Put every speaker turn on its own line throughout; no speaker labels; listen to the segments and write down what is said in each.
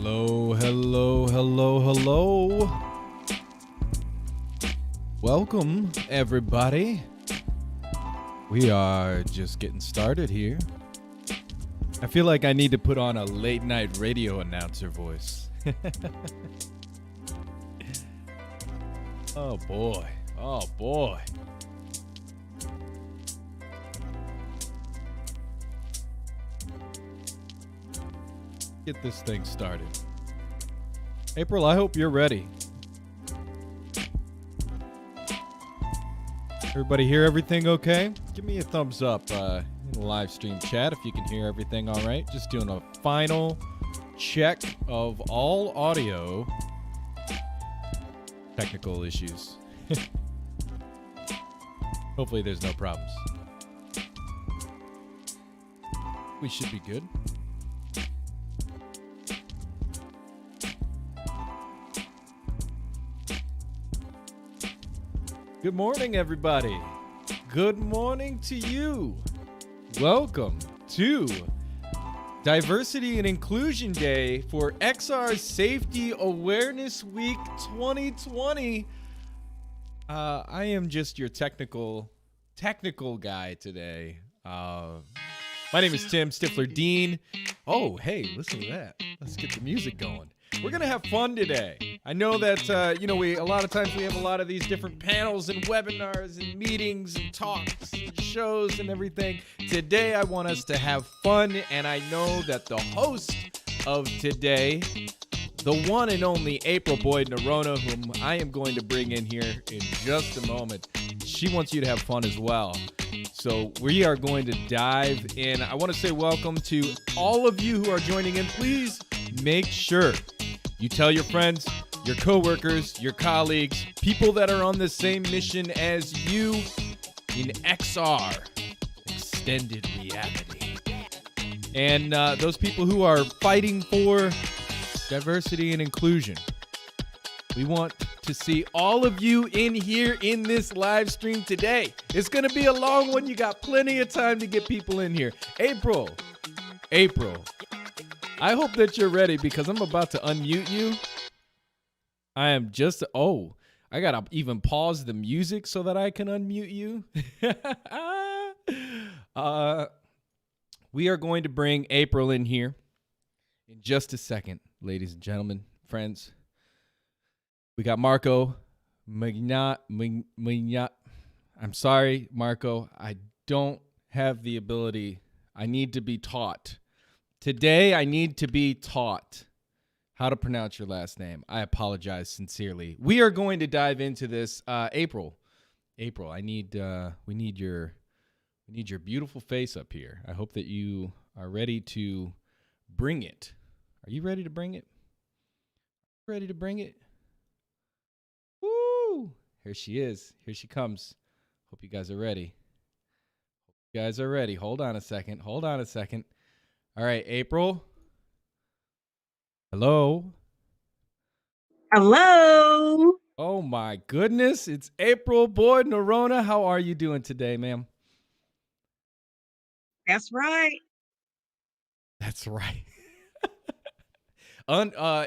Hello, hello, hello, hello. Welcome, everybody. We are just getting started here. I feel like I need to put on a late night radio announcer voice. Oh boy. Oh boy. Get this thing started. April, I hope you're ready. Everybody hear everything okay? Give me a thumbs up in the live stream chat if you can hear everything all right. Just doing a final check of all audio. Technical issues. Hopefully there's no problems. We should be good. Good morning, everybody. Good morning to you. Welcome to Diversity and Inclusion Day for XR Safety Awareness Week 2020. I am just your technical guy today. My name is Tim Stifler Dean. Oh, hey, listen to that. Let's get the music going. We're going to have fun today. I know that, a lot of times we have a lot of these different panels and webinars and meetings and talks and shows and everything. Today, I want us to have fun, and I know that the host of today, the one and only April Boyd-Noronha, whom I am going to bring in here in just a moment, she wants you to have fun as well. So we are going to dive in. I want to say welcome to all of you who are joining in. Please make sure you tell your friends, your coworkers, your colleagues, people that are on the same mission as you in XR, extended reality. And those people who are fighting for diversity and inclusion. We want to see all of you in here in this live stream today. It's going to be a long one. You got plenty of time to get people in here. April, I hope that you're ready because I'm about to unmute you. I am just, I got to even pause the music so that I can unmute you. We are going to bring April in here in just a second, ladies and gentlemen, friends. We got Marco. I'm sorry, Marco. I don't have the ability. I need to be taught. Today, I need to be taught how to pronounce your last name. I apologize sincerely. We are going to dive into this. April, we need your beautiful face up here. I hope that you are ready to bring it. Are you ready to bring it? Ready to bring it? Woo! Here she is. Here she comes. Hope you guys are ready. Hold on a second. All right, April. Hello.
Hello.
Oh my goodness, it's April Boyd-Noronha. How are you doing today, ma'am?
That's right.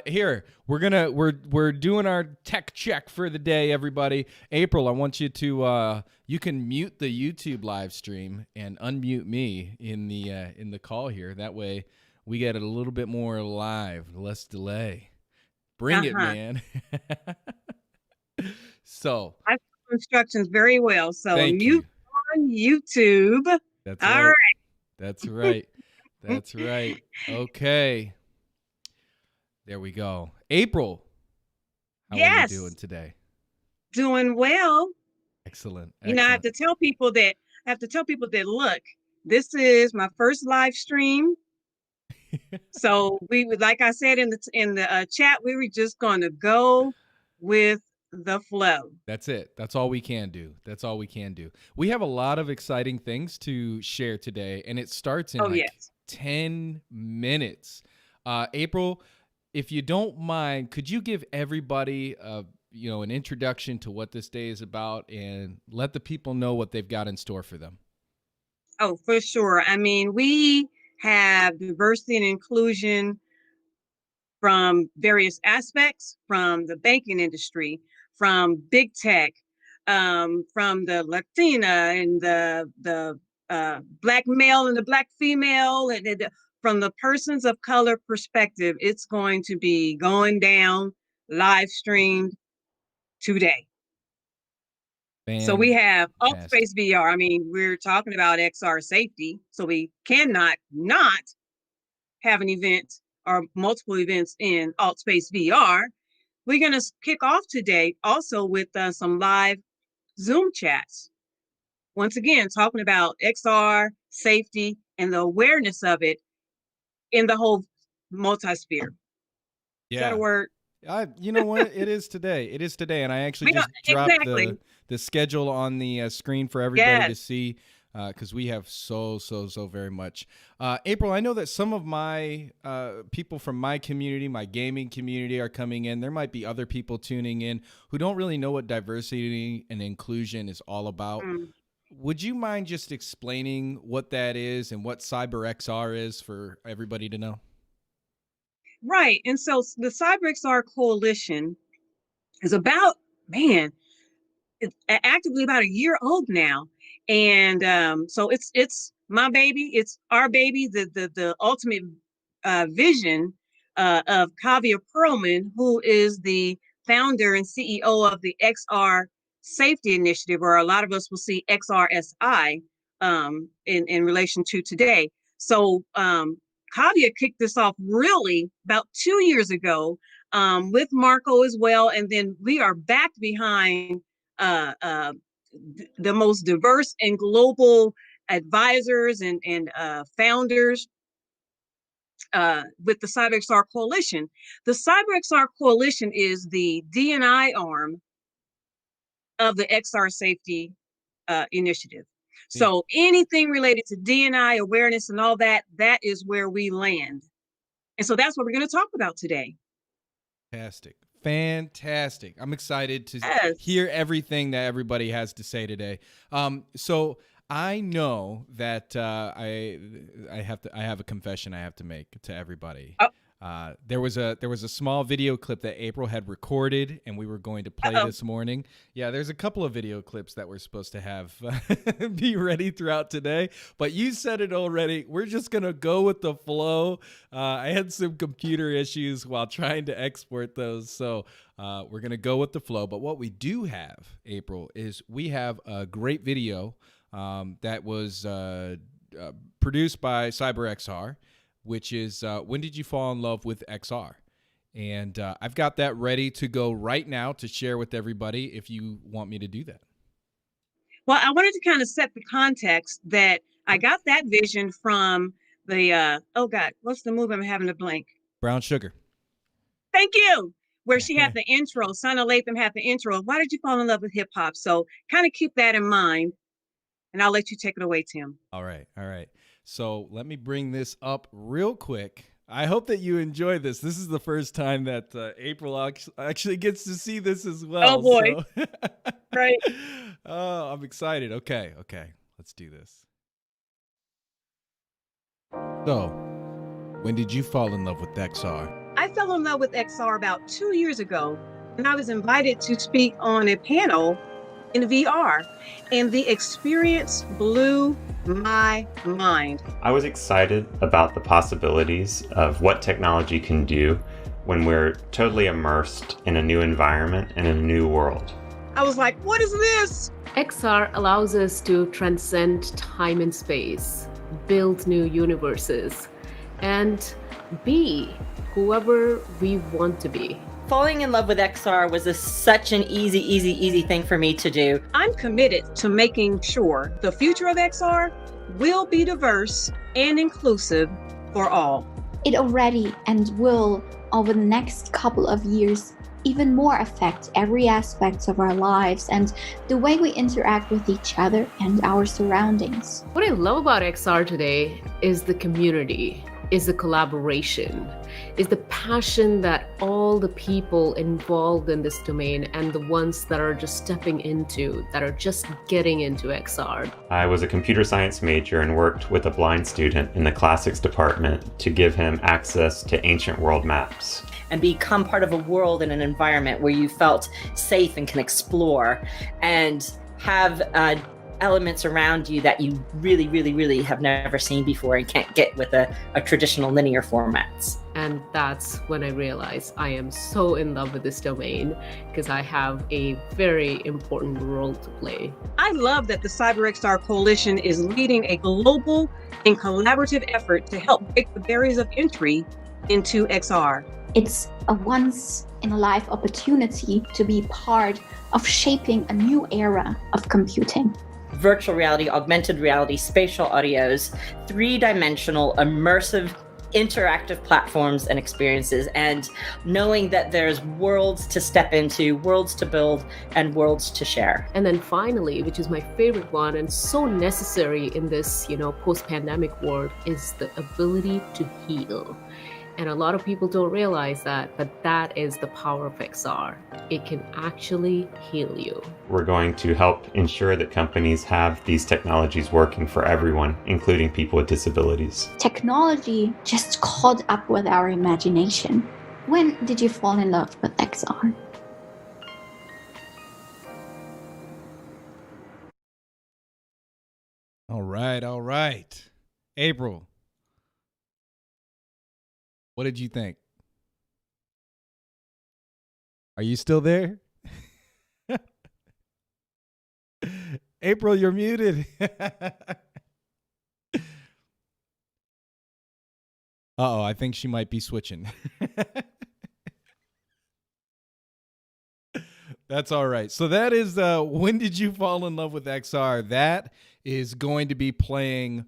Here, we're doing our tech check for the day, everybody. April, I want you to you can mute the YouTube live stream and unmute me in the call here. That way we get it a little bit more live, less delay. Bring it, man. So
I follow instructions very well. So
thank
mute
you.
on YouTube.
That's
all
right.
right.
That's right. That's right. Okay. There we go. April, how are you doing today?
Doing well.
Excellent.
I have to tell people that look, this is my first live stream. So we would, like I said in the chat, we were just going to go with the flow.
That's it. That's all we can do. We have a lot of exciting things to share today, and it starts in 10 minutes. April, if you don't mind, could you give everybody an introduction to what this day is about and let the people know what they've got in store for them?
Oh, for sure. I mean, we have diversity and inclusion from various aspects, from the banking industry, from big tech, from the Latina and the Black male and the Black female, and from the persons of color perspective. It's going to be going down live streamed today. So we have AltSpaceVR. I mean, we're talking about XR safety, so we cannot not have an event or multiple events in AltSpaceVR. We're going to kick off today also with some live Zoom chats. Once again, talking about XR safety and the awareness of it in the whole multisphere.
Yeah.
Is that a word?
You know what? It is today. It is today. And I actually just dropped the schedule on the screen for everybody to see, because we have so very much. April, I know that some of my people from my community, my gaming community, are coming in. There might be other people tuning in who don't really know what diversity and inclusion is all about. Would you mind just explaining what that is and what CyberXR is for everybody to know?
Right. And so the CyberXR Coalition is about, it's actively about a year old now. And so it's my baby, it's our baby, the ultimate vision of Kavya Perlman, who is the founder and CEO of the XR Safety Initiative, or a lot of us will see XRSI in relation to today. So Kavya kicked this off really about 2 years ago with Marco as well. And then we are backed behind the most diverse and global advisors and founders with the CyberXR Coalition. The CyberXR Coalition is the D&I arm of the XR Safety Initiative. So anything related to D&I awareness and all that, that is where we land. And so that's what we're going to talk about today.
Fantastic. I'm excited to hear everything that everybody has to say today. So I know that I have a confession I have to make to everybody. There was a small video clip that April had recorded, and we were going to play this morning. Yeah, there's a couple of video clips that we're supposed to have be ready throughout today, but you said it already. We're just gonna go with the flow. I had some computer issues while trying to export those, so we're gonna go with the flow. But what we do have, April, is we have a great video that was produced by CyberXR, which is When Did You Fall in Love with XR? And I've got that ready to go right now to share with everybody if you want me to do that.
Well, I wanted to kind of set the context that I got that vision from the, oh God, what's the movie I'm having to blank?
Brown Sugar.
Thank you. Where she had the intro, Sana Latham had the intro. Why did you fall in love with hip hop? So kind of keep that in mind, and I'll let you take it away, Tim.
All right. So let me bring this up real quick. I hope that you enjoy this. This is the first time that April actually gets to see this as well.
Oh, boy.
So.
Right.
Oh, I'm excited. Okay. Let's do this. So, when did you fall in love with XR?
I fell in love with XR about 2 years ago, and I was invited to speak on a panel in VR, and the experience blew my mind.
I was excited about the possibilities of what technology can do when we're totally immersed in a new environment and in a new world.
I was like, what is this?
XR allows us to transcend time and space, build new universes, and be whoever we want to be.
Falling in love with XR was such an easy thing for me to do.
I'm committed to making sure the future of XR will be diverse and inclusive for all.
It already and will, over the next couple of years, even more affect every aspect of our lives and the way we interact with each other and our surroundings.
What I love about XR today is the community, is the collaboration, is the passion that all the people involved in this domain and the ones that are just stepping into, that are just getting into XR.
I was a computer science major and worked with a blind student in the classics department to give him access to ancient world maps.
and become part of a world and an environment where you felt safe and can explore and have elements around you that you really, really, really have never seen before and can't get with a traditional linear formats.
And that's when I realized I am so in love with this domain because I have a very important role to play.
I love that the CyberXR Coalition is leading a global and collaborative effort to help break the barriers of entry into XR.
It's a once-in-a-life opportunity to be part of shaping a new era of computing.
Virtual reality, augmented reality, spatial audios, three-dimensional, immersive, interactive platforms and experiences, and knowing that there's worlds to step into, worlds to build, and worlds to share.
And then finally, which is my favorite one and so necessary in this, post-pandemic world, is the ability to heal. And a lot of people don't realize that, but that is the power of XR. It can actually heal you.
We're going to help ensure that companies have these technologies working for everyone, including people with disabilities.
Technology just caught up with our imagination. When did you fall in love with XR?
All right. April, what did you think? Are you still there? April, you're muted. Uh-oh, I think she might be switching. That's all right. So that is When Did You Fall in Love with XR? That is going to be playing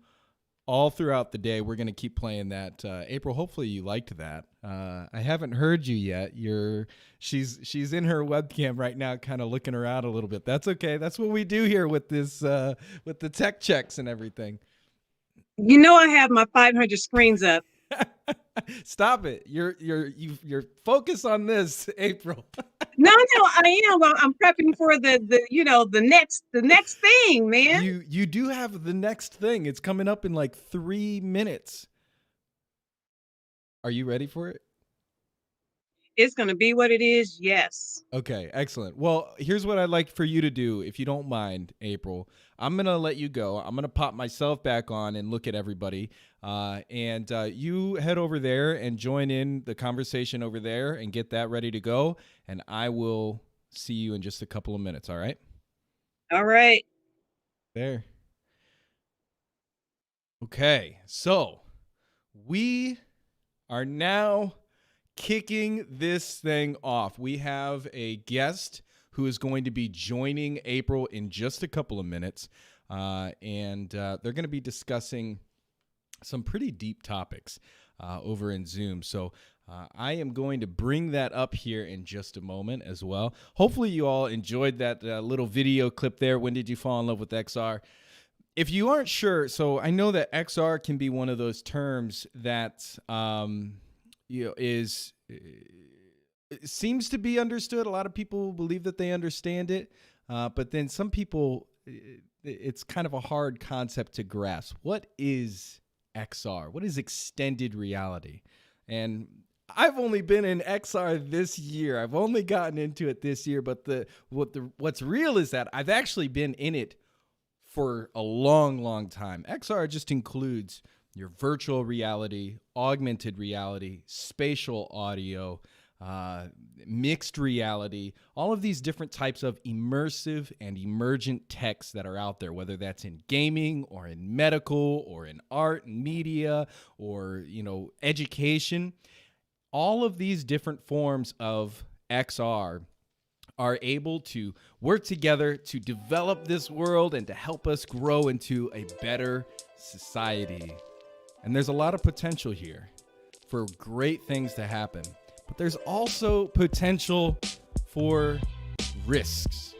all throughout the day. We're going to keep playing that. April, hopefully you liked that. I haven't heard you yet. She's in her webcam right now, kind of looking around a little bit. That's okay. That's what we do here with this, with the tech checks and everything.
I have my 500 screens up.
Stop it. You're focused on this, April.
No, I am. I'm prepping for the next thing, man.
You do have the next thing. It's coming up in like 3 minutes. Are you ready for it?
It's going to be what it is. Yes.
Okay, excellent. Well, here's what I'd like for you to do, if you don't mind, April. I'm going to let you go. I'm going to pop myself back on and look at everybody. And you head over there and join in the conversation over there and get that ready to go. And I will see you in just a couple of minutes, all right?
All right.
There. Okay, so we are now kicking this thing off. We have a guest who is going to be joining April in just a couple of minutes, and they're going to be discussing some pretty deep topics over in Zoom. So I am going to bring that up here in just a moment as well. Hopefully you all enjoyed that little video clip there. When did you fall in love with XR? If you aren't sure, so I know that XR can be one of those terms that it seems to be understood. A lot of people believe that they understand it, but then some people, it's kind of a hard concept to grasp. What is XR? What is extended reality? And I've only been in XR this year. I've only gotten into it this year, but what's real is that I've actually been in it for a long, long time. XR just includes your virtual reality, augmented reality, spatial audio, mixed reality, all of these different types of immersive and emergent techs that are out there, whether that's in gaming or in medical or in art and media or, education. All of these different forms of XR are able to work together to develop this world and to help us grow into a better society. And there's a lot of potential here for great things to happen. But there's also potential for risks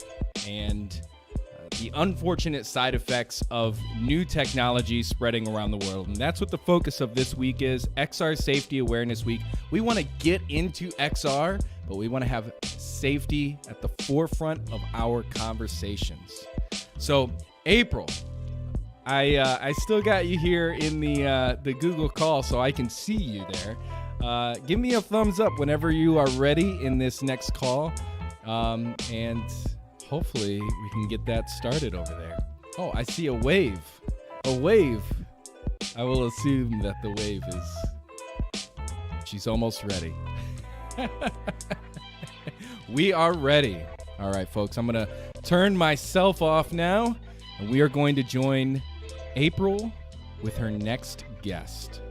and the unfortunate side effects of new technology spreading around the world. And that's what the focus of this week is, XR Safety Awareness Week. We want to get into XR, but we want to have safety at the forefront of our conversations. So, April, I still got you here in the Google call, so I can see you there. Give me a thumbs up whenever you are ready in this next call. And hopefully we can get that started over there. Oh, I see a wave. A wave. I will assume that the wave is... She's almost ready. We are ready. All right, folks, I'm going to turn myself off now, and we are going to join April with her next guest.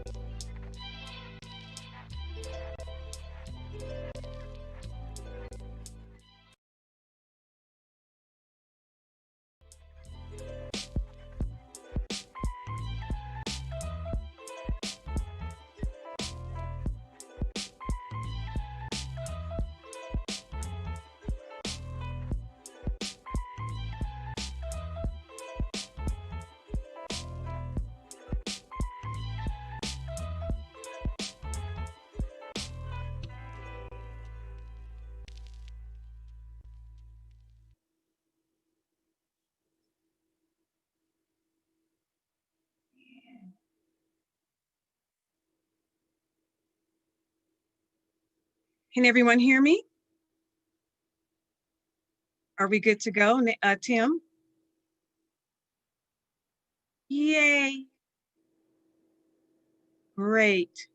Can everyone hear me? Are we good to go, Tim? Yay. Great.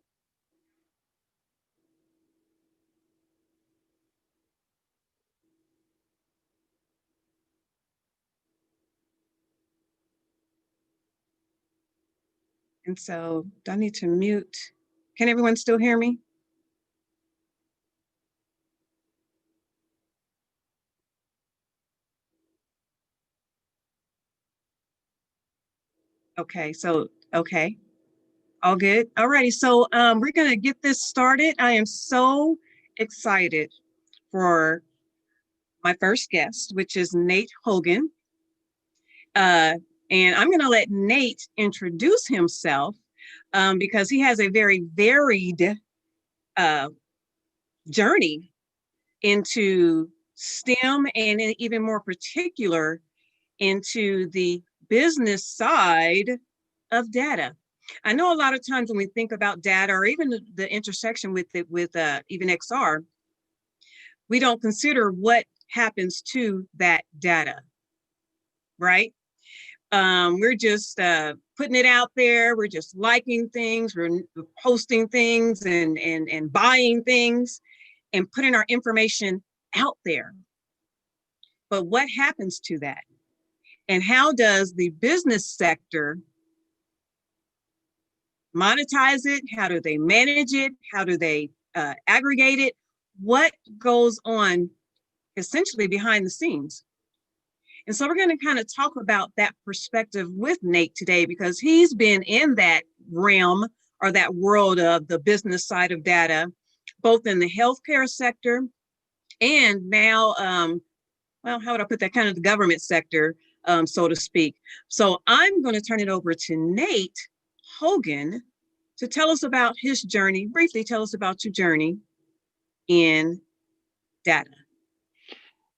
And so, do I need to mute? Can everyone still hear me? Okay, okay. All good. All righty, so we're gonna get this started. I am so excited for my first guest, which is Nate Hogan. And I'm gonna let Nate introduce himself because he has a very varied journey into STEM and even more particular into the business side of data. I know a lot of times when we think about data or even the intersection with it, with even XR, we don't consider what happens to that data, right? We're just putting it out there. We're just liking things. We're posting things and buying things and putting our information out there. But what happens to that? And how does the business sector monetize it? How do they manage it? How do they aggregate it? What goes on essentially behind the scenes? And so we're going to kind of talk about that perspective with Nate today, because he's been in that realm or that world of the business side of data, both in the healthcare sector and now, well, how would I put that, kind of the government sector, so to speak. So I'm going to turn it over to Nate Hogan to tell us about his journey. Briefly tell us about your journey in data.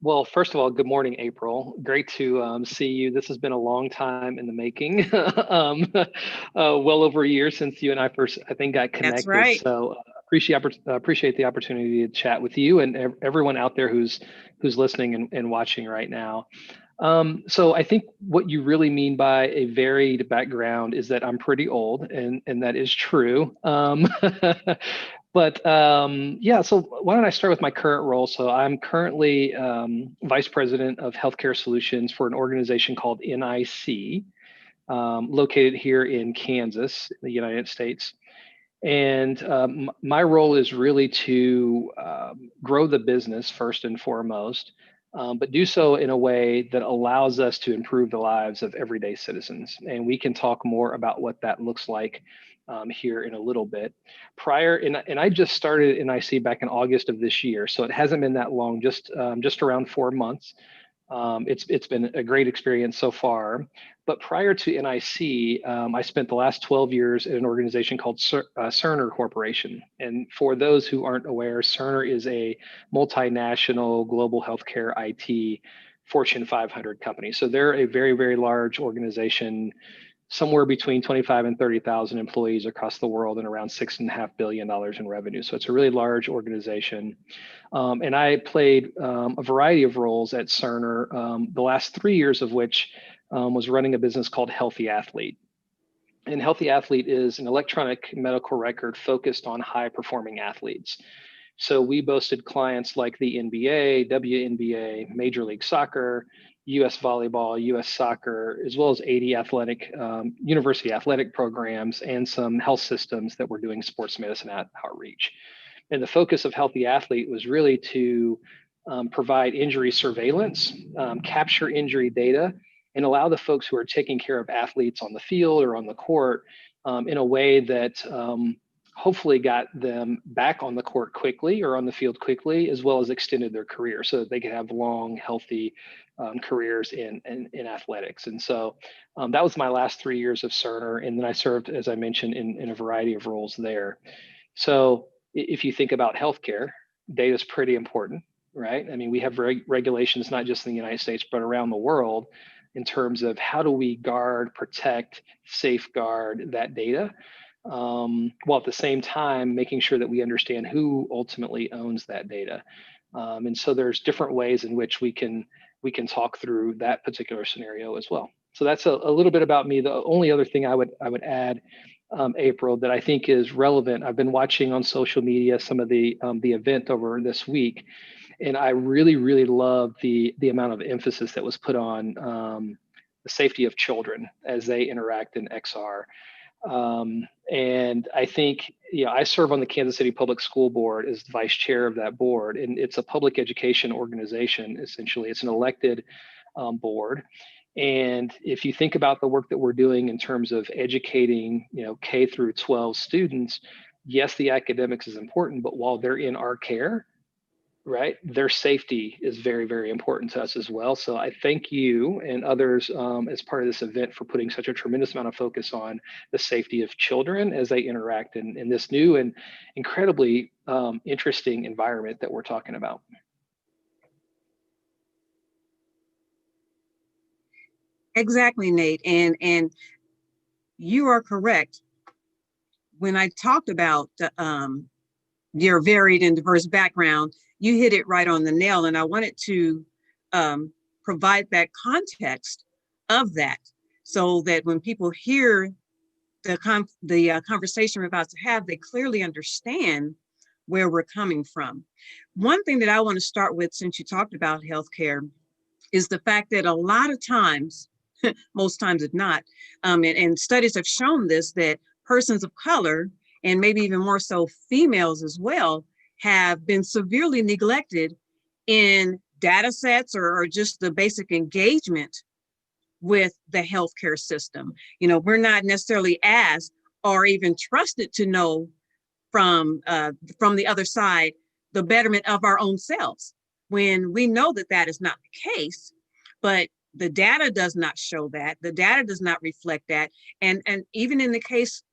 Well, first of all, good morning, April. Great to see you. This has been a long time in the making. Well over a year since you and I first, I think, got connected.
That's right.
So appreciate the opportunity to chat with you and everyone out there who's listening and watching right now. So I think what you really mean by a varied background is that I'm pretty old, and that is true. But yeah, so why don't I start with my current role? So I'm currently Vice President of Healthcare Solutions for an organization called NIC, located here in Kansas, the United States. And my role is really to grow the business first and foremost, but do so in a way that allows us to improve the lives of everyday citizens. And we can talk more about what that looks like here in a little bit. And I just started NIC back in August of this year, so it hasn't been that long, just around 4 months. It's been a great experience so far. But prior to NIC, I spent the last 12 years at an organization called Cerner Corporation. And for those who aren't aware, Cerner is a multinational global healthcare IT Fortune 500 company. So they're a very, very large organization somewhere between 25 and 30,000 employees across the world and around $6.5 billion in revenue. So it's a really large organization. And I played a variety of roles at Cerner, the last 3 years of which was running a business called Healthy Athlete. And Healthy Athlete is an electronic medical record focused on high performing athletes. So we boasted clients like the NBA, WNBA, Major League Soccer, US volleyball, US soccer, as well as 80 university athletic programs and some health systems that were doing sports medicine outreach. And the focus of Healthy Athlete was really to provide injury surveillance, capture injury data, and allow the folks who are taking care of athletes on the field or on the court in a way that hopefully got them back on the court quickly or on the field quickly, as well as extended their career so that they could have long, healthy careers in athletics. And so that was my last 3 years of Cerner. And then I served, as I mentioned, in a variety of roles there. So if you think about healthcare, data is pretty important, right? I mean, we have regulations, not just in the United States, but around the world in terms of how do we guard, protect, safeguard that data, while at the same time making sure that we understand who ultimately owns that data. And so there's different ways in which we can talk through that particular scenario as well. So that's a little bit about me. The only other thing I would add, April, that I think is relevant. I've been watching on social media some of the event over this week, and I really, really love the amount of emphasis that was put on the safety of children as they interact in XR. And I think, I serve on the Kansas City Public School Board as vice chair of that board, and it's a public education organization. Essentially, it's an elected board. And if you think about the work that we're doing in terms of educating, K through 12 students, yes, the academics is important, but while they're in our care, right, their safety is very, very important to us as well. So I thank you and others as part of this event for putting such a tremendous amount of focus on the safety of children as they interact in this new and incredibly interesting environment that we're talking about.
Exactly, Nate. And you are correct. When I talked about your varied and diverse background, you hit it right on the nail. And I wanted to provide that context of that so that when people hear the conversation we're about to have, they clearly understand where we're coming from. One thing that I want to start with, since you talked about healthcare, is the fact that a lot of times, most times if not, and studies have shown this, that persons of color, and maybe even more so females as well, have been severely neglected in data sets or just the basic engagement with the healthcare system. We're not necessarily asked or even trusted to know from the other side the betterment of our own selves, when we know that that is not the case. But the data does not show that. The data does not reflect that. And even in the case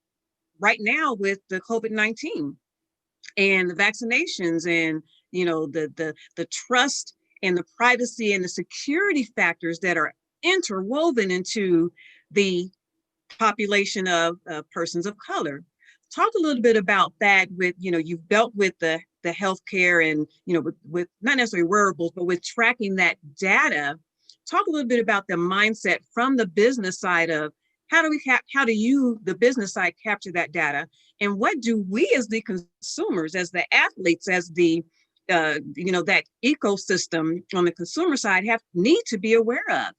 right now with the COVID-19 and the vaccinations and, the trust and the privacy and the security factors that are interwoven into the population of persons of color. Talk a little bit about that with, you've dealt with the healthcare and, with not necessarily wearables, but with tracking that data. Talk a little bit about the mindset from the business side of how do you, the business side, capture that data? And what do we as the consumers, as the athletes, as the, that ecosystem on the consumer side need to be aware of?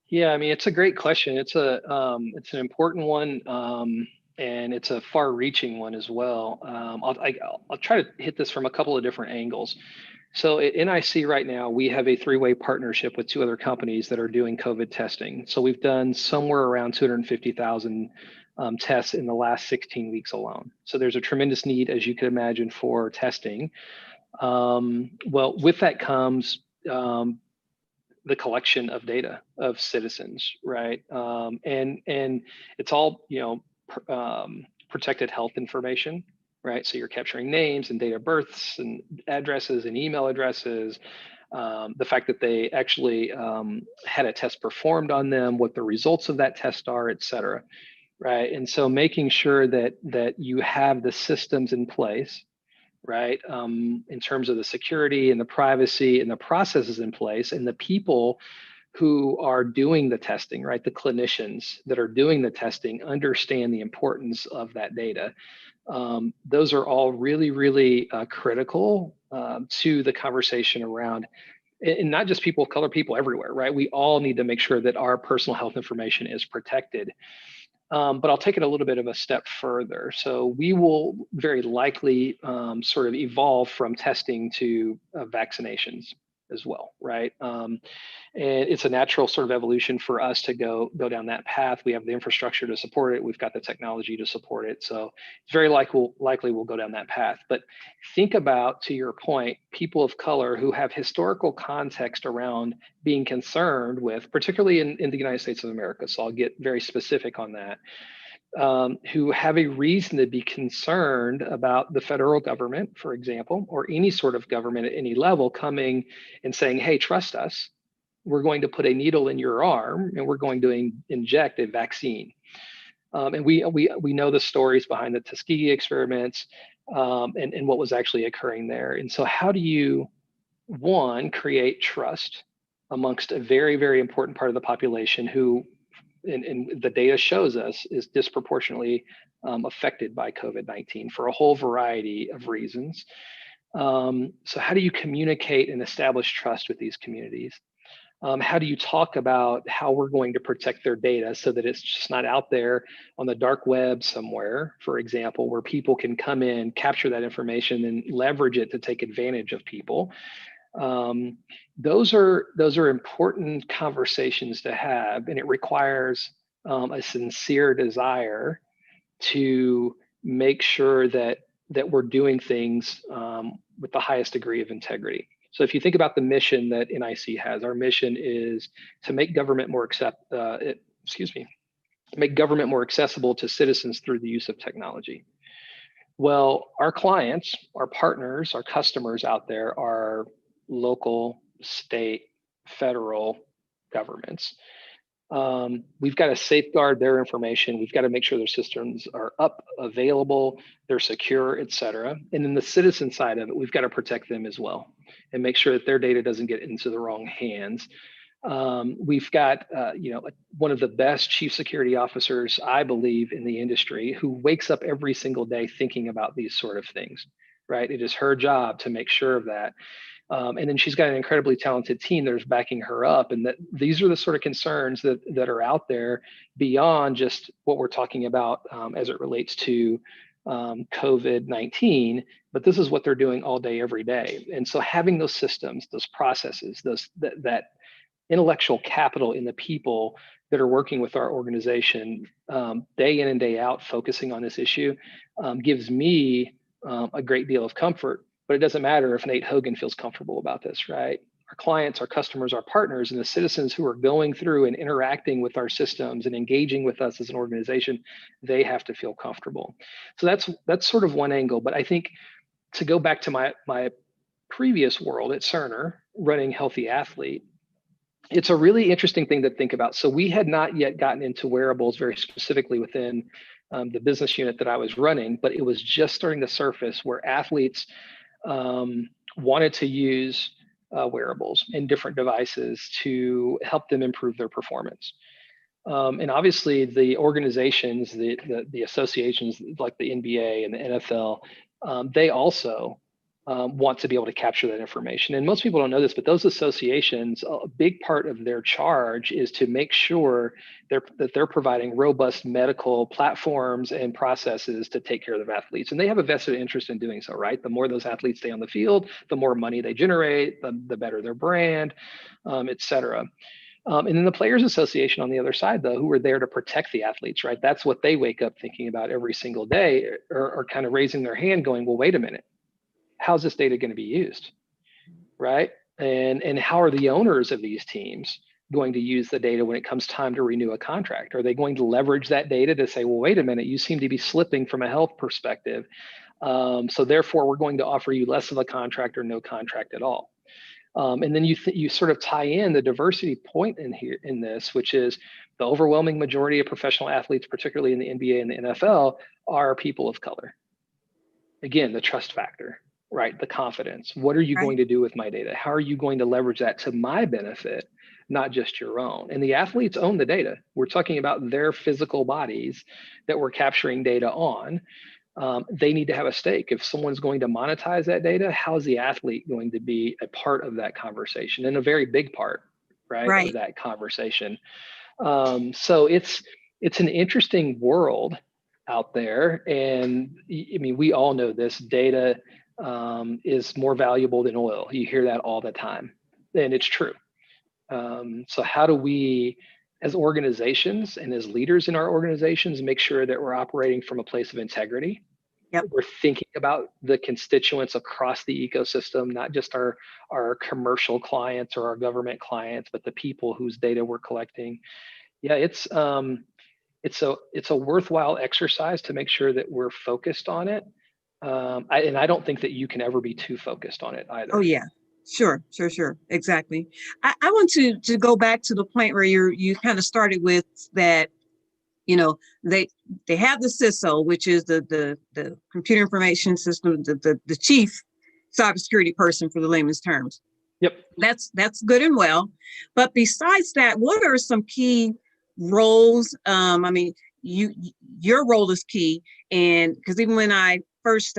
Yeah, I mean, it's a great question. It's an important one, and it's a far-reaching one as well. I'll try to hit this from a couple of different angles. So at NIC right now, we have a three-way partnership with two other companies that are doing COVID testing. So we've done somewhere around 250,000 tests in the last 16 weeks alone. So there's a tremendous need, as you can imagine, for testing. Well, with that comes the collection of data of citizens, right? And it's all, protected health information, right? So you're capturing names and date of births and addresses and email addresses, the fact that they actually had a test performed on them, what the results of that test are, et cetera, right? And so making sure that you have the systems in place, right, in terms of the security and the privacy and the processes in place, and the people who are doing the testing, right, the clinicians that are doing the testing understand the importance of that data. Those are all really, really critical to the conversation around, and not just people of color, people everywhere, right? We all need to make sure that our personal health information is protected. But I'll take it a little bit of a step further. So we will very likely sort of evolve from testing to vaccinations as well, right? And it's a natural sort of evolution for us to go down that path. We have the infrastructure to support it. We've got the technology to support it. So it's very likely we'll go down that path. But think about, to your point, people of color who have historical context around being concerned with, particularly in the United States of America. So I'll get very specific on that. Who have a reason to be concerned about the federal government, for example, or any sort of government at any level coming and saying, hey, trust us. We're going to put a needle in your arm and we're going to inject a vaccine. And we know the stories behind the Tuskegee experiments and what was actually occurring there. And so how do you, one, create trust amongst a very, very important part of the population who, and the data shows us, is disproportionately affected by COVID-19 for a whole variety of reasons. So how do you communicate and establish trust with these communities? How do you talk about how we're going to protect their data so that it's just not out there on the dark web somewhere, for example, where people can come in, capture that information and leverage it to take advantage of people? Those are important conversations to have, and it requires a sincere desire to make sure that we're doing things with the highest degree of integrity. So if you think about the mission that NIC has, our mission is to make government more make government more accessible to citizens through the use of technology. Well, our clients, our partners, our customers out there are local, state, federal governments. We've got to safeguard their information. We've got to make sure their systems are up, available, they're secure, et cetera. And then the citizen side of it, we've got to protect them as well and make sure that their data doesn't get into the wrong hands. We've got one of the best chief security officers, I believe, in the industry, who wakes up every single day thinking about these sort of things, right? It is her job to make sure of that. And then she's got an incredibly talented team that is backing her up. And that these are the sort of concerns that are out there beyond just what we're talking about as it relates to COVID-19, but this is what they're doing all day, every day. And so having those systems, those processes, that intellectual capital in the people that are working with our organization day in and day out, focusing on this issue, gives me a great deal of comfort. But it doesn't matter if Nate Hogan feels comfortable about this, right? Our clients, our customers, our partners, and the citizens who are going through and interacting with our systems and engaging with us as an organization, they have to feel comfortable. So that's sort of one angle. But I think to go back to my previous world at Cerner, running Healthy Athlete, it's a really interesting thing to think about. So we had not yet gotten into wearables very specifically within the business unit that I was running, but it was just starting to surface where athletes wanted to use wearables and different devices to help them improve their performance. And obviously the organizations, the associations like the NBA and the NFL, they also want to be able to capture that information. And most people don't know this, but those associations, a big part of their charge is to make sure that they're providing robust medical platforms and processes to take care of their athletes. And they have a vested interest in doing so, right? The more those athletes stay on the field, the more money they generate, the better their brand, et cetera. And then the Players Association on the other side, though, who are there to protect the athletes, right? That's what they wake up thinking about every single day, are kind of raising their hand going, well, wait a minute. How's this data going to be used, right? And how are the owners of these teams going to use the data when it comes time to renew a contract? Are they going to leverage that data to say, well, wait a minute, you seem to be slipping from a health perspective. So therefore, we're going to offer you less of a contract or no contract at all. And then you sort of tie in the diversity point in this, which is the overwhelming majority of professional athletes, particularly in the NBA and the NFL, are people of color. Again, the trust factor, right? The confidence. What are you going to do with my data? How are you going to leverage that to my benefit, not just your own? And the athletes own the data. We're talking about their physical bodies that we're capturing data on. They need to have a stake. If someone's going to monetize that data, how's the athlete going to be a part of that conversation, and a very big part, right. of that conversation? So it's an interesting world out there. And I mean, we all know this data is more valuable than oil. You hear that all the time, and it's true. So how do we, as organizations and as leaders in our organizations, make sure that we're operating from a place of integrity?
Yep.
We're thinking about the constituents across the ecosystem, not just our commercial clients or our government clients, but the people whose data we're collecting. Yeah, it's a worthwhile exercise to make sure that we're focused on it. And I don't think that you can ever be too focused on it either.
Oh yeah, sure, exactly. I want to go back to the point where you kind of started with that. You know, they have the CISO, which is the computer information system, the chief cybersecurity person, for the layman's terms.
Yep,
that's good and well. But besides that, what are some key roles? I mean, your role is key, and because even when I first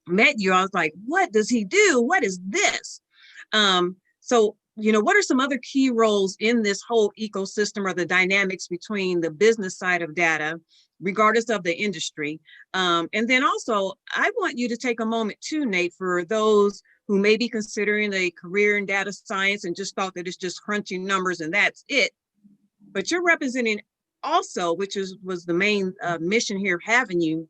met you, I was like, what does he do? What is this? So, you know, what are some other key roles in this whole ecosystem, or the dynamics between the business side of data, regardless of the industry? And then also, I want you to take a moment too, Nate, for those who may be considering a career in data science and just thought that it's just crunching numbers and that's it. But you're representing also, which was the main mission here of having you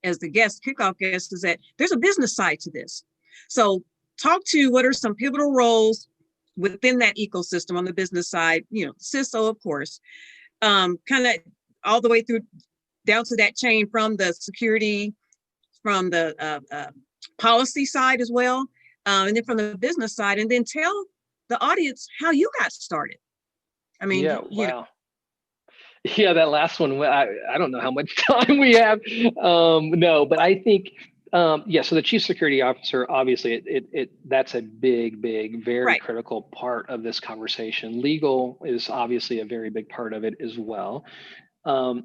as the kickoff guest, is that there's a business side to this. So talk to what are some pivotal roles within that ecosystem on the business side, you know, CISO, of course, kind of all the way through down to that chain from the security, from the policy side as well, and then from the business side, and then tell the audience how you got started. I mean,
yeah, wow. Yeah, that last one, I don't know how much time we have. No, but I think, so the chief security officer, obviously, that's a big, very critical part of this conversation. Legal is obviously a very big part of it as well.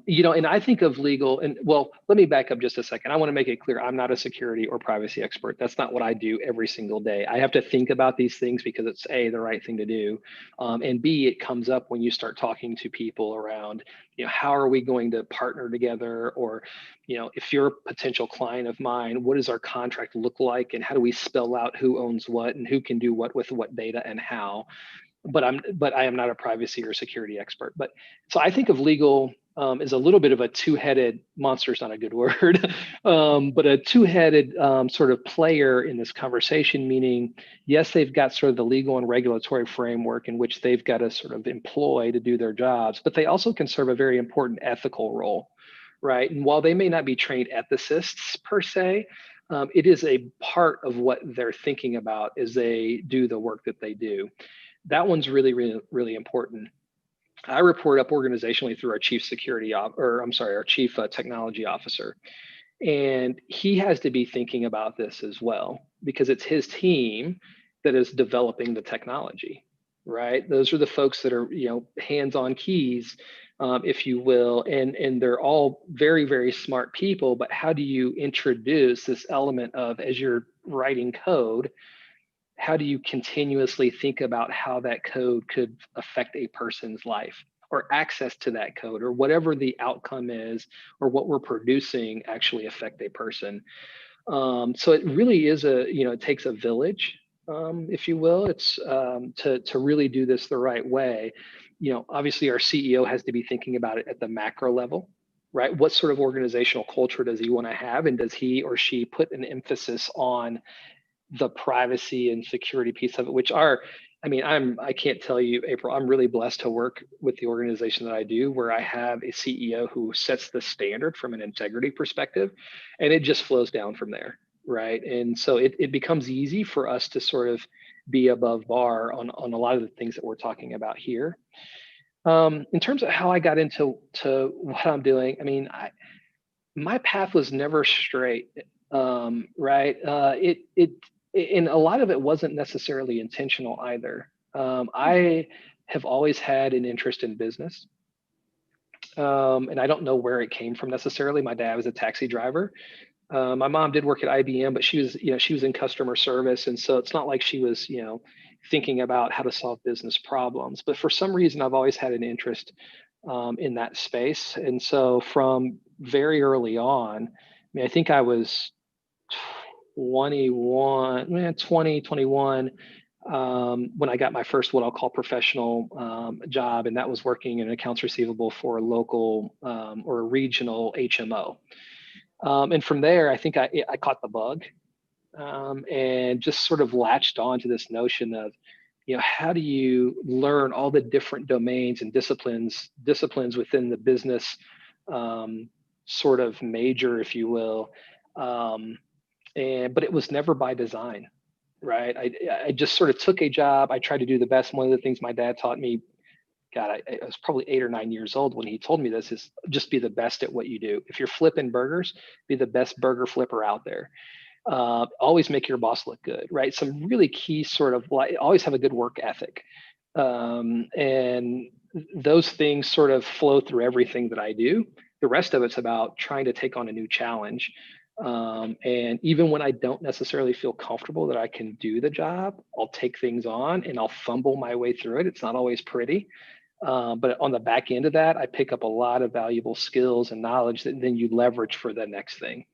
You know, and I think of legal, and well, let me back up just a second. I want to make it clear, I'm not a security or privacy expert. That's not what I do every single day. I have to think about these things because it's A, the right thing to do, and B, it comes up when you start talking to people around, you know, how are we going to partner together? Or, you know, if you're a potential client of mine, what does our contract look like? And how do we spell out who owns what and who can do what with what data and how? But I am not a privacy or security expert. But so I think of legal is a little bit of a two-headed monster. Is not a good word, but a two-headed sort of player in this conversation. Meaning, yes, they've got sort of the legal and regulatory framework in which they've got to sort of employ to do their jobs, but they also can serve a very important ethical role, right? And while they may not be trained ethicists per se, it is a part of what they're thinking about as they do the work that they do. That one's really, really, really important. I report up organizationally through our chief our chief technology officer. And he has to be thinking about this as well, because it's his team that is developing the technology, right? Those are the folks that are, you know, hands-on keys, if you will, and they're all very, very smart people. But how do you introduce this element of, as you're writing code, how do you continuously think about how that code could affect a person's life, or access to that code, or whatever the outcome is, or what we're producing actually affect a person? So it really is it takes a village, if you will. It's to really do this the right way. You know, obviously our CEO has to be thinking about it at the macro level, right? What sort of organizational culture does he want to have? And does he or she put an emphasis on the privacy and security piece of it, which are, I mean, I can't tell you, April, I'm really blessed to work with the organization that I do, where I have a CEO who sets the standard from an integrity perspective, and it just flows down from there, right? And so it becomes easy for us to sort of be above bar on a lot of the things that we're talking about here. In terms of how I got into what I'm doing, I mean, my path was never straight, right? And a lot of it wasn't necessarily intentional either. I have always had an interest in business. And I don't know where it came from necessarily. My dad was a taxi driver. My mom did work at IBM, but she was in customer service. And so it's not like she was, thinking about how to solve business problems. But for some reason, I've always had an interest in that space. And so from very early on, I mean, I think I was 21 when I got my first, what I'll call professional job. And that was working in accounts receivable for a local or a regional HMO. And from there, I think I caught the bug and just sort of latched on to this notion of, how do you learn all the different domains and disciplines within the business sort of major, if you will. But it was never by design, right? I just sort of took a job. I tried to do the best. One of the things my dad taught me, God, I was probably 8 or 9 years old when he told me this, is just be the best at what you do. If you're flipping burgers, be the best burger flipper out there. Always make your boss look good, right? Some really key sort of, always have a good work ethic. And those things sort of flow through everything that I do. The rest of it's about trying to take on a new challenge. And even when I don't necessarily feel comfortable that I can do the job, I'll take things on and I'll fumble my way through it. It's not always pretty. But on the back end of that, I pick up a lot of valuable skills and knowledge that then you leverage for the next thing.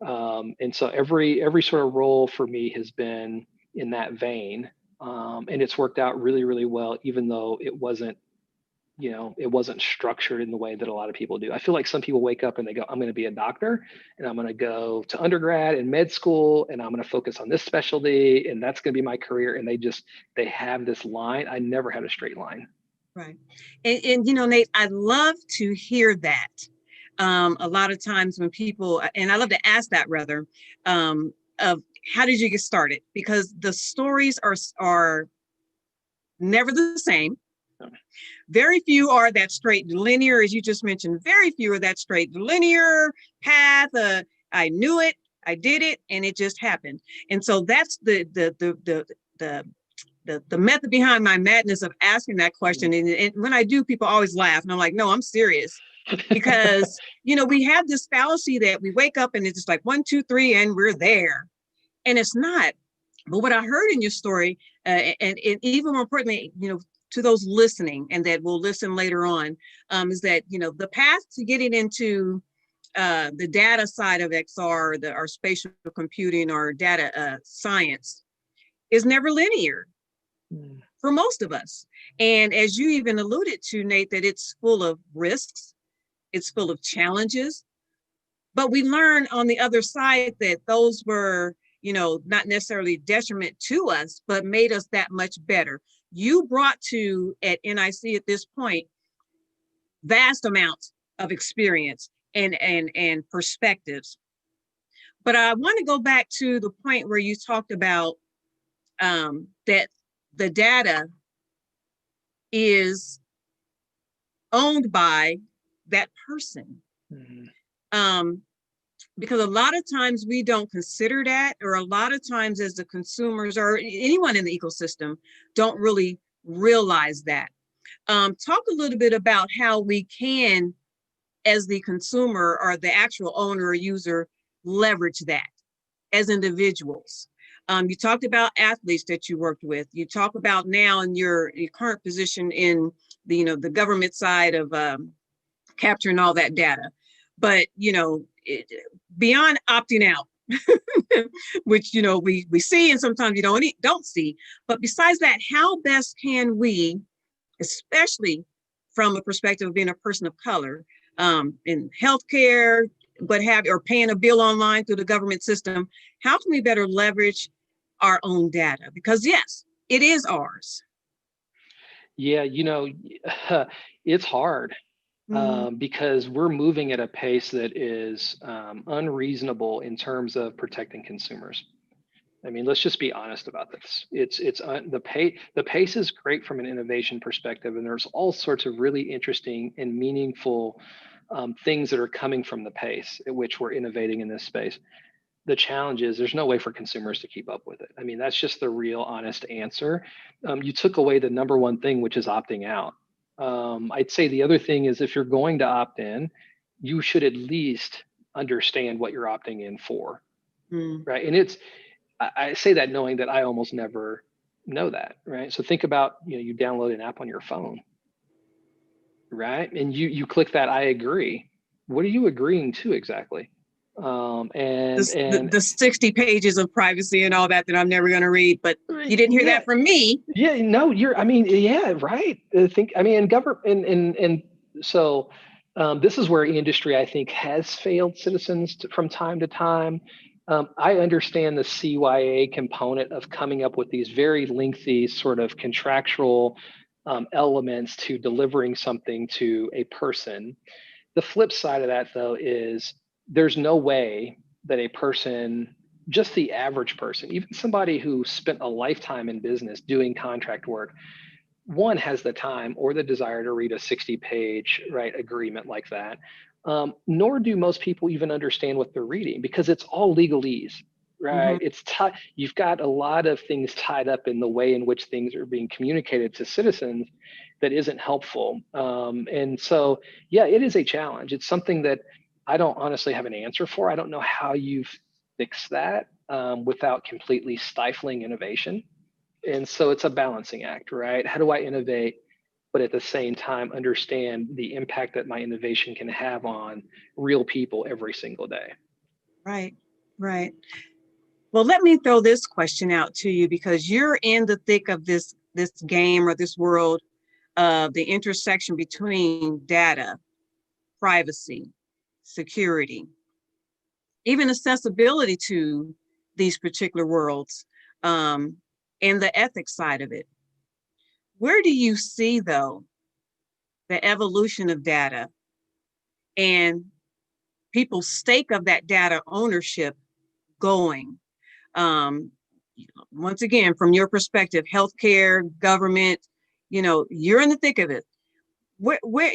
And so every sort of role for me has been in that vein. And it's worked out really, really well, even though it wasn't structured in the way that a lot of people do. I feel like some people wake up and they go, I'm going to be a doctor and I'm going to go to undergrad and med school and I'm going to focus on this specialty and that's going to be my career. And they have this line. I never had a straight line.
Right. And Nate, I love to hear that. A lot of times when people, and I love to ask that rather, of how did you get started? Because the stories are never the same. Very few are that straight linear, as you just mentioned. Very few are that straight linear path. I knew it, I did it, and it just happened. And so that's the method behind my madness of asking that question. And when I do, people always laugh, and I'm like, no, I'm serious. Because we have this fallacy that we wake up and it's just like 1, 2, 3, and we're there, and it's not. But what I heard in your story, and even more importantly, to those listening and that will listen later on, is that, the path to getting into the data side of XR, our spatial computing or data science, is never linear for most of us. And as you even alluded to, Nate, that it's full of risks, it's full of challenges, but we learn on the other side that those were, not necessarily detriment to us, but made us that much better. You brought to, at NIC at this point, vast amounts of experience and perspectives. But I want to go back to the point where you talked about that the data is owned by that person. Mm-hmm. Because a lot of times we don't consider that, or a lot of times as the consumers or anyone in the ecosystem don't really realize that. Talk a little bit about how we can, as the consumer or the actual owner or user, leverage that as individuals. You talked about athletes that you worked with. You talk about now in your current position in the government side of capturing all that data. But, beyond opting out, which, we see and sometimes you don't see. But besides that, how best can we, especially from a perspective of being a person of color, in healthcare, or paying a bill online through the government system, how can we better leverage our own data? Because yes, it is ours.
Yeah, it's hard. Because we're moving at a pace that is unreasonable in terms of protecting consumers. I mean, let's just be honest about this. The pace is great from an innovation perspective, and there's all sorts of really interesting and meaningful things that are coming from the pace at which we're innovating in this space. The challenge is there's no way for consumers to keep up with it. I mean, that's just the real honest answer. You took away the number one thing, which is opting out. I'd say the other thing is if you're going to opt in, you should at least understand what you're opting in for, right? And I say that knowing that I almost never know that, right? So think about, you download an app on your phone, right? And you click that I agree. What are you agreeing to exactly?
The 60 pages of privacy and all that I'm never going to read, but you didn't hear that from me.
Yeah, no, right. And government, and so this is where industry, I think, has failed citizens from time to time. I understand the CYA component of coming up with these very lengthy sort of contractual elements to delivering something to a person. The flip side of that, though, is there's no way that a person, just the average person, even somebody who spent a lifetime in business doing contract work, one has the time or the desire to read a 60-page agreement like that. Nor do most people even understand what they're reading because it's all legalese, right? It's you've got a lot of things tied up in the way in which things are being communicated to citizens that isn't helpful. And so, yeah, it is a challenge. It's something that I don't honestly have an answer for. I don't know how you fix that without completely stifling innovation. And so it's a balancing act, right? How do I innovate, but at the same time understand the impact that my innovation can have on real people every single day?
Right. Well, let me throw this question out to you because you're in the thick of this game or this world of the intersection between data, privacy, security, even accessibility to these particular worlds, and the ethics side of it. Where do you see, though, the evolution of data and people's stake of that data ownership going? Once again, from your perspective, healthcare, government, you're in the thick of it. Where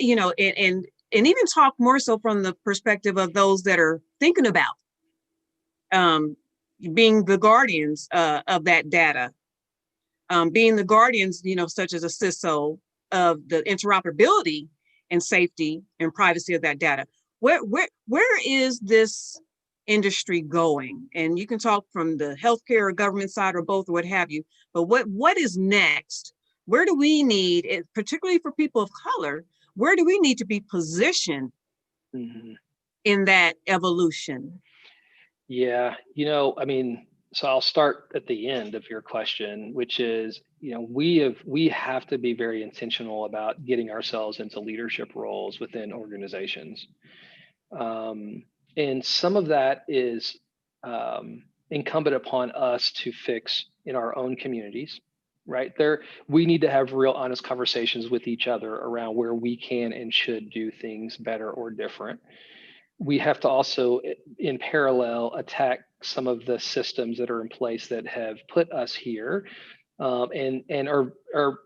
and even talk more so from the perspective of those that are thinking about being the guardians of that data, being the guardians, such as a CISO of the interoperability and safety and privacy of that data. Where is this industry going? And you can talk from the healthcare or government side or both or what have you, but what is next? Where do we need, particularly for people of color, where do we need to be positioned in that evolution?
Yeah, so I'll start at the end of your question, which is, we have to be very intentional about getting ourselves into leadership roles within organizations. And some of that is incumbent upon us to fix in our own communities, right? We need to have real honest conversations with each other around where we can and should do things better or different. We have to also, in parallel, attack some of the systems that are in place that have put us here and are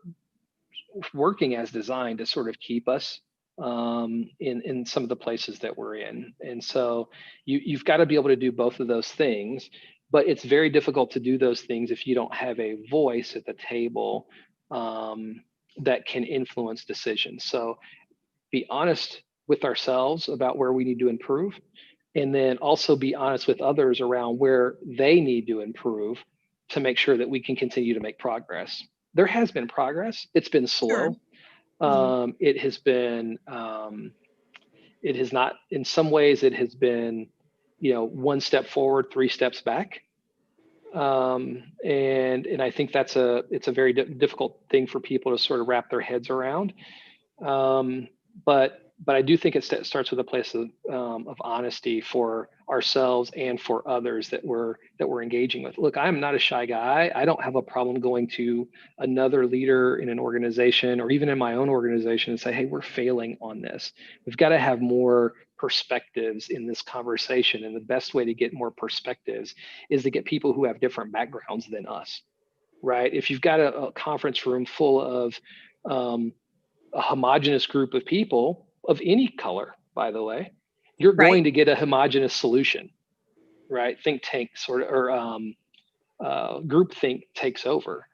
working as designed to sort of keep us in some of the places that we're in. And so you've got to be able to do both of those things, but it's very difficult to do those things if you don't have a voice at the table that can influence decisions. So be honest with ourselves about where we need to improve, and then also be honest with others around where they need to improve to make sure that we can continue to make progress. There has been progress. It's been slow. Sure. It has been, it has not, in some ways it has been, one step forward, 3 steps back. And I think it's a very difficult thing for people to sort of wrap their heads around. But I do think it starts with a place of honesty for ourselves and for others that we're engaging with. Look, I'm not a shy guy. I don't have a problem going to another leader in an organization or even in my own organization and say, hey, we're failing on this. We've got to have more perspectives in this conversation. And the best way to get more perspectives is to get people who have different backgrounds than us, right? If you've got a conference room full of a homogenous group of people of any color, by the way, you're going to get a homogenous solution, right? Think tank sort of, or group think takes over.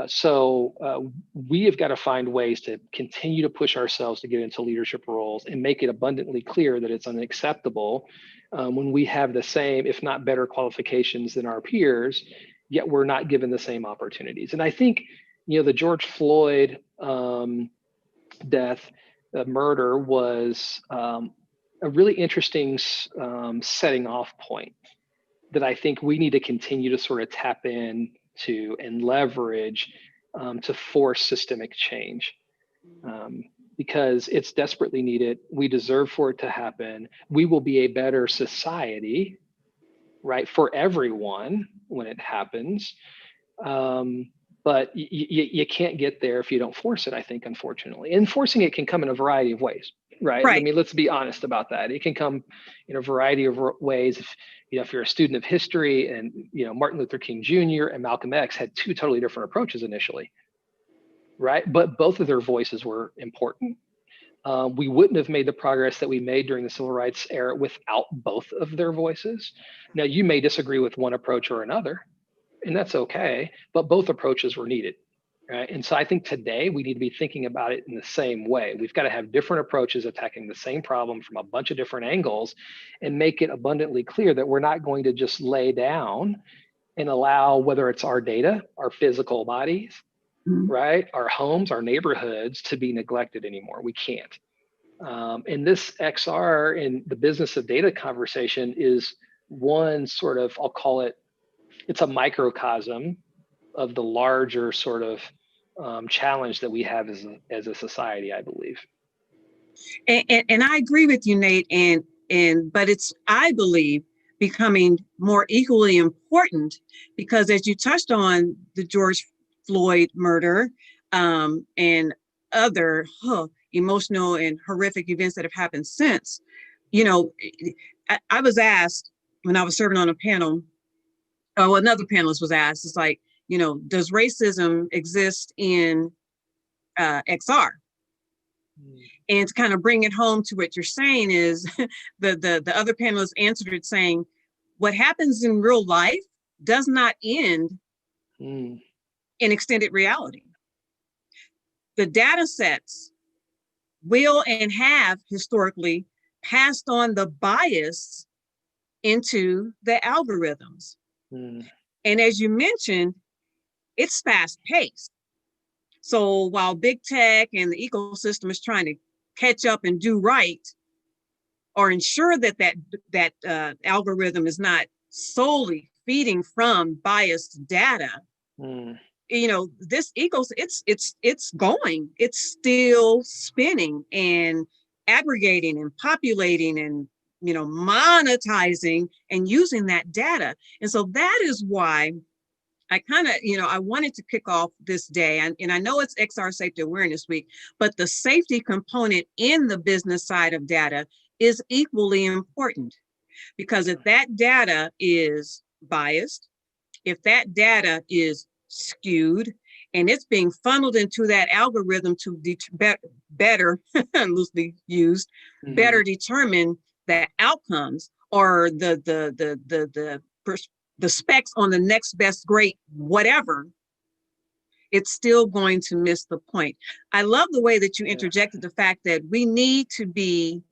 So we have got to find ways to continue to push ourselves to get into leadership roles and make it abundantly clear that it's unacceptable when we have the same, if not better, qualifications than our peers, yet we're not given the same opportunities. And I think, the George Floyd death, murder was a really interesting setting off point that I think we need to continue to sort of tap in to and leverage to force systemic change because it's desperately needed. We deserve for it to happen. We will be a better society, right, for everyone when it happens. But you can't get there if you don't force it, I think, unfortunately. And forcing it can come in a variety of ways, right? I mean, let's be honest about that. It can come in a variety of ways. If you're a student of history and, Martin Luther King Jr. and Malcolm X had two totally different approaches initially, right? But both of their voices were important. We wouldn't have made the progress that we made during the civil rights era without both of their voices. Now, you may disagree with one approach or another, and that's okay, but both approaches were needed, right? And so I think today we need to be thinking about it in the same way. We've got to have different approaches attacking the same problem from a bunch of different angles and make it abundantly clear that we're not going to just lay down and allow, whether it's our data, our physical bodies, right, our homes, our neighborhoods, to be neglected anymore. We can't. And this XR and the business of data conversation is one sort of, I'll call it, it's a microcosm of the larger sort of challenge that we have as a society, I believe.
And I agree with you, Nate. But it's, I believe, becoming more equally important because, as you touched on, the George Floyd murder and other emotional and horrific events that have happened since. I was asked when I was serving on a panel. Another panelist was asked, it's like, does racism exist in XR? And to kind of bring it home to what you're saying is the other panelists answered it saying, what happens in real life does not end in extended reality. The data sets will and have historically passed on the bias into the algorithms. And as you mentioned, it's fast paced. So while big tech and the ecosystem is trying to catch up and do right, or ensure that algorithm is not solely feeding from biased data, this ecosystem, it's going, it's still spinning and aggregating and populating and monetizing and using that data. And so that is why I kind of, I wanted to kick off this day. And I know it's XR Safety Awareness Week, but the safety component in the business side of data is equally important. Because if that data is biased, if that data is skewed, and it's being funneled into that algorithm to better, loosely used, better determine the outcomes or the specs on the next best great whatever, it's still going to miss the point. I love the way that you interjected the fact that we need to be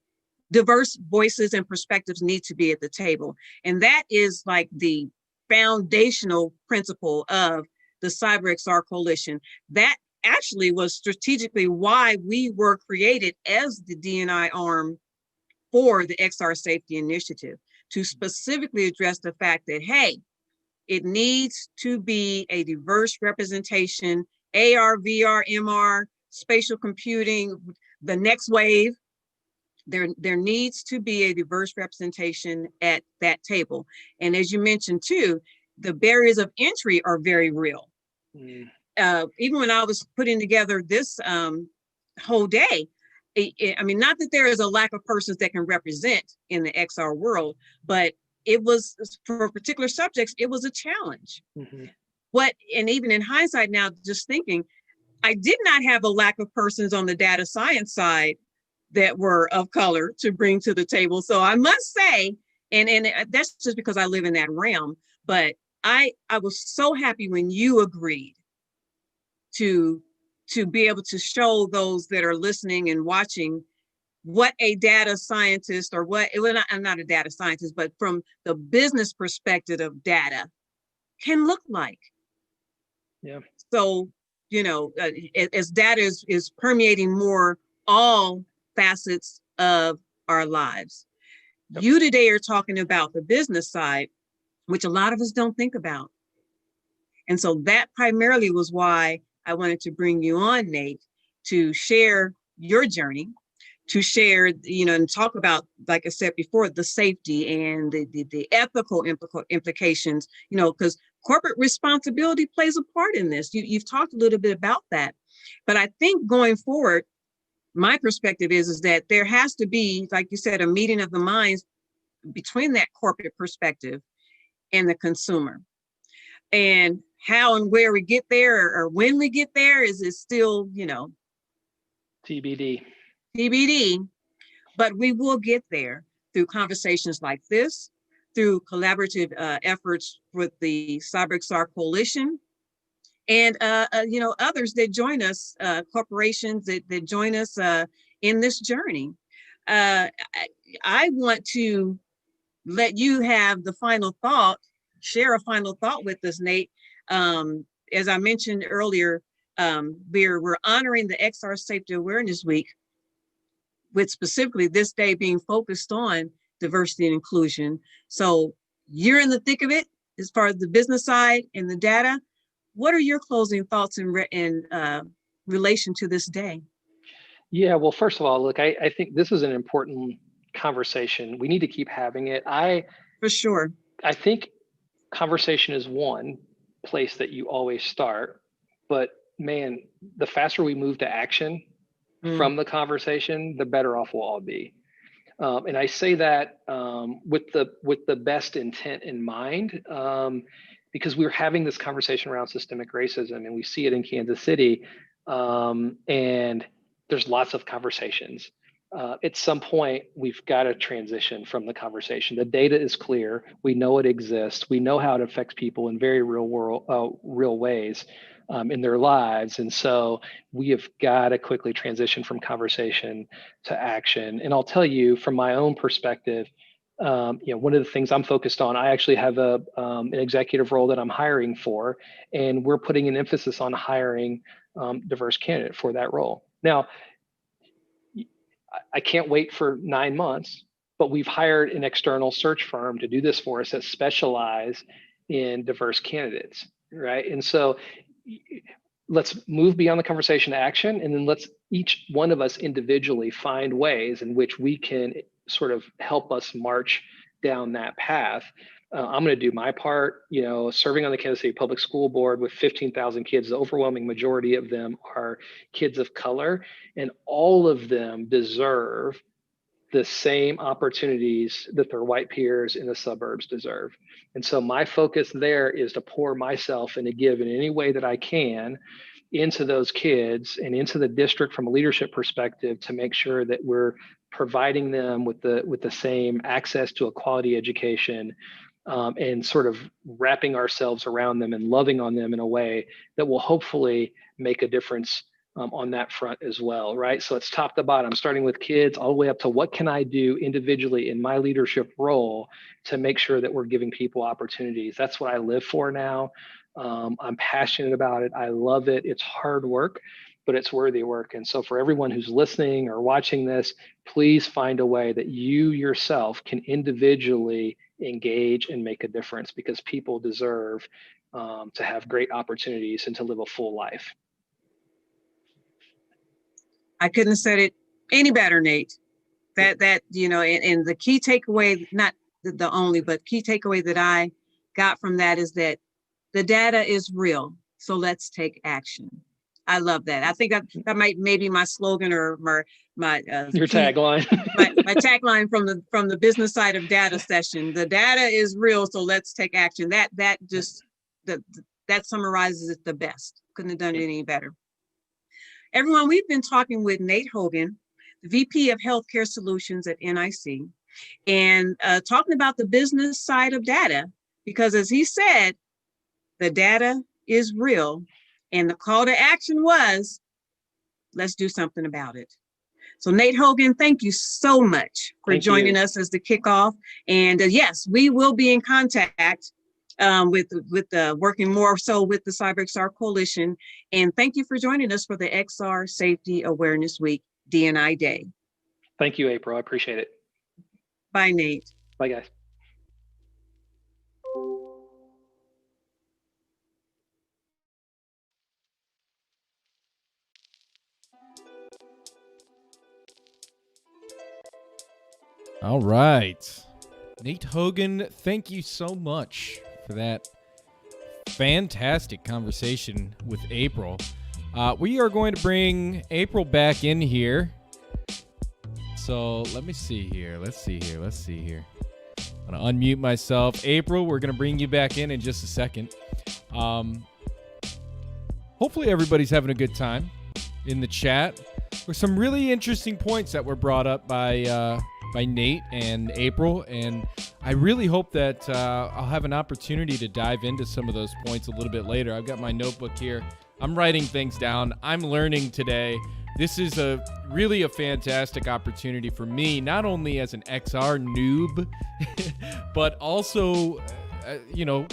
diverse voices and perspectives need to be at the table. And that is like the foundational principle of the CyberXR Coalition. That actually was strategically why we were created as the D&I arm for the XR Safety Initiative, to specifically address the fact that, hey, it needs to be a diverse representation, AR, VR, MR, spatial computing, the next wave. There needs to be a diverse representation at that table. And as you mentioned too, the barriers of entry are very real. Even when I was putting together this whole day, I mean, not that there is a lack of persons that can represent in the XR world, but it was, for particular subjects, it was a challenge.
Mm-hmm.
And even in hindsight now, just thinking, I did not have a lack of persons on the data science side that were of color to bring to the table. So I must say, and that's just because I live in that realm, but I was so happy when you agreed to be able to show those that are listening and watching what a data scientist, or I'm not a data scientist, but from the business perspective of data can look like.
Yeah.
So, as data is permeating more all facets of our lives. Yep. You today are talking about the business side, which a lot of us don't think about. And so that primarily was why I wanted to bring you on, Nate, to share your journey, to share, and talk about, like I said before, the safety and the ethical implications, because corporate responsibility plays a part in this. You've talked a little bit about that. But I think going forward, my perspective is that there has to be, like you said, a meeting of the minds between that corporate perspective and the consumer. And how and where we get there, or when we get there, is still,
TBD.
But we will get there through conversations like this, through collaborative efforts with the CyberXR Coalition, and others that join us, corporations that join us in this journey. I want to let you have the final thought, share a final thought with us, Nate. As I mentioned earlier, we're honoring the XR Safety Awareness Week, with specifically this day being focused on diversity and inclusion. So you're in the thick of it as far as the business side and the data. What are your closing thoughts in relation to this day?
Yeah, well, first of all, look, I think this is an important conversation. We need to keep having it.
For sure.
I think conversation is one place that you always start, but man, the faster we move to action from the conversation, the better off we'll all be. And I say that with the best intent in mind, because we're having this conversation around systemic racism, and we see it in Kansas City, and there's lots of conversations. At some point, we've got to transition from the conversation. The data is clear. We know it exists. We know how it affects people in very real ways in their lives. And so we have got to quickly transition from conversation to action. And I'll tell you, from my own perspective, one of the things I'm focused on, I actually have an executive role that I'm hiring for, and we're putting an emphasis on hiring diverse candidate for that role. Now, I can't wait for 9 months, but we've hired an external search firm to do this for us that specialize in diverse candidates, right? And so let's move beyond the conversation to action, and then let's each one of us individually find ways in which we can sort of help us march down that path. I'm going to do my part, serving on the Kansas City Public School Board with 15,000 kids. The overwhelming majority of them are kids of color, and all of them deserve the same opportunities that their white peers in the suburbs deserve. And so my focus there is to pour myself and to give in any way that I can into those kids and into the district from a leadership perspective to make sure that we're providing them with the same access to a quality education, and sort of wrapping ourselves around them and loving on them in a way that will hopefully make a difference on that front as well, right? So it's top to bottom, starting with kids all the way up to what can I do individually in my leadership role to make sure that we're giving people opportunities. That's what I live for now. I'm passionate about it. I love it. It's hard work, but it's worthy work. And so for everyone who's listening or watching this, please find a way that you yourself can individually engage and make a difference, because people deserve to have great opportunities and to live a full life.
I couldn't have said it any better, Nate. And the key takeaway, not the only, but key takeaway that I got from that is that the data is real. So let's take action. I love that. I think that might maybe my slogan or
your tagline.
my tagline from the business side of data session. The data is real, so let's take action. That summarizes it the best. Couldn't have done it any better. Everyone, we've been talking with Nate Hogan, the VP of Healthcare Solutions at NIC, and talking about the business side of data, because as he said, the data is real, and the call to action was, let's do something about it. So Nate Hogan, thank you so much for joining us as the kickoff. And yes, we will be in contact with working more so with the CyberXR Coalition. And thank you for joining us for the XR Safety Awareness Week D&I Day.
Thank you, April. I appreciate it.
Bye, Nate.
Bye, guys.
All right. Nate Hogan, thank you so much for that fantastic conversation with April. We are going to bring April back in here. So let me see here. Let's see here. I'm going to unmute myself. April, we're going to bring you back in just a second. Hopefully everybody's having a good time in the chat. There's some really interesting points that were brought up by Nate and April, and I really hope that I'll have an opportunity to dive into some of those points a little bit later. I've got my notebook here. I'm writing things down. I'm learning today. This is really a fantastic opportunity for me, not only as an XR noob, but also,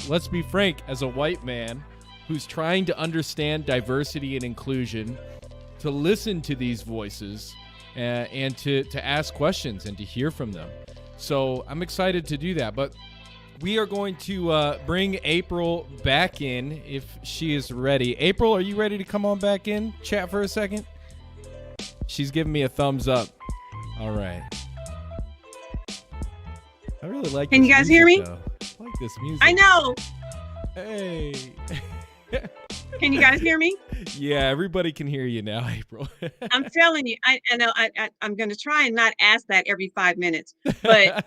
let's be frank, as a white man who's trying to understand diversity and inclusion, to listen to these voices and to ask questions and to hear from them. So I'm excited to do that. But we are going to bring April back in if she is ready. April, are you ready to come on back in? Chat for a second? She's giving me a thumbs up. All right. I really like
Can
this
you guys
music,
hear me?
though. I like this music.
I know.
Hey.
Can you guys hear me?
Yeah, everybody can hear you now, April.
I'm telling you, I know I'm going to try and not ask that every 5 minutes, but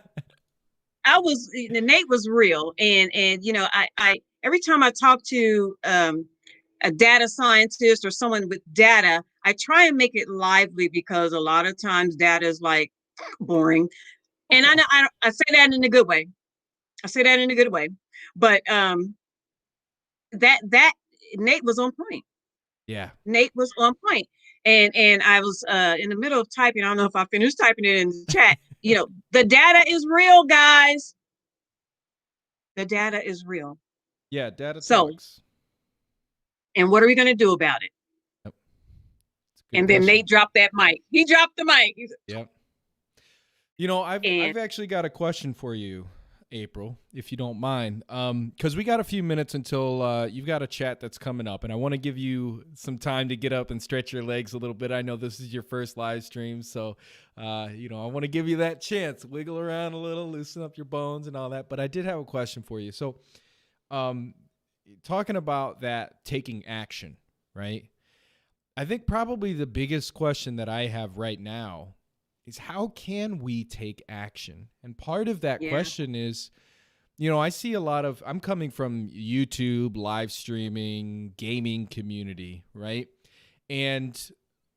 Nate was real. And I every time I talk to a data scientist or someone with data, I try and make it lively, because a lot of times data is like boring. And I know I say that in a good way. But that Nate was on point.
Yeah.
Nate was on point. And I was in the middle of typing. I don't know if I finished typing it in the chat. The data is real, guys. The data is real.
Yeah, data talks.
And what are we going to do about it?
Yep.
And then Nate dropped that mic. He dropped the mic.
Yep. I've actually got a question for you, April, if you don't mind, because we got a few minutes until you've got a chat that's coming up, and I want to give you some time to get up and stretch your legs a little bit. I know this is your first live stream, so I want to give you that chance, wiggle around a little, loosen up your bones and all that. But I did have a question for you. So talking about that taking action, right? I think probably the biggest question that I have right now is, how can we take action? And part of that question is, I see a lot of, I'm coming from YouTube, live streaming, gaming community, right? And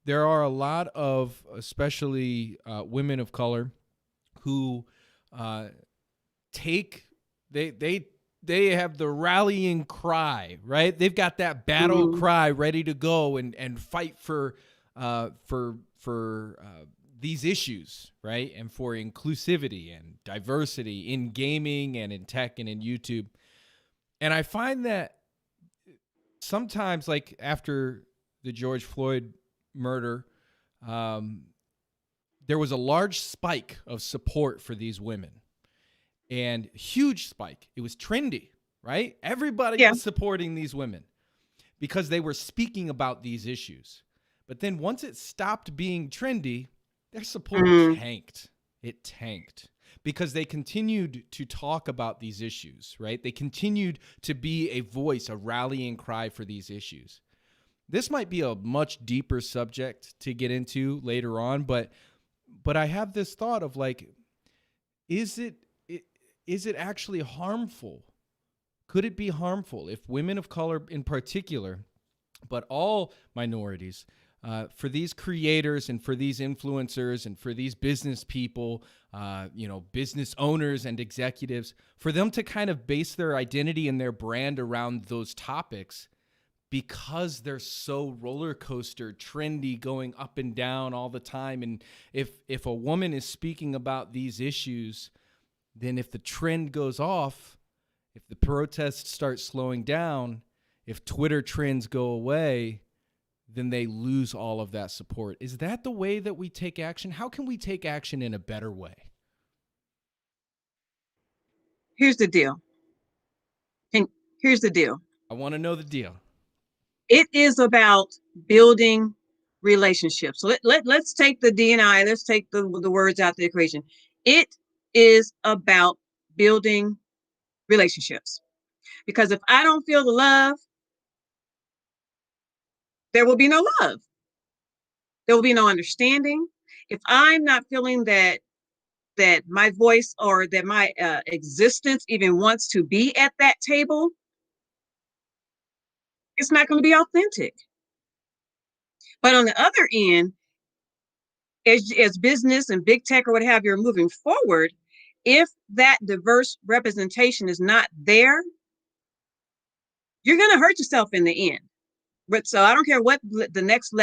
there are a lot of, especially women of color, who they have the rallying cry, right? They've got that battle cry ready to go and fight for these issues, right? And for inclusivity and diversity in gaming and in tech and in YouTube. And I find that sometimes, like after the George Floyd murder, there was a large spike of support for these women, and huge spike. It was trendy, right? Everybody was supporting these women because they were speaking about these issues. But then once it stopped being trendy, their support tanked. It tanked because they continued to talk about these issues, right? They continued to be a voice, a rallying cry for these issues. this might be a much deeper subject to get into later on, but I have this thought of like, is it actually harmful? Could it be harmful if women of color in particular, but all minorities, for these creators and for these influencers and for these business people, business owners and executives, for them to kind of base their identity and their brand around those topics because they're so roller coaster trendy, going up and down all the time. And if a woman is speaking about these issues, then if the trend goes off, if the protests start slowing down, if Twitter trends go away, then they lose all of that support. Is that the way that we take action? How can we take action in a better way?
Here's the deal. And here's the deal.
I want to know the deal.
It is about building relationships. So let's take the D&I, let's take the words out the equation. It is about building relationships. Because if I don't feel the love, there will be no love. There will be no understanding. If I'm not feeling that my voice or that my existence even wants to be at that table, it's not going to be authentic. But on the other end, as business and big tech or what have you are moving forward, if that diverse representation is not there, you're going to hurt yourself in the end. But so I don't care what the next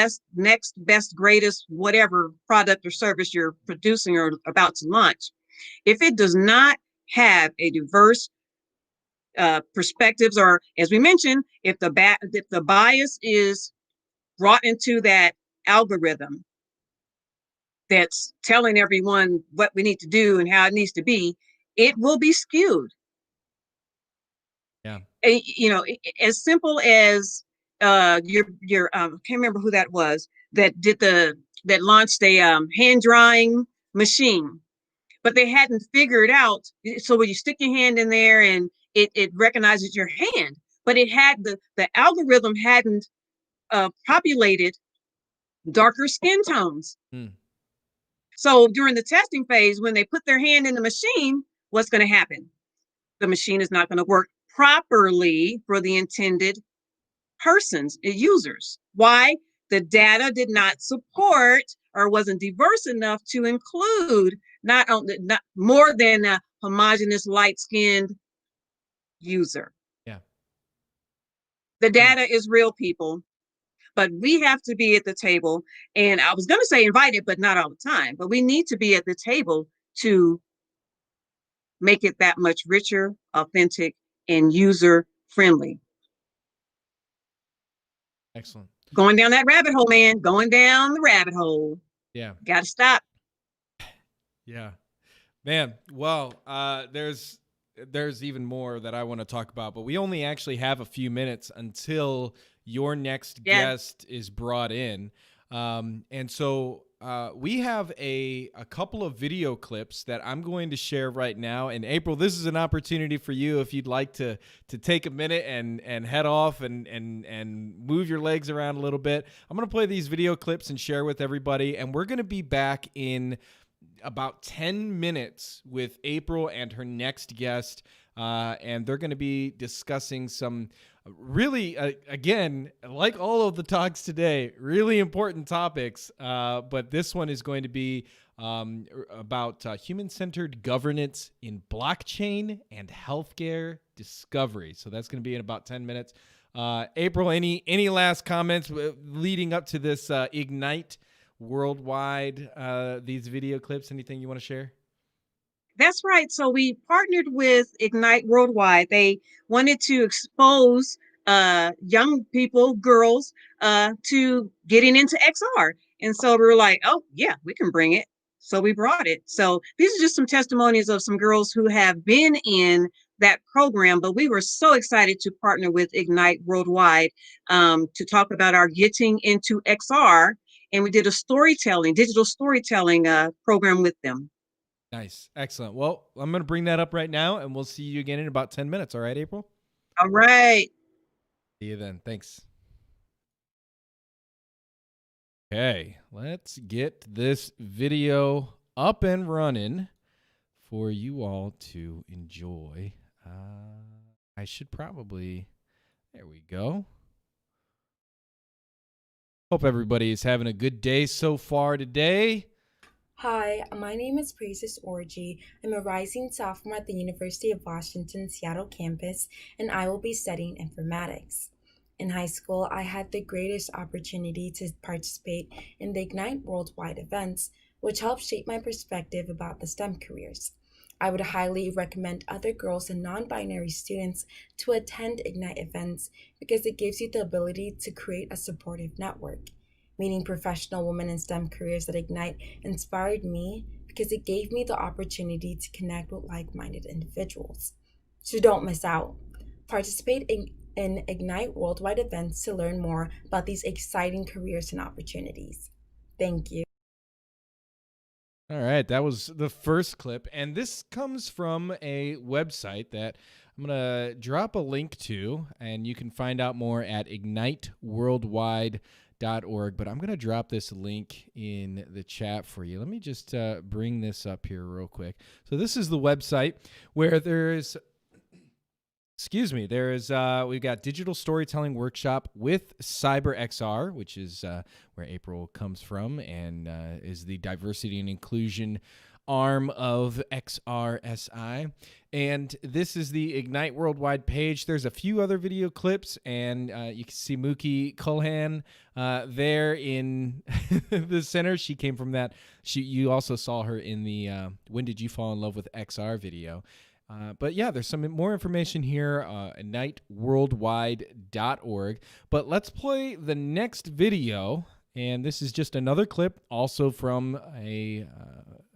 best, greatest, whatever product or service you're producing or about to launch, if it does not have a diverse perspectives, or as we mentioned, if the bias is brought into that algorithm that's telling everyone what we need to do and how it needs to be, it will be skewed.
Yeah.
As simple as your I can't remember who that was that launched a hand drying machine, but they hadn't figured out. So when you stick your hand in there and it recognizes your hand, but it had the algorithm hadn't populated darker skin tones. So during the testing phase, when they put their hand in the machine, what's going to happen? The machine is not going to work properly for the intended persons, users. Why? The data did not support or wasn't diverse enough to include not more than a homogeneous light-skinned user.
Yeah.
The data is real, people, but we have to be at the table. And I was going to say invited, but not all the time. But we need to be at the table to make it that much richer, authentic, and user-friendly.
Excellent.
Going down that rabbit hole, man. Going down the rabbit hole.
Yeah.
Got to stop.
Yeah. Man, well, there's even more that I want to talk about, but we only actually have a few minutes until your next guest is brought in. And so we have a couple of video clips that I'm going to share right now. And April, this is an opportunity for you if you'd like to take a minute and head off and move your legs around a little bit. I'm going to play these video clips and share with everybody. And we're going to be back in about 10 minutes with April and her next guest. And they're going to be discussing some really, again, like all of the talks today, really important topics. But this one is going to be about human-centered governance in blockchain and healthcare discovery. So that's going to be in about 10 minutes. April, any last comments leading up to this Ignite Worldwide, these video clips? Anything you want to share?
That's right. So we partnered with Ignite Worldwide. They wanted to expose young people, girls, to getting into XR. And so we were like, oh, yeah, we can bring it. So we brought it. So these are just some testimonies of some girls who have been in that program. But we were so excited to partner with Ignite Worldwide to talk about our getting into XR. And we did a digital storytelling program with them.
Nice. Excellent. Well, I'm going to bring that up right now, and we'll see you again in about 10 minutes. All right, April?
All right.
See you then. Thanks. Okay, let's get this video up and running for you all to enjoy. I should probably, there we go. Hope everybody is having a good day so far today.
Hi, my name is Praises Orji. I'm a rising sophomore at the University of Washington Seattle campus, and I will be studying informatics. In high school, I had the greatest opportunity to participate in the Ignite Worldwide events, which helped shape my perspective about the STEM careers. I would highly recommend other girls and non-binary students to attend Ignite events because it gives you the ability to create a supportive network. Meeting professional women in STEM careers at Ignite inspired me because it gave me the opportunity to connect with like-minded individuals. So don't miss out. Participate in Ignite Worldwide events to learn more about these exciting careers and opportunities. Thank you.
All right, that was the first clip, and this comes from a website that I'm going to drop a link to, and you can find out more at igniteworldwide.org, but I'm going to drop this link in the chat for you. Let me just bring this up here real quick. So this is the website where there's we've got digital storytelling workshop with CyberXR, which is where April comes from and is the diversity and inclusion arm of XRSI. And this is the Ignite Worldwide page. There's a few other video clips, and you can see Mookie Culhan there in the center. She came from that. You also saw her in the When Did You Fall in Love with XR video. But yeah, there's some more information here, igniteworldwide.org. But let's play the next video, and this is just another clip, also from a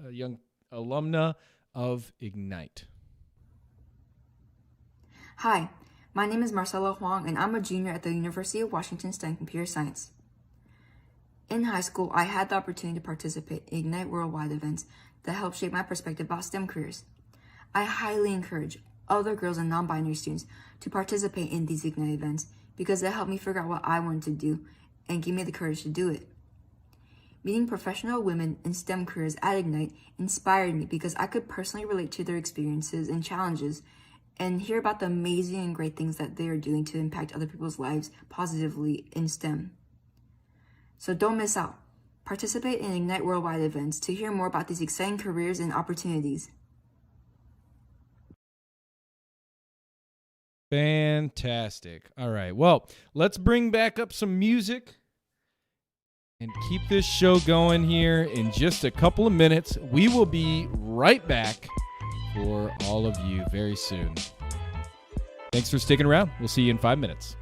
young alumna of Ignite.
Hi, my name is Marcella Huang, and I'm a junior at the University of Washington studying computer science. In high school, I had the opportunity to participate in Ignite Worldwide events that helped shape my perspective about STEM careers. I highly encourage other girls and non-binary students to participate in these Ignite events because it helped me figure out what I wanted to do and gave me the courage to do it. Meeting professional women in STEM careers at Ignite inspired me because I could personally relate to their experiences and challenges and hear about the amazing and great things that they are doing to impact other people's lives positively in STEM. So don't miss out. Participate in Ignite Worldwide events to hear more about these exciting careers and opportunities.
Fantastic. All right. Well, let's bring back up some music and keep this show going here in just a couple of minutes. We will be right back for all of you very soon. Thanks for sticking around. We'll see you in 5 minutes.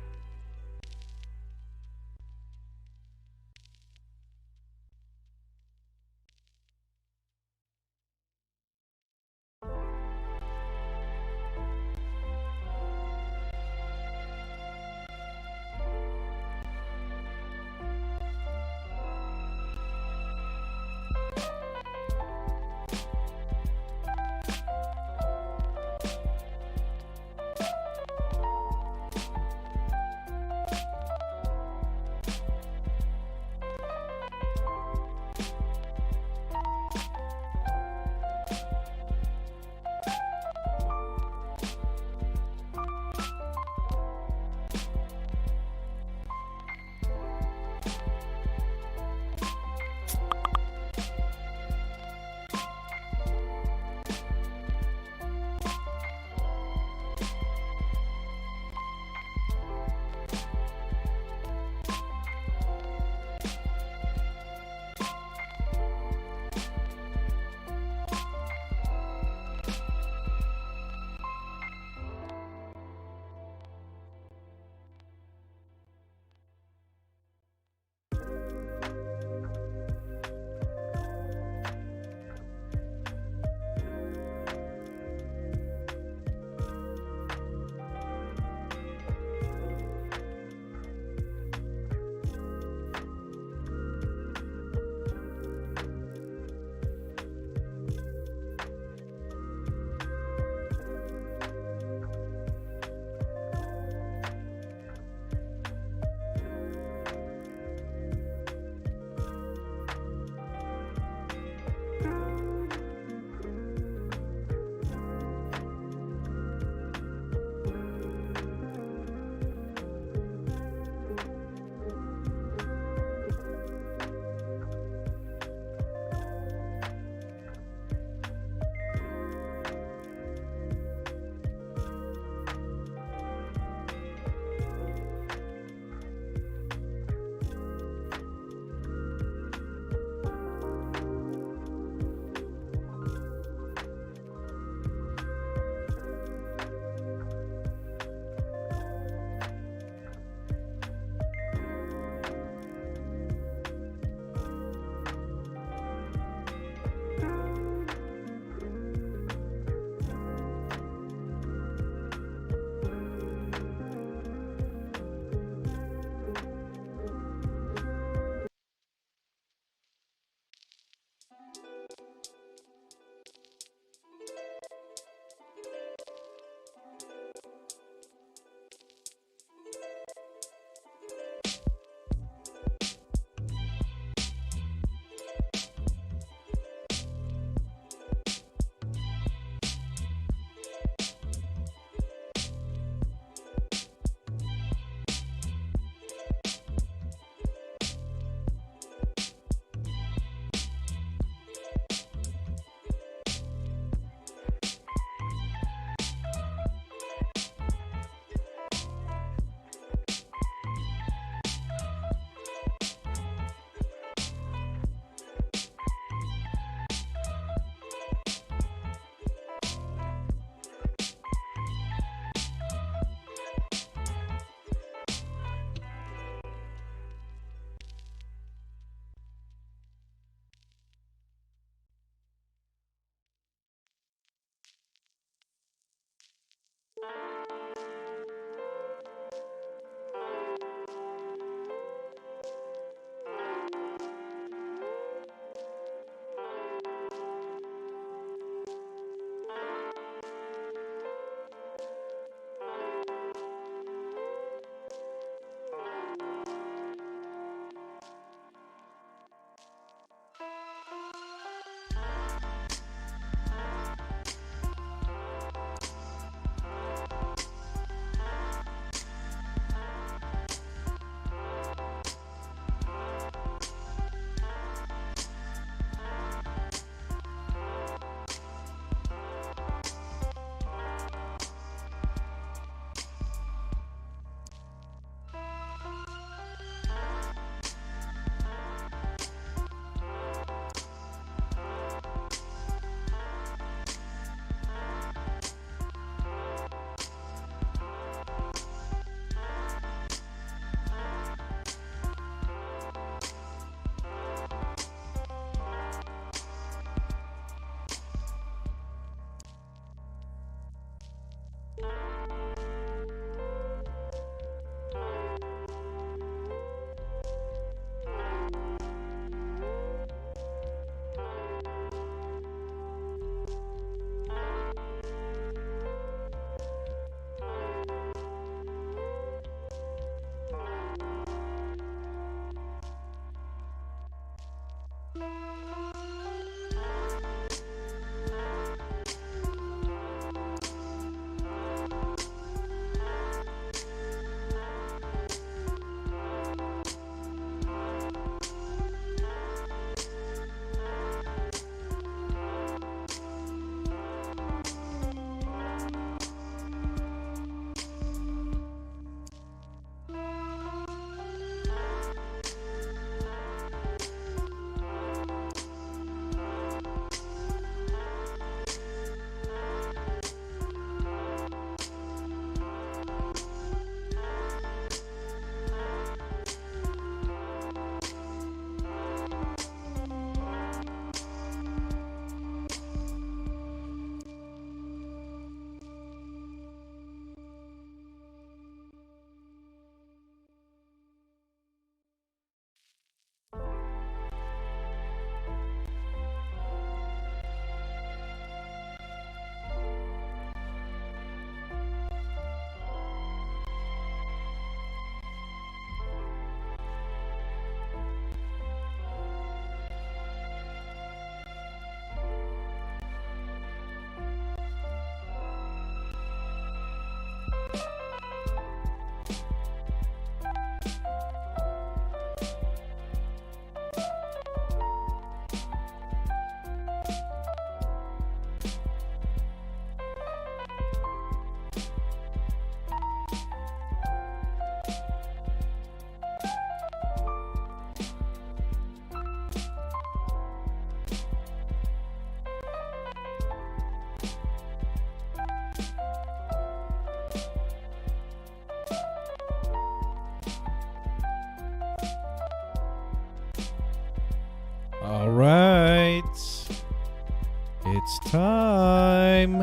It's time.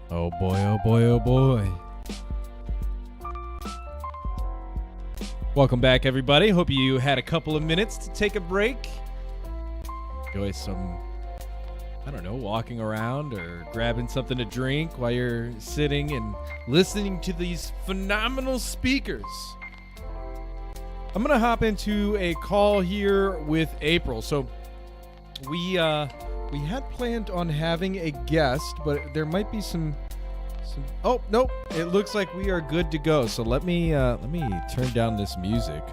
Oh boy, oh boy, oh boy. Welcome back, everybody. Hope you had a couple of minutes to take a break. Enjoy some, I don't know, walking around or grabbing something to drink while you're sitting and listening to these phenomenal speakers. I'm going to hop into a call here with April. So we had planned on having a guest, but there might be some oh, nope. It looks like we are good to go. So let me turn down this music.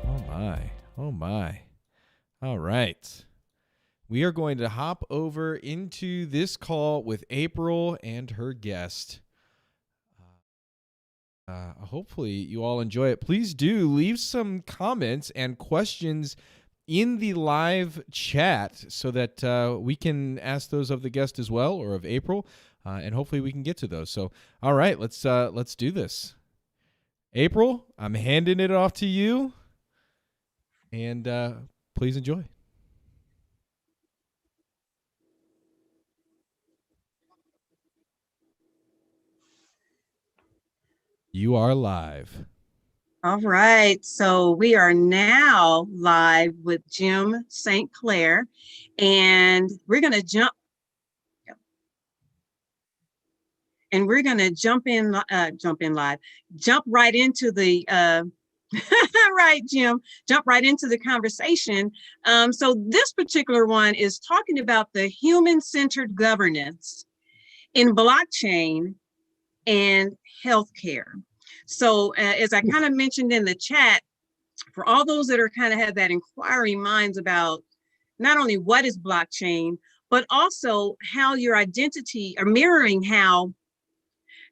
Oh my. Oh my. All right. We are going to hop over into this call with April and her guest. Hopefully you all enjoy it. Please do leave some comments and questions in the live chat so that we can ask those of the guest as well, or of April, and hopefully we can get to those. So, all right, let's do this. April, I'm handing it off to you, and please enjoy. You are live.
All right, so we are now live with Jim St. Clair, and we're going to jump right into the right, Jim, jump right into the conversation. So this particular one is talking about the human-centered governance in blockchain and healthcare. So as I kind of mentioned in the chat, for all those that are kind of have that inquiring minds about not only what is blockchain, but also how your identity, or mirroring how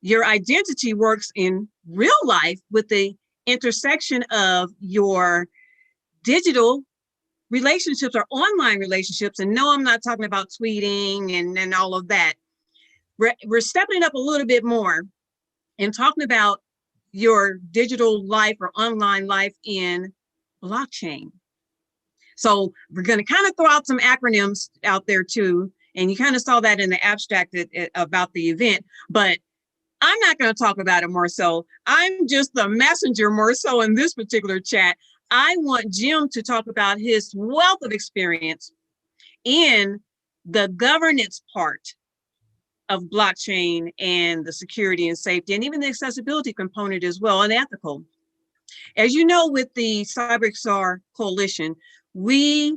your identity works in real life with the intersection of your digital relationships or online relationships. And no, I'm not talking about tweeting and all of that. We're stepping it up a little bit more and talking about your digital life or online life in blockchain. So we're going to kind of throw out some acronyms out there too. And you kind of saw that in the abstract about the event, but I'm not going to talk about it more so. I'm just the messenger more so in this particular chat. I want Jim to talk about his wealth of experience in the governance part of blockchain and the security and safety, and even the accessibility component as well, and ethical. As you know, with the CyberXR Coalition, we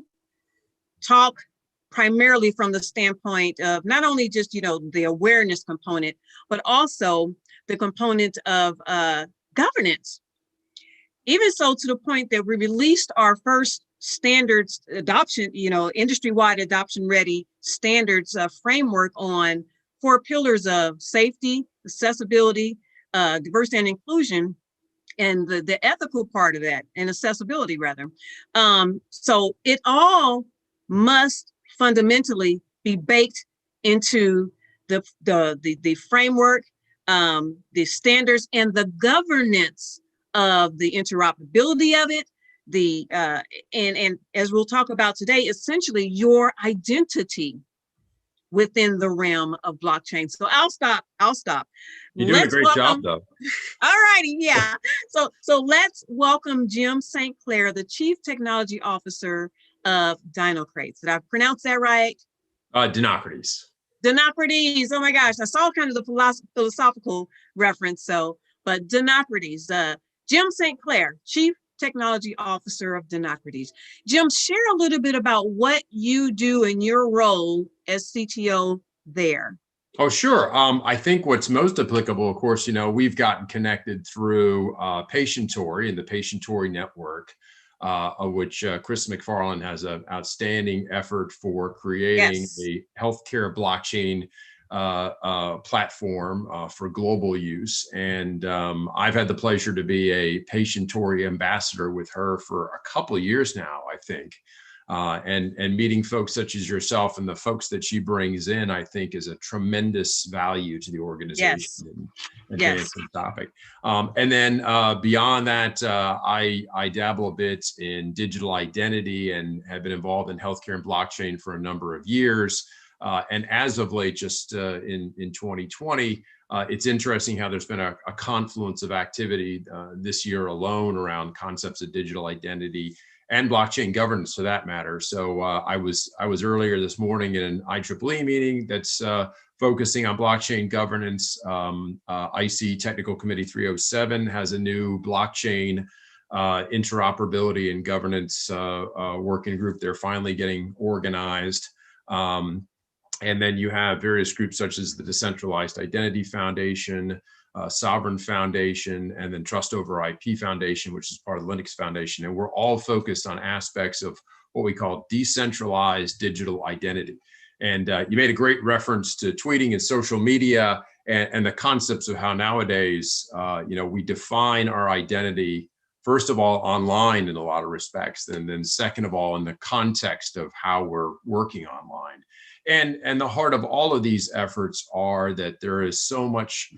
talk primarily from the standpoint of not only just, the awareness component, but also the component of governance. Even so, to the point that we released our first standards adoption, industry-wide adoption-ready standards framework on 4 pillars of safety, accessibility, diversity and inclusion, and the ethical part of that, and accessibility rather. So it all must fundamentally be baked into the framework, the standards, and the governance of the interoperability of it. And as we'll talk about today, essentially your identity within the realm of blockchain. So I'll stop.
You're doing a great job, though.
All righty, yeah. So let's welcome Jim St. Clair, the Chief Technology Officer of Dinocrates. Did I pronounce that right?
Dinocrates.
Dinocrates. Oh my gosh, I saw kind of the philosophical reference. But Dinocrates, Jim St. Clair, Chief Technology Officer of Dinocrates. Jim, share a little bit about what you do in your role as CTO there.
Oh, sure. I think what's most applicable, of course, we've gotten connected through Patientory and the Patientory network, of which Chris McFarland has an outstanding effort for creating a healthcare blockchain platform for global use. And I've had the pleasure to be a Patientory ambassador with her for a couple of years now, I think. And meeting folks such as yourself and the folks that she brings in, I think, is a tremendous value to the organization and to the topic. And then beyond that, I dabble a bit in digital identity and have been involved in healthcare and blockchain for a number of years. And as of late, just in 2020, it's interesting how there's been a confluence of activity this year alone around concepts of digital identity and blockchain governance, for that matter. So I was earlier this morning in an IEEE meeting that's focusing on blockchain governance. IC Technical Committee 307 has a new blockchain interoperability and governance working group. They're finally getting organized. And then you have various groups such as the Decentralized Identity Foundation, Sovereign Foundation, and then Trust Over IP Foundation, which is part of the Linux Foundation. And we're all focused on aspects of what we call decentralized digital identity. And you made a great reference to tweeting and social media and the concepts of how nowadays, we define our identity, first of all, online in a lot of respects, and then second of all, in the context of how we're working online. And the heart of all of these efforts are that there is so much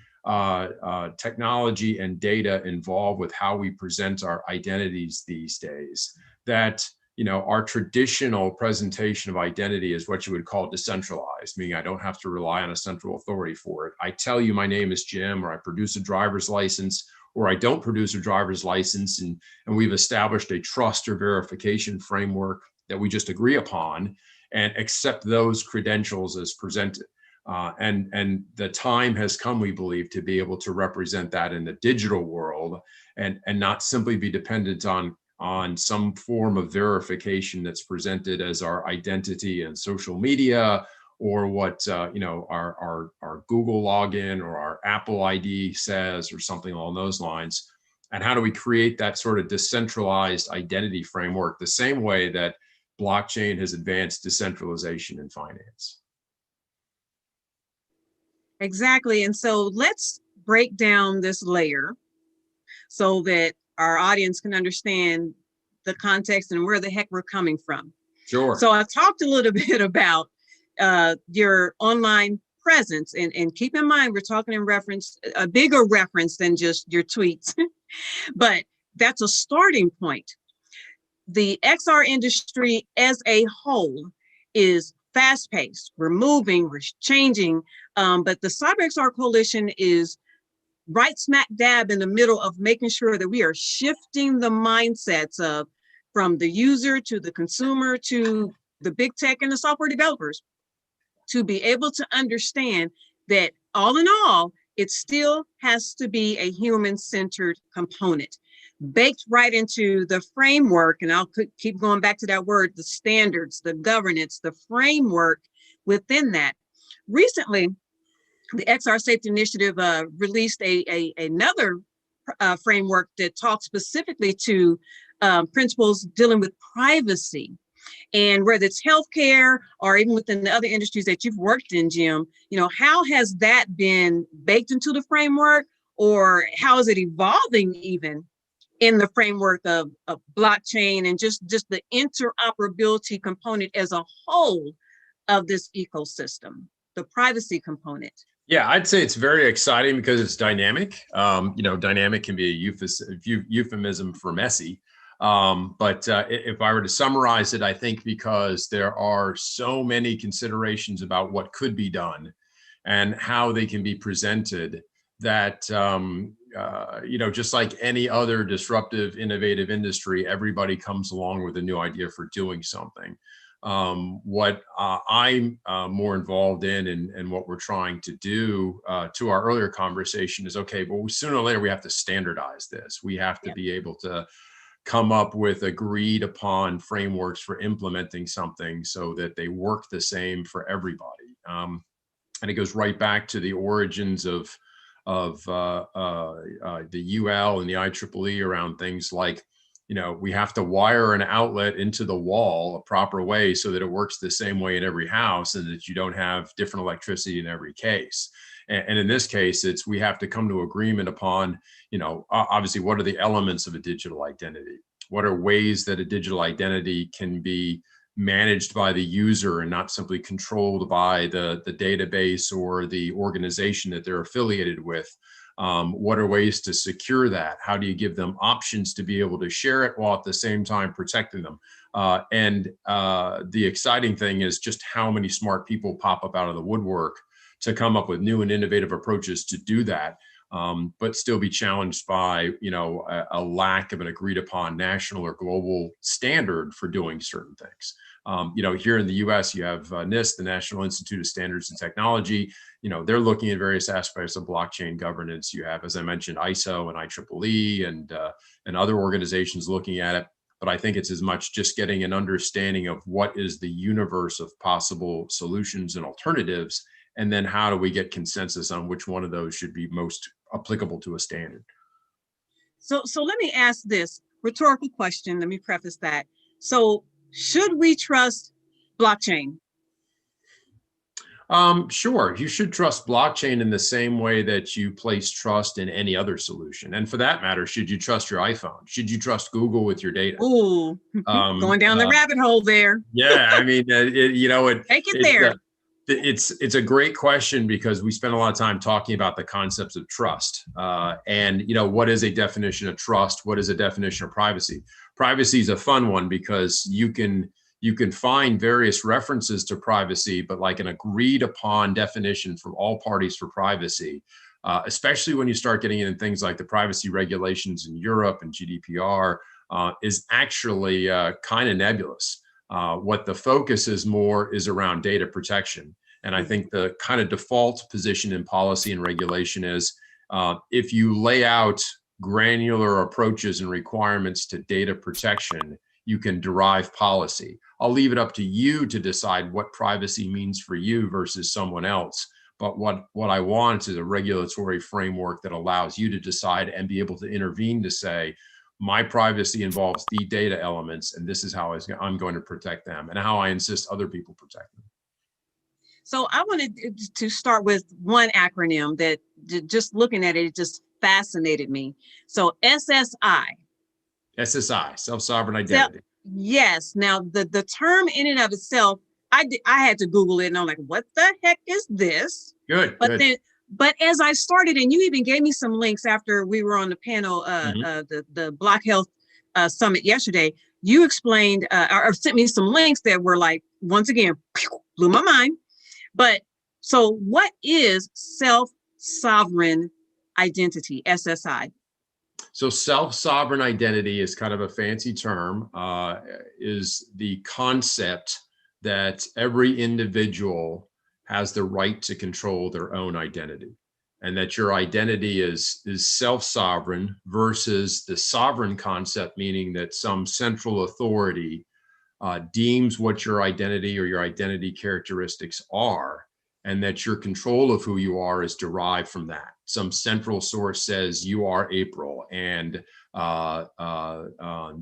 technology and data involved with how we present our identities these days that, our traditional presentation of identity is what you would call decentralized, meaning I don't have to rely on a central authority for it. I tell you my name is Jim, or I produce a driver's license, or I don't produce a driver's license, and we've established a trust or verification framework that we just agree upon and accept those credentials as presented. And the time has come, we believe, to be able to represent that in the digital world and not simply be dependent on some form of verification that's presented as our identity in social media, or what our Google login or our Apple ID says, or something along those lines. And how do we create that sort of decentralized identity framework the same way that blockchain has advanced decentralization in finance?
Exactly. And so let's break down this layer so that our audience can understand the context and where the heck we're coming from.
Sure.
So I talked a little bit about your online presence, and keep in mind, we're talking in reference, a bigger reference than just your tweets, but that's a starting point. The XR industry as a whole is fast-paced. We're moving, we're changing, but the CyberXR Coalition is right smack dab in the middle of making sure that we are shifting the mindsets of from the user to the consumer to the big tech and the software developers to be able to understand that all in all, it still has to be a human-centered component baked right into the framework. And I'll keep going back to that word, the standards, the governance, the framework within that. Recently, the XR Safety Initiative released another framework that talks specifically to principles dealing with privacy. And whether it's healthcare or even within the other industries that you've worked in, Jim, how has that been baked into the framework, or how is it evolving even in the framework of blockchain and just the interoperability component as a whole of this ecosystem, the privacy component?
Yeah, I'd say it's very exciting because it's dynamic. Dynamic can be a euphemism for messy. But if I were to summarize it, I think because there are so many considerations about what could be done and how they can be presented that, just like any other disruptive, innovative industry, everybody comes along with a new idea for doing something. What I'm more involved in and what we're trying to do to our earlier conversation is, okay, well, sooner or later, we have to standardize this. We have to be able to come up with agreed upon frameworks for implementing something so that they work the same for everybody. And it goes right back to the origins of the UL and the IEEE around things like, we have to wire an outlet into the wall a proper way so that it works the same way in every house and that you don't have different electricity in every case. And in this case, we have to come to agreement upon, obviously, what are the elements of a digital identity? What are ways that a digital identity can be managed by the user and not simply controlled by the database or the organization that they're affiliated with? What are ways to secure that? How do you give them options to be able to share it while at the same time protecting them? And the exciting thing is just how many smart people pop up out of the woodwork to come up with new and innovative approaches to do that, but still be challenged by, a lack of an agreed upon national or global standard for doing certain things. Here in the US, you have NIST, the National Institute of Standards and Technology. They're looking at various aspects of blockchain governance. You have, as I mentioned, ISO and IEEE and other organizations looking at it. But I think it's as much just getting an understanding of what is the universe of possible solutions and alternatives, and then how do we get consensus on which one of those should be most applicable to a standard.
So let me ask this rhetorical question. Let me preface that. So should we trust blockchain?
Sure. You should trust blockchain in the same way that you place trust in any other solution. And for that matter, should you trust your iPhone? Should you trust Google with your data?
Ooh, going down the rabbit hole there.
Yeah, I mean,
Take it there.
It's a great question because we spend a lot of time talking about the concepts of trust. And what is a definition of trust? What is a definition of privacy? Privacy is a fun one because you can find various references to privacy, but like an agreed upon definition from all parties for privacy, especially when you start getting into things like the privacy regulations in Europe and GDPR, is actually kind of nebulous. What the focus is more is around data protection. And I think the kind of default position in policy and regulation is if you lay out granular approaches and requirements to data protection, you can derive policy. I'll leave it up to you to decide what privacy means for you versus someone else. But what I want is a regulatory framework that allows you to decide and be able to intervene to say, my privacy involves the data elements, and this is how I'm going to protect them and how I insist other people protect them.
So I wanted to start with one acronym that just looking at it just fascinated me. So SSI.
SSI, self-sovereign identity.
Yes. Now, the term in and of itself, I had to Google it and I'm like, what the heck is this?
Good.
But as I started, and you even gave me some links after we were on the panel, the Block Health Summit yesterday, you explained or sent me some links that were like, once again, blew my mind. But so what is self-sovereign identity, SSI?
So self-sovereign identity is kind of a fancy term, is the concept that every individual has the right to control their own identity, and that your identity is self-sovereign versus the sovereign concept, meaning that some central authority deems what your identity or your identity characteristics are, and that your control of who you are is derived from that. Some central source says you are April, and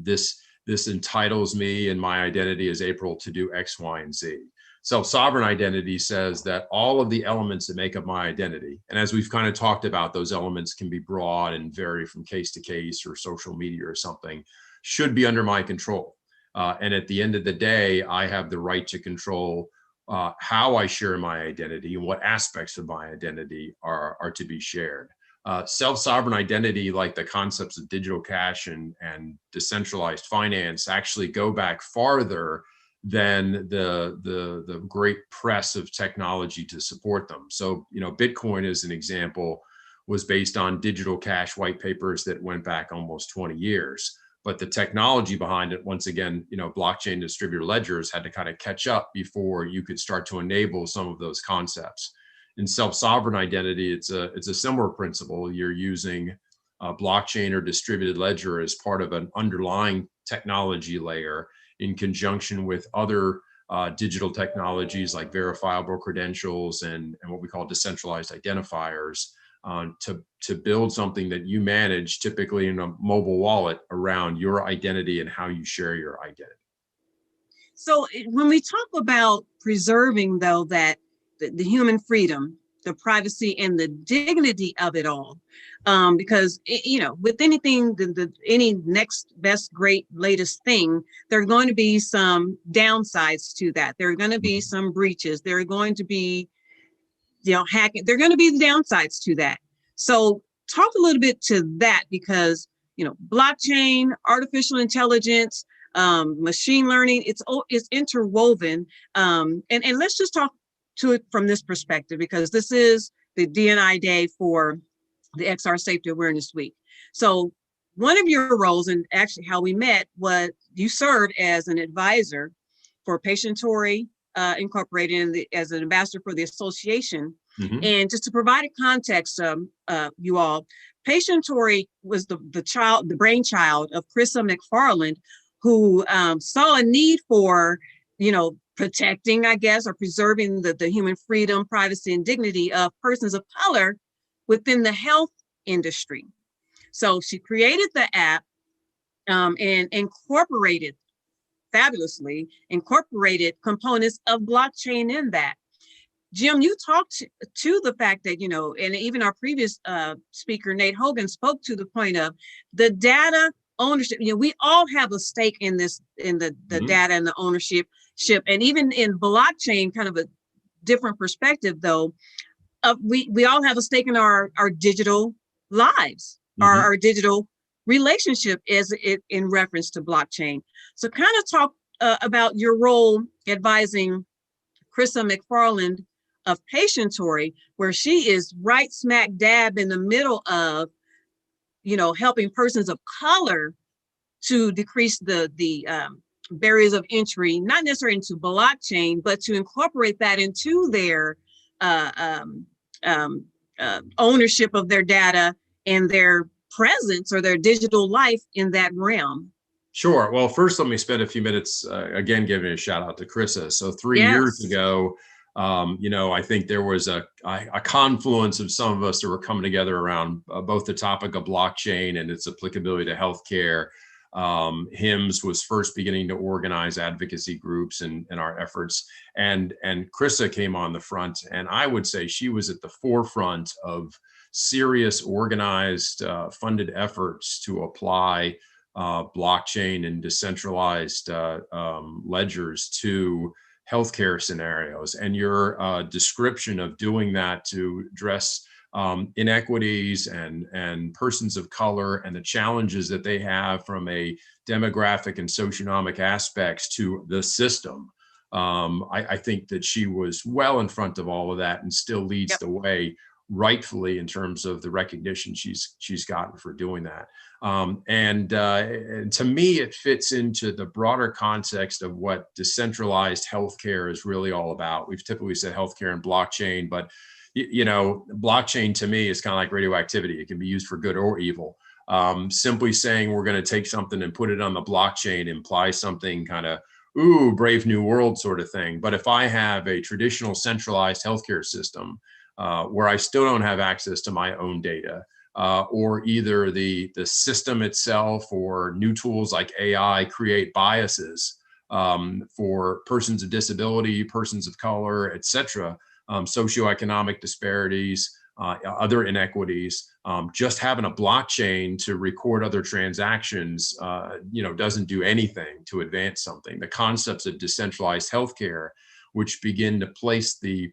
this entitles me and my identity as April to do X, Y, and Z. Self-sovereign identity says that all of the elements that make up my identity, and as we've kind of talked about, those elements can be broad and vary from case to case or social media or something, should be under my control. And at the end of the day, I have the right to control how I share my identity and what aspects of my identity are to be shared. Self-sovereign identity, like the concepts of digital cash and decentralized finance, actually go back farther than the great press of technology to support them. So, Bitcoin, as an example, was based on digital cash white papers that went back almost 20 years. But the technology behind it, once again, blockchain distributed ledgers had to kind of catch up before you could start to enable some of those concepts. In self-sovereign identity, it's a similar principle. You're using a blockchain or distributed ledger as part of an underlying technology layer in conjunction with other digital technologies like verifiable credentials and what we call decentralized identifiers to build something that you manage, typically in a mobile wallet, around your identity and how you share your identity.
So when we talk about preserving, though, that the human freedom, the privacy, and the dignity of it all, because with anything, any next best, great, latest thing, there are going to be some downsides to that. There are going to be some breaches. There are going to be, hacking. There are going to be the downsides to that. So talk a little bit to that, because, blockchain, artificial intelligence, machine learning, it's interwoven. And let's just talk to it from this perspective, because this is the D&I day for the XR Safety Awareness Week. So one of your roles, and actually how we met, was you served as an advisor for Patientory Incorporated as an ambassador for the association. Mm-hmm. And just to provide a context, you all, Patientory was the brainchild of Chrissa McFarland, who saw a need for, protecting, I guess, or preserving the human freedom, privacy, and dignity of persons of color within the health industry. So she created the app and fabulously incorporated components of blockchain in that. Jim, you talked to the fact that, and even our previous speaker, Nate Hogan, spoke to the point of the data ownership. We all have a stake in this, in the mm-hmm. data and the ownership. And even in blockchain, kind of a different perspective, though, we all have a stake in our digital lives, mm-hmm. our digital relationship in reference to blockchain. So kind of talk about your role advising Chrissa McFarland of Patientory, where she is right smack dab in the middle of, helping persons of color to decrease the barriers of entry, not necessarily into blockchain, but to incorporate that into their ownership of their data and their presence or their digital life in that realm.
Sure. Well, first, let me spend a few minutes again giving a shout out to Chrissa. So 3 years ago, I think there was a confluence of some of us that were coming together around both the topic of blockchain and its applicability to healthcare. HIMSS was first beginning to organize advocacy groups and our efforts, and Chrissa came on the front, and I would say she was at the forefront of serious, organized, funded efforts to apply blockchain and decentralized ledgers to healthcare scenarios. And your description of doing that to address inequities and persons of color and the challenges that they have from a demographic and socioeconomic aspects to the system. I think that she was well in front of all of that and still leads the way, rightfully, in terms of the recognition she's gotten for doing that. And to me, it fits into the broader context of what decentralized healthcare is really all about. We've typically said healthcare and blockchain, but blockchain to me is kind of like radioactivity. It can be used for good or evil. Simply saying we're going to take something and put it on the blockchain implies something kind of, ooh, brave new world sort of thing. But if I have a traditional centralized healthcare system where I still don't have access to my own data, or either the system itself or new tools like AI create biases for persons of disability, persons of color, et cetera, socioeconomic disparities, other inequities, just having a blockchain to record other transactions, doesn't do anything to advance something. The concepts of decentralized healthcare, which begin to place the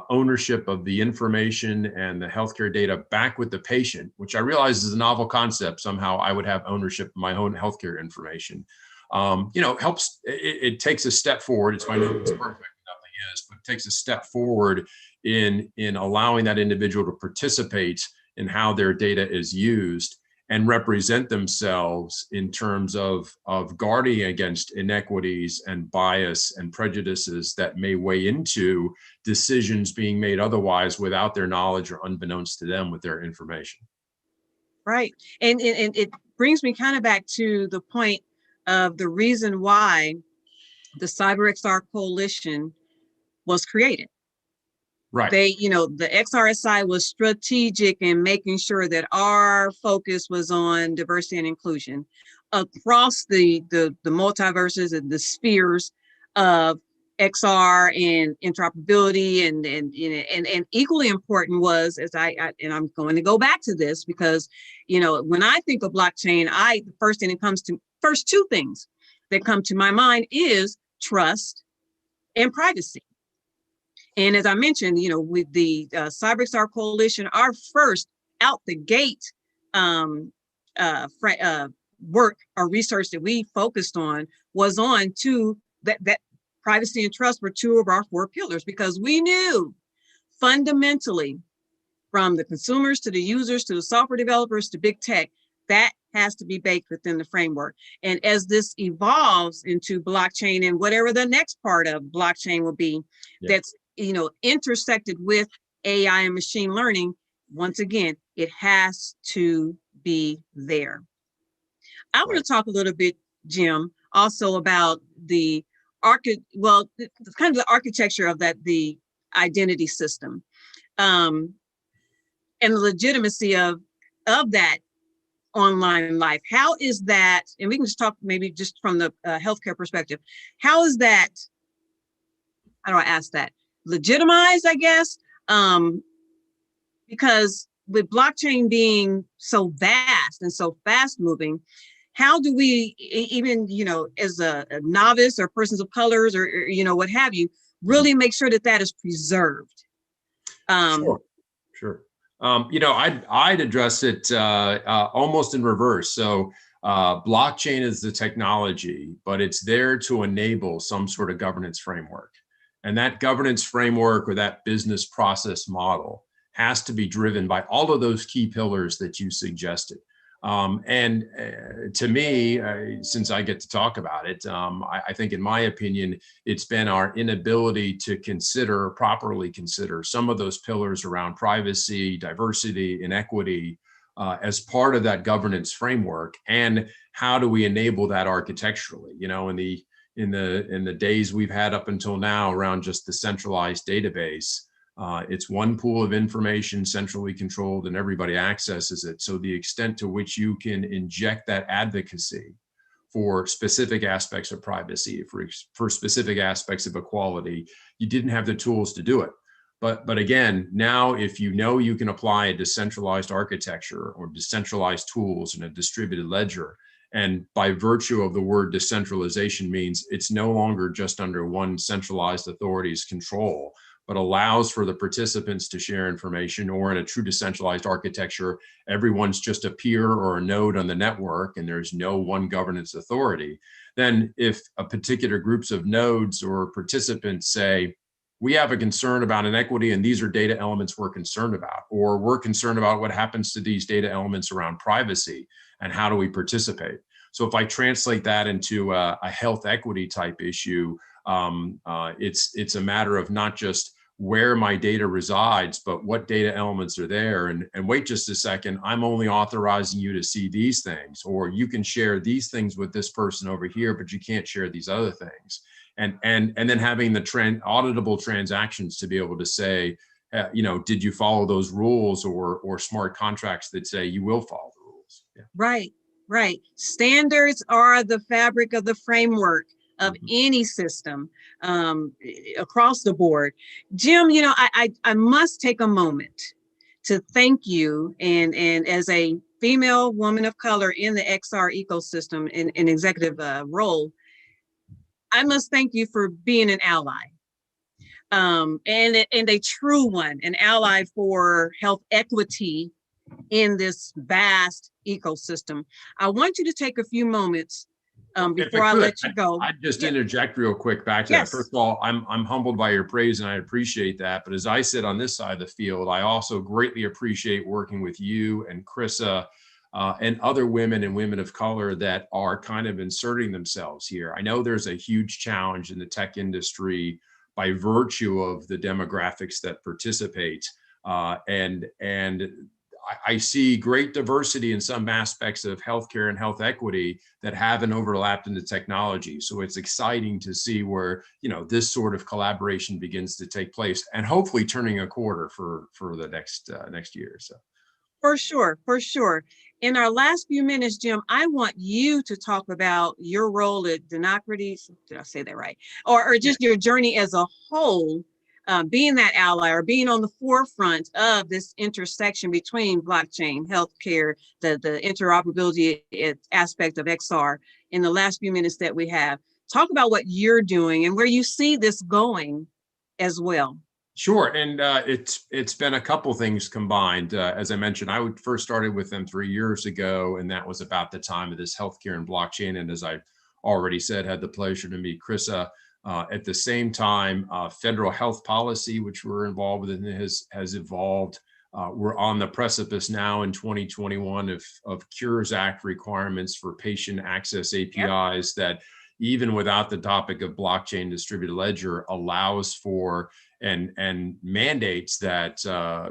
ownership of the information and the healthcare data back with the patient, which I realize is a novel concept. Somehow I would have ownership of my own healthcare information. Helps. It takes a step forward. It's by no means perfect, nothing is, but it takes a step forward in allowing that individual to participate in how their data is used and represent themselves in terms of guarding against inequities and bias and prejudices that may weigh into decisions being made otherwise without their knowledge or unbeknownst to them with their information.
Right. And it brings me kind of back to the point of the reason why the CyberXR Coalition was created.
Right.
The XRSI was strategic in making sure that our focus was on diversity and inclusion across the multiverses and the spheres of XR and interoperability, and equally important was, as I'm going to go back to this because when I think of blockchain, the first two things that come to my mind is trust and privacy. And as I mentioned, with the CyberXR Coalition, our first out the gate work or research that we focused on was on that privacy and trust were 2 of our 4 pillars, because we knew fundamentally, from the consumers to the users to the software developers to big tech, that has to be baked within the framework. And as this evolves into blockchain and whatever the next part of blockchain will be, that's intersected with AI and machine learning, once again, it has to be there. I want to talk a little bit, Jim, also about the kind of the architecture of the identity system, and the legitimacy of that online life. How is that, and we can just talk maybe just from the healthcare perspective, how is that, how do I ask that, legitimized, I guess? Because with blockchain being so vast and so fast moving, how do we, even, as a novice or persons of colors or what have you, really make sure that is preserved?
Sure. I'd address it almost in reverse. So blockchain is the technology, but it's there to enable some sort of governance framework. And that governance framework or that business process model has to be driven by all of those key pillars that you suggested. To me, since I get to talk about it, I think, in my opinion, it's been our inability to properly consider some of those pillars around privacy, diversity, and equity as part of that governance framework. And how do we enable that architecturally? In the days we've had up until now around just the centralized database, it's one pool of information centrally controlled and everybody accesses it. So the extent to which you can inject that advocacy for specific aspects of privacy, for specific aspects of equality, you didn't have the tools to do it. But again, now if you can apply a decentralized architecture or decentralized tools in a distributed ledger, and by virtue of the word decentralization means it's no longer just under one centralized authority's control, but allows for the participants to share information, or in a true decentralized architecture, everyone's just a peer or a node on the network and there's no one governance authority. Then if a particular groups of nodes or participants say, we have a concern about inequity and these are data elements we're concerned about, or we're concerned about what happens to these data elements around privacy and how do we participate. So if I translate that into a health equity type issue, it's a matter of not just where my data resides, but what data elements are there. And wait just a second, I'm only authorizing you to see these things, or you can share these things with this person over here, but you can't share these other things. And then having the auditable transactions to be able to say, did you follow those rules, or smart contracts that say you will follow the rules. Yeah.
Right. Standards are the fabric of the framework of any system across the board. Jim, I must take a moment to thank you, and as a female woman of color in the XR ecosystem in an executive role, I must thank you for being an ally, and a true one, an ally for health equity in this vast ecosystem. I want you to take a few moments before I let you go.
I'd just interject real quick back to that. First of all, I'm humbled by your praise and I appreciate that. But as I sit on this side of the field, I also greatly appreciate working with you and Chrissa and other women and women of color that are kind of inserting themselves here. I know there's a huge challenge in the tech industry by virtue of the demographics that participate, and I see great diversity in some aspects of healthcare and health equity that haven't overlapped into technology. So it's exciting to see where, this sort of collaboration begins to take place, and hopefully turning a quarter for the next year or so.
For sure. In our last few minutes, Jim, I want you to talk about your role at Dinocrates. Did I say that right? Or just your journey as a whole, being that ally or being on the forefront of this intersection between blockchain, healthcare, the interoperability aspect of XR in the last few minutes that we have. Talk about what you're doing and where you see this going as well.
Sure, and it's been a couple things combined. As I mentioned, I first started with them 3 years ago, and that was about the time of this healthcare and blockchain. And as I already said, had the pleasure to meet Krissa. At the same time, federal health policy, which we're involved with, has evolved. We're on the precipice now in 2021 of Cures Act requirements for patient access APIs that, even without the topic of blockchain distributed ledger, allows for and mandates that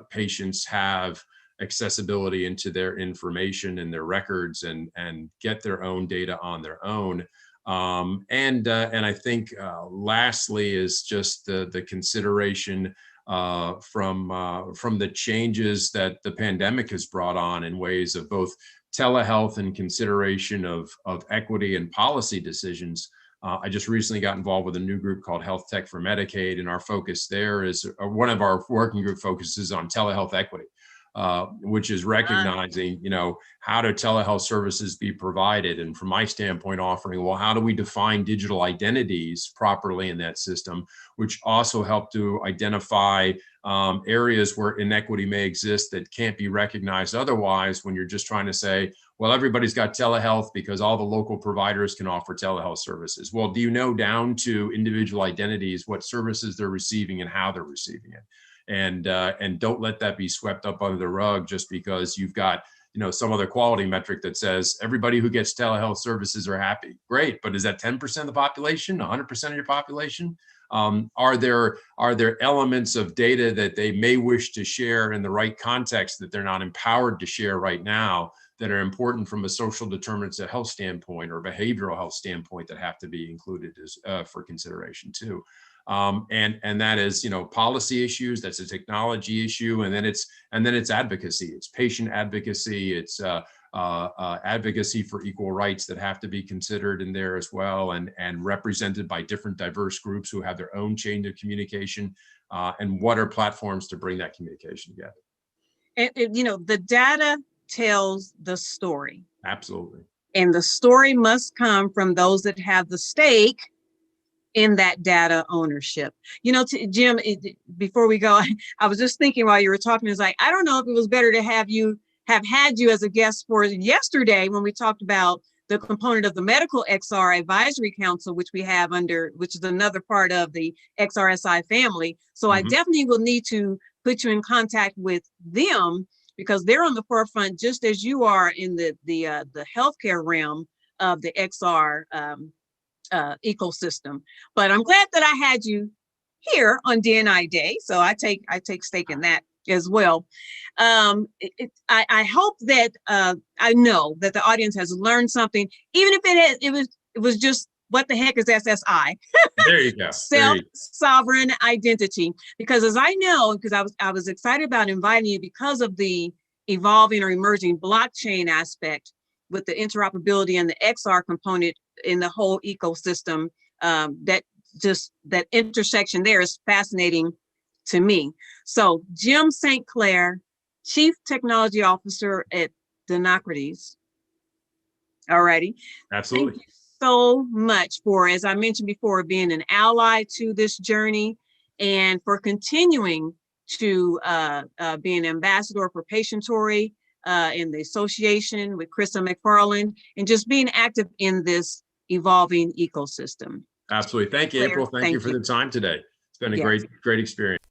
patients have accessibility into their information and their records and get their own data on their own. And I think lastly is just the consideration from the changes that the pandemic has brought on in ways of both telehealth and consideration of equity and policy decisions. I just recently got involved with a new group called Health Tech for Medicaid, and our focus there is one of our working group focuses on telehealth equity, which is recognizing, how do telehealth services be provided? And from my standpoint, offering, well, how do we define digital identities properly in that system, which also help to identify areas where inequity may exist that can't be recognized otherwise when you're just trying to say, well, everybody's got telehealth because all the local providers can offer telehealth services. Well, do you know down to individual identities what services they're receiving and how they're receiving it? And don't let that be swept up under the rug just because you've got some other quality metric that says everybody who gets telehealth services are happy. Great, but is that 10% of the population, 100% of your population? Are there elements of data that they may wish to share in the right context that they're not empowered to share right now that are important from a social determinants of health standpoint or behavioral health standpoint that have to be included as for consideration too? And that is, policy issues. That's a technology issue, and then it's advocacy. It's patient advocacy. It's advocacy for equal rights that have to be considered in there as well, and represented by different diverse groups who have their own chain of communication. And what are platforms to bring that communication together?
And the data tells the story.
Absolutely.
And the story must come from those that have the stake in that data ownership. Jim, before we go, I was just thinking while you were talking, it's like, I don't know if it was better to have had you as a guest for yesterday when we talked about the component of the Medical XR Advisory Council, which we have which is another part of the XRSI family. So I definitely will need to put you in contact with them because they're on the forefront, just as you are in the healthcare realm of the XR ecosystem. But I'm glad that I had you here on D&I Day, so I take stake in that as well. I hope that I know that the audience has learned something, even if it was just what the heck is SSI?
There you go.
Self-sovereign identity. Because as I know, because I was excited about inviting you because of the evolving or emerging blockchain aspect with the interoperability and the XR component in the whole ecosystem. That intersection there is fascinating to me. So Jim St. Clair, Chief Technology Officer at Dinocrates. Alrighty.
Absolutely.
Thank you so much for, as I mentioned before, being an ally to this journey and for continuing to be an ambassador for Patientory in the association with Krissa McFarland and just being active in this evolving ecosystem.
Absolutely. Thank you, April. Thank you for the time today. It's been a great experience.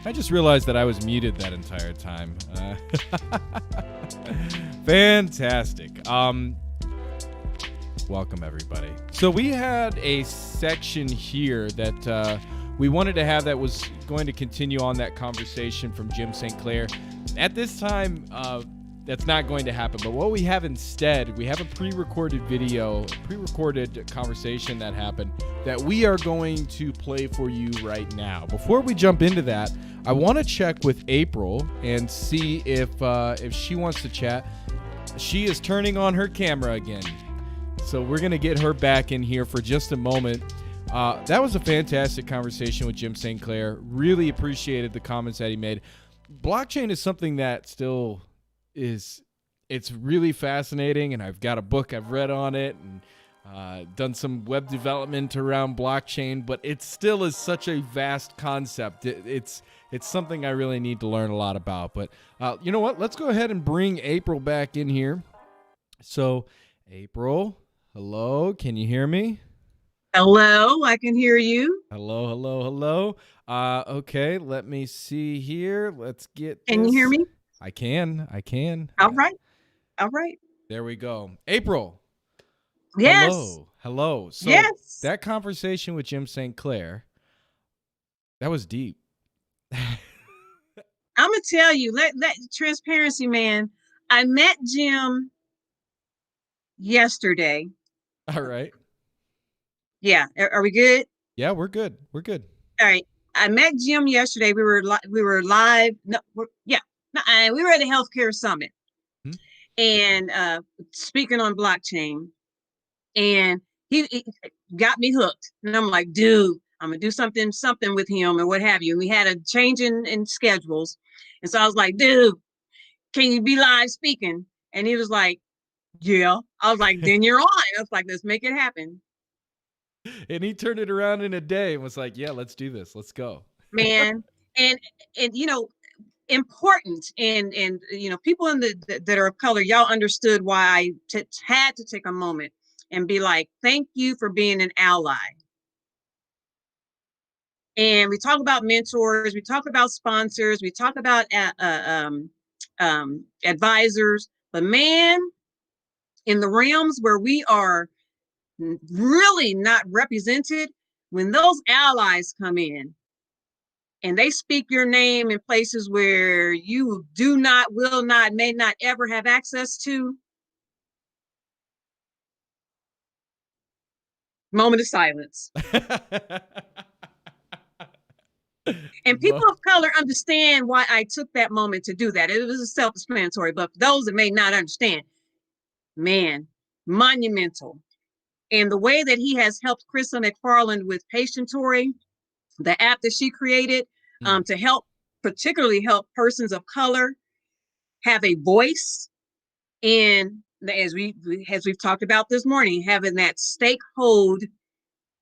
I just realized that I was muted that entire time. Fantastic. Welcome, everybody. So we had a section here that we wanted to have that was going to continue on that conversation from Jim St. Clair. At this time, that's not going to happen. But what we have instead, we have a pre-recorded video, pre-recorded conversation that happened that we are going to play for you right now. Before we jump into that, I want to check with April and see if she wants to chat. She is turning on her camera again. So we're going to get her back in here for just a moment. That was a fantastic conversation with Jim St. Clair. Really appreciated the comments that he made. Blockchain is something that still it's really fascinating, and I've got a book I've read on it and done some web development around blockchain, but it still is such a vast concept. It's something I really need to learn a lot about. But you know what? Let's go ahead and bring April back in here. So, April, hello, can you hear me?
Hello, I can hear you.
Hello. Okay, let me see here. Let's get
Can
this.
you hear me?
I can.
All right.
There we go. April.
Yes.
Hello. So
yes.
That conversation with Jim St. Clair, that was deep.
I'm gonna tell you, let transparency, man. I met Jim yesterday.
All right.
Yeah. Are we good?
Yeah, we're good.
All right. I met Jim yesterday. We were live. No, we were at a healthcare summit, and speaking on blockchain, and he got me hooked. And I'm like, dude, I'm gonna do something with him or what have you. And we had a change in schedules, and so I was like, dude, can you be live speaking? And he was like, yeah. I was like, then you're on. I was like, let's make it happen.
And he turned it around in a day and was like, yeah, let's do this. Let's go.
Man. And you know, important and you know, people that are of color, y'all understood why I had to take a moment and be like, thank you for being an ally. And we talk about mentors, we talk about sponsors, we talk about advisors, but man, in the realms where we are really not represented, when those allies come in and they speak your name in places where you do not, will not, may not ever have access to, moment of silence. And people of color understand why I took that moment to do that. It was a self-explanatory, but for those that may not understand, man, monumental. And the way that he has helped Crystal McFarland with Patientory, the app that she created to help, particularly help persons of color have a voice in, as we've talked about this morning, having that stakehold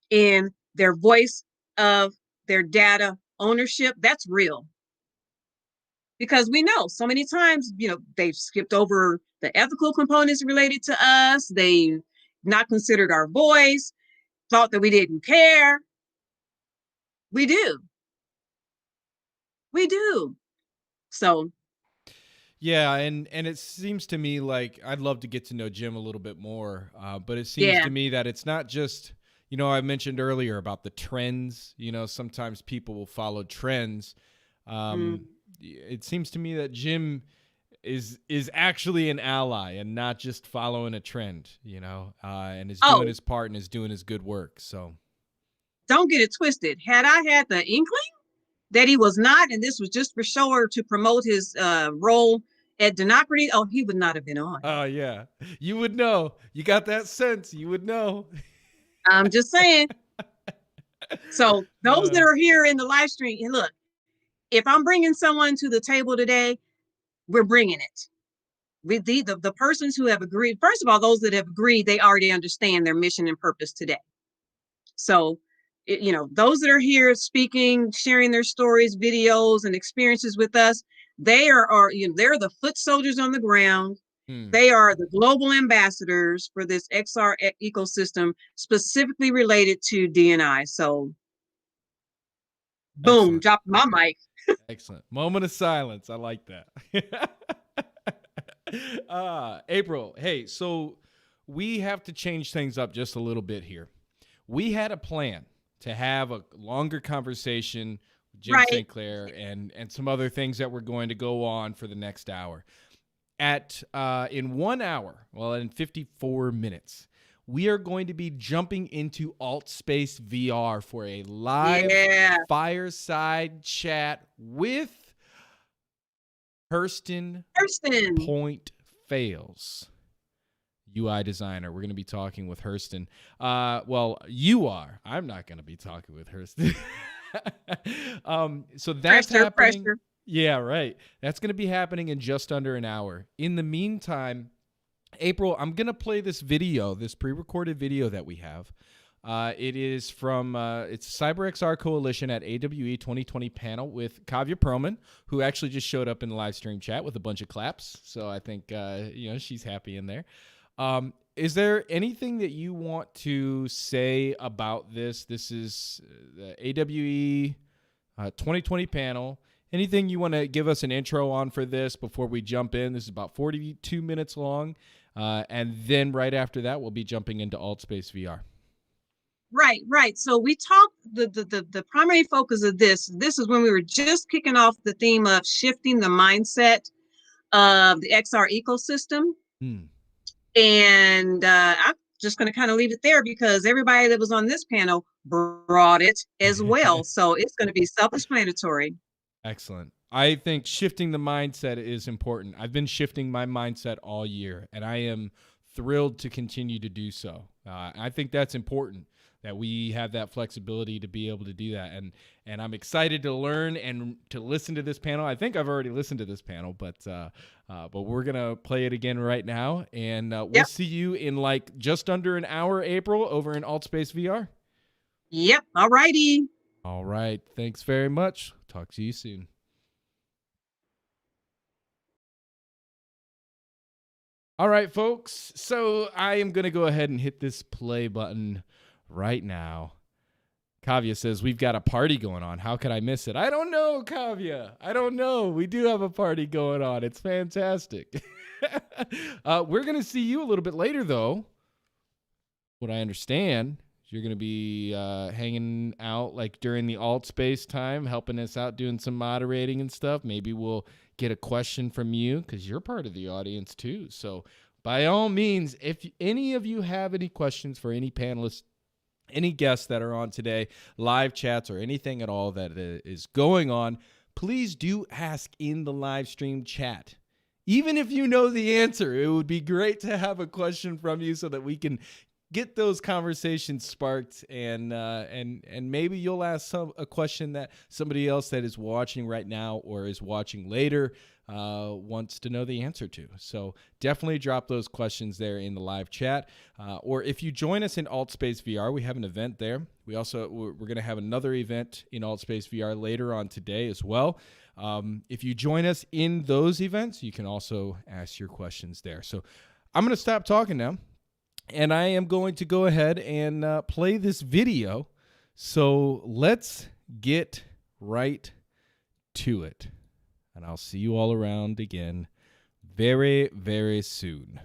in their voice of their data ownership, that's real. Because we know so many times, you know, they've skipped over the ethical components related to us. They've not considered our voice, thought that we didn't care. We do. So.
Yeah, and it seems to me like I'd love to get to know Jim a little bit more, but it seems to me that it's not just, you know, I mentioned earlier about the trends. You know, sometimes people will follow trends. It seems to me that Jim is actually an ally and not just following a trend, you know, and is doing his part and is doing his good work. So
don't get it twisted. Had I had the inkling that he was not, and this was just for show or to promote his role at Dinocrates, he would not have been on.
Oh yeah, you would know. You got that sense. You would know.
I'm just saying. So those that are here in the live stream, look, if I'm bringing someone to the table today, we're bringing it. With the persons who have agreed, first of all, those that have agreed, they already understand their mission and purpose today. So, you know, those that are here speaking, sharing their stories, videos, and experiences with us, they are you know, they're the foot soldiers on the ground. They are the global ambassadors for this XR ecosystem, specifically related to D&I. So, boom, drop my mic.
Excellent. Moment of silence. I like that. April, hey, so we have to change things up just a little bit here. We had a plan to have a longer conversation with Jim St. Clair and some other things that were going to go on for the next hour. In 1 hour, well, in 54 minutes, we are going to be jumping into AltSpaceVR for a live fireside chat with Herston. Point Fails, UI designer. We're going to be talking with Herston. Well, you are. I'm not going to be talking with Herston. So that's happening. Pressure. Yeah, right. That's going to be happening in just under an hour. In the meantime, April, I'm going to play this video, this pre-recorded video that we have. It is from it's CyberXR Coalition at AWE 2020 panel with Kavya Perlman, who actually just showed up in the live stream chat with a bunch of claps. So I think she's happy in there. Is there anything that you want to say about this? This is the AWE 2020 panel. Anything you want to give us an intro on for this before we jump in? This is about 42 minutes long. And then right after that, we'll be jumping into AltSpaceVR.
Right. So we talked, the primary focus of this is when we were just kicking off the theme of shifting the mindset of the XR ecosystem. And I'm just going to kind of leave it there because everybody that was on this panel brought it as well. So it's going to be self-explanatory.
Excellent. I think shifting the mindset is important. I've been shifting my mindset all year, and I am thrilled to continue to do so. I think that's important, that we have that flexibility to be able to do that. And I'm excited to learn and to listen to this panel. I think I've already listened to this panel, but we're going to play it again right now. And we'll see you in like just under an hour, April, over in AltSpaceVR.
Yep. All righty.
All right. Thanks very much. Talk to you soon. All right, folks. So I am going to go ahead and hit this play button right now. Kavya says, we've got a party going on. How could I miss it? I don't know, Kavya. I don't know. We do have a party going on. It's fantastic. We're going to see you a little bit later, though. What I understand, you're going to be hanging out like during the alt space time, helping us out, doing some moderating and stuff. Maybe we'll get a question from you because you're part of the audience too. So by all means, if any of you have any questions for any panelists, any guests that are on today, live chats or anything at all that is going on, please do ask in the live stream chat. Even if you know the answer, it would be great to have a question from you so that we can get those conversations sparked, and maybe you'll ask a question that somebody else that is watching right now or is watching later wants to know the answer to. So definitely drop those questions there in the live chat. Or if you join us in AltSpaceVR, we have an event there. We're going to have another event in AltSpaceVR later on today as well. If you join us in those events, you can also ask your questions there. So I'm going to stop talking now. And I am going to go ahead and play this video. So let's get right to it. And I'll see you all around again very, very soon.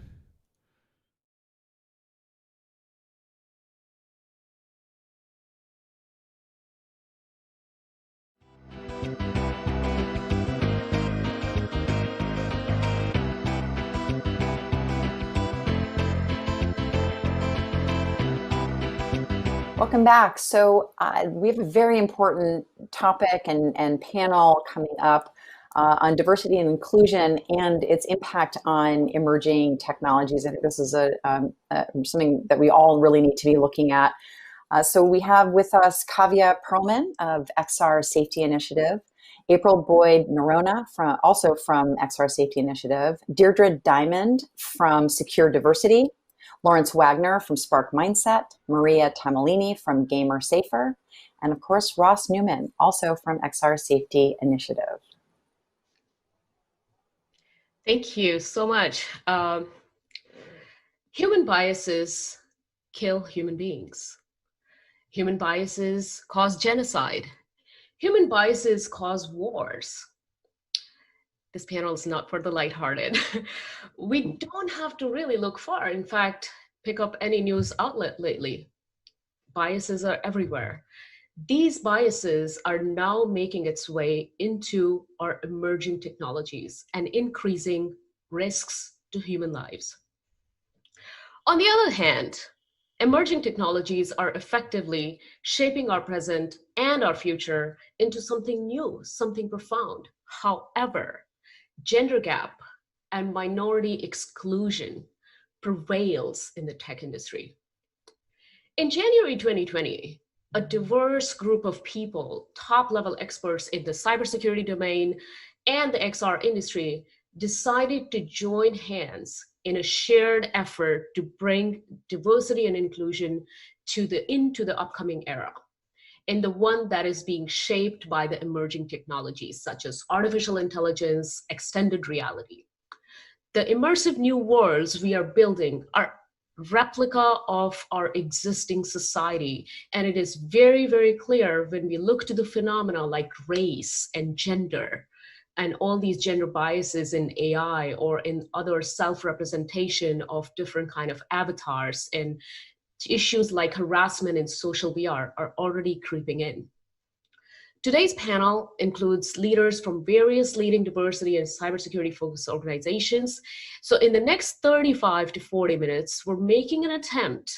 Welcome back. So we have a very important topic and panel coming up on diversity and inclusion and its impact on emerging technologies. I think this is something that we all really need to be looking at. So we have with us Kavya Perlman of XR Safety Initiative, April Boyd-Noronha also from XR Safety Initiative, Deirdre Diamond from Secure Diversity, Lawrence Wagner from Spark Mindset, Maria Tamolini from Gamer Safer, and of course, Ross Newman, also from XR Safety Initiative.
Thank you so much. Human biases kill human beings. Human biases cause genocide. Human biases cause wars. This panel is not for the lighthearted. We don't have to really look far. In fact, pick up any news outlet lately. Biases are everywhere. These biases are now making its way into our emerging technologies and increasing risks to human lives. On the other hand, emerging technologies are effectively shaping our present and our future into something new, something profound. However, gender gap and minority exclusion prevails in the tech industry. In January 2020, a diverse group of people, top-level experts in the cybersecurity domain and the XR industry, decided to join hands in a shared effort to bring diversity and inclusion into the upcoming era, and the one that is being shaped by the emerging technologies such as artificial intelligence, extended reality. The immersive new worlds we are building are replica of our existing society, and it is very, very clear when we look to the phenomena like race and gender and all these gender biases in AI or in other self-representation of different kind of avatars, and issues like harassment in social VR are already creeping in. Today's panel includes leaders from various leading diversity and cybersecurity focused organizations. So in the next 35 to 40 minutes, we're making an attempt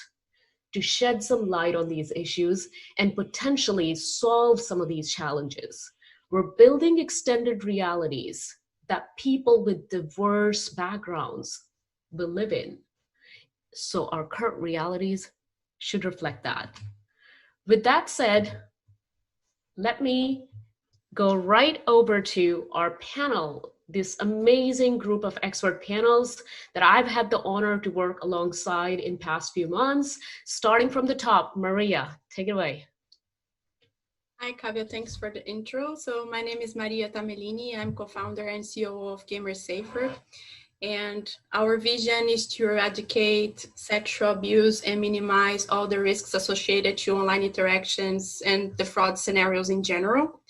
to shed some light on these issues and potentially solve some of these challenges. We're building extended realities that people with diverse backgrounds will live in. So our current realities should reflect that. With that said, let me go right over to our panel, this amazing group of expert panels that I've had the honor to work alongside in past few months. Starting from the top, Maria, take it away.
Hi, Kavya, thanks for the intro. So my name is Maria Tamellini. I'm co-founder and CEO of GamerSafer. And our vision is to eradicate sexual abuse and minimize all the risks associated to online interactions and the fraud scenarios in general.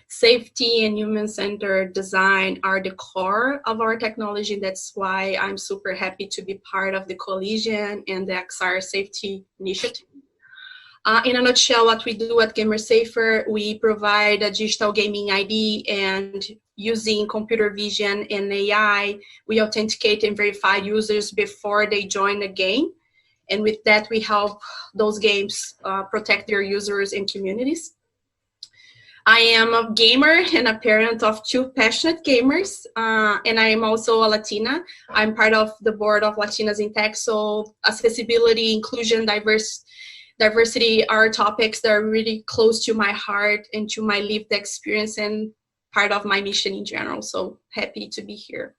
Safety and human-centered design are the core of our technology. That's why I'm super happy to be part of the coalition and the XR safety initiative. In a nutshell, what we do at GamerSafer, we provide a digital gaming ID, and using computer vision and AI, we authenticate and verify users before they join the game. And with that, we help those games protect their users and communities. I am a gamer and a parent of two passionate gamers, and I am also a Latina. I'm part of the board of Latinas in Tech, so accessibility, inclusion, diversity are topics that are really close to my heart and to my lived experience and part of my mission in general. So happy to be here.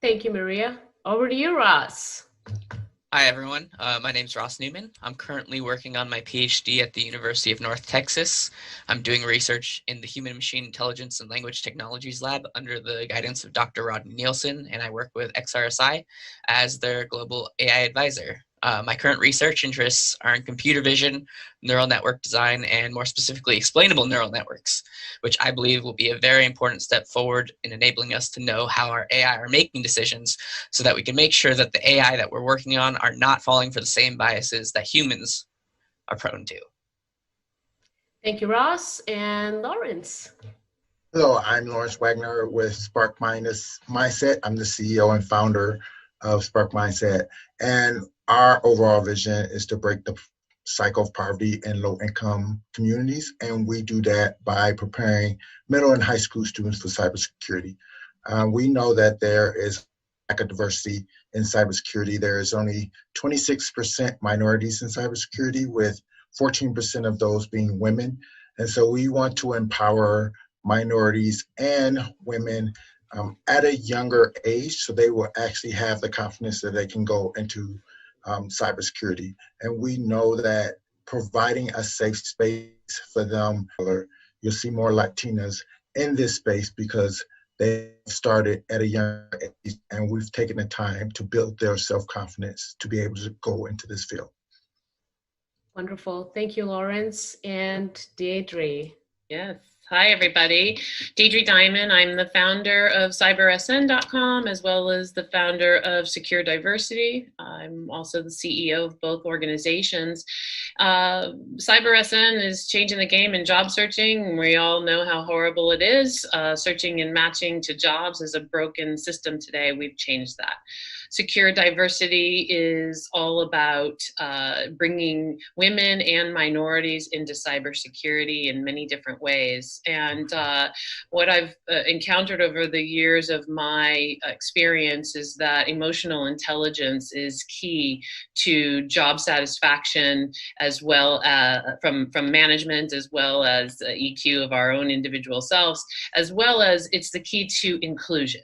Thank you, Maria. Over to you, Ross.
Hi, everyone. My name's Ross Newman. I'm currently working on my PhD at the University of North Texas. I'm doing research in the Human Machine Intelligence and Language Technologies Lab under the guidance of Dr. Rodney Nielsen, and I work with XRSI as their global AI advisor. My current research interests are in computer vision, neural network design, and more specifically explainable neural networks, which I believe will be a very important step forward in enabling us to know how our AI are making decisions so that we can make sure that the AI that we're working on are not falling for the same biases that humans are prone to.
Thank you, Ross. And Lawrence.
Hello, I'm Lawrence Wagner with Spark Mindset. I'm the CEO and founder of Spark Mindset. And our overall vision is to break the cycle of poverty in low-income communities, and we do that by preparing middle and high school students for cybersecurity. We know that there is lack of diversity in cybersecurity. There is only 26% minorities in cybersecurity, with 14% of those being women. And so we want to empower minorities and women at a younger age, so they will actually have the confidence that they can go into cybersecurity. And we know that providing a safe space for them, you'll see more Latinas in this space because they started at a young age, and we've taken the time to build their self-confidence to be able to go into this field.
Wonderful. Thank you, Lawrence. And Deirdre.
Yes.
Hi, everybody. Deidre Diamond. I'm the founder of CyberXR.com as well as the founder of Secure Diversity. I'm also the CEO of both organizations. CyberXR is changing the game in job searching. We all know how horrible it is. Searching and matching to jobs is a broken system today. We've changed that. Secure Diversity is all about bringing women and minorities into cybersecurity in many different ways. And what I've encountered over the years of my experience is that emotional intelligence is key to job satisfaction, as well from management, as well as EQ of our own individual selves, as well as it's the key to inclusion.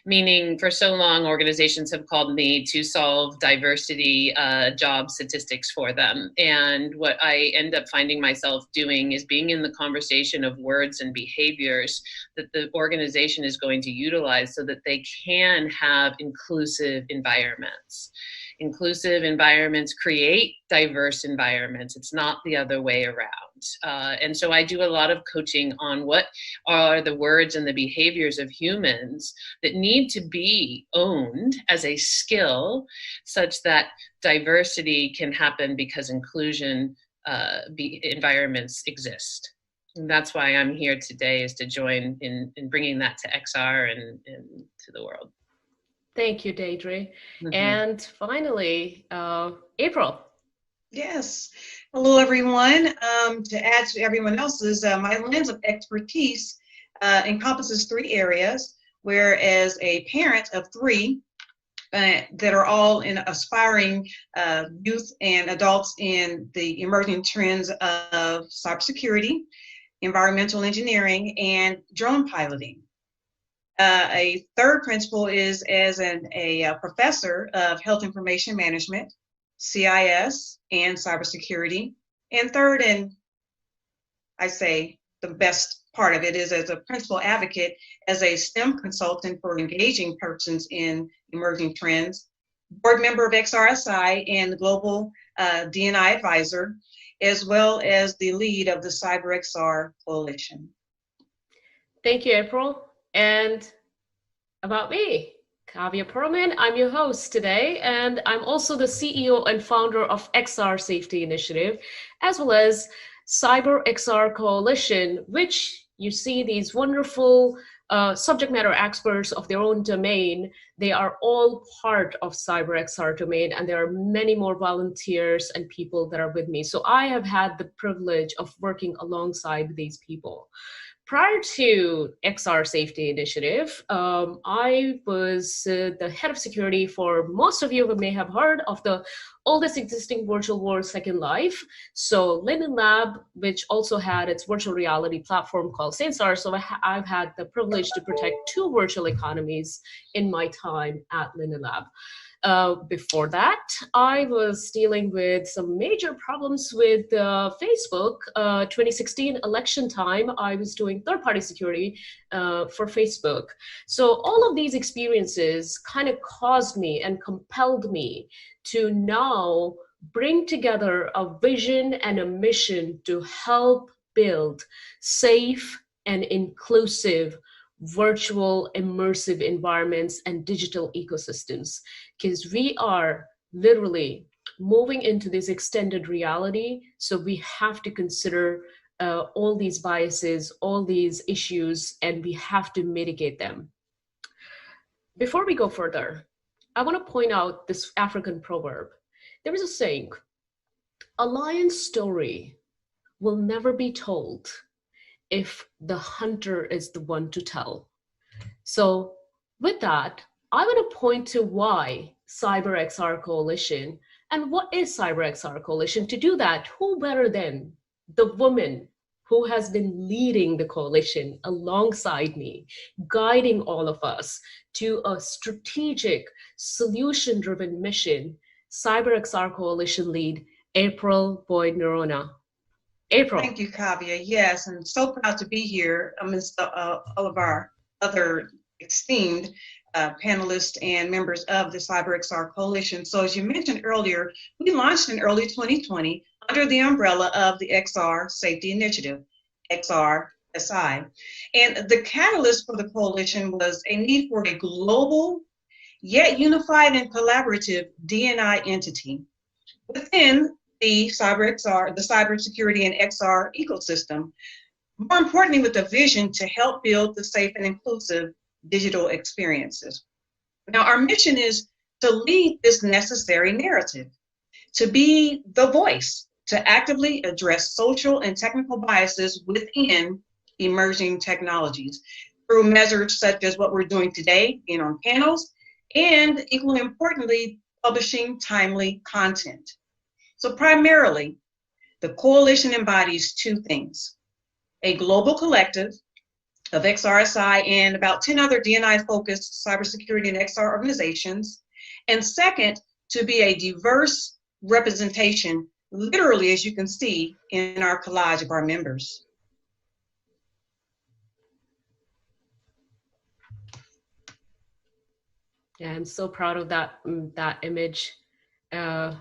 Meaning, for so long, organizations have called me to solve diversity job statistics for them. And what I end up finding myself doing is being in the conversation of words and behaviors that the organization is going to utilize so that they can have inclusive environments. Inclusive environments create diverse environments. It's not the other way around. And so I do a lot of coaching on what are the words and the behaviors of humans that need to be owned as a skill such that diversity can happen because inclusion environments exist. And that's why I'm here today, is to join in bringing that to XR and to the world.
Thank you, Deidre. And finally, April.
Yes. Hello, everyone. To add to everyone else's, my lens of expertise encompasses 3 areas, whereas a parent of 3 that are all in aspiring youth and adults in the emerging trends of cybersecurity, environmental engineering, and drone piloting. A third principle is as a professor of health information management, CIS, and cybersecurity. And third, and I say the best part of it, is as a principal advocate as a STEM consultant for engaging persons in emerging trends, board member of XRSI and the global D&I advisor, as well as the lead of the CyberXR Coalition.
Thank you, April. And about me, Kavya Perlman. I'm your host today, and I'm also the CEO and founder of XR Safety Initiative, as well as CyberXR Coalition, which you see these wonderful subject matter experts of their own domain. They are all part of CyberXR domain, and there are many more volunteers and people that are with me. So I have had the privilege of working alongside these people. Prior to XR Safety Initiative, I was the head of security for, most of you who may have heard of, the oldest existing virtual world, Second Life. So Linden Lab, which also had its virtual reality platform called Sensar. So I've had the privilege to protect 2 virtual economies in my time at Linden Lab. Before that, I was dealing with some major problems with Facebook. 2016 election time, I was doing third-party security for Facebook. So all of these experiences kind of caused me and compelled me to now bring together a vision and a mission to help build safe and inclusive virtual immersive environments and digital ecosystems, because we are literally moving into this extended reality. So we have to consider all these biases, all these issues, and we have to mitigate them. Before we go further, I want to point out this African proverb. There is a saying, a lion's story will never be told if the hunter is the one to tell. So with that, I want to point to why CyberXR Coalition, and what is CyberXR Coalition? To do that, who better than the woman who has been leading the coalition alongside me, guiding all of us to a strategic, solution-driven mission, CyberXR Coalition lead, April Boyd-Noronha. April.
Thank you, Kavya. Yes, I'm so proud to be here amidst all of our other esteemed panelists and members of the CyberXR Coalition. So as you mentioned earlier, we launched in early 2020 under the umbrella of the XR Safety Initiative. XR SI. And the catalyst for the coalition was a need for a global, yet unified and collaborative D&I entity within the CyberXR, the cybersecurity and XR ecosystem. More importantly, with a vision to help build the safe and inclusive digital experiences. Now, our mission is to lead this necessary narrative, to be the voice, to actively address social and technical biases within emerging technologies through measures such as what we're doing today, being on panels, and equally importantly, publishing timely content. So primarily, the coalition embodies two things: a global collective of XRSI and about 10 other D&I-focused cybersecurity and XR organizations, and second, to be a diverse representation, literally, as you can see in our collage of our members.
Yeah, I'm so proud of that image. It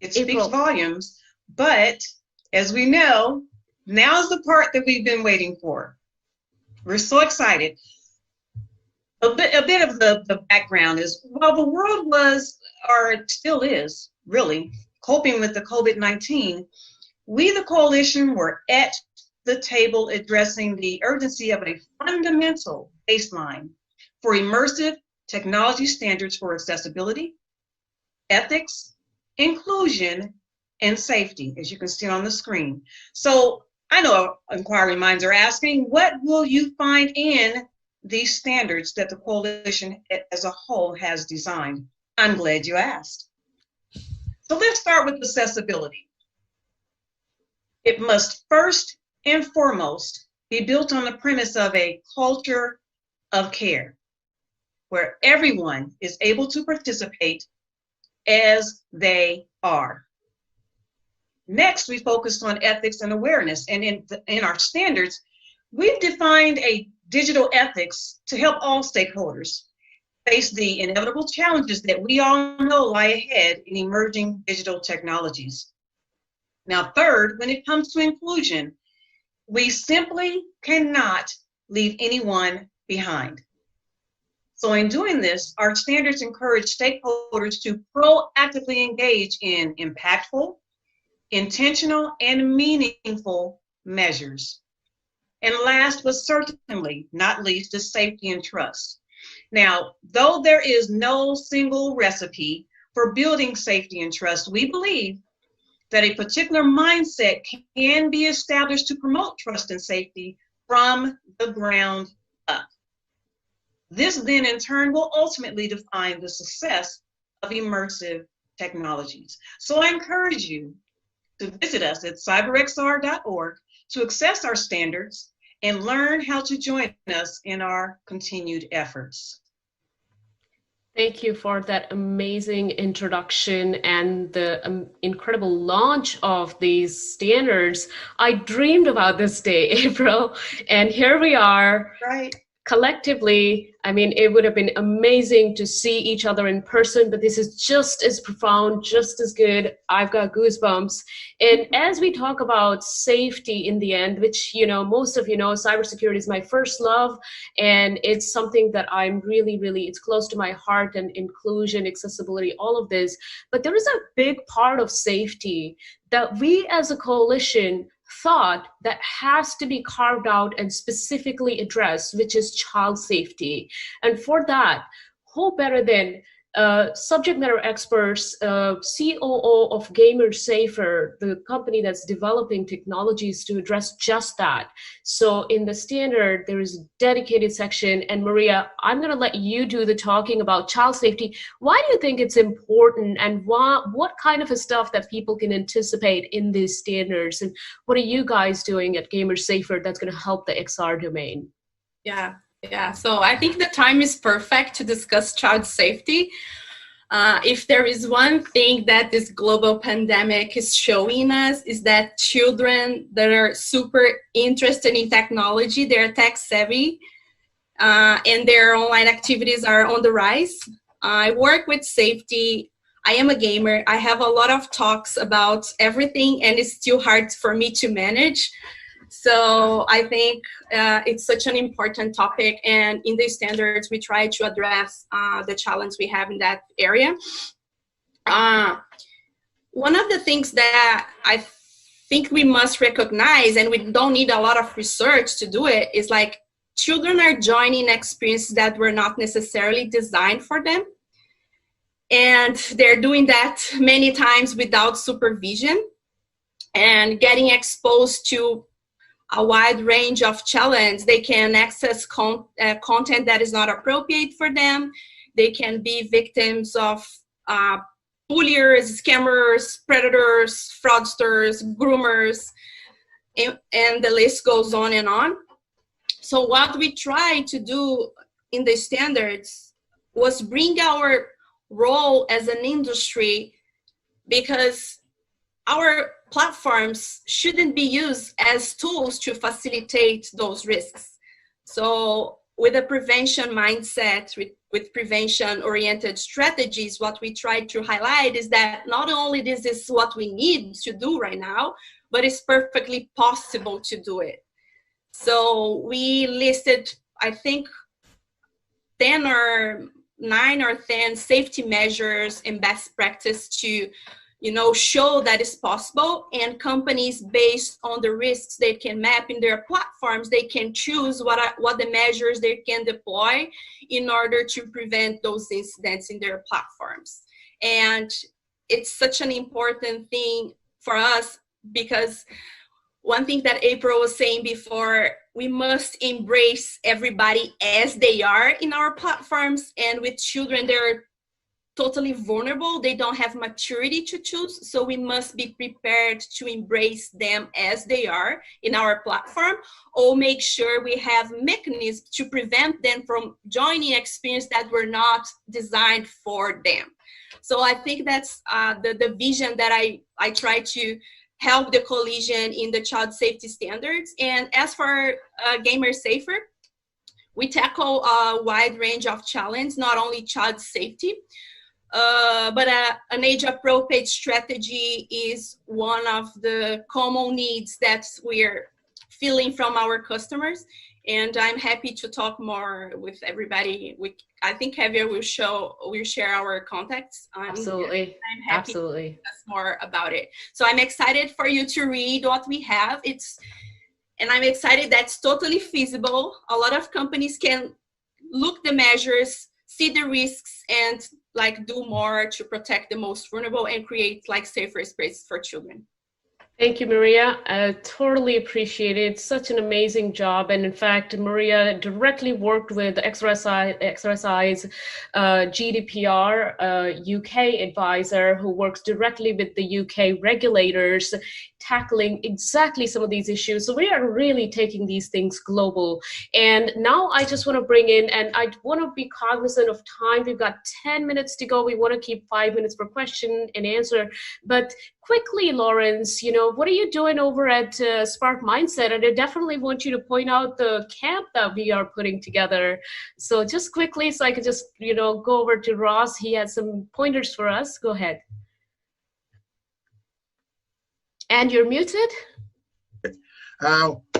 speaks volumes, but as we know, now's the part that we've been waiting for. We're so excited. A bit of the background is, while the world was, or still is, really, coping with the COVID-19, we, the coalition, were at the table addressing the urgency of a fundamental baseline for immersive technology standards for accessibility, ethics, inclusion, and safety, as you can see on the screen. So I know inquiring minds are asking, what will you find in these standards that the coalition as a whole has designed? I'm glad you asked. So let's start with accessibility. It must first and foremost be built on the premise of a culture of care, where everyone is able to participate as they are. Next, we focused on ethics and awareness. And in our standards, we've defined a digital ethics to help all stakeholders face the inevitable challenges that we all know lie ahead in emerging digital technologies. Now, third, when it comes to inclusion, we simply cannot leave anyone behind. So in doing this, our standards encourage stakeholders to proactively engage in impactful, intentional, and meaningful measures. And last but certainly not least is safety and trust. Now, though there is no single recipe for building safety and trust, we believe that a particular mindset can be established to promote trust and safety from the ground up. This then in turn will ultimately define the success of immersive technologies. So I encourage you to visit us at cyberxr.org to access our standards and learn how to join us in our continued efforts.
Thank you for that amazing introduction and the incredible launch of these standards. I dreamed about this day, April, and here we are.
Right.
Collectively, I mean, it would have been amazing to see each other in person, but this is just as profound, just as good. I've got goosebumps. And as we talk about safety in the end, which, you know, most of you know, cybersecurity is my first love, and it's something that I'm really, it's close to my heart, and inclusion, accessibility, all of this. But there is a big part of safety that we as a coalition thought that has to be carved out and specifically addressed, which is child safety. And for that, who better than subject matter experts, COO of GamerSafer, the company that's developing technologies to address just that. So in the standard, there is a dedicated section. And Maria, I'm going to let you do the talking about child safety. Why do you think it's important, and what kind of stuff that people can anticipate in these standards? And what are you guys doing at GamerSafer that's going to help the XR domain?
Yeah, so I think the time is perfect to discuss child safety. If there is one thing that this global pandemic is showing us, is that children that are super interested in technology, they're tech savvy, and their online activities are on the rise. I work with safety I am a gamer. I have a lot of talks about everything, and it's still hard for me to manage. So I think it's such an important topic, and in the standards, we try to address the challenge we have in that area. One of the things that I think we must recognize, and we don't need a lot of research to do it, is like children are joining experiences that were not necessarily designed for them. And they're doing that many times without supervision and getting exposed to a wide range of challenges. They can access content that is not appropriate for them. They can be victims of bulliers, scammers, predators, fraudsters, groomers, and the list goes on and on. So what we try to do in the standards was bring our role as an industry, because our platforms shouldn't be used as tools to facilitate those risks. So with a prevention mindset, with prevention-oriented strategies, what we try to highlight is that not only this is what we need to do right now, but it's perfectly possible to do it. So we listed, I think, 9 or 10 safety measures and best practice to, show that it's possible, and companies, based on the risks they can map in their platforms, they can choose what the measures they can deploy in order to prevent those incidents in their platforms. And it's such an important thing for us, because one thing that April was saying before, we must embrace everybody as they are in our platforms. And with children, they're totally vulnerable. They don't have maturity to choose. So we must be prepared to embrace them as they are in our platform, or make sure we have mechanisms to prevent them from joining experiences that were not designed for them. So I think that's the vision that I try to help the coalition in the child safety standards. And as for Gamer Safer, we tackle a wide range of challenges, not only child safety, but an age-appropriate strategy is one of the common needs that we're feeling from our customers. And I'm happy to talk more with everybody. I think Javier will share our contacts.
Absolutely.
I'm happy
Absolutely.
to discuss more about it. So I'm excited for you to read what we have. And I'm excited that's totally feasible. A lot of companies can look the measures, see the risks, and do more to protect the most vulnerable and create safer spaces for children.
Thank you, Maria. I totally appreciate it. Such an amazing job. And in fact, Maria directly worked with XRSI's GDPR UK advisor, who works directly with the UK regulators, tackling exactly some of these issues. So we are really taking these things global. And now I just want to bring in, and I want to be cognizant of time. We've got 10 minutes to go. We want to keep 5 minutes for question and answer. But quickly, Lawrence, what are you doing over at Spark Mindset? And I definitely want you to point out the camp that we are putting together. So just quickly, so I could just, go over to Ross. He has some pointers for us. Go ahead. And you're muted.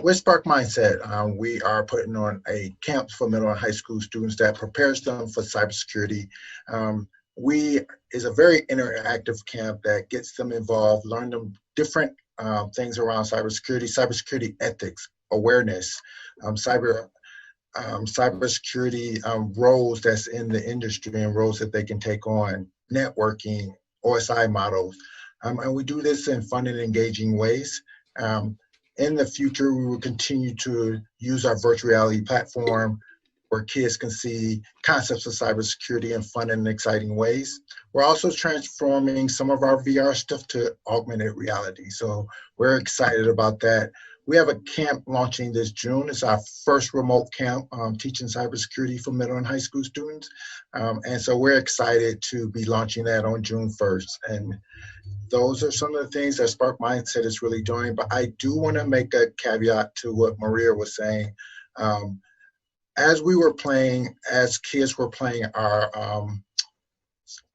With Spark Mindset, we are putting on a camp for middle and high school students that prepares them for cybersecurity. Is a very interactive camp that gets them involved, learn them different things around cybersecurity ethics, awareness, cybersecurity roles that's in the industry and roles that they can take on, networking, OSI models. And we do this in fun and engaging ways. In the future, we will continue to use our virtual reality platform where kids can see concepts of cybersecurity in fun and exciting ways. We're also transforming some of our VR stuff to augmented reality. So we're excited about that. We have a camp launching this June. It's our first remote camp teaching cybersecurity for middle and high school students. And so we're excited to be launching that on June 1st. And those are some of the things that Spark Mindset is really doing. But I do want to make a caveat to what Maria was saying. As kids were playing our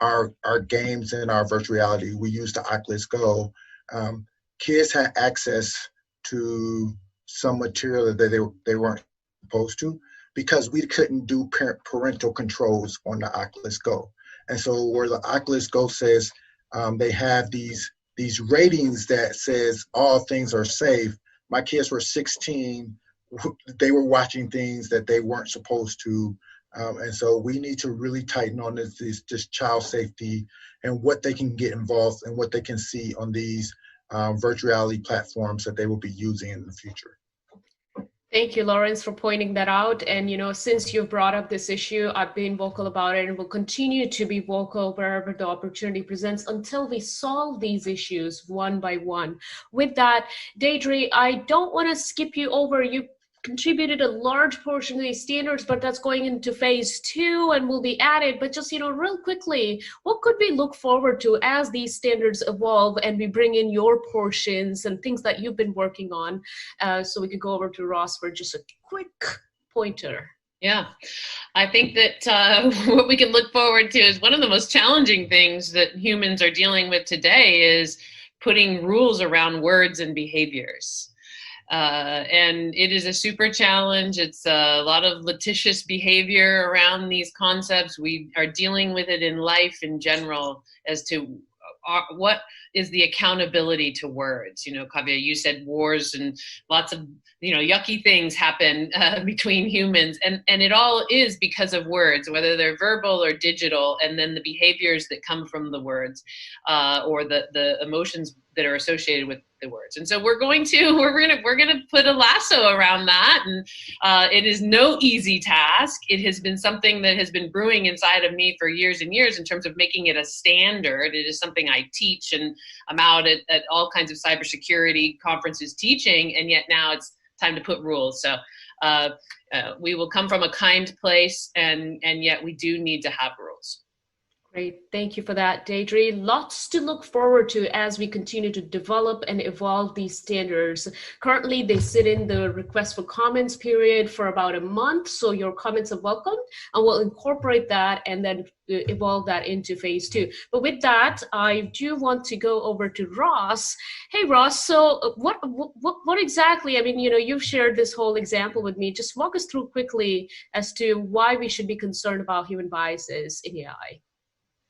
our games and our virtual reality, we use the Oculus Go. Kids had access to some material that they weren't supposed to, because we couldn't do parental controls on the Oculus Go. And so where the Oculus Go says they have these ratings that says all things are safe, my kids were 16, they were watching things that they weren't supposed to. And so we need to really tighten on this child safety and what they can get involved and what they can see on these virtual reality platforms that they will be using in the future.
Thank you, Lawrence, for pointing that out. And, since you've brought up this issue, I've been vocal about it and will continue to be vocal wherever the opportunity presents until we solve these issues one by one. With that, Deidre, I don't want to skip you over. You contributed a large portion of these standards, but that's going into phase 2 and will be added. But just, real quickly, what could we look forward to as these standards evolve and we bring in your portions and things that you've been working on? So we could go over to Ross for just a quick pointer.
Yeah, I think that what we can look forward to is one of the most challenging things that humans are dealing with today is putting rules around words and behaviors. And it is a super challenge. It's a lot of litigious behavior around these concepts. We are dealing with it in life in general as to what is the accountability to words. Kavya, you said wars and lots of, yucky things happen between humans. And it all is because of words, whether they're verbal or digital, and then the behaviors that come from the words or the emotions that are associated with the words. And so we're gonna put a lasso around that. And it is no easy task. It has been something that has been brewing inside of me for years and years in terms of making it a standard. It is something I teach, and I'm out at all kinds of cybersecurity conferences teaching, and yet now it's time to put rules. So we will come from a kind place, and yet we do need to have rules.
Great, thank you for that, Deidre. Lots to look forward to as we continue to develop and evolve these standards. Currently, they sit in the request for comments period for about a month, so your comments are welcome, and we'll incorporate that and then evolve that into phase 2. But with that, I do want to go over to Ross. Hey, Ross, so what exactly, you've shared this whole example with me. Just walk us through quickly as to why we should be concerned about human biases in AI.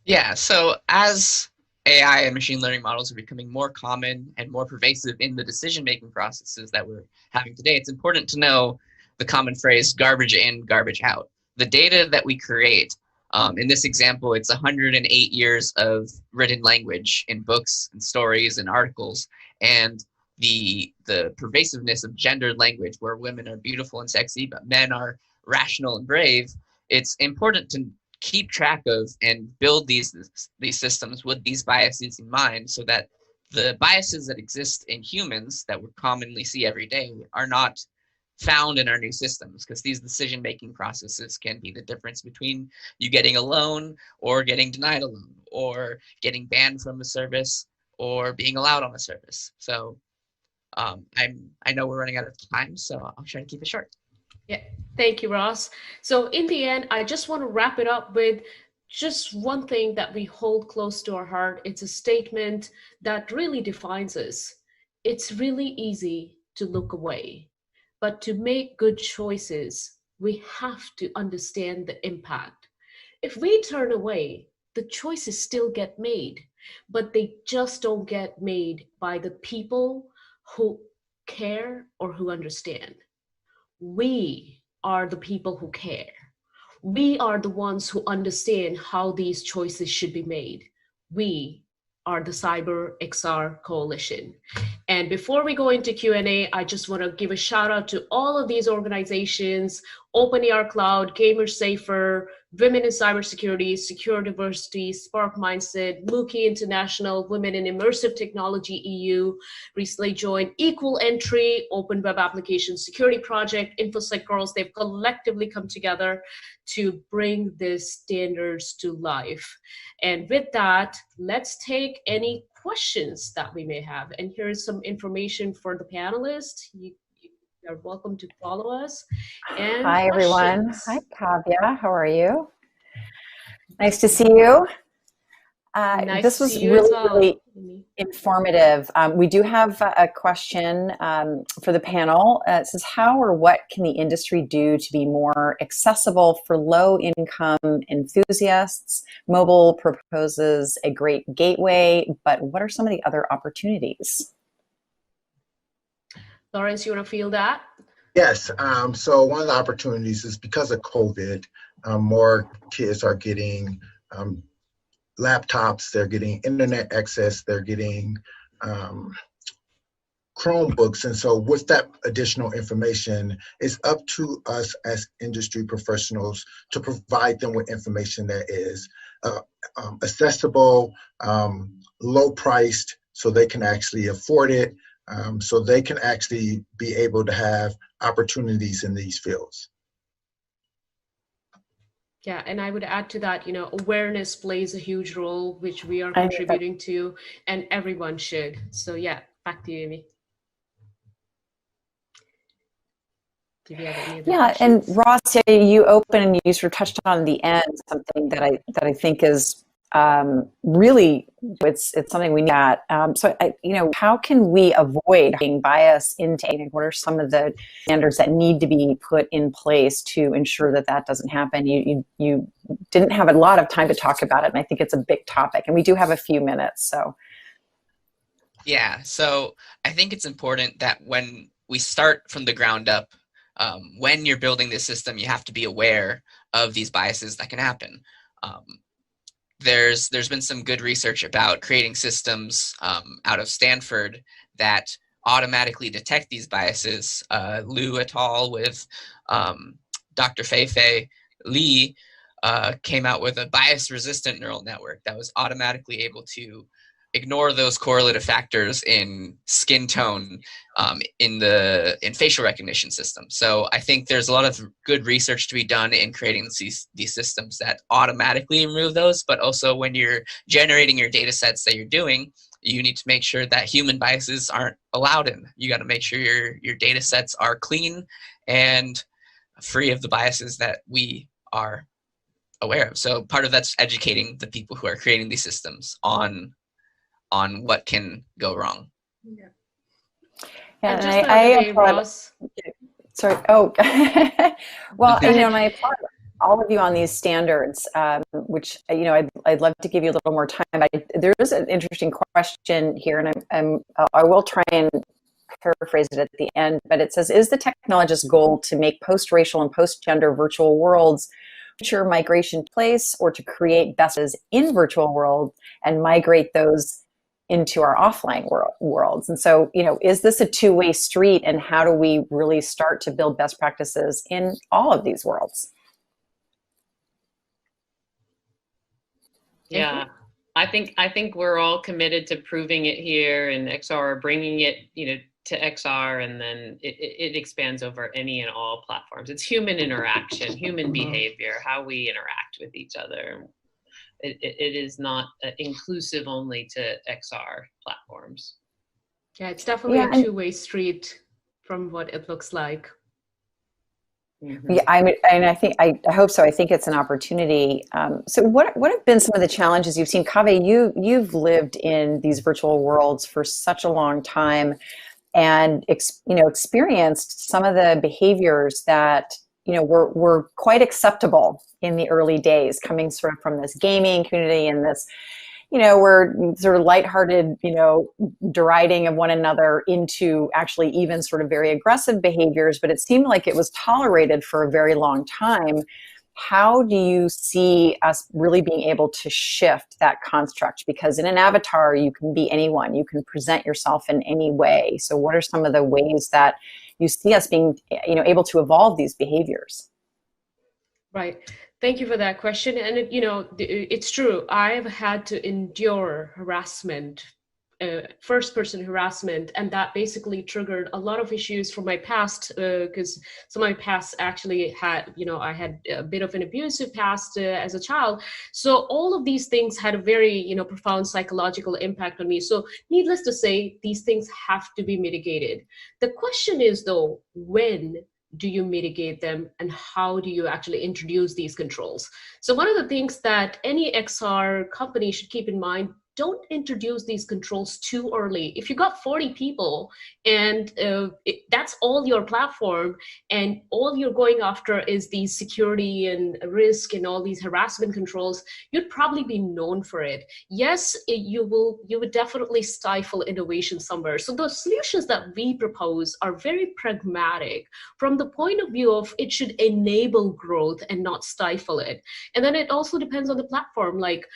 Yeah, so as AI and machine learning models are becoming more common and more pervasive in the decision-making processes that we're having today, it's important to know the common phrase garbage in, garbage out. The data that we create, in this example, it's 108 years of written language in books and stories and articles, and the pervasiveness of gendered language where women are beautiful and sexy, but men are rational and brave. It's important to keep track of and build these systems with these biases in mind, so that the biases that exist in humans that we commonly see every day are not found in our new systems, because these decision-making processes can be the difference between you getting a loan or getting denied a loan, or getting banned from a service or being allowed on a service. So I know we're running out of time, so I'll try to keep it short.
Yeah, thank you, Ross. So in the end, I just want to wrap it up with just one thing that we hold close to our heart. It's a statement that really defines us. It's really easy to look away, but to make good choices, we have to understand the impact. If we turn away, the choices still get made, but they just don't get made by the people who care or who understand. We are the people who care. We are the ones who understand how these choices should be made. We are the CyberXR Coalition. And before we go into Q&A, I just want to give a shout out to all of these organizations: OpenAR Cloud, GamerSafer, Women in Cybersecurity, Secure Diversity, Spark Mindset, Mookie International, Women in Immersive Technology EU, recently joined Equal Entry, Open Web Application Security Project, InfoSec Girls. They've collectively come together to bring these standards to life. And with that, let's take any questions that we may have. And here's some information for the panelists. You are welcome to follow us. And
hi, everyone. Hi, Kavya. How are you? Nice to see you.
Nice
This
to
was
see you as well.
really informative. We do have a question for the panel. It says, how or what can the industry do to be more accessible for low-income enthusiasts? Mobile proposes a great gateway, but what are some of the other opportunities?
Lawrence, you want to field that?
Yes. So one of the opportunities is because of COVID, more kids are getting laptops, they're getting internet access, they're getting Chromebooks. And so with that additional information, it's up to us as industry professionals to provide them with information that is accessible, low priced, so they can actually afford it, so they can actually be able to have opportunities in these fields.
Yeah, and I would add to that, awareness plays a huge role, which we are contributing to, and everyone should. So yeah, back to you, Amy. Do you have any other questions?
And Ross, you opened and you sort of touched on the end something that I think is really it's something we need at. So how can we avoid being biased into? What are some of the standards that need to be put in place to ensure that that doesn't happen? You didn't have a lot of time to talk about it, and I think it's a big topic, and we do have a few minutes. So
yeah, so I think it's important that when we start from the ground up, when you're building this system, you have to be aware of these biases that can happen. There's been some good research about creating systems out of Stanford that automatically detect these biases. Liu et al. With Dr. Fei Li came out with a bias-resistant neural network that was automatically able to ignore those correlative factors in skin tone in facial recognition systems. So I think there's a lot of good research to be done in creating these systems that automatically remove those, but also when you're generating your data sets that you're doing, you need to make sure that human biases aren't allowed in. You got to make sure your data sets are clean and free of the biases that we are aware of. So part of that's educating the people who are creating these systems on what can go wrong.
Yeah.
And
just
I
applaud.
Ross. Sorry. Oh, well, I applaud all of you on these standards, which I'd love to give you a little more time. There is an interesting question here, and I will try and paraphrase it at the end. But it says, "Is the technologist's goal to make post-racial and post-gender virtual worlds future migration place, or to create besties in virtual world and migrate those into our offline worlds?" And so, is this a two-way street, and how do we really start to build best practices in all of these worlds?
Yeah, I think we're all committed to proving it here, and XR bringing it, to XR, and then it expands over any and all platforms. It's human interaction, human behavior, how we interact with each other. It is not inclusive only to XR platforms.
Yeah, it's definitely a two-way street from what it looks like.
Mm-hmm. Yeah, I hope so. I think it's an opportunity. So what have been some of the challenges you've seen? Kaveh, you've lived in these virtual worlds for such a long time, and experienced some of the behaviors that were quite acceptable in the early days, coming sort of from this gaming community and this, we're sort of lighthearted, deriding of one another, into actually even sort of very aggressive behaviors, but it seemed like it was tolerated for a very long time. How do you see us really being able to shift that construct? Because in an avatar, you can be anyone, you can present yourself in any way. So what are some of the ways that you see us being, able to evolve these behaviors?
Right. Thank you for that question. And it's true. I've had to endure harassment, first-person harassment, and that basically triggered a lot of issues from my past, because some of my past actually had, I had a bit of an abusive past as a child. So all of these things had a very, profound psychological impact on me. So needless to say, these things have to be mitigated. The question is, though, when do you mitigate them, and how do you actually introduce these controls? So one of the things that any XR company should keep in mind, don't introduce these controls too early. If you got 40 people and that's all your platform, and all you're going after is the security and risk and all these harassment controls, you'd probably be known for it. Yes, you would definitely stifle innovation somewhere. So the solutions that we propose are very pragmatic from the point of view of it should enable growth and not stifle it. And then it also depends on the platform. Like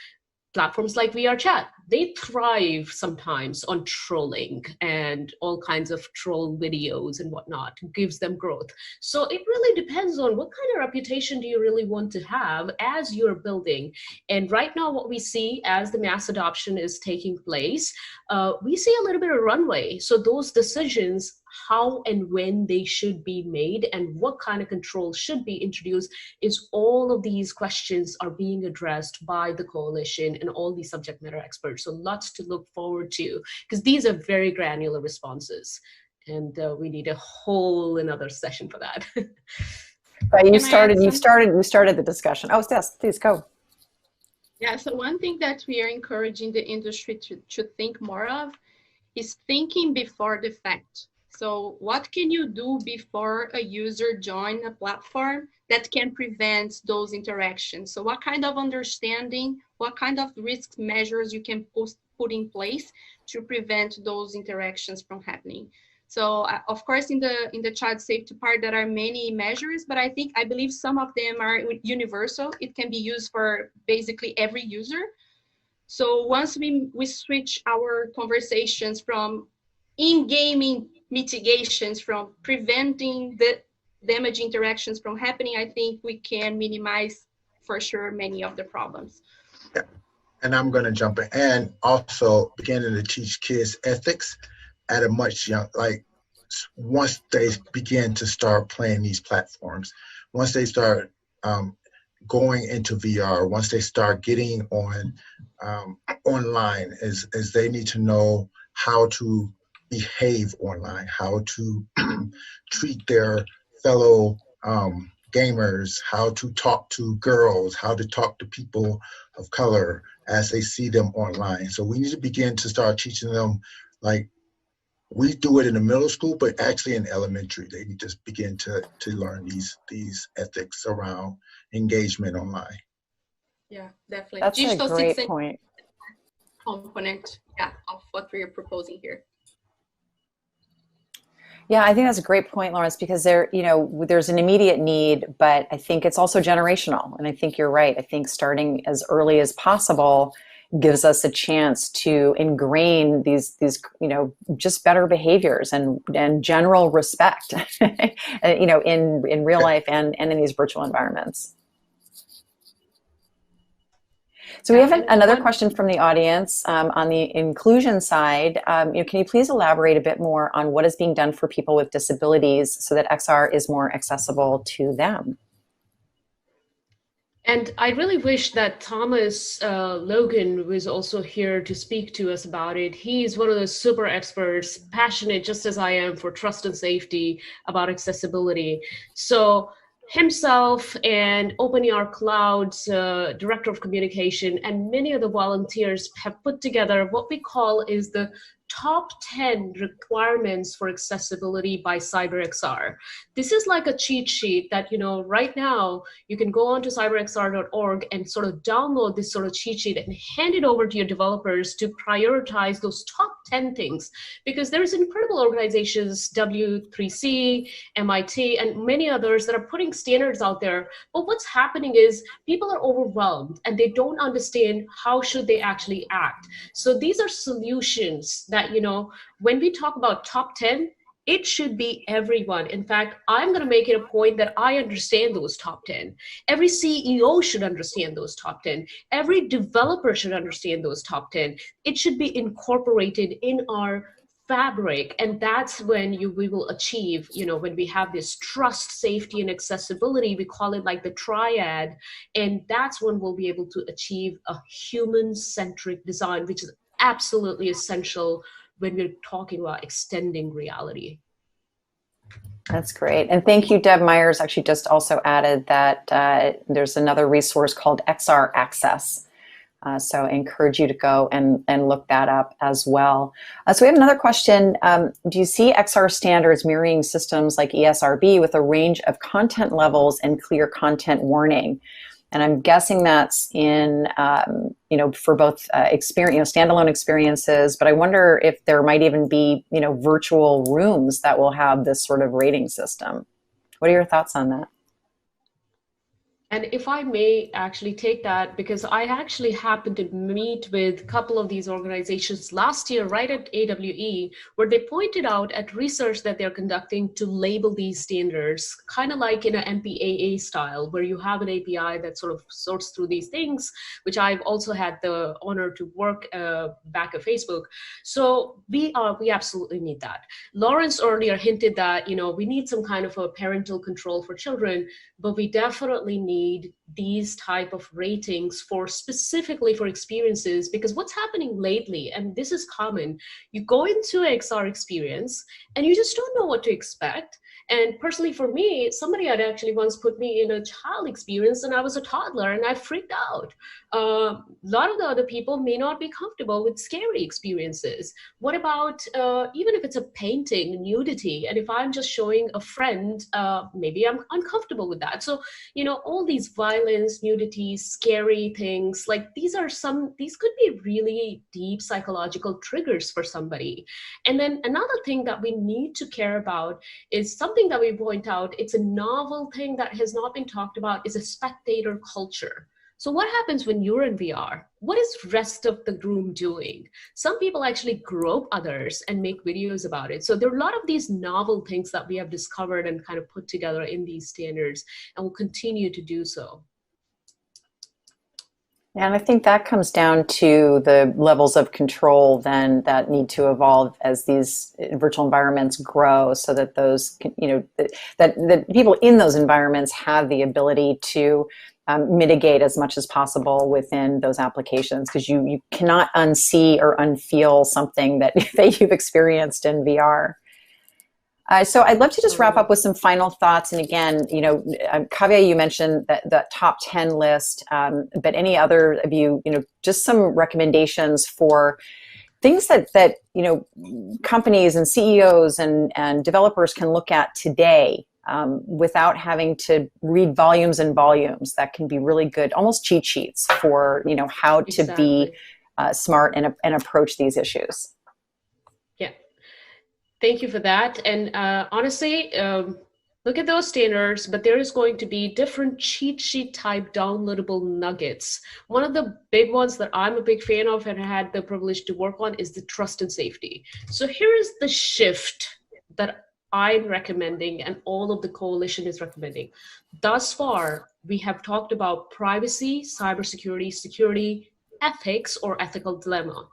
platforms like VRChat, they thrive sometimes on trolling and all kinds of troll videos and whatnot. It gives them growth. So it really depends on what kind of reputation do you really want to have as you're building. And right now what we see as the mass adoption is taking place, we see a little bit of runway. So those decisions, how and when they should be made and what kind of controls should be introduced, is all of these questions are being addressed by the coalition and all these subject matter experts. So lots to look forward to, because these are very granular responses, and we need a whole another session for that.
But you started the discussion. Oh, yes, please go.
Yeah, so one thing that we are encouraging the industry to think more of is thinking before the fact. So what can you do before a user joins a platform that can prevent those interactions? So what kind of understanding, what kind of risk measures you can put in place to prevent those interactions from happening? So of course, in the child safety part, there are many measures, but I believe some of them are universal. It can be used for basically every user. So once we switch our conversations from in-gaming mitigations, from preventing the damage interactions from happening, I think we can minimize for sure many of the problems.
Yeah. And I'm going to jump in and also beginning to teach kids ethics at a much young, like once they begin to start playing these platforms, once they start going into VR, once they start getting on online, as they need to know how to behave online, how to treat their fellow gamers, how to talk to girls, how to talk to people of color as they see them online. So we need to begin to start teaching them, like we do it in the middle school, but actually in elementary, they need to begin to learn these ethics around engagement online.
Yeah, definitely.
That's
Digital
a great
citizen
point.
Component, yeah, of what we're proposing here.
Yeah, I think that's a great point, Lawrence, because there's an immediate need, but I think it's also generational. And I think you're right. I think starting as early as possible gives us a chance to ingrain these just better behaviors and general respect, in real life and in these virtual environments. So we have another question from the audience on the inclusion side. Can you please elaborate a bit more on what is being done for people with disabilities so that XR is more accessible to them?
And I really wish that Thomas Logan was also here to speak to us about it. He's one of those super experts, passionate just as I am for trust and safety about accessibility. So himself and OpenER Cloud's director of communication and many of the volunteers have put together what we call is the top 10 requirements for accessibility by CyberXR. This is like a cheat sheet that, right now you can go on to cyberxr.org and sort of download this sort of cheat sheet and hand it over to your developers to prioritize those top 10 things. Because there's incredible organizations, W3C, MIT, and many others that are putting standards out there. But what's happening is people are overwhelmed and they don't understand how should they actually act. So these are solutions that, when we talk about top 10, it should be everyone. In fact, I'm going to make it a point that I understand those top 10. Every CEO should understand those top 10. Every developer should understand those top 10. It should be incorporated in our fabric, and that's when we will achieve, when we have this trust, safety, and accessibility, we call it like the triad, and that's when we'll be able to achieve a human-centric design, which is absolutely essential when we're talking about extending reality.
That's great. And thank you, Deb Myers actually just also added that there's another resource called XR Access. So I encourage you to go and look that up as well. So we have another question. Do you see XR standards mirroring systems like ESRB with a range of content levels and clear content warning? And I'm guessing that's in, for both standalone experiences, but I wonder if there might even be, virtual rooms that will have this sort of rating system. What are your thoughts on that?
And if I may actually take that, because I actually happened to meet with a couple of these organizations last year, right at AWE, where they pointed out at research that they're conducting to label these standards, kind of like in an MPAA style, where you have an API that sort of sorts through these things, which I've also had the honor to work back at Facebook. So we absolutely need that. Lawrence earlier hinted that, we need some kind of a parental control for children, but we definitely need these type of ratings specifically for experiences, because what's happening lately, and this is common, you go into an XR experience and you just don't know what to expect. And personally for me, somebody had actually once put me in a child experience and I was a toddler and I freaked out. A lot of the other people may not be comfortable with scary experiences. What about even if it's a painting, nudity, and if I'm just showing a friend, maybe I'm uncomfortable with that. So, all these violence, nudity, scary things, like these could be really deep psychological triggers for somebody. And then another thing that we need to care about is something that we point out, it's a novel thing that has not been talked about, is a spectator culture. So what happens when you're in VR? What is rest of the room doing? Some people actually grope others and make videos about it. So there are a lot of these novel things that we have discovered and kind of put together in these standards, and will continue to do so.
And I think that comes down to the levels of control then that need to evolve as these virtual environments grow, so that those, that people in those environments have the ability to mitigate as much as possible within those applications, because you cannot unsee or unfeel something that you've experienced in VR. So I'd love to just wrap up with some final thoughts. And again, Kavya, you mentioned the top 10 list, but any other of you, just some recommendations for things that companies and CEOs and developers can look at today without having to read volumes and volumes. That can be really good, almost cheat sheets for how to be smart and approach these issues.
Yeah, thank you for that. And honestly, look at those standards, but there is going to be different cheat sheet type downloadable nuggets. One of the big ones that I'm a big fan of and had the privilege to work on is the trust and safety. So here is the shift that I'm recommending and all of the coalition is recommending. Thus far, we have talked about privacy, cybersecurity, security, ethics, or ethical dilemma.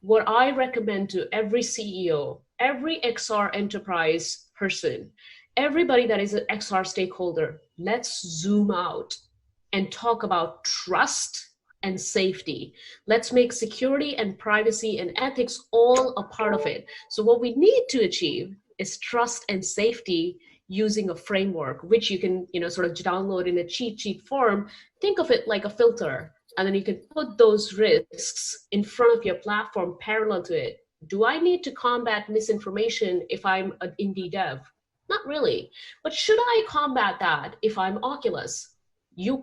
What I recommend to every CEO, every XR enterprise person, everybody that is an XR stakeholder, let's zoom out and talk about trust and safety. Let's make security and privacy and ethics all a part of it. So what we need to achieve is trust and safety using a framework, which you can, sort of download in a cheat sheet form. Think of it like a filter, and then you can put those risks in front of your platform parallel to it. Do I need to combat misinformation if I'm an indie dev? Not really. But should I combat that if I'm Oculus? You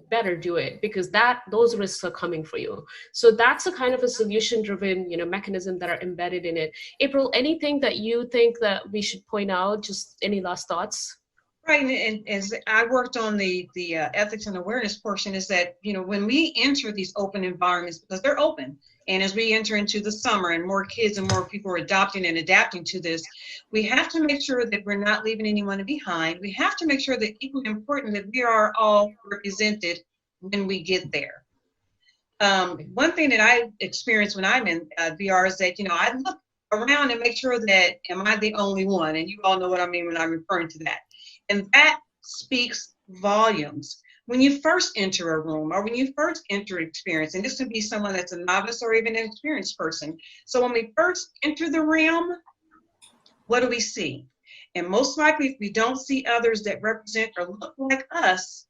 better do it, because those risks are coming for you. So that's a kind of a solution-driven, mechanism that are embedded in it. April, anything that you think that we should point out? Just any last thoughts?
Right, and as I worked on the ethics and awareness portion, is that when we enter these open environments, because they're open, and as we enter into the summer and more kids and more people are adopting and adapting to this, we have to make sure that we're not leaving anyone behind. We have to make sure that equally important that we are all represented when we get there. One thing that I experience when I'm in VR is that I look around and make sure that am I the only one, and you all know what I mean when I'm referring to that. And that speaks volumes. When you first enter a room or when you first enter an experience, and this can be someone that's a novice or even an experienced person. So when we first enter the realm, what do we see? And most likely, if we don't see others that represent or look like us,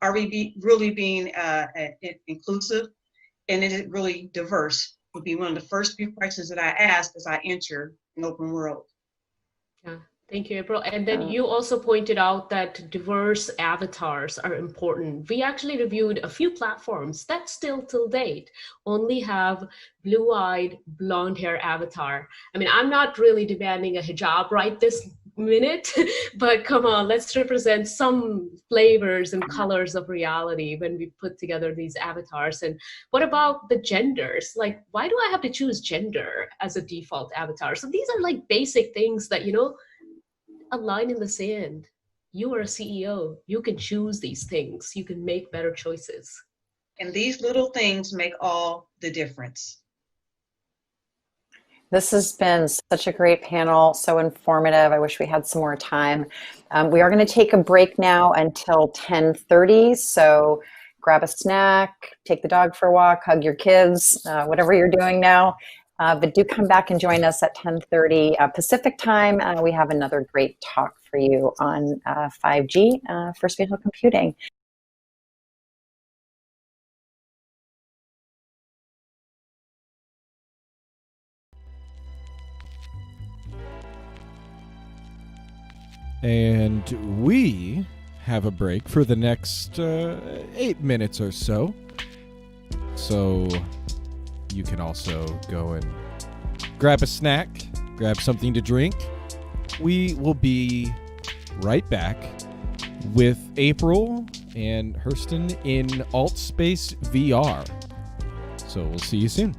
are we really being inclusive? And is it really diverse? Would be one of the first few questions that I ask as I enter an open world.
Yeah, thank you, April. And then you also pointed out that diverse avatars are important. We actually reviewed a few platforms that still till date only have blue-eyed, blonde hair avatar. I mean, I'm not really demanding a hijab right this minute, but come on, let's represent some flavors and colors of reality when we put together these avatars. And what about the genders? Like, why do I have to choose gender as a default avatar? So these are like basic things that, you know, a line in the sand. You are a CEO. You can choose these things. You can make better choices.
And these little things make all the difference.
This has been such a great panel, so informative. I wish we had some more time. We are going to take a break now until 10:30, so grab a snack, take the dog for a walk, hug your kids, whatever you're doing now. But do come back and join us at 10:30 Pacific time. We have another great talk for you on 5G for spatial computing.
And we have a break for the next 8 minutes or so. So you can also go and grab a snack, grab something to drink. We will be right back with April and Herston in AltSpaceVR. So we'll see you soon.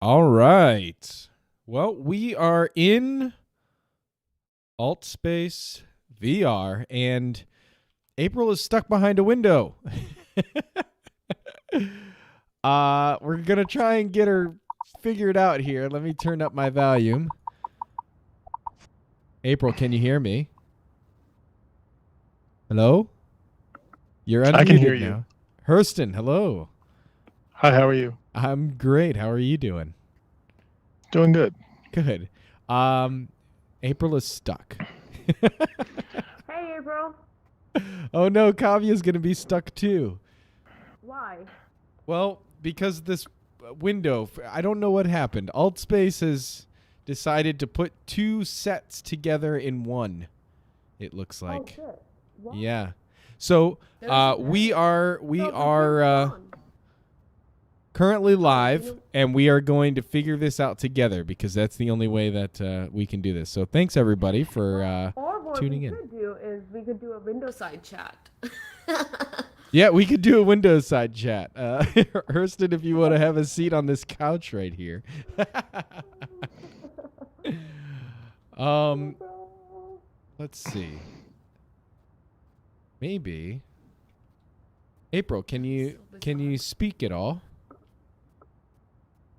All right. Well, we are in AltSpaceVR, and April is stuck behind a window. We're going to try and get her figured out here. Let me turn up my volume. April, can you hear me? Hello? You're unmuted
I can hear you.
now. Herston, hello.
Hi, how are you?
I'm great. How are you doing?
Doing good.
Good. April is stuck.
Hey, April.
Oh no, Kavya's going to be stuck too.
Why?
Well, because this window, I don't know what happened. AltSpace has decided to put two sets together in one, it looks like.
Oh, shit. Wow.
Yeah. So we are currently live, and we are going to figure this out together because that's the only way that we can do this. So thanks everybody for tuning in.
What we could do is we could do a window side chat.
Yeah, we could do a Windows side chat. Herston, if you want to have a seat on this couch right here. Let's see. Maybe. April, can you speak at all?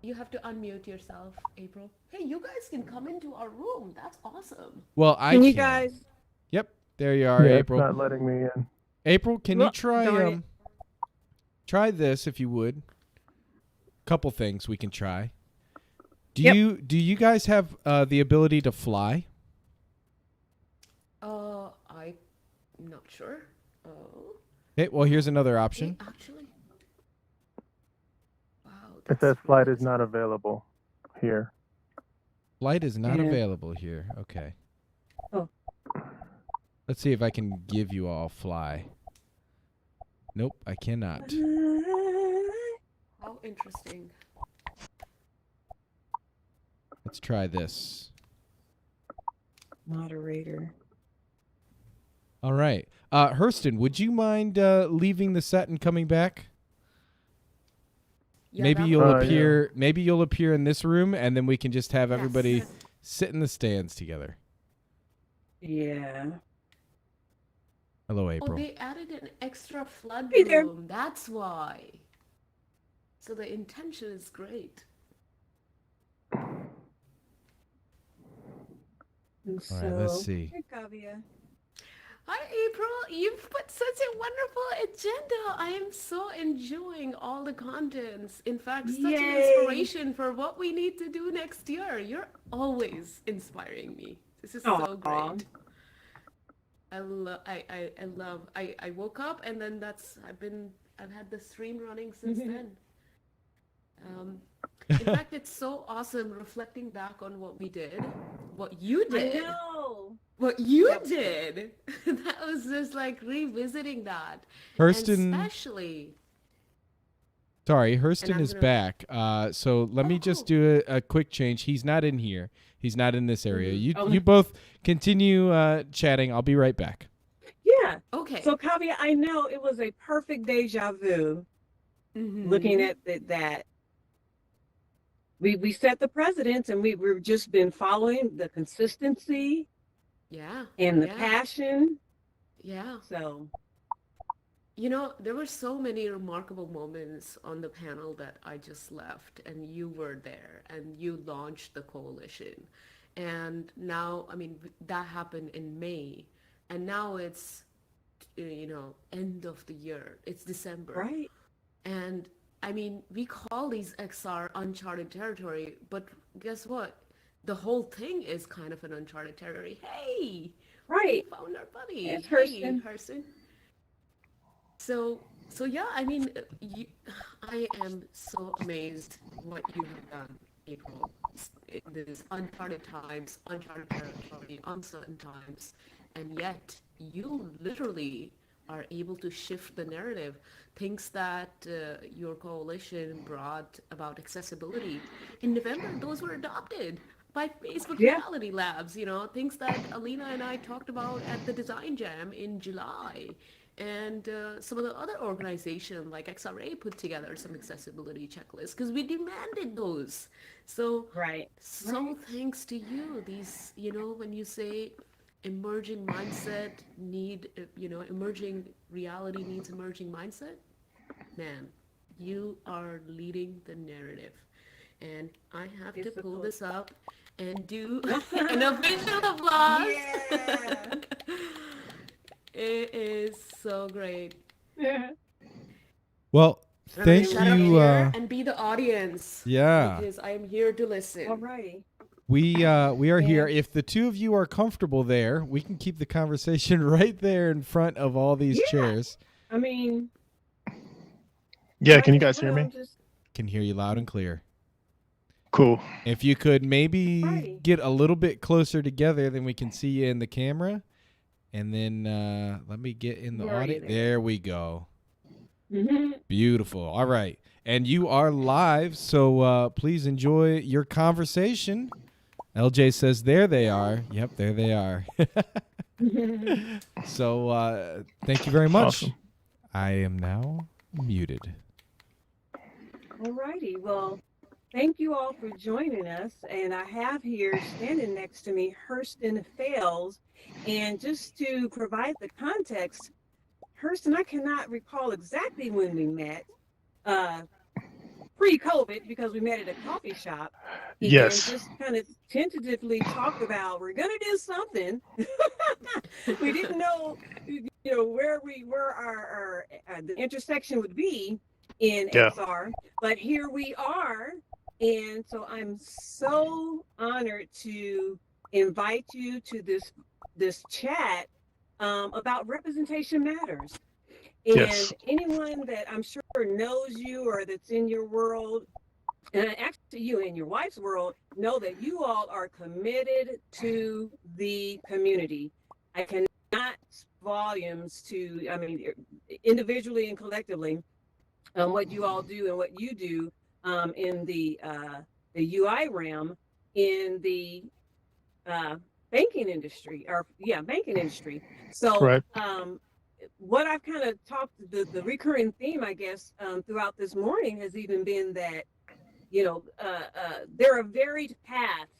You have to unmute yourself, April. Hey, you guys can come into our room. That's awesome.
Well,
Can you guys?
Yep, there you are,
Yeah,
April.
it's not letting me in.
April, can you try
darn
try this if you would? Couple things we can try. Do you guys have the ability to fly?
I'm not sure.
Okay, well here's another option.
Actually, wow.
It says flight is not available here.
Flight is not
Yeah.
available here. Okay.
Oh.
Let's see if I can give you all fly. Nope, I cannot.
How interesting.
Let's try this.
Moderator.
All right. Herston, would you mind leaving the set and coming back?
Yeah,
Maybe
that
you'll
would-
appear. Maybe you'll appear in this room, and then we can just have everybody sit in the stands together.
Yeah.
Hello,
Oh,
April.
they added an extra flood
Hey there.
room. That's why. So the intention is great.
And
All right, let's
so-
see.
Hey, Kavya.
Hi, April. You've put such a wonderful agenda. I am so enjoying all the contents. In fact, such an
Yay.
inspiration for what we need to do next year. You're always inspiring me. This is so
Aw.
great. I woke up and then I've had the stream running since then. In fact, it's so awesome reflecting back on what we did, what you did.
I know.
What you did. That was just like revisiting that.
Hurston-
And especially.
Sorry, Herston
And I'm
is
gonna-
back. So let me just do a quick change. He's not in here. He's not in this area.
Mhm.
You both continue chatting. I'll be right back.
Yeah.
Okay.
So Kavya, I know it was a perfect deja vu looking at that. We set the precedents and we've just been following the consistency
Yeah.
and the
yeah,
passion.
Yeah.
So
You know, there were so many remarkable moments on the panel that I just left, and you were there, and you launched the coalition. And now, I mean, that happened in May, and now it's, end of the year. It's December.
right.
And I mean, we call these XR uncharted territory, but guess what? The whole thing is kind of an uncharted territory. Hey,
Right.
we found our buddy.
It's
Hey,
Herston.
Herston. So yeah, I mean, I am so amazed what you have done, April. In these uncharted times, uncharted territory, uncertain times, and yet you literally are able to shift the narrative. Things that your coalition brought about accessibility in November, those were adopted by Facebook
Yeah.
Reality Labs. Things that Alina and I talked about at the Design Jam in July. And some of the other organizations like XRA put together some accessibility checklists because we demanded those. So, thanks to you, these, when you say emerging mindset emerging reality needs emerging mindset, man, you are leading the narrative. And I have to pull this up and do an official applause.
Yeah.
It is so great.
Well, thank
Shut up
you.
here and be the audience.
Yeah.
Because I am here to listen.
Alrighty.
We are here. If the two of you are comfortable there, we can keep the conversation right there in front of all these chairs.
I mean.
Yeah, can you guys hear me?
Can hear you loud and clear.
Cool.
If you could maybe get a little bit closer together, then we can see you in the camera. And then let me get in the audio. There we go. Beautiful. All right. And you are live, so please enjoy your conversation. LJ says, there they are. Yep, there they are. So thank you very much. Awesome. I am now muted.
All righty. Well, thank you all for joining us. And I have here standing next to me, Herston Fales. And just to provide the context, Herston, I cannot recall exactly when we met. Pre-COVID, because we met at a coffee shop.
Yes.
And just kind of tentatively talked about, we're going to do something. We didn't know, where our the intersection would be in XR, but here we are. And so I'm so honored to invite you to this chat about representation matters. And anyone that I'm sure knows you or that's in your world, and actually you and your wife's world, know that you all are committed to the community. I cannot volumes to, individually and collectively, what you all do and what you do in the UI realm in the banking industry, banking industry. So what I've kind of talked, the recurring theme, I guess, throughout this morning has even been that, there are varied paths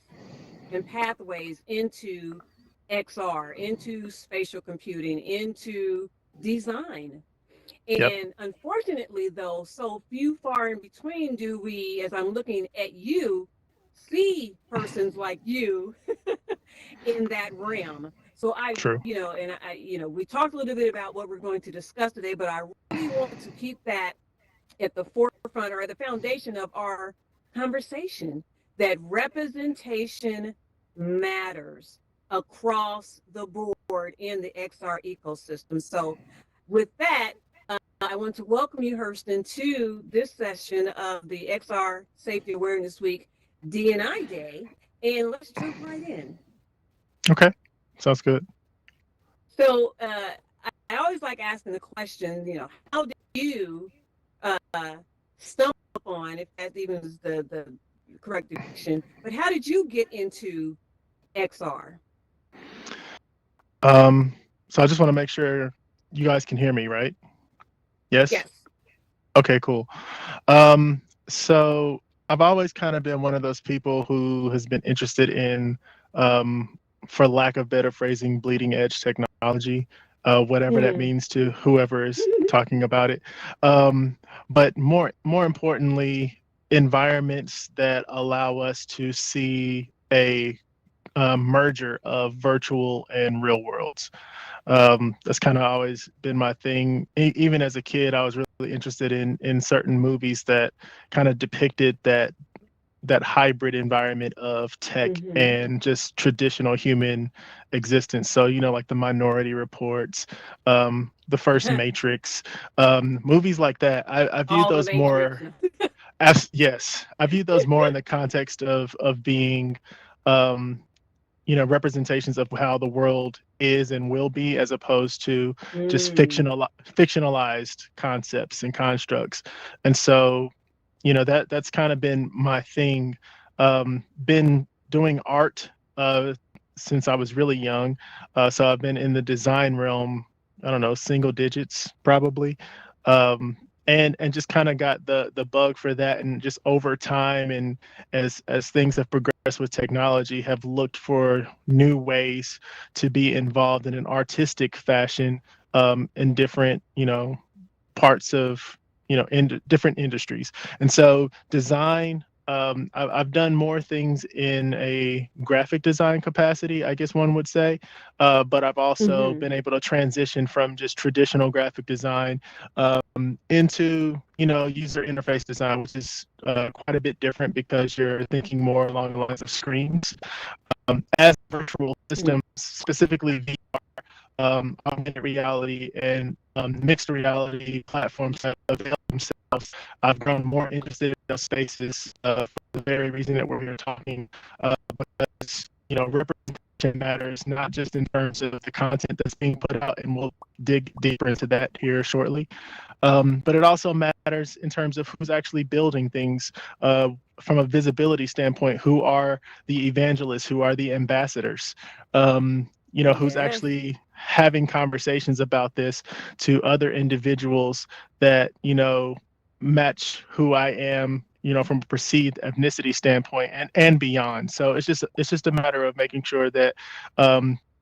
and pathways into XR, into spatial computing, into design. And unfortunately, though, so few far in between do we, as I'm looking at you, see persons like you in that realm. So we talked a little bit about what we're going to discuss today, but I really want to keep that at the forefront or at the foundation of our conversation, that representation matters across the board in the XR ecosystem. So with that, I want to welcome you, Herston, to this session of the XR Safety Awareness Week D&I Day, and let's jump right in.
Okay, sounds good.
So I always like asking the question, how did you stumble upon, if that even is the correct direction, but how did you get into XR?
So I just want to make sure you guys can hear me, right? Yes?
Yes.
Okay, cool. So I've always kind of been one of those people who has been interested in, for lack of better phrasing, bleeding edge technology, whatever that means to whoever is talking about it. But more importantly, environments that allow us to see a merger of virtual and real worlds. That's kind of always been my thing. Even as a kid, I was really interested in certain movies that kind of depicted that hybrid environment of tech and just traditional human existence. So, like the Minority Reports, the first Matrix, movies like that. I view those more as, I view those more in the context of being representations of how the world is and will be, as opposed to just fictionalized concepts and constructs. And so, that's kind of been my thing. Been doing art since I was really young. So I've been in the design realm I don't know, single digits probably. And just kind of got the bug for that, and just over time, and as things have progressed with technology, have looked for new ways to be involved in an artistic fashion, in different, parts of, in different industries. And so design, I've done more things in a graphic design capacity, I guess one would say, but I've also been able to transition from just traditional graphic design, into, user interface design, which is quite a bit different because you're thinking more along the lines of screens, as virtual systems, specifically VR, augmented reality, and mixed reality platforms have availed themselves. I've grown more interested in those spaces, for the very reason that we're here talking, because representation matters, not just in terms of the content that's being put out, and we'll dig deeper into that here shortly, but it also matters in terms of who's actually building things, from a visibility standpoint. Who are the evangelists? Who are the ambassadors? Who's actually having conversations about this to other individuals that, match who I am, from a perceived ethnicity standpoint, and beyond. So it's just a matter of making sure that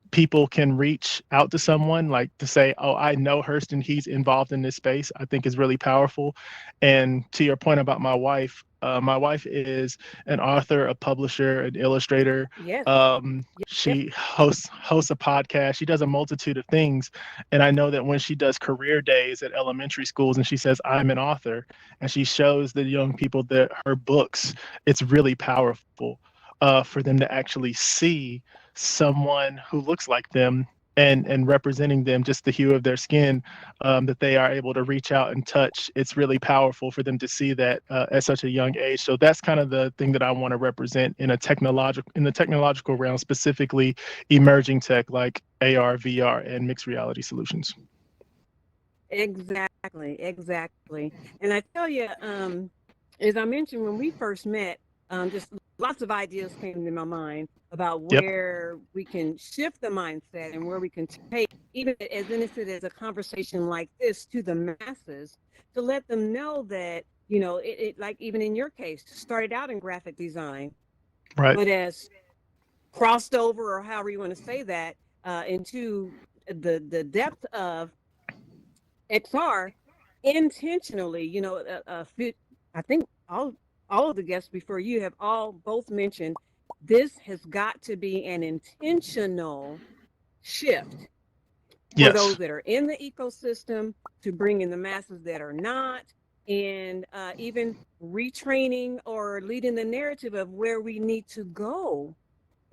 people can reach out to someone, like to say, oh, I know Herston, he's involved in this space, I think is really powerful. And to your point about my wife is an author, a publisher, an illustrator.
Yes.
She hosts a podcast. She does a multitude of things. And I know that when she does career days at elementary schools and she says, I'm an author, and she shows the young people that her books, it's really powerful, for them to actually see someone who looks like them, and representing them, just the hue of their skin, that they are able to reach out and touch. It's really powerful for them to see that, at such a young age. So that's kind of the thing that I want to represent in the technological realm, specifically emerging tech like AR, VR, and mixed reality solutions.
Exactly. And I tell you, as I mentioned when we first met, just lots of ideas came to my mind about where we can shift the mindset and where we can take, even as innocent as a conversation like this, to the masses, to let them know that, it like even in your case, started out in graphic design,
right,
but as crossed over, or however you want to say that, into the depth of XR intentionally. I think all of the guests before you have both mentioned this has got to be an intentional shift for those that are in the ecosystem, to bring in the masses that are not, and even retraining or leading the narrative of where we need to go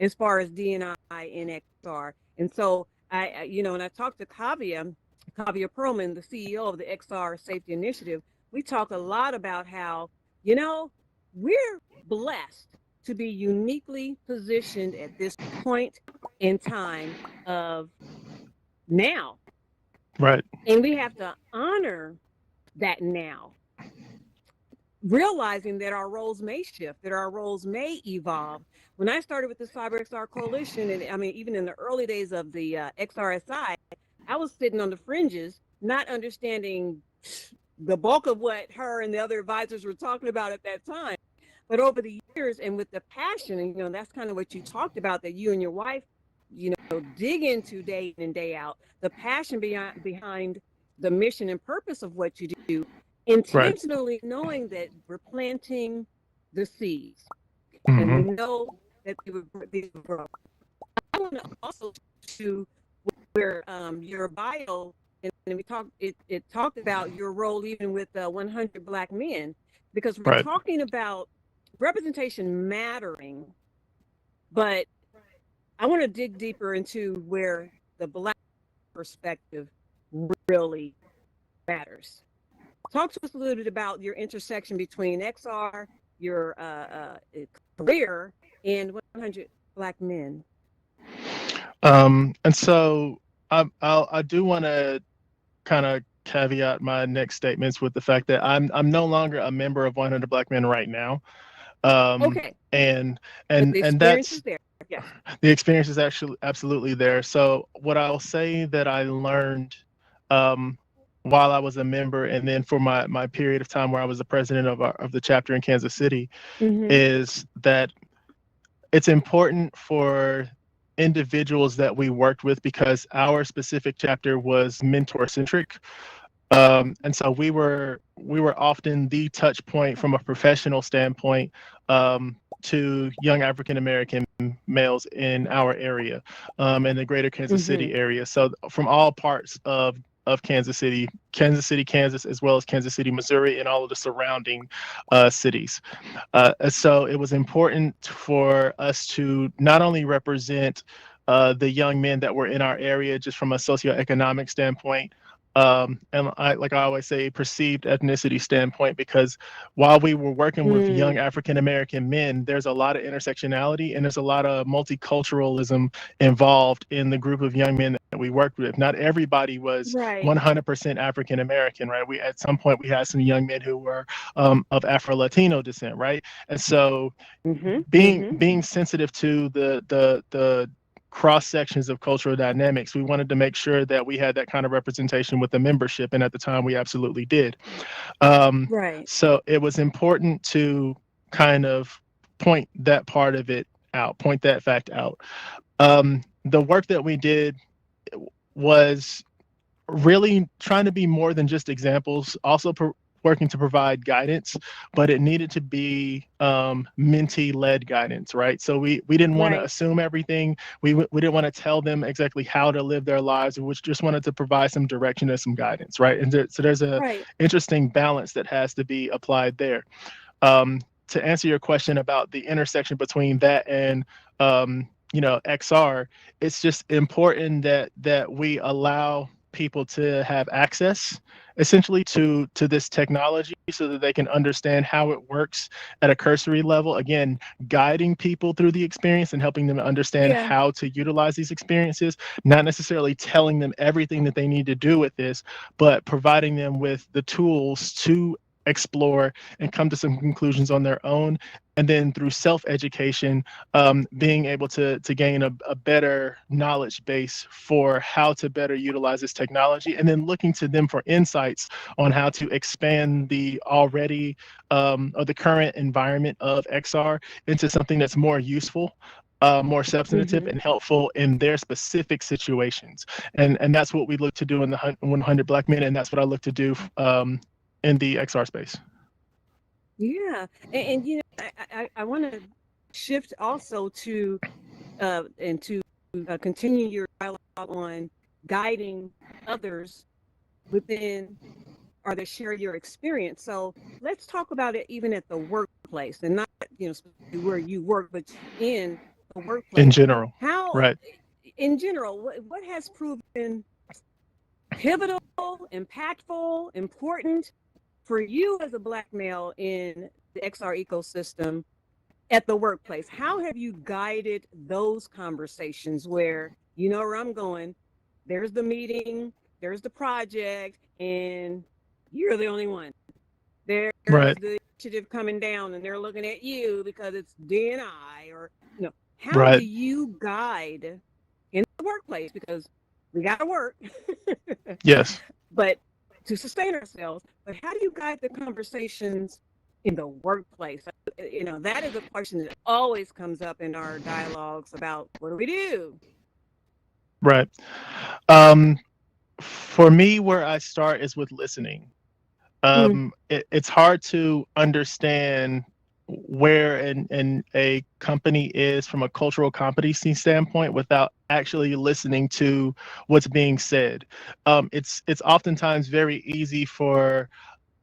as far as D&I and XR. And so and I talked to Kavya Perlman, the CEO of the XR Safety Initiative. We talk a lot about how, we're blessed to be uniquely positioned at this point in time of now.
Right.
And we have to honor that now, realizing that our roles may shift, that our roles may evolve. When I started with the CyberXR Coalition, and I mean, even in the early days of the XRSI, I was sitting on the fringes, not understanding the bulk of what her and the other advisors were talking about at that time. But over the years, and with the passion, and that's kind of what you talked about, that you and your wife, dig into day in and day out, the passion behind the mission and purpose of what you do, intentionally knowing that we're planting the seeds, and we know that these will grow. I want to also to where your bio, and we talked, it talked about your role even with 100 Black men, because we're talking about representation mattering, but I want to dig deeper into where the Black perspective really matters. Talk to us a little bit about your intersection between XR, your career, and 100 Black men.
And so I do want to kind of caveat my next statements with the fact that I'm no longer a member of 100 Black Men right now. And that's
there. Yeah.
The experience is actually absolutely there. So what I'll say that I learned while I was a member, and then for my period of time where I was the president of the chapter in Kansas City, is that it's important for individuals that we worked with, because our specific chapter was mentor centric. And so we were often the touch point from a professional standpoint to young African American males in our area, in the greater Kansas City area. So from all parts of Kansas City, Kansas, as well as Kansas City, Missouri, and all of the surrounding cities. So it was important for us to not only represent the young men that were in our area just from a socioeconomic standpoint, and like I always say, perceived ethnicity standpoint, because while we were working with young African American men, there's a lot of intersectionality and there's a lot of multiculturalism involved in the group of young men that we worked with. Not everybody was 100% African American, right? At some point we had some young men who were of Afro-Latino descent, right? And so being sensitive to the cross sections of cultural dynamics, we wanted to make sure that we had that kind of representation with the membership, and at the time we absolutely did. So it was important to kind of point that part of it out, point that fact out. The work that we did was really trying to be more than just examples, also working to provide guidance, but it needed to be mentee-led guidance, right? So we didn't want to assume everything. We didn't want to tell them exactly how to live their lives. We just wanted to provide some direction and some guidance, right? And so there's a interesting balance that has to be applied there. To answer your question about the intersection between that and XR, it's just important that we allow people to have access essentially to this technology so that they can understand how it works at a cursory level. Again, guiding people through the experience and helping them understand how to utilize these experiences, not necessarily telling them everything that they need to do with this, but providing them with the tools to explore and come to some conclusions on their own. And then through self-education, being able to gain a better knowledge base for how to better utilize this technology, and then looking to them for insights on how to expand the already or the current environment of XR into something that's more useful, more substantive and helpful in their specific situations. And that's what we look to do in the 100 Black Men, and that's what I look to do in the XR space.
Yeah, and I want to shift also to continue your dialogue on guiding others within or to share your experience. So let's talk about it even at the workplace, and not where you work, but in the workplace
in general.
How in general, what has proven pivotal, impactful, important for you as a Black male in the XR ecosystem at the workplace? How have you guided those conversations where you know where I'm going, there's the meeting, there's the project, and you're the only one. There's the initiative coming down and they're looking at you because it's D&I, or how do you guide in the workplace? Because we gotta work.
Yes.
But to sustain ourselves, but how do you guide the conversations in the workplace? That is a question that always comes up in our dialogues about what do we do?
Right. For me, where I start is with listening. It's hard to understand where a company is from a cultural competency standpoint without actually listening to what's being said. It's oftentimes very easy for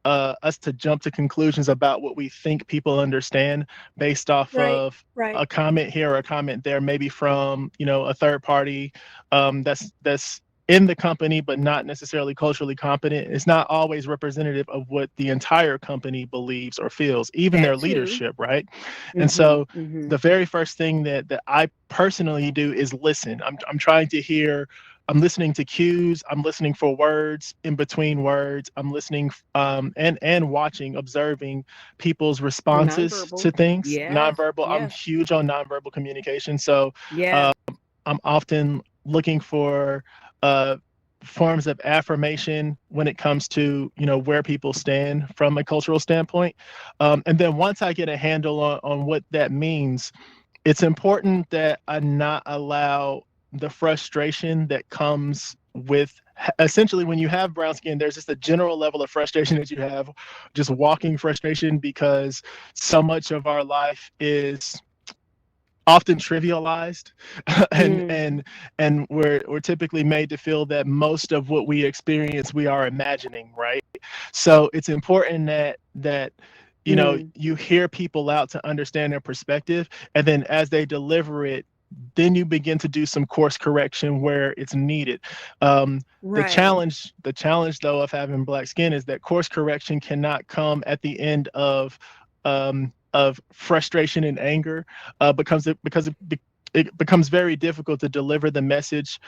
us to jump to conclusions about what we think people understand based off of a comment here or a comment there, maybe from a third party that's in the company, but not necessarily culturally competent. It's not always representative of what the entire company believes or feels, even their leadership, right? And so the very first thing that I personally do is listen. I'm trying to hear, I'm listening to cues, I'm listening for words in between words, I'm listening and watching, observing people's responses to things. Nonverbal, I'm huge on nonverbal communication. So I'm often looking for forms of affirmation when it comes to, where people stand from a cultural standpoint. And then once I get a handle on what that means, it's important that I not allow the frustration that comes with, essentially, when you have brown skin, there's just a general level of frustration that you have, just walking frustration, because so much of our life is often trivialized, and we're typically made to feel that most of what we experience we are imagining, right? So it's important that you hear people out to understand their perspective, and then as they deliver it, then you begin to do some course correction where it's needed. The challenge though of having black skin is that course correction cannot come at the end of frustration and anger, because it becomes very difficult to deliver the message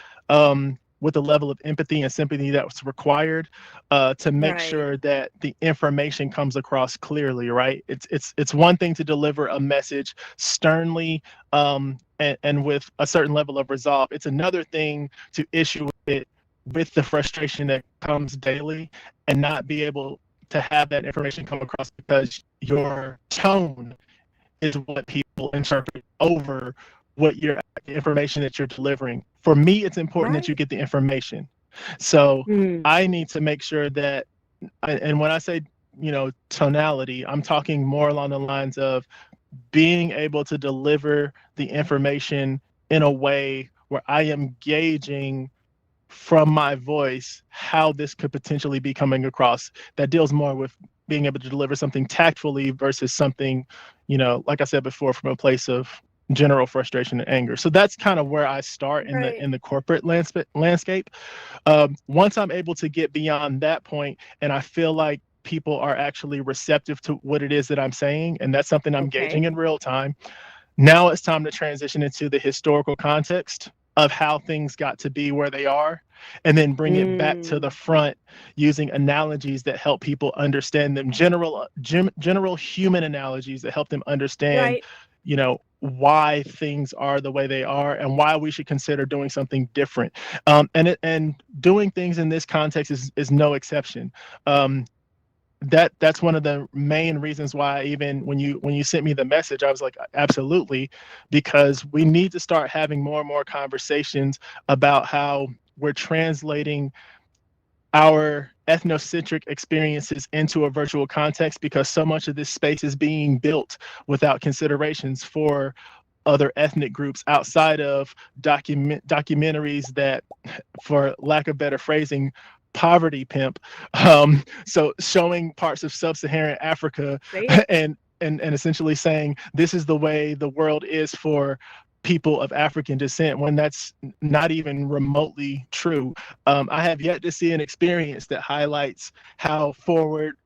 with the level of empathy and sympathy that's required to make sure that the information comes across clearly, right? It's one thing to deliver a message sternly and with a certain level of resolve. It's another thing to issue it with the frustration that comes daily and not be able to have that information come across, because your tone is what people interpret over what your information that you're delivering. For me, it's important that you get the information. So I need to make sure that, and when I say, tonality, I'm talking more along the lines of being able to deliver the information in a way where I am gauging from my voice how this could potentially be coming across, that deals more with being able to deliver something tactfully versus something, like I said before, from a place of general frustration and anger. So that's kind of where I start in the corporate landscape. Once I'm able to get beyond that point, and I feel like people are actually receptive to what it is that I'm saying, and that's something I'm gauging in real time, now it's time to transition into the historical context of how things got to be where they are, and then bring it back to the front using analogies that help people understand them, general human analogies that help them understand, why things are the way they are and why we should consider doing something different. And doing things in this context is no exception. That's one of the main reasons why, even when you sent me the message, I was like, absolutely, because we need to start having more and more conversations about how we're translating our ethnocentric experiences into a virtual context, because so much of this space is being built without considerations for other ethnic groups outside of documentaries that, for lack of better phrasing, poverty pimp. So showing parts of sub-Saharan Africa and essentially saying this is the way the world is for people of African descent, when that's not even remotely true. I have yet to see an experience that highlights how forward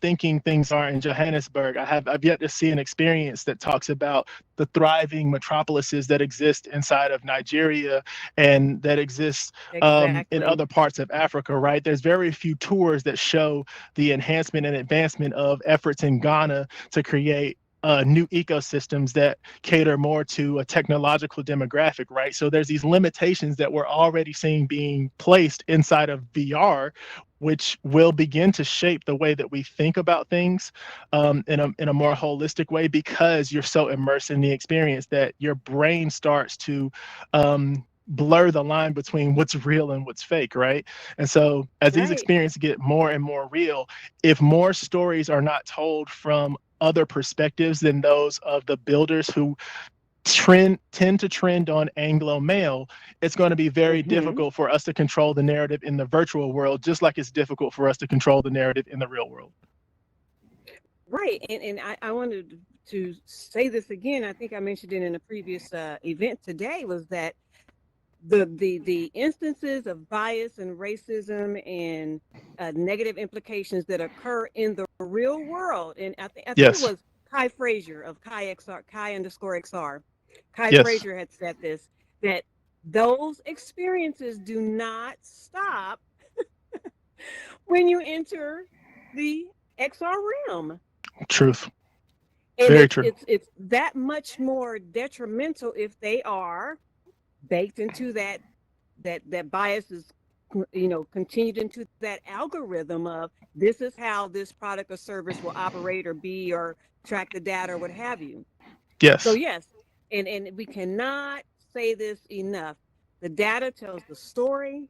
thinking things are in Johannesburg. I've yet to see an experience that talks about the thriving metropolises that exist inside of Nigeria and that exist in other parts of Africa, right? There's very few tours that show the enhancement and advancement of efforts in Ghana to create new ecosystems that cater more to a technological demographic, right? So there's these limitations that we're already seeing being placed inside of VR, which will begin to shape the way that we think about things in a more holistic way, because you're so immersed in the experience that your brain starts to blur the line between what's real and what's fake, right? And so as these experiences get more and more real, if more stories are not told from other perspectives than those of the builders who tend to trend on Anglo male, it's going to be very difficult for us to control the narrative in the virtual world, just like it's difficult for us to control the narrative in the real world.
Right. And I wanted to say this again. I think I mentioned it in a previous event today, was that the instances of bias and racism and negative implications that occur in the real world. And I think it was Kai Frazier of Kai_XR. Frazier had said this, that those experiences do not stop when you enter the XR realm.
Truth.
And
Very true.
It's that much more detrimental if they are baked into that bias is continued into that algorithm of this is how this product or service will operate or be or track the data or what have you.
Yes.
So yes, and we cannot say this enough. The data tells the story.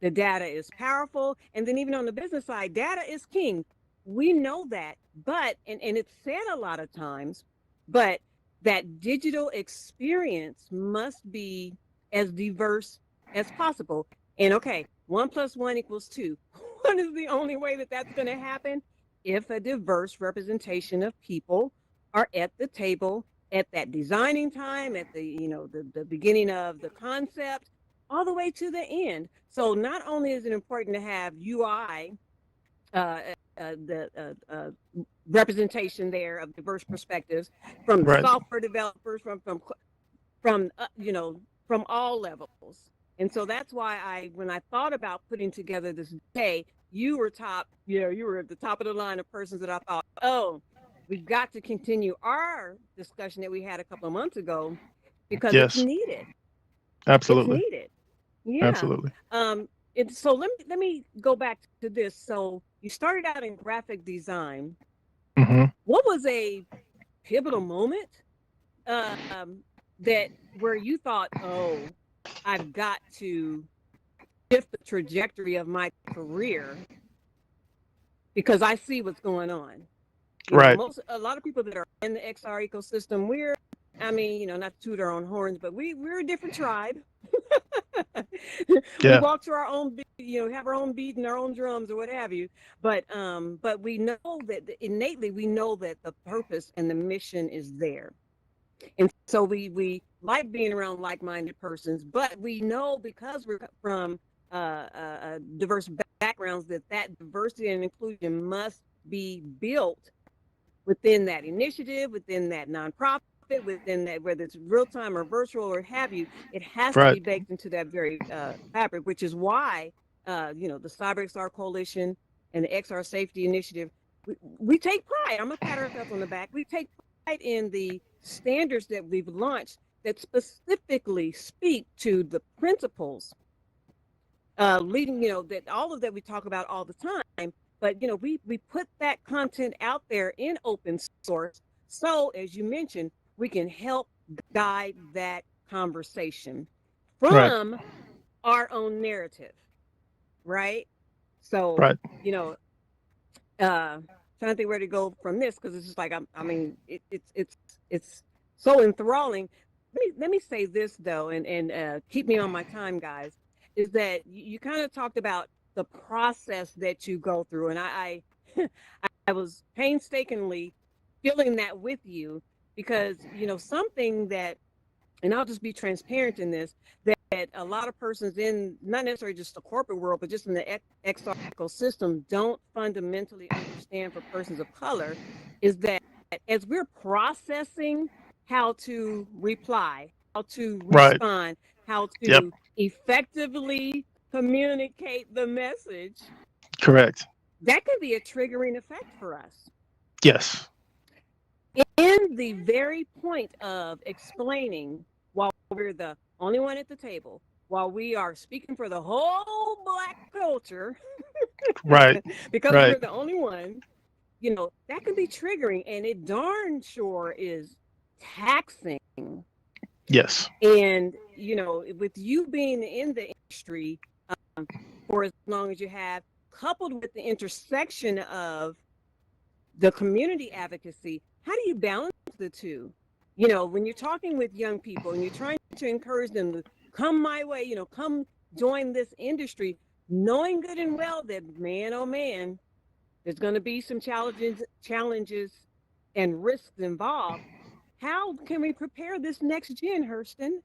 The data is powerful. And then even on the business side, data is king. We know that, but, and it's said a lot of times, but that digital experience must be as diverse as possible. And okay, 1 + 1 = 2. What is the only way that that's going to happen? If a diverse representation of people are at the table at that designing time, at the beginning of the concept, all the way to the end. So not only is it important to have UI, the representation there of diverse perspectives from the
Right.
software developers, from all levels. And so that's why when I thought about putting together this day, you were at the top of the line of persons that I thought, oh, we've got to continue our discussion that we had a couple of months ago because it's
Yes.
needed.
Absolutely.
It's needed. Yeah.
Absolutely.
So let me go back to this. So you started out in graphic design.
Mm-hmm.
What was a pivotal moment that where you thought, oh, I've got to shift the trajectory of my career because I see what's going on?
Right.
A lot of people that are in the XR ecosystem, not to toot our own horns, but we're a different tribe. We walk to our own beat, have our own beat and our own drums or what have you. But we know that innately we know that the purpose and the mission is there. And so we like being around like-minded persons, but we know because we're from diverse backgrounds that diversity and inclusion must be built within that initiative, within that nonprofit, within that, whether it's real time or virtual or have you, it has to be baked into that very fabric, which is why, the CyberXR Coalition and the XR Safety Initiative, we take pride. I'm going to pat ourselves on the back. We take pride in the standards that we've launched that specifically speak to the principles leading, that all of that we talk about all the time. But, we put that content out there in open source. So, as you mentioned, we can help guide that conversation from our own narrative, right? So, trying to think where to go from this because it's just like it's so enthralling. Let me say this though, and keep me on my time, guys. Is that you kind of talked about the process that you go through, and I was painstakingly feeling that with you. Because, something that, and I'll just be transparent in this, that a lot of persons in, not necessarily just the corporate world, but just in the XR ecosystem don't fundamentally understand for persons of color, is that as we're processing how to reply, how to respond, how to effectively communicate the message.
Correct.
That can be a triggering effect for us.
Yes.
In the very point of explaining, while we're the only one at the table, while we are speaking for the whole Black culture, because we're the only one, that can be triggering, and it darn sure is taxing.
Yes.
And, with you being in the industry for as long as you have, coupled with the intersection of the community advocacy, how do you balance the two? When you're talking with young people and you're trying to encourage them to come my way, come join this industry, knowing good and well that, man, oh man, there's going to be some challenges and risks involved. How can we prepare this next gen, Herston?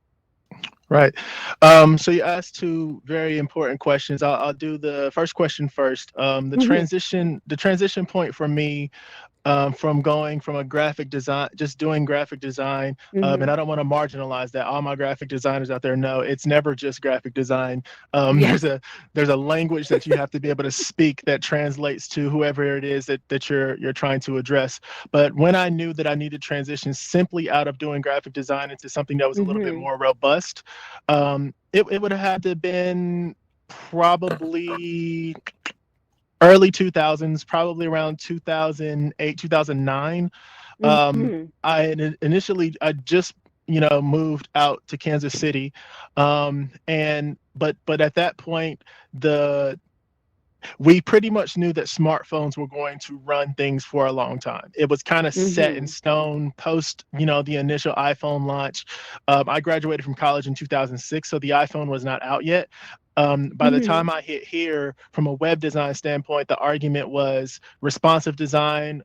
Right. So you asked two very important questions. I'll do the first question first. The transition point for me, from going from a graphic design, just doing graphic design, and I don't want to marginalize that. All my graphic designers out there know it's never just graphic design. There's a language that you have to be able to speak that translates to whoever it is that you're trying to address. But when I knew that I needed to transition simply out of doing graphic design into something that was a little bit more robust, it would have had to have been probably early 2000s, probably around 2008, 2009. I just moved out to Kansas City, and but at that point we pretty much knew that smartphones were going to run things for a long time. It was kind of set in stone post the initial iPhone launch. I graduated from college in 2006, so the iPhone was not out yet. By the time I hit here, from a web design standpoint, the argument was responsive design.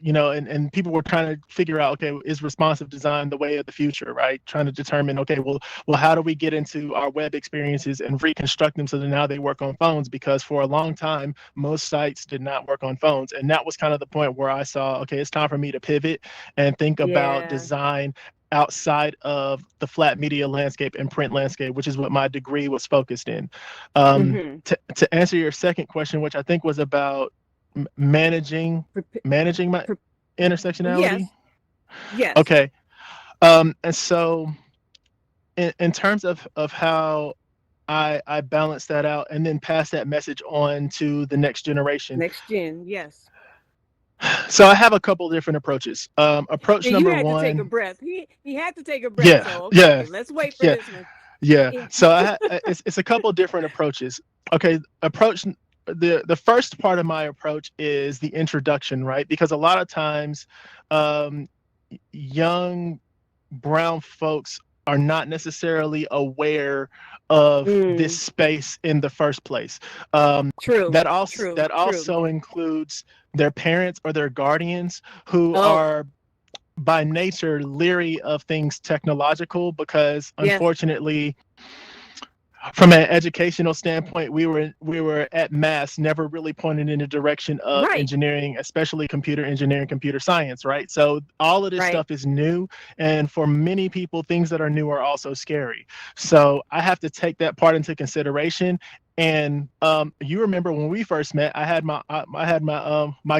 And people were trying to figure out, okay, is responsive design the way of the future, right? Trying to determine, okay, well, how do we get into our web experiences and reconstruct them so that now they work on phones? Because for a long time, most sites did not work on phones. And that was kind of the point where I saw, okay, it's time for me to pivot and think about design outside of the flat media landscape and print landscape, which is what my degree was focused in. To answer your second question, which I think was about managing my intersectionality.
Yes.
Okay. And so in terms of how I balance that out and then pass that message on to the next generation.
Next gen, yes.
So I have a couple different approaches. Approach number one.
You had to take a breath. He had to take a breath.
Yeah.
So, okay, let's wait for this one.
Yeah. So it's a couple different approaches. Okay. The first part of my approach is the introduction, right? Because a lot of times young brown folks are not necessarily aware of this space in the first place.
True.
That also includes their parents or their guardians who are by nature leery of things technological, because unfortunately, from an educational standpoint, we were at mass never really pointed in the direction of engineering, especially computer engineering, computer science, right? So all of this stuff is new, and for many people, things that are new are also scary. So I have to take that part into consideration. And you remember when we first met, I had my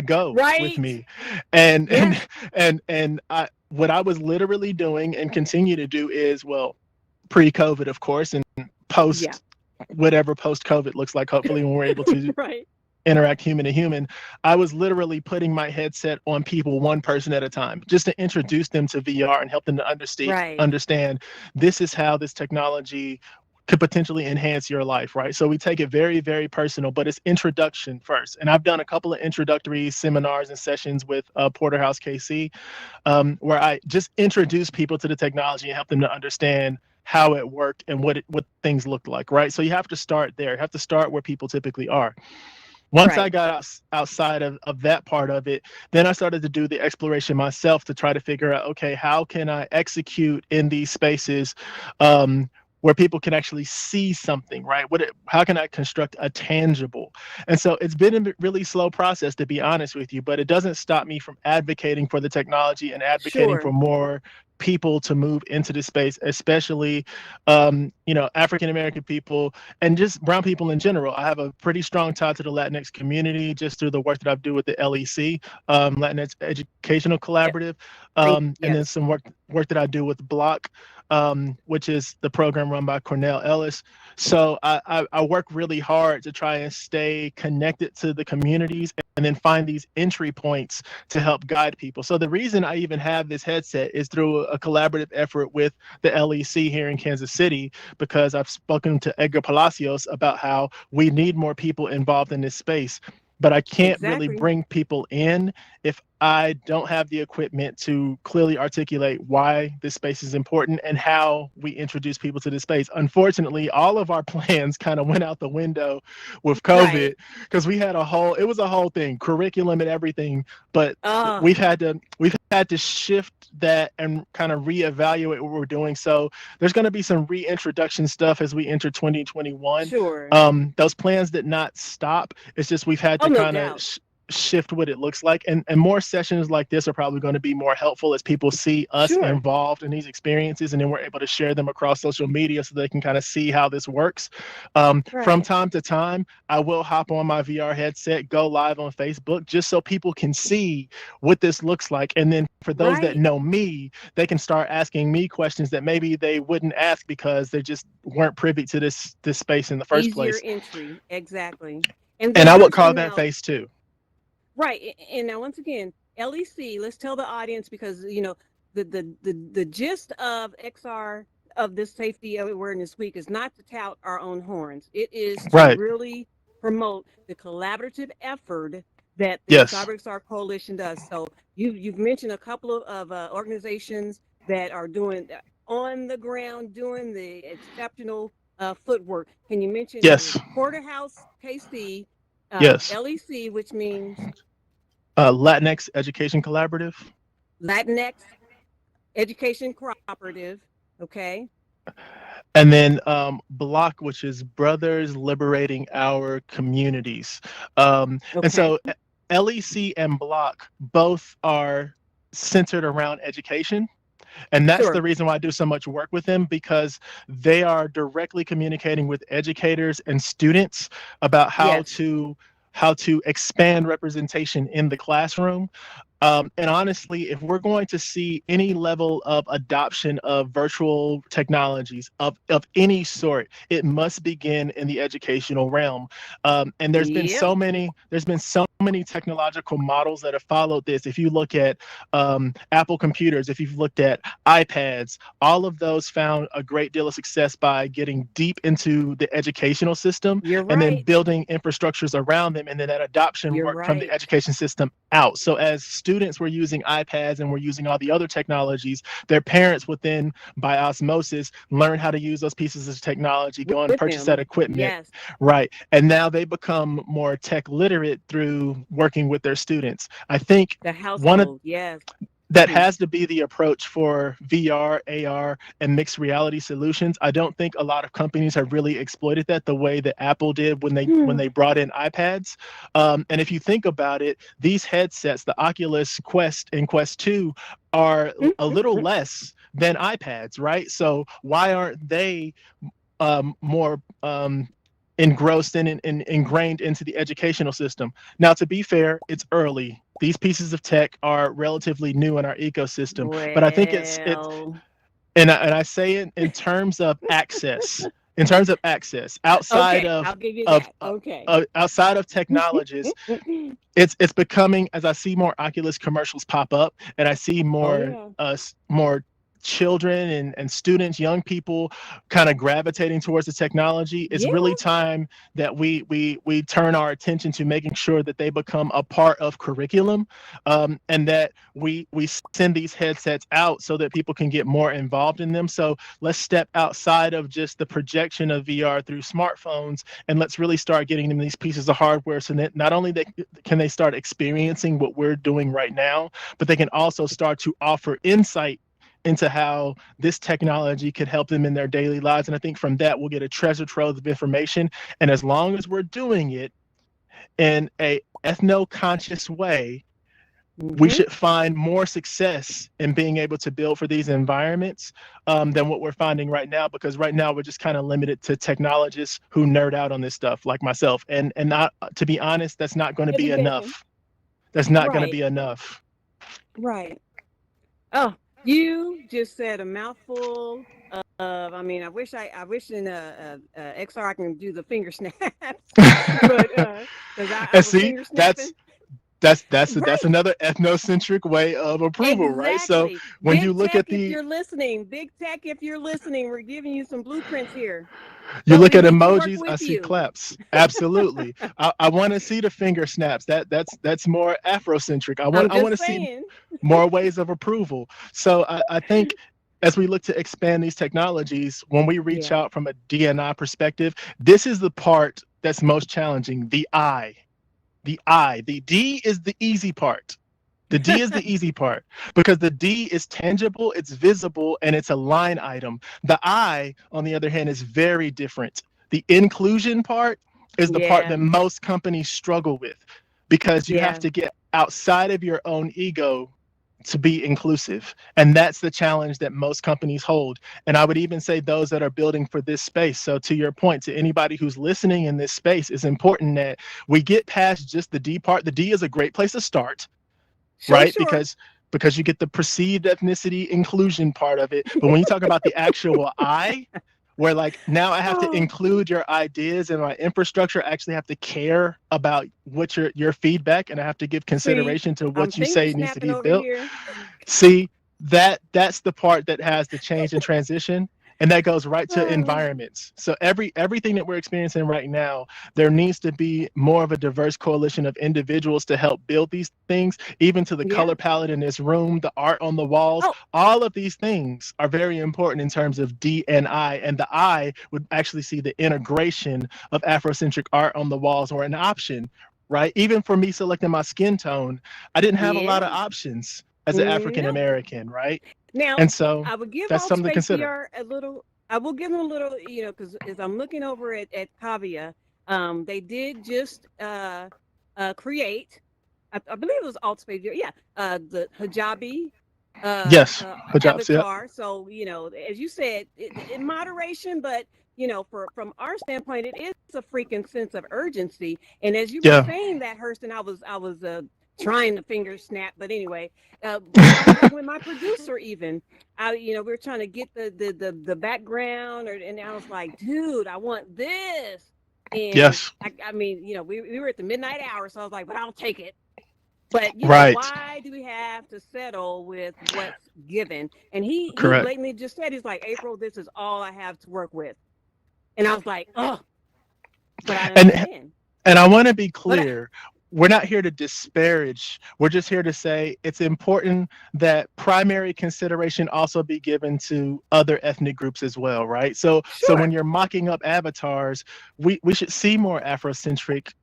Go with me, and what I was literally doing and continue to do is, well, pre-COVID, of course, and whatever post-COVID looks like, hopefully when we're able to interact human to human, I was literally putting my headset on people one person at a time, just to introduce them to VR and help them to understand this is how this technology could potentially enhance your life, right? So we take it very, very personal, but it's introduction first. And I've done a couple of introductory seminars and sessions with Porterhouse KC, where I just introduce people to the technology and help them to understand how it worked and what things looked like, right? So you have to start there. You have to start where people typically are. Once I got outside of that part of it, then I started to do the exploration myself to try to figure out, okay, how can I execute in these spaces where people can actually see something, right? How can I construct a tangible? And so it's been a really slow process, to be honest with you, but it doesn't stop me from advocating for the technology and advocating for more people to move into this space, especially, African-American people and just brown people in general. I have a pretty strong tie to the Latinx community just through the work that I do with the LEC, Latinx Educational Collaborative, and then some work that I do with Block, which is the program run by Cornell Ellis. So I work really hard to try and stay connected to the communities and then find these entry points to help guide people. So the reason I even have this headset is through a collaborative effort with the LEC here in Kansas City, because I've spoken to Edgar Palacios about how we need more people involved in this space. But I can't really bring people in if I don't have the equipment to clearly articulate why this space is important and how we introduce people to this space. Unfortunately, all of our plans kind of went out the window with COVID, because it was a whole thing, curriculum and everything. But we've had to shift that and kind of reevaluate what we're doing. So there's going to be some reintroduction stuff as we enter 2021.
Sure.
Those plans did not stop. It's just we've had to shift what it looks like. And more sessions like this are probably going to be more helpful as people see us involved in these experiences, and then we're able to share them across social media so they can kind of see how this works. From time to time, I will hop on my VR headset, go live on Facebook, just so people can see what this looks like. And then for those that know me, they can start asking me questions that maybe they wouldn't ask because they just weren't privy to this space in the first place.
Easier entry, exactly.
And I would call that phase 2.
Right. And now, once again, LEC, let's tell the audience, because, you know, the gist of XR, of this Safety Awareness Week, is not to tout our own horns. It is to really promote the collaborative effort that the CyberXR Coalition does. So you've mentioned a couple of organizations that are doing on the ground, doing the exceptional footwork. Can you mention Porterhouse KC, LEC, which means
Latinx Education Collaborative.
Latinx Education Cooperative, okay.
And then Block, which is Brothers Liberating Our Communities. And so LEC and Block both are centered around education. And that's the reason why I do so much work with them, because they are directly communicating with educators and students about how to expand representation in the classroom. And honestly, if we're going to see any level of adoption of virtual technologies of any sort, it must begin in the educational realm. And there's been so many technological models that have followed this. If you look at Apple computers, if you've looked at iPads, all of those found a great deal of success by getting deep into the educational system and then building infrastructures around them, and then that adoption work from the education system out. So as students were using iPads and were using all the other technologies, their parents would then, by osmosis, learn how to use those pieces of technology, go and purchase that equipment. And now they become more tech literate through working with their students. I think
the household,
that has to be the approach for VR, AR, and mixed reality solutions. I don't think a lot of companies have really exploited that the way that Apple did when they brought in iPads. And if you think about it, these headsets, the Oculus Quest and Quest 2, are a little less than iPads, right? So why aren't they more engrossed and ingrained into the educational system? Now, to be fair, it's early. These pieces of tech are relatively new in our ecosystem, but I think it's and I say it in terms of access. In terms of access, outside outside of technologies, it's becoming, as I see more Oculus commercials pop up, and I see more more children and students, young people kind of gravitating towards the technology. It's really time that we turn our attention to making sure that they become a part of curriculum, and that we send these headsets out so that people can get more involved in them. So let's step outside of just the projection of VR through smartphones, and let's really start getting them these pieces of hardware so that not only can they start experiencing what we're doing right now, but they can also start to offer insight into how this technology could help them in their daily lives. And I think from that, we'll get a treasure trove of information. And as long as we're doing it in a ethno-conscious way, we should find more success in being able to build for these environments than what we're finding right now, because right now we're just kind of limited to technologists who nerd out on this stuff like myself. And not, to be honest, that's not going to be enough. That's not going to be enough.
Oh, you just said a mouthful of, I mean, I wish in XR I can do the finger snaps. But I
see, that's another ethnocentric way of approval, right? So when you look at
if you're listening, big tech, if you're listening, we're giving you some blueprints here.
You look at emojis, I see claps. Absolutely. I want to see the finger snaps. That's more Afrocentric. I want to see more ways of approval. So I think as we look to expand these technologies, when we reach out from a D&I perspective, this is the part that's most challenging. The I. The D is the easy part. The D is the easy part, because the D is tangible, it's visible, and it's a line item. The I, on the other hand, is very different. The inclusion part is the part that most companies struggle with, because you have
Yeah.
to get outside of your own ego to be inclusive. And that's the challenge that most companies hold. And I would even say those that are building for this space. So to your point, to anybody who's listening in this space, it's important that we get past just the D part. The D is a great place to start, right? Because you get the perceived ethnicity inclusion part of it. But when you talk about the actual I, where like now I have to include your ideas and my infrastructure, I actually have to care about what your feedback, and I have to give consideration to what you say needs to be built. See, that's the part that has the change and transition. And that goes right to environments. So everything that we're experiencing right now, there needs to be more of a diverse coalition of individuals to help build these things, even to the color palette in this room, the art on the walls. All of these things are very important in terms of D&I. And the I would actually see the integration of Afrocentric art on the walls, or an option, right? Even for me selecting my skin tone, I didn't have a lot of options as an African American, right?
Now,
and so
I would give
that's something to consider.
AltSpaceVR a little. I will give them a little, because as I'm looking over at Kavia, they did just create. I believe it was AltSpaceVR. Yeah, the hijabi.
Yes, hijabs.
Avatar. So as you said, in moderation, but from our standpoint, it is a freaking sense of urgency. And as you were saying that, Herston, I was trying to finger snap, but anyway, I was talking with my producer. Even we were trying to get the background, and I was like, dude, I want this. And I mean, we were at the midnight hour, so I was like, but I'll take it. But why do we have to settle with what's given? And he blatantly just said, he's like, April, this is all I have to work with. And I was like, oh, but I understand.
And I want to be clear. We're not here to disparage. We're just here to say it's important that primary consideration also be given to other ethnic groups as well, right? So when you're mocking up avatars, we should see more Afrocentric,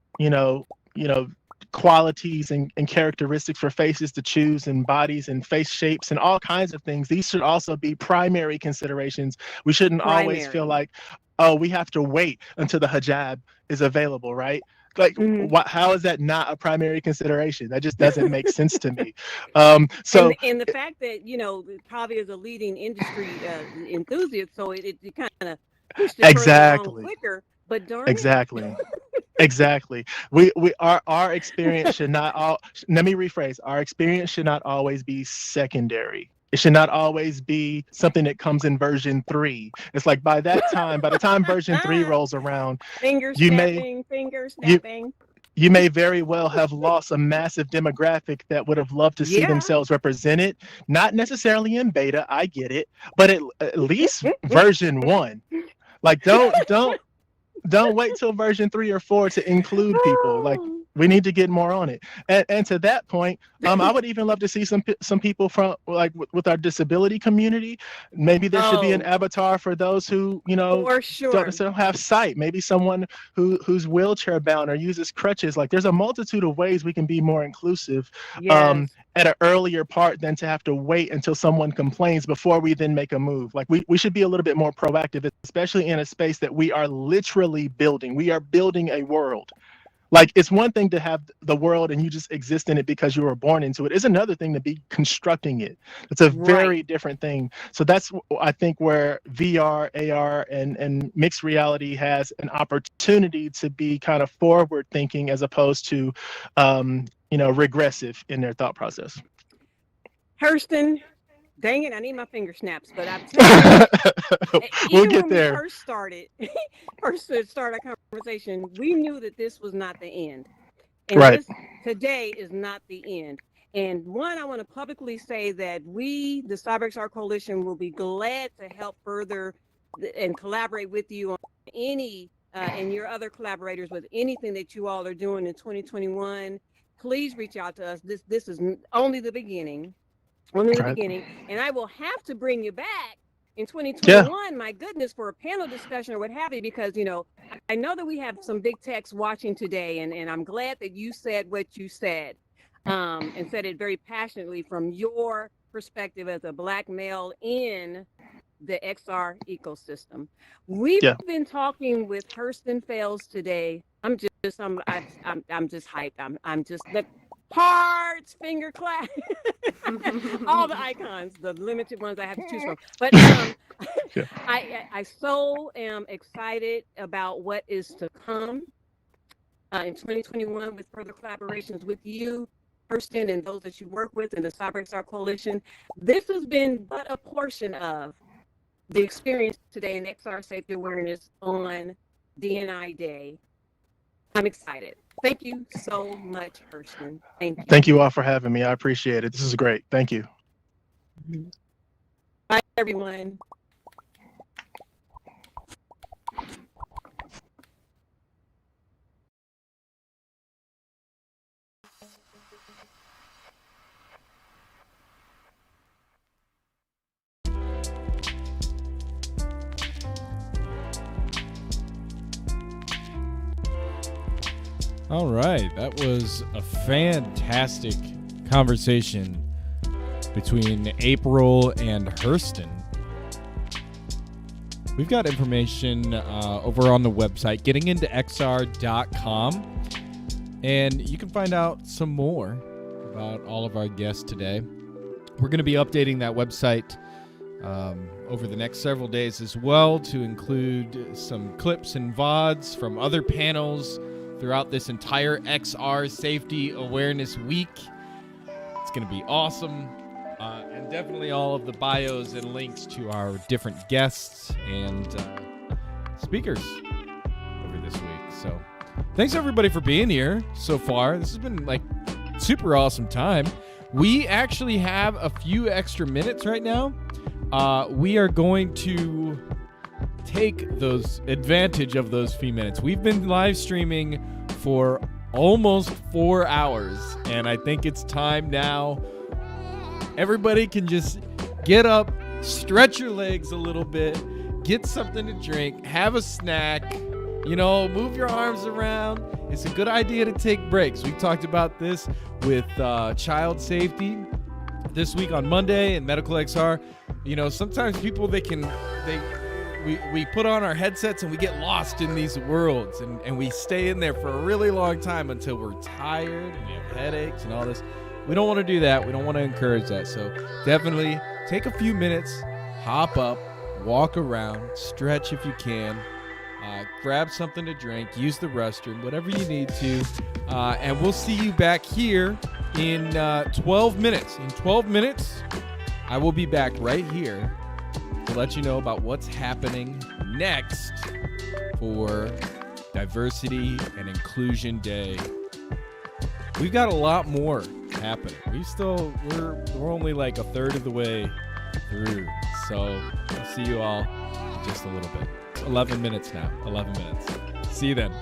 qualities and characteristics for faces to choose, and bodies and face shapes and all kinds of things. These should also be primary considerations. We shouldn't always feel like, oh, we have to wait until the hijab is available, right? Like, how is that not a primary consideration? That just doesn't make sense to me. So
and the fact that Kavia is a leading industry enthusiast, so it kind of pushed it along quicker. But darn
exactly. Exactly. We our experience should not let me rephrase. Our experience should not always be secondary. It should not always be something that comes in version 3. It's like by the time version 3 rolls around, you may very well have lost a massive demographic that would have loved to see themselves represented. Not necessarily in beta, I get it, but at least version 1. Like don't wait till version 3 or 4 to include people. Like, we need to get more on it. And to that point, I would even love to see some people from with our disability community. Maybe there should be an avatar for those who don't have sight. Maybe someone who's wheelchair bound or uses crutches. Like, there's a multitude of ways we can be more inclusive at an earlier part than to have to wait until someone complains before we then make a move. Like, we should be a little bit more proactive, especially in a space that we are literally building. We are building a world. Like, it's one thing to have the world and you just exist in it because you were born into it. It's another thing to be constructing it. It's a very different thing. So that's, I think, where VR, AR, and mixed reality has an opportunity to be kind of forward thinking as opposed to, regressive in their thought process.
Hurston, dang it, I need my finger snaps, but I'm telling you,
we'll get there.
When we first started our conversation, we knew that this was not the end. And this today is not the end. And one, I want to publicly say that we, the CyberXR Coalition, will be glad to help further and collaborate with you on any and your other collaborators with anything that you all are doing in 2021. Please reach out to us. This is only the beginning. Only the beginning. And I will have to bring you back in 2021, my goodness, for a panel discussion or what have you, because, I know that we have some big techs watching today, and I'm glad that you said what you said, and said it very passionately from your perspective as a Black male in the XR ecosystem. We've been talking with Herston Fales today I'm just hyped. I'm just the hearts, finger clap, all the icons, the limited ones I have to choose from. But I so am excited about what is to come in 2021 with further collaborations with you, Herston, and those that you work with in the CyberXR Coalition. This has been but a portion of the experience today in XR Safety Awareness on D&I Day. I'm excited. Thank you so much, Herston. Thank you.
Thank you all for having me. I appreciate it. This is great. Thank you.
Bye, everyone.
All right, that was a fantastic conversation between April and Herston. We've got information over on the website, gettingintoxr.com, and you can find out some more about all of our guests today. We're going to be updating that website over the next several days as well, to include some clips and VODs from other panels throughout this entire XR Safety Awareness Week. It's going to be awesome. And definitely all of the bios and links to our different guests and speakers over this week. So thanks everybody for being here so far. This has been like super awesome time. We actually have a few extra minutes right now. We are going to take advantage of those few minutes. We've been live streaming for almost 4 hours, and I think it's time now. Everybody can just get up, stretch your legs a little bit, get something to drink, have a snack, move your arms around. It's a good idea to take breaks. We talked about this with child safety this week on Monday and Medical XR. Sometimes people, we put on our headsets and we get lost in these worlds, and we stay in there for a really long time until we're tired and we have headaches and all this. We don't want to do that. We don't want to encourage that. So definitely take a few minutes, hop up, walk around, stretch if you can, grab something to drink, use the restroom, whatever you need to, and we'll see you back here in 12 minutes. In 12 minutes, I will be back right here to let you know about what's happening next for Diversity and Inclusion Day. We've got a lot more happening. We're only like a third of the way through. So I'll see you all in just a little bit. 11 minutes now. 11 minutes. See you then.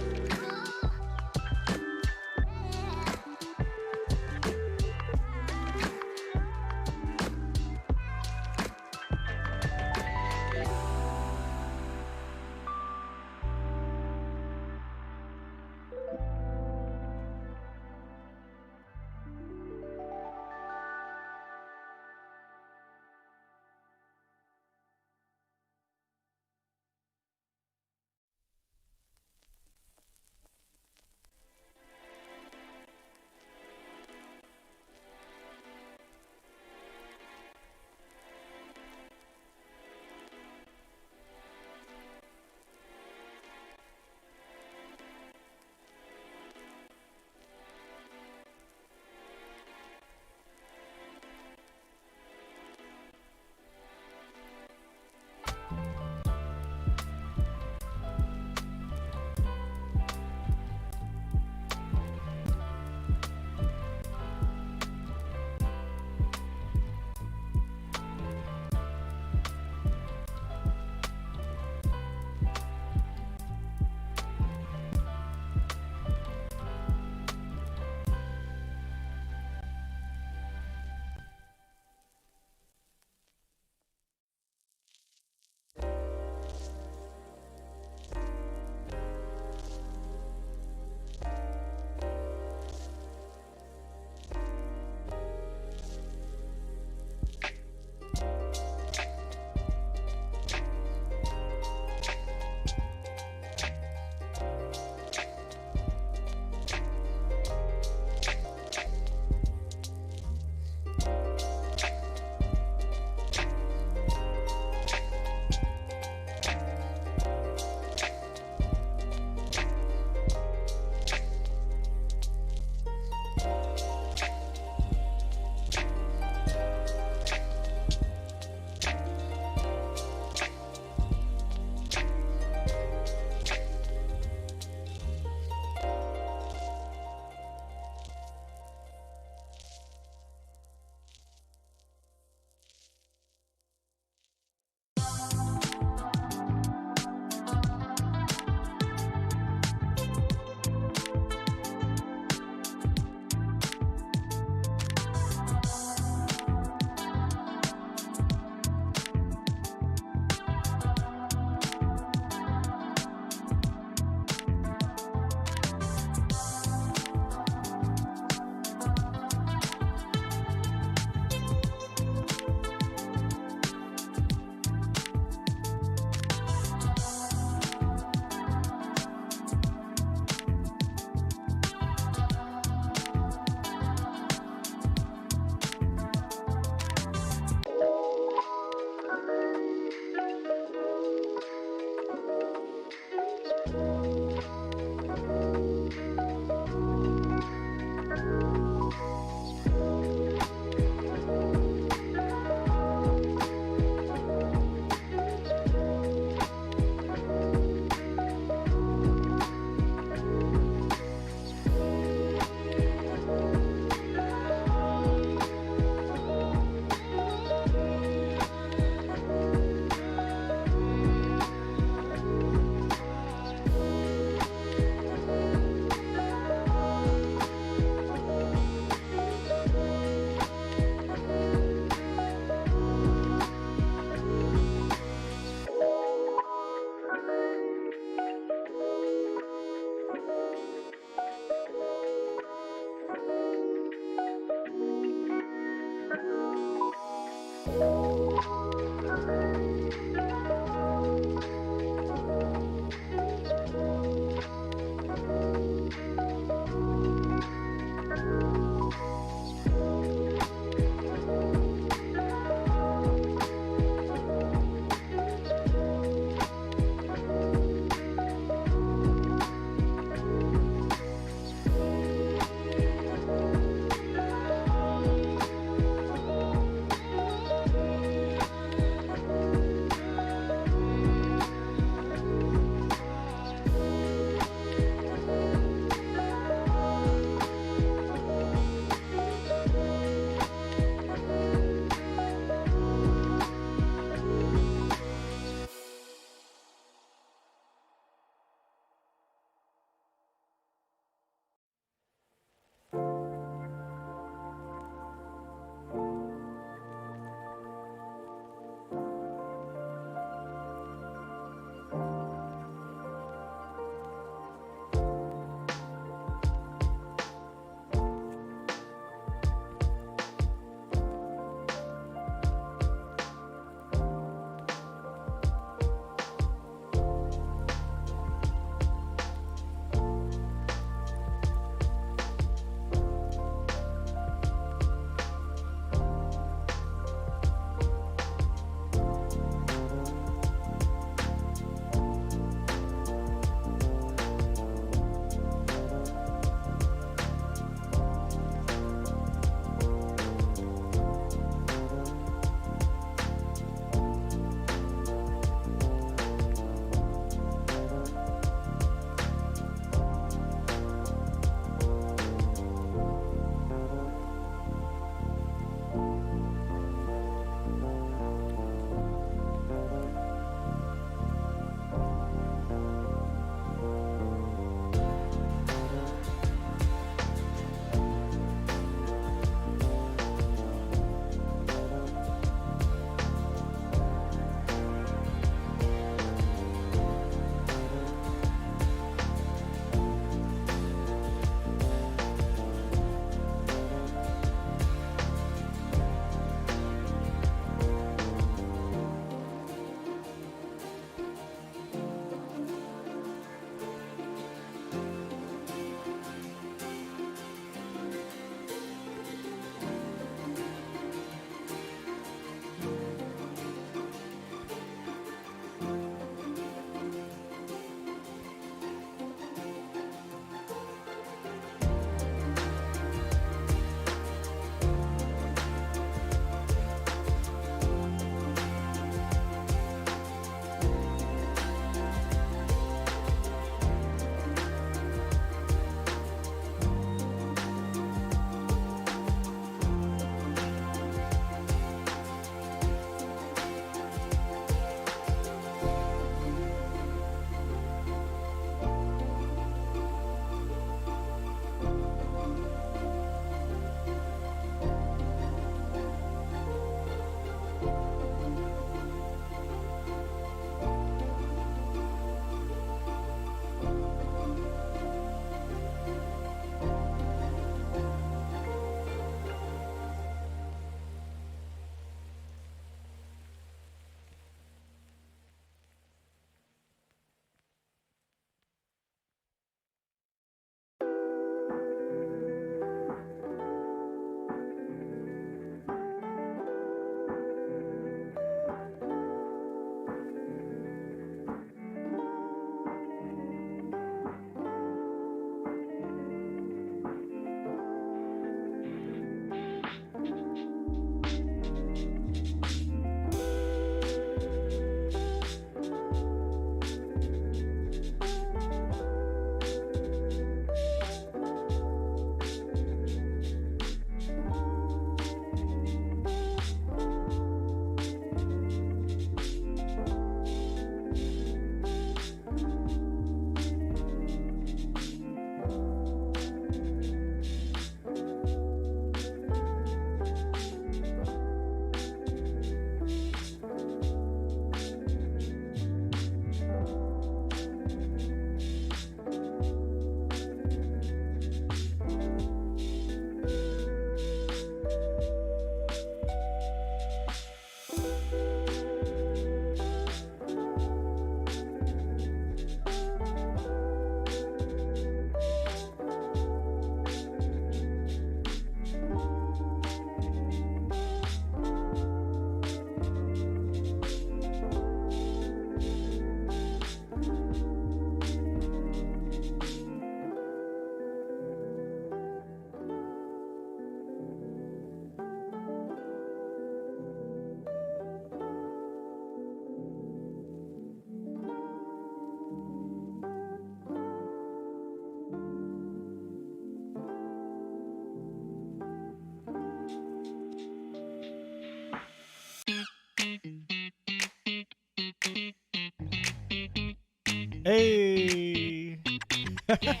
I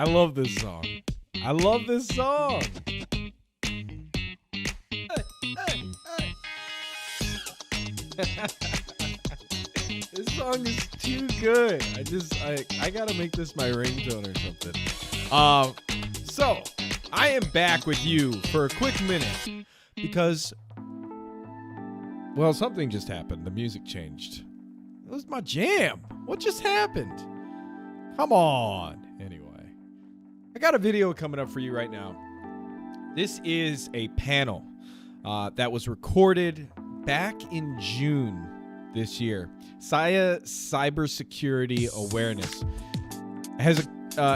love this song. I love this song. This song is too good. I gotta make this my ringtone or something. So I am back with you for a quick minute because, well, something just happened. The music changed. It was my jam. What just happened? Come on. Anyway, I got a video coming up for you right now. This is a panel that was recorded back in June this year. Cybersecurity Awareness. It has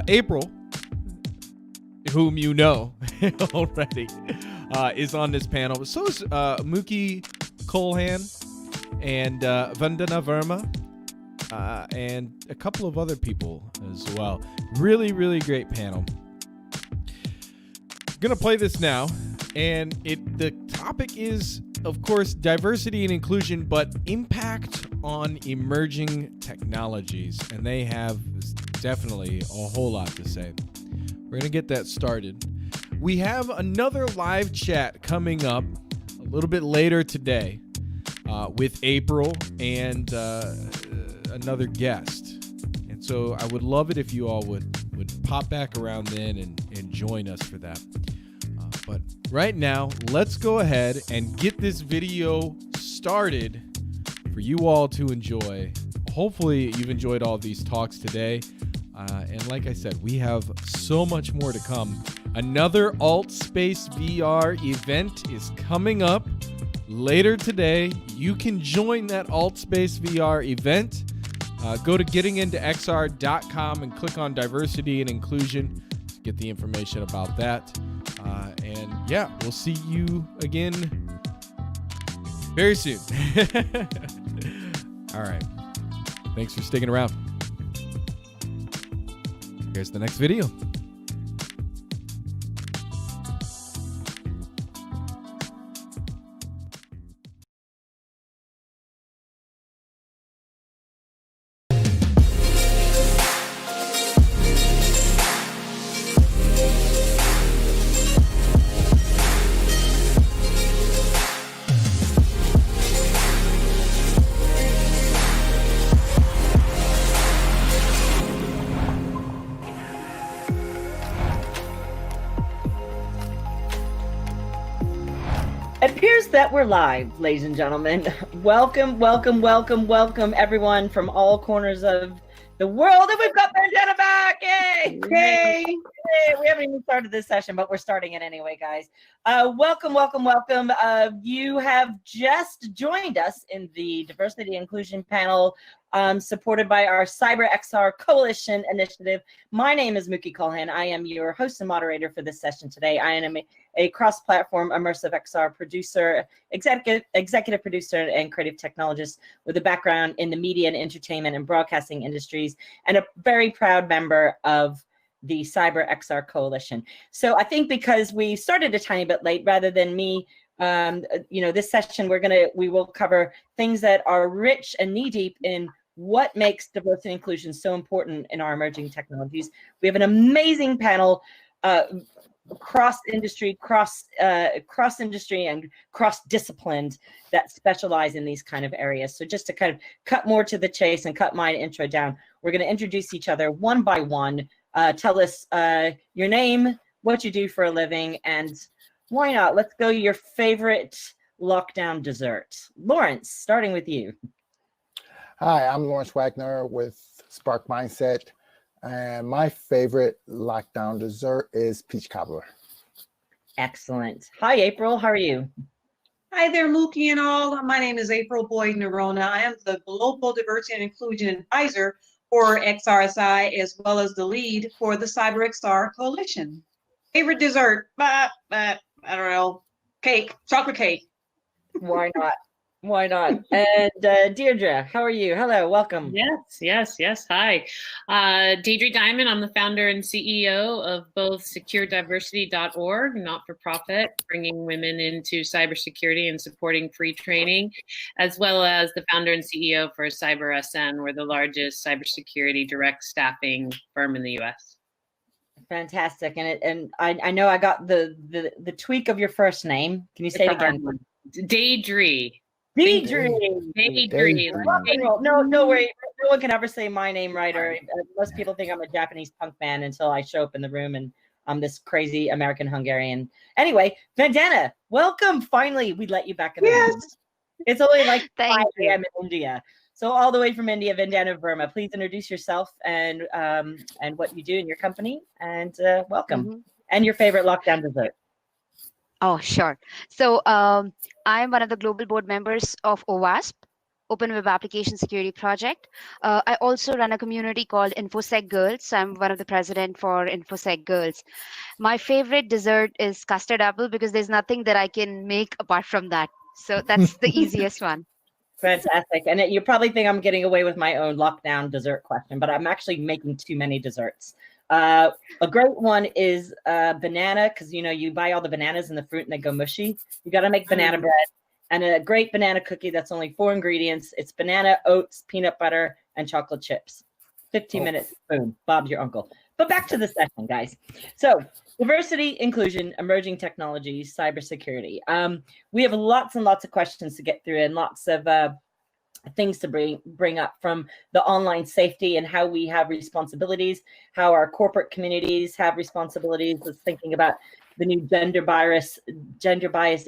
April, whom you know already, is on this panel. So is Mookie Colhan and Vandana Verma and a couple of other people as well. Really, really great panel. Gonna play this now, and the topic is, of course, diversity and inclusion, but impact on emerging technologies, and they have definitely a whole lot to say. We're gonna get that started. We have another live chat coming up a little bit later today with April and another guest, and so I would love it if you all would pop back around then and join us for that. But right now, let's go ahead and get this video started for you all to enjoy. Hopefully you've enjoyed all these talks today. And like I said, we have so much more to come. Another AltSpaceVR event is coming up later today. You can join that AltSpaceVR event. Go to gettingintoxr.com and click on diversity and inclusion to get the information about that. And yeah, we'll see you again very soon. All right. Thanks for sticking around. Here's the next video.
It appears that we're live, ladies and gentlemen. Welcome, welcome, welcome, welcome, everyone from all corners of the world. And we've got Bandana back! Yay! Yay! We haven't even started this session, but we're starting it anyway, guys. Welcome, welcome, welcome. You have just joined us in the Diversity and Inclusion panel supported by our CyberXR Coalition initiative. My name is Mookie Colhan. I am your host and moderator for this session today. I am a cross-platform immersive XR producer, executive producer, and creative technologist with a background in the media and entertainment and broadcasting industries, and a very proud member of the CyberXR Coalition. So I think because we started a tiny bit late, rather than me, this session we will cover things that are rich and knee-deep in what makes diversity and inclusion so important in our emerging technologies. We have an amazing panel, cross-industry and cross-disciplined that specialize in these kind of areas. So just to kind of cut more to the chase and cut my intro down, we're going to introduce each other one by one. Tell us your name, what you do for a living, and why not? Let's go your favorite lockdown dessert. Lawrence, starting with you.
Hi, I'm Lawrence Wagner with Spark Mindset, and my favorite lockdown dessert is peach cobbler.
Excellent. Hi, April. How are you?
Hi there, Mookie and all. My name is April Boyd-Noronha. I am the Global Diversity and Inclusion Advisor for XRSI, as well as the lead for the CyberXR Coalition. Favorite dessert? I don't know. Cake, chocolate cake.
Why not? Why not? And Deirdre, how are you? Hello, welcome.
Yes. Hi. Deirdre Diamond, I'm the founder and CEO of both SecureDiversity.org, not-for-profit, bringing women into cybersecurity and supporting free training, as well as the founder and CEO for CyberXR. We're the largest cybersecurity direct staffing firm in the U.S.
Fantastic. And I know I got the tweak of your first name. Can you say it again?
Deirdre.
Deidre.
Deidre.
No worry. No one can ever say my name right. Or most people think I'm a Japanese punk band until I show up in the room and I'm this crazy American Hungarian. Anyway, Vandana, welcome. Finally, we let you back in the room. It's only like 5 a.m. in India. So all the way from India, Vandana Verma, please introduce yourself and what you do in your company, and welcome. And your favorite lockdown dessert.
Oh, sure. So I'm one of the global board members of OWASP, Open Web Application Security Project. I also run a community called InfoSec Girls. So I'm one of the president for InfoSec Girls. My favorite dessert is custard apple because there's nothing that I can make apart from that. So that's the easiest one.
Fantastic. And you probably think I'm getting away with my own lockdown dessert question, but I'm actually making too many desserts. A great one is banana, because you buy all the bananas and the fruit and they go mushy. You got to make banana bread, and a great banana cookie that's only 4 ingredients. It's banana, oats, peanut butter, and chocolate chips. 15 minutes, boom, Bob's your uncle. But back to the session, guys. So diversity, inclusion, emerging technologies, cybersecurity. We have lots and lots of questions to get through and lots of things to bring up, from the online safety and how we have responsibilities, how our corporate communities have responsibilities. Let's thinking about the new gender bias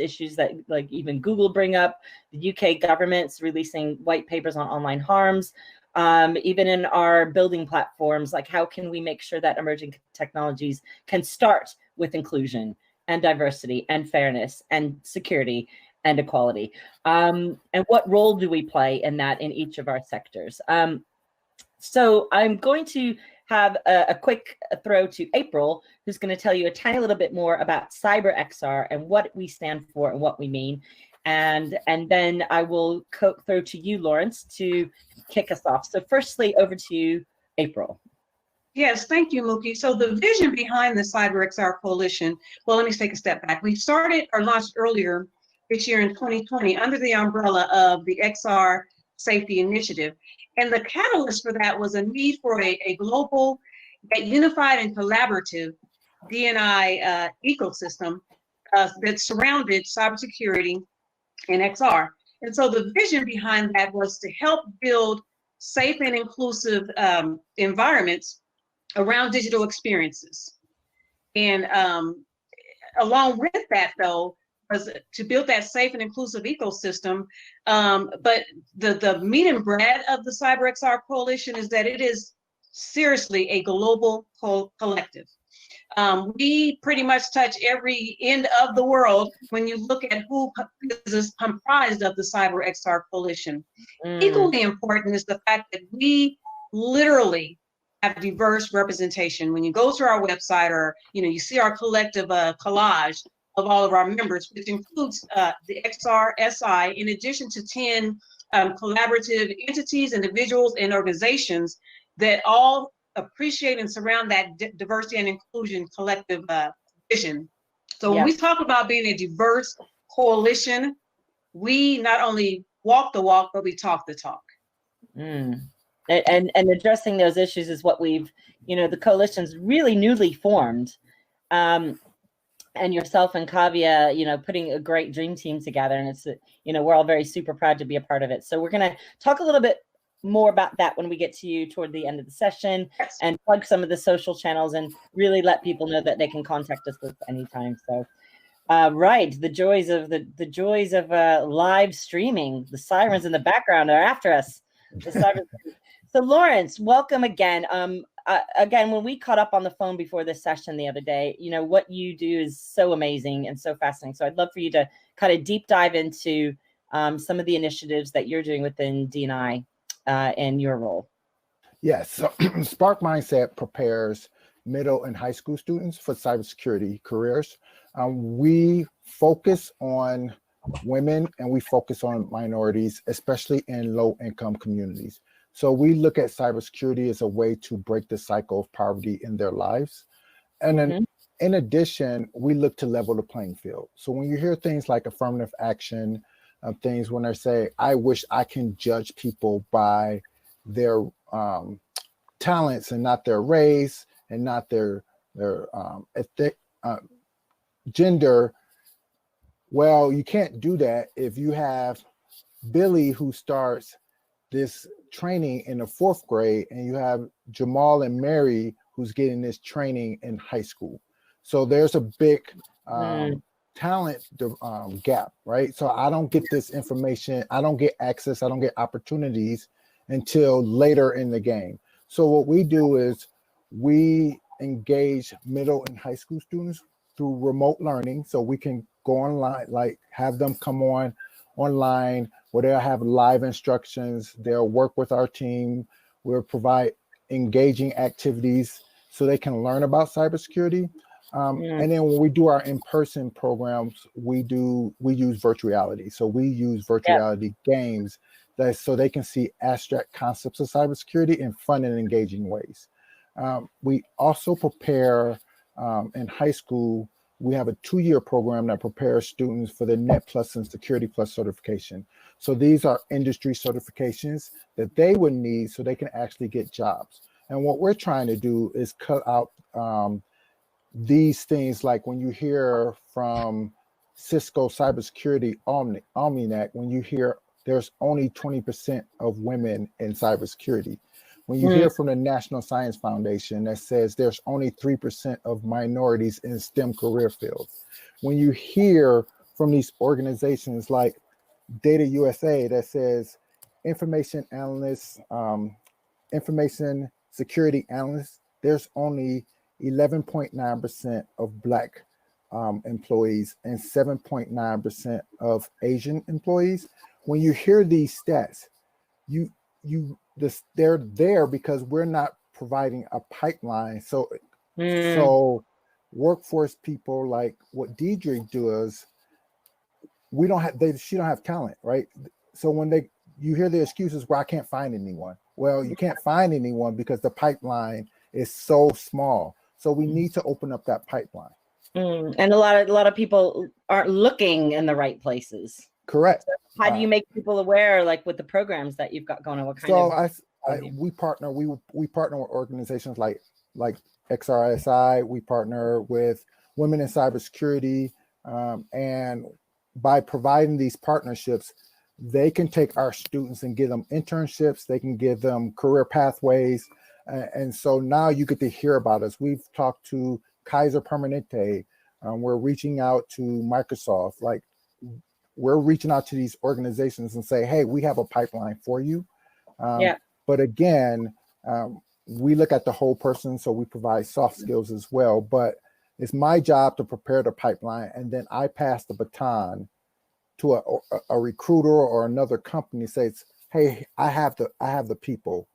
issues that like even Google bring up, the UK government's releasing white papers on online harms, even in our building platforms, like how can we make sure that emerging technologies can start with inclusion and diversity and fairness and security and equality, and what role do we play in that in each of our sectors? So I'm going to have a quick throw to April, who's going to tell you a tiny little bit more about CyberXR and what we stand for and what we mean. And then I will throw to you, Lawrence, to kick us off. So firstly, over to you, April.
Yes, thank you, Mookie. So the vision behind the CyberXR Coalition, well, let me take a step back. We started or launched earlier this year in 2020 under the umbrella of the XR Safety Initiative. And the catalyst for that was a need for a global, unified and collaborative D&I ecosystem that surrounded cybersecurity and XR. And so the vision behind that was to help build safe and inclusive environments around digital experiences. And along with that, though, was to build that safe and inclusive ecosystem. But the meat and bread of the CyberXR Coalition is that it is seriously a global collective. We pretty much touch every end of the world when you look at who is comprised of the CyberXR Coalition. Equally important is the fact that we literally have diverse representation. When you go to our website, or you see our collective collage of all of our members, which includes the XRSI, in addition to 10 collaborative entities, individuals, and organizations that all appreciate and surround that diversity and inclusion collective vision. So when we talk about being a diverse coalition, we not only walk the walk, but we talk the talk.
And addressing those issues is what we've, the coalition's really newly formed. And yourself and Kavya, putting a great dream team together, and it's, we're all very super proud to be a part of it. So we're going to talk a little bit more about that when we get to you toward the end of the session, and plug some of the social channels and really let people know that they can contact us at any time. So, right, the joys of live streaming. The sirens in the background are after us. So Lawrence, welcome again. Again, when we caught up on the phone before this session the other day, what you do is so amazing and so fascinating. So I'd love for you to kind of deep dive into some of the initiatives that you're doing within D&I and your role.
Yes, so Spark Mindset prepares middle and high school students for cybersecurity careers. We focus on women and we focus on minorities, especially in low-income communities. So we look at cybersecurity as a way to break the cycle of poverty in their lives. And then in addition, we look to level the playing field. So when you hear things like affirmative action, things when they say, I wish I can judge people by their talents and not their race and not their ethnic, gender. Well, you can't do that if you have Billy who starts this training in the 4th grade and you have Jamal and Mary who's getting this training in high school. So there's a big talent gap, right? So I don't get this information, I don't get access, I don't get opportunities until later in the game. So what we do is we engage middle and high school students through remote learning. So we can go online, like have them come online where they'll have live instructions, they'll work with our team, we'll provide engaging activities so they can learn about cybersecurity. And then when we do our in-person programs, we use virtual reality. So we use virtual reality games so they can see abstract concepts of cybersecurity in fun and engaging ways. We also prepare in high school, we have a 2-year program that prepares students for the Net Plus and Security Plus certification. So these are industry certifications that they would need so they can actually get jobs. And what we're trying to do is cut out these things, like when you hear from Cisco Cybersecurity Almanac, when you hear there's only 20% of women in cybersecurity. When you hear from the National Science Foundation that says there's only 3% of minorities in STEM career fields. When you hear from these organizations like Data USA that says information analysts, information security analysts, there's only 11.9% of Black employees and 7.9% of Asian employees. When you hear these stats, they're there because we're not providing a pipeline. So workforce people like what Deidre does, she don't have talent, right? So when you hear the excuses, well, I can't find anyone. Well, you can't find anyone because the pipeline is so small. So we need to open up that pipeline.
And a lot of people aren't looking in the right places.
Correct.
So how do you make people aware, like with the programs that you've got going on? What kind of?
We partner with organizations like XRSI. We partner with Women in Cybersecurity, and by providing these partnerships, they can take our students and give them internships. They can give them career pathways, and so now you get to hear about us. We've talked to Kaiser Permanente. We're reaching out to Microsoft. Like, we're reaching out to these organizations and say, hey, we have a pipeline for you. But again, we look at the whole person, so we provide soft skills as well. But it's my job to prepare the pipeline, and then I pass the baton to a recruiter or another company. Says, hey, I have the people.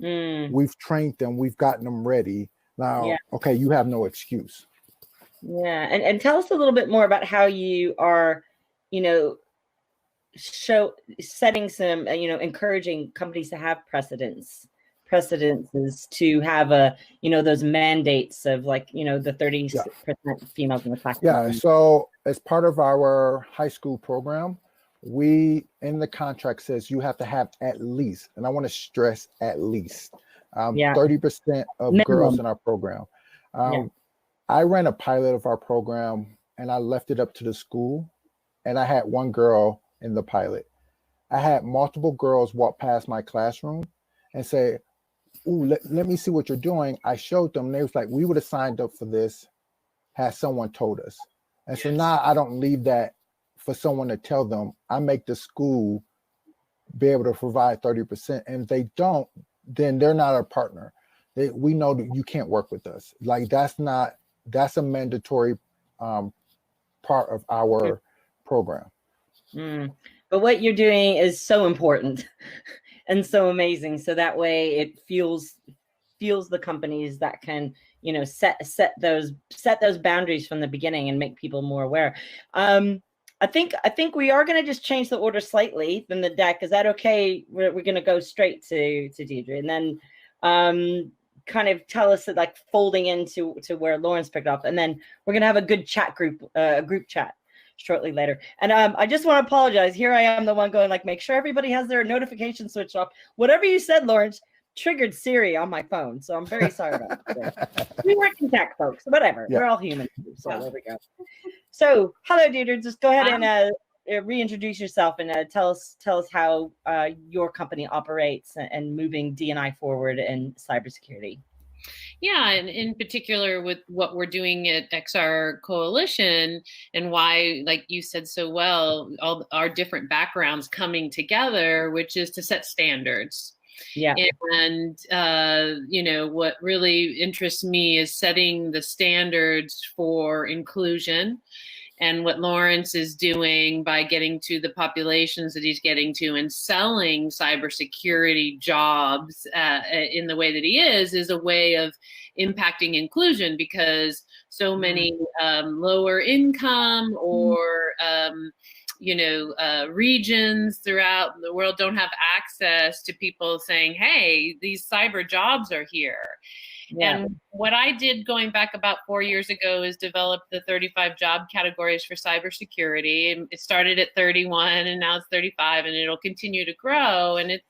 We've trained them. We've gotten them ready. Now, okay, you have no excuse.
Yeah, and tell us a little bit more about how you are, setting some, encouraging companies to have precedences to have those mandates of the 30% females in the class.
Yeah, so as part of our high school program, we in the contract says you have to have at least, and I want to stress at least, 30% of minimum girls in our program. I ran a pilot of our program and I left it up to the school, and I had one girl in the pilot. I had multiple girls walk past my classroom and say, ooh, let me see what you're doing. I showed them, and they was like, we would have signed up for this had someone told us. And so now I don't leave that for someone to tell them. I make the school be able to provide 30%. And if they don't, then they're not our partner. We know that you can't work with us. Like, that's a mandatory part of our program.
But what you're doing is so important and so amazing. So that way it fuels the companies that can, set those boundaries from the beginning and make people more aware. I think we are going to just change the order slightly than the deck. Is that okay? We're going to go straight to Deidre, and then kind of tell us that, like, folding into where Lawrence picked up, and then we're going to have a good chat group chat shortly later. And I just want to apologize. Here I am, the one going like, make sure everybody has their notification switched off. Whatever you said, Lawrence, triggered Siri on my phone, so I'm very sorry about that. We work in tech, folks. Whatever. Yeah. We're all human. So there we go. So, hello, Deidre. Just go ahead and reintroduce yourself and tell us how your company operates and moving D&I forward in cybersecurity.
Yeah, and in particular with what we're doing at XR Coalition, and why, like you said so well, all our different backgrounds coming together, which is to set standards.
Yeah.
And, you know, what really interests me is setting the standards for inclusion, and what Lawrence is doing by getting to the populations that he's getting to and selling cybersecurity jobs in the way that he is a way of impacting inclusion, because so many lower income or regions throughout the world don't have access to people saying, hey, these cyber jobs are here. Yeah. And what I did going back about 4 years ago is develop the 35 job categories for cybersecurity. It started at 31 and now it's 35, and it'll continue to grow. And it's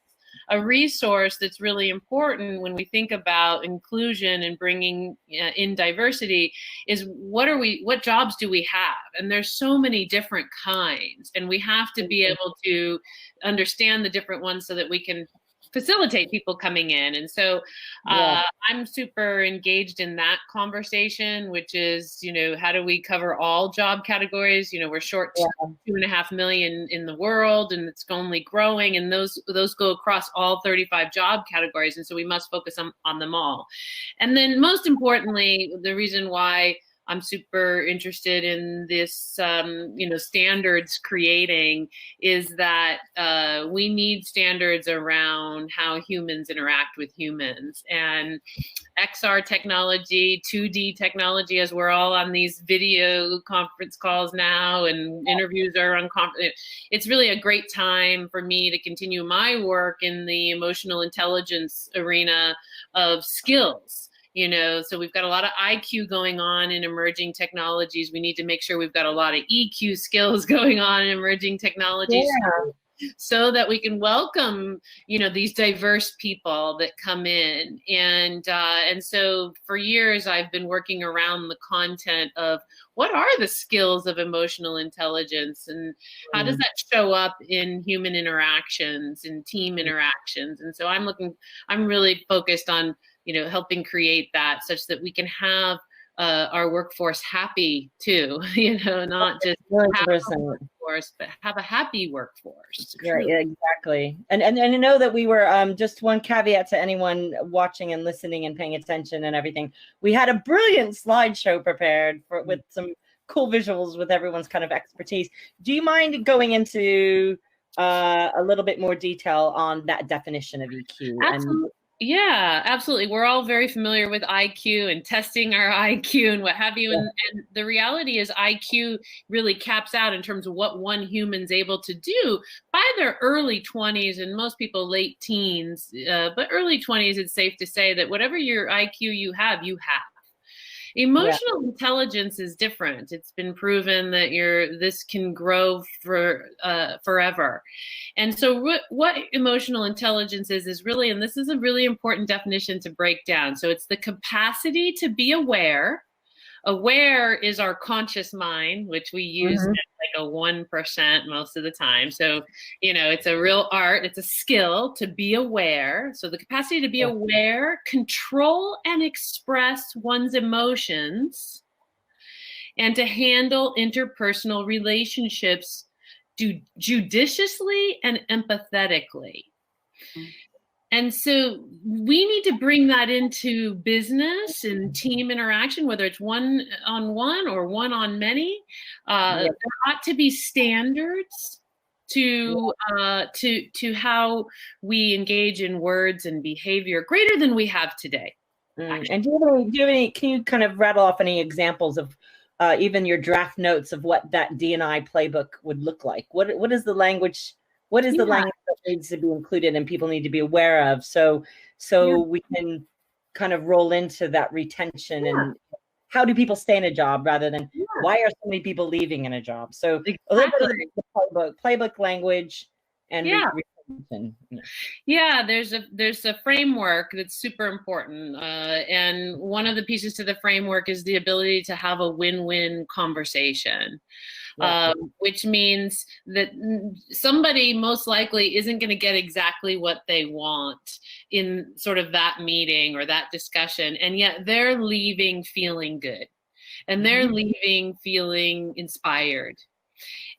a resource that's really important when we think about inclusion and bringing in diversity, is what jobs do we have? And there's so many different kinds, and we have to be able to understand the different ones so that we can facilitate people coming in. And so I'm super engaged in that conversation, which is, how do we cover all job categories? We're short 2.5 million in the world, and it's only growing, and those go across all 35 job categories. And so we must focus on them all. And then most importantly, the reason why I'm super interested in this, standards creating, is that we need standards around how humans interact with humans. And XR technology, 2D technology, as we're all on these video conference calls now and interviews are on it's really a great time for me to continue my work in the emotional intelligence arena of skills. So we've got a lot of IQ going on in emerging technologies. We need to make sure we've got a lot of EQ skills going on in emerging technologies, so that we can welcome, these diverse people that come in. And so for years, I've been working around the content of what are the skills of emotional intelligence, and how does that show up in human interactions and team interactions. And so I'm really focused on helping create that, such that we can have our workforce happy too, not just have a workforce, but have a happy workforce.
Yeah, exactly. And I know that we were, just one caveat to anyone watching and listening and paying attention and everything. We had a brilliant slideshow prepared with some cool visuals with everyone's kind of expertise. Do you mind going into a little bit more detail on that definition of EQ?
Absolutely. Yeah, absolutely. We're all very familiar with IQ and testing our IQ and what have you. And the reality is IQ really caps out in terms of what one human's able to do by their early 20s, and most people late teens, but early 20s, it's safe to say that whatever your IQ you have. Emotional intelligence is different. It's been proven that this can grow for forever. And so what emotional intelligence is really, and this is a really important definition to break down. So it's the capacity to be aware. Aware is our conscious mind, which we use at like a 1% most of the time. So, it's a real art. It's a skill to be aware. So the capacity to be aware, control and express one's emotions, and to handle interpersonal relationships judiciously and empathetically. And so we need to bring that into business and team interaction, whether it's one-on-one or one-on-many. There ought to be standards to how we engage in words and behavior greater than we have today.
And do you have any? Can you kind of rattle off any examples of even your draft notes of what that D&I playbook would look like. What is the language? What is the language that needs to be included and people need to be aware of? So we can kind of roll into that retention and how do people stay in a job rather than why are so many people leaving in a job? So a little bit of the playbook language and retention.
Yeah, there's a framework that's super important, and one of the pieces to the framework is the ability to have a win-win conversation. Which means that somebody most likely isn't going to get exactly what they want in sort of that meeting or that discussion, and yet they're leaving feeling good, and they're leaving feeling inspired.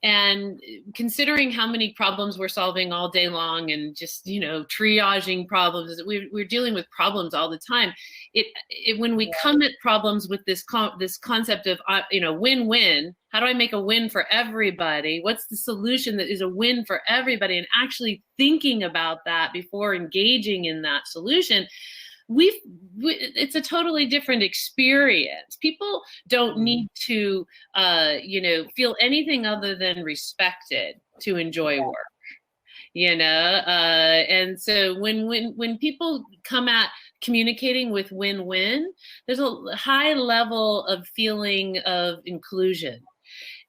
And considering how many problems we're solving all day long and just, triaging problems, we're dealing with problems all the time. When we come at problems with this concept of, win-win, how do I make a win for everybody? What's the solution that is a win for everybody? And actually thinking about that before engaging in that solution, it's a totally different experience. People don't need to, feel anything other than respected to enjoy work, and so when people come at communicating with win-win, there's a high level of feeling of inclusion.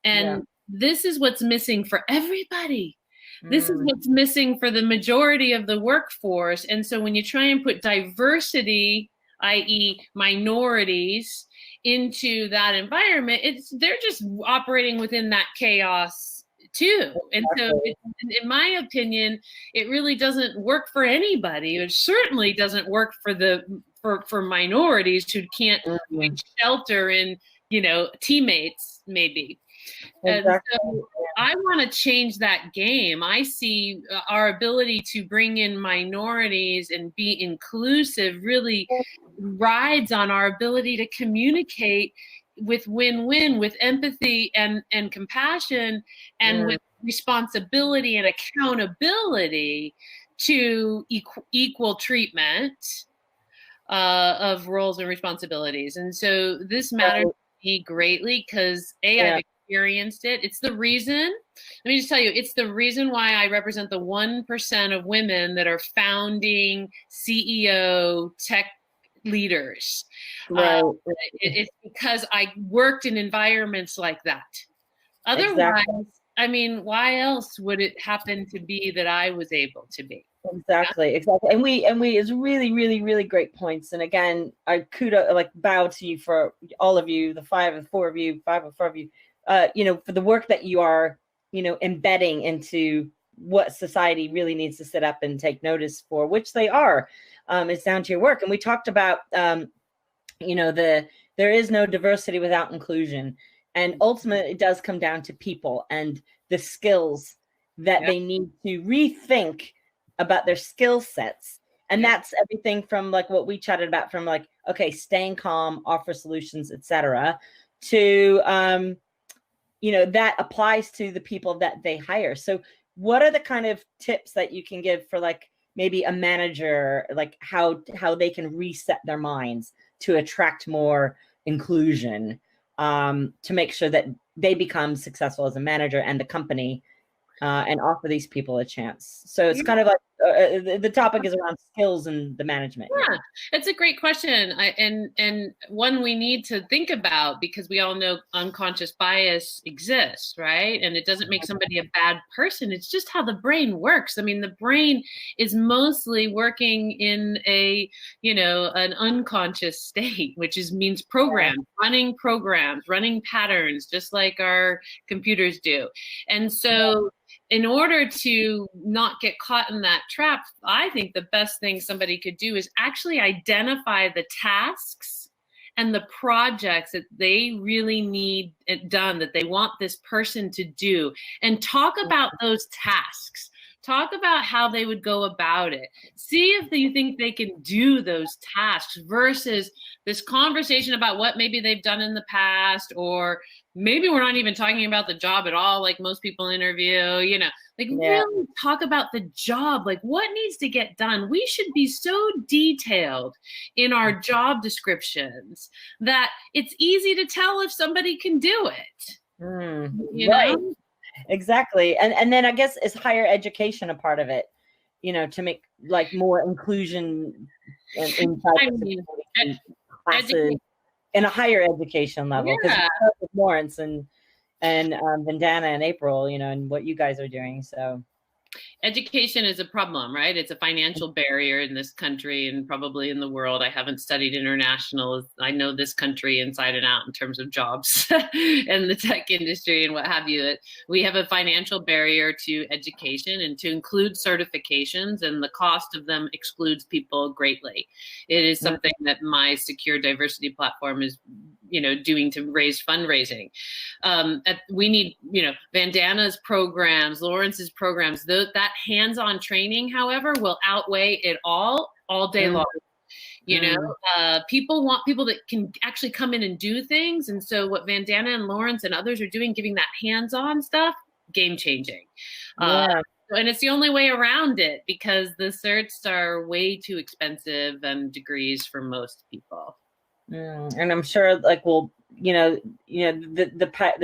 And this is what's missing for everybody. This is what's missing for the majority of the workforce. And so when you try and put diversity, i.e. minorities, into that environment, they're just operating within that chaos too. And so in my opinion, it really doesn't work for anybody. It certainly doesn't work for minorities who can't find shelter in, teammates maybe. And so I want to change that game. I see our ability to bring in minorities and be inclusive really rides on our ability to communicate with win-win, with empathy and compassion, and with responsibility and accountability to equal treatment of roles and responsibilities. And so this matters to me greatly because I've experienced it. It's the reason, let me just tell you, it's the reason why I represent the 1% of women that are founding CEO tech leaders. It's because I worked in environments like that. Otherwise, I mean, why else would it happen to be that I was able to be?
Exactly. And we it's really, really, really great points. And again, I bow to you for all of you, the 5 or 4 of you, for the work that you are, embedding into what society really needs to sit up and take notice for, which they are. It's down to your work. And we talked about, there is no diversity without inclusion. And ultimately, it does come down to people and the skills that they need to rethink about their skill sets. And that's everything from what we chatted about, from staying calm, offer solutions, etc., to, that applies to the people that they hire. So what are the kind of tips that you can give for maybe a manager, how they can reset their minds to attract more inclusion, to make sure that they become successful as a manager and the company, and offer these people a chance? So it's kind of the topic is around skills and the management.
Yeah, it's a great question, and one we need to think about, because we all know unconscious bias exists, right? And it doesn't make somebody a bad person. It's just how the brain works. I mean, the brain is mostly working in an unconscious state, which means programs, running patterns, just like our computers do. And so in order to not get caught in that trap, I think the best thing somebody could do is actually identify the tasks and the projects that they really need it done, that they want this person to do, and talk about those tasks.
talk about how they would go about it. See if you think they can do those tasks versus this conversation about what maybe they've done in the past, or maybe we're not even talking about the job at all, like most people interview, you know, like really talk about the job, like what needs to get done. We should be so detailed in our job descriptions that it's easy to tell if somebody can do it. You know?
Exactly. And then I guess is higher education a part of it, you know, to make like more inclusion in classes in a higher education level. Because with Lawrence and Vandana and April, you know, and what you guys are doing. So
education is a problem, right? It's a financial barrier in this country and probably in the world. I haven't studied international. I know this country inside and out in terms of jobs and the tech industry and what have you. We have a financial barrier to education, and to include certifications, and the cost of them excludes people greatly. It is something that my secure diversity platform is, you know, doing to raise fundraising. We need, you know, Vandana's programs, Lawrence's programs, that hands-on training, however, will outweigh it all day long. You know, people want people that can actually come in and do things. And so what Vandana and Lawrence and others are doing, giving that hands-on stuff, game-changing. And it's the only way around it, because the certs are way too expensive and degrees for most people.
And I'm sure, like, well, the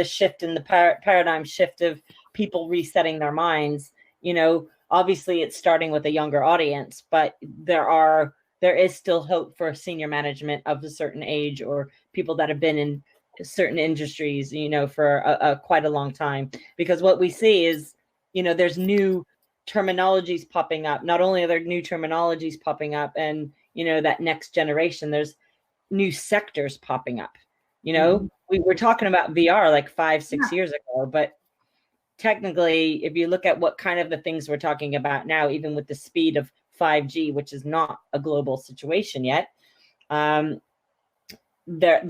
shift in the paradigm shift of people resetting their minds. You know, obviously, it's starting with a younger audience, but there is still hope for senior management of a certain age, or people that have been in certain industries, you know, for quite a long time. Because what we see is, you know, there's new terminologies popping up. Not only are there new terminologies popping up, and you know, that next generation, there's new sectors popping up. You know, we were talking about VR like 5-6 years ago, but technically, if you look at what kind of the things we're talking about now, even with the speed of 5G, which is not a global situation yet, there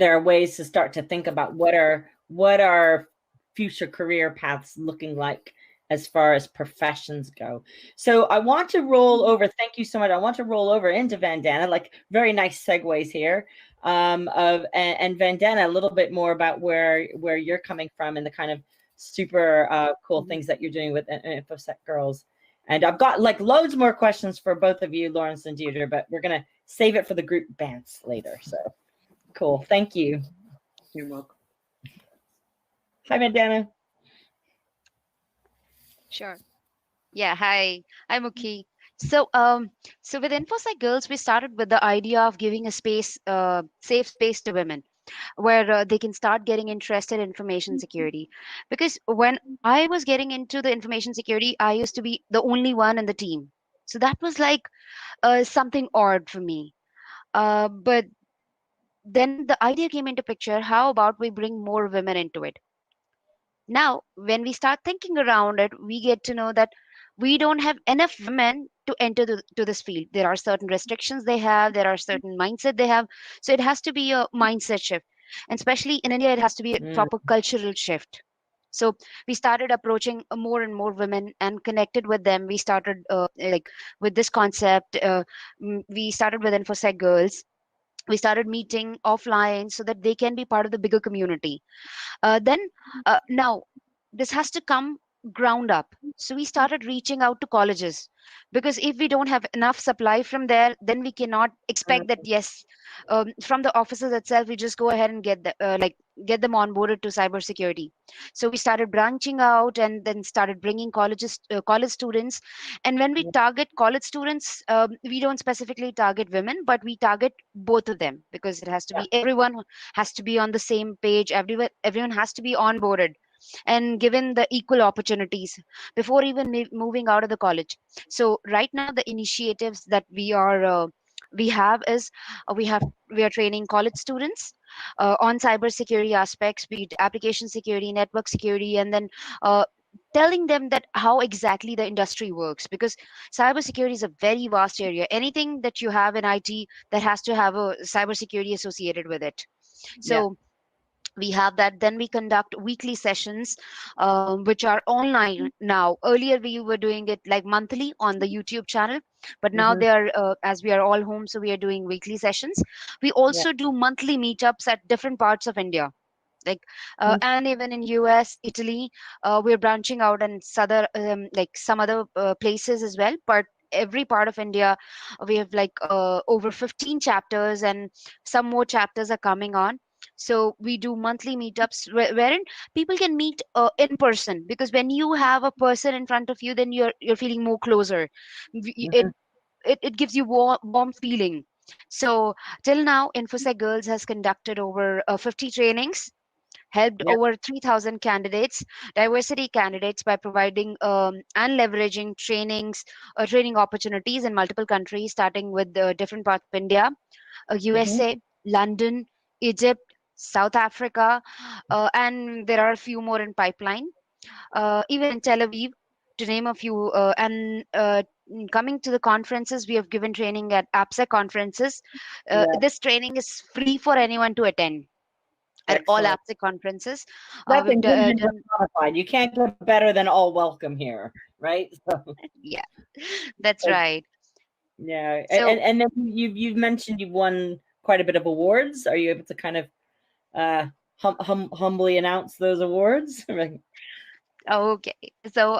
are ways to start to think about what are future career paths looking like as far as professions go. So I want to roll over. Thank you so much. I want to roll over into Vandana, like very nice segues here. And Vandana, a little bit more about where you're coming from and the kind of super cool things that you're doing with InfoSec Girls. And I've got like loads more questions for both of you, Lawrence and Deirdre, but we're gonna save it for the group bands later. So cool. Thank you.
You're welcome.
Hi, Vandana.
Sure. Yeah, hi. I'm Muki. So with InfoSec Girls, we started with the idea of giving a space, safe space to women, where they can start getting interested in information security. Because when I was getting into the information security, I used to be the only one in the team. So that was like something odd for me. But then the idea came into picture, how about we bring more women into it? Now, when we start thinking around it, we get to know that we don't have enough women to enter to this field. There are certain restrictions they have, there are certain mindset they have. So it has to be a mindset shift. And especially in India, it has to be a proper cultural shift. So we started approaching more and more women and connected with them. We started like with this concept. We started with InfoSec Girls. We started meeting offline so that they can be part of the bigger community. Now this has to come ground up. So we started reaching out to colleges, because if we don't have enough supply from there, then we cannot expect that, yes, from the offices itself, we just go ahead and get them onboarded to cybersecurity. So we started branching out and then started bringing college students. And when we target college students, we don't specifically target women, but we target both of them, because it has to be, everyone has to be on the same page. Everyone has to be onboarded and given the equal opportunities before even moving out of the college. So right now, the initiatives that we are we are training college students on cybersecurity aspects, be it application security, network security, and then telling them that how exactly the industry works, because cybersecurity is a very vast area. Anything that you have in IT, that has to have a cybersecurity associated with it. So We have that. Then we conduct weekly sessions, which are online now. Earlier we were doing it like monthly on the YouTube channel, but now they are, as we are all home, so we are doing weekly sessions. We also do monthly meetups at different parts of India, like and even in US, Italy. We're branching out and like some other places as well, but every part of India we have like over 15 chapters, and some more chapters are coming on. So we do monthly meetups wherein people can meet in person, because when you have a person in front of you, then you're feeling more closer. It gives you warm feeling. So till now, InfoSec Girls has conducted over 50 trainings, helped over 3,000 candidates, diversity candidates, by providing and leveraging training opportunities in multiple countries, starting with the different parts of India, USA, London, Egypt, South Africa, and there are a few more in pipeline, even in Tel Aviv, to name a few. And coming to the conferences, we have given training at APSEC conferences. This training is free for anyone to attend at all APSEC conferences.
That's
We've
inclusion
done,
personified. You can't get better than all welcome here, right? So,
yeah, that's right.
Yeah,
So,
and then you've mentioned you've won quite a bit of awards. Are you able to kind of humbly announce those awards?
okay, so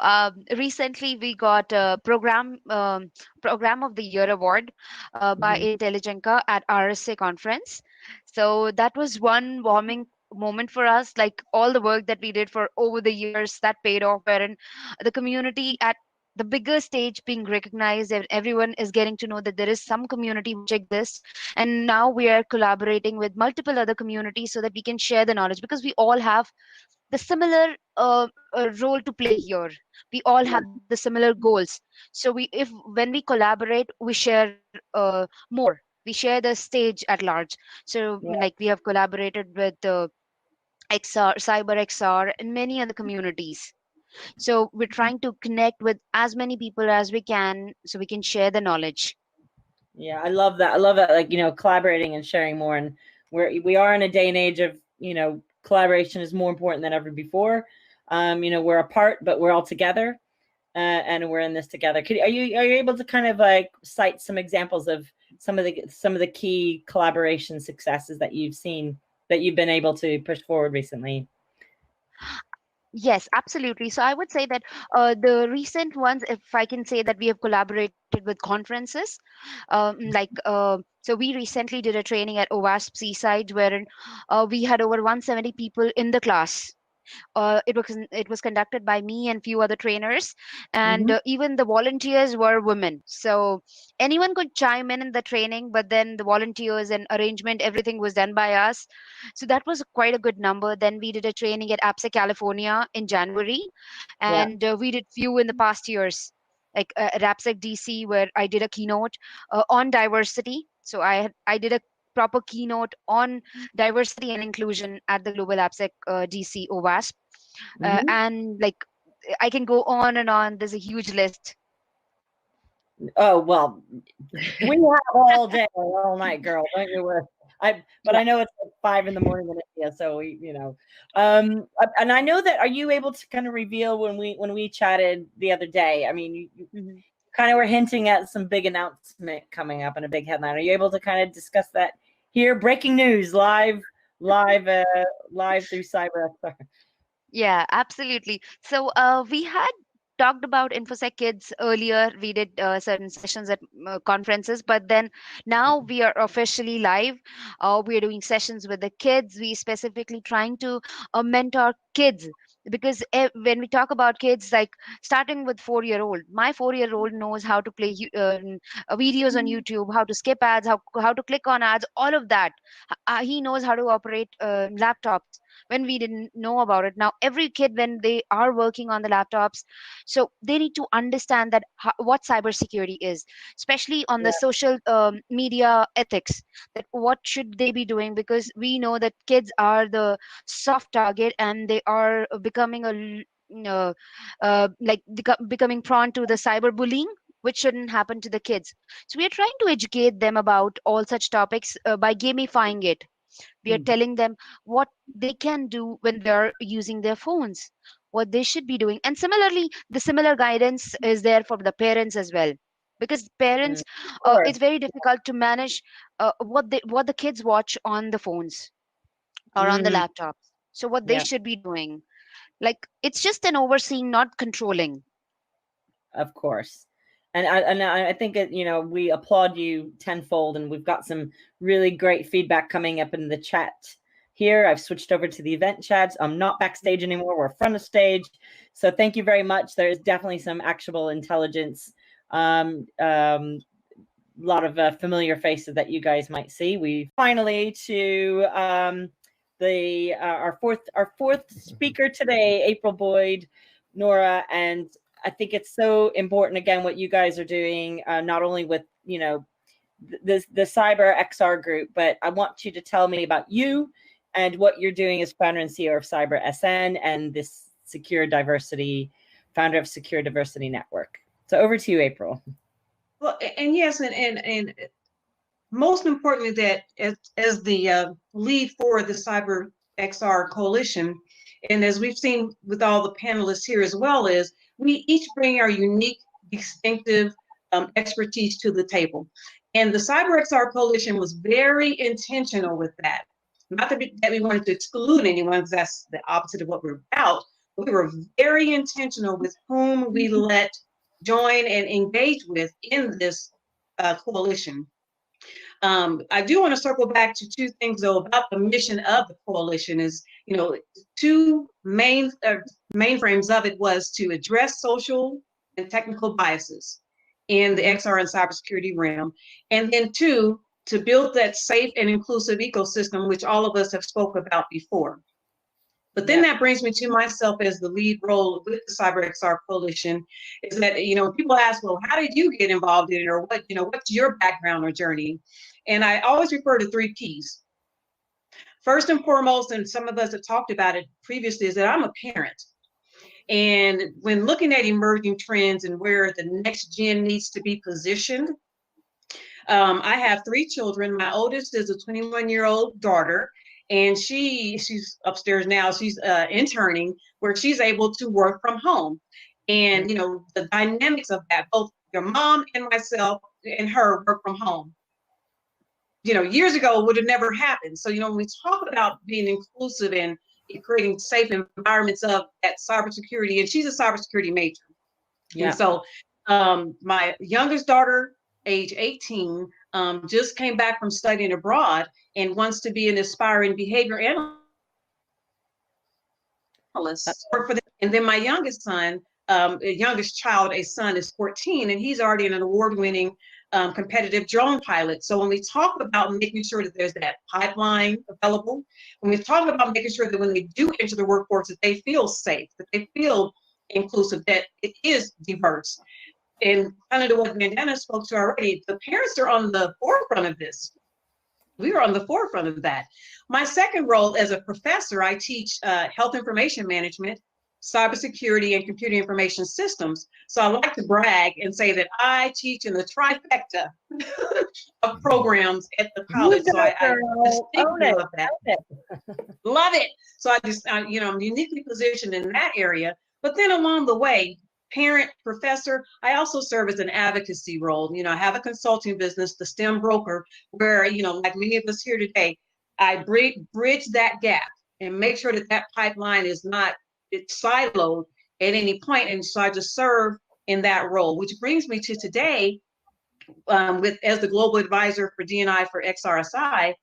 recently we got a program of the year award by Intelligenca at RSA conference. So that was one warming moment for us. Like, all the work that we did for over the years, that paid off, wherein the community at the bigger stage being recognized, and everyone is getting to know that there is some community which exists. And now we are collaborating with multiple other communities so that we can share the knowledge, because we all have the similar role to play here. We all have the similar goals. So when we collaborate, we share more. We share the stage at large. So like, we have collaborated with CyberXR, and many other communities. So we're trying to connect with as many people as we can, so we can share the knowledge.
Yeah, I love that. I love that. Like, collaborating and sharing more. And we are in a day and age of, collaboration is more important than ever before. We're apart, but we're all together, and we're in this together. Are you able to kind of like cite some examples of some of the key collaboration successes that you've seen, that you've been able to push forward recently?
Yes, absolutely. So I would say that the recent ones, if I can say, that we have collaborated with conferences, so we recently did a training at OWASP Seaside, wherein we had over 170 people in the class. It was conducted by me and few other trainers, and even the volunteers were women. So anyone could chime in the training, but then the volunteers and arrangement, everything was done by us. So that was quite a good number. Then we did a training at APSEC California in January, and we did few in the past years, like at APSEC DC, where I did a keynote on diversity. So I did a proper keynote on diversity and inclusion at the Global AppSec DC OWASP. And like, I can go on and on. There's a huge list.
Oh, well, we have all day or all night, girl. Don't you worry. I know it's like 5 a.m. in India, so and I know that. Are you able to kind of reveal when we chatted the other day? I mean, you kind of were hinting at some big announcement coming up and a big headline. Are you able to kind of discuss that here? Breaking news, live through CyberXR.
Yeah, absolutely. So we had talked about InfoSec Kids earlier. We did certain sessions at conferences, but then now we are officially live. We are doing sessions with the kids. We specifically trying to mentor kids, because when we talk about kids, like starting with 4-year-old, my 4-year-old knows how to play videos on YouTube, how to skip ads, how to click on ads, all of that. He knows how to operate laptops when we didn't know about it. Now every kid, when they are working on the laptops, so they need to understand that what cybersecurity is, especially on the social media ethics, that what should they be doing, because we know that kids are the soft target, and they are becoming becoming prone to the cyberbullying, which shouldn't happen to the kids. So we are trying to educate them about all such topics by gamifying it. We are telling them what they can do when they're using their phones, what they should be doing. And similarly, the similar guidance is there for the parents as well, because parents, it's very difficult to manage what the kids watch on the phones or on the laptops. So what they should be doing, like, it's just an overseeing, not controlling.
Of course. And I think it, we applaud you tenfold, and we've got some really great feedback coming up in the chat here. I've switched over to the event chats. I'm not backstage anymore. We're front of stage. So thank you very much. There is definitely some actionable intelligence. A lot of familiar faces that you guys might see. We finally to our fourth speaker today, April Boyd-Noronha, and I think it's so important, again, what you guys are doing, not only with, the CyberXR group, but I want you to tell me about you and what you're doing as founder and CEO of CyberSN and this founder of Secure Diversity Network. So over to you, April.
Well, and yes, and most importantly, that as the lead for the CyberXR Coalition, and as we've seen with all the panelists here as well, is we each bring our unique, distinctive expertise to the table. And the CyberXR Coalition was very intentional with that. Not that we wanted to exclude anyone, because that's the opposite of what we're about. We were very intentional with whom we let join and engage with in this coalition. I do want to circle back to two things, though, about the mission of the coalition. Is, two main frames of it was to address social and technical biases in the XR and cybersecurity realm, and then two, to build that safe and inclusive ecosystem, which all of us have spoke about before. But then that brings me to myself as the lead role with the CyberXR Coalition, is that, people ask, well, how did you get involved in it, or what's your background or journey? And I always refer to 3 Ps. First and foremost, and some of us have talked about it previously, is that I'm a parent. And when looking at emerging trends and where the next gen needs to be positioned, I have 3 children. My oldest is a 21-year-old daughter, and she's upstairs now. She's interning, where she's able to work from home. And, the dynamics of that, both your mom and myself and her work from home. Years ago, it would have never happened. So, when we talk about being inclusive and creating safe environments of that cybersecurity, and she's a cybersecurity major. Yeah. And so my youngest daughter, age 18, just came back from studying abroad and wants to be an aspiring behavior analyst. And then my youngest son, youngest child, a son, is 14, and he's already an award-winning competitive drone pilot. So when we talk about making sure that there's that pipeline available, when we talk about making sure that when they do enter the workforce, that they feel safe, that they feel inclusive, that it is diverse. And kind of to what Vandana spoke to already, the parents are on the forefront of this. We are on the forefront of that. My second role as a professor, I teach health information management, cybersecurity, and computer information systems. So I like to brag and say that I teach in the trifecta of programs at the college. So I love that. Love it. So I'm uniquely positioned in that area. But then along the way, parent, professor, I also serve as an advocacy role. I have a consulting business, the STEM Broker, where, like many of us here today, I bridge that gap and make sure that that pipeline is not siloed at any point. And so I just serve in that role, which brings me to today, as the global advisor for D&I for XRSI,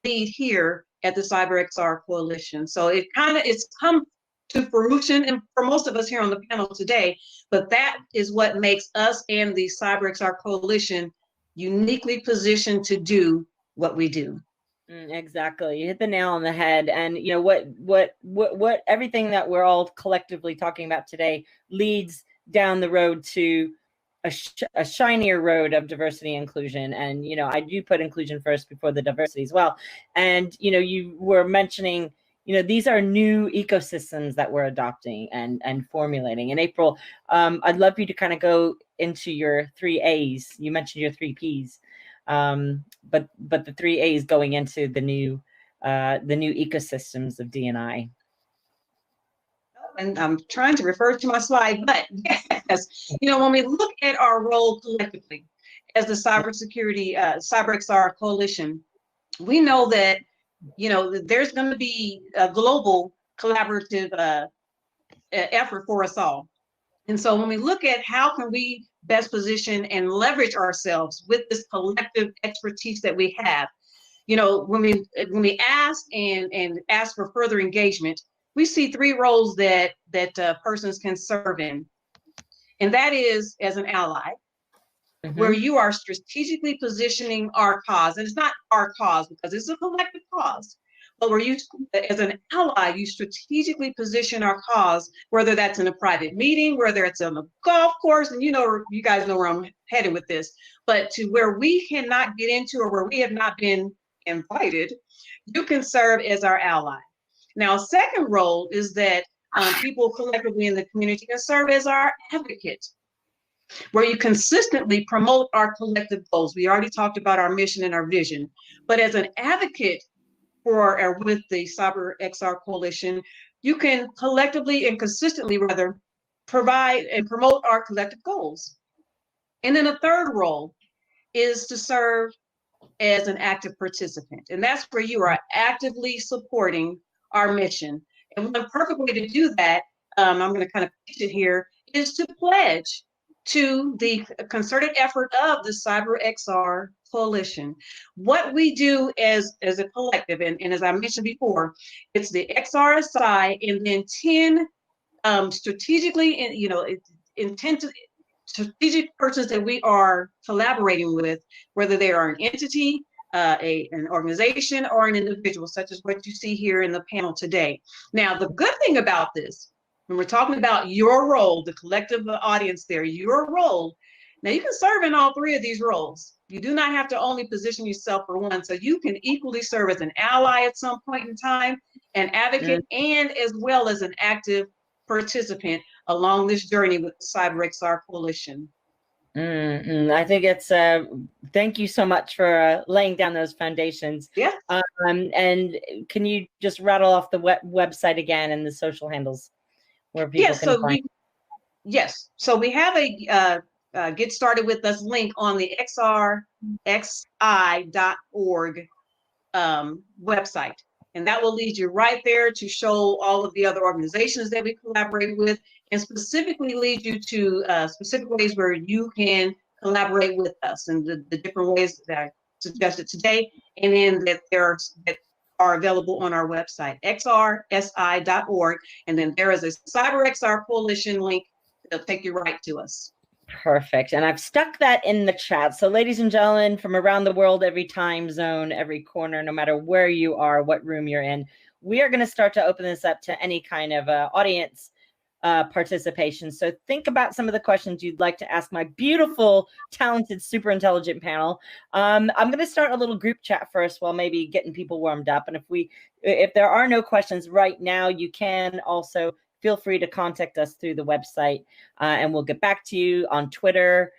lead here at the CyberXR Coalition. So it's come to fruition, and for most of us here on the panel today, but that is what makes us and the CyberXR Coalition uniquely positioned to do what we do.
Exactly. You hit the nail on the head. And what everything that we're all collectively talking about today leads down the road to a shinier road of diversity and inclusion. And, I do put inclusion first before the diversity as well. And, you were mentioning, these are new ecosystems that we're adopting and formulating. And April, I'd love you to kind of go into your 3 A's. You mentioned your 3 P's. But the 3 A's going into the new ecosystems of D&I.
And I'm trying to refer to my slide, but yes, when we look at our role collectively as the cybersecurity, CyberXR Coalition, we know that, there's going to be a global collaborative effort for us all. And so when we look at how can we best position and leverage ourselves with this collective expertise that we have, when we ask and ask for further engagement, we see 3 roles that persons can serve in. And that is as an ally, where you are strategically positioning our cause. And it's not our cause because it's a collective cause, but where you, as an ally, you strategically position our cause, whether that's in a private meeting, whether it's on a golf course, and you guys know where I'm headed with this, but to where we cannot get into or where we have not been invited, you can serve as our ally. Now, a second role is that people collectively in the community can serve as our advocate, where you consistently promote our collective goals. We already talked about our mission and our vision, but as an advocate for or with the CyberXR Coalition, you can collectively and consistently provide and promote our collective goals. And then a third role is to serve as an active participant. And that's where you are actively supporting our mission. And one perfect way to do that, I'm going to kind of pitch it here, is to pledge to the concerted effort of the CyberXR Coalition. What we do as a collective, and as I mentioned before, it's the XRSI and then 10 strategically, strategic persons that we are collaborating with, whether they are an entity, an organization, or an individual, such as what you see here in the panel today. Now, the good thing about this, when we're talking about your role, the collective audience there, your role, now you can serve in all 3 of these roles. You do not have to only position yourself for one, so you can equally serve as an ally at some point in time, an advocate, and as well as an active participant along this journey with the CyberXR Coalition.
I think it's thank you so much for laying down those foundations.
Yeah.
And can you just rattle off the website again and the social handles where people can find?
Yes. So we have a get started with us link on the xrxi.org website. And that will lead you right there to show all of the other organizations that we collaborate with, and specifically lead you to specific ways where you can collaborate with us, and the different ways that I suggested today, and then that are available on our website, xrsi.org. And then there is a CyberXR Coalition link that'll take you right to us.
Perfect. And I've stuck that in the chat. So ladies and gentlemen, from around the world, every time zone, every corner, no matter where you are, what room you're in, we are going to start to open this up to any kind of audience participation. So think about some of the questions you'd like to ask my beautiful, talented, super intelligent panel. I'm going to start a little group chat first while maybe getting people warmed up. And if there are no questions right now, you can also feel free to contact us through the website, and we'll get back to you on Twitter.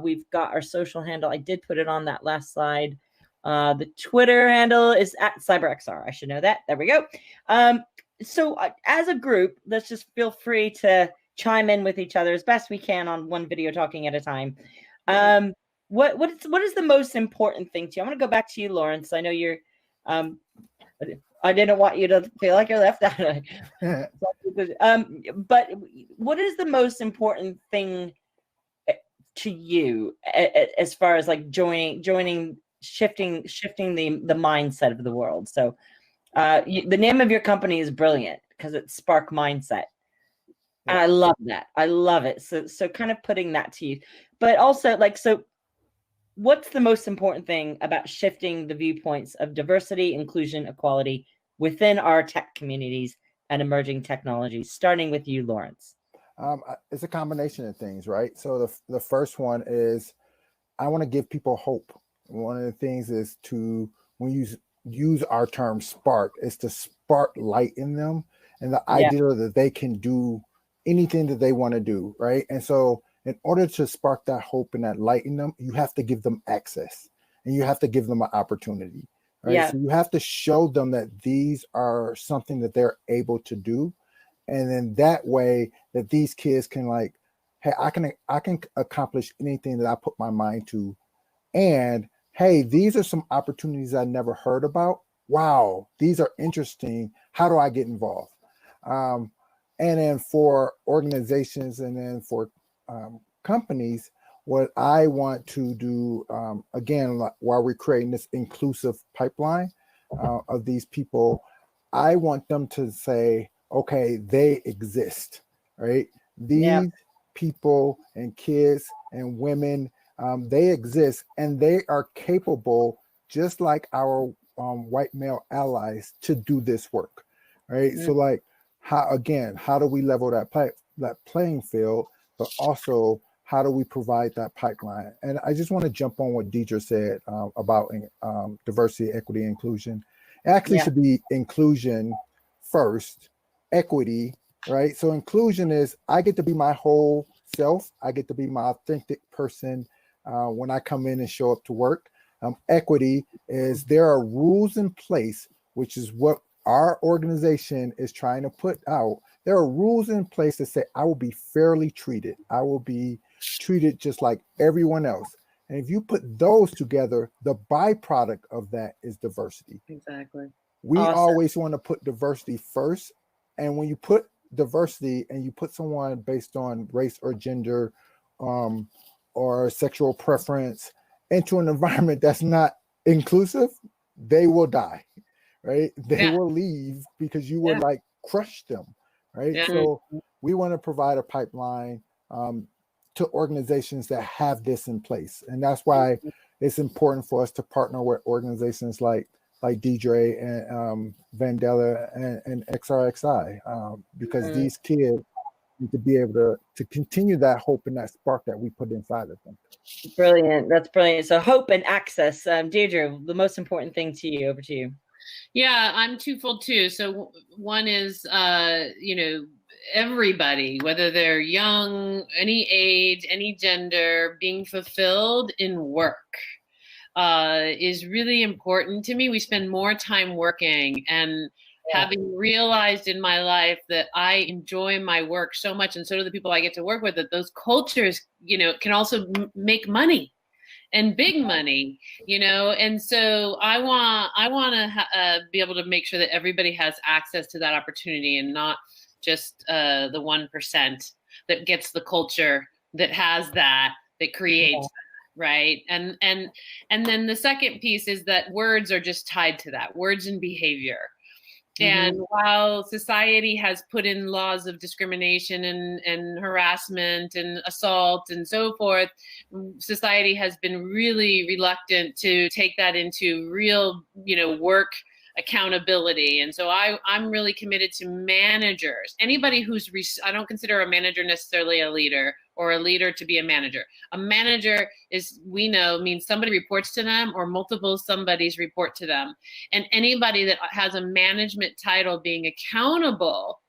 We've got our social handle. I did put it on that last slide. The Twitter handle is @CyberXR. I should know that. There we go. So as a group, let's just feel free to chime in with each other as best we can on one video talking at a time. What is the most important thing to you? I'm going to go back to you, Lawrence. I know you're I didn't want you to feel like you're left out. But what is the most important thing to you as far as like shifting the mindset of the world? So the name of your company is brilliant because it's Spark Mindset. And I love that. I love it. So kind of putting that to you, but also so what's the most important thing about shifting the viewpoints of diversity, inclusion, equality within our tech communities and emerging technologies, starting with you, Lawrence?
It's a combination of things, right? So the first one is I want to give people hope. One of the things is when you use our term spark, is to spark light in them and the idea that they can do anything that they want to do, right? And so in order to spark that hope and that light in them, you have to give them access. and you have to give them an opportunity, right?
Yeah.
So you have to show them that these are something that they're able to do. And then that way that these kids can like, hey, I can accomplish anything that I put my mind to. And hey, these are some opportunities I never heard about. Wow, these are interesting. How do I get involved? And then for organizations and then for companies, what I want to do, again, while we're creating this inclusive pipeline of these people, I want them to say, okay, they exist, right? These people and kids and women, they exist and they are capable, just like our white male allies, to do this work, right? So like, how do we level that playing field, but also how do we provide that pipeline? And I just want to jump on what Deidre said about diversity, equity, inclusion. It actually should be inclusion first, equity, right? So inclusion is I get to be my whole self. I get to be my authentic person when I come in and show up to work. Equity is there are rules in place, which is what our organization is trying to put out. There are rules in place that say I will be fairly treated. I will be treated just like everyone else. And if you put those together, the byproduct of that is diversity.
Exactly.
We always want to put diversity first. And when you put diversity and you put someone based on race or gender or sexual preference into an environment that's not inclusive, they will die, right? They will leave because you would like crush them, right? So we want to provide a pipeline to organizations that have this in place. And that's why it's important for us to partner with organizations like Deidre and Vandella and XRXI, because these kids need to be able to continue that hope and that spark that we put inside of them.
Brilliant. That's brilliant. So hope and access. Deidre, the most important thing to you, over to you.
Yeah, I'm twofold too. So one is, everybody, whether they're young, any age, any gender, being fulfilled in work is really important to me. We spend more time working, and having realized in my life that I enjoy my work so much, and so do the people I get to work with, that those cultures, can also make money. And big money, and so I want to be able to make sure that everybody has access to that opportunity, and not just the 1% that gets the culture, that has that creates that, right? And then the second piece is that words are just tied to that, words and behavior. And while society has put in laws of discrimination and harassment and assault and so forth, society has been really reluctant to take that into real, work accountability. And so I'm really committed to managers. Anybody who's, I don't consider a manager necessarily a leader, or a leader to be a manager. A manager means somebody reports to them, or multiple somebodies report to them. And anybody that has a management title being accountable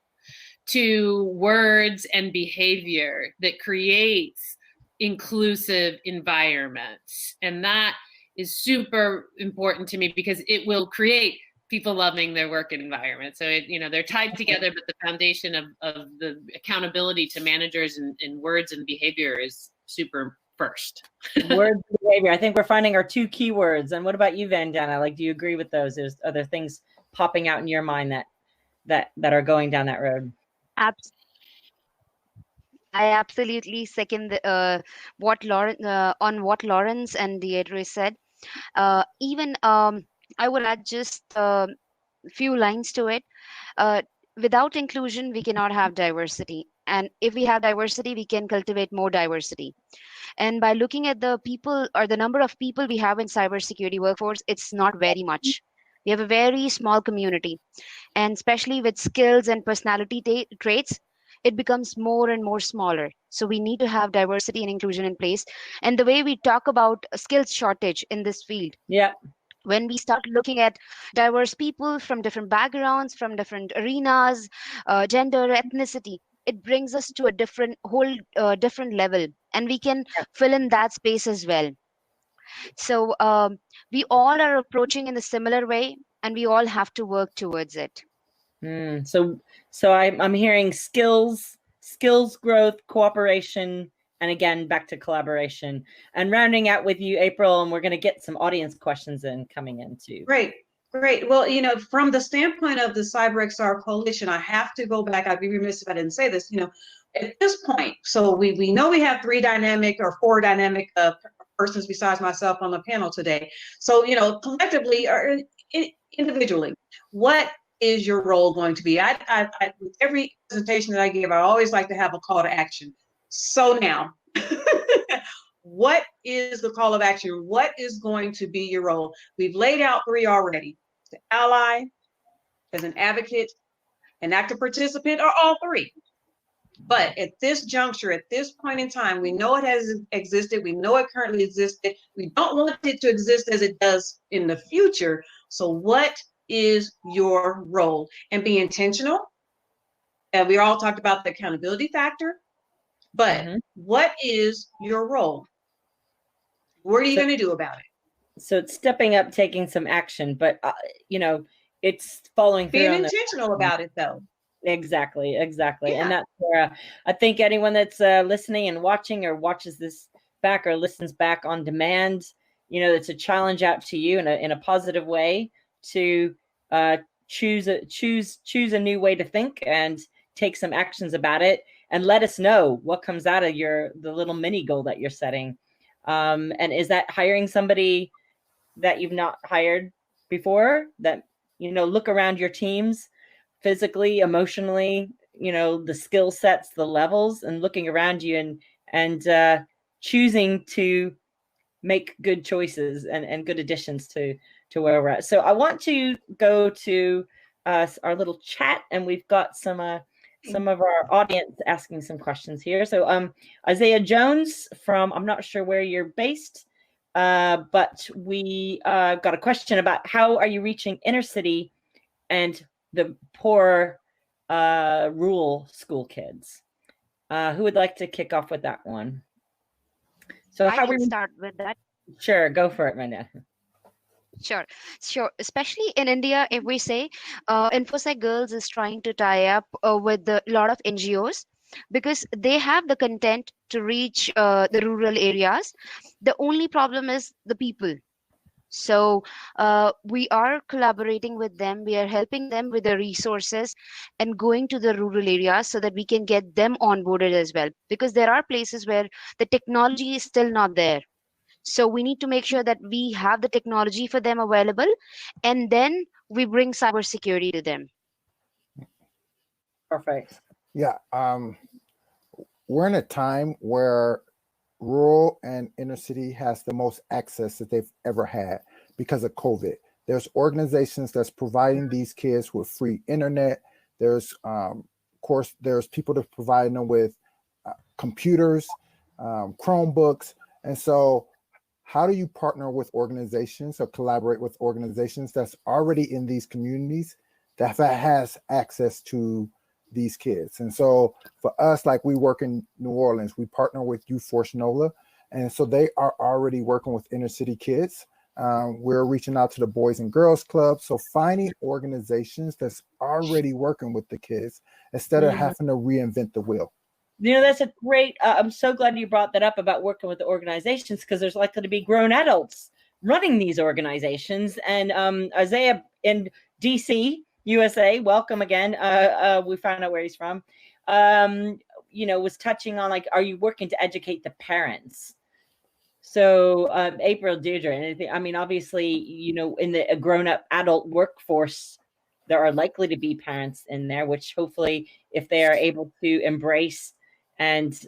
to words and behavior that creates inclusive environments. And that is super important to me, because it will create people loving their work environment. So, they're tied together, but the foundation of the accountability to managers and words and behavior is super first.
Words and behavior. I think we're finding our two keywords. And what about you, Vandana? Like, do you agree with those? There's other things popping out in your mind that are going down that road?
I absolutely second what Lawrence and Deidre said. I would add just a few lines to it. Without inclusion, we cannot have diversity. And if we have diversity, we can cultivate more diversity. And by looking at the people, or the number of people we have in cybersecurity workforce, it's not very much. We have a very small community. And especially with skills and personality traits, it becomes more and more smaller. So we need to have diversity and inclusion in place. And the way we talk about a skills shortage in this field. When we start looking at diverse people from different backgrounds, from different arenas, gender, ethnicity, it brings us to a different level, and we can fill in that space as well. So We all are approaching in a similar way, and we all have to work towards it.
So I'm hearing skills growth, cooperation, and again, back to collaboration. And rounding out with you, April, and we're going to get some audience questions coming in too.
Great. Well, from the standpoint of the CyberXR Coalition, I have to go back. I'd be remiss if I didn't say this. At this point, so we know we have four dynamic persons besides myself on the panel today. So, collectively or individually, what is your role going to be? I with every presentation that I give, I always like to have a call to action. So now, what is the call of action? What is going to be your role? We've laid out 3 already: as an ally, as an advocate, an active participant, or all 3. But at this juncture, at this point in time, we know it has existed. We know it currently existed. We don't want it to exist as it does in the future. So what is your role? And be intentional. And we all talked about the accountability factor. But what is your role? What are you going to do about it?
So it's stepping up, taking some action, but it's following through.
Being intentional about it, though.
Exactly.
Yeah.
And that's where I think anyone that's listening and watching, or watches this back or listens back on demand, it's a challenge out to you in a positive way to choose a new way to think and take some actions about it, and let us know what comes out of the little mini goal that you're setting. And is that hiring somebody that you've not hired before? That, look around your teams, physically, emotionally, the skill sets, the levels, and looking around you and choosing to make good choices and good additions to where we're at. So I want to go to our little chat, and we've got some of our audience asking some questions here. So Isaiah Jones from, I'm not sure where you're based, but we got a question about how are you reaching inner city and the poor rural school kids? Who would like to kick off with that one? So
I can start with that.
Sure, go for it, Manda.
Sure. Especially in India, if we say InfoSec Girls is trying to tie up with a lot of NGOs, because they have the content to reach the rural areas. The only problem is the people. So we are collaborating with them. We are helping them with the resources and going to the rural areas so that we can get them onboarded as well. Because there are places where the technology is still not there. So we need to make sure that we have the technology for them available, and then we bring cybersecurity to them.
Perfect.
Yeah. We're in a time where rural and inner city has the most access that they've ever had because of COVID. There's organizations that's providing these kids with free internet. There's, of course, there's people that provide them with computers, Chromebooks. And so how do you partner with organizations or collaborate with organizations that's already in these communities that has access to these kids? And so for us, like we work in New Orleans, we partner with Youth Force NOLA. And so they are already working with inner city kids. We're reaching out to the Boys and Girls Club. So finding organizations that's already working with the kids instead of having to reinvent the wheel.
That's a great, I'm so glad you brought that up about working with the organizations, because there's likely to be grown adults running these organizations. And Isaiah in DC, USA, welcome again. We found out where he's from. Was touching on, like, are you working to educate the parents? So April, Deirdre, anything? I mean, obviously, in the grown-up adult workforce, there are likely to be parents in there, which hopefully, if they are able to embrace and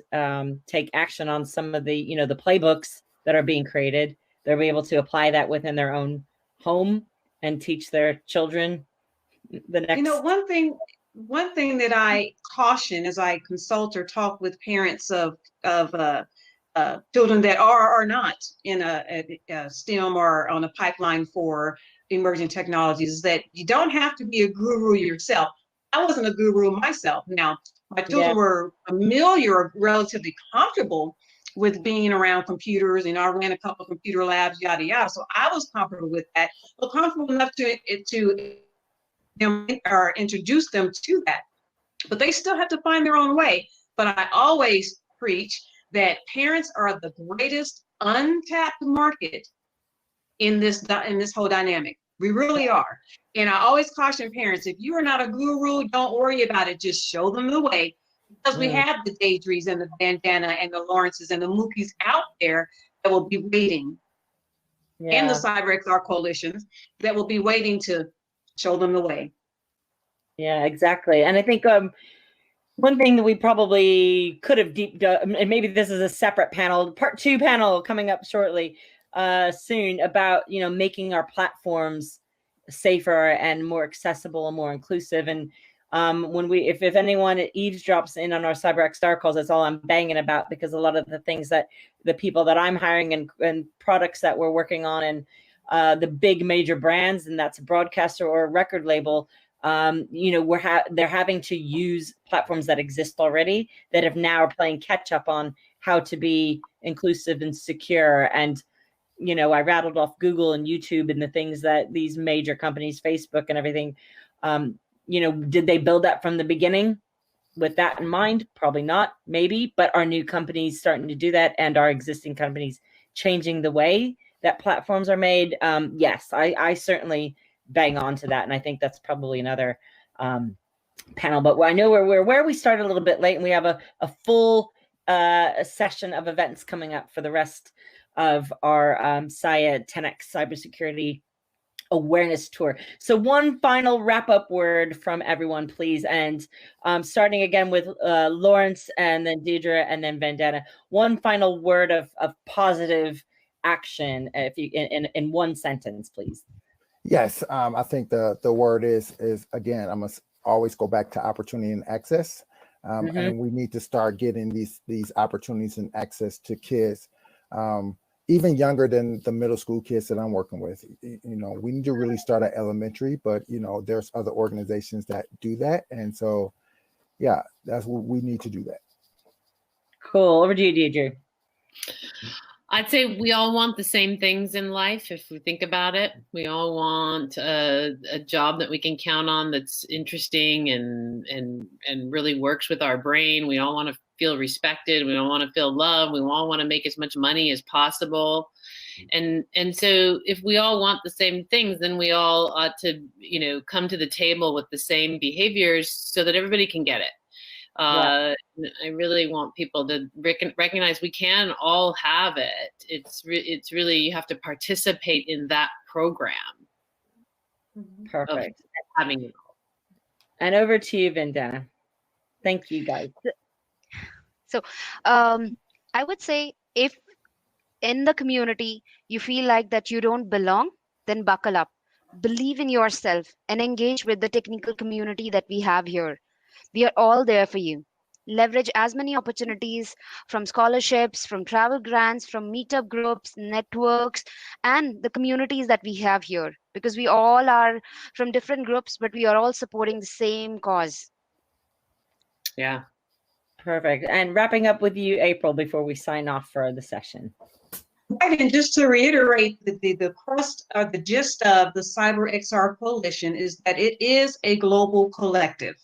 take action on some of the, the playbooks that are being created, they'll be able to apply that within their own home and teach their children the next.
One thing that I caution as I consult or talk with parents of children that are or not in a STEM or on a pipeline for emerging technologies is that you don't have to be a guru yourself. I wasn't a guru myself. Now, my children were familiar or relatively comfortable with being around computers, and I ran a couple of computer labs, yada yada. So I was comfortable with that, but comfortable enough to or introduce them to that. But they still have to find their own way. But I always preach that parents are the greatest untapped market in this whole dynamic. We really are. And I always caution parents, if you are not a guru, don't worry about it. Just show them the way. Because we have the Deidres and the Bandana and the Lawrences and the Mookies out there that will be waiting. And the CyberXR coalitions that will be waiting to show them the way.
Yeah, exactly. And I think one thing that we probably could have and maybe this is a separate panel, part 2 panel coming up shortly, soon, about making our platforms safer and more accessible and more inclusive. And when if anyone eavesdrops in on our CyberXR calls, that's all I'm banging about, because a lot of the things that the people that I'm hiring and products that we're working on, and the big major brands, and that's a broadcaster or a record label, they're having to use platforms that exist already that have now are playing catch up on how to be inclusive and secure. And I rattled off Google and YouTube and the things that these major companies, Facebook and everything, did they build that from the beginning with that in mind? Probably not, maybe, but are new companies starting to do that, and are existing companies changing the way that platforms are made? Yes, I certainly bang on to that. And I think that's probably another panel, but I know where we started a little bit late, and we have a full session of events coming up for the rest of our SIA 10X Cybersecurity Awareness Tour. So one final wrap-up word from everyone, please. And starting again with Lawrence, and then Deidre, and then Vandana. One final word of positive action, if you in one sentence, please.
Yes, I think the word is again, I must always go back to opportunity and access. And we need to start getting these opportunities and access to kids, even younger than the middle school kids that I'm working with. We need to really start at elementary, but there's other organizations that do that. And so, yeah, that's what we need to do that.
Cool. Over to you, Deidre.
I'd say we all want the same things in life. If we think about it, we all want a job that we can count on, that's interesting and really works with our brain. We all want to feel respected. We all want to feel loved. We all want to make as much money as possible. And so if we all want the same things, then we all ought to, come to the table with the same behaviors so that everybody can get it. I really want people to recognize we can all have it. It's really, you have to participate in that program.
Perfect. Having it all. And over to you, Vandana. Thank you, guys.
So I would say, if in the community you feel like that you don't belong, then buckle up. Believe in yourself and engage with the technical community that we have here. We are all there for you. Leverage as many opportunities from scholarships, from travel grants, from meetup groups, networks, and the communities that we have here, because we all are from different groups, but we are all supporting the same cause.
Yeah, perfect. And wrapping up with you, April, before we sign off for the session.
Right, and just to reiterate, the crust or the gist of the CyberXR Coalition is that it is a global collective.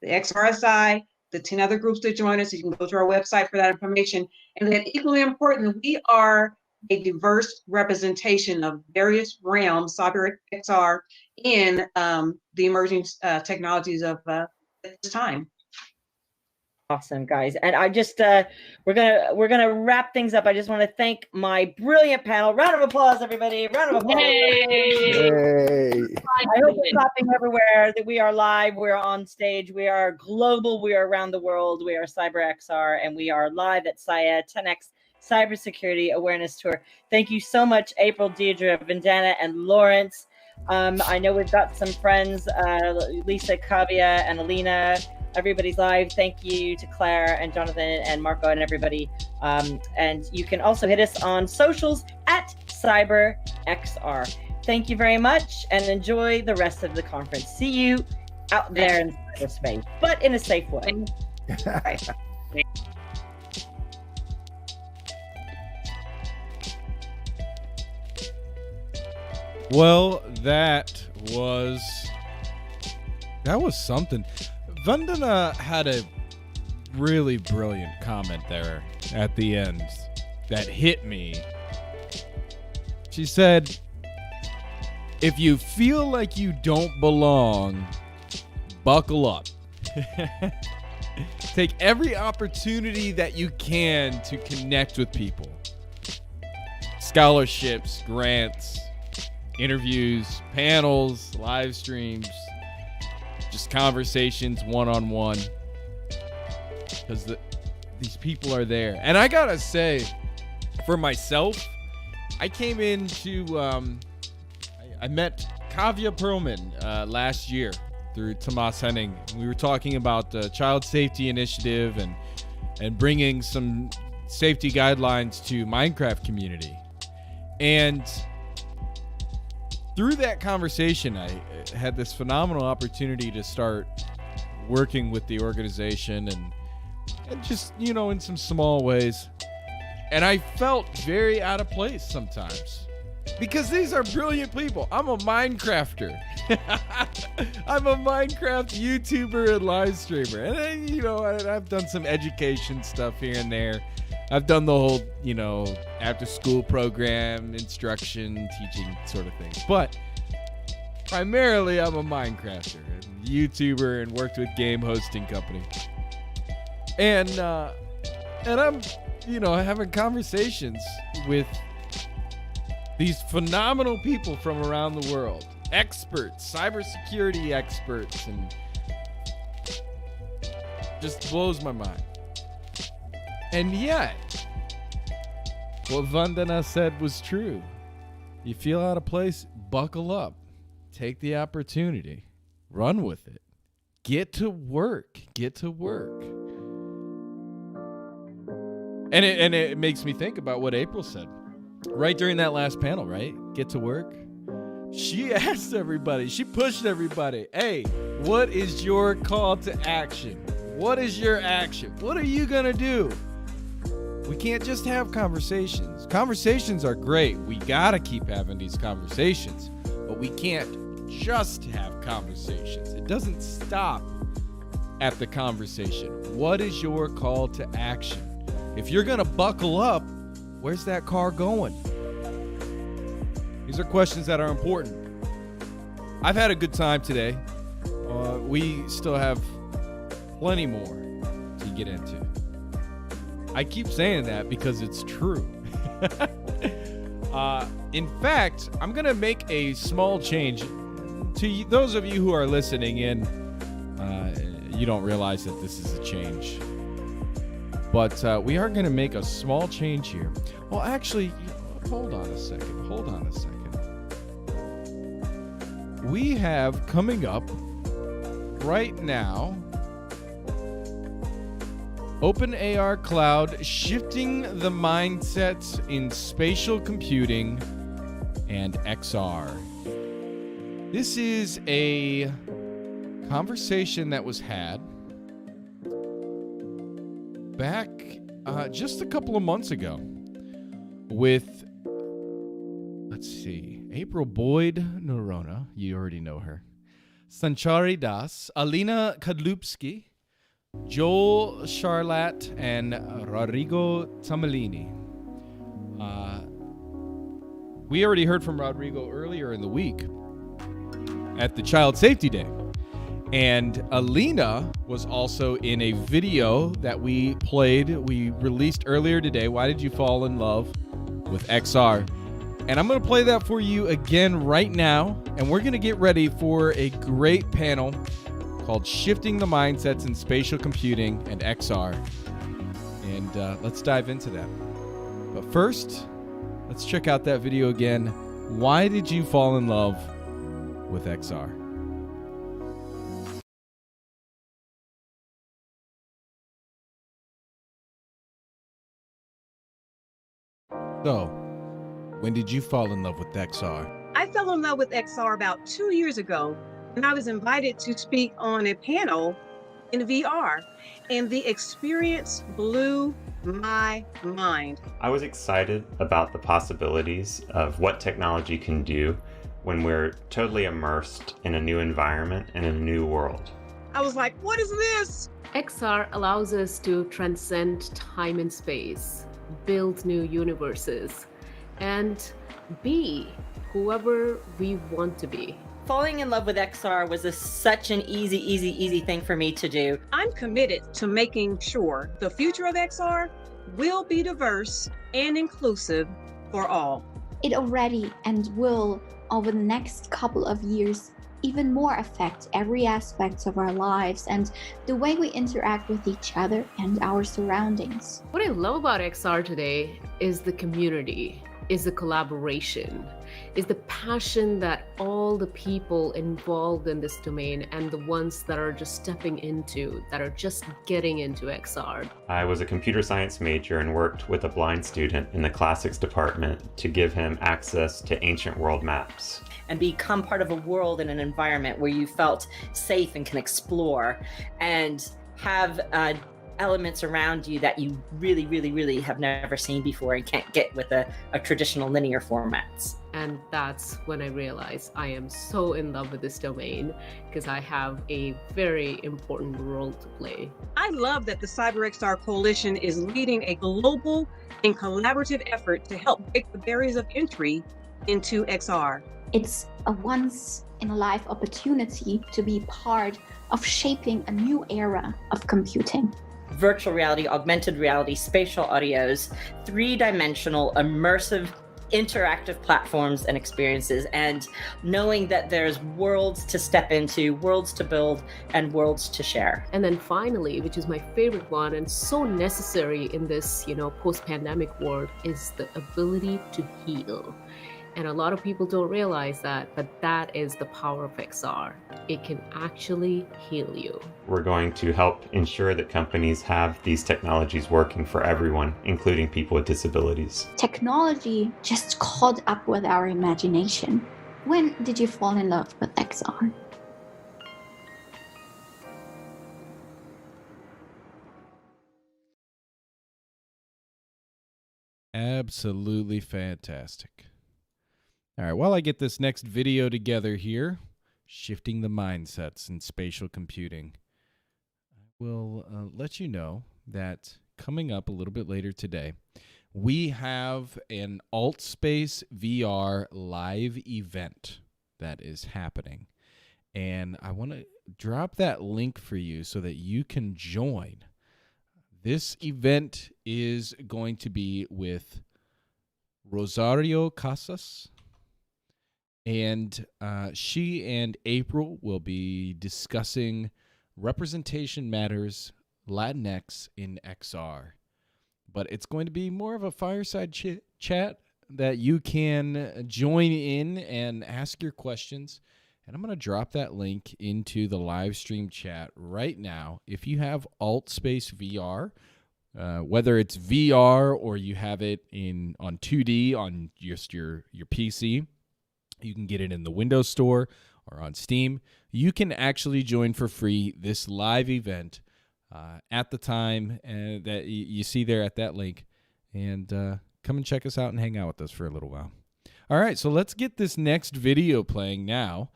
The XRSI, the 10 other groups that join us, you can go to our website for that information. And then equally important, we are a diverse representation of various realms, CyberXR, in the emerging technologies of this time.
Awesome, guys. And I just we're gonna wrap things up. I just want to thank my brilliant panel. Round of applause, everybody. Round of applause.
Yay.
I hope we're clapping everywhere, that we are live, we're on stage, we are global, we are around the world, we are CyberXR, and we are live at SIA 10X Cybersecurity Awareness Tour. Thank you so much, April, Deidre, Vandana, and Lawrence. I know we've got some friends, Lisa, Kavya, and Alina. Everybody's live. Thank you to Claire and Jonathan and Marco and everybody. And you can also hit us on socials at CyberXR. Thank you very much, and enjoy the rest of the conference. See you out there in cyberspace, but in a safe way.
Well, that was something. Vandana had a really brilliant comment there at the end that hit me. She said, if you feel like you don't belong, buckle up. Take every opportunity that you can to connect with people. Scholarships, grants, interviews, panels, live streams, just conversations one-on-one. Because these people are there. And I gotta say, for myself, I came into, I met Kavya Perlman last year through Tomas Henning. We were talking about the Child Safety Initiative and bringing some safety guidelines to Minecraft community. And through that conversation, I had this phenomenal opportunity to start working with the organization and just, you know, in some small ways. And I felt very out of place sometimes because these are brilliant people. I'm a Minecrafter. I'm a Minecraft YouTuber and live streamer. And, you know, I've done some education stuff here and there. I've done the whole, you know, after school program, instruction, teaching sort of things. But primarily, I'm a Minecrafter and YouTuber and worked with game hosting company. And I'm, you know, having conversations with these phenomenal people from around the world, experts, cybersecurity experts, and just blows my mind. And yet, what Vandana said was true. You feel out of place, buckle up, take the opportunity, run with it, get to work. And it makes me think about what April said right during that last panel, right? Get to work. She asked everybody, she pushed everybody, hey, what is your call to action? What is your action? What are you gonna do? We can't just have conversations. Conversations are great. We gotta keep having these conversations, but we can't just have conversations. It doesn't stop at the conversation. What is your call to action? If you're gonna buckle up, where's that car going? These are questions that are important. I've had a good time today. We still have plenty more to get into. I keep saying that because it's true. In fact, I'm going to make a small change. To those of you who are listening in, you don't realize that this is a change. But we are going to make a small change here. Well, actually, hold on a second. We have coming up right now OpenAR Cloud shifting the mindsets in spatial computing and XR. This is a conversation that was had back just a couple of months ago with, let's see, April Boyd-Noronha, you already know her, Sanchari Das, Alina Kadlubski, Joel Charlat, and Rodrigo Tamalini. We already heard from Rodrigo earlier in the week at the Child Safety Day. And Alina was also in a video that we released earlier today. Why did you fall in love with XR? And I'm going to play that for you again right now. And we're going to get ready for a great panel called Shifting the Mindsets in Spatial Computing and XR. And let's dive into that. But first, let's check out that video again. Why did you fall in love with XR? So, when did you fall in love with XR?
I fell in love with XR about 2 years ago, and I was invited to speak on a panel in VR, and the experience blew my mind.
I was excited about the possibilities of what technology can do when we're totally immersed in a new environment and a new world.
I was like, what is this?
XR allows us to transcend time and space, build new universes, and be whoever we want to be.
Falling in love with XR was such an easy thing for me to do.
I'm committed to making sure the future of XR will be diverse and inclusive for all.
It already and will, over the next couple of years, even more affect every aspect of our lives and the way we interact with each other and our surroundings.
What I love about XR today is the community, is the collaboration, is the passion that all the people involved in this domain and the ones that are just stepping into, that are just getting into XR.
I was a computer science major and worked with a blind student in the classics department to give him access to ancient world maps.
And become part of a world and an environment where you felt safe and can explore and have elements around you that you really have never seen before and can't get with a traditional linear formats.
And that's when I realized I am so in love with this domain because I have a very important role to play.
I love that the CyberXR Coalition is leading a global and collaborative effort to help break the barriers of entry into XR.
It's a once-in-a-life opportunity to be part of shaping a new era of computing.
Virtual reality, augmented reality, spatial audios, three-dimensional, immersive, interactive platforms and experiences, and knowing that there's worlds to step into, worlds to build, and worlds to share.
And then finally, which is my favorite one and so necessary in this, post-pandemic world, is the ability to heal. And a lot of people don't realize that, but that is the power of XR. It can actually heal you.
We're going to help ensure that companies have these technologies working for everyone, including people with disabilities.
Technology just caught up with our imagination. When did you fall in love with XR?
Absolutely fantastic. All right, while I get this next video together here, shifting the mindsets in spatial computing, I will let you know that coming up a little bit later today, we have an AltSpaceVR live event that is happening. And I want to drop that link for you so that you can join. This event is going to be with Rosario Casas. And she and April will be discussing representation matters, Latinx in XR. But it's going to be more of a fireside chat that you can join in and ask your questions. And I'm going to drop that link into the live stream chat right now. If you have AltSpaceVR, whether it's VR or you have it on 2D on just your PC, you can get it in the Windows Store or on Steam. You can actually join for free this live event at the time that you see there at that link. And come and check us out and hang out with us for a little while. All right, so let's get this next video playing now.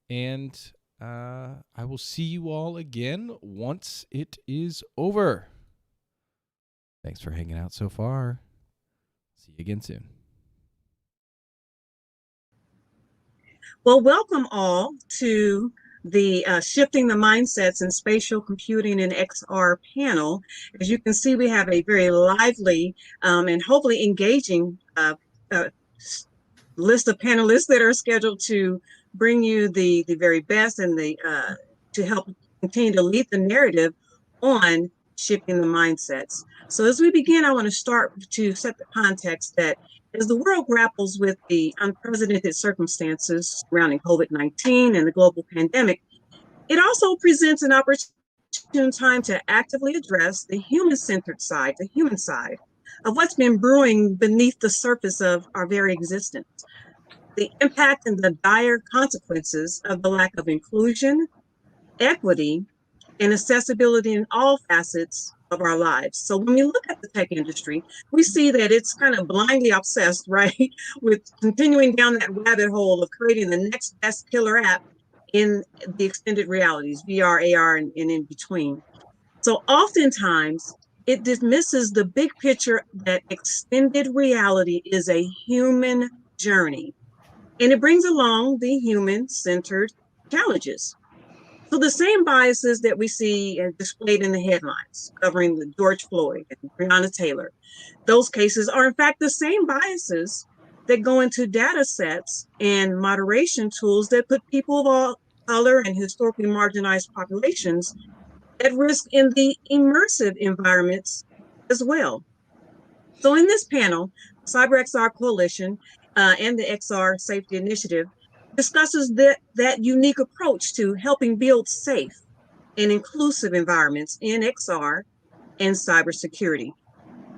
And I will see you all again once it is over. Thanks for hanging out so far. See you again soon.
Well, welcome all to the Shifting the Mindsets in Spatial Computing and XR panel. As you can see, we have a very lively and hopefully engaging list of panelists that are scheduled to bring you the very best and to help continue to lead the narrative on shifting the mindsets. So as we begin, I want to start to set the context that as the world grapples with the unprecedented circumstances surrounding COVID-19 and the global pandemic, it also presents an opportune time to actively address the human-centered side, the human side of what's been brewing beneath the surface of our very existence. The impact and the dire consequences of the lack of inclusion, equity, and accessibility in all facets of our lives. So when we look at the tech industry, we see that it's kind of blindly obsessed, right, with continuing down that rabbit hole of creating the next best killer app in the extended realities, VR, AR, and in between. So oftentimes it dismisses the big picture that extended reality is a human journey, and it brings along the human-centered challenges. So the same biases that we see displayed in the headlines covering the George Floyd and Breonna Taylor, those cases are in fact the same biases that go into data sets and moderation tools that put people of all color and historically marginalized populations at risk in the immersive environments as well. So in this panel, CyberXR Coalition and the XR Safety Initiative discusses that unique approach to helping build safe and inclusive environments in XR and cybersecurity,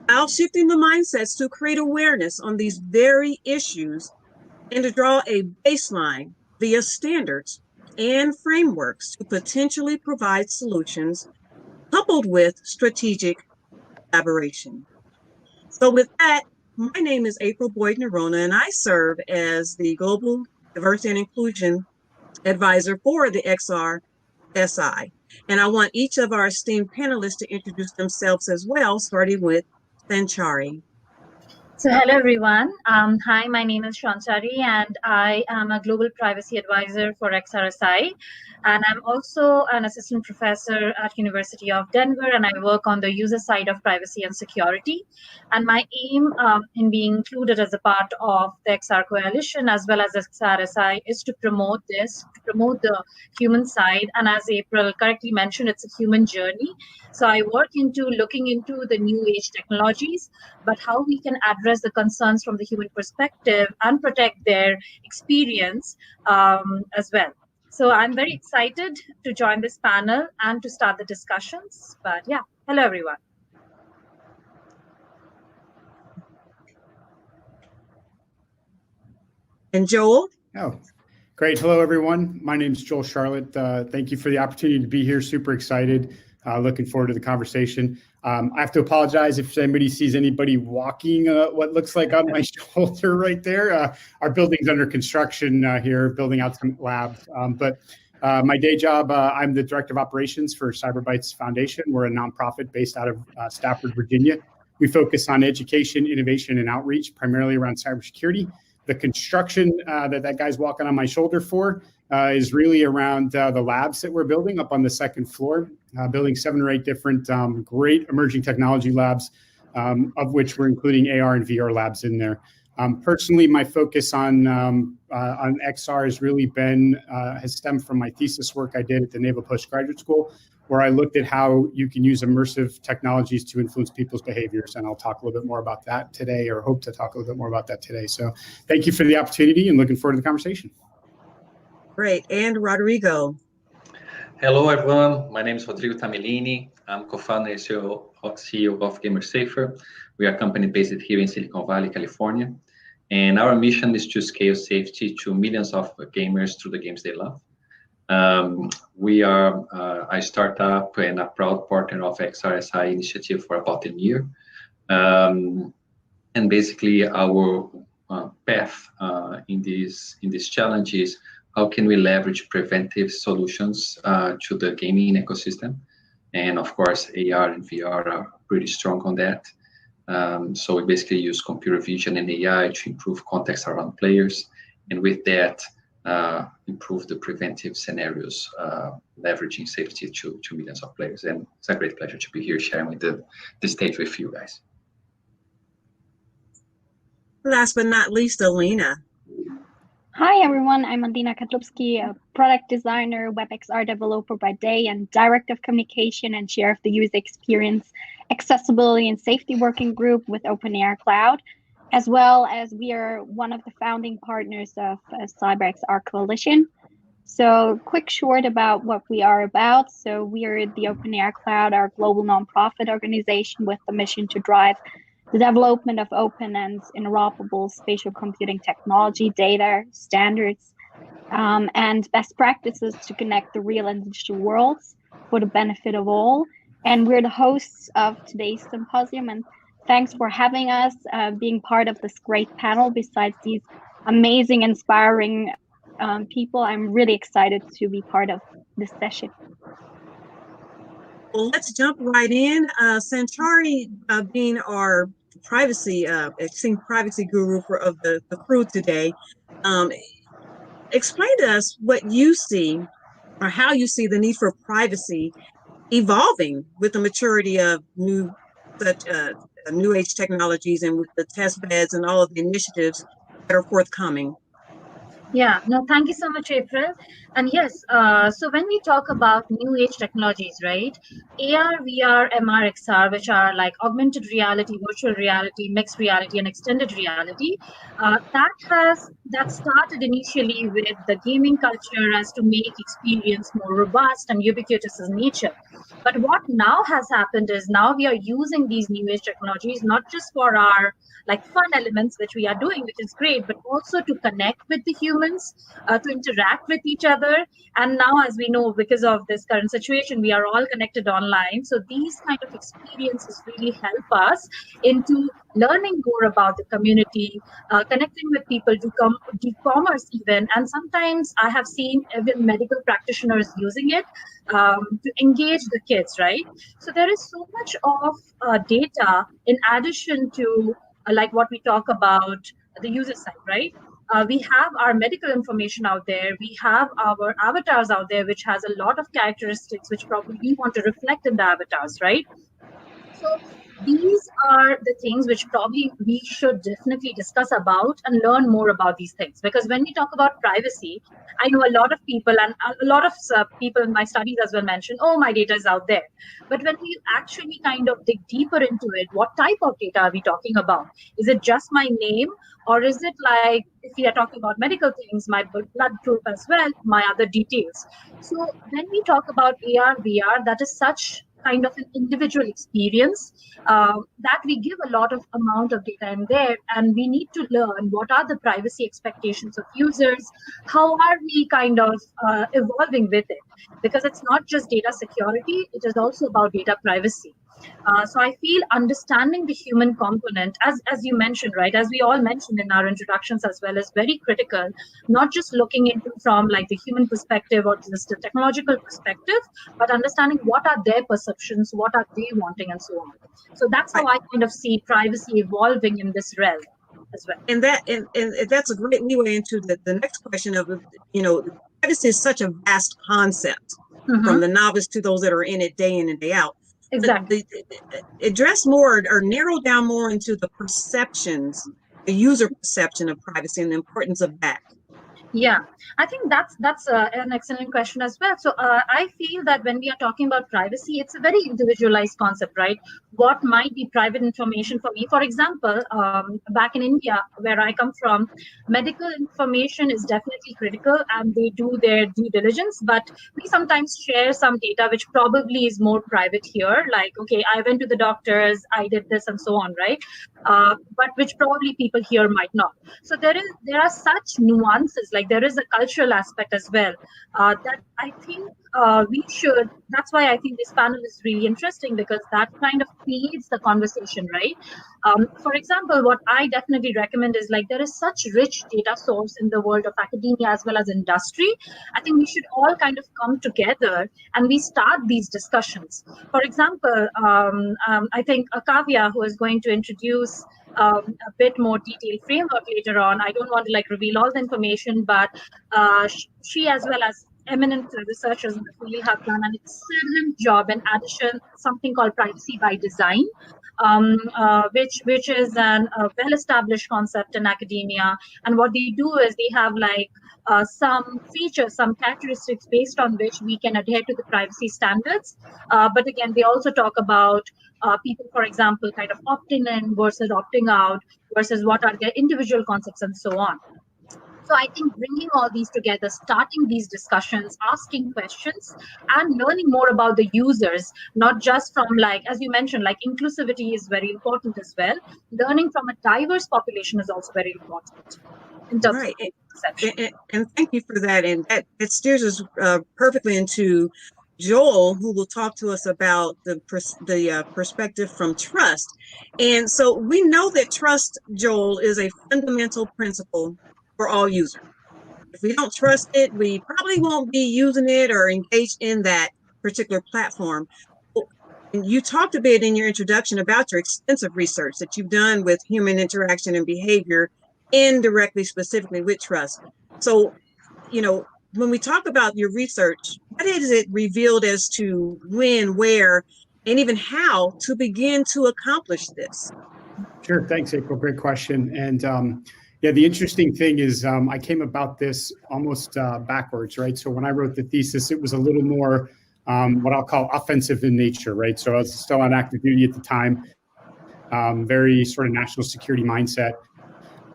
while shifting the mindsets to create awareness on these very issues and to draw a baseline via standards and frameworks to potentially provide solutions coupled with strategic collaboration. So with that, my name is April Boyd-Noronha, and I serve as the Global Diversity and Inclusion Advisor for the XRSI. And I want each of our esteemed panelists to introduce themselves as well, starting with Sanchari.
So hello, everyone. Hi, my name is Shanchari, and I am a Global Privacy Advisor for XRSI. And I'm also an assistant professor at University of Denver, and I work on the user side of privacy and security. And my aim in being included as a part of the XR Coalition as well as XRSI is to promote this, to promote the human side. And as April correctly mentioned, it's a human journey. So I work into looking into the new age technologies, but how we can address the concerns from the human perspective and protect their experience as well. So I'm very excited to join this panel and to start the discussions. But yeah, hello, everyone.
And Joel?
Oh, great. Hello, everyone. My name is Joel Charlotte. Thank you for the opportunity to be here. Super excited. Looking forward to the conversation. I have to apologize if anybody sees anybody walking what looks like on my shoulder right there. Our building's under construction here, building out some labs. But my day job, I'm the Director of Operations for CyberBytes Foundation. We're a nonprofit based out of Stafford, Virginia. We focus on education, innovation, and outreach, primarily around cybersecurity. The construction that guy's walking on my shoulder for is really around the labs that we're building up on the second floor, building 7 or 8 different great emerging technology labs, of which we're including AR and VR labs in there. Personally, my focus on XR has really been, has stemmed from my thesis work I did at the Naval Postgraduate School, where I looked at how you can use immersive technologies to influence people's behaviors. And I'll talk a little bit more about that today, or hope to talk a little bit more about that today. So thank you for the opportunity and looking forward to the conversation.
Great. And Rodrigo.
Hello, everyone. My name is Rodrigo Tamellini. I'm co-founder and CEO of GamerSafer. We are a company based here in Silicon Valley, California. And our mission is to scale safety to millions of gamers through the games they love. We are a startup and a proud partner of XRSI initiative for about a year. And basically our path in this challenge is how can we leverage preventive solutions to the gaming ecosystem? And of course, AR and VR are pretty strong on that. So we basically use computer vision and AI to improve context around players. And with that, improve the preventive scenarios, leveraging safety to millions of players. And it's a great pleasure to be here sharing the stage with you guys.
Last but not least, Alina.
Hi, everyone. I'm Adina Katlubski, a product designer, WebXR developer by day, and director of communication and chair of the user experience, accessibility, and safety working group with OpenAI Cloud, as well as we are one of the founding partners of CyberXR Coalition. So quick short about what we are about. So we are the OpenAI Cloud, our global nonprofit organization with the mission to drive the development of open and interoperable spatial computing technology, data, standards, and best practices to connect the real and digital worlds for the benefit of all. And we're the hosts of today's symposium. And thanks for having us, being part of this great panel. Besides these amazing, inspiring people, I'm really excited to be part of this session.
Well, let's jump right in. Sanchari, being our privacy guru of the crew today, explain to us what you see or how you see the need for privacy evolving with the maturity of new age technologies and with the test beds and all of the initiatives that are forthcoming.
Yeah, no, thank you so much, April. And yes, so when we talk about new age technologies, right? AR, VR, MR, XR, which are like augmented reality, virtual reality, mixed reality, and extended reality, that started initially with the gaming culture as to make experience more robust and ubiquitous in nature. But what now has happened is now we are using these new age technologies not just for our like fun elements, which we are doing, which is great, but also to connect with the humans, to interact with each other. And now, as we know, because of this current situation, we are all connected online. So these kind of experiences really help us into learning more about the community, connecting with people, do commerce even. And sometimes I have seen even medical practitioners using it to engage the kids, right? So there is so much of data in addition to like what we talk about the user side, right? We have our medical information out there. We have our avatars out there, which has a lot of characteristics which probably we want to reflect in the avatars, right? So these are the things which probably we should definitely discuss about and learn more about these things. Because when we talk about privacy, I know a lot of people and a lot of people in my studies as well mention, oh, my data is out there. But when we actually kind of dig deeper into it, what type of data are we talking about? Is it just my name? Or is it like, if we are talking about medical things, my blood group as well, my other details? So when we talk about AR, VR, that is such kind of an individual experience that we give a lot of amount of data in there, and we need to learn what are the privacy expectations of users, how are we kind of evolving with it, because it's not just data security, it is also about data privacy. So I feel understanding the human component, as you mentioned, right, as we all mentioned in our introductions as well, is very critical, not just looking into from like the human perspective or just a technological perspective, but understanding what are their perceptions, what are they wanting, and so on. So that's how I kind of see privacy evolving in this realm as well.
And that's a great leeway into the next question of, privacy is such a vast concept, from the novice to those that are in it day in and day out.
Exactly.
Address more or narrow down more into the perceptions, the user perception of privacy and the importance of that.
Yeah, I think that's an excellent question as well. So I feel that when we are talking about privacy, it's a very individualized concept, right? What might be private information for me? For example, back in India, where I come from, medical information is definitely critical and they do their due diligence, but we sometimes share some data which probably is more private here, like, okay, I went to the doctors, I did this and so on, right? But which probably people here might not. So there are such nuances, like there is a cultural aspect as well that I think we should. That's why I think this panel is really interesting, because that kind of feeds the conversation, right? For example, what I definitely recommend is, like, there is such rich data source in the world of academia as well as industry. I think we should all kind of come together and we start these discussions. For example, I think Kavya, who is going to introduce a bit more detailed framework later on. I don't want to like reveal all the information, but she as well as eminent researchers in the field have done an excellent job in addition something called privacy by design, which is a well-established concept in academia. And what they do is they have like some features, some characteristics based on which we can adhere to the privacy standards. But again, they also talk about people, for example, kind of opting in versus opting out, versus what are their individual concepts and so on. So I think bringing all these together, starting these discussions, asking questions, and learning more about the users, not just from, like, as you mentioned, like inclusivity is very important as well. Learning from a diverse population is also very important. In terms of
and thank you for that. And that steers us perfectly into Joel, who will talk to us about the perspective from trust. And so we know that trust, Joel, is a fundamental principle for all users. If we don't trust it, we probably won't be using it or engaged in that particular platform. And you talked a bit in your introduction about your extensive research that you've done with human interaction and behavior, indirectly, specifically with trust. So, when we talk about your research, what is it revealed as to when, where, and even how to begin to accomplish this?
Sure, thanks, April. Great question. And yeah, the interesting thing is I came about this almost backwards, right? So when I wrote the thesis, it was a little more what I'll call offensive in nature, right? So I was still on active duty at the time, very sort of national security mindset.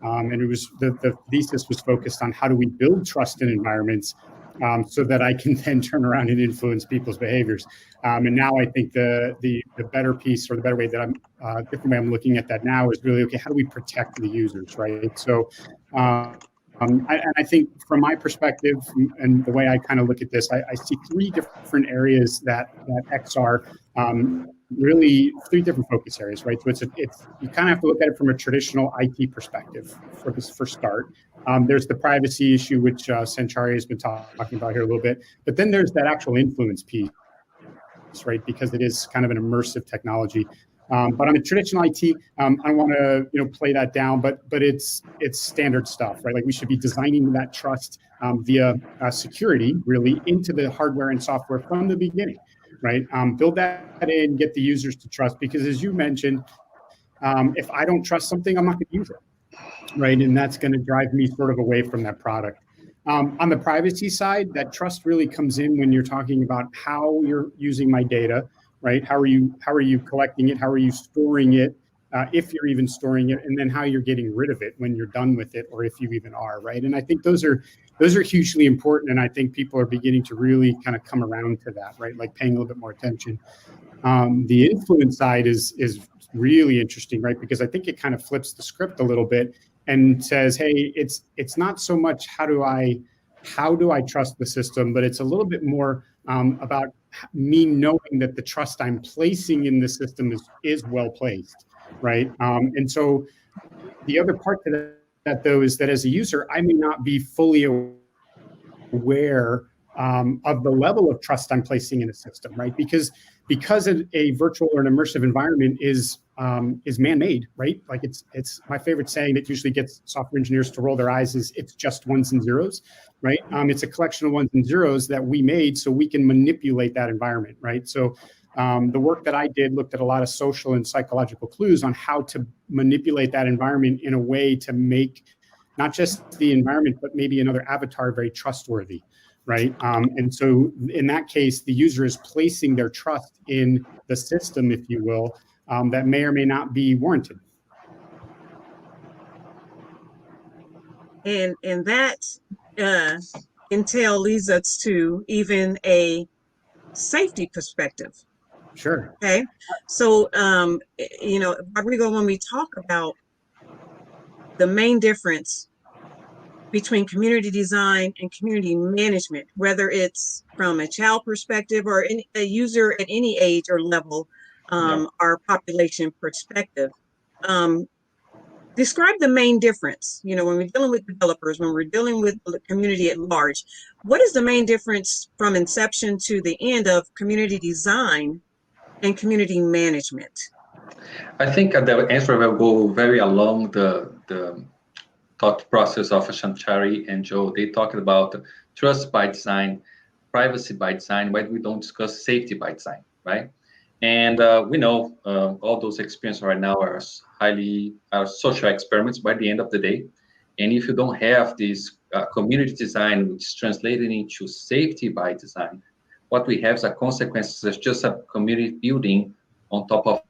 And it was the thesis was focused on how do we build trust in environments so that I can then turn around and influence people's behaviors. And now I think the better piece, or the better way that different way I'm looking at that now is really, okay, how do we protect the users, right? So I think from my perspective and the way I kind of look at this, I see three different areas that XR really three different focus areas, right? So it's you kind of have to look at it from a traditional IT perspective for start. There's the privacy issue, which Sanchari has been talking about here a little bit, but then there's that actual influence piece, right? Because it is kind of an immersive technology. But on the traditional IT, I want to play that down, but it's standard stuff, right? Like we should be designing that trust via security really into the hardware and software from the beginning. Right, build that in, get the users to trust, because as you mentioned, if I don't trust something, I'm not going to use it, right? And that's going to drive me sort of away from that product. On the privacy side, that trust really comes in when you're talking about how you're using my data, right? How are you collecting it? How are you storing it? If you're even storing it, and then how you're getting rid of it when you're done with it, or if you even are, right? And I think those are hugely important, and I think people are beginning to really kind of come around to that, right? Like paying a little bit more attention. The influence side is really interesting, right? Because I think it kind of flips the script a little bit and says, hey, it's not so much how do I trust the system, but it's a little bit more about me knowing that the trust I'm placing in the system is well placed. Right. And so the other part to that, though, is that as a user, I may not be fully aware of the level of trust I'm placing in a system, right? Because a virtual or an immersive environment is man-made, right? Like it's my favorite saying that usually gets software engineers to roll their eyes is it's just ones and zeros, right? It's a collection of ones and zeros that we made so we can manipulate that environment, right? So the work that I did looked at a lot of social and psychological clues on how to manipulate that environment in a way to make not just the environment, but maybe another avatar very trustworthy, right? And so in that case, the user is placing their trust in the system, if you will, that may or may not be warranted.
And that entail leads us to even a safety perspective.
Sure.
Okay. So, Rodrigo, when we talk about the main difference between community design and community management, whether it's from a child perspective or a user at any age or level, our population perspective, describe the main difference. When we're dealing with developers, when we're dealing with the community at large, what is the main difference from inception to the end of community design and community management?
I think the answer will go very along the thought process of Sanchari and Joe. They talked about trust by design, privacy by design, but we don't discuss safety by design, right? And we know all those experiences right now are social experiments by the end of the day. And if you don't have this community design, which is translated into safety by design, what we have as a consequence is just a community building on top of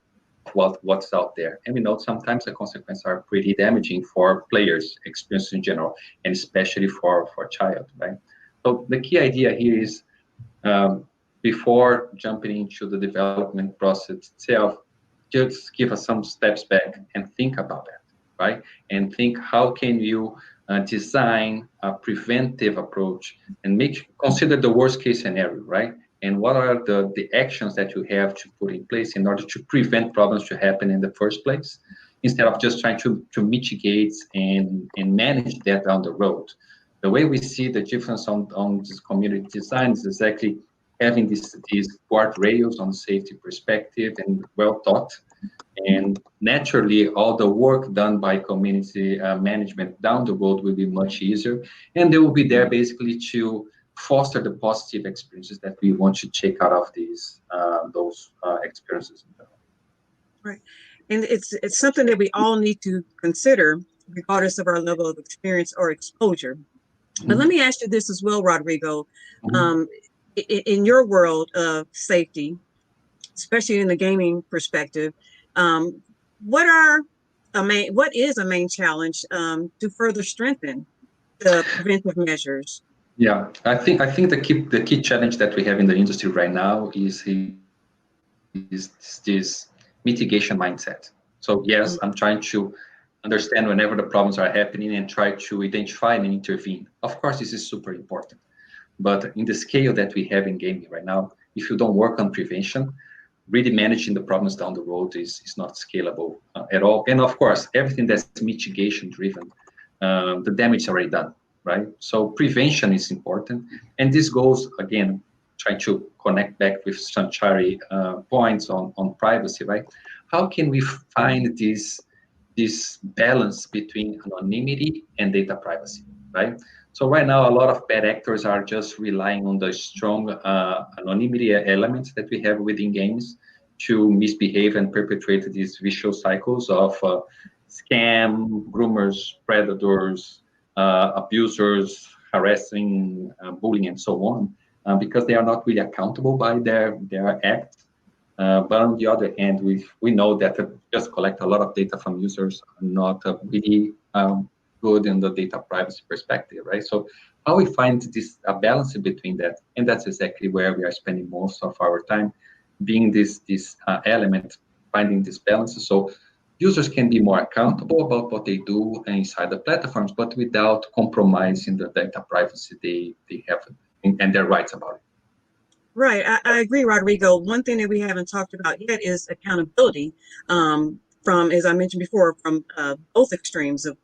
what's out there. And we know sometimes the consequences are pretty damaging for players' experience in general, and especially for a child, right? So the key idea here is before jumping into the development process itself, just give us some steps back and think about that, right? And think how can you design a preventive approach and consider the worst case scenario, right? and what are the actions that you have to put in place in order to prevent problems to happen in the first place, instead of just trying to mitigate and manage that down the road. The way we see the difference on this community design is exactly having these guardrails on safety perspective and well thought. And naturally, all the work done by community management down the road will be much easier. And they will be there basically to foster the positive experiences that we want to take out of those experiences.
Right. And it's something that we all need to consider, regardless of our level of experience or exposure. But let me ask you this as well, Rodrigo. In your world of safety, especially in the gaming perspective, what is a main challenge to further strengthen the preventive measures?
Yeah, I think the key challenge that we have in the industry right now is this mitigation mindset. So yes, I'm trying to understand whenever the problems are happening and try to identify and intervene. Of course, this is super important. But in the scale that we have in gaming right now, if you don't work on prevention, really managing the problems down the road is not scalable at all. And of course, everything that's mitigation driven, the damage is already done, right? So prevention is important. And this goes, again, trying to connect back with Sanchari points on privacy, right? How can we find this balance between anonymity and data privacy, right? So right now, a lot of bad actors are just relying on the strong anonymity elements that we have within games to misbehave and perpetrate these vicious cycles of scam, groomers, predators, abusers, harassing, bullying, and so on, because they are not really accountable by their acts. But on the other hand, we know that just collect a lot of data from users are not really good in the data privacy perspective, right? So how we find this balance between that, and that's exactly where we are spending most of our time, being this element, finding this balance, so users can be more accountable about what they do inside the platforms, but without compromising the data privacy they have and their rights about it.
Right, I agree, Rodrigo. One thing that we haven't talked about yet is accountability. From, as I mentioned before, from both extremes of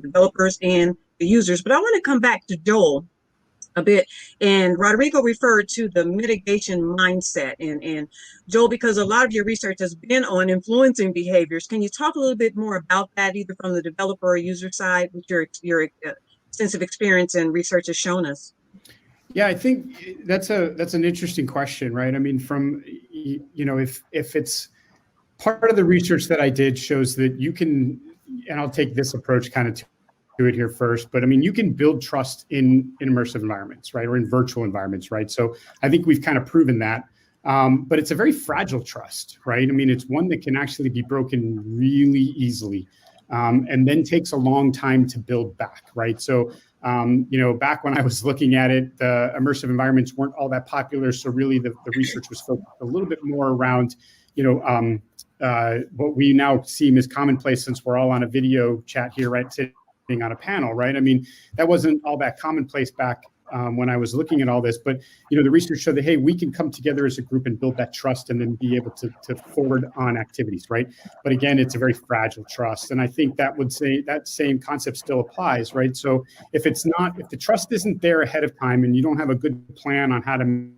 developers and the users. But I want to come back to Joel a bit. And Rodrigo referred to the mitigation mindset. And Joel, because a lot of your research has been on influencing behaviors, can you talk a little bit more about that, either from the developer or user side, which your extensive experience and research has shown us?
Yeah, I think that's an interesting question, right? I mean, from, if it's part of the research that I did shows that you can, and I'll take this approach kind of to it here first, but I mean, you can build trust in immersive environments, right? Or in virtual environments, right? So I think we've kind of proven that, but it's a very fragile trust, right? I mean, it's one that can actually be broken really easily, and then takes a long time to build back, right? So, back when I was looking at it, the immersive environments weren't all that popular. So really the research was focused a little bit more around, what we now seem as commonplace since we're all on a video chat here, right? Sitting on a panel, right? I mean, that wasn't all that commonplace back when I was looking at all this, but the research showed that, hey, we can come together as a group and build that trust and then be able to forward on activities, right? But again, it's a very fragile trust. And I think that would say that same concept still applies, right? So if the trust isn't there ahead of time and you don't have a good plan on how to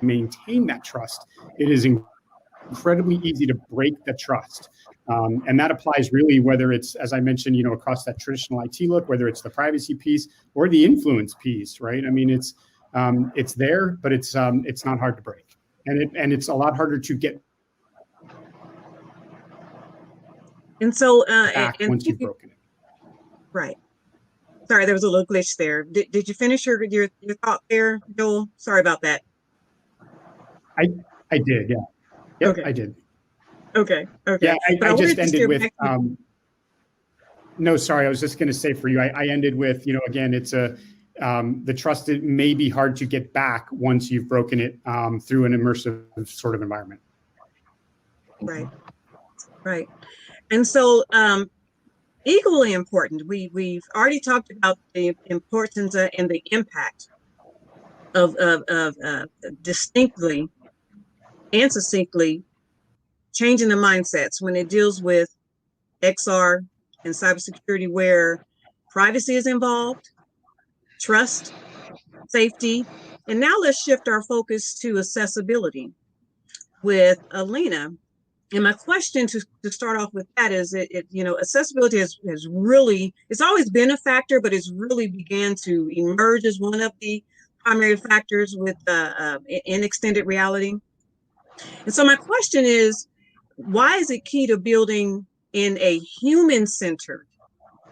maintain that trust, it is incredibly easy to break the trust. And that applies really whether it's, as I mentioned, across that traditional IT look, whether it's the privacy piece or the influence piece, right? I mean, it's there, but it's not hard to break, and it's a lot harder to get.
And so,
back once you've broken it.
Right. Sorry, there was a little glitch there. Did you finish your thought there, Joel? Sorry about that.
I did, yeah. Yep,
okay.
I did.
Okay.
Yeah, I just ended with, no, sorry, I was just going to say for you, I ended with, again, it's the trust, it may be hard to get back once you've broken it through an immersive sort of environment.
Right. And so equally important, we've already talked about the importance and the impact of distinctly and succinctly changing the mindsets when it deals with XR and cybersecurity, where privacy is involved, trust, safety, and now let's shift our focus to accessibility with Alina. And my question to start off with that is, accessibility has really, it's always been a factor, but it's really began to emerge as one of the primary factors with in extended reality. And so my question is, why is it key to building in a human-centered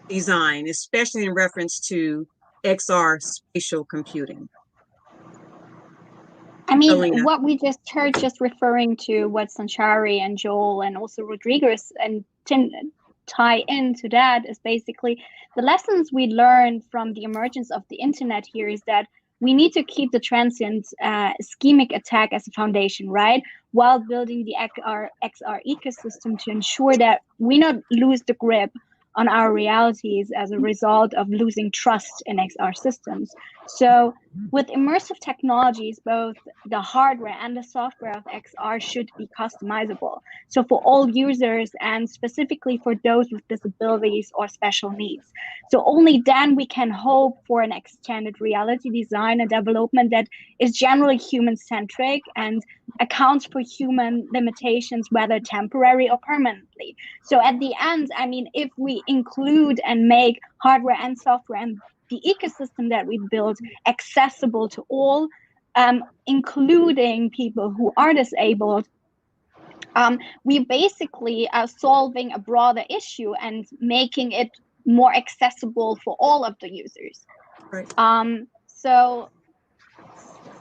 design, especially in reference to XR spatial computing?
I mean,
Alina.
what we just heard, just referring to what Sanchari and Joel and also Rodriguez and Tim tie into that, is basically the lessons we learned from the emergence of the internet here is that we need to keep the transient schemic attack as a foundation, right? While building the XR ecosystem to ensure that we not lose the grip on our realities as a result of losing trust in XR systems. So with immersive technologies, both the hardware and the software of XR should be customizable. So for all users and specifically for those with disabilities or special needs. So only then we can hope for an extended reality design and development that is generally human-centric and accounts for human limitations, whether temporary or permanently. So at the end, I mean, if we include and make hardware and software and the ecosystem that we build accessible to all, including people who are disabled, we basically are solving a broader issue and making it more accessible for all of the users.
Right.
So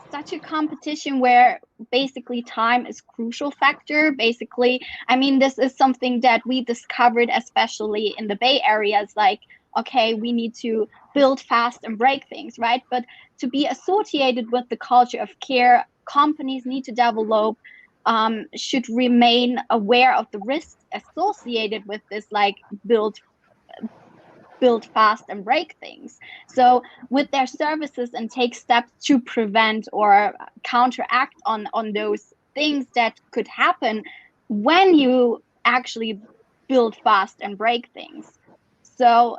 such a competition where basically time is crucial factor. Basically, I mean, this is something that we discovered, especially in the Bay Areas, like, okay, we need to build fast and break things, right? But to be associated with the culture of care, companies need to develop, should remain aware of the risks associated with this, like build fast and break things. So with their services and take steps to prevent or counteract on those things that could happen when you actually build fast and break things. So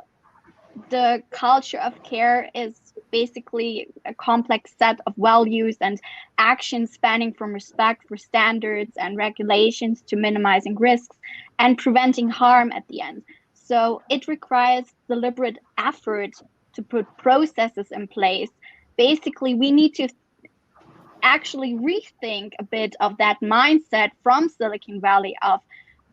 the culture of care is basically a complex set of values and actions spanning from respect for standards and regulations to minimizing risks and preventing harm at the end. So it requires deliberate effort to put processes in place. Basically, we need to actually rethink a bit of that mindset from Silicon Valley of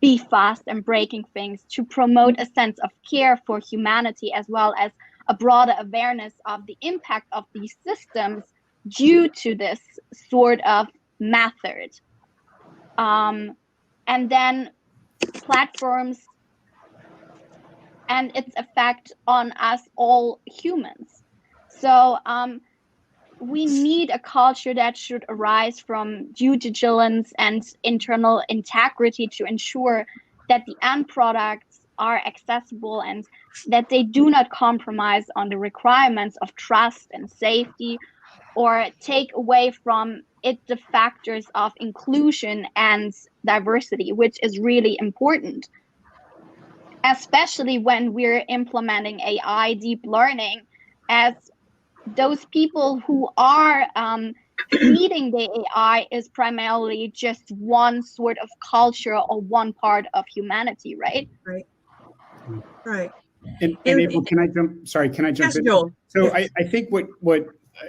be fast and breaking things to promote a sense of care for humanity, as well as a broader awareness of the impact of these systems due to this sort of method. And then platforms and its effect on us all humans. So we need a culture that should arise from due diligence and internal integrity to ensure that the end products are accessible and that they do not compromise on the requirements of trust and safety or take away from it the factors of inclusion and diversity, which is really important. Especially when we're implementing AI deep learning, as those people who are feeding the AI is primarily just one sort of culture or one part of humanity, right?
Right.
And April, can I jump? Sorry, can I jump
yes,
in?
Joel.
So
yes.
I think what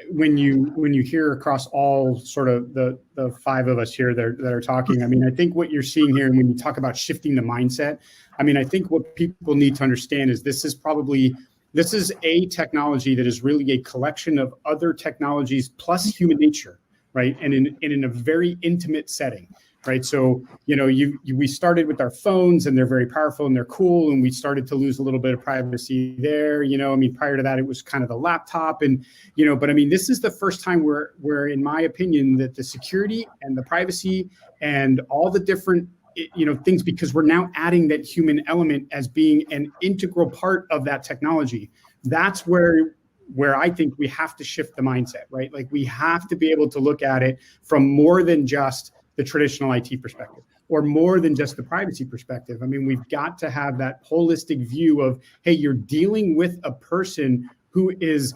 when you hear across all sort of the five of us here that are talking, I mean, I think what you're seeing here, and when you talk about shifting the mindset, I mean, I think what people need to understand is this is a technology that is really a collection of other technologies plus human nature, right? And in a very intimate setting, right? So, you know, we started with our phones and they're very powerful and they're cool. And we started to lose a little bit of privacy there. You know, I mean, prior to that, it was kind of the laptop and, you know, but I mean, this is the first time where in my opinion, that the security and the privacy and all the different, you know, things, because we're now adding that human element as being an integral part of that technology. That's where where I think we have to shift the mindset, right? Like we have to be able to look at it from more than just the traditional IT perspective or more than just the privacy perspective. I mean, we've got to have that holistic view of, hey, you're dealing with a person who is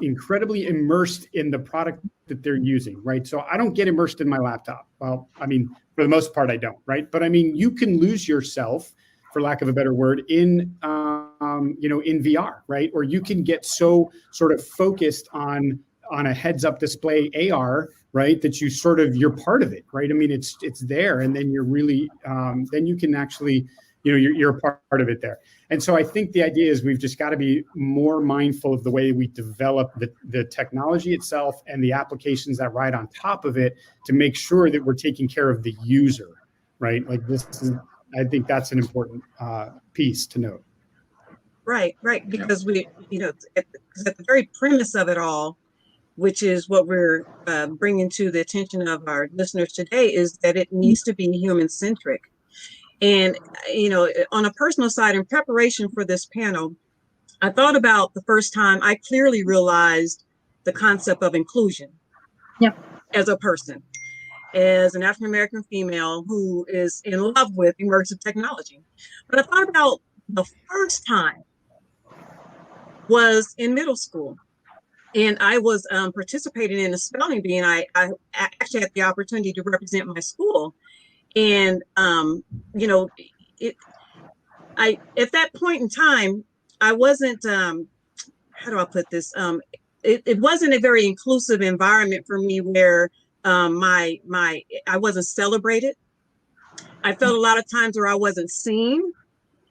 incredibly immersed in the product that they're using, right? So I don't get immersed in my laptop. Well, I mean, for the most part, I don't, right? But I mean, you can lose yourself, for lack of a better word, in in VR, right? Or you can get so sort of focused on a heads-up display AR, right, that you're part of it, right? I mean, it's there, and then you're really then you can actually, you're a part of it there. And so I think the idea is we've just got to be more mindful of the way we develop the technology itself and the applications that ride on top of it to make sure that we're taking care of the user, right? Like I think that's an important piece to note.
Right. Because we, at the very premise of it all, which is what we're bringing to the attention of our listeners today, is that it needs to be human-centric. And, on a personal side, in preparation for this panel, I thought about the first time I clearly realized the concept of inclusion as a person, as an African-American female who is in love with immersive technology. But I thought about the first time was in middle school. And I was participating in a spelling bee, and I actually had the opportunity to represent my school. And, at that point in time, I wasn't, how do I put this? It wasn't a very inclusive environment for me where I wasn't celebrated. I felt a lot of times where I wasn't seen.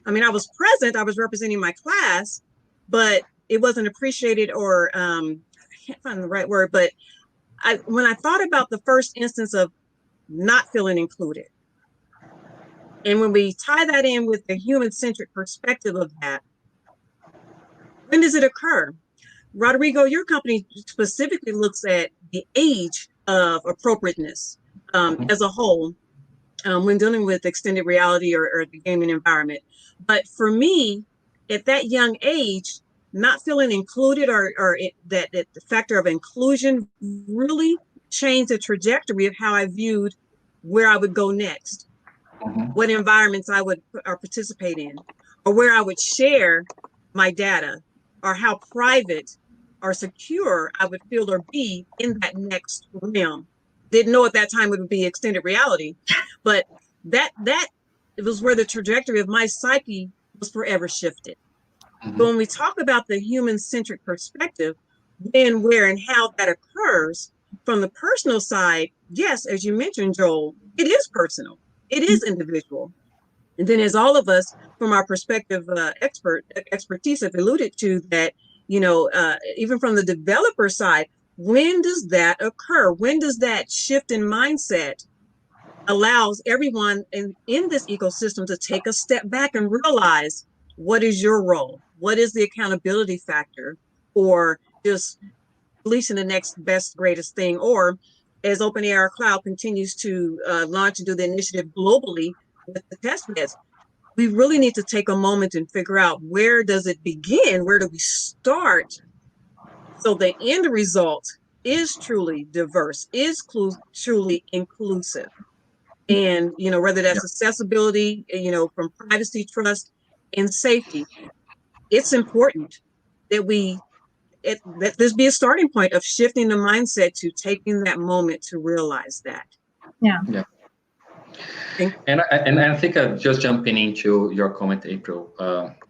I mean, I was present, I was representing my class, but it wasn't appreciated, or I can't find the right word, but when I thought about the first instance of not feeling included, and when we tie that in with the human-centric perspective of that, when does it occur? Rodrigo, your company specifically looks at the age of appropriateness as a whole when dealing with extended reality or the gaming environment. But for me, at that young age, not feeling included that the factor of inclusion really changed the trajectory of how I viewed where I would go next, what environments I would participate in, or where I would share my data, or how private or secure I would feel or be in that next realm. Didn't know at that time it would be extended reality, but that it was where the trajectory of my psyche was forever shifted. So when we talk about the human-centric perspective, when, where, and how that occurs from the personal side, yes, as you mentioned, Joel, it is personal. It is individual. And then as all of us, from our perspective, expertise have alluded to that, even from the developer side, when does that occur? When does that shift in mindset allows everyone in this ecosystem to take a step back and realize, what is your role? What is the accountability factor? Or just releasing the next best, greatest thing? Or as OpenAI Cloud continues to launch and do the initiative globally with the test beds, we really need to take a moment and figure out, where does it begin? Where do we start? So the end result is truly diverse, is truly inclusive. And, whether that's accessibility, from privacy, trust, and safety, it's important that that this be a starting point of shifting the mindset to taking that moment to realize that.
Yeah.
And I think just jumping into your comment, April,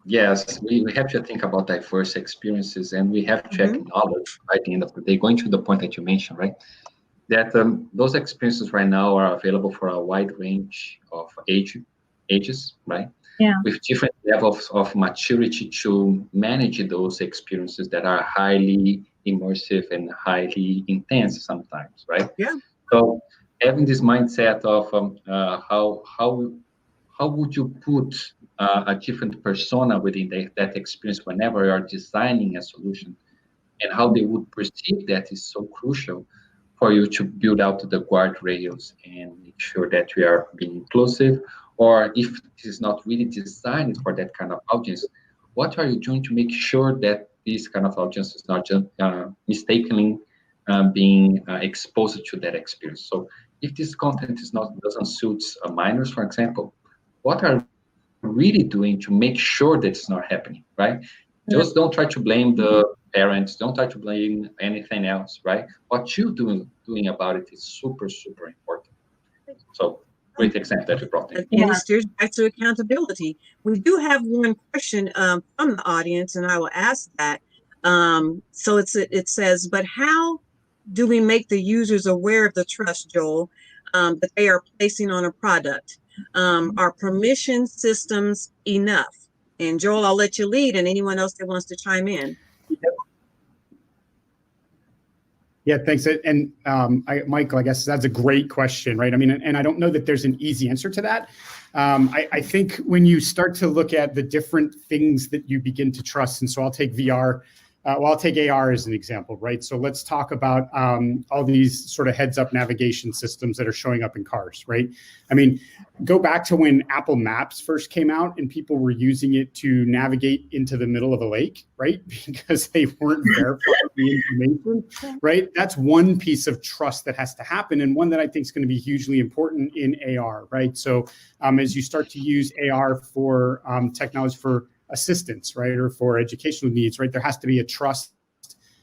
yes, we have to think about diverse experiences, and we have to acknowledge at the end of the day, going to the point that you mentioned, right, that those experiences right now are available for a wide range of ages, right?
Yeah.
With different levels of maturity to manage those experiences that are highly immersive and highly intense sometimes, right?
Yeah.
So having this mindset of how would you put a different persona within that experience whenever you are designing a solution, and how they would perceive that is so crucial for you to build out the guardrails and make sure that we are being inclusive. Or if this is not really designed for that kind of audience, what are you doing to make sure that this kind of audience is not just mistakenly being exposed to that experience. So if this content doesn't suit minors, for example, what are really doing to make sure that it's not happening, right? Just don't try to blame the parents, don't try to blame anything else, right? What you doing about it is super, super important. So great example that you brought in.
And it steers back to accountability. We do have one question from the audience, and I will ask that. So it says, but how do we make the users aware of the trust, Joel, that they are placing on a product? Are permission systems enough? And Joel, I'll let you lead, and anyone else that wants to chime in.
Yeah, thanks. And Michael, I guess that's a great question, right? I mean, and I don't know that there's an easy answer to that. I think when you start to look at the different things that you begin to trust, and so I'll take VR, I'll take AR as an example, right? So let's talk about all these sort of heads-up navigation systems that are showing up in cars, right? I mean, go back to when Apple Maps first came out and people were using it to navigate into the middle of a lake, right? Because they weren't verifying the information, right? That's one piece of trust that has to happen, and one that I think is going to be hugely important in AR, right? So as you start to use AR for technology for assistance, right, or for educational needs, right, there has to be a trust,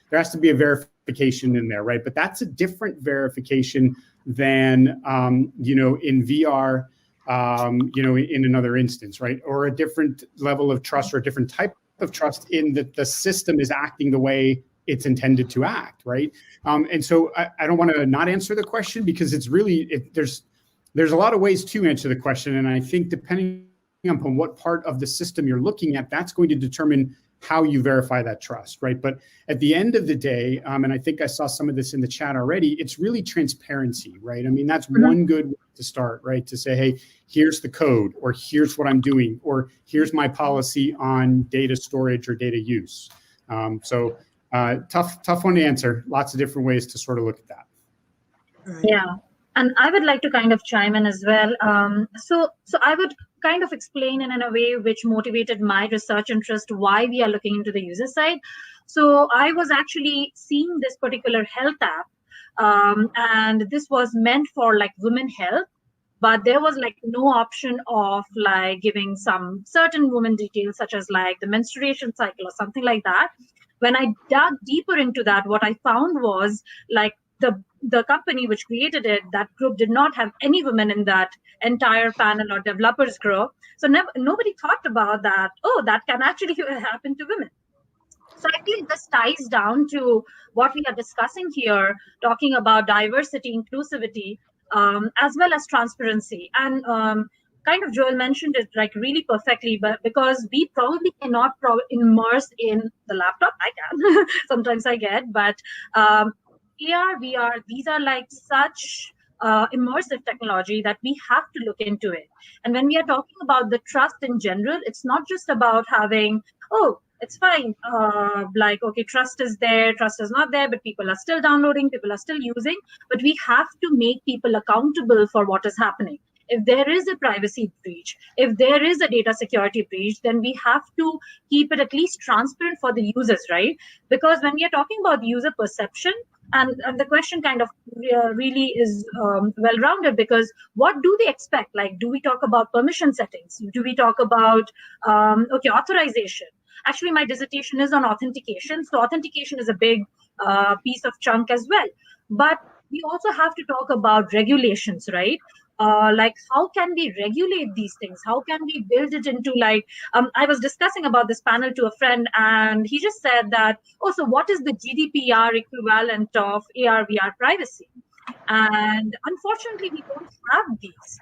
there has to be a verification in there, right? But that's a different verification than, in VR, in another instance, right? Or a different level of trust or a different type of trust in that the system is acting the way it's intended to act, right? And so I don't want to not answer the question, because it's really, there's a lot of ways to answer the question. And I think depending upon what part of the system you're looking at, that's going to determine how you verify that trust, right? But at the end of the day, and I think I saw some of this in the chat already, it's really transparency, right? I mean, that's one good way to start, right? To say, hey, here's the code, or here's what I'm doing, or here's my policy on data storage or data use. Tough one to answer. Lots of different ways to sort of look at that.
Yeah. And I would like to kind of chime in as well. So I would kind of explain in a way which motivated my research interest why we are looking into the user side. So I was actually seeing this particular health app, and this was meant for like women health, but there was like no option of like giving some certain women details, such as like the menstruation cycle or something like that. When I dug deeper into that, what I found was like the company which created it, that group did not have any women in that entire panel or developers group. So nobody talked about that. Oh, that can actually happen to women. So I think this ties down to what we are discussing here, talking about diversity, inclusivity, as well as transparency. And kind of Joel mentioned it like really perfectly, but because we probably cannot immerse in the laptop. I can, sometimes I get, but AR, VR, these are like such immersive technology that we have to look into it. And when we are talking about the trust in general, it's not just about having, oh, it's fine, like, okay, trust is there, trust is not there, but people are still downloading, people are still using, but we have to make people accountable for what is happening. If there is a privacy breach, if there is a data security breach, then we have to keep it at least transparent for the users, right? Because when we are talking about user perception, and the question kind of really is well-rounded, because what do they expect? Like, do we talk about permission settings? Do we talk about, authorization? Actually, my dissertation is on authentication. So authentication is a big piece of chunk as well. But we also have to talk about regulations, right? Like, how can we regulate these things? How can we build it into like, I was discussing about this panel to a friend, and he just said that, oh, so what is the GDPR equivalent of AR, VR privacy? And unfortunately, we don't have these.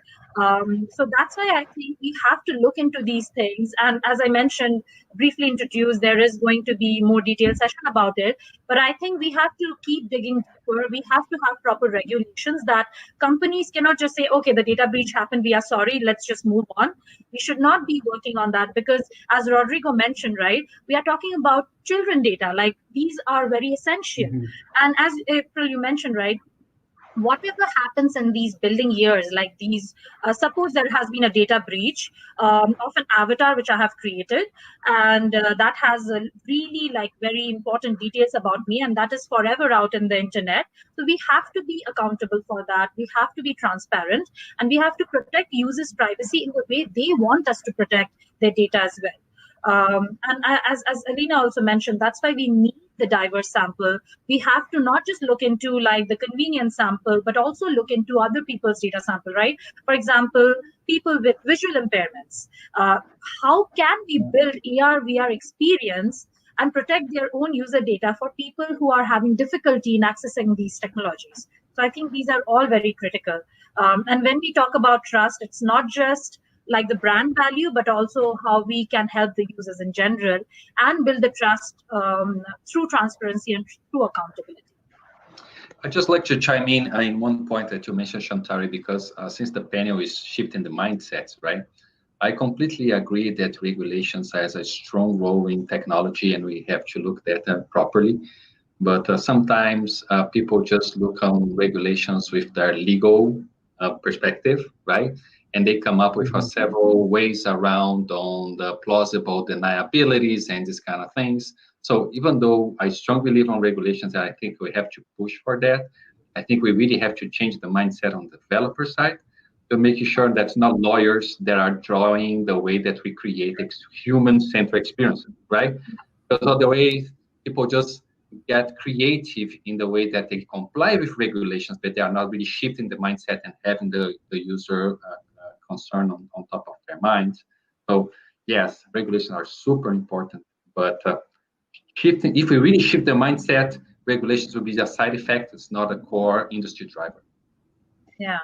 So that's why I think we have to look into these things. And as I mentioned, briefly introduced, there is going to be more detailed session about it. But I think we have to keep digging deeper. We have to have proper regulations that companies cannot just say, okay, the data breach happened, we are sorry, let's just move on. We should not be working on that, because as Rodrigo mentioned, right, we are talking about children data. Like, these are very essential. And as April, you mentioned, right, whatever happens in these building years, like these, suppose there has been a data breach of an avatar which I have created, and that has really like very important details about me, and that is forever out in the internet. So we have to be accountable for that. We have to be transparent, and we have to protect users' privacy in the way they want us to protect their data as well. And as Alina also mentioned, that's why we need the diverse sample. We have to not just look into like the convenience sample, but also look into other people's data sample, right? For example, people with visual impairments. How can we build AR, VR experience and protect their own user data for people who are having difficulty in accessing these technologies? So I think these are all very critical. And when we talk about trust, it's not just like the brand value, but also how we can help the users in general and build the trust through transparency and through accountability.
I'd just like to chime in one point that you mentioned, Shantari, because since the panel is shifting the mindsets, right? I completely agree that regulations has a strong role in technology and we have to look at them properly. But sometimes people just look on regulations with their legal perspective, right? And they come up with several ways around on the plausible deniabilities and these kind of things. So even though I strongly believe on regulations, and I think we have to push for that, I think we really have to change the mindset on the developer side to make sure that's not lawyers that are drawing the way that we create human-centered experiences, right? Because otherwise, people just get creative in the way that they comply with regulations, but they are not really shifting the mindset and having the user concern on top of their minds. So yes, regulations are super important, but shifting, if we really shift the mindset, regulations will be a side effect. It's not a core industry driver.
Yeah.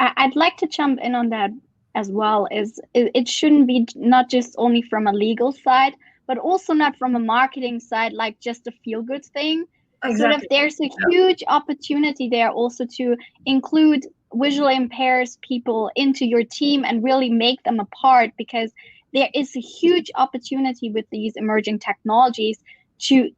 I'd like to jump in on that as well. It shouldn't be not just only from a legal side, but also not from a marketing side, like just a feel-good thing.
Exactly.
Sort of, there's a huge opportunity there also to include visually impaired people into your team and really make them a part, because there is a huge opportunity with these emerging technologies to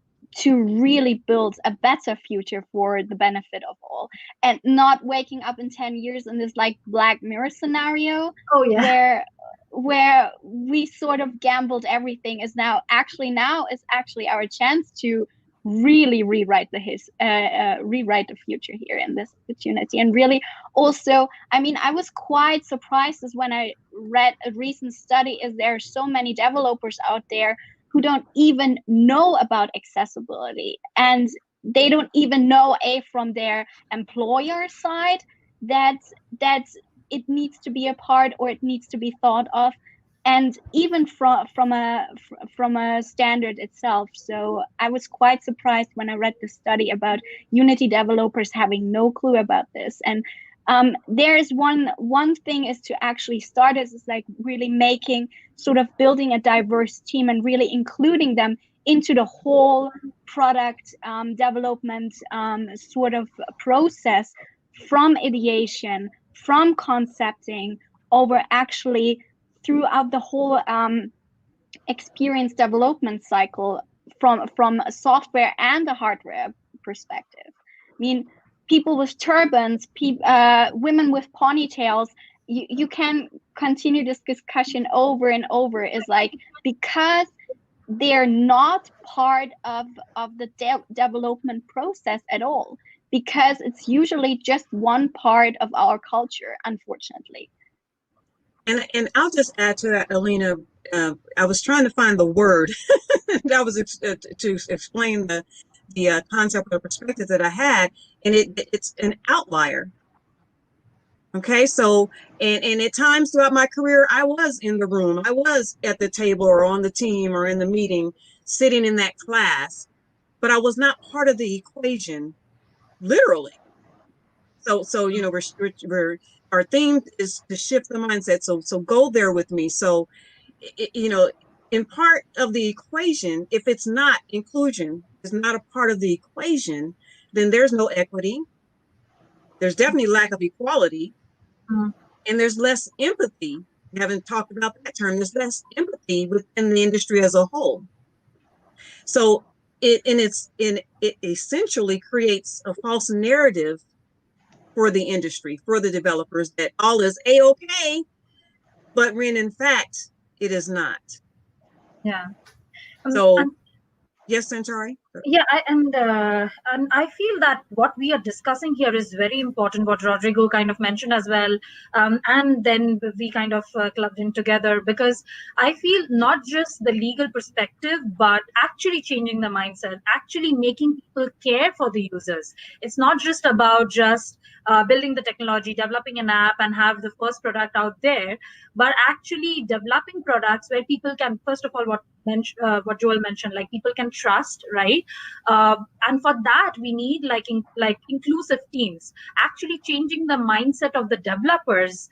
really build a better future for the benefit of all, and not waking up in 10 years in this like Black Mirror scenario.
Oh yeah.
Where we sort of gambled everything is now actually our chance to really rewrite the future here in this opportunity. And really also, I mean, I was quite surprised as when I read a recent study is there are so many developers out there who don't even know about accessibility, and they don't even know from their employer side that it needs to be a part or it needs to be thought of, and even from a standard itself. So I was quite surprised when I read the study about Unity developers having no clue about this. And there is one thing is to actually start as like really building a diverse team and really including them into the whole product development sort of process, from ideation, from concepting, over actually throughout the whole experience development cycle, from a software and a hardware perspective. I mean, people with turbans, women with ponytails, you can continue this discussion over and over, is like, because they're not part of the development process at all, because it's usually just one part of our culture, unfortunately.
And I'll just add to that, Alina. I was trying to find the word that was to explain the concept or perspective that I had, and it's an outlier. Okay, so and at times throughout my career, I was in the room, I was at the table or on the team or in the meeting, sitting in that class, but I was not part of the equation, literally. So you know, we're our theme is to shift the mindset. So go there with me. So you know, in part of the equation, if it's not inclusion, is not a part of the equation, then there's no equity. There's definitely lack of equality, and there's less empathy. We haven't talked about that term. There's less empathy within the industry as a whole. So it essentially creates a false narrative for the industry, for the developers, that all is A-okay, but when in fact, it is not.
Yeah.
So, yes, Sanchari?
Yeah, and I feel that what we are discussing here is very important, what Rodrigo kind of mentioned as well. And then we kind of clubbed in together, because I feel not just the legal perspective, but actually changing the mindset, actually making people care for the users. It's not just about just building the technology, developing an app and have the first product out there, but actually developing products where people can, first of all, what Joel mentioned, like people can trust, right? And for that, we need like inclusive teams, actually changing the mindset of the developers,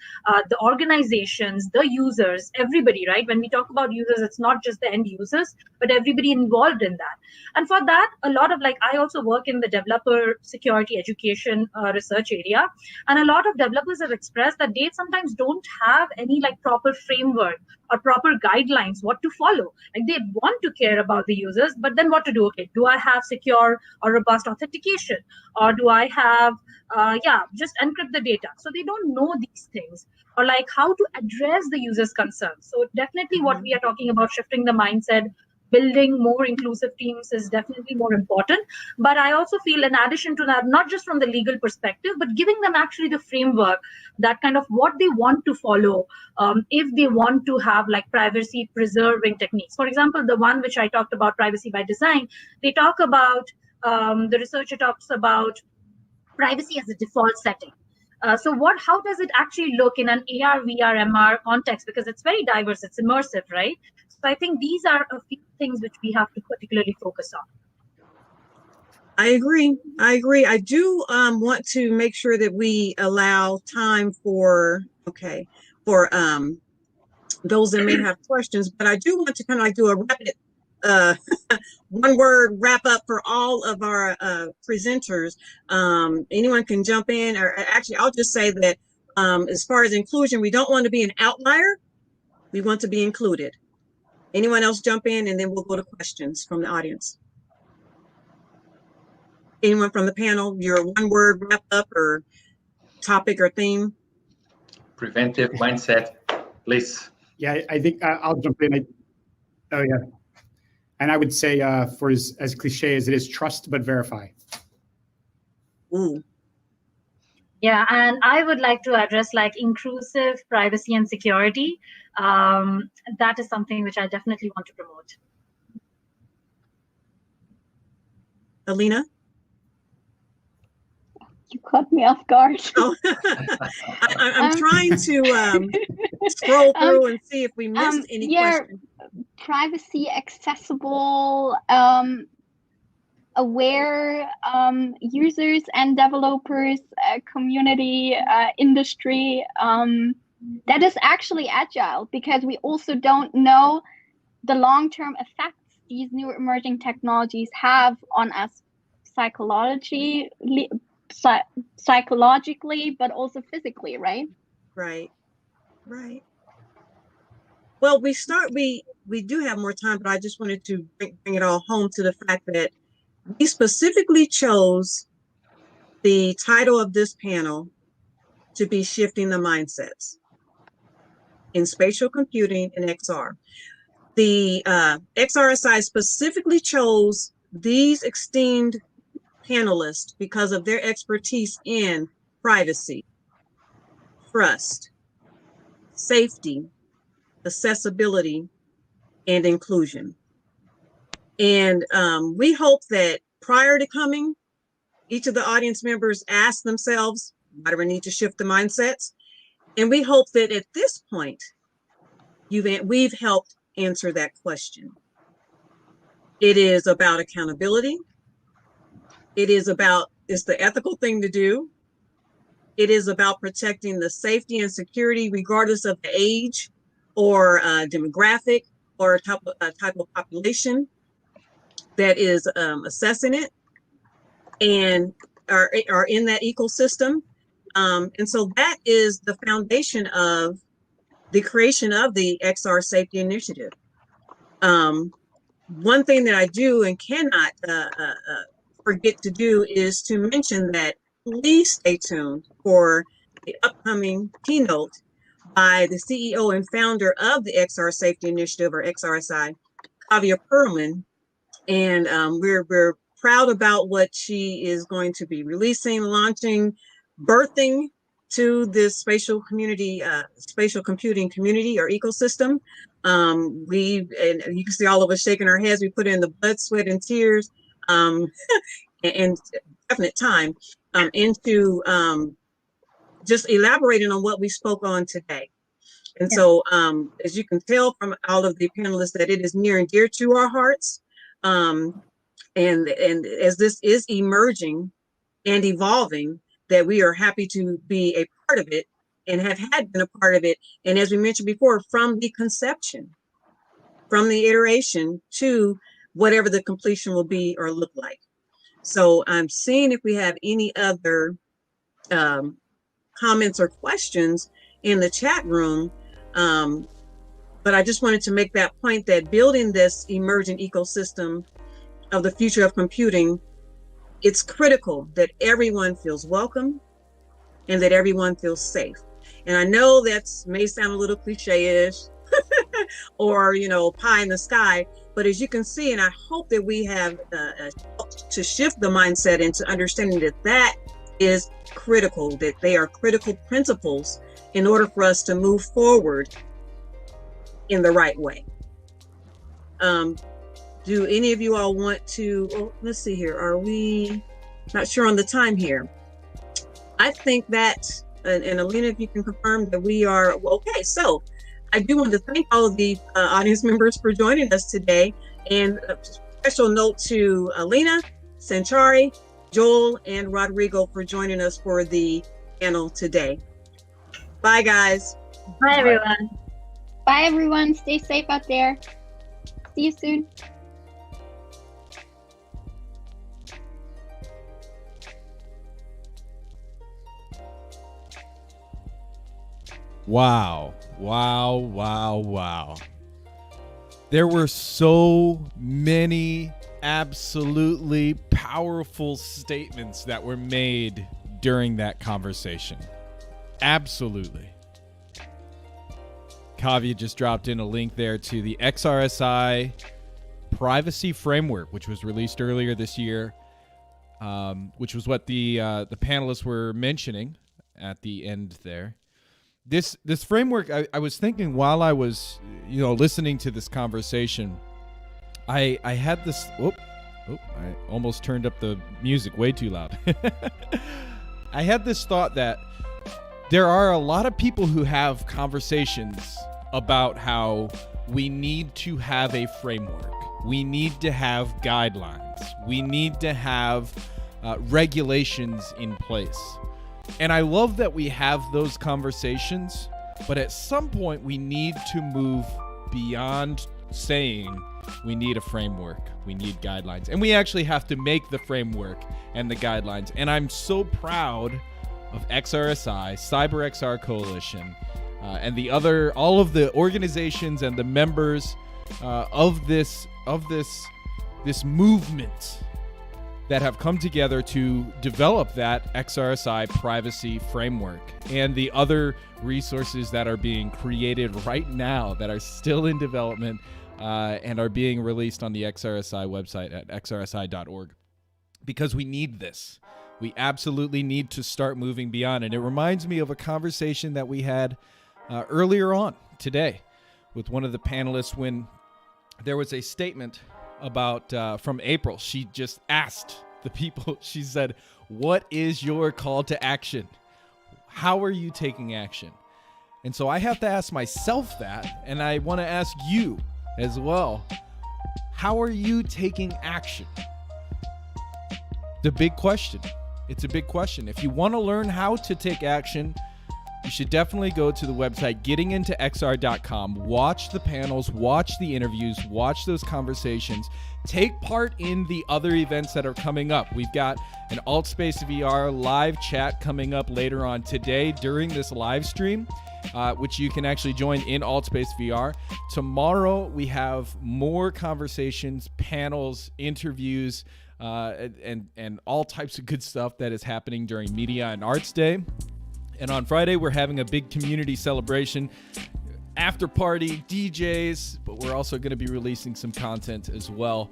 the organizations, the users, everybody, right? When we talk about users, it's not just the end users, but everybody involved in that. And for that, a lot of I also work in the developer security education research area, and a lot of developers have expressed that they sometimes don't have any proper framework or proper guidelines what to follow. They want to care about the users, but then what to do? Okay, do I have secure or robust authentication, or do I have just encrypt the data? So they don't know these things, or how to address the user's concerns. So definitely what we are talking about, shifting the mindset, building more inclusive teams, is definitely more important. But I also feel, in addition to that, not just from the legal perspective, but giving them actually the framework, that kind of what they want to follow, if they want to have privacy preserving techniques. For example, the one which I talked about, privacy by design, they talk about, the researcher talks about privacy as a default setting. So how does it actually look in an AR, VR, MR context? Because it's very diverse, it's immersive, right? So I think these are a few things which we have to particularly focus on.
I agree. I do want to make sure that we allow time for those that may have questions, but I do want to kind of do a rapid one word wrap up for all of our presenters. Anyone can jump in, or actually I'll just say that as far as inclusion, we don't want to be an outlier. We want to be included. Anyone else jump in, and then we'll go to questions from the audience. Anyone from the panel, your one word wrap up or topic or theme?
Preventive mindset, please.
Yeah, I think I'll jump in. Oh yeah. And I would say, for as cliche as it is, trust but verify.
Ooh.
Yeah, and I would like to address inclusive privacy and security. That is something which I definitely want to promote.
Alina?
You caught me off guard.
Oh. I'm trying to scroll through and see if we missed any questions.
Privacy, accessible, aware users and developers, community, industry. That is actually agile, because we also don't know the long-term effects these new emerging technologies have on us psychologically, but also physically, right?
Right. Well, we do have more time, but I just wanted to bring it all home to the fact that we specifically chose the title of this panel to be Shifting the Mindsets in Spatial Computing and XR. The XRSI specifically chose these esteemed panelists because of their expertise in privacy, trust, safety, accessibility, and inclusion. And we hope that prior to coming, each of the audience members ask themselves, why do we need to shift the mindsets? And we hope that at this point, we've helped answer that question. It is about accountability. It's the ethical thing to do. It is about protecting the safety and security, regardless of the age or demographic or type of population that is assessing it and are in that ecosystem. And so that is the foundation of the creation of the XR Safety Initiative. One thing that I do and cannot forget to do is to mention that please stay tuned for the upcoming keynote by the CEO and founder of the XR Safety Initiative, or XRSI, Kavya Perlman. And we're proud about what she is going to be releasing, launching, birthing to this spatial community, spatial computing community or ecosystem. And you can see all of us shaking our heads. We put in the blood, sweat, and tears, and definite time into just elaborating on what we spoke on today. And so, as you can tell from all of the panelists, that it is near and dear to our hearts. And as this is emerging and evolving, that we are happy to be a part of it and have had been a part of it. And as we mentioned before, from the conception, from the iteration to whatever the completion will be or look like. So I'm seeing if we have any other comments or questions in the chat room. But I just wanted to make that point that building this emergent ecosystem of the future of computing, it's critical that everyone feels welcome and that everyone feels safe. And I know that may sound a little cliche-ish or, pie in the sky, but as you can see, and I hope that we have to shift the mindset into understanding that that is critical, that they are critical principles in order for us to move forward in the right way. Do any of you all want to, let's see here, are we not sure on the time here? I think that, and Alina, if you can confirm that we are, okay, so I do want to thank all of the audience members for joining us today, and a special note to Alina, Sanchari, Joel, and Rodrigo for joining us for the panel today. Bye, guys.
Bye, everyone.
Bye, everyone. Stay safe out there. See you soon.
Wow. Wow, wow, wow. There were so many absolutely powerful statements that were made during that conversation. Absolutely. Kavya just dropped in a link there to the XRSI privacy framework, which was released earlier this year, which was what the panelists were mentioning at the end there. This framework, I was thinking while I was, listening to this conversation, I had this, I almost turned up the music way too loud. I had this thought that there are a lot of people who have conversations about how we need to have a framework. We need to have guidelines. We need to have regulations in place. And I love that we have those conversations, but at some point we need to move beyond saying we need a framework, we need guidelines, and we actually have to make the framework and the guidelines. And I'm so proud of XRSI, CyberXR Coalition, and all of the organizations and the members of this movement that have come together to develop that XRSI privacy framework and the other resources that are being created right now that are still in development and are being released on the XRSI website at xrsi.org. Because we need this. We absolutely need to start moving beyond. And it reminds me of a conversation that we had earlier on today with one of the panelists when there was a statement about from April. She just asked the people, she said, what is your call to action? How are you taking action? And so I have to ask myself that, and I want to ask you as well. How are you taking action? The big question. It's a big question. If you want to learn how to take action, you should definitely go to the website gettingintoxr.com, watch the panels, watch the interviews, watch those conversations, take part in the other events that are coming up. We've got an AltSpaceVR live chat coming up later on today during this live stream. which you can actually join in AltSpaceVR. Tomorrow, we have more conversations, panels, interviews, and all types of good stuff that is happening during Media and Arts Day. And on Friday, we're having a big community celebration, after party, DJs, but we're also going to be releasing some content as well.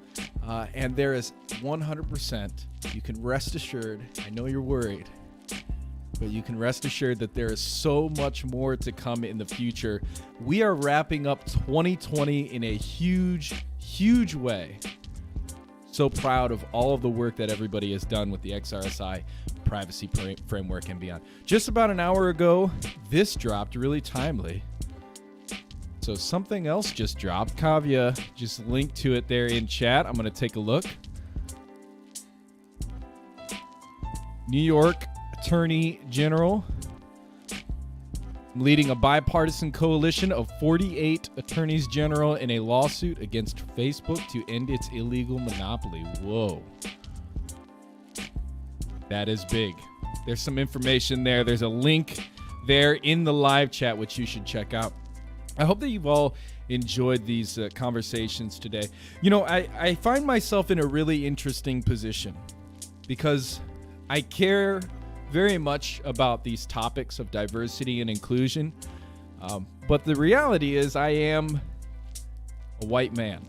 And there is 100%, you can rest assured, I know you're worried, but you can rest assured that there is so much more to come in the future. We are wrapping up 2020 in a huge, huge way. So proud of all of the work that everybody has done with the XRSI privacy framework and beyond. Just about an hour ago, this dropped really timely. So something else just dropped. Kavya just linked to it there in chat. I'm going to take a look. New York Attorney General leading a bipartisan coalition of 48 attorneys general in a lawsuit against Facebook to end its illegal monopoly. Whoa. That is big. There's some information there. There's a link there in the live chat, which you should check out. I hope that you've all enjoyed these conversations today. You know, I find myself in a really interesting position because I care very much about these topics of diversity and inclusion. But the reality is I am a white man.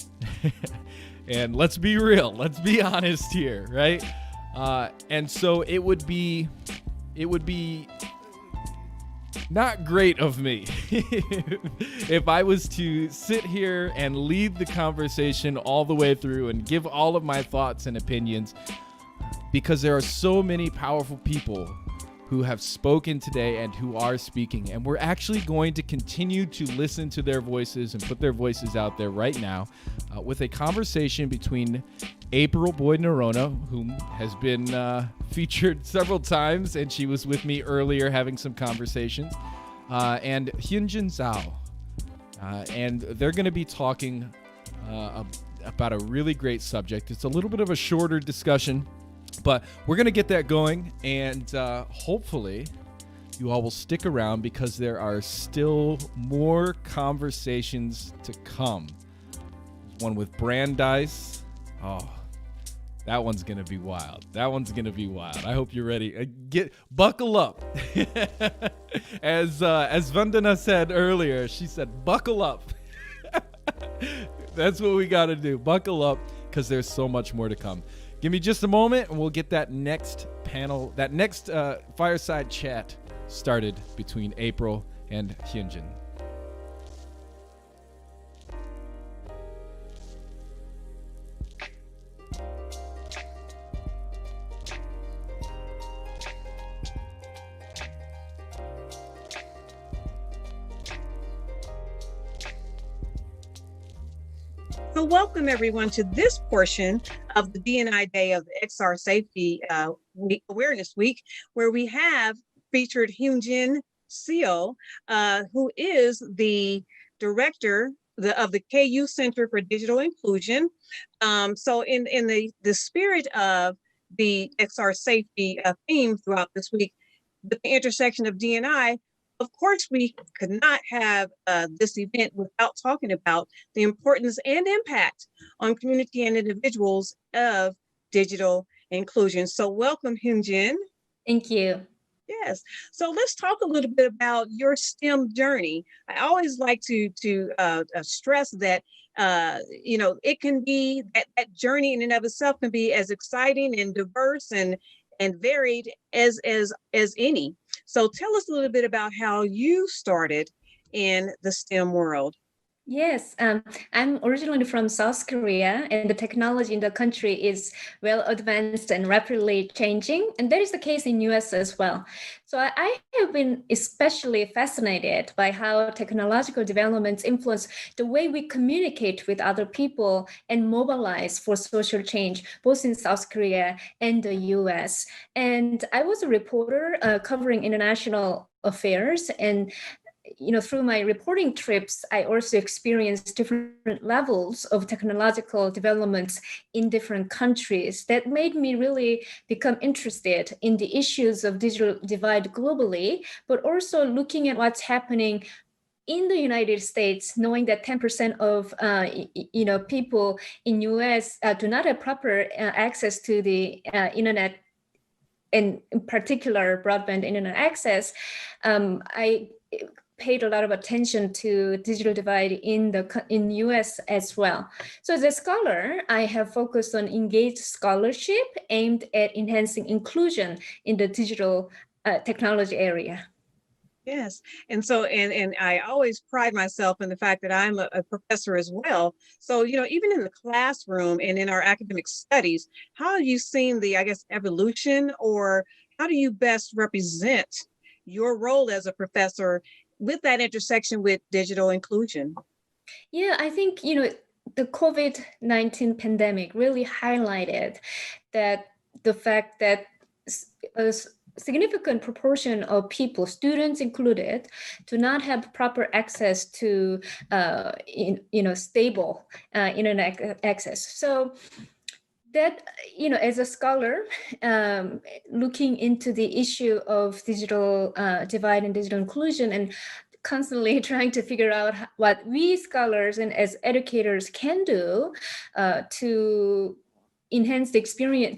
And let's be real. Let's be honest here, right? And so it would be not great of me if I was to sit here and lead the conversation all the way through and give all of my thoughts and opinions, because there are so many powerful people who have spoken today and who are speaking, and we're actually going to continue to listen to their voices and put their voices out there right now with a conversation between April Boyd-Noronha, whom has been featured several times, and she was with me earlier having some conversations, and Hyunjin Zhao. And they're going to be talking about a really great subject. It's a little bit of a shorter discussion, but we're going to get that going, and hopefully you all will stick around because there are still more conversations to come. There's one with Brandeis. Oh, that one's going to be wild. That one's going to be wild. I hope you're ready. Buckle up. As Vandana said earlier, she said, buckle up. That's what we got to do. Buckle up, because there's so much more to come. Give me just a moment, and we'll get that next panel, that next fireside chat started between April and Hyunjin.
So welcome everyone to this portion of the D&I Day of the XR Safety Week, Awareness Week, where we have featured Hyunjin Seo, who is the director of the KU Center for Digital Inclusion. So in the spirit of the XR safety theme throughout this week, the intersection of D&I, of course, we could not have this event without talking about the importance and impact on community and individuals of digital inclusion. So welcome, Hyunjin.
Thank you.
Yes. So let's talk a little bit about your STEM journey. I always like to stress that, it can be that journey in and of itself can be as exciting and diverse and varied as any. So tell us a little bit about how you started in the STEM world.
Yes, I'm originally from South Korea, and the technology in the country is well advanced and rapidly changing, and that is the case in US as well. So I have been especially fascinated by how technological developments influence the way we communicate with other people and mobilize for social change, both in South Korea and the US. And I was a reporter covering international affairs, and through my reporting trips, I also experienced different levels of technological developments in different countries that made me really become interested in the issues of digital divide globally, but also looking at what's happening in the United States, knowing that 10% of people in US do not have proper access to the internet, and in particular broadband internet access, I paid a lot of attention to digital divide in US as well. So as a scholar, I have focused on engaged scholarship aimed at enhancing inclusion in the digital technology area.
Yes. And so, and I always pride myself in the fact that I'm a professor as well. So, even in the classroom and in our academic studies, how have you seen the, evolution, or how do you best represent your role as a professor with that intersection with digital inclusion?
Yeah, I think, the COVID-19 pandemic really highlighted that the fact that a significant proportion of people, students included, do not have proper access to, stable internet access. So that, as a scholar, looking into the issue of digital divide and digital inclusion, and constantly trying to figure out what we scholars and as educators can do to enhance the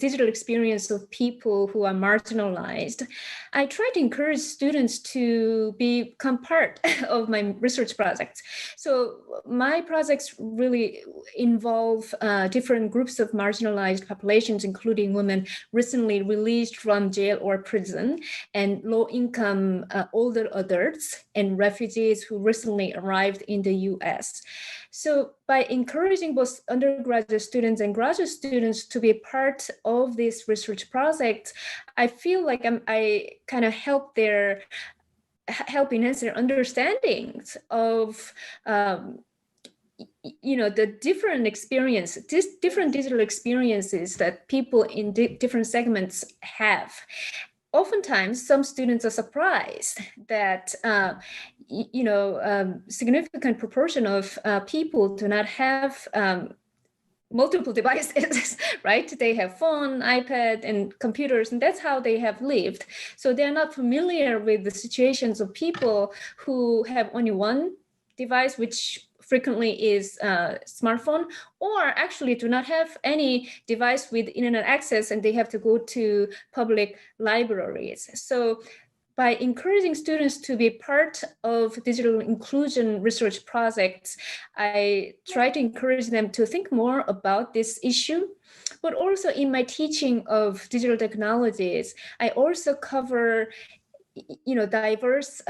digital experience of people who are marginalized, I try to encourage students to become part of my research projects. So my projects really involve different groups of marginalized populations, including women recently released from jail or prison, and low-income older adults, and refugees who recently arrived in the US. So by encouraging both undergraduate students and graduate students to be part of this research project, I feel like I kind of help enhance their understandings of the different different digital experiences that people in different segments have. Oftentimes, some students are surprised that significant proportion of people do not have multiple devices, right? They have phone, iPad, and computers, and that's how they have lived. So they're not familiar with the situations of people who have only one device, which frequently is a smartphone, or actually do not have any device with internet access, and they have to go to public libraries. So by encouraging students to be part of digital inclusion research projects, I try to encourage them to think more about this issue. But also in my teaching of digital technologies, I also cover, diverse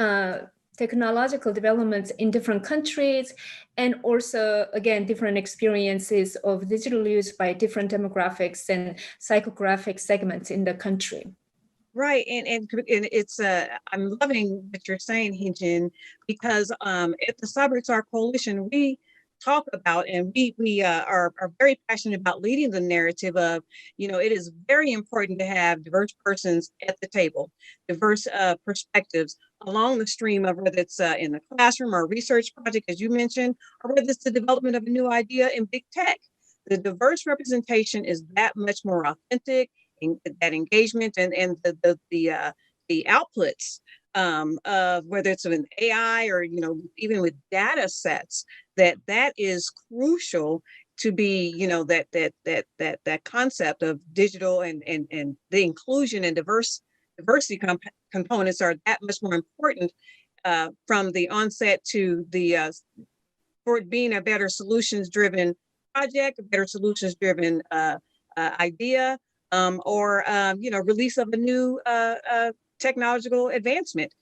technological developments in different countries, and also, again, different experiences of digital use by different demographics and psychographic segments in the country.
Right, and it's I'm loving what you're saying, Heejin, because at the CyberXR Coalition, we talk about, and we are very passionate about leading the narrative of, it is very important to have diverse persons at the table, diverse perspectives along the stream of whether it's in the classroom or research project, as you mentioned, or whether it's the development of a new idea in big tech. The diverse representation is that much more authentic, that engagement and the outputs of whether it's with AI or even with data sets, that is crucial to be that concept of digital and the inclusion and diversity components are that much more important from the onset to the for it being a better solutions driven project, a better solutions driven idea. Or release of a new technological advancement.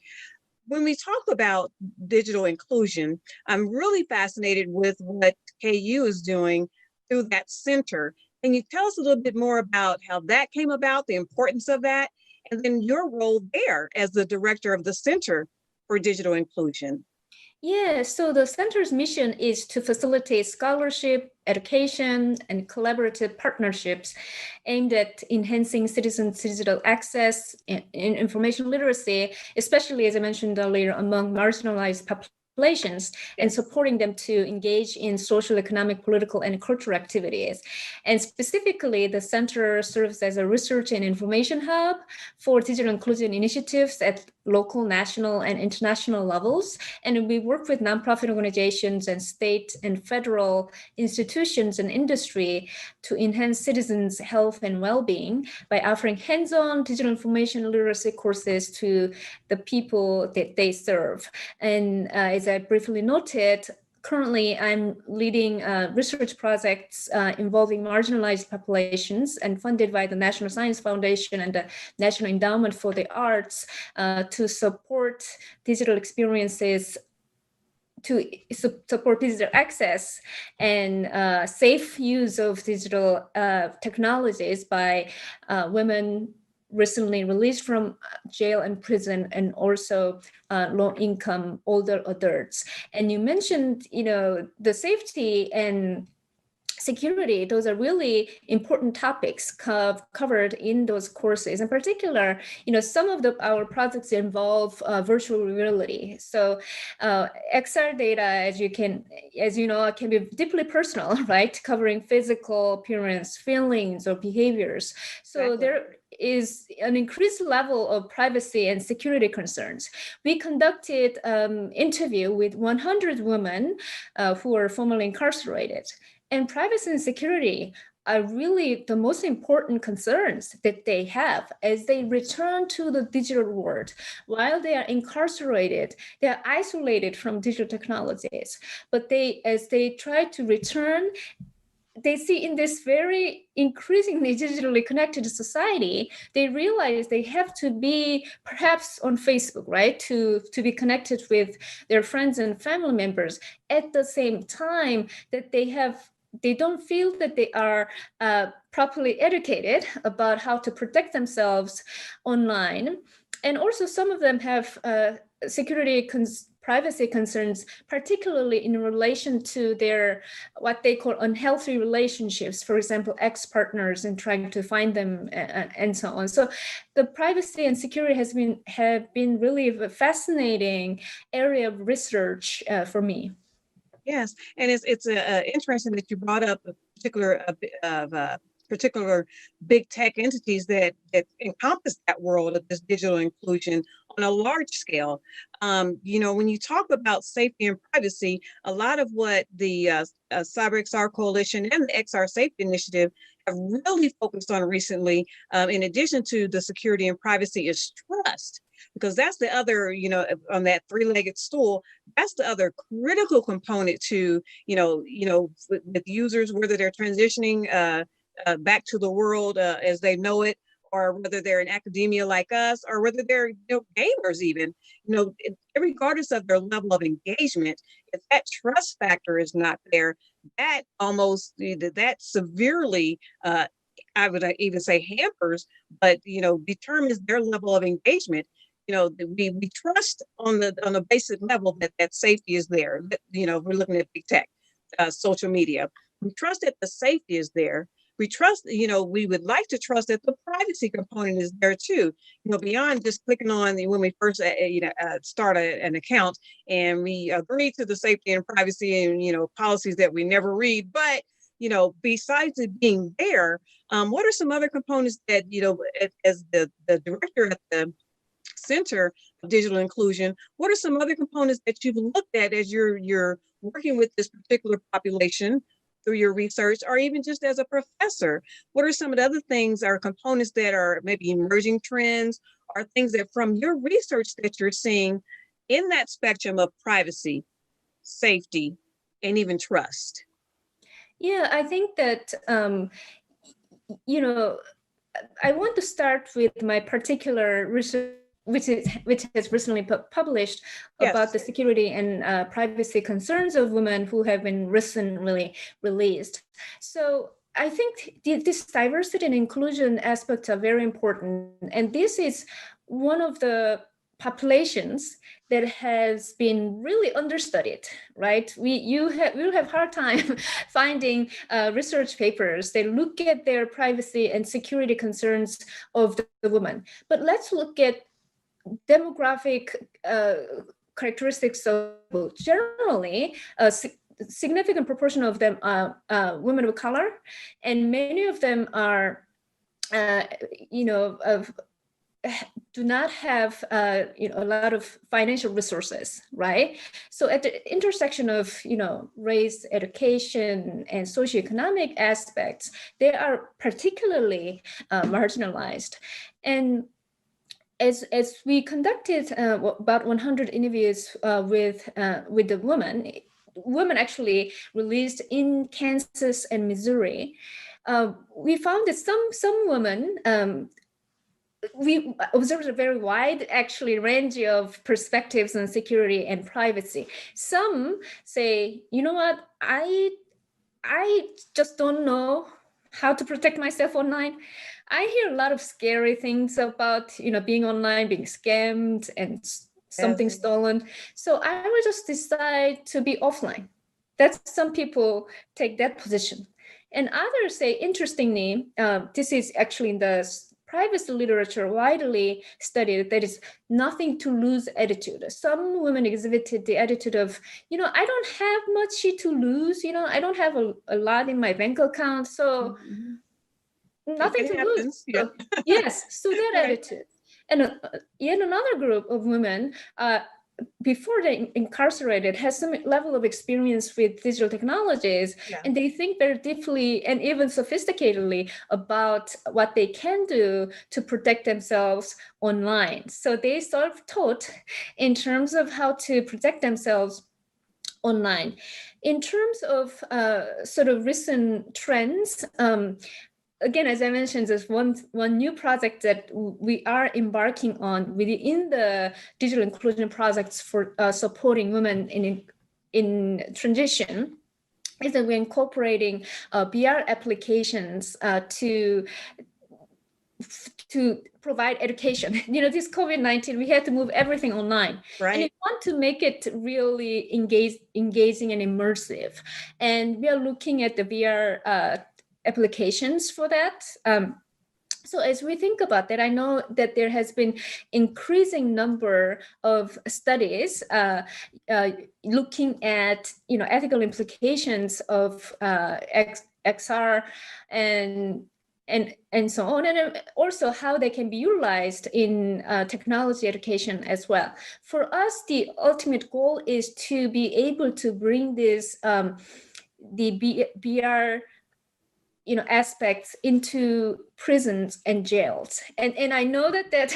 When we talk about digital inclusion, I'm really fascinated with what KU is doing through that center. Can you tell us a little bit more about how that came about, the importance of that, and then your role there as the director of the Center for Digital Inclusion?
Yeah, so the center's mission is to facilitate scholarship, education, and collaborative partnerships aimed at enhancing citizens' digital access and information literacy, especially, as I mentioned earlier, among marginalized populations, and supporting them to engage in social, economic, political, and cultural activities. And specifically, the center serves as a research and information hub for digital inclusion initiatives at local, national, and international levels. And we work with nonprofit organizations and state and federal institutions and industry to enhance citizens' health and well-being by offering hands-on digital information literacy courses to the people that they serve. And as I briefly noted, currently, I'm leading research projects involving marginalized populations and funded by the National Science Foundation and the National Endowment for the Arts to support digital experiences, to support digital access and safe use of digital technologies by women recently released from jail and prison, and also low-income older adults. And you mentioned, the safety and security. Those are really important topics covered in those courses. In particular, some of our projects involve virtual reality. So XR data, as you know, can be deeply personal, right? Covering physical appearance, feelings, or behaviors. So there is an increased level of privacy and security concerns. We conducted interview with 100 women who are formerly incarcerated. And privacy and security are really the most important concerns that they have as they return to the digital world. While they are incarcerated, they are isolated from digital technologies. But as they try to return, they see in this very increasingly digitally connected society, they realize they have to be perhaps on Facebook, right? To be connected with their friends and family members at the same time that they don't feel that they are properly educated about how to protect themselves online. And also some of them have privacy concerns, particularly in relation to their, what they call unhealthy relationships, for example, ex-partners, and trying to find them and so on. So the privacy and security have been really a fascinating area of research for me.
Yes, and it's interesting that you brought up a particular big tech entities that encompass that world of this digital inclusion on a large scale. When you talk about safety and privacy, a lot of what the CyberXR Coalition and the XR Safety Initiative have really focused on recently, in addition to the security and privacy, is trust. Because that's the other, on that three-legged stool, that's the other critical component to, with users, whether they're transitioning back to the world as they know it, or whether they're in academia like us, or whether they're gamers even, regardless of their level of engagement, if that trust factor is not there, that severely, I would even say hampers, but determines their level of engagement. We trust on a basic level that safety is there. We're looking at big tech, social media. We trust that the safety is there. We trust, we would like to trust that the privacy component is there too. Beyond just clicking on when we first, start an account, and we agree to the safety and privacy and policies that we never read. But besides it being there, what are some other components that as the director at the Center of Digital Inclusion, what are some other components that you've looked at as you're working with this particular population through your research, or even just as a professor? What are some of the other things or components that are maybe emerging trends, or things that from your research that you're seeing in that spectrum of privacy, safety, and even trust?
Yeah, I think that, I want to start with my particular research, which has recently published about the security and privacy concerns of women who have been recently released. So I think this diversity and inclusion aspects are very important. And this is one of the populations that has been really understudied, right? We'll have hard time finding research papers that look at their privacy and security concerns of the woman. But let's look at demographic characteristics of both. Generally, a significant proportion of them are women of color, and many of them are, do not have a lot of financial resources, right? So at the intersection of race, education, and socioeconomic aspects, they are particularly marginalized. And as we conducted about 100 interviews with the women actually released in Kansas and Missouri, we found that some women. We observed a very wide, actually, range of perspectives on security and privacy. Some say, you know what, I just don't know how to protect myself online. I hear a lot of scary things about, being online, being scammed and something stolen. So I will just decide to be offline. That's some people take that position. And others say, interestingly, this is actually in the privacy literature widely studied, that is nothing to lose attitude. Some women exhibited the attitude of, I don't have much to lose, I don't have a lot in my bank account, so nothing to lose. So, yes, so that attitude. And yet another group of women, before they incarcerated, has some level of experience with digital technologies, and they think very deeply and even sophisticatedly about what they can do to protect themselves online. So they self-taught in terms of how to protect themselves online. In terms of sort of recent trends, again, as I mentioned, there's one new project that we are embarking on within the digital inclusion projects for supporting women in transition, is that we're incorporating VR applications to provide education. This COVID-19, we had to move everything online. Right. And we want to make it really engaging and immersive. And we are looking at the VR applications for that. So as we think about that, I know that there has been increasing number of studies looking at ethical implications of XR and so on, and also how they can be utilized in technology education as well. For us, the ultimate goal is to be able to bring this the VR aspects into prisons and jails. And I know that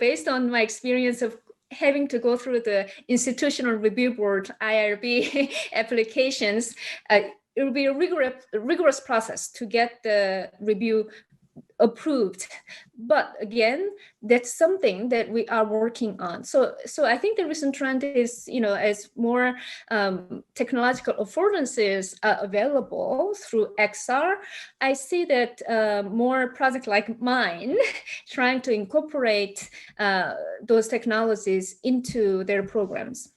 based on my experience of having to go through the Institutional Review Board, IRB applications, it will be a rigorous process to get the review approved. But again, that's something that we are working on. So I think the recent trend is, as more technological affordances are available through XR, I see that more projects like mine trying to incorporate those technologies into their programs.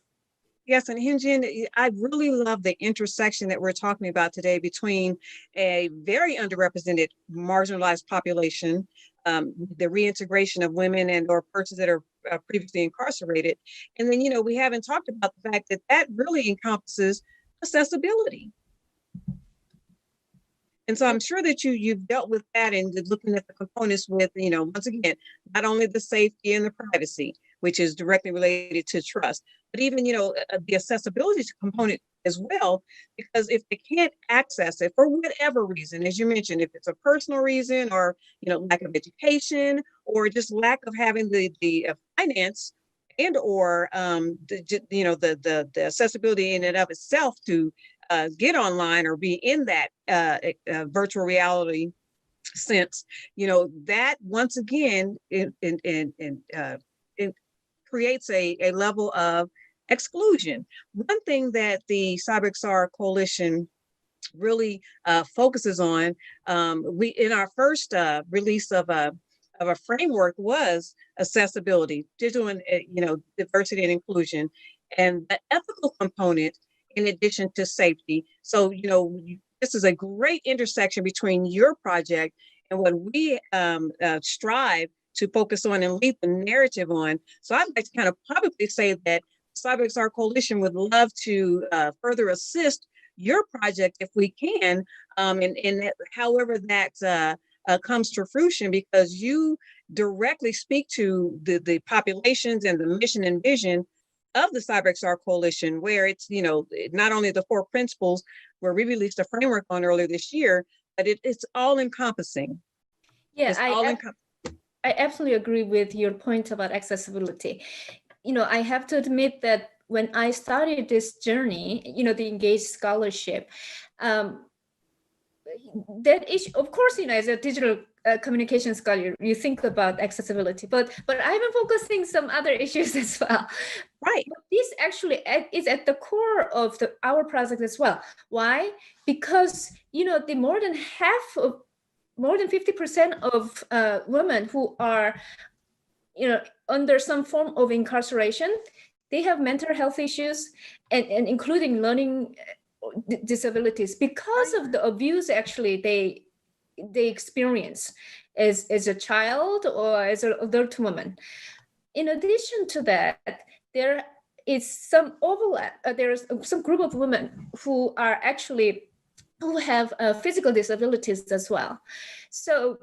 Yes, and Hyunjin, I really love the intersection that we're talking about today between a very underrepresented, marginalized population, the reintegration of women and or persons that are previously incarcerated. And then, we haven't talked about the fact that that really encompasses accessibility. And so I'm sure that you've dealt with that and looking at the components with, once again, not only the safety and the privacy, which is directly related to trust, but even, the accessibility component as well, because if they can't access it for whatever reason, as you mentioned, if it's a personal reason or, lack of education or just lack of having the finance and or, the accessibility in and of itself to get online or be in that virtual reality sense, that once again, it creates a level of exclusion. One thing that the CyberXR Coalition really focuses on, we in our first release of of a framework was accessibility, digital and diversity and inclusion, and the ethical component in addition to safety. So, this is a great intersection between your project and what we strive to focus on and lead the narrative on. So I'd like to kind of publicly say that CyberXR Coalition would love to further assist your project if we can, and however that comes to fruition, because you directly speak to the populations and the mission and vision of the CyberXR Coalition, where it's, not only the 4 principles where we released a framework on earlier this year, but it's all encompassing.
Yeah,
It's
I absolutely agree with your point about accessibility. I have to admit that when I started this journey, the Engaged Scholarship, that is, of course, as a digital communication scholar, you think about accessibility, but I've been focusing some other issues as well.
Right.
But this actually is at the core of our project as well. Why? Because, the more than 50% of women who are, under some form of incarceration, they have mental health issues and including learning disabilities because of the abuse actually they experience as a child or as an adult woman. In addition to that, there is some overlap. There's some group of women who have physical disabilities as well. So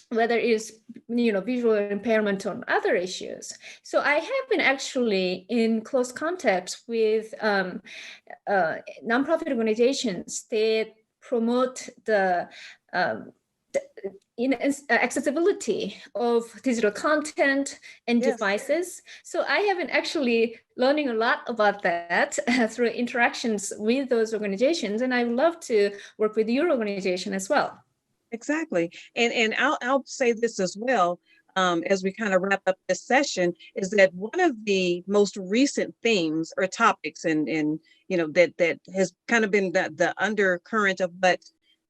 whether it's visual impairment or other issues. So I have been actually in close contact with nonprofit organizations that promote the accessibility of digital content and devices. So I have been actually learning a lot about that through interactions with those organizations, and I would love to work with your organization as well.
Exactly. And I'll say this as well, as we kind of wrap up this session, is that one of the most recent themes or topics and that has kind of been the undercurrent of what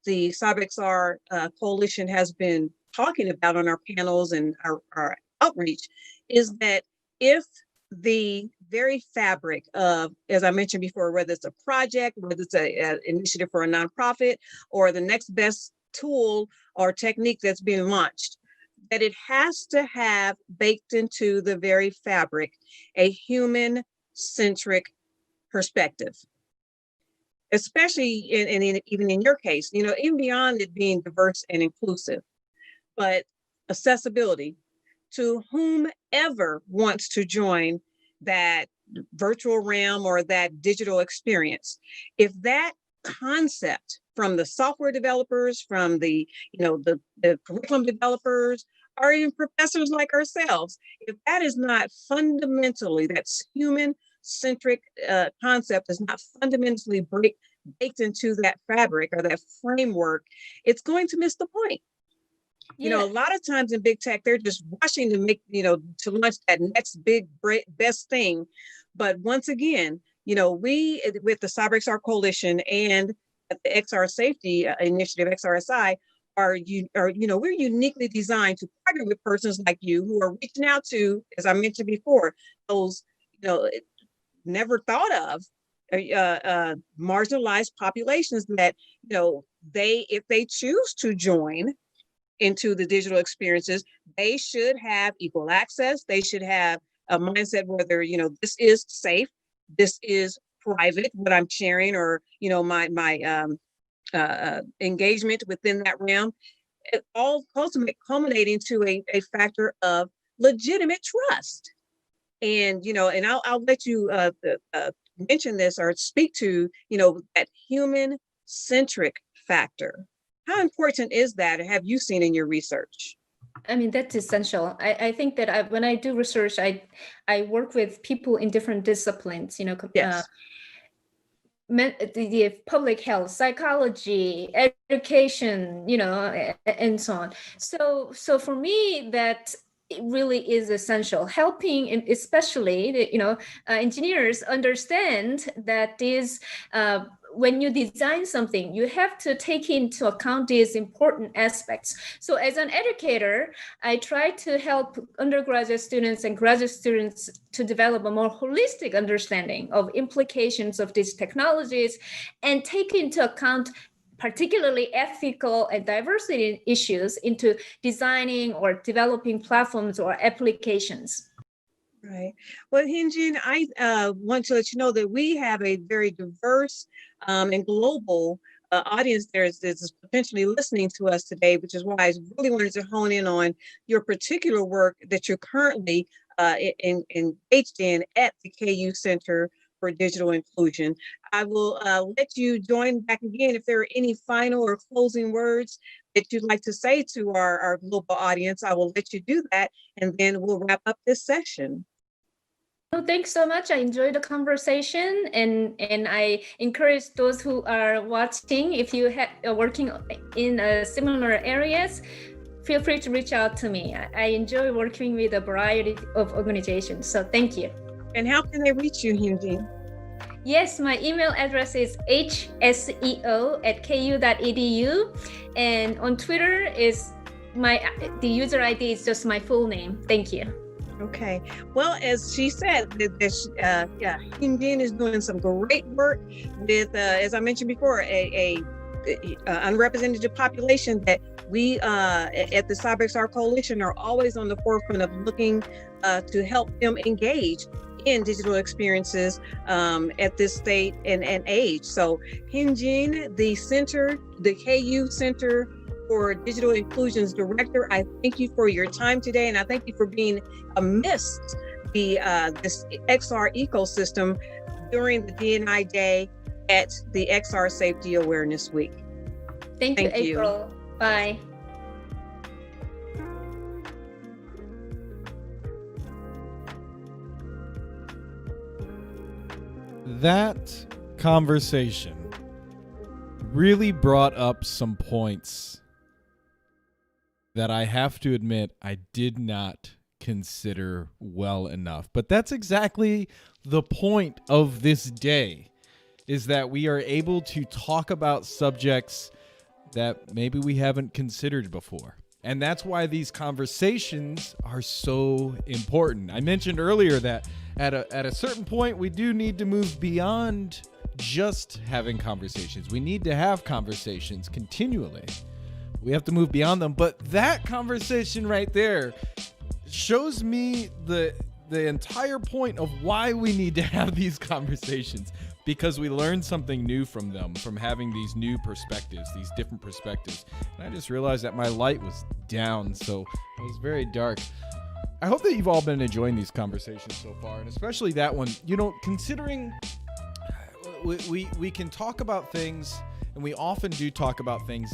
the CyberXR Coalition has been talking about on our panels and our outreach is that if the very fabric of, as I mentioned before, whether it's a project, whether it's an initiative for a nonprofit or the next best tool or technique that's being launched, that it has to have baked into the very fabric a human-centric perspective, especially even in your case, even beyond it being diverse and inclusive, but accessibility to whomever wants to join that virtual realm or that digital experience. If that concept from the software developers, from the curriculum developers, or even professors like ourselves, if that is not fundamentally, that's human-centric concept is not fundamentally baked into that fabric or that framework, it's going to miss the point. A lot of times in big tech, they're just rushing to make, to launch that next big, best thing. But once again, we with the CyberXR Coalition and the XR Safety Initiative, XRSI, we're uniquely designed to partner with persons like you who are reaching out to, as I mentioned before, those, never thought of marginalized populations that, if they choose to join into the digital experiences, they should have equal access. They should have a mindset where they're, this is safe, this is private, what I'm sharing, or my engagement within that realm, it all culminating to a factor of legitimate trust. And and I'll let you mention this or speak to that human-centric factor. How important is that? Have you seen in your research?
I mean, that's essential. I think that when I do research, I work with people in different disciplines, the public health, psychology, education, and so on. So for me, that it really is essential, helping especially the, engineers understand that when you design something, you have to take into account these important aspects. So as an educator, I try to help undergraduate students and graduate students to develop a more holistic understanding of implications of these technologies and take into account particularly ethical and diversity issues into designing or developing platforms or applications.
Right. Well, Hyunjin, I want to let you know that we have a very diverse and global audience there is potentially listening to us today, which is why I really wanted to hone in on your particular work that you're currently engaged in at the KU Center for Digital Inclusion. I will let you join back again if there are any final or closing words that you'd like to say to our global audience. I will let you do that, and then we'll wrap up this session.
Well, thanks so much. I enjoyed the conversation, and I encourage those who are watching, if you are working in similar areas, feel free to reach out to me. I enjoy working with a variety of organizations, so thank you.
And how can they reach you, Hyunjin?
Yes, my email address is hseo@ku.edu, and on Twitter is the user ID is just my full name. Thank you.
Okay. Well, as she said, Hyunjin is doing some great work with, as I mentioned before, a unrepresented population that we at the CyberXR Coalition are always on the forefront of looking to help them engage in digital experiences at this state and age. So Hyunjin, the KU Center for Digital Inclusion's Director, I thank you for your time today, and I thank you for being amidst this XR ecosystem during the D&I Day at the XR Safety Awareness Week.
Thank you, April. Bye.
That conversation really brought up some points that I have to admit I did not consider well enough. But that's exactly the point of this day, is that we are able to talk about subjects that maybe we haven't considered before. And that's why these conversations are so important. I mentioned earlier that at a certain point, we do need to move beyond just having conversations. We need to have conversations continually. We have to move beyond them. But that conversation right there shows me the entire point of why we need to have these conversations, because we learn something new from them, from having these new perspectives, these different perspectives. And I just realized that my light was down, so it was very dark. I hope that you've all been enjoying these conversations so far, and especially that one. Considering we can talk about things, and we often do talk about things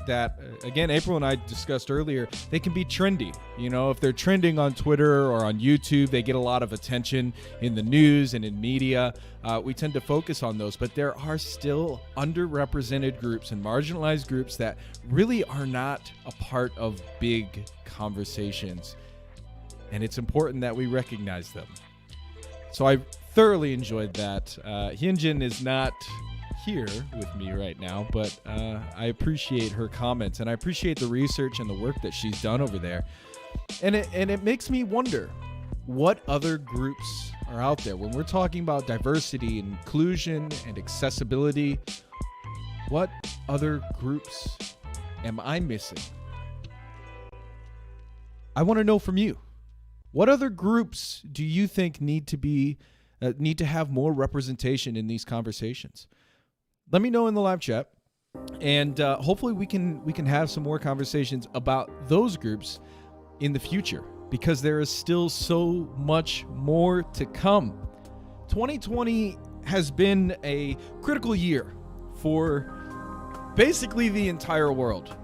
that, again, April and I discussed earlier, they can be trendy. If they're trending on Twitter or on YouTube, they get a lot of attention in the news and in media. We tend to focus on those, but there are still underrepresented groups and marginalized groups that really are not a part of big conversations. And it's important that we recognize them. So I thoroughly enjoyed that. Hyunjin is not here with me right now, but I appreciate her comments, and I appreciate the research and the work that she's done over there. And it makes me wonder what other groups are out there when we're talking about diversity and inclusion and accessibility. What other groups am I missing? I want to know from you. What other groups do you think need to have more representation in these conversations? Let me know in the live chat, and hopefully we can have some more conversations about those groups in the future, because there is still so much more to come. 2020 has been a critical year for basically the entire world.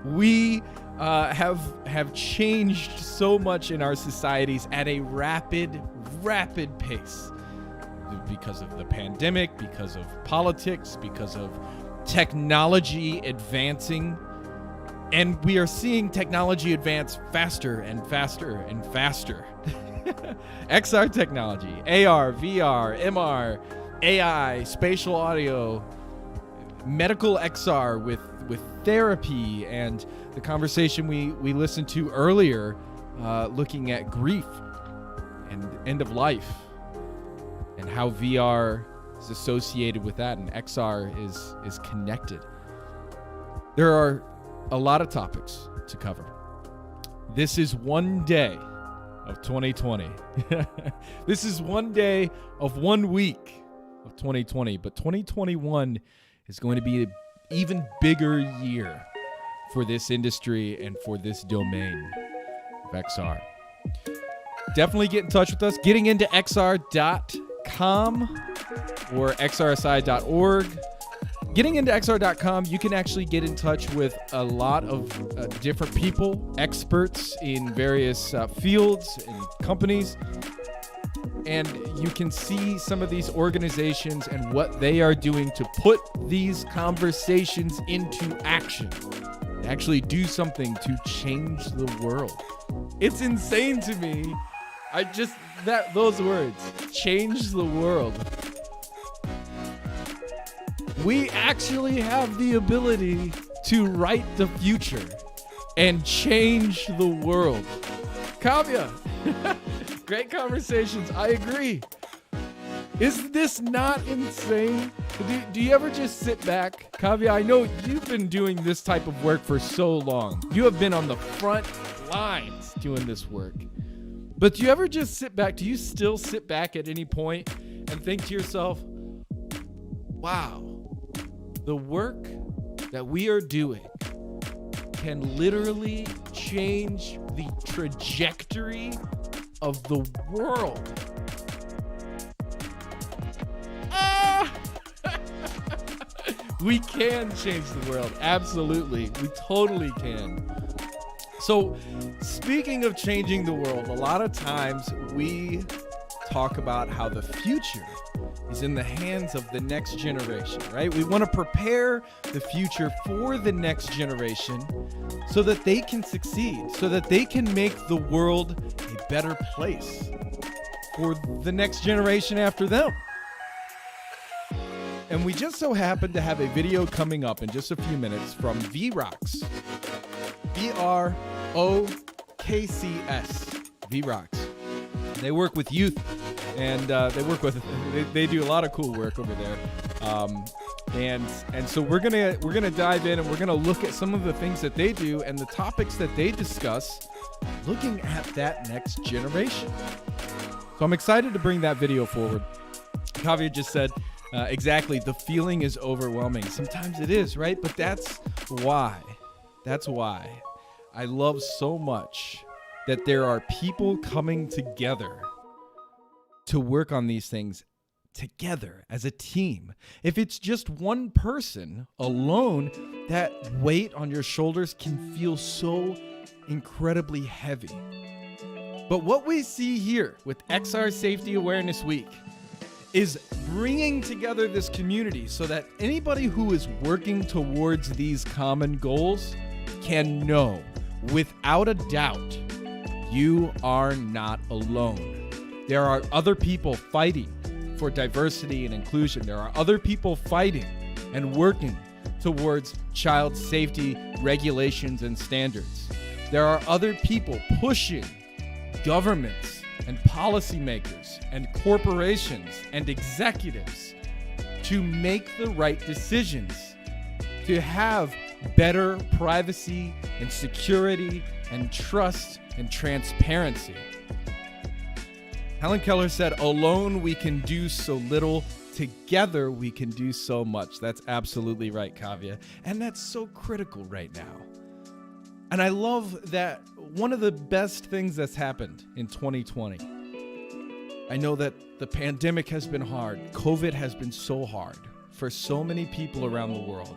We have changed so much in our societies at a rapid pace, because of the pandemic, because of politics, because of technology advancing. And we are seeing technology advance faster and faster and faster. XR technology, AR, VR, MR, AI, spatial audio, medical XR with therapy, and the conversation we listened to earlier, looking at grief and end of life and how VR is associated with that and XR is connected. There are a lot of topics to cover. This is one day of 2020. This is one day of 1 week of 2020, but 2021 is going to be an even bigger year for this industry and for this domain of XR. Definitely get in touch with us. Getting into XR.com or XRSI.org. Getting into XR.com, you can actually get in touch with a lot of different people, experts in various fields and companies. And you can see some of these organizations and what they are doing to put these conversations into action. Actually do something to change the world. It's insane to me. Those words, change the world. We actually have the ability to write the future and change the world. Kavya, great conversations. I agree. Is this not insane? Do you ever just sit back? Kavya, I know you've been doing this type of work for so long. You have been on the front lines doing this work. But do you ever just sit back? Do you still sit back at any point and think to yourself, wow, the work that we are doing can literally change the trajectory of the world. We can change the world. Absolutely. We totally can. So, speaking of changing the world, a lot of times we talk about how the future is in the hands of the next generation, right? We want to prepare the future for the next generation so that they can succeed, so that they can make the world a better place for the next generation after them. And we just so happen to have a video coming up in just a few minutes from VROCS. VROKCS. VROCS. They work with youth, and they do a lot of cool work over there. And so we're gonna dive in and we're gonna look at some of the things that they do and the topics that they discuss, looking at that next generation. So I'm excited to bring that video forward. Kavya just said, exactly, the feeling is overwhelming. Sometimes it is, right? But that's why I love so much that there are people coming together to work on these things together as a team. If it's just one person alone, that weight on your shoulders can feel so incredibly heavy. But what we see here with XR Safety Awareness Week is bringing together this community so that anybody who is working towards these common goals can know without a doubt you are not alone. There are other people fighting for diversity and inclusion. There are other people fighting and working towards child safety regulations and standards. There are other people pushing governments and policymakers and corporations and executives to make the right decisions, to have better privacy and security and trust and transparency. Helen Keller said, alone we can do so little, together we can do so much. That's absolutely right, Kavya. And that's so critical right now. And I love that one of the best things that's happened in 2020, I know that the pandemic has been hard. COVID has been so hard for so many people around the world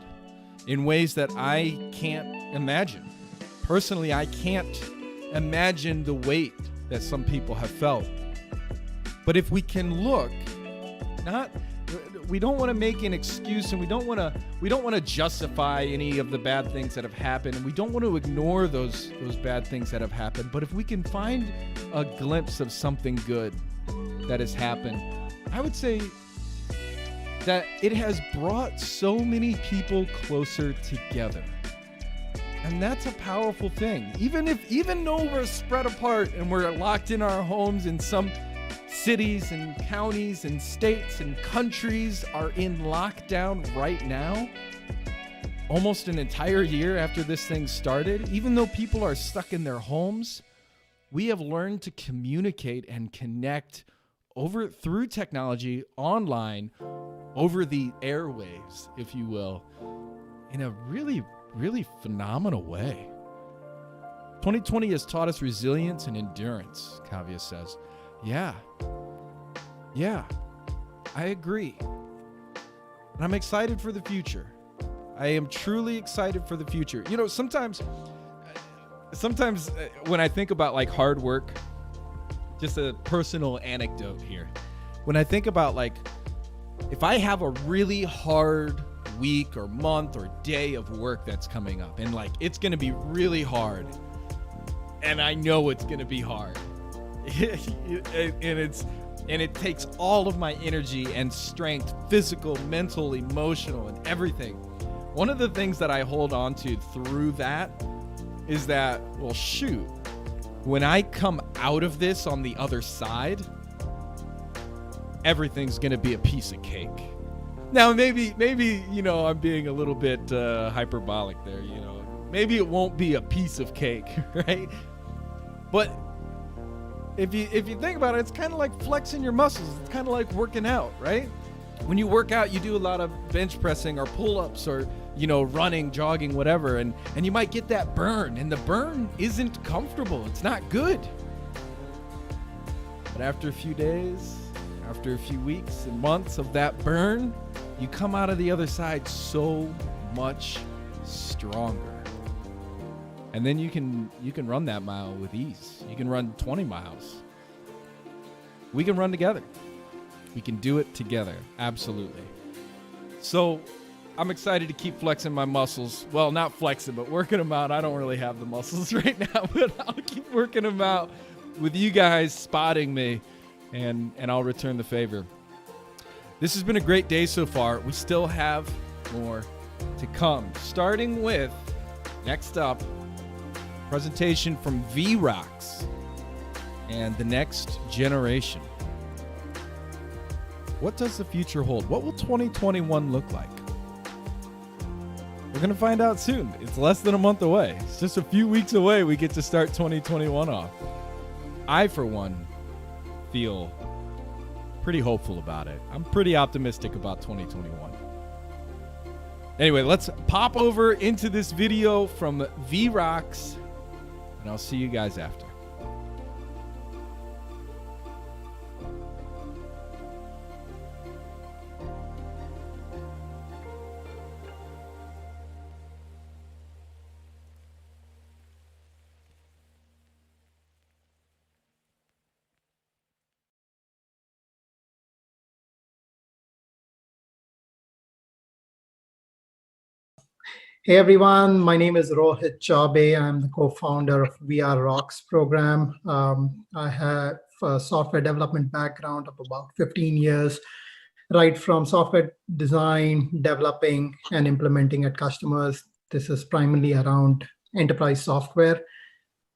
in ways that I can't imagine. Personally, I can't imagine the weight that some people have felt. But if we can look, not We don't want to make an excuse, and we don't want to justify any of the bad things that have happened, and we don't want to ignore those bad things that have happened. But if we can find a glimpse of something good that has happened, I would say that it has brought so many people closer together. And that's a powerful thing. Even though we're spread apart and we're locked in our homes, in some cities and counties and states and countries are in lockdown right now, almost an entire year after this thing started, even though people are stuck in their homes, we have learned to communicate and connect through technology, online, over the airwaves, if you will, in a really, really phenomenal way. 2020 has taught us resilience and endurance, Kavya says. Yeah, I agree. And I'm excited for the future. I am truly excited for the future. You know, sometimes when I think about like hard work, just a personal anecdote here. When I think about like, if I have a really hard week or month or day of work that's coming up, and like it's gonna be really hard, and I know it's gonna be hard, and it takes all of my energy and strength, physical, mental, emotional, and everything. One of the things that I hold on to through that is that, well, shoot, when I come out of this on the other side, everything's gonna be a piece of cake. Now, maybe, you know, I'm being a little bit hyperbolic there, you know. Maybe it won't be a piece of cake, right? But if you think about it, it's kind of like flexing your muscles. It's kind of like working out, right? When you work out, you do a lot of bench pressing or pull-ups or, you know, running, jogging, whatever, and you might get that burn, and the burn isn't comfortable. It's not good. But after a few days, after a few weeks and months of that burn, you come out of the other side so much stronger. And then you can run that mile with ease. You can run 20 miles. We can run together. We can do it together. Absolutely. So I'm excited to keep flexing my muscles. Well, not flexing, but working them out. I don't really have the muscles right now, but I'll keep working them out with you guys spotting me, and I'll return the favor. This has been a great day so far. We still have more to come, starting with, next up, presentation from VROX and the next generation. What does the future hold? What will 2021 look like? We're going to find out soon. It's less than a month away. It's just a few weeks away. We get to start 2021 off. I, for one, feel pretty hopeful about it. I'm pretty optimistic about 2021. Anyway, let's pop over into this video from VROX, and I'll see you guys after.
Hey everyone, my name is Rohit Chaube. I'm the co-founder of VR Rocks program. I have a software development background of about 15 years, right from software design, developing, and implementing at customers. This is primarily around enterprise software.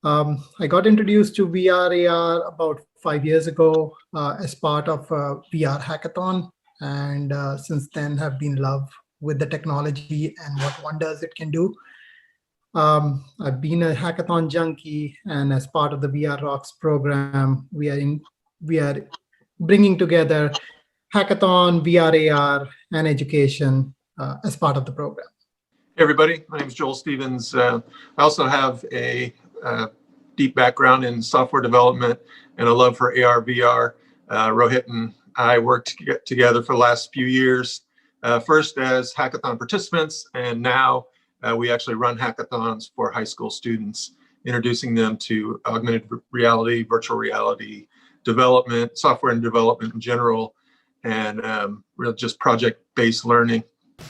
I got introduced to VR AR about 5 years ago as part of a VR hackathon, and since then have been in love with the technology and what wonders it can do. I've been a hackathon junkie, and as part of the VR Rocks program, we are bringing together hackathon, VR AR, and education as part of the program.
Hey everybody, my name is Joel Stevens. I also have a deep background in software development and a love for AR, VR. Rohit and I worked together for the last few years. First as hackathon participants, and now we actually run hackathons for high school students, introducing them to augmented reality, virtual reality development, software and development in general. and real just project-based learning.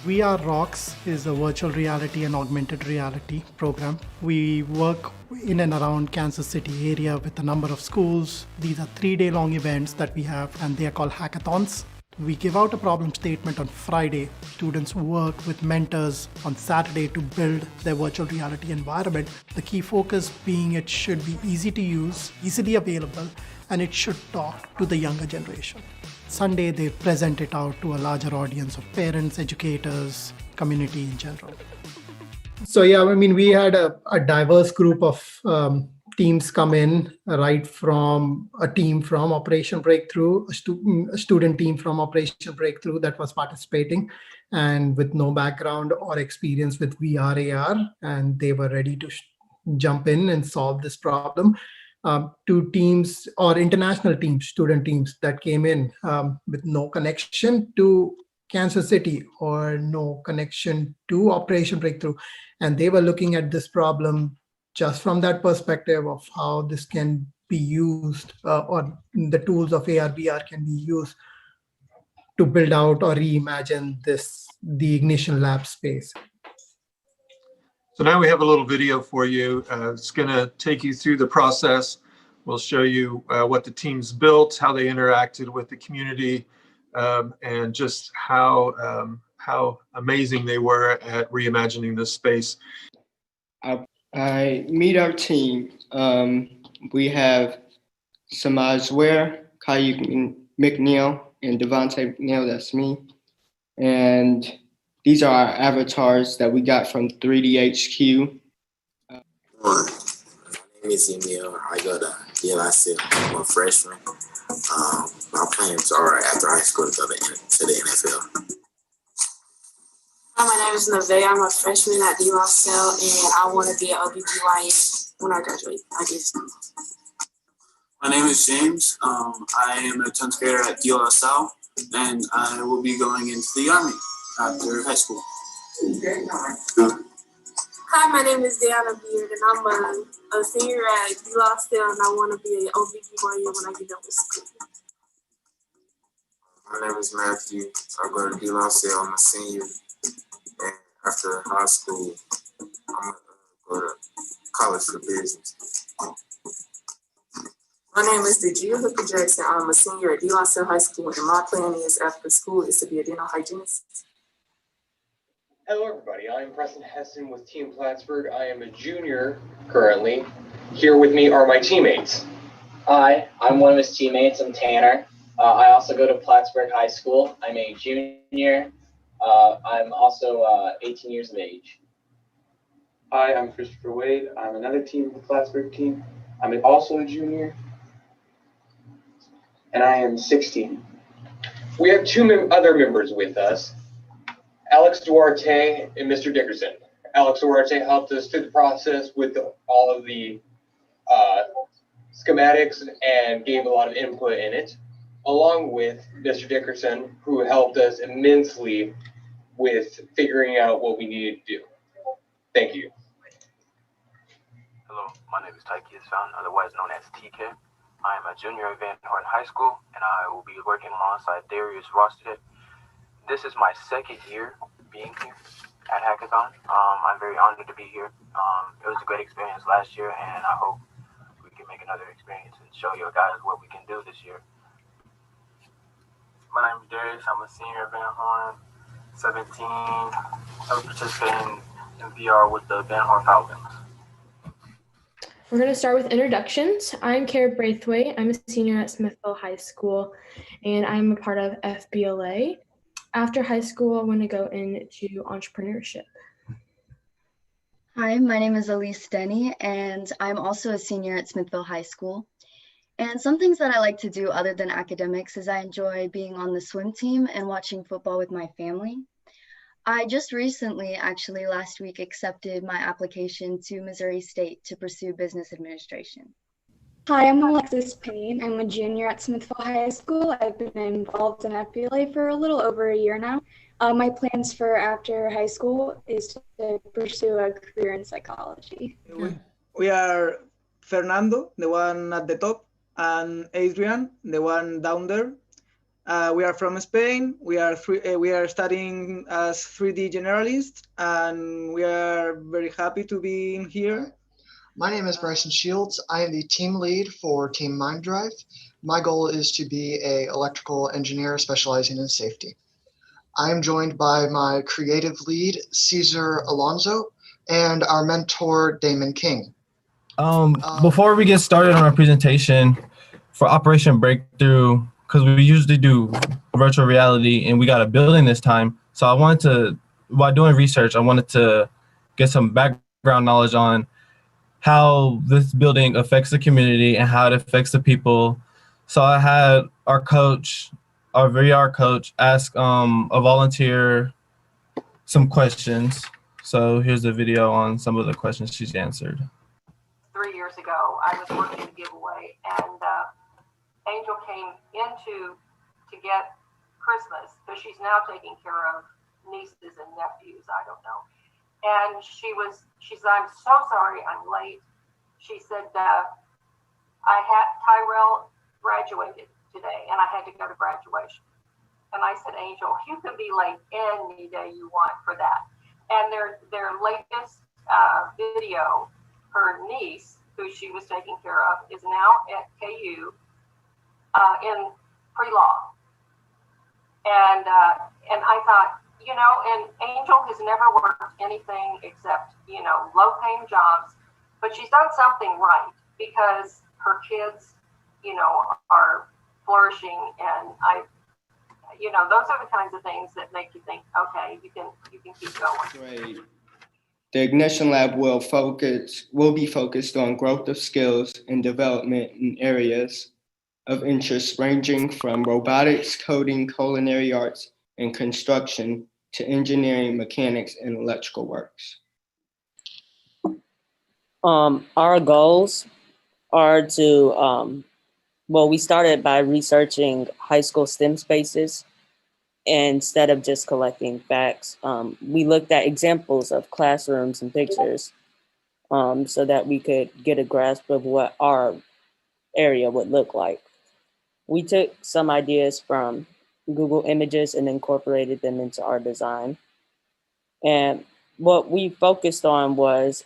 VR Rocks is a virtual reality and augmented reality program. We work in and around Kansas City area with a number of schools. These are 3-day long events that we have, and they are called hackathons. We give out a problem statement on Friday. Students work with mentors on Saturday to build their virtual reality environment. The key focus being it should be easy to use, easily available, and it should talk to the younger generation. Sunday, they present it out to a larger audience of parents, educators, community in general. So yeah, I mean, we had a diverse group of teams come in, right from a team from Operation Breakthrough, a student team from Operation Breakthrough that was participating and with no background or experience with VR, AR, and they were ready to jump in and solve this problem. 2 teams or international teams, student teams that came in with no connection to Kansas City or no connection to Operation Breakthrough. And they were looking at this problem just from that perspective of how this can be used or the tools of AR, VR can be used to build out or reimagine the Ignition Lab space.
So now we have a little video for you. It's going to take you through the process. We'll show you what the teams built, how they interacted with the community, and just how amazing they were at reimagining this space.
I meet our team. We have Samaj Ware, Kayuk McNeil, and Devontae McNeil, that's me. And these are our avatars that we got from 3DHQ.
My name is Emil. I go to DLIC. I'm a freshman. My plans are after high school to go to the NFL.
Hi, my name is Nevaeh. I'm a freshman at De La Salle, and I want to be an OBGYN when I graduate, I guess.
My name is James. I am a 10th grader at De La Salle, and I will be going into the Army after high school.
Hi, my name is Deanna Beard, and I'm a senior at De La Salle, and I want to be an OBGYN when I get done with school.
My name is Matthew. I go to De La Salle. I'm a senior. And after high school, I'm going to go to college for business.
My name is Degia Hooker Jackson. I'm a senior at De La Salle High School, and my plan is after school is to be a dental hygienist.
Hello, everybody. I'm Preston Herston with Team Plattsburgh. I am a junior currently. Here with me are my teammates.
Hi, I'm one of his teammates. I'm Tanner. I also go to Plattsburgh High School. I'm a junior. I'm also 18 years of age.
Hi, I'm Christopher Wade. I'm another team, the Plattsburgh team. I'm also a junior, and I am 16. We have 2 other members with us, Alex Duarte and Mr. Dickerson. Alex Duarte helped us through the process with all of the schematics and gave a lot of input in it, along with Mr. Dickerson, who helped us immensely with figuring out what we needed to do. Thank you.
Hello, my name is Tykeus Fountain, otherwise known as TK. I am a junior at Van Horn High School, and I will be working alongside Darius Rosted. This is my 2nd year being here at Hackathon. I'm very honored to be here. It was a great experience last year, and I hope we can make another experience and show you guys what we can do this year. My name is Darius. I'm a senior at Van Horn, 17. I'm participating in VR with the Van Horn Falcons.
We're going to start with introductions. I'm Kara Braithwaite. I'm a senior at Smithville High School, and I'm a part of FBLA. After high school, I want to go into entrepreneurship.
Hi, my name is Elise Denny, and I'm also a senior at Smithville High School. And some things that I like to do other than academics is I enjoy being on the swim team and watching football with my family. I just recently, actually last week, accepted my application to Missouri State to pursue business administration.
Hi, I'm Alexis Payne. I'm a junior at Smithville High School. I've been involved in FBLA for a little over a year now. My plans for after high school is to pursue a career in psychology.
We are Fernando, the one at the top, and Adrian, the one down there.
We are from Spain. We are studying as 3D generalists, and we are very happy to be in here.
My name is Bryson Shields. I am the team lead for Team MINDDRIVE. My goal is to be an electrical engineer specializing in safety. I am joined by my creative lead, Cesar Alonso, and our mentor, Damon King.
Before we get started on our presentation for Operation Breakthrough, because we usually do virtual reality and we got a building this time, so I wanted to, while doing research, I wanted to get some background knowledge on how this building affects the community and how it affects the people. So I had our coach, our VR coach, ask a volunteer some questions. So here's the video on some of the questions she's answered.
3 years ago, I was working a giveaway, and Angel came to get Christmas, because she's now taking care of nieces and nephews, I don't know. And she said, I'm so sorry, I'm late. She said, Tyrell graduated today, and I had to go to graduation. And I said, Angel, you can be late any day you want for that. And their latest video, her niece, who she was taking care of, is now at KU in pre-law. And I thought, you know, and Angel has never worked anything except, you know, low-paying jobs, but she's done something right because her kids, you know, are flourishing, and you know, those are the kinds of things that make you think, okay, you can keep going.
Great. The Ignition Lab will be focused on growth of skills and development in areas of interest ranging from robotics, coding, culinary arts, and construction to engineering, mechanics, and electrical works.
Our goals are to, well, we started by researching high school STEM spaces. Instead of just collecting facts, we looked at examples of classrooms and pictures so that we could get a grasp of what our area would look like. We took some ideas from Google Images and incorporated them into our design. And what we focused on was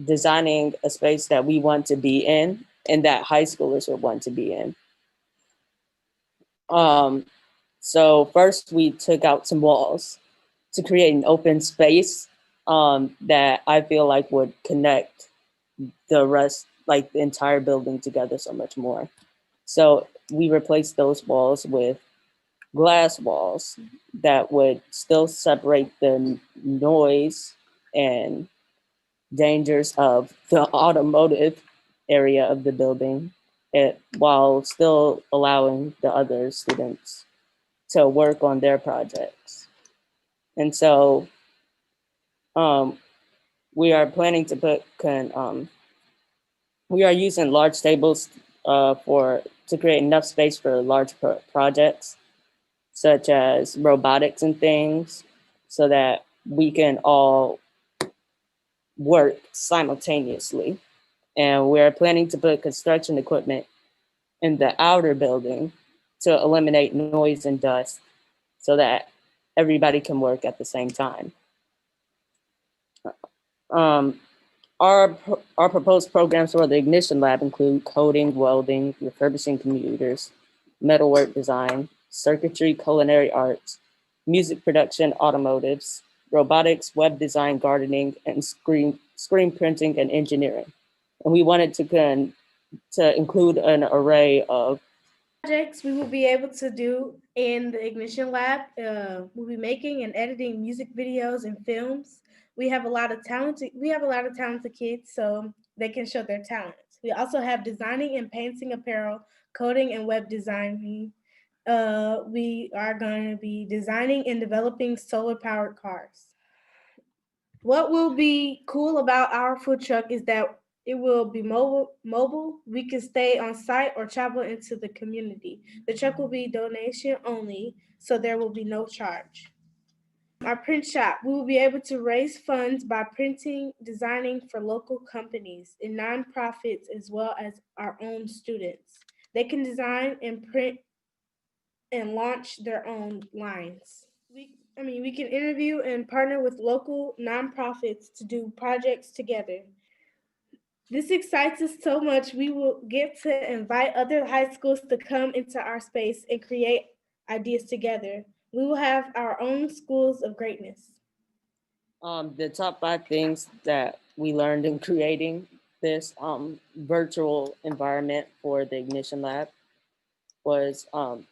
designing a space that we want to be in and that high schoolers would want to be in. So first we took out some walls to create an open space that I feel like would connect the rest, like the entire building together so much more. So we replaced those walls with glass walls that would still separate the noise and dangers of the automotive area of the building, while still allowing the other students to work on their projects. And so we are planning to put, we are using large tables to create enough space for large projects, such as robotics and things, so that we can all work simultaneously. And we're planning to put construction equipment in the outer building to eliminate noise and dust so that everybody can work at the same time. Our proposed programs for the Ignition Lab include coding, welding, refurbishing computers, metalwork design, circuitry, culinary arts, music production, automotives, robotics, web design, gardening, and screen printing and engineering. And we wanted to include an array of
projects we will be able to do in the Ignition Lab. We'll be making and editing music videos and films. We have a lot of talented kids, so they can show their talents. We also have designing and painting apparel, coding and web designing. We are going to be designing and developing solar-powered cars. What will be cool about our food truck is that it will be mobile. We can stay on site or travel into the community. The truck will be donation only, so there will be no charge. Our print shop, we will be able to raise funds by printing, designing for local companies and nonprofits, as well as our own students. They can design and print and launch their own lines. We can interview and partner with local nonprofits to do projects together. This excites us so much. We will get to invite other high schools to come into our space and create ideas together. We will have our own schools of greatness.
The top 5 things that we learned in creating this virtual environment for the Ignition Lab was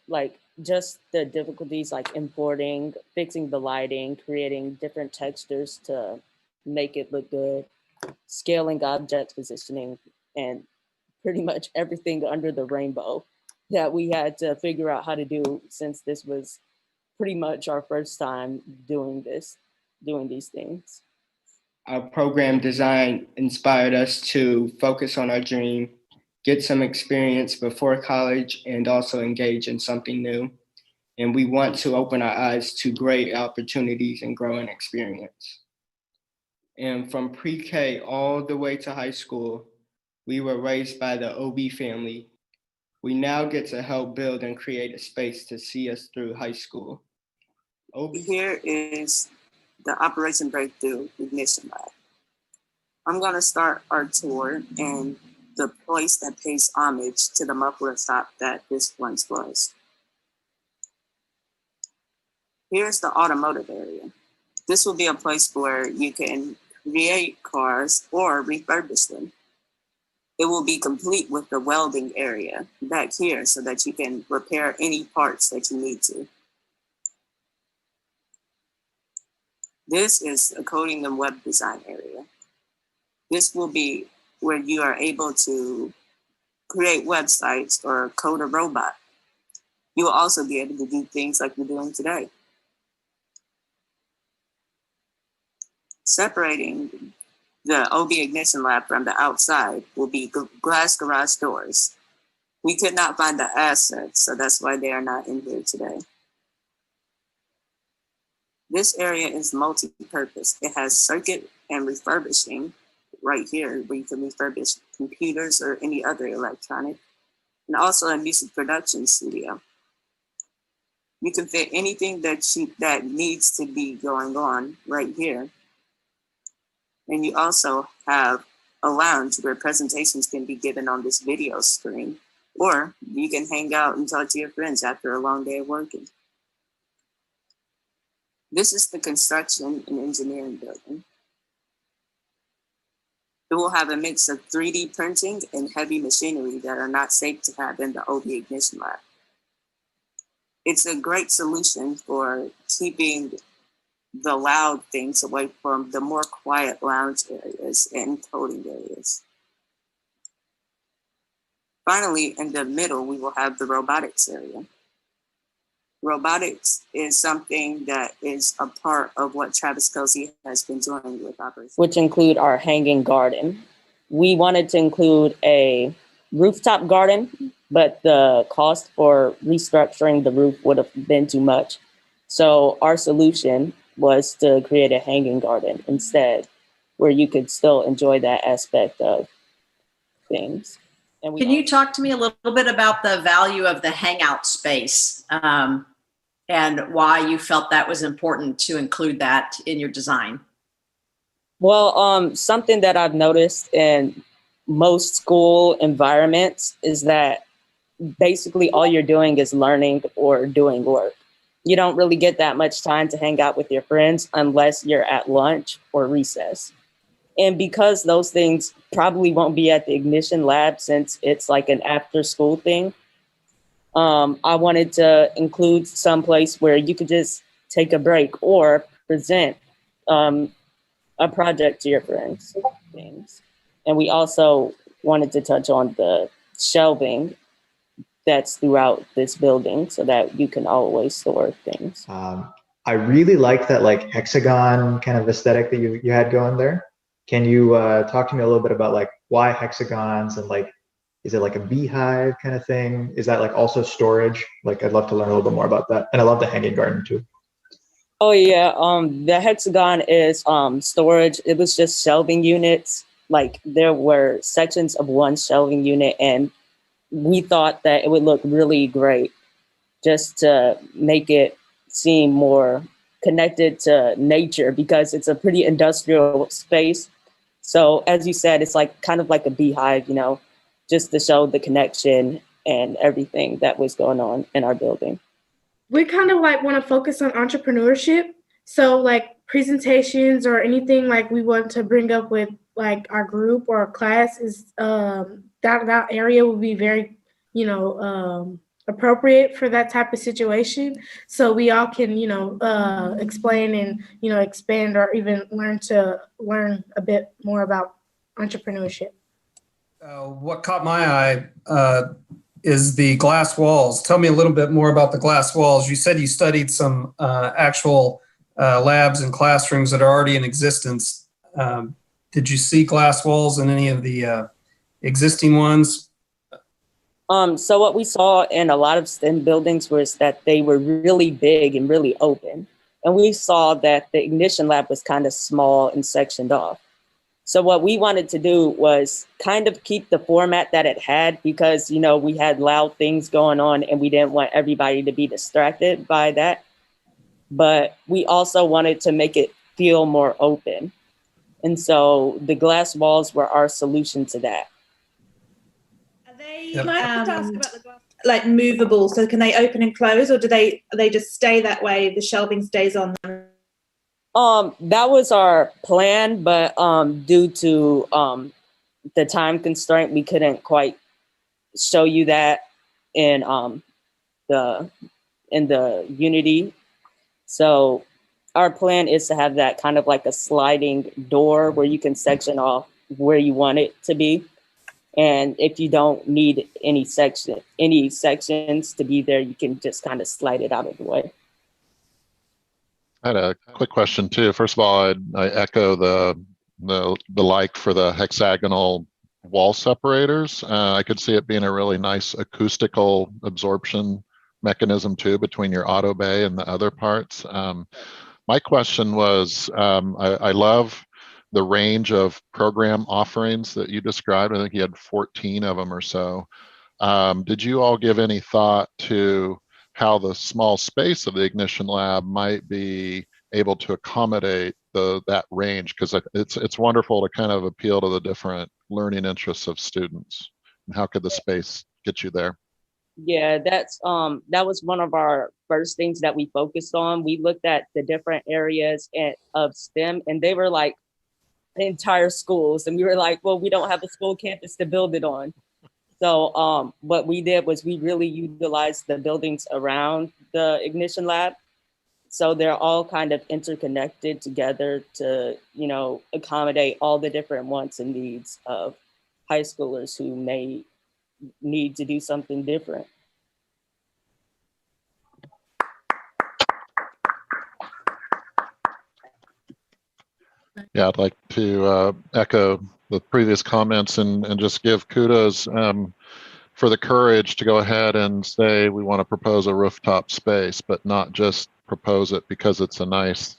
like just the difficulties like importing, fixing the lighting, creating different textures to make it look good, scaling object positioning, and pretty much everything under the rainbow that we had to figure out how to do, since this was pretty much our first time doing these things.
Our program design inspired us to focus on our dream, get some experience before college, and also engage in something new. And we want to open our eyes to great opportunities and growing experience. And from pre-K all the way to high school, we were raised by the OB family. We now get to help build and create a space to see us through high school.
Here is the Operation Breakthrough Ignition Lab. I'm gonna start our tour in the place that pays homage to the muffler shop that this once was. Here's the automotive area. This will be a place where you can create cars or refurbish them. It will be complete with the welding area back here so that you can repair any parts that you need to. This is a coding and web design area. This will be where you are able to create websites or code a robot. You will also be able to do things like we're doing today. Separating the OB Ignition Lab from the outside will be glass garage doors. We could not find the assets, so that's why they are not in here today. This area is multi-purpose. It has circuit and refurbishing right here, where you can refurbish computers or any other electronic, and also a music production studio. You can fit anything that needs to be going on right here. And you also have a lounge where presentations can be given on this video screen, or you can hang out and talk to your friends after a long day of working. This is the construction and engineering building. It will have a mix of 3D printing and heavy machinery that are not safe to have in the OB Ignition Lab. It's a great solution for keeping the loud things away from the more quiet lounge areas and coding areas. Finally, in the middle, we will have the robotics area. Robotics is something that is a part of what Travis Kelsey has been doing with Operation, which include our hanging garden. We wanted to include a rooftop garden, but the cost for restructuring the roof would have been too much. So our solution was to create a hanging garden instead, where you could still enjoy that aspect of things. And
Can you talk to me a little bit about the value of the hangout space and why you felt that was important to include that in your design?
Well, something that I've noticed in most school environments is that basically all you're doing is learning or doing work. You don't really get that much time to hang out with your friends unless you're at lunch or recess. And because those things probably won't be at the Ignition Lab since it's like an after school thing, I wanted to include some place where you could just take a break or present a project to your friends. Things. And we also wanted to touch on the shelving that's throughout this building so that you can always store things.
I really like that like hexagon kind of aesthetic that you had going there. Can you talk to me a little bit about like why hexagons and like, is it like a beehive kind of thing? Is that like also storage? Like I'd love to learn a little bit more about that. And I love the hanging garden too.
Oh yeah, the hexagon is storage. It was just shelving units. Like there were sections of one shelving unit and we thought that it would look really great just to make it seem more connected to nature, because it's a pretty industrial space. So as you said, it's like kind of like a beehive, you know, just to show the connection and everything that was going on in our building.
We kind of like want to focus on entrepreneurship. So like presentations or anything like we want to bring up with like our group or our class is that area will be very, you know, appropriate for that type of situation. So we all can, you know, explain and, you know, expand or even learn a bit more about entrepreneurship.
What caught my eye is the glass walls. Tell me a little bit more about the glass walls. You said you studied some actual labs and classrooms that are already in existence. Did you see glass walls in any of the existing ones?
So what we saw in a lot of STEM buildings was that they were really big and really open. And we saw that the ignition lab was kind of small and sectioned off. So what we wanted to do was kind of keep the format that it had, because, you know, we had loud things going on and we didn't want everybody to be distracted by that. But we also wanted to make it feel more open. And so the glass walls were our solution to that.
Can I just ask about the glass, like movable? So can they open and close, or do they just stay that way? The shelving stays on them?
That was our plan, but due to the time constraint, we couldn't quite show you that in the Unity. So our plan is to have that kind of like a sliding door where you can section off where you want it to be. And if you don't need any sections to be there, you can just kind of slide it out of the way.
I had a quick question too. First of all, I echo the like for the hexagonal wall separators. I could see it being a really nice acoustical absorption mechanism too between your auto bay and the other parts. My question was, I love the range of program offerings that you described. I think you had 14 of them or so. Did you all give any thought to how the small space of the Ignition Lab might be able to accommodate that range? Because it's wonderful to kind of appeal to the different learning interests of students. And how could the space get you there?
Yeah, that was one of our first things that we focused on. We looked at the different areas of STEM, and they were like entire schools. And we were like, well, we don't have a school campus to build it on. So what we did was we really utilized the buildings around the Ignition Lab. So they're all kind of interconnected together to, you know, accommodate all the different wants and needs of high schoolers who may need to do something different.
Yeah, I'd like to echo the previous comments and just give kudos for the courage to go ahead and say we want to propose a rooftop space, but not just propose it because it's a nice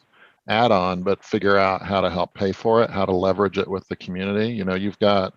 add-on, but figure out how to help pay for it, how to leverage it with the community. You know, you've got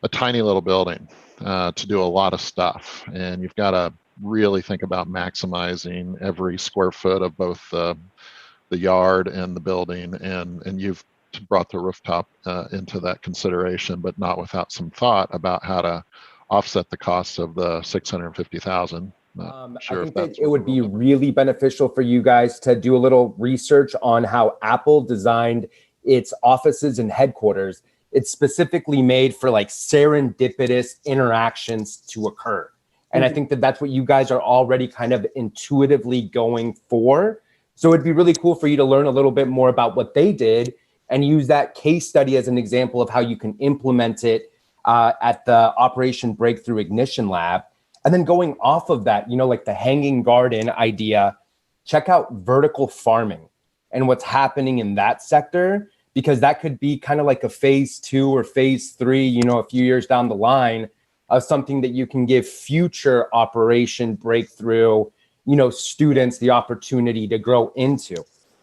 a tiny little building to do a lot of stuff, and you've got to really think about maximizing every square foot of both the yard and the building, and you've brought the rooftop into that consideration, but not without some thought about how to offset the costs of the $650,000.
I think that it would be really beneficial for you guys to do a little research on how Apple designed its offices and headquarters. It's specifically made for like serendipitous interactions to occur. And I think that that's what you guys are already kind of intuitively going for. So it'd be really cool for you to learn a little bit more about what they did and use that case study as an example of how you can implement it at the Operation Breakthrough Ignition Lab. And then going off of that, you know, like the hanging garden idea, check out vertical farming and what's happening in that sector, because that could be kind of like a phase 2 or phase 3, you know, a few years down the line of something that you can give future Operation Breakthrough, you know, students the opportunity to grow into.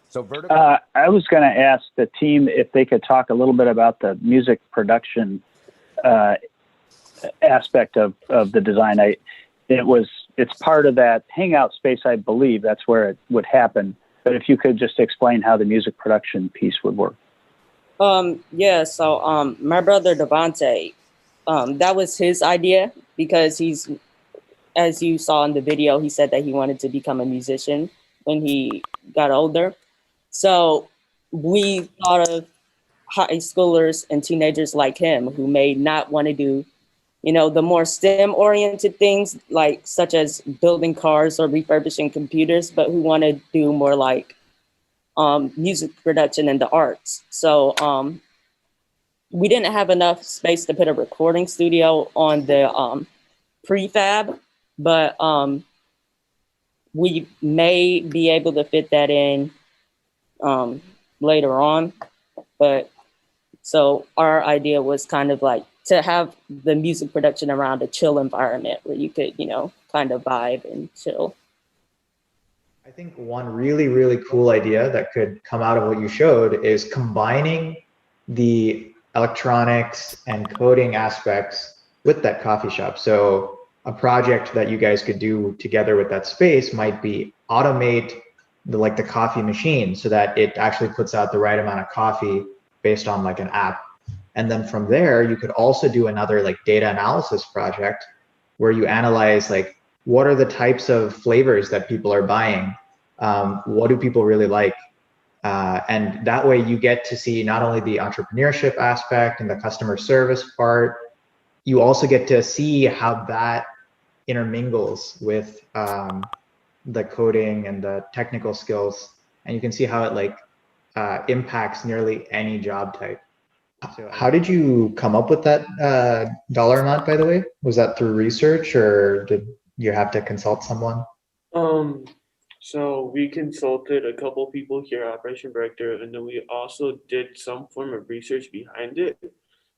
So vertical.
I was going to ask the team if they could talk a little bit about the music production aspect of the design. It it's part of that hangout space, I believe. That's where it would happen. But if you could just explain how the music production piece would work.
Yeah, so my brother Devontae, that was his idea because he's, as you saw in the video, he said that he wanted to become a musician when he got older. So we thought of high schoolers and teenagers like him who may not want to do, you know, the more STEM oriented things, like such as building cars or refurbishing computers, but who want to do more like music production and the arts. So we didn't have enough space to put a recording studio on the prefab, but we may be able to fit that in later on. But so our idea was kind of like to have the music production around a chill environment where you could, you know, kind of vibe and chill.
I think one really, really cool idea that could come out of what you showed is combining the electronics and coding aspects with that coffee shop. So a project that you guys could do together with that space might be automate the coffee machine so that it actually puts out the right amount of coffee based on like an app. And then from there, you could also do another like data analysis project where you analyze like what are the types of flavors that people are buying? What do people really like? And that way you get to see not only the entrepreneurship aspect and the customer service part, you also get to see how that intermingles with the coding and the technical skills. And you can see how it like impacts nearly any job type. So how did you come up with that dollar amount, by the way? Was that through research or did you have to consult someone?
So we consulted a couple people here at Operation Breakthrough, and then we also did some form of research behind it.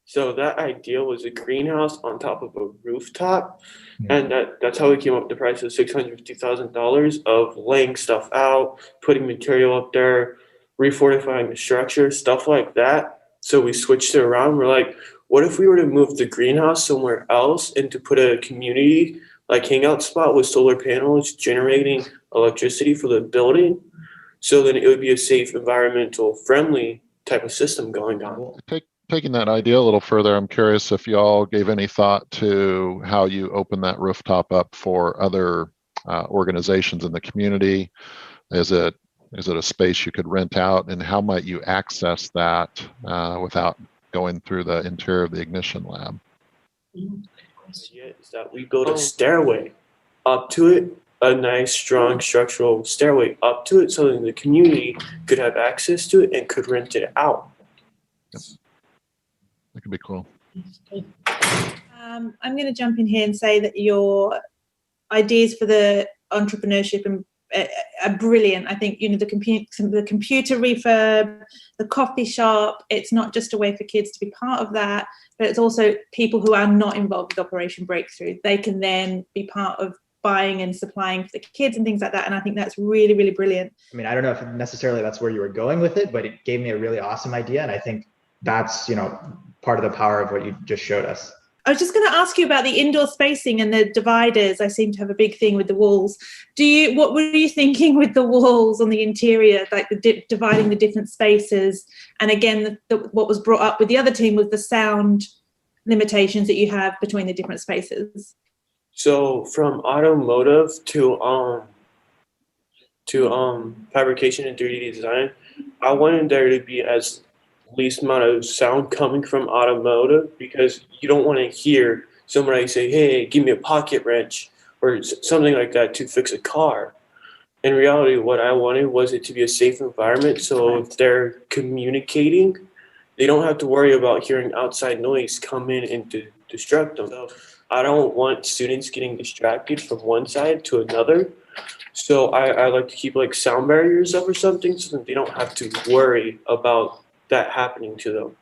So that idea was a greenhouse on top of a rooftop, and that's how we came up with the price of $650,000 of laying stuff out, putting material up there, refortifying the structure, stuff like that. So we switched it around. We're like, what if we were to move the greenhouse somewhere else and to put a community like hangout spot with solar panels generating electricity for the building? So then it would be a safe, environmental friendly type of system going on.
Taking that idea a little further, I'm curious if y'all gave any thought to how you open that rooftop up for other organizations in the community. Is it a space you could rent out, and how might you access that without going through the interior of the ignition lab?
Is that we build a stairway up to it, a nice, strong structural stairway up to it, so that the community could have access to it and could rent it out.
That could be cool.
I'm going to jump in here and say that your ideas for the entrepreneurship and are brilliant. I think, you know, the computer refurb, the coffee shop, it's not just a way for kids to be part of that, but it's also people who are not involved with Operation Breakthrough. They can then be part of buying and supplying for the kids and things like that. And I think that's really, really brilliant.
I mean, I don't know if necessarily that's where you were going with it, but it gave me a really awesome idea. And I think that's, you know, part of the power of what you just showed us.
I was just going to ask you about the indoor spacing and the dividers. I seem to have a big thing with the walls. What were you thinking with the walls on the interior, like dividing the different spaces? And again, what was brought up with the other team was the sound limitations that you have between the different spaces.
So from automotive to fabrication and 3D design, I wanted there to be as least amount of sound coming from automotive, because you don't want to hear somebody say, hey, give me a pocket wrench or something like that to fix a car. In reality, what I wanted was it to be a safe environment, so if they're communicating, they don't have to worry about hearing outside noise come in and to distract them. So I don't want students getting distracted from one side to another. So I like to keep like sound barriers up or something so that they don't have to worry about that happening to them.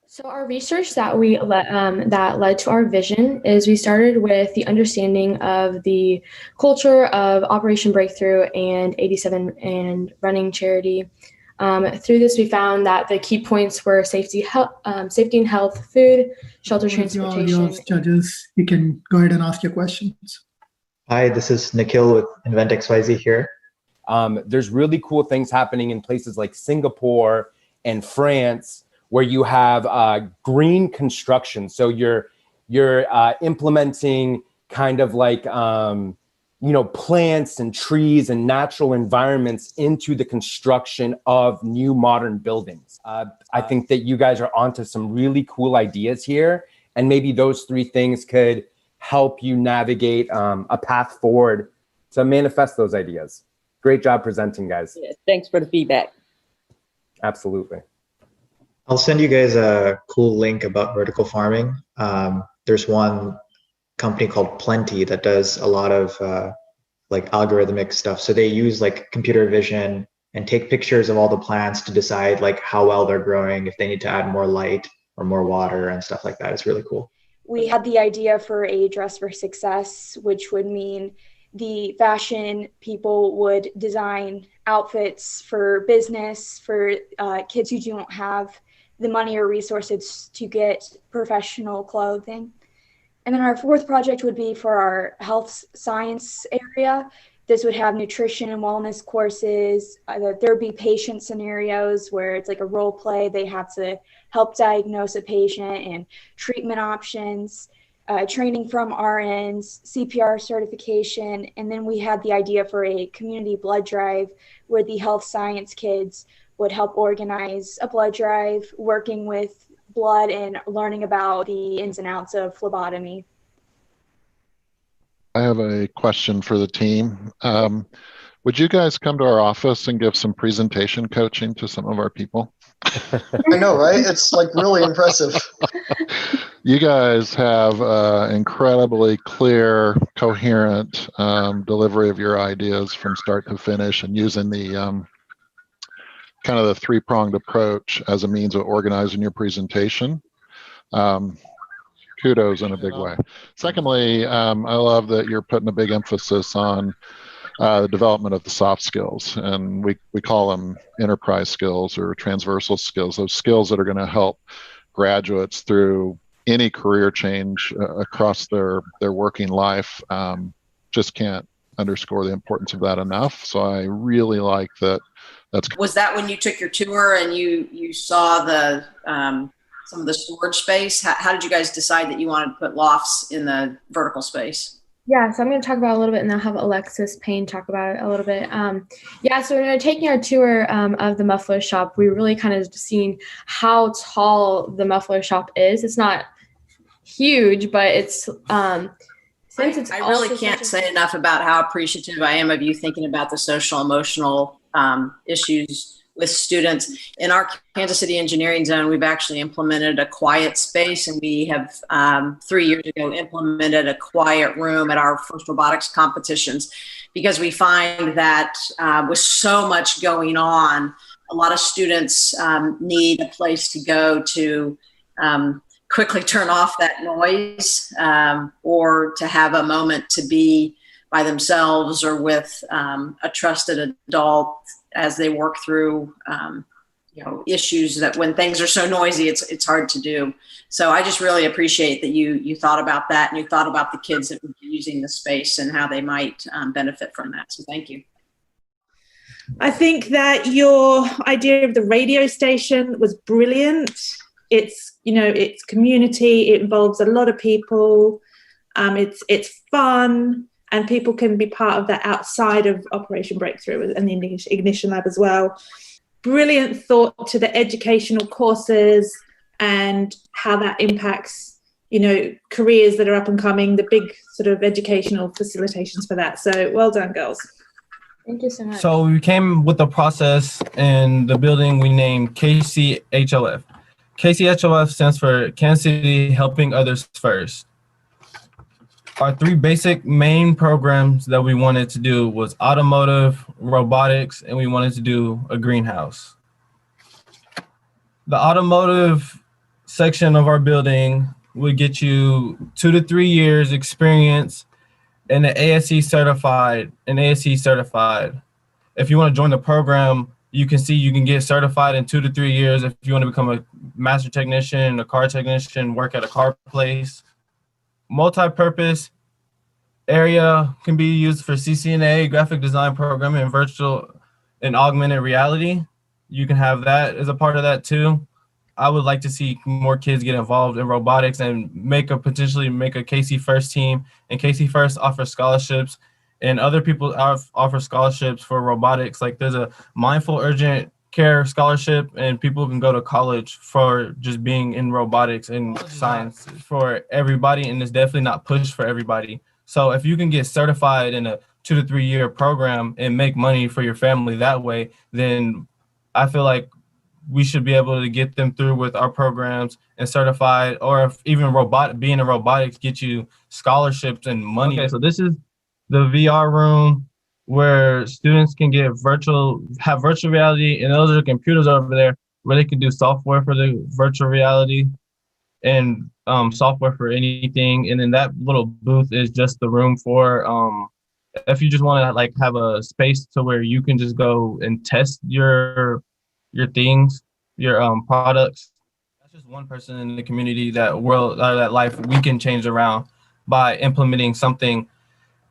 So our research that led to our vision is we started with the understanding of the culture of Operation Breakthrough and 87 and running charity. Through this, we found that the key points were safety and health, food, shelter, transportation.
All judges, you can go ahead and ask your questions.
Hi, this is Nikhil with Invent XYZ here.
There's really cool things happening in places like Singapore and France, where you have green construction. So you're implementing kind of like plants and trees and natural environments into the construction of new modern buildings. I think that you guys are onto some really cool ideas here, and maybe those three things could help you navigate a path forward to manifest those ideas. Great job presenting, guys.
Yeah, thanks for the feedback.
Absolutely.
I'll send you guys a cool link about vertical farming. There's one company called Plenty that does a lot of like algorithmic stuff. So they use like computer vision and take pictures of all the plants to decide like how well they're growing, if they need to add more light or more water and stuff like that. It's really cool.
We had the idea for a dress for success, which would mean the fashion people would design outfits for business, for kids who don't have the money or resources to get professional clothing. And then our fourth project would be for our health science area. This would have nutrition and wellness courses. There'd be patient scenarios where it's like a role play. They have to help diagnose a patient and treatment options, training from RNs, CPR certification. And then we had the idea for a community blood drive where the health science kids would help organize a blood drive, working with blood and learning about the ins and outs of phlebotomy.
I have a question for the team. Would you guys come to our office and give some presentation coaching to some of our people?
I know, right? It's like really impressive.
You guys have incredibly clear, coherent delivery of your ideas from start to finish, and using the kind of the three-pronged approach as a means of organizing your presentation. Kudos in a big way. Secondly, I love that you're putting a big emphasis on the development of the soft skills, and we call them enterprise skills or transversal skills, those skills that are going to help graduates through any career change across their working life. Just can't underscore the importance of that enough. So I really like that.
Was that when you took your tour and you saw the some of the storage space? How did you guys decide that you wanted to put lofts in the vertical space?
Yeah, so I'm going to talk about it a little bit, and I'll have Alexis Payne talk about it a little bit. Yeah, so when we were taking our tour of the muffler shop, we really kind of seen how tall the muffler shop is. It's not huge, but it's since it's.
I really can't say enough about how appreciative I am of you thinking about the social emotional issues with students. In our Kansas City Engineering Zone, we've actually implemented a quiet space, and we have 3 years ago implemented a quiet room at our first robotics competitions, because we find that with so much going on, a lot of students need a place to go to quickly turn off that noise, or to have a moment to be by themselves or with a trusted adult as they work through issues that when things are so noisy, it's hard to do. So I just really appreciate that you thought about that, and you thought about the kids that would be using the space and how they might benefit from that. So thank you.
I think that your idea of the radio station was brilliant. It's it's community. It involves a lot of people. It's fun. And people can be part of that outside of Operation Breakthrough and the Ignition Lab as well. Brilliant thought to the educational courses and how that impacts, careers that are up and coming, the big sort of educational facilitations for that. So well done, girls.
Thank you so much.
So we came with a process in the building we named KCHLF. KCHLF stands for Kansas City Helping Others First. Our three basic main programs that we wanted to do was automotive, robotics, and we wanted to do a greenhouse. The automotive section of our building would get you 2 to 3 years experience and an ASE certified. If you want to join the program, you can see you can get certified in 2 to 3 years if you want to become a master technician, a car technician, work at a car place. Multi-purpose area can be used for CCNA, graphic design programming, and virtual and augmented reality. You can have that as a part of that too. I would like to see more kids get involved in robotics and potentially make a KC First team. And KC First offers scholarships, and other people offer scholarships for robotics. Like there's a mindful urgent care scholarship, and people can go to college for just being in robotics and science for everybody, and it's definitely not pushed for everybody. So if you can get certified in a 2 to 3 year program and make money for your family that way, then I feel like we should be able to get them through with our programs and certified, or if even being in robotics get you scholarships and money. Okay, so this is the VR room where students can have virtual reality, and those are the computers over there where they can do software for the virtual reality and software for anything. And then that little booth is just the room for if you just want to like have a space to where you can just go and test your things, your products. That's just one person in the community that life we can change around by implementing something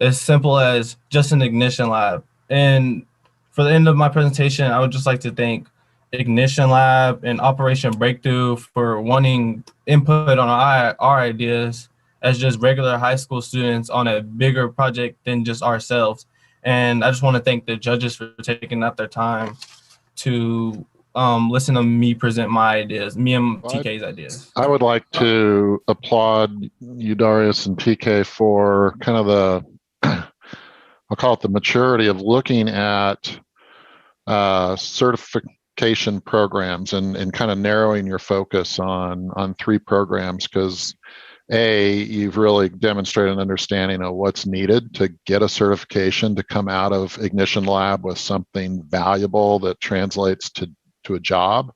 as simple as just an ignition lab. And for the end of my presentation, I would just like to thank Ignition Lab and Operation Breakthrough for wanting input on our ideas as just regular high school students on a bigger project than just ourselves. And I just want to thank the judges for taking out their time to listen to me present my ideas, me and TK's ideas.
I would like to applaud you, Darius and TK, for kind of I'll call it the maturity of looking at certification programs and kind of narrowing your focus on 3 programs, because you've really demonstrated an understanding of what's needed to get a certification to come out of Ignition Lab with something valuable that translates to a job.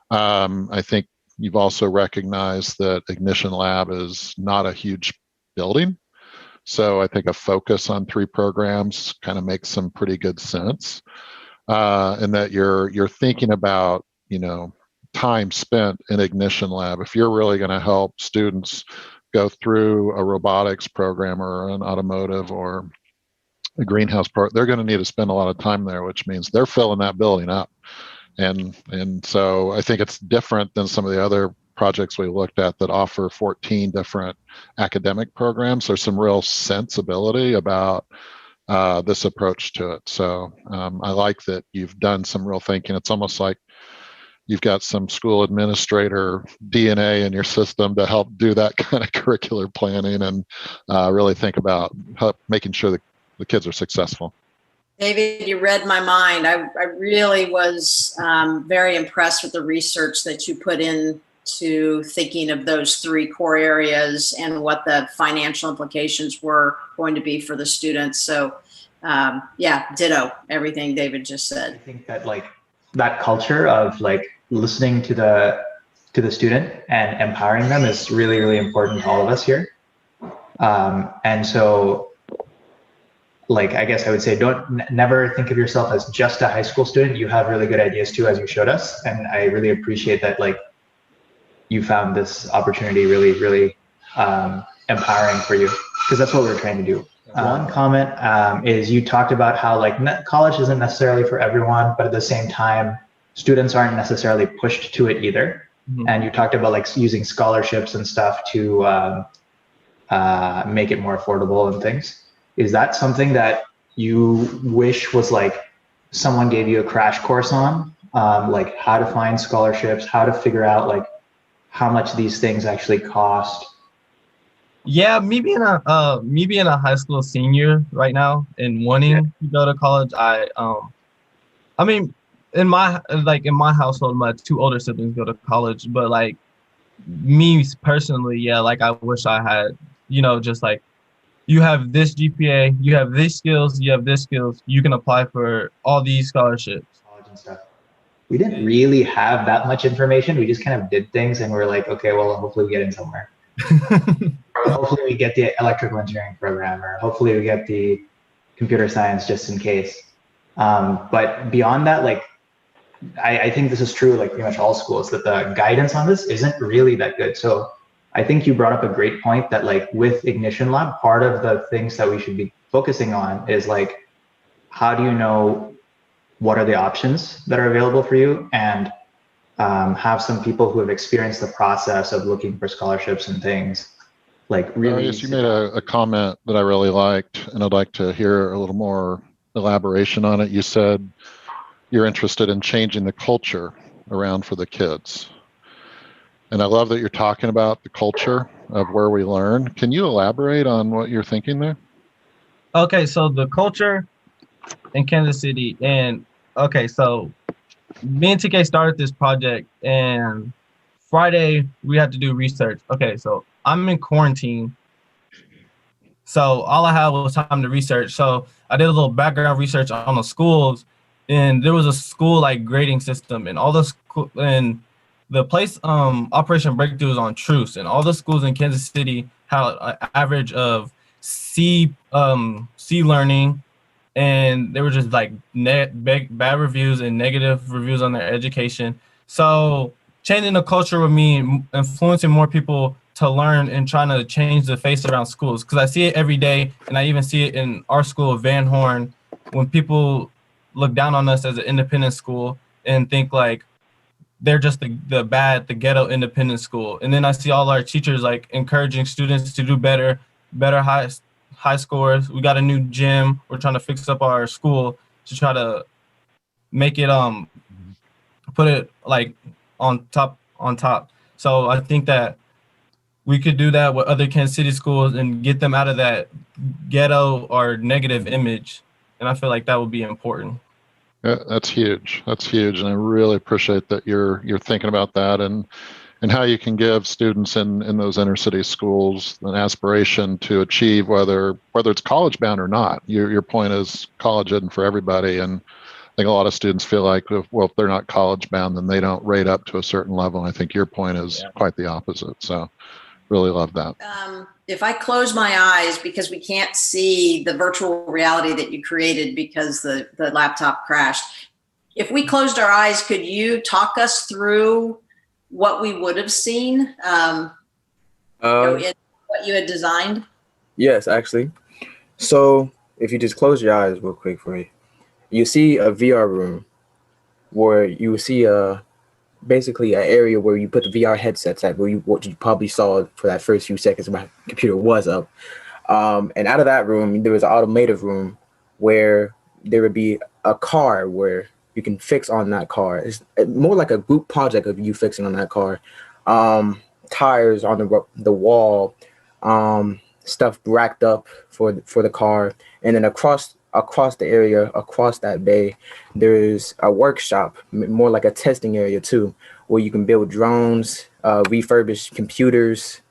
I think you've also recognized that Ignition Lab is not a huge building. So I think a focus on 3 programs kind of makes some pretty good sense. And that you're thinking about, time spent in Ignition Lab. If you're really going to help students go through a robotics program or an automotive or a greenhouse part, they're going to need to spend a lot of time there, which means they're filling that building up. And so I think it's different than some of the other projects we looked at that offer 14 different academic programs. There's some real sensibility about this approach to it. So I like that you've done some real thinking. It's almost like you've got some school administrator DNA in your system to help do that kind of curricular planning and really think about making sure that the kids are successful.
David, you read my mind. I really was very impressed with the research that you put into thinking of those 3 core areas and what the financial implications were going to be for the students. So yeah, ditto everything David just said.
I think that that culture of listening to the student and empowering them is really, really important to all of us here. And so I guess I would say never think of yourself as just a high school student. You have really good ideas too, as you showed us. And I really appreciate that you found this opportunity really, really empowering for you, because that's what we're trying to do. One comment is you talked about how college isn't necessarily for everyone, but at the same time, students aren't necessarily pushed to it either. Mm-hmm. And you talked about using scholarships and stuff to make it more affordable and things. Is that something that you wish was someone gave you a crash course on, how to find scholarships, how to figure out how much these things actually cost?
Yeah, me being a high school senior right now and wanting to go to college, I mean, in my household, my 2 older siblings go to college, but me personally, I wish I had, just you have this GPA, you have these skills, you have this skills, you can apply for all these scholarships.
We didn't really have that much information. We just kind of did things and we're okay, well, hopefully we get in somewhere. Or hopefully we get the electrical engineering program, or hopefully we get the computer science just in case. But beyond that, I think this is true, like pretty much all schools, that the guidance on this isn't really that good. So I think you brought up a great point that like with Ignition Lab, part of the things that we should be focusing on is like, how do you know what are the options that are available for you, and have some people who have experienced the process of looking for scholarships and things. Like really,
Yes, you made a comment that I really liked, and I'd like to hear a little more elaboration on it. You said you're interested in changing the culture around for the kids. And I love that you're talking about the culture of where we learn. Can you elaborate on what you're thinking there?
Okay, so the culture in Kansas City, and okay, so me and TK started this project, and Friday we had to do research. Okay, so I'm in quarantine, so all I had was time to research. So I did a little background research on the schools, and there was a school like grading system, and all the school and the place Operation Breakthrough is on Truce, and all the schools in Kansas City had an average of C learning, and they were just like bad reviews and negative reviews on their education. So changing the culture would mean influencing more people to learn and trying to change the face around schools, because I see it every day, and I even see it in our school, Van Horn, when people look down on us as an independent school and think like they're just the ghetto independent school. And then I see all our teachers like encouraging students to do better high scores. We got a new gym. We're trying to fix up our school to try to make it put it like on top. So I think that we could do that with other Kansas City schools and get them out of that ghetto or negative image. And I feel like that would be important.
Yeah, that's huge. That's huge, and I really appreciate that you're thinking about that and how you can give students in those inner city schools an aspiration to achieve, whether it's college bound or not. Your point is college isn't for everybody, and I think a lot of students feel like, if they're not college bound, then they don't rate up to a certain level. And I think your point is quite the opposite. So really love that.
If I close my eyes, because we can't see the virtual reality that you created because the laptop crashed, if we closed our eyes, could you talk us through what we would have seen in what you had designed?
Yes, actually. So if you just close your eyes real quick for me, you see a VR room where you see basically an area where you put the VR headsets at, what you probably saw for that first few seconds my computer was up. And out of that room, there was an automotive room where there would be a car where you can fix on that car. It's more like a group project of you fixing on that car. Tires on the wall, stuff racked up for the car. And then across the area, across that bay, there's a workshop, more like a testing area too, where you can build drones, refurbish computers,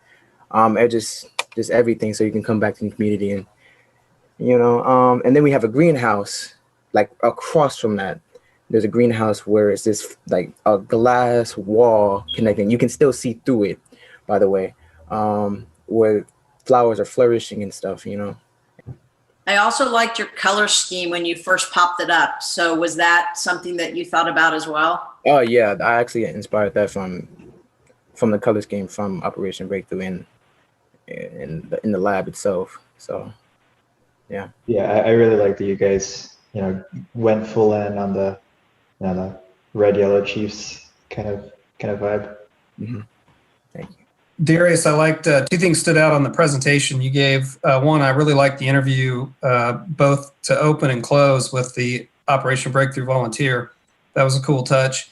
and just everything, so you can come back to the community. And and then we have a greenhouse like across from that. There's a greenhouse where it's this like a glass wall connecting. You can still see through it, by the way, where flowers are flourishing and stuff.
I also liked your color scheme when you first popped it up. So was that something that you thought about as well?
Oh yeah, I actually inspired that from the color scheme from Operation Breakthrough in the lab itself. So yeah.
Yeah, I really like that you guys went full in on the red yellow Chiefs kind of vibe.
Mm-hmm. Thank you.
Darius, I liked two things stood out on the presentation you gave. One, I really liked the interview, both to open and close with the Operation Breakthrough volunteer. That was a cool touch.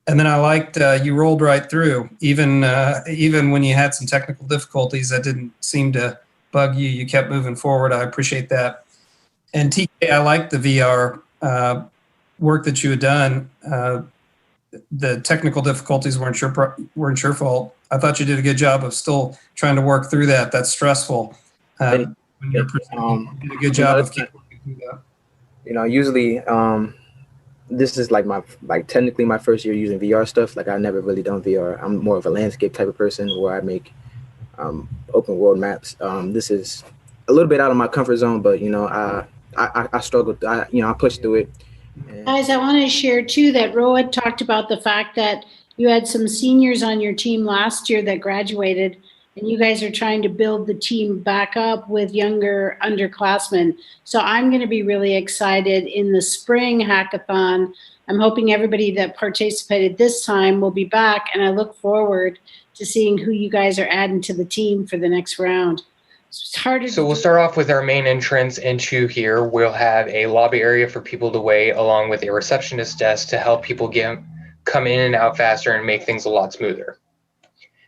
And then I liked you rolled right through, even when you had some technical difficulties that didn't seem to bug you. You kept moving forward. I appreciate that. And TK, I liked the VR work that you had done. The technical difficulties weren't your fault. I thought you did a good job of still trying to work through that. That's stressful. When you're presenting, you did a good job of keeping working through that.
Usually this is technically my first year using VR stuff. Like I never really done VR. I'm more of a landscape type of person where I make open world maps. This is a little bit out of my comfort zone, but I struggled. I pushed through it,
Guys, I want to share too that Rohit talked about the fact that you had some seniors on your team last year that graduated, and you guys are trying to build the team back up with younger underclassmen. So I'm going to be really excited in the spring hackathon. I'm hoping everybody that participated this time will be back, and I look forward to seeing who you guys are adding to the team for the next round. It's harder.
So we'll start off with our main entrance into here. We'll have a lobby area for people to wait, along with a receptionist desk to help people come in and out faster and make things a lot smoother.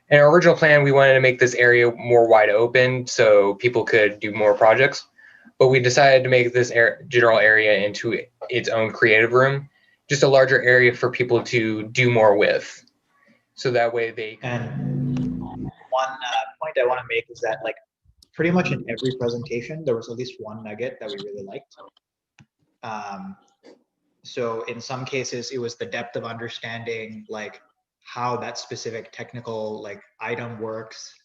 In our original plan, we wanted to make this area more wide open so people could do more projects, but we decided to make this general area into its own creative room, just a larger area for people to do more with. So that way they
And one point I want to make is that like pretty much in every presentation, there was at least one nugget that we really liked. So in some cases, it was the depth of understanding, like how that specific technical like item works,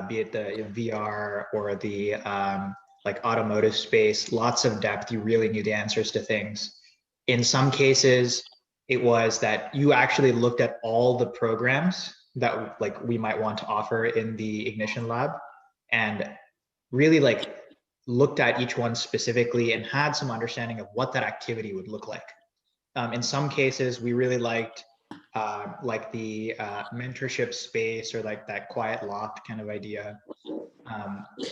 be it the VR or the like automotive space, lots of depth. You really knew the answers to things. In some cases, it was that you actually looked at all the programs that like we might want to offer in the Ignition Lab and really like looked at each one specifically and had some understanding of what that activity would look like. In some cases, we really liked like the mentorship space or like that quiet loft kind of idea.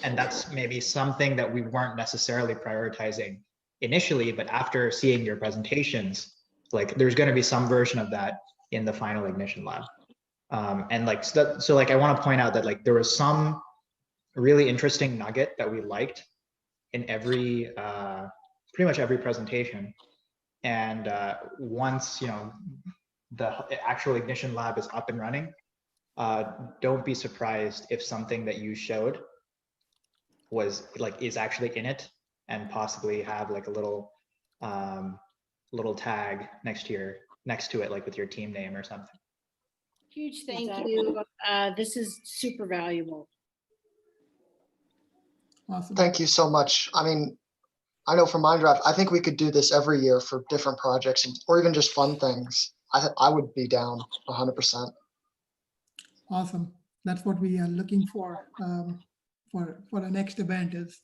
And that's maybe something that we weren't necessarily prioritizing initially, but after seeing your presentations, like there's going to be some version of that in the final Ignition Lab. And like, so like, I want to point out that like there was some really interesting nugget that we liked in every, pretty much every presentation. And once, you know, the actual Ignition Lab is up and running, don't be surprised if something that you showed was like, is actually in it and possibly have like a little, little tag next to it, like with your team name or something.
Huge thank you. This is super valuable.
Awesome.
Thank you so much. I mean, I know for MINDDRIVE, I think we could do this every year for different projects or even just fun things. I would be down 100%.
Awesome. That's what we are looking for our next event is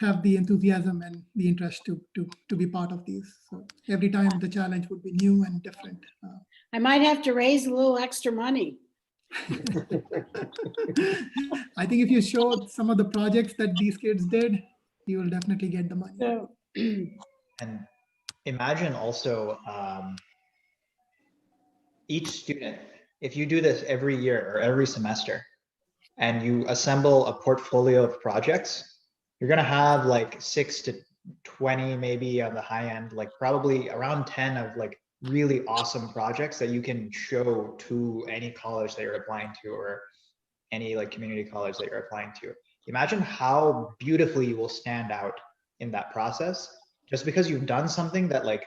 have the enthusiasm and the interest to be part of these. So every time the challenge would be new and different.
I might have to raise a little extra money.
I think if you show some of the projects that these kids did, you will definitely get the money.
And imagine also each student, if you do this every year or every semester, and you assemble a portfolio of projects, you're gonna have like 6 to 20, maybe on the high end, like probably around 10 of like really awesome projects that you can show to any college that you're applying to or any like community college that you're applying to. Imagine how beautifully you will stand out in that process just because you've done something that like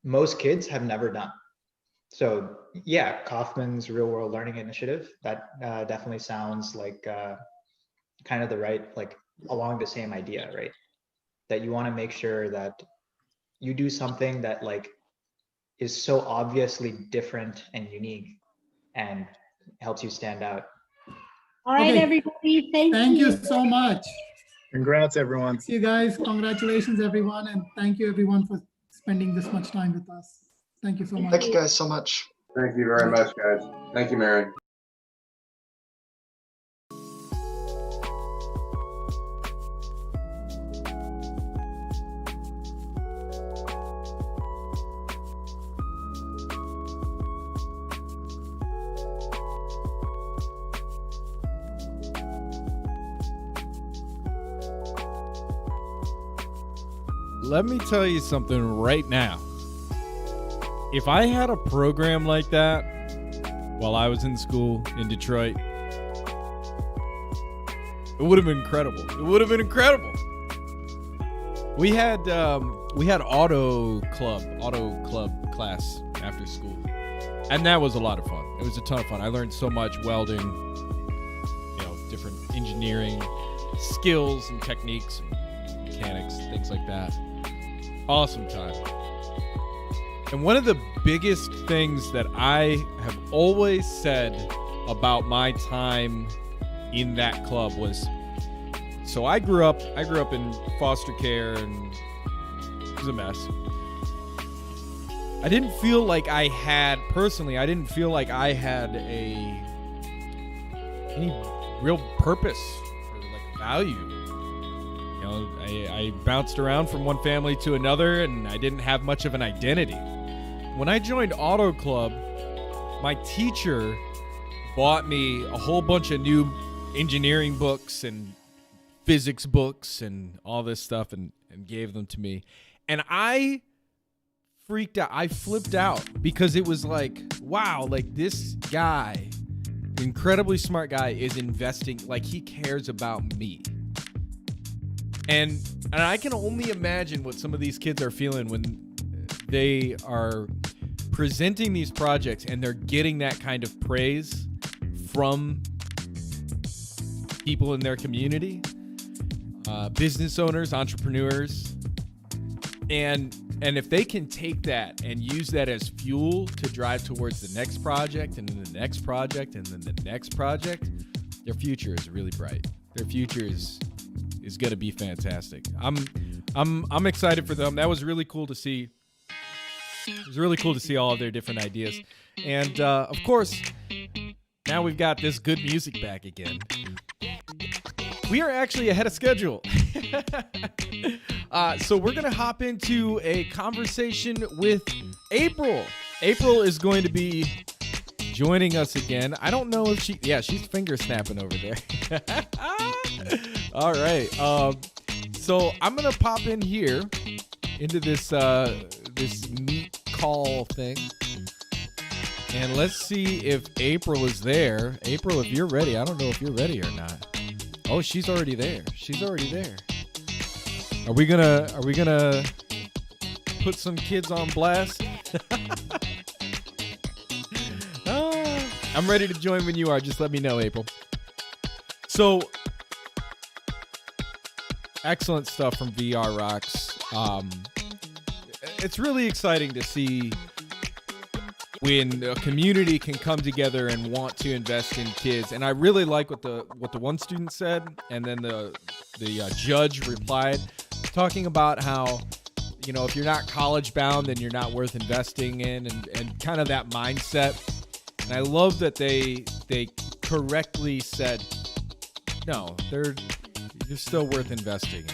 most kids have never done. So yeah, Kaufman's Real World Learning Initiative, that definitely sounds like kind of the right, like along the same idea, right? That you want to make sure that you do something that like is so obviously different and unique and helps you stand out.
All right,
Okay.
everybody,
Thank you so much.
Congrats, everyone.
See you guys. Congratulations, everyone. And thank you, everyone, for spending this much time with us. Thank you so much.
Thank you guys so much.
Thank you very much, guys. Thank you, Mary.
Let me tell you something right now. If I had a program like that while I was in school in Detroit, it would have been incredible. It would have been incredible. We had auto club class after school, and that was a lot of fun. It was a ton of fun. I learned so much welding, different engineering skills and techniques and mechanics, things like that. Awesome time. And one of the biggest things that I have always said about my time in that club was, so I grew up in foster care, and it was a mess. I didn't feel like I had any real purpose or like value. You know, I bounced around from one family to another, and I didn't have much of an identity. When I joined Auto Club, my teacher bought me a whole bunch of new engineering books and physics books and all this stuff, and gave them to me. And I freaked out. I flipped out, because it was like, wow, like this guy, incredibly smart guy, is investing, like he cares about me. And I can only imagine what some of these kids are feeling when they are presenting these projects and they're getting that kind of praise from people in their community, business owners, entrepreneurs. And if they can take that and use that as fuel to drive towards the next project, and then the next project, and then the next project, their future is really bright. Their future is going to be fantastic. I'm excited for them. That was really cool to see. It was really cool to see all of their different ideas. And of course, now we've got this good music back again. We are actually ahead of schedule. So we're going to hop into a conversation with April. April is going to be joining us again. I don't know if she's finger snapping over there. All right. So I'm going to pop in here into this meet call thing. And let's see if April is there. April, if you're ready. I don't know if you're ready or not. Oh, she's already there. She's already there. Are we gonna put some kids on blast? I'm ready to join when you are. Just let me know, April. So, excellent stuff from VR Rocks. It's really exciting to see when a community can come together and want to invest in kids. And I really like what the one student said, and then the judge replied, talking about how, you know, if you're not college bound, then you're not worth investing in, and kind of that mindset. And I love that they correctly said, no, you're still worth investing in,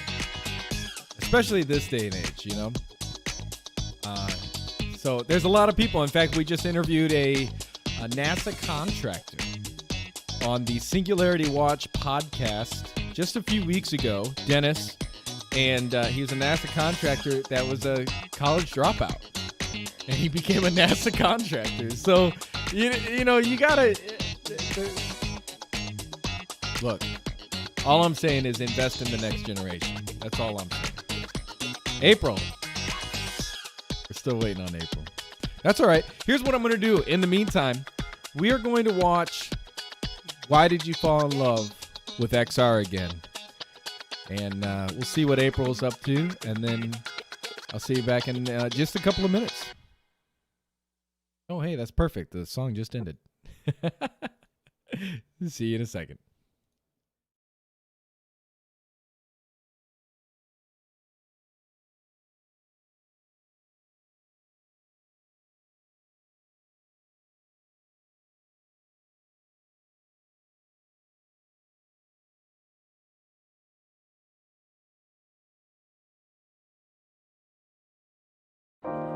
especially this day and age, you know. So there's a lot of people. In fact, we just interviewed a NASA contractor on the Singularity Watch podcast just a few weeks ago, Dennis, and he was a NASA contractor that was a college dropout, and he became a NASA contractor. So, you know, you gotta look. All I'm saying is invest in the next generation. That's all I'm saying. April. We're still waiting on April. That's all right. Here's what I'm going to do. In the meantime, we are going to watch Why Did You Fall in Love with XR again. And we'll see what April's up to. And then I'll see you back in just a couple of minutes. Oh, hey, that's perfect. The song just ended. See you in a second.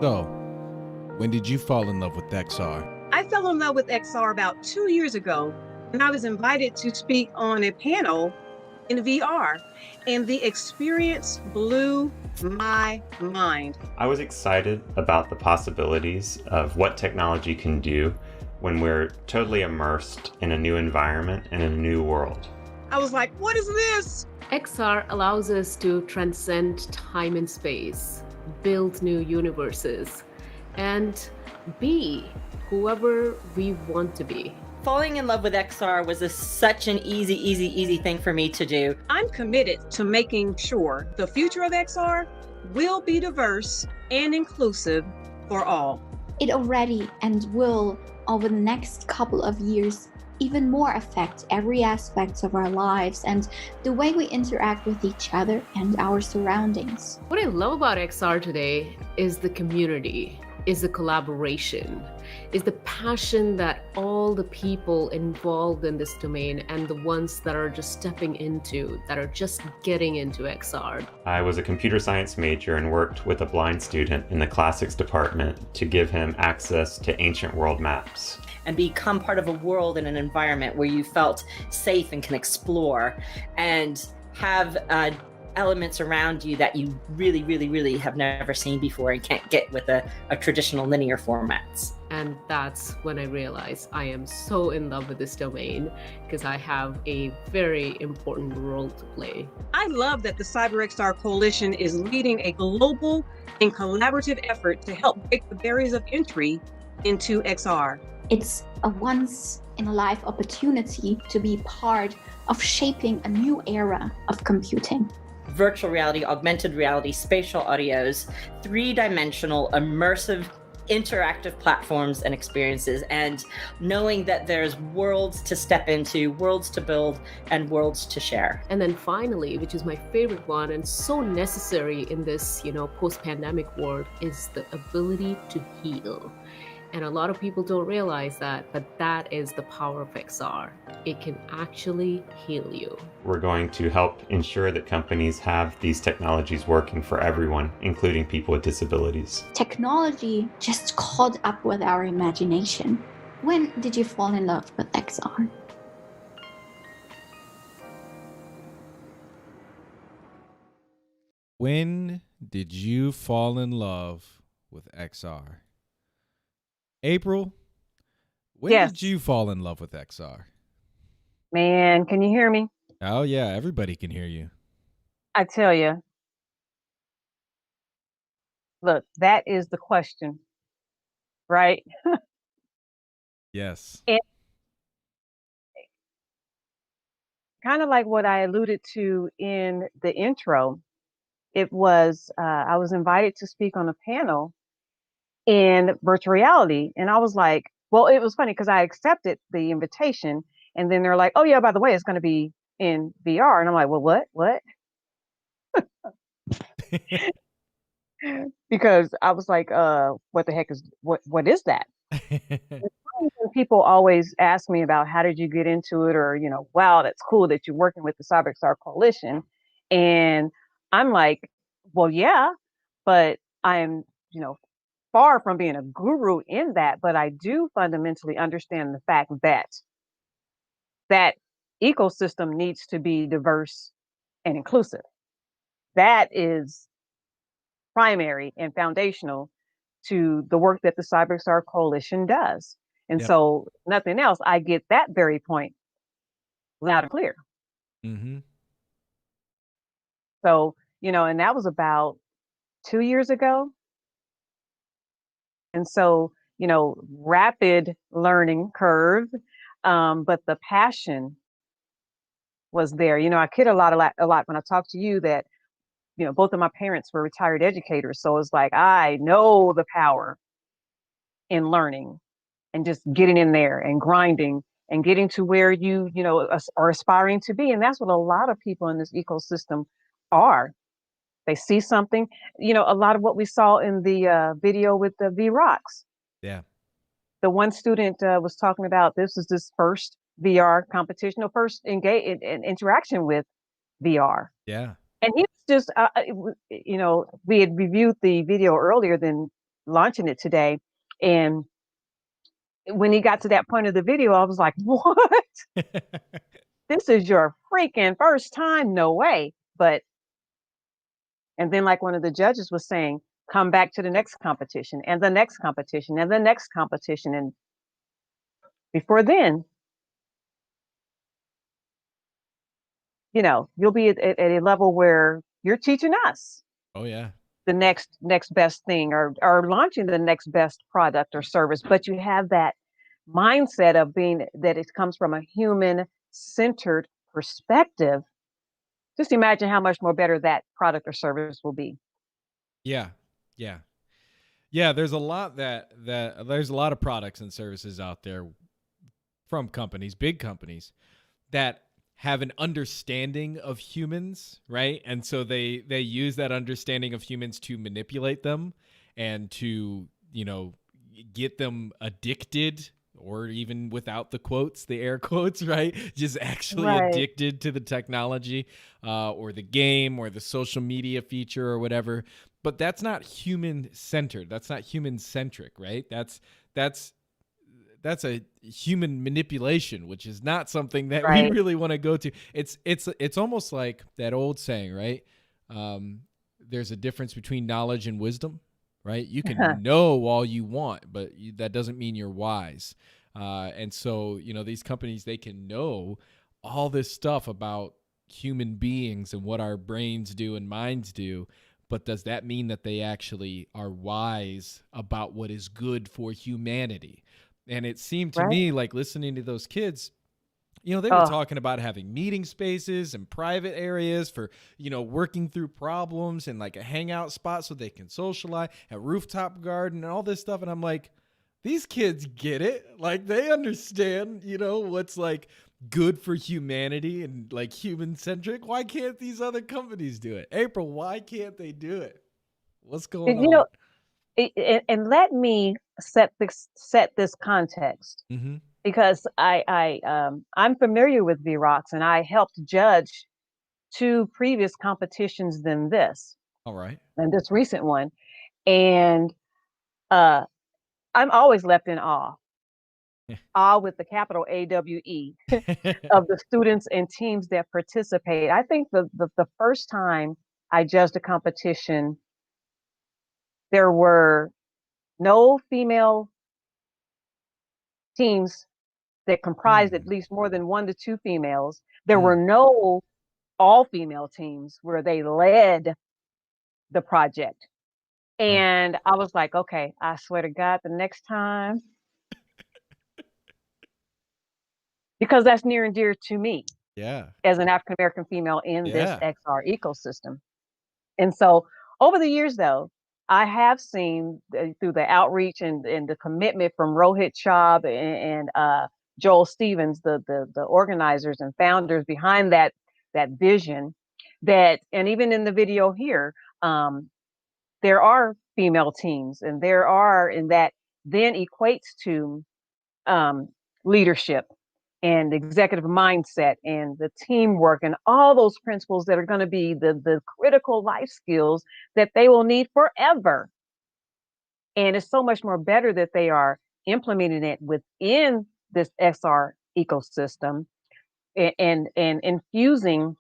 So, when did you fall in love with XR?
I fell in love with XR about 2 years ago, and I was invited to speak on a panel in VR, and the experience blew my mind.
I was excited about the possibilities of what technology can do when we're totally immersed in a new environment and in a new world.
I was like, what is this?
XR allows us to transcend time and space, build new universes, and be whoever we want to be.
Falling in love with XR was such an easy thing for me to do.
I'm committed to making sure the future of XR will be diverse and inclusive for all.
It already and will, over the next couple of years, even more affect every aspect of our lives and the way we interact with each other and our surroundings.
What I love about XR today is the community, is the collaboration, is the passion that all the people involved in this domain and the ones that are just stepping into, that are just getting into XR.
I was a computer science major and worked with a blind student in the classics department to give him access to ancient world maps.
And become part of a world and an environment where you felt safe and can explore and have elements around you that you really have never seen before and can't get with a traditional linear formats.
And that's when I realized I am so in love with this domain because I have a very important role to play.
I love that the CyberXR Coalition is leading a global and collaborative effort to help break the barriers of entry into XR.
It's a once-in-a-life opportunity to be part of shaping a new era of computing.
Virtual reality, augmented reality, spatial audios, three-dimensional, immersive, interactive platforms and experiences, and knowing that there's worlds to step into, worlds to build, and worlds to share.
And then finally, which is my favorite one and so necessary in this, post-pandemic world, is the ability to heal. And a lot of people don't realize that, but that is the power of XR. It can actually heal you.
We're going to help ensure that companies have these technologies working for everyone, including people with disabilities.
Technology just caught up with our imagination. When did you fall in love with XR?
When did you fall in love with XR? April, when did you fall in love with XR?
Man, can you hear me?
Oh, yeah, everybody can hear you.
I tell you. Look, that is the question, right?
Yes.
And kind of like what I alluded to in the intro, it was, I was invited to speak on a panel in virtual reality. And I was like, well, it was funny because I accepted the invitation and then they're like, oh yeah, by the way, it's going to be in VR. And I'm like, well, what? Because I was like, what the heck is, what is that? People always ask me about how did you get into it? Or, wow, that's cool that you're working with the CyberXR Coalition. And I'm like, well, yeah, but I'm, far from being a guru in that, but I do fundamentally understand the fact that that ecosystem needs to be diverse and inclusive. That is primary and foundational to the work that the CyberXR Coalition does. And so nothing else, I get that very point loud and clear.
Mm-hmm.
So, and that was about 2 years ago. And so, rapid learning curve, but the passion was there. I kid a lot when I talk to you that, both of my parents were retired educators. So it's like, I know the power in learning and just getting in there and grinding and getting to where you are aspiring to be. And that's what a lot of people in this ecosystem are. They see something, a lot of what we saw in the video with the V-Rocks.
Yeah.
The one student was talking about this is this first VR competition, or first interaction with VR.
Yeah.
And he was just, we had reviewed the video earlier than launching it today. And when he got to that point of the video, I was like, what? This is your freaking first time? No way. And then like one of the judges was saying, come back to the next competition and the next competition and the next competition. And before then, you'll be at a level where you're teaching us.
Oh, yeah.
The next best thing or launching the next best product or service. But you have that mindset of being that it comes from a human-centered perspective. Just imagine how much more better that product or service will be.
Yeah. Yeah. Yeah, there's a lot there's a lot of products and services out there from companies, big companies, that have an understanding of humans, right? And so they use that understanding of humans to manipulate them and to, get them addicted, or even without the quotes, the air quotes, right? Just actually addicted to the technology or the game or the social media feature or whatever. But that's not human centered. That's not human centric, right? That's a human manipulation, which is not something that we really want to go to. It's almost like that old saying, right? There's a difference between knowledge and wisdom, right? You can know all you want, but that doesn't mean you're wise. And so, these companies, they can know all this stuff about human beings and what our brains do and minds do. But does that mean that they actually are wise about what is good for humanity? And it seemed to me like, listening to those kids, they were talking about having meeting spaces and private areas for, working through problems, and like a hangout spot so they can socialize, a rooftop garden and all this stuff. And I'm like, these kids get it. Like, they understand, what's like good for humanity and like human centric. Why can't these other companies do it? April, why can't they do it? What's going on?
And let me set this context, because I'm familiar with VROCs, and I helped judge 2 previous competitions than this.
All right.
And this recent one. And I'm always left in awe. Awe with the capital AWE of the students and teams that participate. I think the first time I judged a competition, there were no female teams that comprised at least more than 1 to 2 females. There were no all-female teams where they led the project. And I was like, okay, I swear to God, the next time, because that's near and dear to me.
Yeah.
As an African-American female in this XR ecosystem. And so over the years, though, I have seen through the outreach and the commitment from Rohit Chaub and Joel Stevens, the organizers and founders behind that vision, that, and even in the video here, there are female teams, and that then equates to leadership and executive mindset and the teamwork and all those principles that are going to be the critical life skills that they will need forever. And it's so much more better that they are implementing it within this XR ecosystem and infusing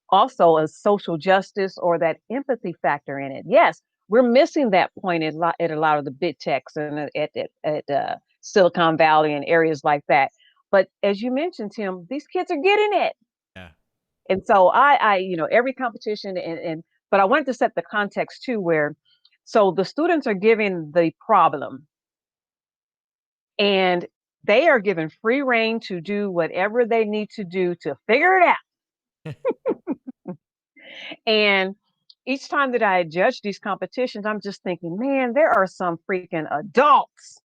also a social justice or that empathy factor in it. Yes, we're missing that point at a lot of the big techs and at Silicon Valley and areas like that. But as you mentioned, Tim, these kids are getting it.
Yeah.
And so I every competition but I wanted to set the context too, where, so the students are given the problem and they are given free rein to do whatever they need to do to figure it out. And each time that I judge these competitions, I'm just thinking, man, there are some freaking adults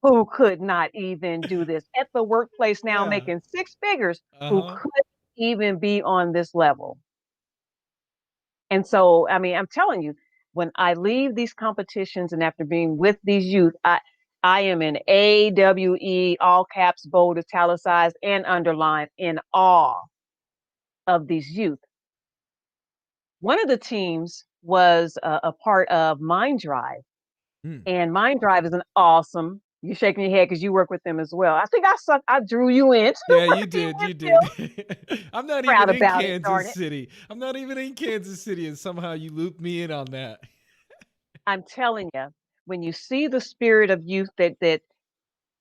who could not even do this at the workplace now, making 6 figures, who couldn't even be on this level. And so, I mean, I'm telling you, when I leave these competitions and after being with these youth, I am in AWE, all caps, bold, italicized, and underlined, in awe of these youth. One of the teams was a part of MINDDRIVE. And MINDDRIVE is an awesome, you're shaking your head because you work with them as well. I think I drew you in.
Yeah, you did. I'm not even in Kansas City. I'm not even in Kansas City, and somehow you looped me in on that.
I'm telling you, when you see the spirit of youth that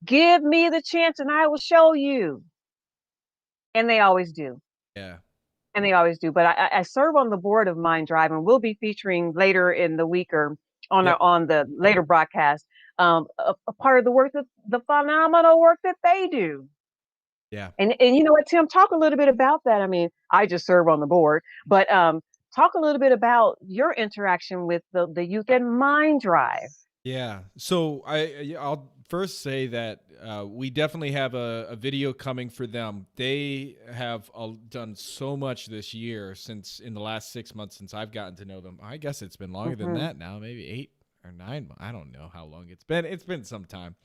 give me the chance and I will show you. And they always do.
Yeah.
And they always do. But I serve on the board of MINDDRIVE, and we'll be featuring later in the week or on the later broadcast, a part of the work, the phenomenal work that they do.
Yeah.
And you know what, Tim, talk a little bit about that. I mean, I just serve on the board, but talk a little bit about your interaction with the youth at MINDDRIVE.
Yeah. So I'll first say that we definitely have a video coming for them. They have done so much this year since in the last 6 months since I've gotten to know them. I guess it's been longer than that now, maybe 8 or 9. I don't know how long it's been. It's been some time.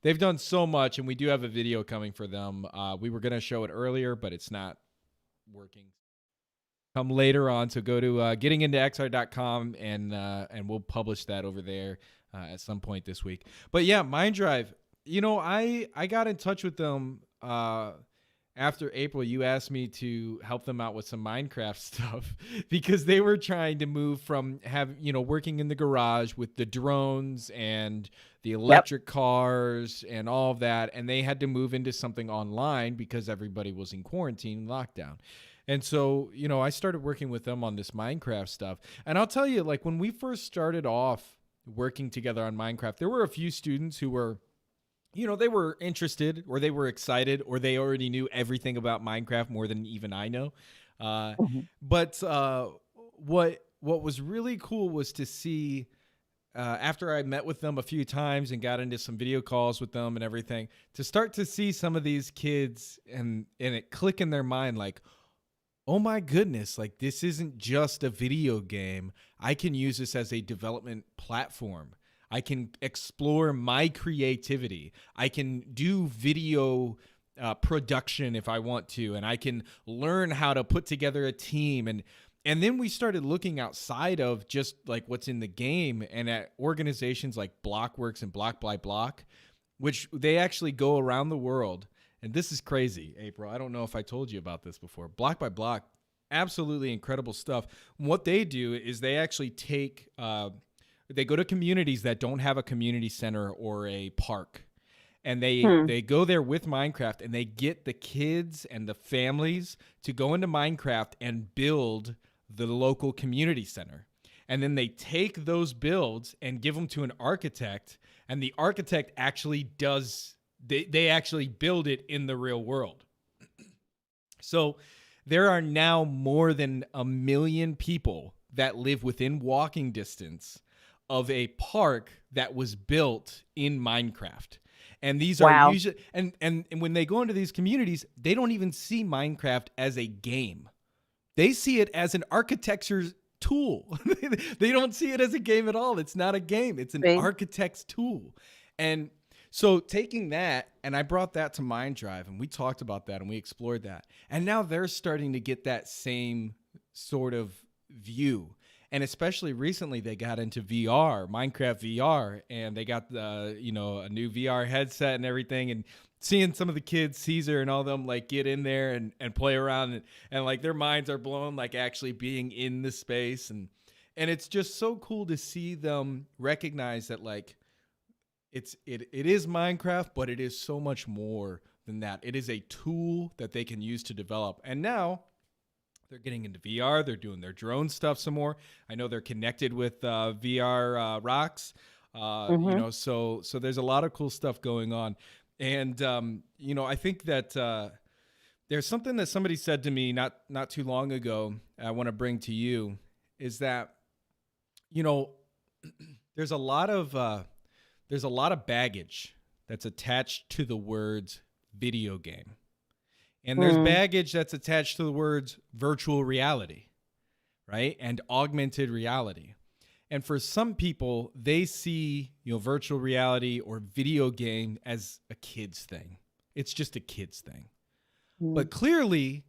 They've done so much, and we do have a video coming for them. We were going to show it earlier, but it's not working. Come later on, so go to gettingintxr.com and we'll publish that over there at some point this week. But yeah, MINDDRIVE, you know, I got in touch with them after April. You asked me to help them out with some Minecraft stuff because they were trying to move from working in the garage with the drones and the electric cars and all of that, and they had to move into something online because everybody was in quarantine and lockdown. And so, you know, I started working with them on this Minecraft stuff. And I'll tell you, like, when we first started off working together on Minecraft, there were a few students who were, you know, they were interested or they were excited or they already knew everything about Minecraft more than even I know. But what was really cool was to see, after I met with them a few times and got into some video calls with them and everything, to start to see some of these kids and it click in their mind like, oh my goodness, like this isn't just a video game. I can use this as a development platform. I can explore my creativity. I can do video production if I want to, and I can learn how to put together a team. And then we started looking outside of just like what's in the game and at organizations like Blockworks and Block by Block, which they actually go around the world. And this is crazy, April. I don't know if I told you about this before. Block by Block, absolutely incredible stuff. What they do is they actually take, they go to communities that don't have a community center or a park. And they go there with Minecraft and they get the kids and the families to go into Minecraft and build the local community center. And then they take those builds and give them to an architect. And the architect actually does... They actually build it in the real world. So there are now more than 1 million people that live within walking distance of a park that was built in Minecraft. And these are usually, and when they go into these communities, they don't even see Minecraft as a game. They see it as an architecture tool. They don't see it as a game at all. It's not a game. It's an architect's tool. And so taking that, and I brought that to MINDDRIVE, and we talked about that, and we explored that. And now they're starting to get that same sort of view. And especially recently, they got into VR, Minecraft VR, and they got a new VR headset and everything. And seeing some of the kids, Caesar and all them, like get in there and play around, and like their minds are blown, like actually being in the space. And it's just so cool to see them recognize that, like, it is Minecraft, but it is so much more than that. It is a tool that they can use to develop. And now they're getting into VR. They're doing their drone stuff some more. I know they're connected with VR Rocks. You know, so there's a lot of cool stuff going on. And you know, I think that there's something that somebody said to me not too long ago. I want to bring to you is that, you know, there's a lot of baggage that's attached to the words video game. And there's baggage that's attached to the words virtual reality, right? And augmented reality. And for some people, they see, you know, virtual reality or video game as a kid's thing. It's just a kid's thing. But clearly,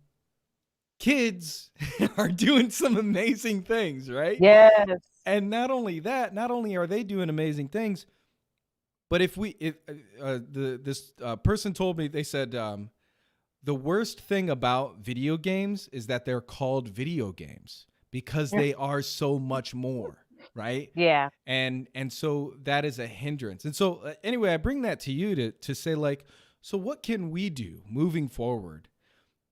kids are doing some amazing things, right?
Yes.
And not only that, not only are they doing amazing things, but this person told me, they said, the worst thing about video games is that they're called video games because they are so much more, right?
Yeah.
And so that is a hindrance. And so anyway, I bring that to you to say, like, so what can we do moving forward?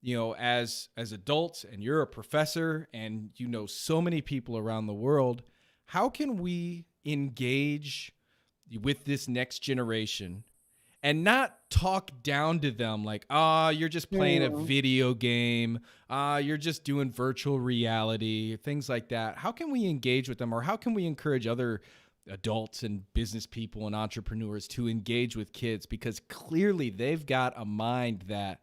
You know, as adults, and you're a professor and you know so many people around the world, how can we engage with this next generation and not talk down to them like, you're just playing a video game, you're just doing virtual reality, things like that. How can we engage with them, or how can we encourage other adults and business people and entrepreneurs to engage with kids? Because clearly they've got minds that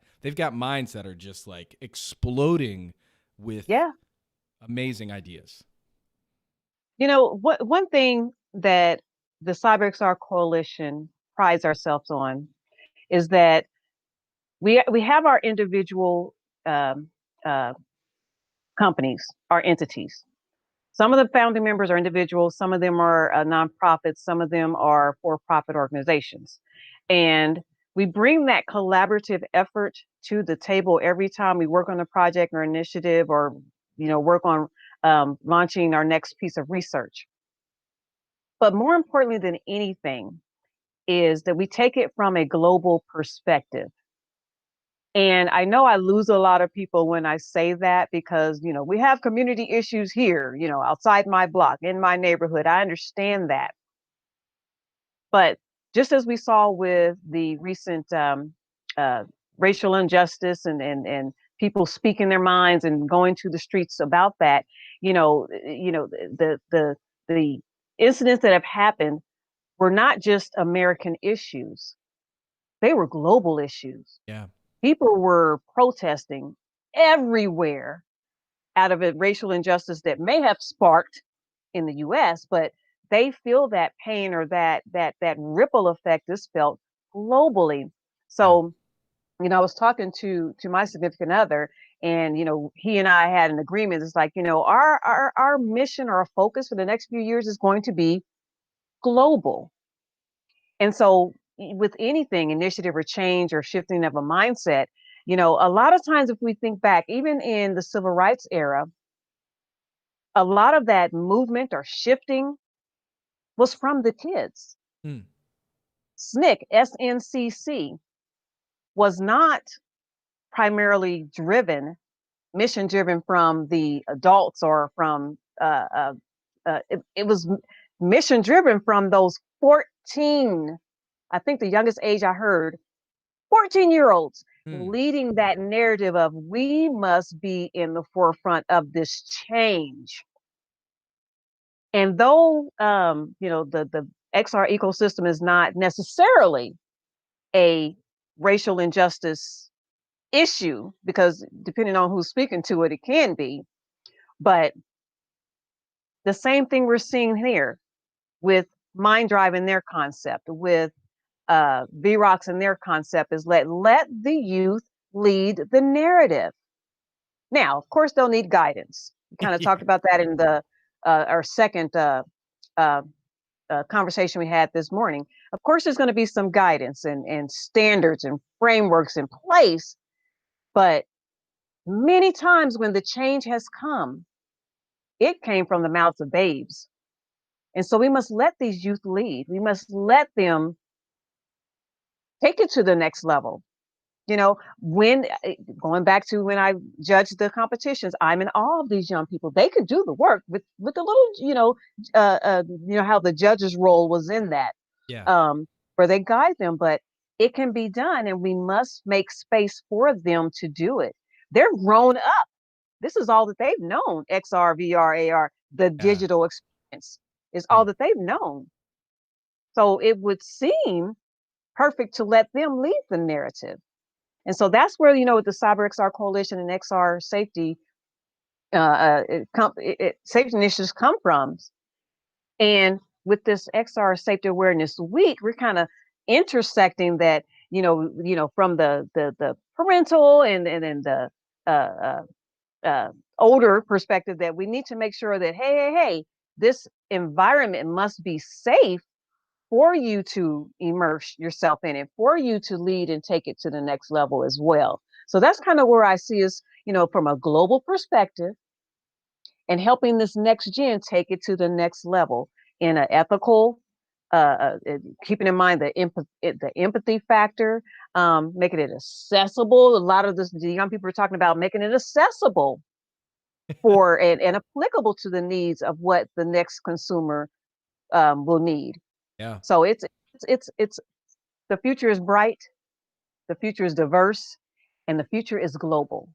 are just like exploding with amazing ideas.
You know, one thing that the CyberXR Coalition prides ourselves on is that we have our individual companies, our entities. Some of the founding members are individuals, some of them are nonprofits, some of them are for-profit organizations. And we bring that collaborative effort to the table every time we work on a project or initiative, or work on launching our next piece of research. But more importantly than anything is that we take it from a global perspective. And I know I lose a lot of people when I say that, because, we have community issues here, outside my block, in my neighborhood. I understand that. But just as we saw with the recent racial injustice and people speaking their minds and going to the streets about that, the incidents that have happened were not just American issues. They were global issues.
Yeah.
People were protesting everywhere out of a racial injustice that may have sparked in the US, but they feel that pain, or that ripple effect is felt globally. So, I was talking to my significant other, and he and I had an agreement. It's like, our mission or our focus for the next few years is going to be global. And so with anything, initiative or change or shifting of a mindset, a lot of times if we think back, even in the civil rights era, a lot of that movement or shifting was from the kids. SNCC, SNCC, was not primarily mission driven from the adults or from, it was mission driven from those 14, I think the youngest age I heard, 14-year-olds leading that narrative of, we must be in the forefront of this change. And though, the XR ecosystem is not necessarily a racial injustice issue, because depending on who's speaking to it, it can be. But the same thing we're seeing here with MINDDRIVE and their concept, with VROX and their concept, is let the youth lead the narrative. Now, of course, they'll need guidance. We kind of talked about that in the our second conversation we had this morning. Of course, there's going to be some guidance and standards and frameworks in place, but many times when the change has come, it came from the mouths of babes. And so we must let these youth lead. We must let them take it to the next level. When going back to when I judged the competitions, I'm in awe of these young people. They could do the work with a little, how the judge's role was in that, where they guide them, but it can be done, and we must make space for them to do it. They're grown up. This is all that they've known. XR, VR, AR, the digital experience is all that they've known. So it would seem perfect to let them lead the narrative. And so that's where, with the CyberXR Coalition and XR safety safety initiatives come from. And with this XR Safety Awareness Week, we're kind of intersecting that, from the parental and the older perspective, that we need to make sure that, hey, this environment must be safe for you to immerse yourself in it, for you to lead and take it to the next level as well. So that's kind of where I see us, from a global perspective, and helping this next gen take it to the next level in an ethical, keeping in mind the empathy factor, making it accessible. A lot of the young people are talking about making it accessible for and applicable to the needs of what the next consumer will need.
Yeah.
So it's The future is bright, the future is diverse, and the future is global.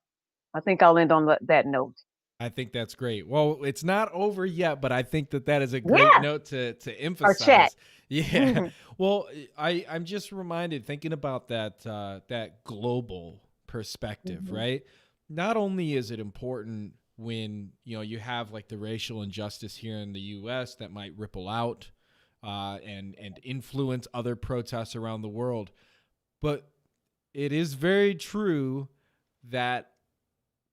I think I'll end on that note.
I think that's great. Well, it's not over yet, but I think that is a great note to emphasize.
Our chat.
Yeah. Well, I'm just reminded, thinking about that that global perspective, right? Not only is it important when you have like the racial injustice here in the U.S. that might ripple out and influence other protests around the world, but it is very true that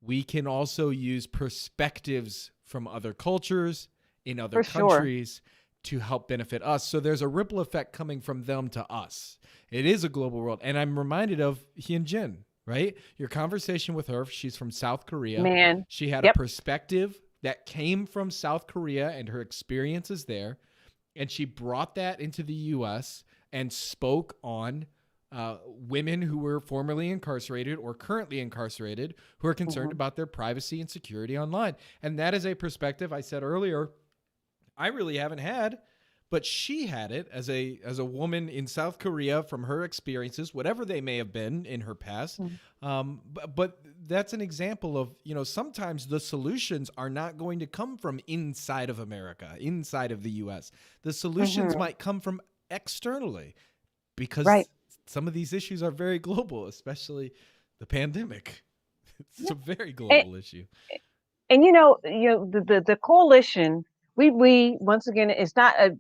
we can also use perspectives from other cultures in other countries to help benefit us. So there's a ripple effect coming from them to us. It is a global world. And I'm reminded of Hyun Jin, right? Your conversation with her, she's from South Korea.
Man.
She had a perspective that came from South Korea and her experiences there. And she brought that into the U.S. and spoke on women who were formerly incarcerated or currently incarcerated who are concerned about their privacy and security online. And that is a perspective, I said earlier, I really haven't had, but she had it as a woman in South Korea from her experiences, whatever they may have been in her past. But that's an example of, sometimes the solutions are not going to come from inside of America, inside of the U.S. The solutions might come from externally because some of these issues are very global, especially the pandemic. It's a very global issue.
And the coalition, we once again, it's not a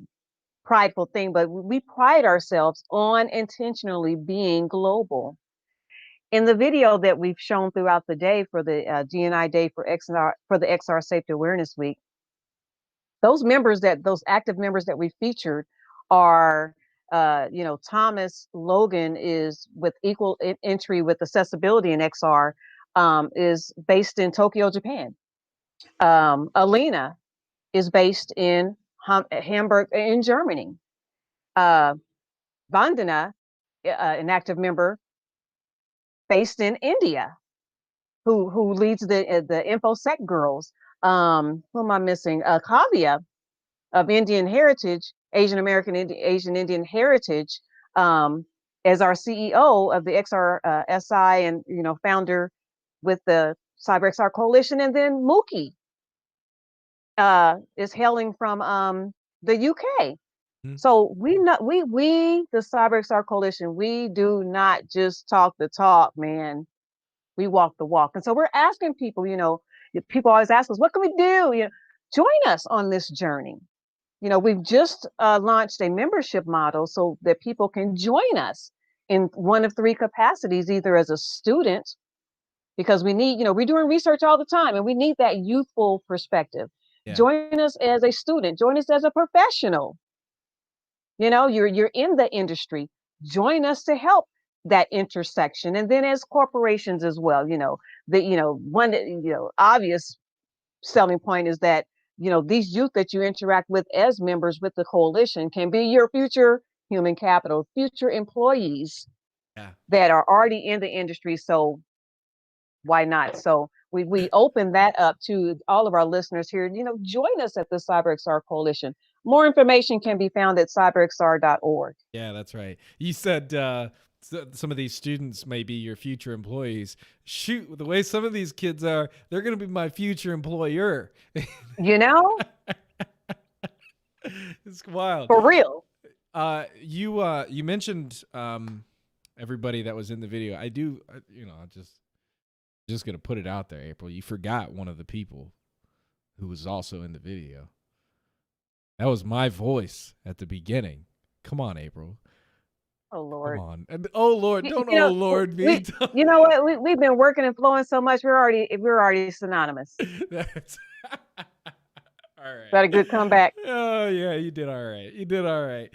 prideful thing, but we pride ourselves on intentionally being global. In the video that we've shown throughout the day for the D&I Day for the XR Safety Awareness Week, those active members that we featured are Thomas Logan is with equal entry with accessibility in XR, is based in Tokyo, Japan. Alina is based in Hamburg in Germany. Vandana, an active member based in India, who leads the InfoSec girls. Who am I missing? Kavya of Indian heritage, Asian American Asian Indian heritage, as our CEO of the XR SI and founder with the CyberXR Coalition, and then Mookie is hailing from the UK. So we the CyberXR Coalition, we do not just talk the talk, man. We walk the walk. And so we're asking people, people always ask us, what can we do? Join us on this journey. We've just launched a membership model so that people can join us in one of three capacities, either as a student, because we need, we're doing research all the time and we need that youthful perspective. Yeah. Join us as a student, join us as a professional. You're in the industry, join us to help that intersection. And then as corporations as well, one obvious selling point is that these youth that you interact with as members with the coalition can be your future human capital, future employees that are already in the industry. So why not? So we open that up to all of our listeners here. Join us at the CyberXR Coalition. More information can be found at cyberxr.org.
Yeah, that's right. You said some of these students may be your future employees. Shoot, the way some of these kids are, they're going to be my future employer. It's wild.
For real.
You mentioned everybody that was in the video. I do, just going to put it out there, April. You forgot one of the people who was also in the video. That was my voice at the beginning. Come on, April.
Oh, Lord.
Come on. Oh, Lord. Don't oh, Lord me.
You know what? We've been working and flowing so much. We're already synonymous.
That's all right.
Is that a good comeback?
Oh, yeah. You did all right. You did all right.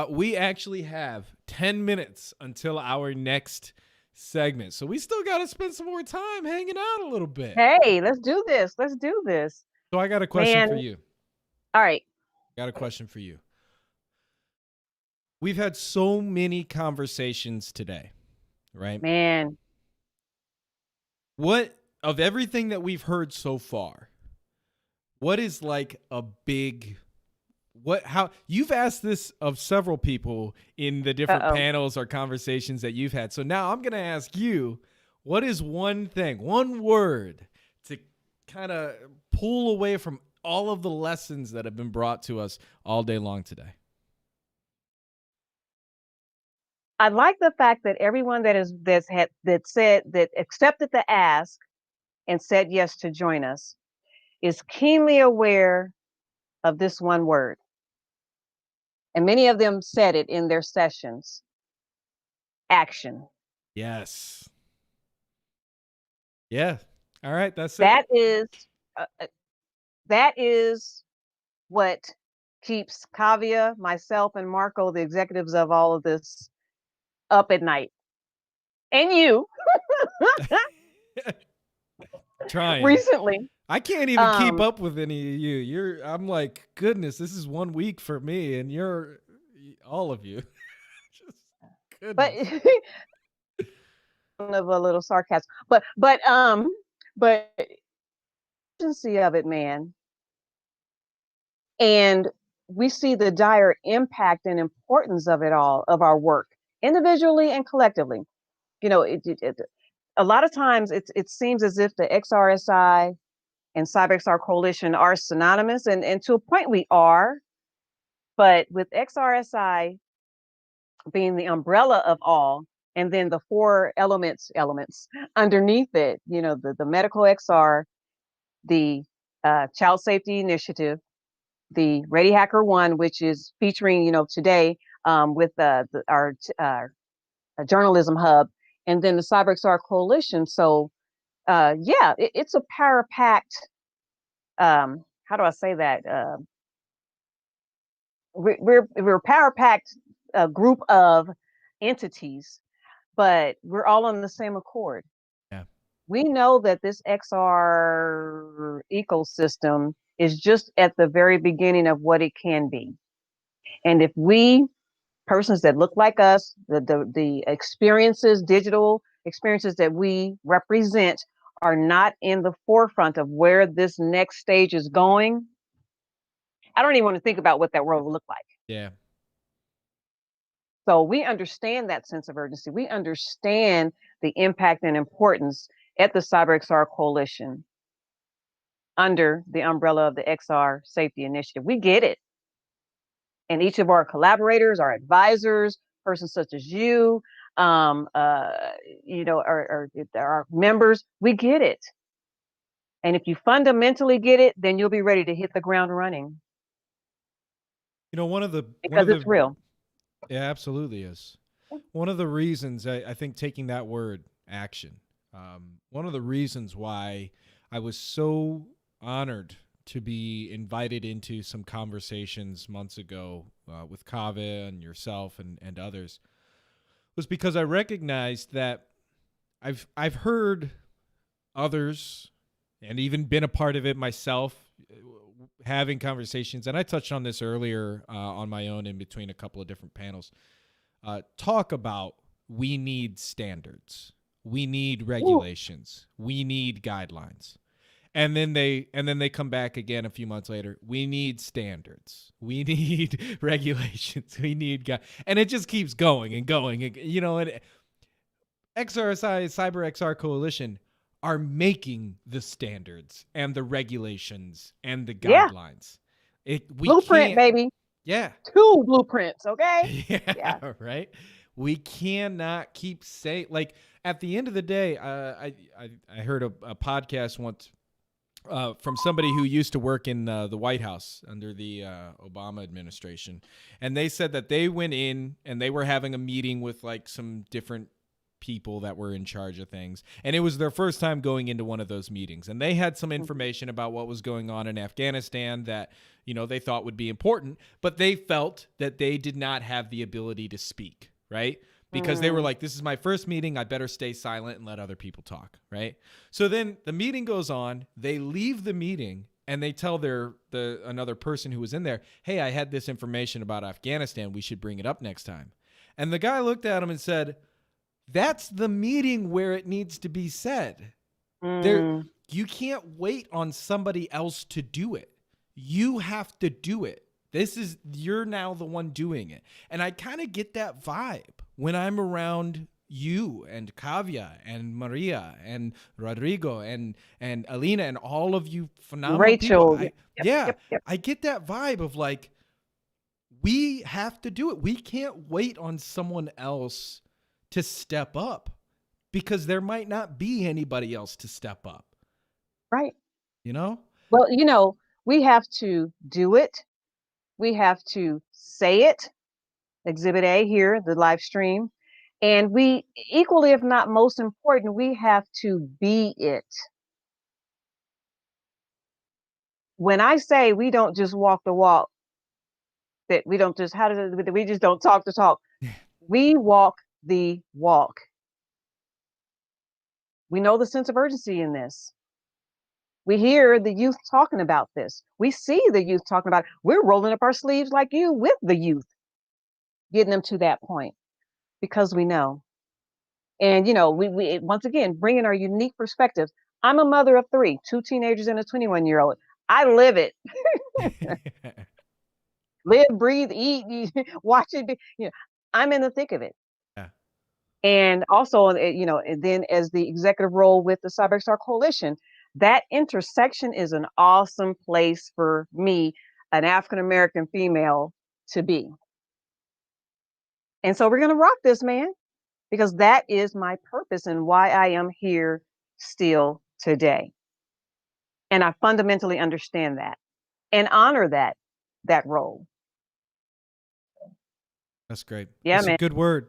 We actually have 10 minutes until our next segment. So we still got to spend some more time hanging out a little bit.
Hey, let's do this. Let's do this.
So I got a question for you.
All right.
Got a question for you. We've had so many conversations today, right?
Man.
What, of everything that we've heard so far, what is like a big how you've asked this of several people in the different panels or conversations that you've had. So now I'm going to ask you, what is one thing, one word to kind of pull away from all of the lessons that have been brought to us all day long today?
I like the fact that everyone that accepted the ask and said yes to join us is keenly aware of this one word. And many of them said it in their sessions. Action.
Yes. Yeah. All right. That's
that
it.
That is what keeps Kavya, myself, and Marco, the executives of all of this, up at night. And you.
Trying.
Recently.
I can't even keep up with any of you. I'm like, goodness, this is 1 week for me, and you're all of you. Just goodness.
But of a little sarcasm. But urgency of it, man. And we see the dire impact and importance of it all, of our work, individually and collectively. You know, a lot of times it seems as if the XRSI and CyberXR Coalition are synonymous, and to a point we are, but with XRSI being the umbrella of all, and then the 4 elements underneath it, you know, the medical XR, the Child Safety Initiative, the Ready Hacker One, which is featuring, you know, today with our journalism hub, and then the CyberXR Coalition. So yeah, it's a power-packed, how do I say that? We're a power-packed group of entities, but we're all on the same accord.
Yeah.
We know that this XR ecosystem is just at the very beginning of what it can be. And if we, persons that look like us, the experiences, digital experiences that we represent, are not in the forefront of where this next stage is going, I don't even want to think about what that world will look like.
Yeah.
So we understand that sense of urgency. We understand the impact and importance at the CyberXR Coalition under the umbrella of the XR Safety Initiative. We get it. And each of our collaborators, our advisors, persons such as you, you know, our members, we get it. And if you fundamentally get it, then you'll be ready to hit the ground running.
You know,
because it's real.
Yeah, absolutely is. One of the reasons I think taking that word action, one of the reasons why I was so honored to be invited into some conversations months ago with Kaveh and yourself and others was because I recognized that I've heard others and even been a part of it myself, having conversations, and I touched on this earlier on my own in between a couple of different panels, talk about we need standards, we need regulations, we need guidelines. And then they come back again a few months later. We need standards. We need regulations. We need and it just keeps going and going. And, you know, and XRSI, CyberXR Coalition are making the standards and the regulations and the guidelines.
Blueprint, baby.
Yeah.
2 blueprints, okay?
Yeah. Right. We cannot keep saying, like, at the end of the day, I heard a podcast once from somebody who used to work in the White House under the Obama administration. And they said that they went in and they were having a meeting with like some different people that were in charge of things. And it was their first time going into one of those meetings. And they had some information about what was going on in Afghanistan that, you know, they thought would be important, but they felt that they did not have the ability to speak, right? Because they were like, this is my first meeting. I better stay silent and let other people talk, right? So then the meeting goes on. They leave the meeting and they tell another person who was in there, hey, I had this information about Afghanistan. We should bring it up next time. And the guy looked at him and said, that's the meeting where it needs to be said. You can't wait on somebody else to do it. You have to do it. You're now the one doing it. And I kind of get that vibe when I'm around you and Kavya and Maria and Rodrigo and Alina and all of you phenomenal
Rachel.
people. I get that vibe of like, we have to do it. We can't wait on someone else to step up because there might not be anybody else to step up.
Right.
You know?
Well, you know, we have to do it. We have to say it. Exhibit A here, the live stream. And we equally, if not most important, we have to be it. When I say we don't just walk the walk, that we don't just, we just don't talk the talk. We walk the walk. We know the sense of urgency in this. We hear the youth talking about this. We see the youth talking about it. We're rolling up our sleeves like you with the youth, getting them to that point because we know. And, you know, we once again, bringing our unique perspectives. I'm a mother of 3, 2 teenagers and a 21-year-old. I live it. Live, breathe, eat, watch it. You know, I'm in the thick of it.
Yeah.
And also, you know, and then as the executive role with the CyberXR Coalition, that intersection is an awesome place for me, an African-American female, to be. And so we're going to rock this, man, because that is my purpose and why I am here still today. And I fundamentally understand that and honor that role.
That's great.
Yeah,
That's
man.
a good word.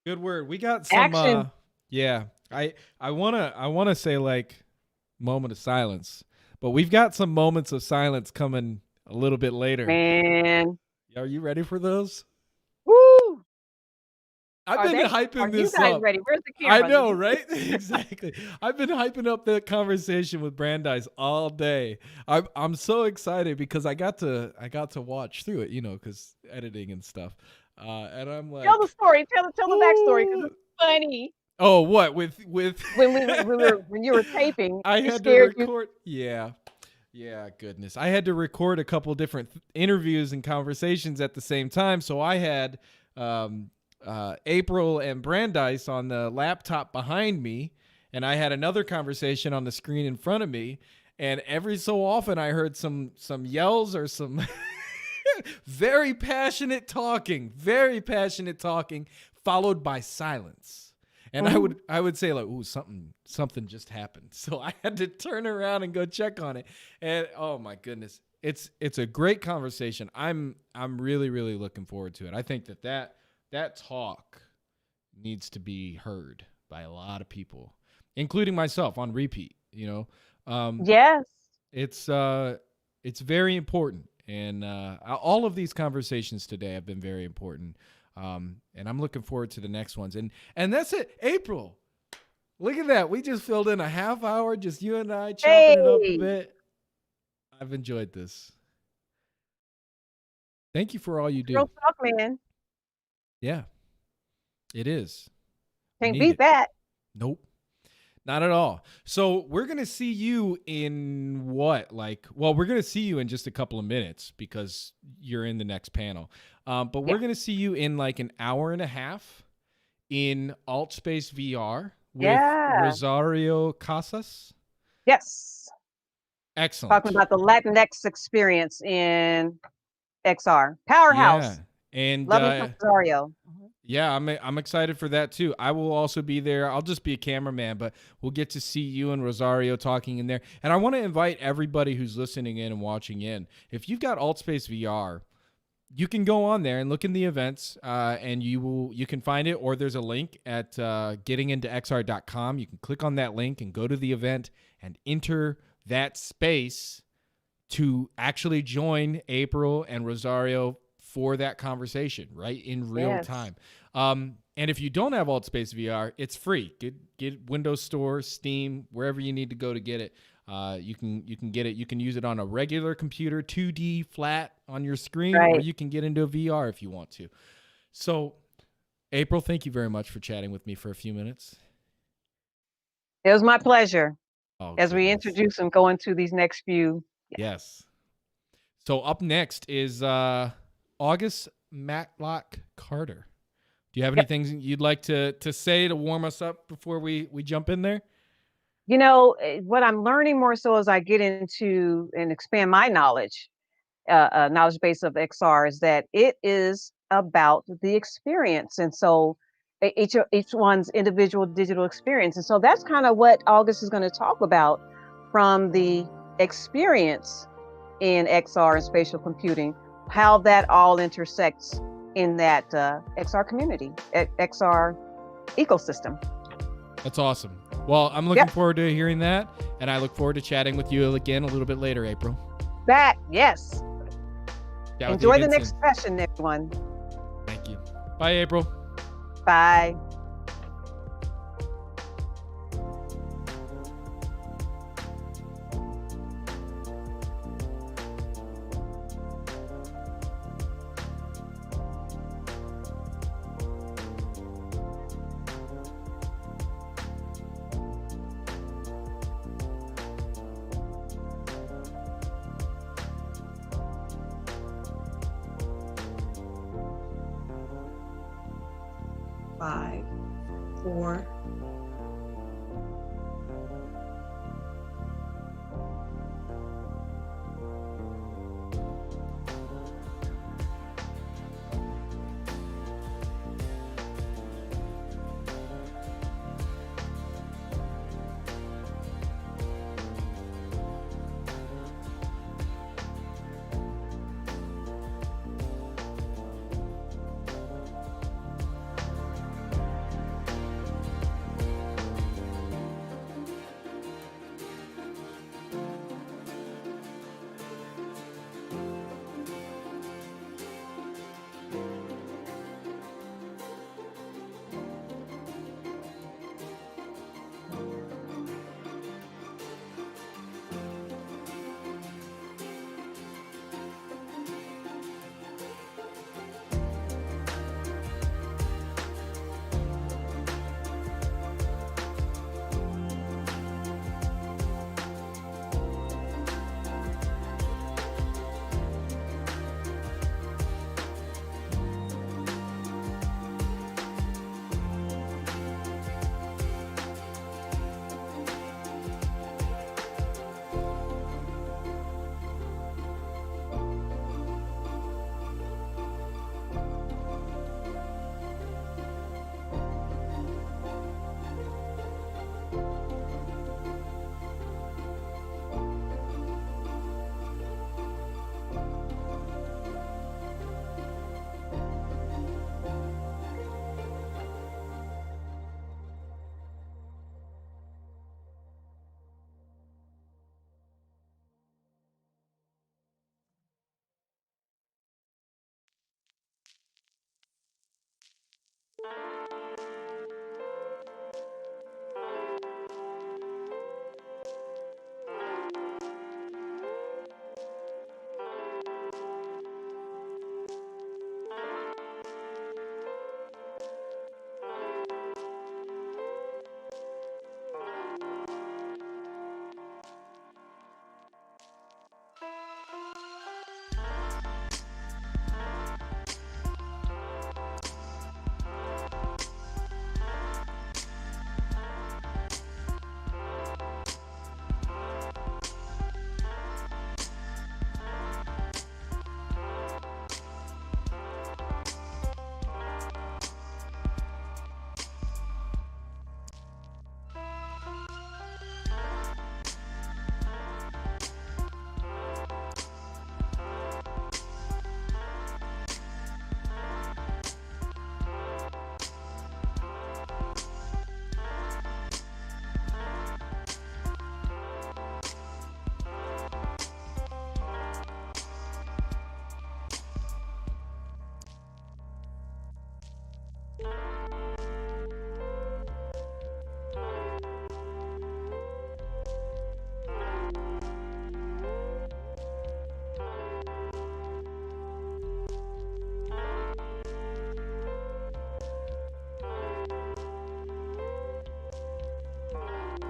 Good word. We got some
action.
Yeah. I wanna say like moment of silence, but we've got some moments of silence coming a little bit later.
Man.
Are you ready for those?
Woo!
I've been hyping this
up. You guys
up.
ready? Where's the camera?
I know, right? Exactly. I've been hyping up the conversation with Brandeis all day. I'm so excited because I got to watch through it, you know, because editing and stuff. And I'm like,
tell the story. Tell the backstory because it's funny.
Oh, what with
when you were taping?
I had to record. Yeah. Goodness, I had to record a couple different interviews and conversations at the same time. So I had April and Brandeis on the laptop behind me, and I had another conversation on the screen in front of me. And every so often, I heard some yells or some very passionate talking, followed by silence. And I would say like, ooh, something just happened. So I had to turn around and go check on it. And oh my goodness, it's a great conversation. I'm really, really looking forward to it. I think that talk needs to be heard by a lot of people, including myself on repeat, you know?
Yes.
It's very important. And all of these conversations today have been very important. And I'm looking forward to the next ones. And that's it. April, look at that. We just filled in a half hour, just you and I chopping it up a bit. I've enjoyed this. Thank you for all you do.
Real talk, man.
Yeah, it is.
Can't beat that.
Nope. Not at all. So we're going to see you in what? We're going to see you in just a couple of minutes because you're in the next panel. But we're going to see you in like an hour and a half in AltSpaceVR with Rosario Casas.
Yes.
Excellent.
Talking about the Latinx experience in XR. Powerhouse.
Yeah. And
lovely Rosario.
Yeah, I'm excited for that too. I will also be there. I'll just be a cameraman, but we'll get to see you and Rosario talking in there. And I want to invite everybody who's listening in and watching in. If you've got AltSpaceVR, you can go on there and look in the events, and you can find it, or there's a link at gettingintoxr.com. You can click on that link and go to the event and enter that space to actually join April and Rosario for that conversation, right, in real time. And if you don't have AltSpaceVR, it's free. Get Windows Store, Steam, wherever you need to go to get it. You can get it. You can use it on a regular computer, 2D flat on your screen, or you can get into a VR if you want to. So, April, thank you very much for chatting with me for a few minutes.
It was my pleasure. As we introduce and go into these next few.
Yes. So up next is August Matlock Carter. Do you have anything you'd like to say to warm us up before we jump in there?
You know, what I'm learning more so as I get into and expand my knowledge base of XR is that it is about the experience. And so each one's individual digital experience. And so that's kind of what August is going to talk about, from the experience in XR and spatial computing, how that all intersects in that XR community, XR ecosystem.
That's awesome. Well, I'm looking forward to hearing that, and I look forward to chatting with you again a little bit later, April.
Yes. Enjoy the next session, everyone.
Thank you. Bye, April.
Bye.
Five, four,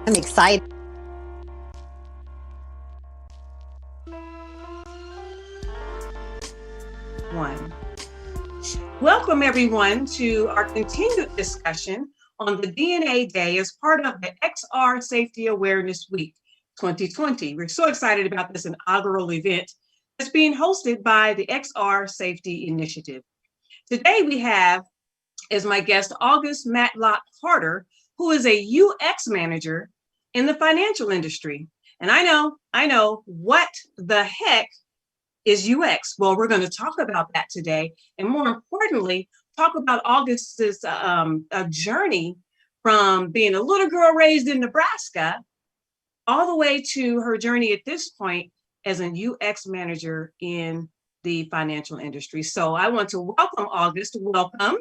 I'm excited.
time. Welcome everyone to our continued discussion on the DNA Day as part of the XR Safety Awareness Week 2020. We're so excited about this inaugural event that's being hosted by the XR Safety Initiative. Today we have as my guest August Matlock Carter, who is a UX manager in the financial industry. And I know, what the heck is UX? Well, we're going to talk about that today. And more importantly, talk about August's journey from being a little girl raised in Nebraska all the way to her journey at this point as a UX manager in the financial industry. So I want to welcome August. Welcome.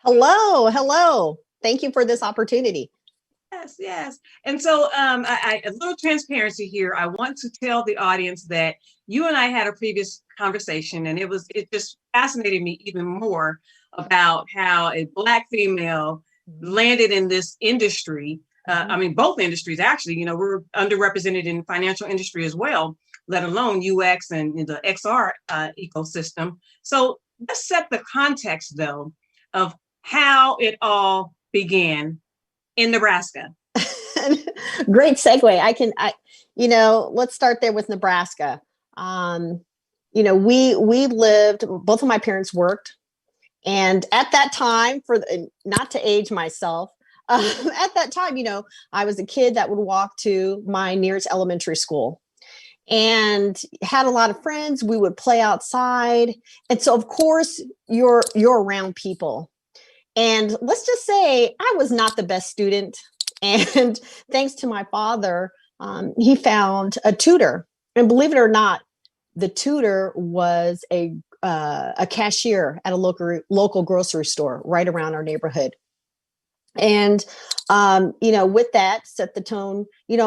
Hello. Thank you for this opportunity.
Yes. And so a little transparency here. I want to tell the audience that you and I had a previous conversation, and it just fascinated me even more about how a Black female landed in this industry. Both industries, actually, we're underrepresented in financial industry as well, let alone UX and the XR ecosystem. So let's set the context, though, of how it all began in Nebraska.
Great segue. Let's start there with Nebraska. We lived, both of my parents worked. And at that time, not to age myself, at that time, I was a kid that would walk to my nearest elementary school and had a lot of friends. We would play outside. And so, of course, you're around people. And let's just say I was not the best student. And thanks to my father, he found a tutor. And believe it or not, the tutor was a cashier at a local grocery store right around our neighborhood. And, with that set the tone, we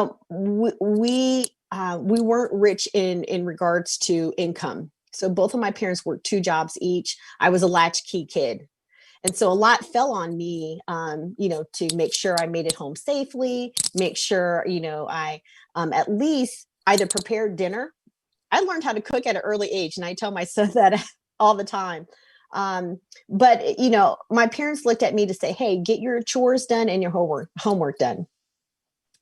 weren't rich in regards to income. So both of my parents worked 2 jobs each. I was a latchkey kid. And so a lot fell on me, to make sure I made it home safely, make sure, I at least either prepared dinner. I learned how to cook at an early age, and I tell my son that all the time. But my parents looked at me to say, hey, get your chores done and your homework done.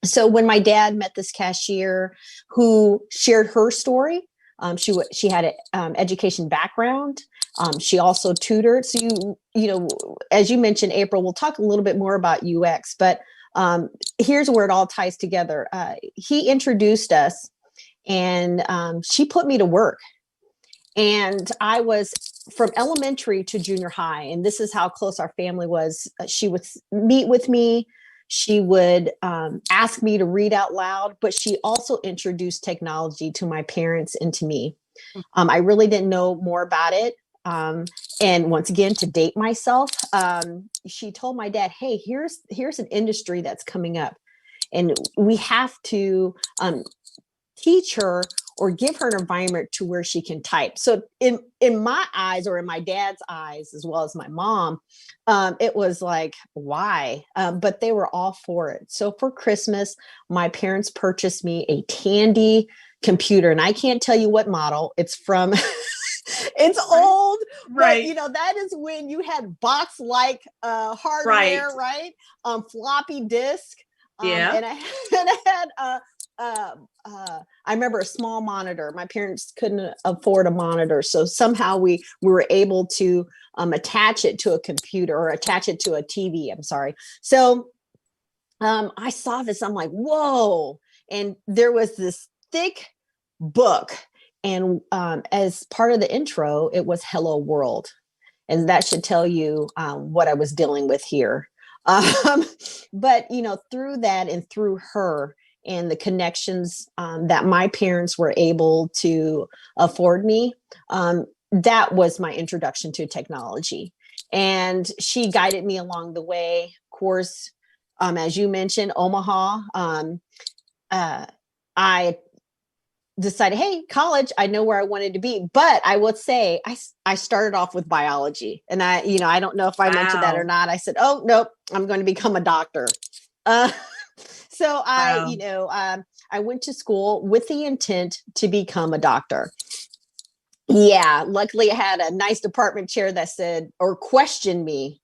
So when my dad met this cashier who shared her story, she had an education background. She also tutored. So as you mentioned, April, we'll talk a little bit more about UX, but here's where it all ties together. He introduced us, and she put me to work. And I was from elementary to junior high, and this is how close our family was. She would meet with me. She would ask me to read out loud, but she also introduced technology to my parents and to me. I really didn't know more about it. And once again, to date myself, she told my dad, hey, here's an industry that's coming up, and we have to teach her or give her an environment to where she can type. So in my eyes, or in my dad's eyes, as well as my mom, it was like, why? But they were all for it. So for Christmas, my parents purchased me a Tandy computer, and I can't tell you what model. It's from, it's old,
right?
But that is when you had box-like hardware, right? Floppy disk.
Yeah.
And I had I remember a small monitor. My parents couldn't afford a monitor, so somehow we were able to attach it to a computer, or attach it to a TV. I'm sorry. So I saw this. I'm like, whoa! And there was this thick book, and as part of the intro, it was "Hello World," and that should tell you what I was dealing with here. But through that and through her, and the connections that my parents were able to afford me, that was my introduction to technology. And she guided me along the way. Of course, as you mentioned, Omaha, I decided, hey, college, I know where I wanted to be. But I would say I started off with biology. And I don't know if I mentioned that or not. I said, oh, nope, I'm going to become a doctor. So I went to school with the intent to become a doctor. Yeah, luckily I had a nice department chair that said or questioned me,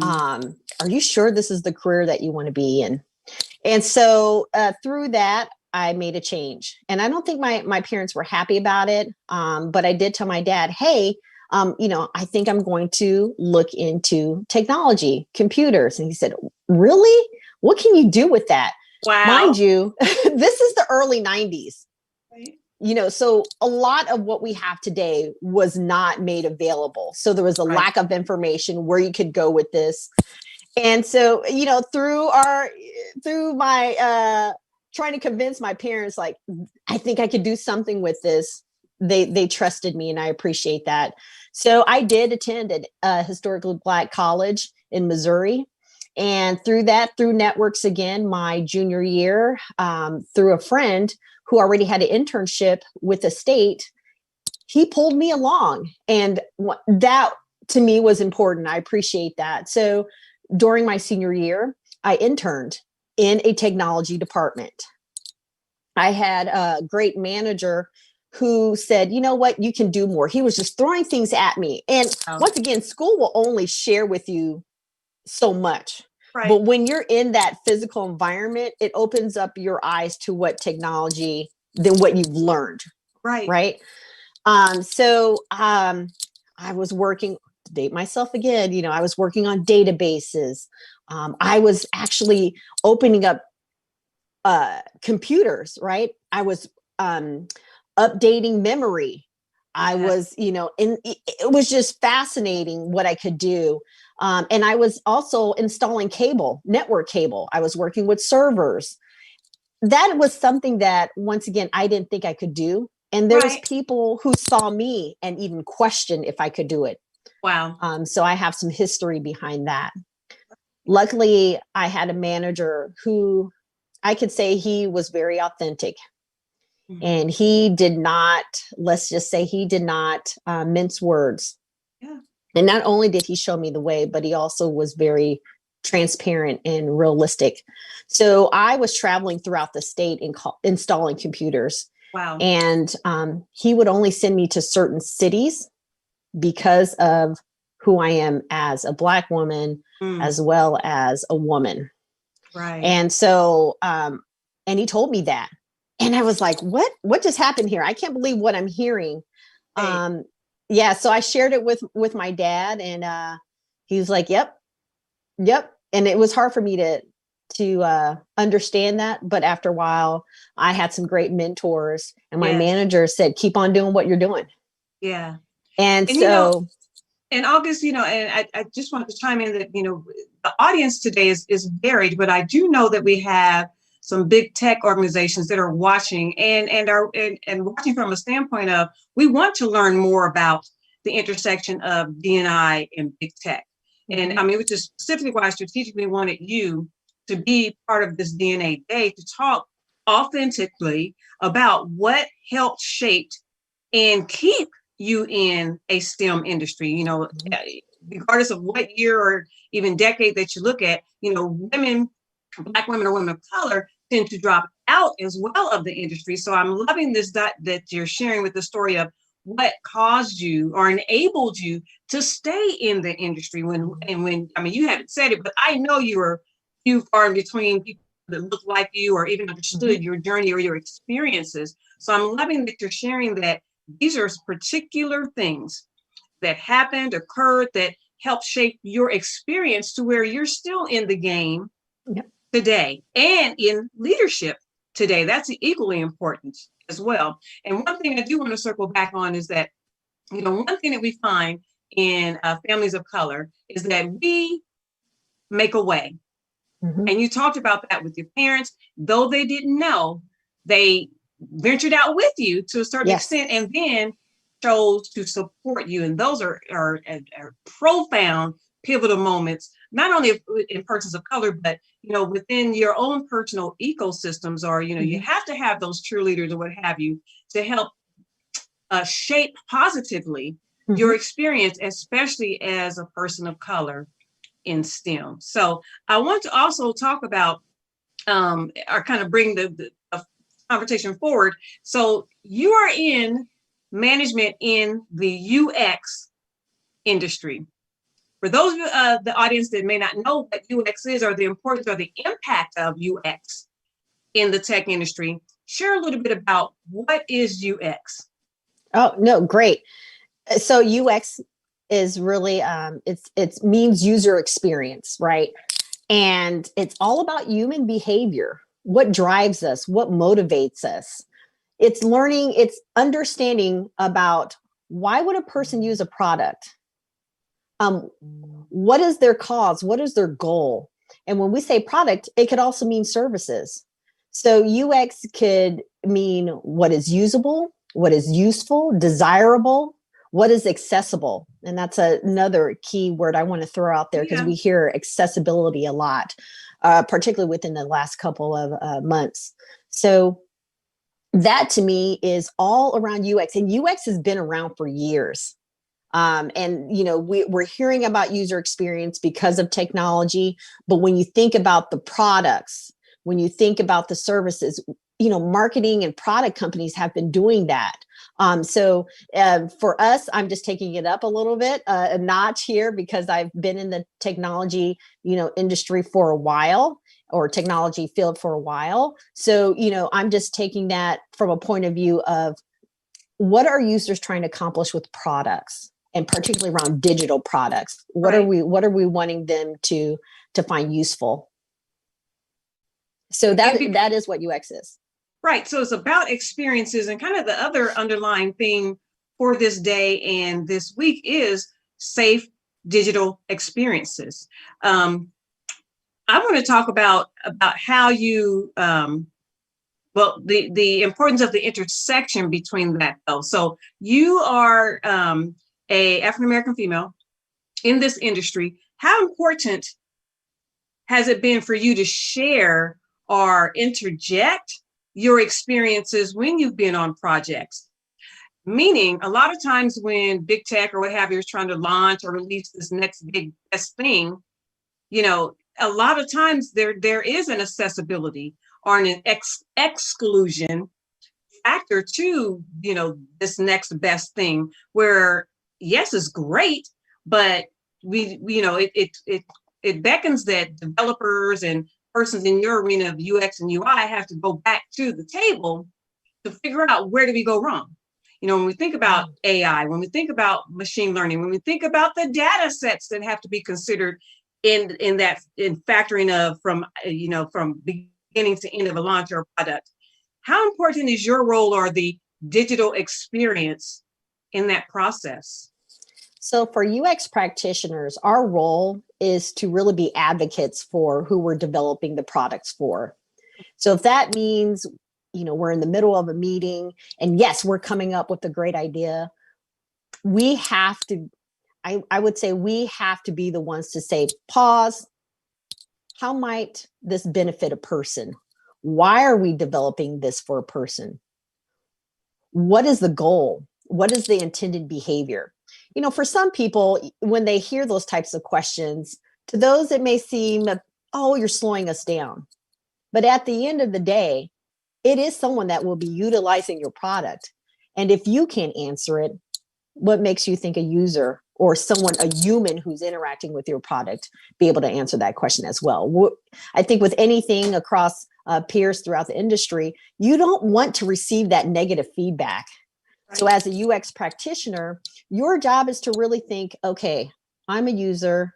are you sure this is the career that you want to be in? And so through that, I made a change. And I don't think my parents were happy about it. But I did tell my dad, hey, I think I'm going to look into technology, computers. And he said, really? What can you do with that?
Wow.
Mind you, this is the early 90s. Right. So a lot of what we have today was not made available. So there was a lack of information where you could go with this. And so, through my trying to convince my parents, like, I think I could do something with this. They trusted me, and I appreciate that. So I did attend a historically Black college in Missouri. And through networks again, my junior year, through a friend who already had an internship with the state, he pulled me along. And that to me was important. I appreciate that. So during my senior year, I interned in a technology department. I had a great manager who said, you know what, you can do more. He was just throwing things at me. And once again, school will only share with you so much. Right. But when you're in that physical environment, it opens up your eyes to what technology, than what you've learned.
Right.
Right. So I was working, to date myself again, I was working on databases. I was actually opening up computers, right? I was updating memory. I was, and it was just fascinating what I could do. And I was also installing network cable. I was working with servers. That was something that, once again, I didn't think I could do. And there's people who saw me and even questioned if I could do it.
Wow.
So I have some history behind that. Luckily, I had a manager who I could say he was very authentic. Mm-hmm. And he did not, let's just say he did not mince words.
Yeah.
And not only did he show me the way, but he also was very transparent and realistic. So I was traveling throughout the state installing computers.
Wow.
And he would only send me to certain cities because of who I am as a Black woman, as well as a woman.
Right.
And so, and he told me that. And I was like, what just happened here? I can't believe what I'm hearing. Right. Yeah. So I shared it with my dad, and he was like, yep. And it was hard for me to understand that. But after a while, I had some great mentors, and my manager said, keep on doing what you're doing.
Yeah.
And so,
and August, and I just wanted to chime in that, the audience today is varied, but I do know that we have some big tech organizations that are watching and watching from a standpoint of, we want to learn more about the intersection of D&I and big tech. And I mean, which is specifically why I strategically wanted you to be part of this DNA Day, to talk authentically about what helped shape and keep you in a STEM industry, regardless of what year or even decade that you look at, women, Black women or women of color tend to drop out as well of the industry. So I'm loving this that you're sharing with the story of what caused you or enabled you to stay in the industry when you haven't said it, but I know you were few far in between people that look like you or even understood your journey or your experiences. So I'm loving that you're sharing that these are particular things that happened, occurred, that helped shape your experience to where you're still in the game today and in leadership today. That's equally important as well. And one thing I do want to circle back on is that, one thing that we find in families of color is that we make a way. And you talked about that with your parents, though they didn't know, they ventured out with you to a certain extent and then chose to support you. And those are profound, pivotal moments, not only in persons of color, but, within your own personal ecosystems, or, you have to have those cheerleaders or what have you to help shape positively your experience, especially as a person of color in STEM. So I want to also talk about or kind of bring the conversation forward. So you are in management in the UX industry. For those of the audience that may not know what UX is, or the importance or the impact of UX in the tech industry, share a little bit about what is UX.
Oh, no, great. So UX is really, it means user experience, right? And it's all about human behavior. What drives us? What motivates us? It's learning, it's understanding about why would a person use a product? What is their cause? What is their goal? And when we say product, it could also mean services. So UX could mean what is usable, what is useful, desirable, what is accessible. And that's another key word I want to throw out there, because we hear accessibility a lot, particularly within the last couple of months. So that to me is all around UX, and UX has been around for years. And, you know, we're hearing about user experience because of technology, but when you think about the products, when you think about the services, you know, marketing and product companies have been doing that. So for us, I'm just taking it up a little bit, a notch here, because I've been in the technology, you know, industry for a while, or technology field for a while. So, you know, I'm just taking that from a point of view of what are users trying to accomplish with products, and particularly around digital products. What are we wanting them to find useful? So that is what UX is.
Right. So it's about experiences, and kind of the other underlying theme for this day and this week is safe digital experiences. I want to talk about how you, well, the importance of the intersection between that, though. So you are a African-American female in this industry. How important has it been for you to share or interject your experiences when you've been on projects? Meaning, a lot of times when big tech or what have you is trying to launch or release this next big best thing, you know, a lot of times there is an accessibility or an exclusion factor to, you know, this next best thing, where yes, it's great, but we you know, it beckons that developers and persons in your arena of UX and UI have to go back to the table to figure out where did we go wrong. You know, when we think about AI, when we think about machine learning, when we think about the data sets that have to be considered in factoring of from beginning to end of a launch or a product, how important is your role or the digital experience in that process?
So for UX practitioners, our role is to really be advocates for who we're developing the products for. So if that means, you know, we're in the middle of a meeting and yes, we're coming up with a great idea, we have to, I would say we have to be the ones to say, pause, how might this benefit a person? Why are we developing this for a person? What is the goal? What is the intended behavior? You know, for some people, when they hear those types of questions, to those it may seem, oh, you're slowing us down. But at the end of the day, it is someone that will be utilizing your product. And if you can't answer it, what makes you think a user or someone, a human who's interacting with your product, be able to answer that question as well? I think with anything across peers throughout the industry, you don't want to receive that negative feedback. So as a UX practitioner, your job is to really think, okay, I'm a user,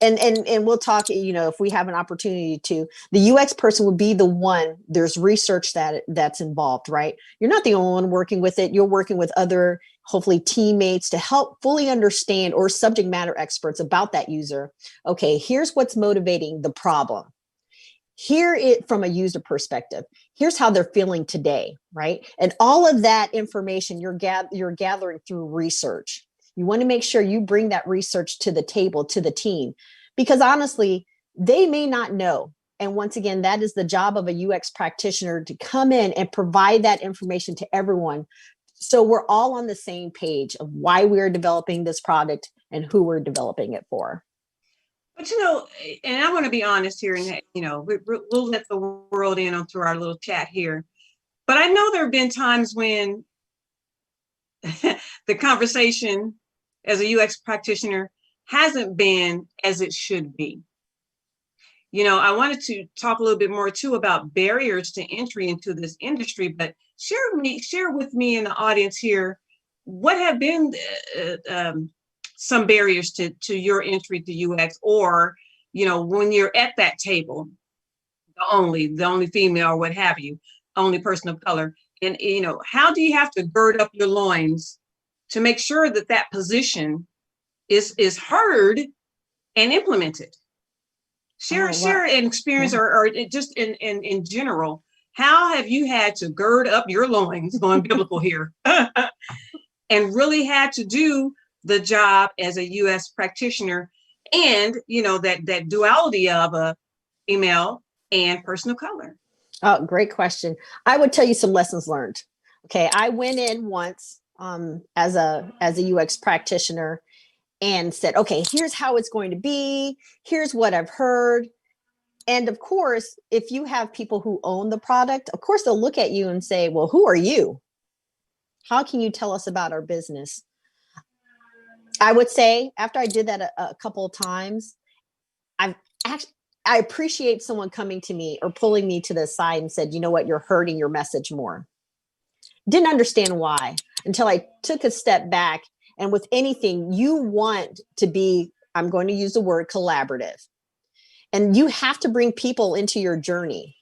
and we'll talk, you know, if we have an opportunity to, the UX person would be the one, there's research that's involved, right? You're not the only one working with it. You're working with other, hopefully teammates, to help fully understand, or subject matter experts about that user. Okay, here's what's motivating the problem. Hear it from a user perspective. Here's how they're feeling today, right? And all of that information you're gathering through research. You want to make sure you bring that research to the table, to the team, because honestly, they may not know. And once again, that is the job of a UX practitioner, to come in and provide that information to everyone, so we're all on the same page of why we're developing this product and who we're developing it for.
But, you know, and I want to be honest here, and, you know, we'll let the world in on through our little chat here. But I know there have been times when the conversation as a UX practitioner hasn't been as it should be. You know, I wanted to talk a little bit more too about barriers to entry into this industry, but share with me in the audience here, what have been some barriers to your entry to UX, or, you know, when you're at that table, the only female or what have you, only person of color, and, you know, how do you have to gird up your loins to make sure that that position is heard and implemented? Share an experience, or just in general, how have you had to gird up your loins, going biblical here, and really had to do the job as a US practitioner, and, you know, that duality of a female and person of color?
Oh, great question. I would tell you some lessons learned. Okay, I went in once as a UX practitioner and said, okay, here's how it's going to be. Here's what I've heard. And of course, if you have people who own the product, of course, they'll look at you and say, well, who are you? How can you tell us about our business? I would say after I did that a couple of times, I appreciate someone coming to me or pulling me to the side and said, you know what, you're hurting your message more. Didn't understand why until I took a step back. And with anything, you want to be, I'm going to use the word collaborative. And you have to bring people into your journey.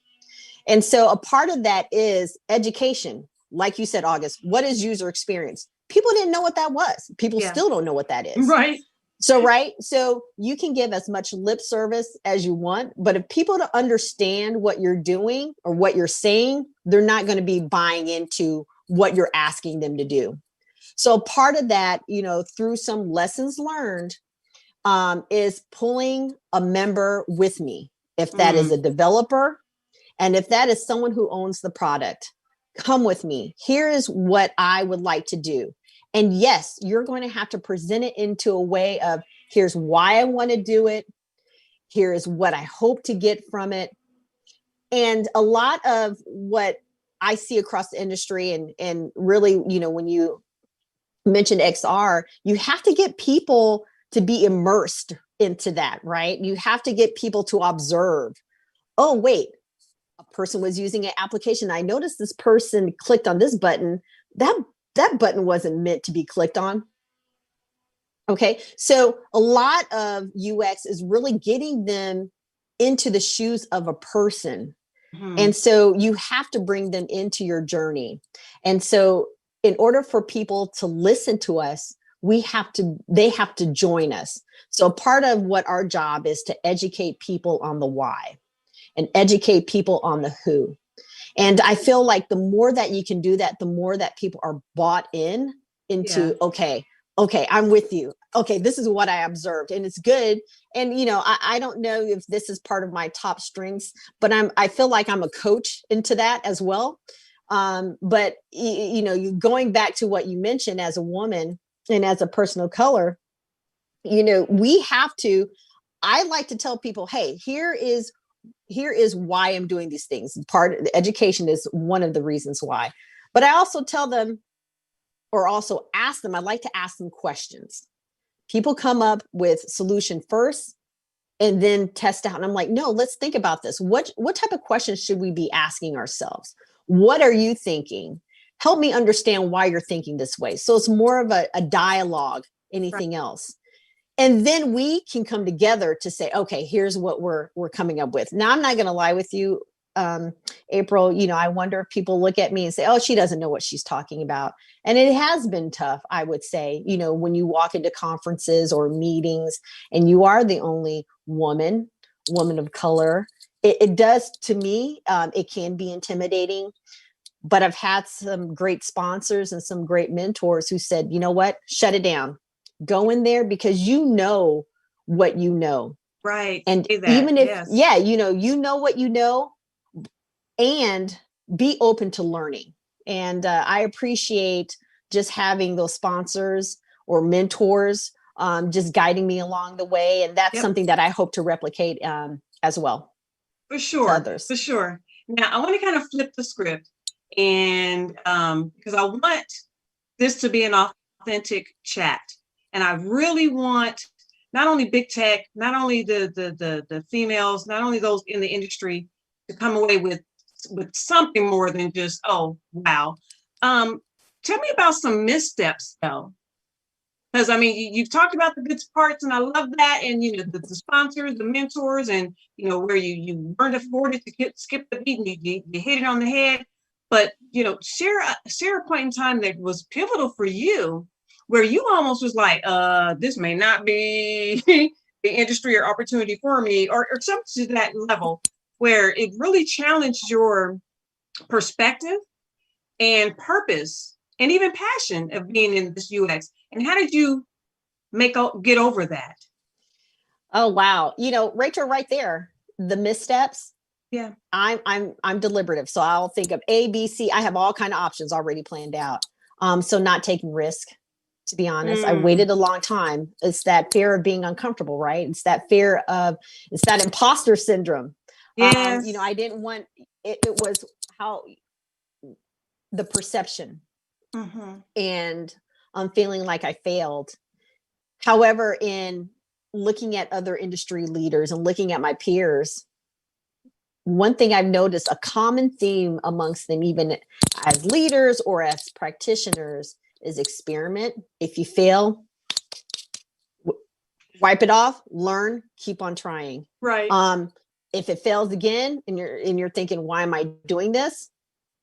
And so a part of that is education. Like you said, August, what is user experience? People didn't know what that was. People still don't know what that is.
Right.
So you can give as much lip service as you want, but if people don't understand what you're doing or what you're saying, they're not going to be buying into what you're asking them to do. So part of that, you know, through some lessons learned, is pulling a member with me. If that is a developer, and if that is someone who owns the product, come with me. Here is what I would like to do. And yes, you're going to have to present it into a way of, here's why I want to do it. Here is what I hope to get from it. And a lot of what I see across the industry, and really, you know, when you mentioned XR, you have to get people to be immersed into that, right? You have to get people to observe. Oh, wait, a person was using an application. I noticed this person clicked on this button. That button wasn't meant to be clicked on. Okay, so a lot of UX is really getting them into the shoes of a person. And so you have to bring them into your journey. And so in order for people to listen to us, they have to join us. So part of what our job is to educate people on the why and educate people on the who. And I feel like the more that you can do that, the more that people are bought into, okay, I'm with you. Okay, this is what I observed and it's good. And, you know, I don't know if this is part of my top strengths, but I feel like I'm a coach into that as well. But, you know, going back to what you mentioned as a woman and as a person of color, you know, I like to tell people, hey, here is why I'm doing these things. Part of the education is one of the reasons why. But I also tell them, or also ask them, I like to ask them questions. People come up with solution first and then test out. And I'm like, no, let's think about this. What type of questions should we be asking ourselves? What are you thinking? Help me understand why you're thinking this way. So it's more of a dialogue, anything else. And then we can come together to say, okay, here's what we're coming up with. Now, I'm not going to lie with you, April, you know, I wonder if people look at me and say, oh, she doesn't know what she's talking about. And it has been tough, I would say, you know, when you walk into conferences or meetings and you are the only woman of color, it does, to me, it can be intimidating. But I've had some great sponsors and some great mentors who said, you know what, shut it down. Go in there because you know what you know.
Right.
And even if, you know what you know, and be open to learning. And I appreciate just having those sponsors or mentors just guiding me along the way. And that's something that I hope to replicate as well.
For sure. For sure. Now, I want to kind of flip the script. And because I want this to be an authentic chat. And I really want not only big tech, not only the females, not only those in the industry to come away with something more than just, oh, wow. Tell me about some missteps though. Because I mean, you've talked about the good parts, and I love that, and you know the sponsors, the mentors, and you know where you learned afford it to skip the beat, and you hit it on the head. But you know, share a point in time that was pivotal for you, where you almost was like, this may not be the industry or opportunity for me, or something to that level, where it really challenged your perspective and purpose and even passion of being in this UX. And how did you get over that?
Oh, wow. You know, Rachel, right there, the missteps.
Yeah.
I'm deliberative. So I'll think of A, B, C. I have all kind of options already planned out. So not taking risk, to be honest. I waited a long time. It's that fear of being uncomfortable, right? It's that fear of, it's that imposter syndrome.
Yes.
You know, I didn't want, it was how the perception and feeling like I failed. However, in looking at other industry leaders and looking at my peers, one thing I've noticed, a common theme amongst them, even as leaders or as practitioners, is experiment. If you fail, wipe it off, learn, keep on trying.
Right.
If it fails again and you're thinking, why am I doing this?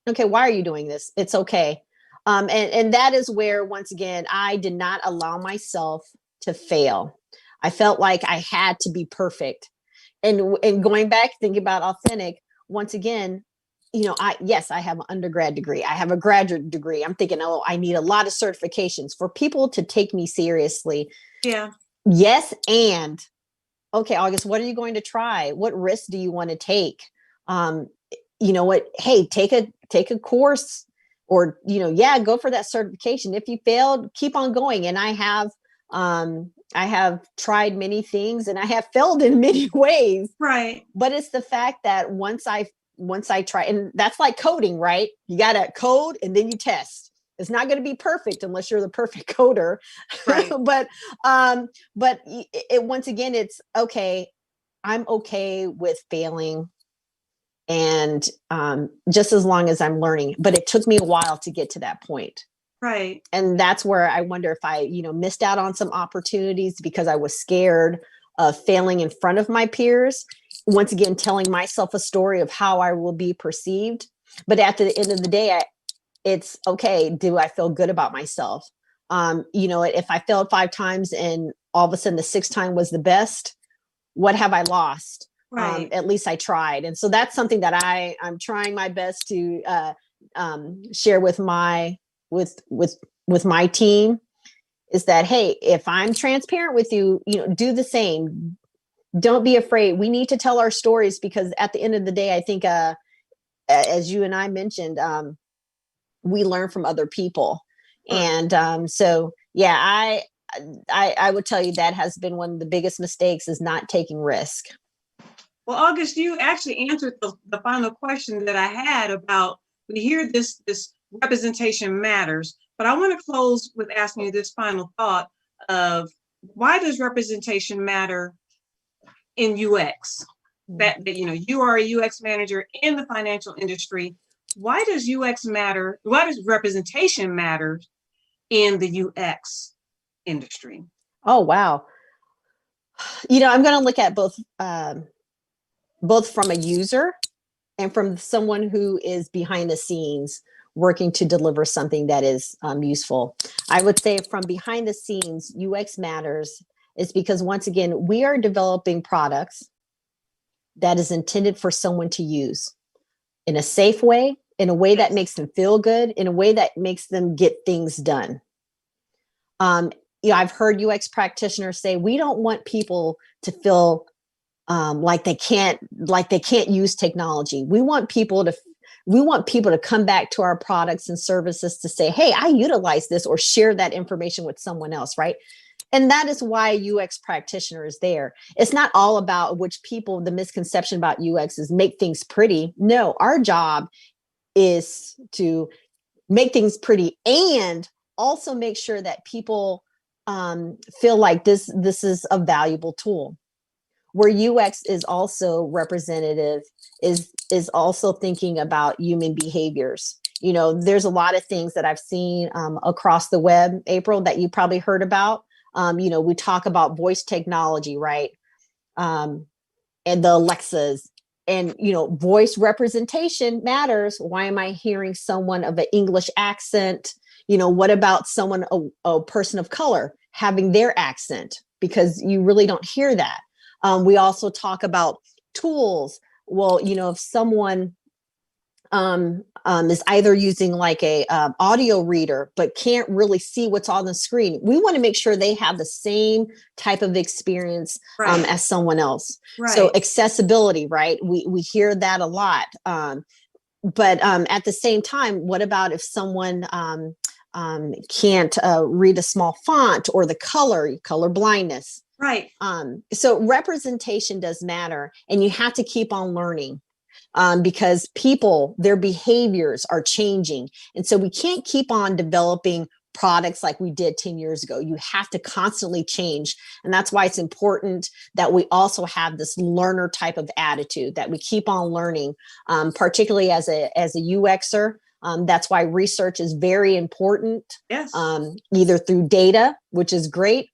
Okay, why are you doing this? It's okay. And that is where, once again, I did not allow myself to fail. I felt like I had to be perfect. And going back, thinking about authentic, once again, you know, I have an undergrad degree. I have a graduate degree. I'm thinking, oh, I need a lot of certifications for people to take me seriously.
Yeah.
Yes. And okay, August, what are you going to try? What risks do you want to take? You know what? Hey, take a course, or, you know, yeah, go for that certification. If you failed, keep on going. And I have tried many things and I have failed in many ways.
Right.
But it's the fact that once I try, and that's like coding, right? You got to code and then you test. It's not going to be perfect unless you're the perfect coder.
Right.
but once again, it's okay. I'm okay with failing. And just as long as I'm learning, but it took me a while to get to that point.
Right.
And that's where I wonder if I, you know, missed out on some opportunities because I was scared of failing in front of my peers. Once again, telling myself a story of how I will be perceived. But at the end of the day, it's okay. Do I feel good about myself? You know, if I failed 5 times and all of a sudden the 6th time was the best, what have I lost?
Right.
At least I tried. And so that's something that I'm trying my best to share with my team, is that, hey, if I'm transparent with you, you know, do the same. Don't be afraid. We need to tell our stories, because at the end of the day, I think, as you and I mentioned, we learn from other people. And so, yeah, I would tell you that has been one of the biggest mistakes, is not taking risk.
Well, August, you actually answered the final question that I had about, we hear this representation matters, but I want to close with asking you this final thought of, why does representation matter in UX? That you know, you are a UX manager in the financial industry. Why does UX matter? Why does representation matter in the UX industry?
Oh, wow. You know, I'm going to look at both from a user and from someone who is behind the scenes working to deliver something that is useful. I would say from behind the scenes, UX matters is because, once again, we are developing products that is intended for someone to use in a safe way, in a way that makes them feel good, in a way that makes them get things done. You know, I've heard UX practitioners say, we don't want people to feel like they can't use technology. We want people to come back to our products and services to say, hey, I utilize this, or share that information with someone else, right? And that is why UX practitioner is there. It's not all about, which people, the misconception about UX is make things pretty. No, our job is to make things pretty and also make sure that people feel like this is a valuable tool. Where UX is also representative is also thinking about human behaviors. You know, there's a lot of things that I've seen across the web, April, that you probably heard about. You know, we talk about voice technology, right? And the Alexas, and, you know, voice representation matters. Why am I hearing someone of an English accent? You know, what about someone, a person of color having their accent? Because you really don't hear that. We also talk about tools. Well, you know, if someone is either using like a audio reader, but can't really see what's on the screen, we want to make sure they have the same type of experience as someone else.
Right.
So accessibility, right? We hear that a lot. But at the same time, what about if someone can't read a small font, or the color blindness?
Right.
So representation does matter, and you have to keep on learning. Because people, their behaviors are changing. And so we can't keep on developing products like we did 10 years ago. You have to constantly change. And that's why it's important that we also have this learner type of attitude, that we keep on learning, particularly as a UXer. That's why research is very important.
Yes.
Either through data, which is great,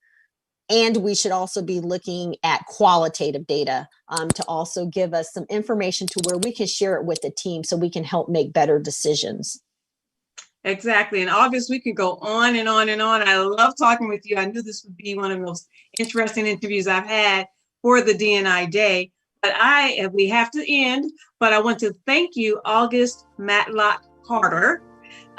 and we should also be looking at qualitative data to also give us some information to where we can share it with the team so we can help make better decisions.
Exactly. In August, we could go on and on and on. I love talking with you. I knew this would be one of the most interesting interviews I've had for the D&I Day. But we have to end, but I want to thank you, August Matlock Carter,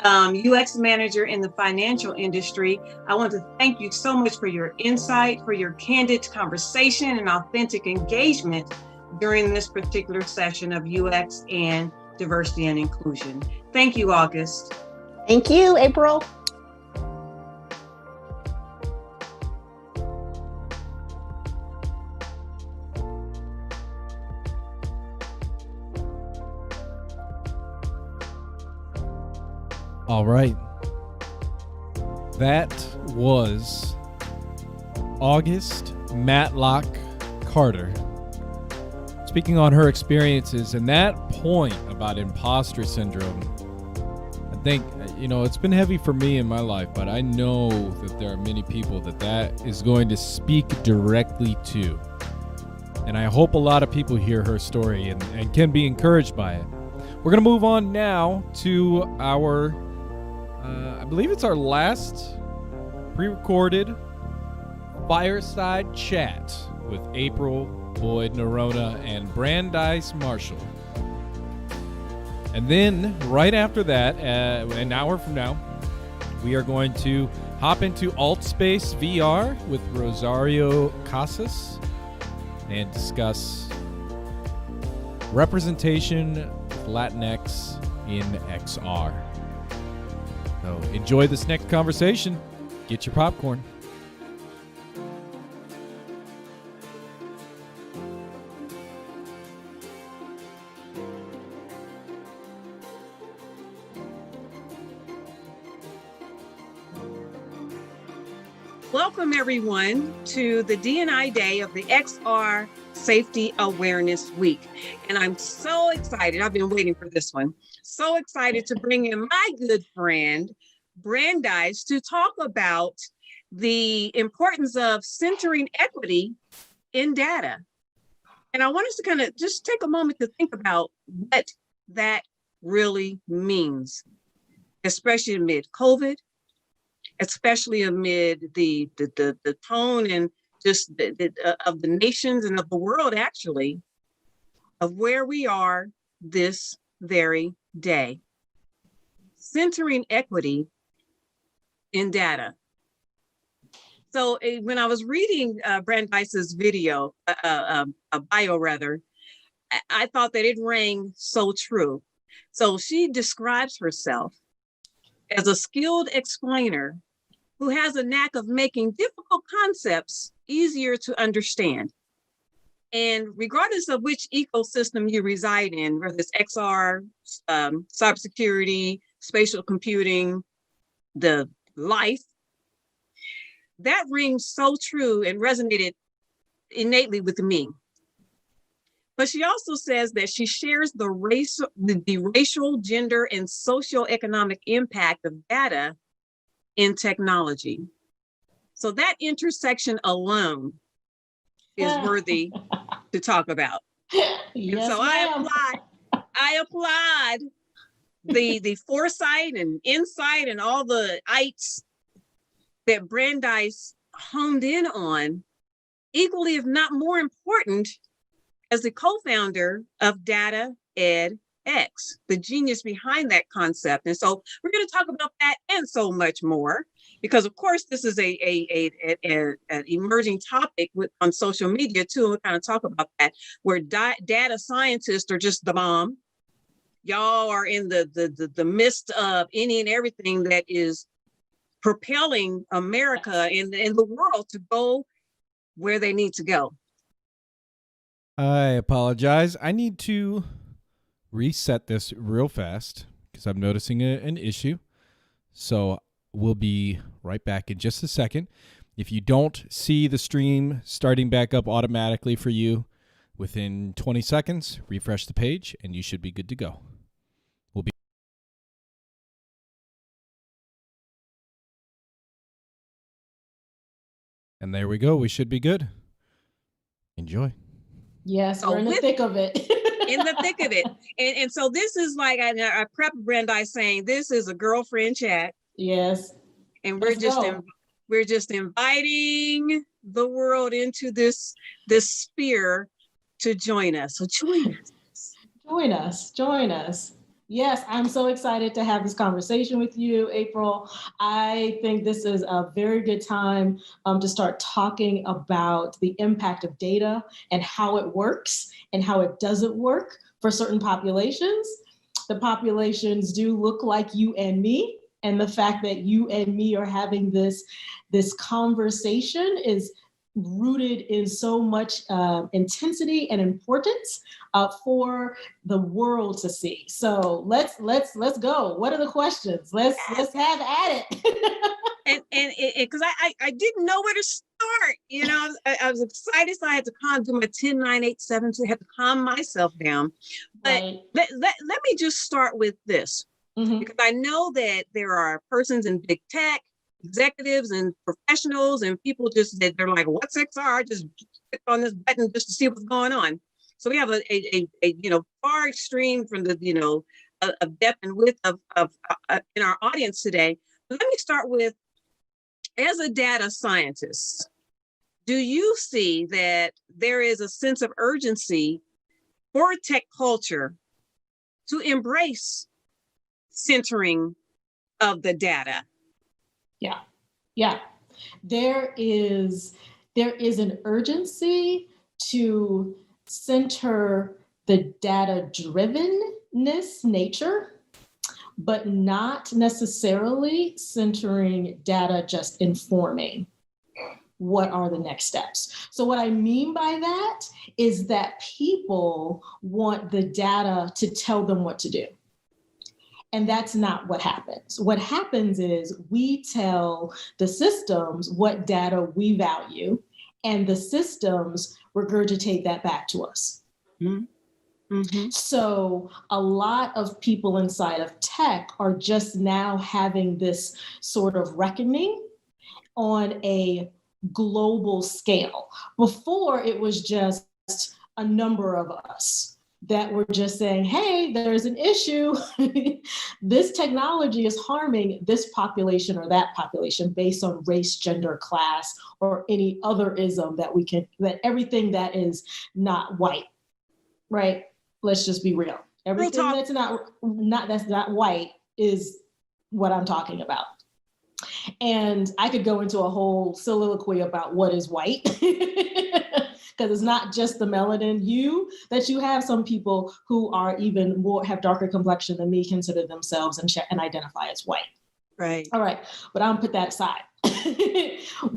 UX manager in the financial industry. I want to thank you so much for your insight, for your candid conversation and authentic engagement during this particular session of UX and diversity and inclusion. Thank you, August.
Thank you, April.
All right. That was August Matlock Carter speaking on her experiences, and that point about imposter syndrome. I think, you know, it's been heavy for me in my life, but I know that there are many people that is going to speak directly to. And I hope a lot of people hear her story and can be encouraged by it. We're going to move on now to our I believe it's our last pre-recorded fireside chat with April, Boyd-Noronha, and Brandeis Marshall. And then right after that, an hour from now, we are going to hop into AltSpaceVR with Rosario Casas and discuss representation of Latinx in XR. So enjoy this next conversation. Get your popcorn.
Welcome, everyone, to the D&I Day of the XR Safety Awareness Week. And I'm so excited. I've been waiting for this one. So excited to bring in my good friend, Brandeis, to talk about the importance of centering equity in data. And I want us to kind of just take a moment to think about what that really means, especially amid COVID, especially amid the tone and just of the nations and of the world, actually, of where we are this very day. Centering equity in data. So when I was reading Brandeis's video, a bio rather, I thought that it rang so true. So she describes herself as a skilled explainer who has a knack of making difficult concepts easier to understand. And regardless of which ecosystem you reside in, whether it's XR, cybersecurity, spatial computing, the life. That rings so true and resonated innately with me. But she also says that she shares the racial, gender, and socioeconomic impact of data in technology. So that intersection alone is worthy to talk about.
Yes,
and so I applaud the foresight and insight and all the ites that Brandeis honed in on, equally, if not more important, as the co-founder of Data edX, the genius behind that concept. And so we're going to talk about that and so much more, because of course this is an emerging topic on social media too. And we'll kind of talk about that, where data scientists are just the bomb. Y'all are in the midst of any and everything that is propelling America and the world to go where they need to go.
I apologize. I need to reset this real fast because I'm noticing an issue. So we'll be right back in just a second. If you don't see the stream starting back up automatically for you within 20 seconds, refresh the page and you should be good to go. And there we go. We should be good. Enjoy.
Yes, we're in the thick of it.
In the thick of it. And so this is like, I prep Brandeis saying, this is a girlfriend chat.
Yes.
And we're just inviting the world into this sphere to join us. So join us.
Join us. Yes, I'm so excited to have this conversation with you, April. I think this is a very good time to start talking about the impact of data and how it works and how it doesn't work for certain populations. The populations do look like you and me, and the fact that you and me are having this conversation is rooted in so much intensity and importance for the world to see. So let's go. What are the questions? Let's have at it.
and because I didn't know where to start. You know, I was excited, so I had to do my 10, 9, 8, 7, so I had to calm myself down. But
Right.
let me just start with this, because I know that there are persons in big tech, executives and professionals and people just that they're like, what's XR? Just click on this button just to see what's going on. So we have a far extreme from the of depth and width of in our audience today. But let me start with, as a data scientist, do you see that there is a sense of urgency for tech culture to embrace centering of the data?
Yeah. There is an urgency to center the data-drivenness nature, but not necessarily centering data just informing what are the next steps. So what I mean by that is that people want the data to tell them what to do. And that's not what happens. What happens is we tell the systems what data we value, and the systems regurgitate that back to us.
Mm-hmm.
So a lot of people inside of tech are just now having this sort of reckoning on a global scale. Before, it was just a number of us that were just saying, hey, there's an issue. This technology is harming this population or that population based on race, gender, class, or any other ism that everything that is not white, right? Let's just be real. Everything that's not white is what I'm talking about. And I could go into a whole soliloquy about what is white, because it's not just the melanin hue that you have. Some people who are even more, have darker complexion than me, consider themselves and identify as white.
Right.
All right, but I'll put that aside.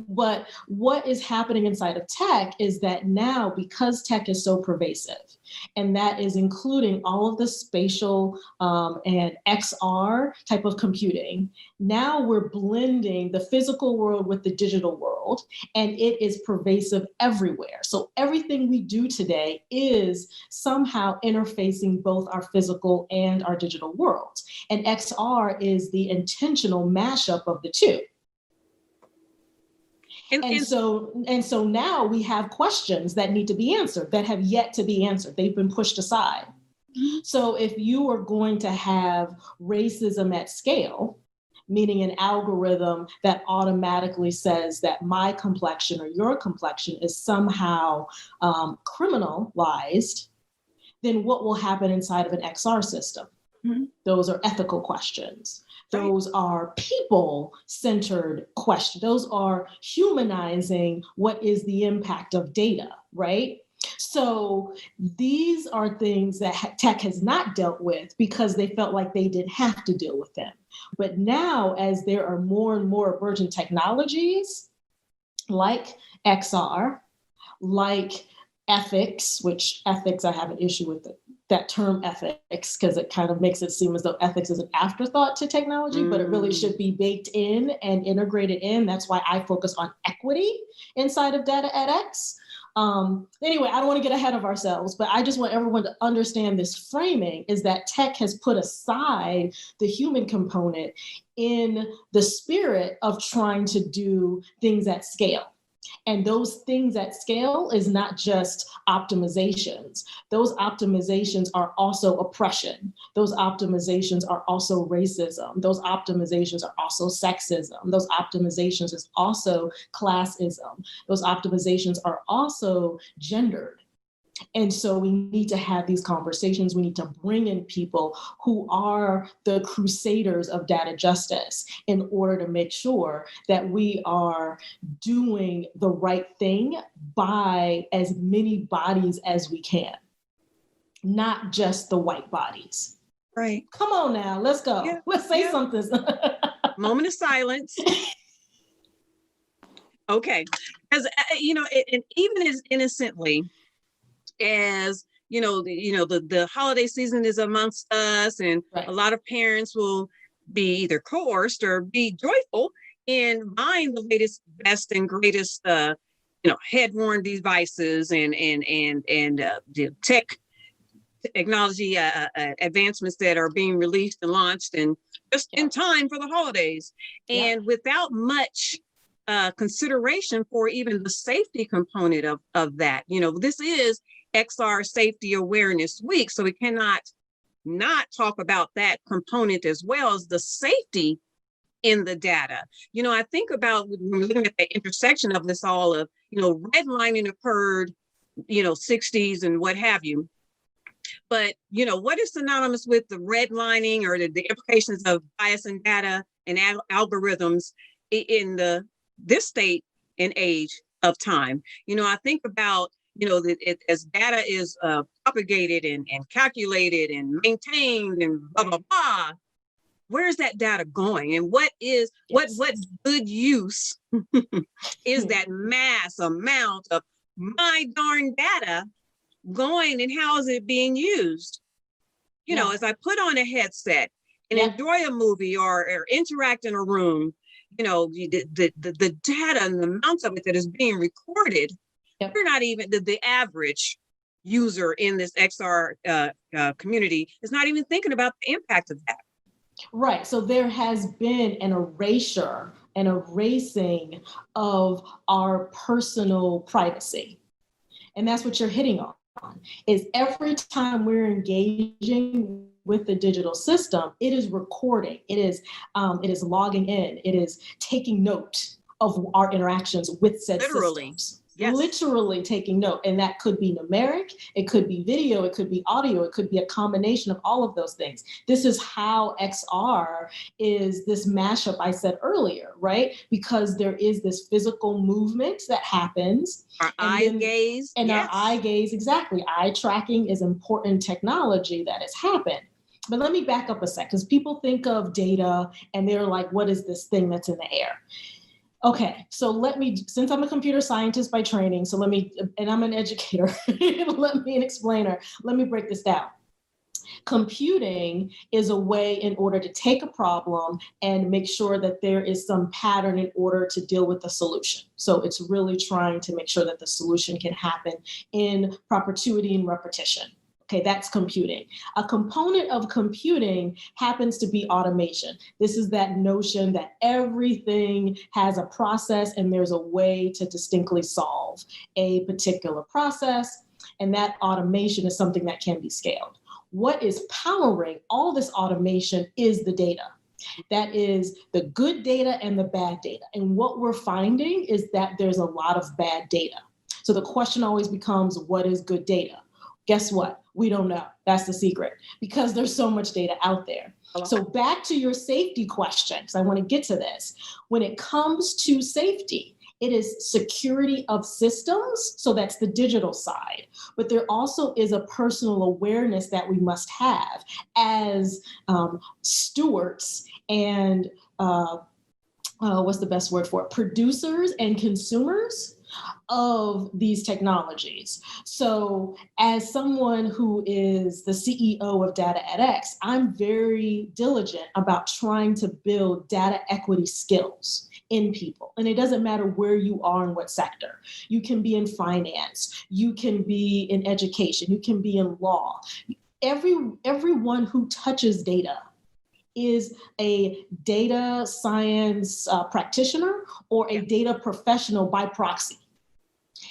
But what is happening inside of tech is that now, because tech is so pervasive, and that is including all of the spatial and XR type of computing, now we're blending the physical world with the digital world, and it is pervasive everywhere. So everything we do today is somehow interfacing both our physical and our digital worlds. And XR is the intentional mashup of the two. And so now we have questions that need to be answered that have yet to be answered. They've been pushed aside. So if you are going to have racism at scale, meaning an algorithm that automatically says that my complexion or your complexion is somehow criminalized, then what will happen inside of an XR system? Those are ethical questions. Those are people-centered questions. Those are humanizing what is the impact of data, right? So these are things that tech has not dealt with because they felt like they didn't have to deal with them. But now, as there are more and more emergent technologies like XR, like ethics, which ethics, I have an issue with that term ethics, because it kind of makes it seem as though ethics is an afterthought to technology, but it really should be baked in and integrated in. That's why I focus on equity inside of data at X. Anyway, I don't want to get ahead of ourselves, but I just want everyone to understand this framing is that tech has put aside the human component in the spirit of trying to do things at scale. And those things at scale is not just optimizations. Those optimizations are also oppression. Those optimizations are also racism. Those optimizations are also sexism. Those optimizations is also classism. Those optimizations are also gendered. And so we need to have these conversations. We need to bring in people who are the crusaders of data justice in order to make sure that we are doing the right thing by as many bodies as we can, not just the white bodies.
Right.
Come on now, let's go. Yeah. Let's say something.
Moment of silence. Okay. As you know, and even as innocently as the holiday season is amongst us, and a lot of parents will be either coerced or be joyful in buying the latest, best, and greatest head-worn devices and the technology advancements that are being released and launched and just in time for the holidays, and without much consideration for even the safety component of that. This is XR Safety Awareness Week, so we cannot not talk about that component as well as the safety in the data. I think about when we're looking at the intersection of this all of, redlining occurred, 60s and what have you. But, what is synonymous with the redlining or the implications of bias in data and algorithms in this state and age of time? I think about as data is propagated and calculated and maintained and blah, blah, blah, where's that data going? And what good use is that mass amount of my darn data going, and how is it being used? As I put on a headset and enjoy a movie or interact in a room, the data and the amounts of it that is being recorded, we're not even the average user in this XR community is not even thinking about the impact of that.
Right. So there has been an erasure, an erasing of our personal privacy. And that's what you're hitting on, is every time we're engaging with the digital system, it is recording, it is logging in, it is taking note of our interactions with said systems. Yes. Literally taking note. And that could be numeric, it could be video, it could be audio, it could be a combination of all of those things. This is how XR is this mashup I said earlier, right? Because there is this physical movement that happens. Our eye gaze. And our eye gaze, exactly. Eye tracking is important technology that has happened. But let me back up a sec, because people think of data and they're like, what is this thing that's in the air? Okay, so since I'm a computer scientist by training, and I'm an educator, an explainer, let me break this down. Computing is a way in order to take a problem and make sure that there is some pattern in order to deal with the solution. So it's really trying to make sure that the solution can happen in perpetuity and repetition. Okay, that's computing. A component of computing happens to be automation. This is that notion that everything has a process and there's a way to distinctly solve a particular process, and that automation is something that can be scaled. What is powering all this automation is the data. That is the good data and the bad data. And what we're finding is that there's a lot of bad data. So the question always becomes, what is good data? Guess what? We don't know. That's the secret, because there's so much data out there. So back to your safety question, because I want to get to this. When it comes to safety, it is security of systems. So that's the digital side. But there also is a personal awareness that we must have as stewards and what's the best word for it? Producers and consumers of these technologies. So as someone who is the CEO of Data at X, I'm very diligent about trying to build data equity skills in people. And it doesn't matter where you are in what sector. You can be in finance, you can be in education, you can be in law. Everyone who touches data is a data science practitioner or a data professional by proxy.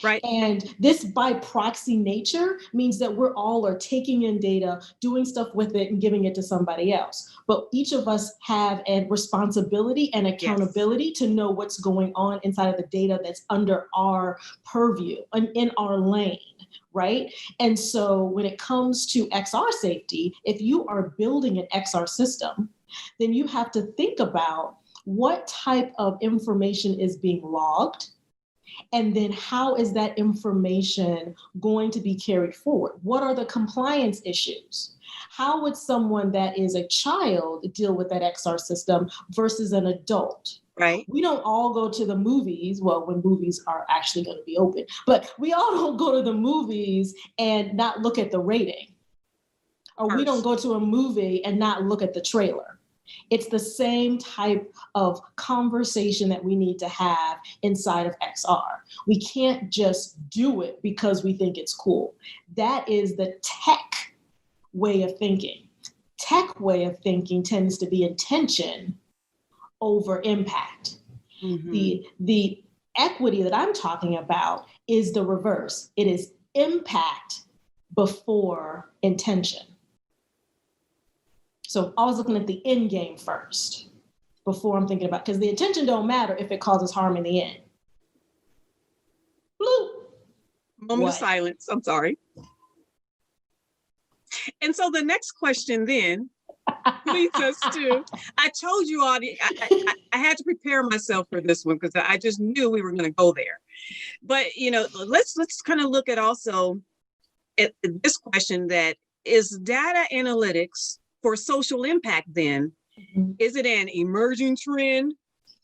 Right.
And this by proxy nature means that we're all are taking in data, doing stuff with it and giving it to somebody else. But each of us have a responsibility and accountability to know what's going on inside of the data that's under our purview and in our lane, right? And so when it comes to XR safety, if you are building an XR system, then you have to think about what type of information is being logged. And then how is that information going to be carried forward? What are the compliance issues? How would someone that is a child deal with that XR system versus an adult?
Right.
We don't all go to the movies, well, when movies are actually going to be open, but we all don't go to the movies and not look at the rating. Or we don't go to a movie and not look at the trailer. It's the same type of conversation that we need to have inside of XR. We can't just do it because we think it's cool. That is the tech way of thinking. Tech way of thinking tends to be intention over impact. Mm-hmm. The equity that I'm talking about is the reverse. It is impact before intention. So I was looking at the end game first before I'm thinking about, because the intention don't matter if it causes harm in the end. Bloop.
Moment of silence. I'm sorry. And so the next question then leads us to, I told you all, I had to prepare myself for this one because I just knew we were going to go there. But, let's kind of look at also at this question, that is data analytics for social impact then, is it an emerging trend,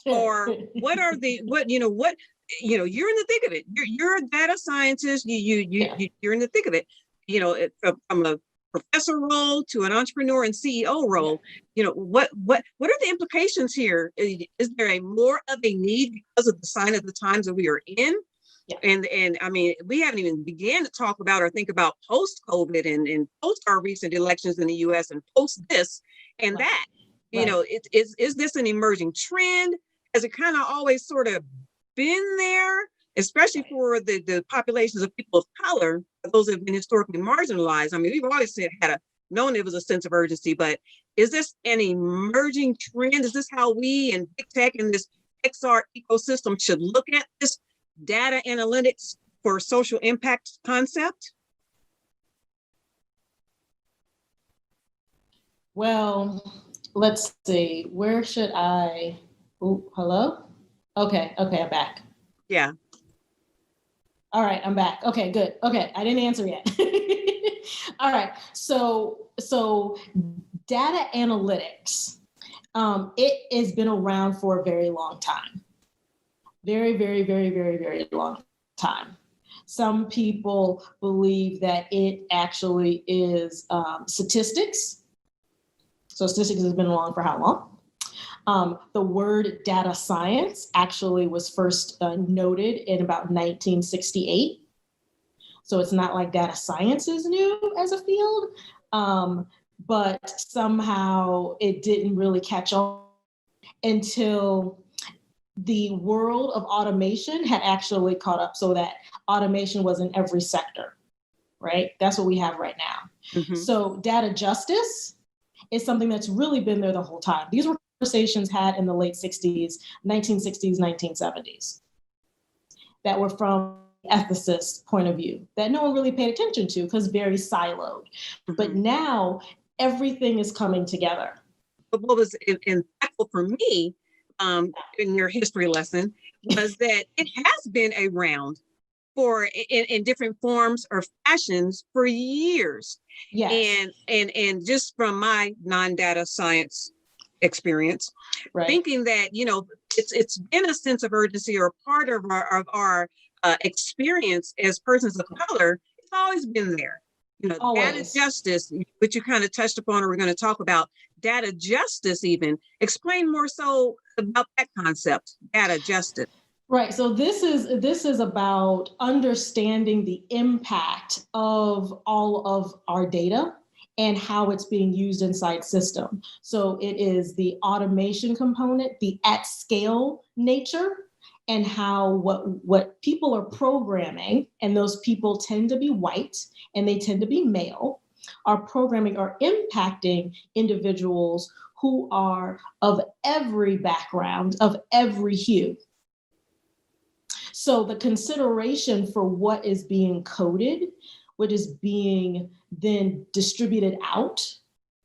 or what are the, you're in the thick of it. You're a data scientist, you're in the thick of it, from a professor role to an entrepreneur and CEO role, what are the implications here? Is there more of a need because of the sign of the times that we are in? Yeah. And I mean, we haven't even began to talk about or think about post-COVID and post our recent elections in the US and post this and that, is this an emerging trend? Has it kind of always sort of been there, especially for the populations of people of color, those who have been historically marginalized? I mean, we've always known it was a sense of urgency, but is this an emerging trend? Is this how we and big tech and this XR ecosystem should look at this data analytics for social impact concept?
Well, let's see. Where should I? Oh, hello? Okay, I'm back.
Yeah.
All right, I'm back. Okay, good. Okay, I didn't answer yet. All right, so data analytics, it has been around for a very long time. Very, very, very, very, very long time. Some people believe that it actually is statistics. So statistics has been around for how long? The word data science actually was first noted in about 1968. So it's not like data science is new as a field, but somehow it didn't really catch on until the world of automation had actually caught up, so that automation was in every sector, right? That's what we have right now.
Mm-hmm.
So data justice is something that's really been there the whole time. These were conversations had in the late 60s, 1960s, 1970s, that were from ethicist point of view that no one really paid attention to because very siloed.
Mm-hmm.
But now everything is coming together.
But what was impactful for me in your history lesson was that it has been around for in different forms or fashions for years.
Yes.
And just from my non-data science experience,
right.
Thinking that, you know, it's been a sense of urgency or part of our experience as persons of color. It's always been there. You know,
always.
Data justice, which you kind of touched upon, or we're going to talk about data justice even. Explain more so about that concept, data justice.
Right. So this is about understanding the impact of all of our data and how it's being used inside system. So it is the automation component, the at scale nature, and how what people are programming, and those people tend to be white and they tend to be male, are programming or impacting individuals who are of every background, of every hue. So the consideration for what is being coded, what is being then distributed out,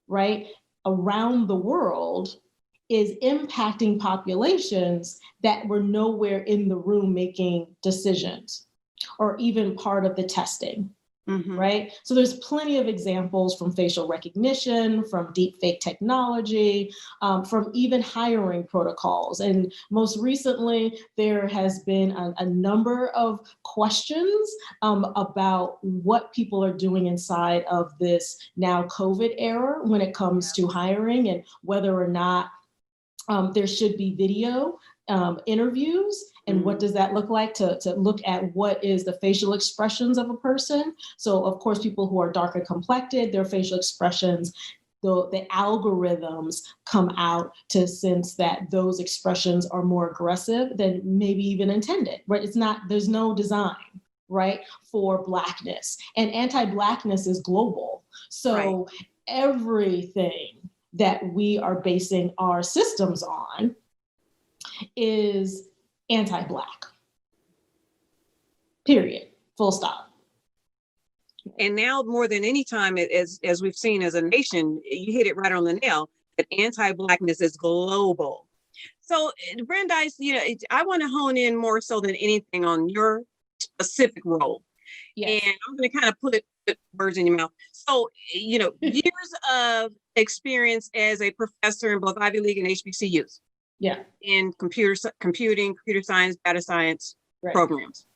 right, around the world is impacting populations that were nowhere in the room making decisions or even part of the testing. Mm-hmm. Right? So there's plenty of examples from facial recognition, from deep fake technology, from even hiring protocols. And most recently, there has been a number of questions about what people are doing inside of this now COVID era when it comes to hiring and whether or not there should be video interviews. And what does that look like to look at what is the facial expressions of a person? So of course, people who are darker complected, their facial expressions, the algorithms come out to sense that those expressions are more aggressive than maybe even intended, right? There's no design, right, for Blackness. And anti-Blackness is global. So everything that we are basing our systems on is anti-Black, period, full stop.
And now more than any time, as we've seen as a nation, you hit it right on the nail, that anti-Blackness is global. So Brandeis, you know, I want to hone in more so than anything on your specific role. Yes. And I'm going to kind of put words in your mouth. So, you know, years of experience as a professor in both Ivy League and HBCUs.
Yeah.
In computing, computer science, data science programs.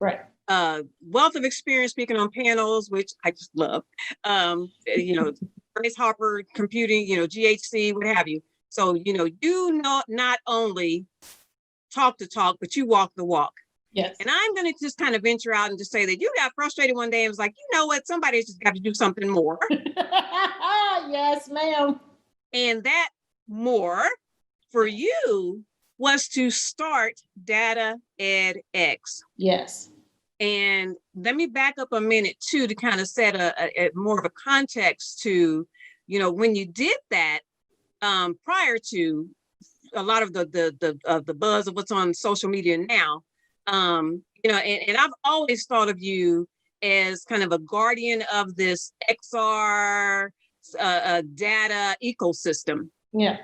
Right.
Wealth of experience speaking on panels, which I just love. You know, Grace Hopper, computing, you know, GHC, what have you. So, you know, not only talk the talk, but you walk the walk.
Yes.
And I'm going to just kind of venture out and just say that you got frustrated one day and was like, you know what, somebody's just got to do something more.
Yes, ma'am.
And that more for you was to start Data edX.
Yes.
And let me back up a minute too, to kind of set a more of a context to, you know, when you did that, prior to a lot of the buzz of what's on social media now, you know, and I've always thought of you as kind of a guardian of this XR data ecosystem.
Yeah.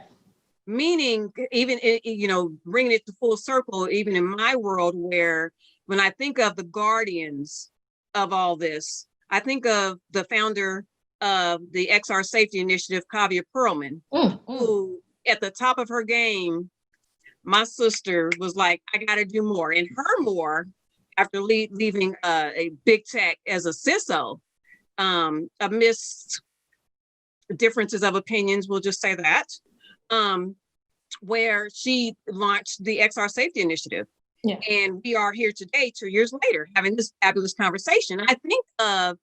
Meaning, even, you know, bringing it to full circle, even in my world, where when I think of the guardians of all this, I think of the founder of the XR Safety Initiative, Kavya Pearlman, who at the top of her game my sister was like, I got to do more. And her more, after leaving a big tech as a CISO, amidst differences of opinions, we'll just say that, where she launched the XR Safety Initiative.
Yeah.
And we are here today, 2 years later, having this fabulous conversation. I think of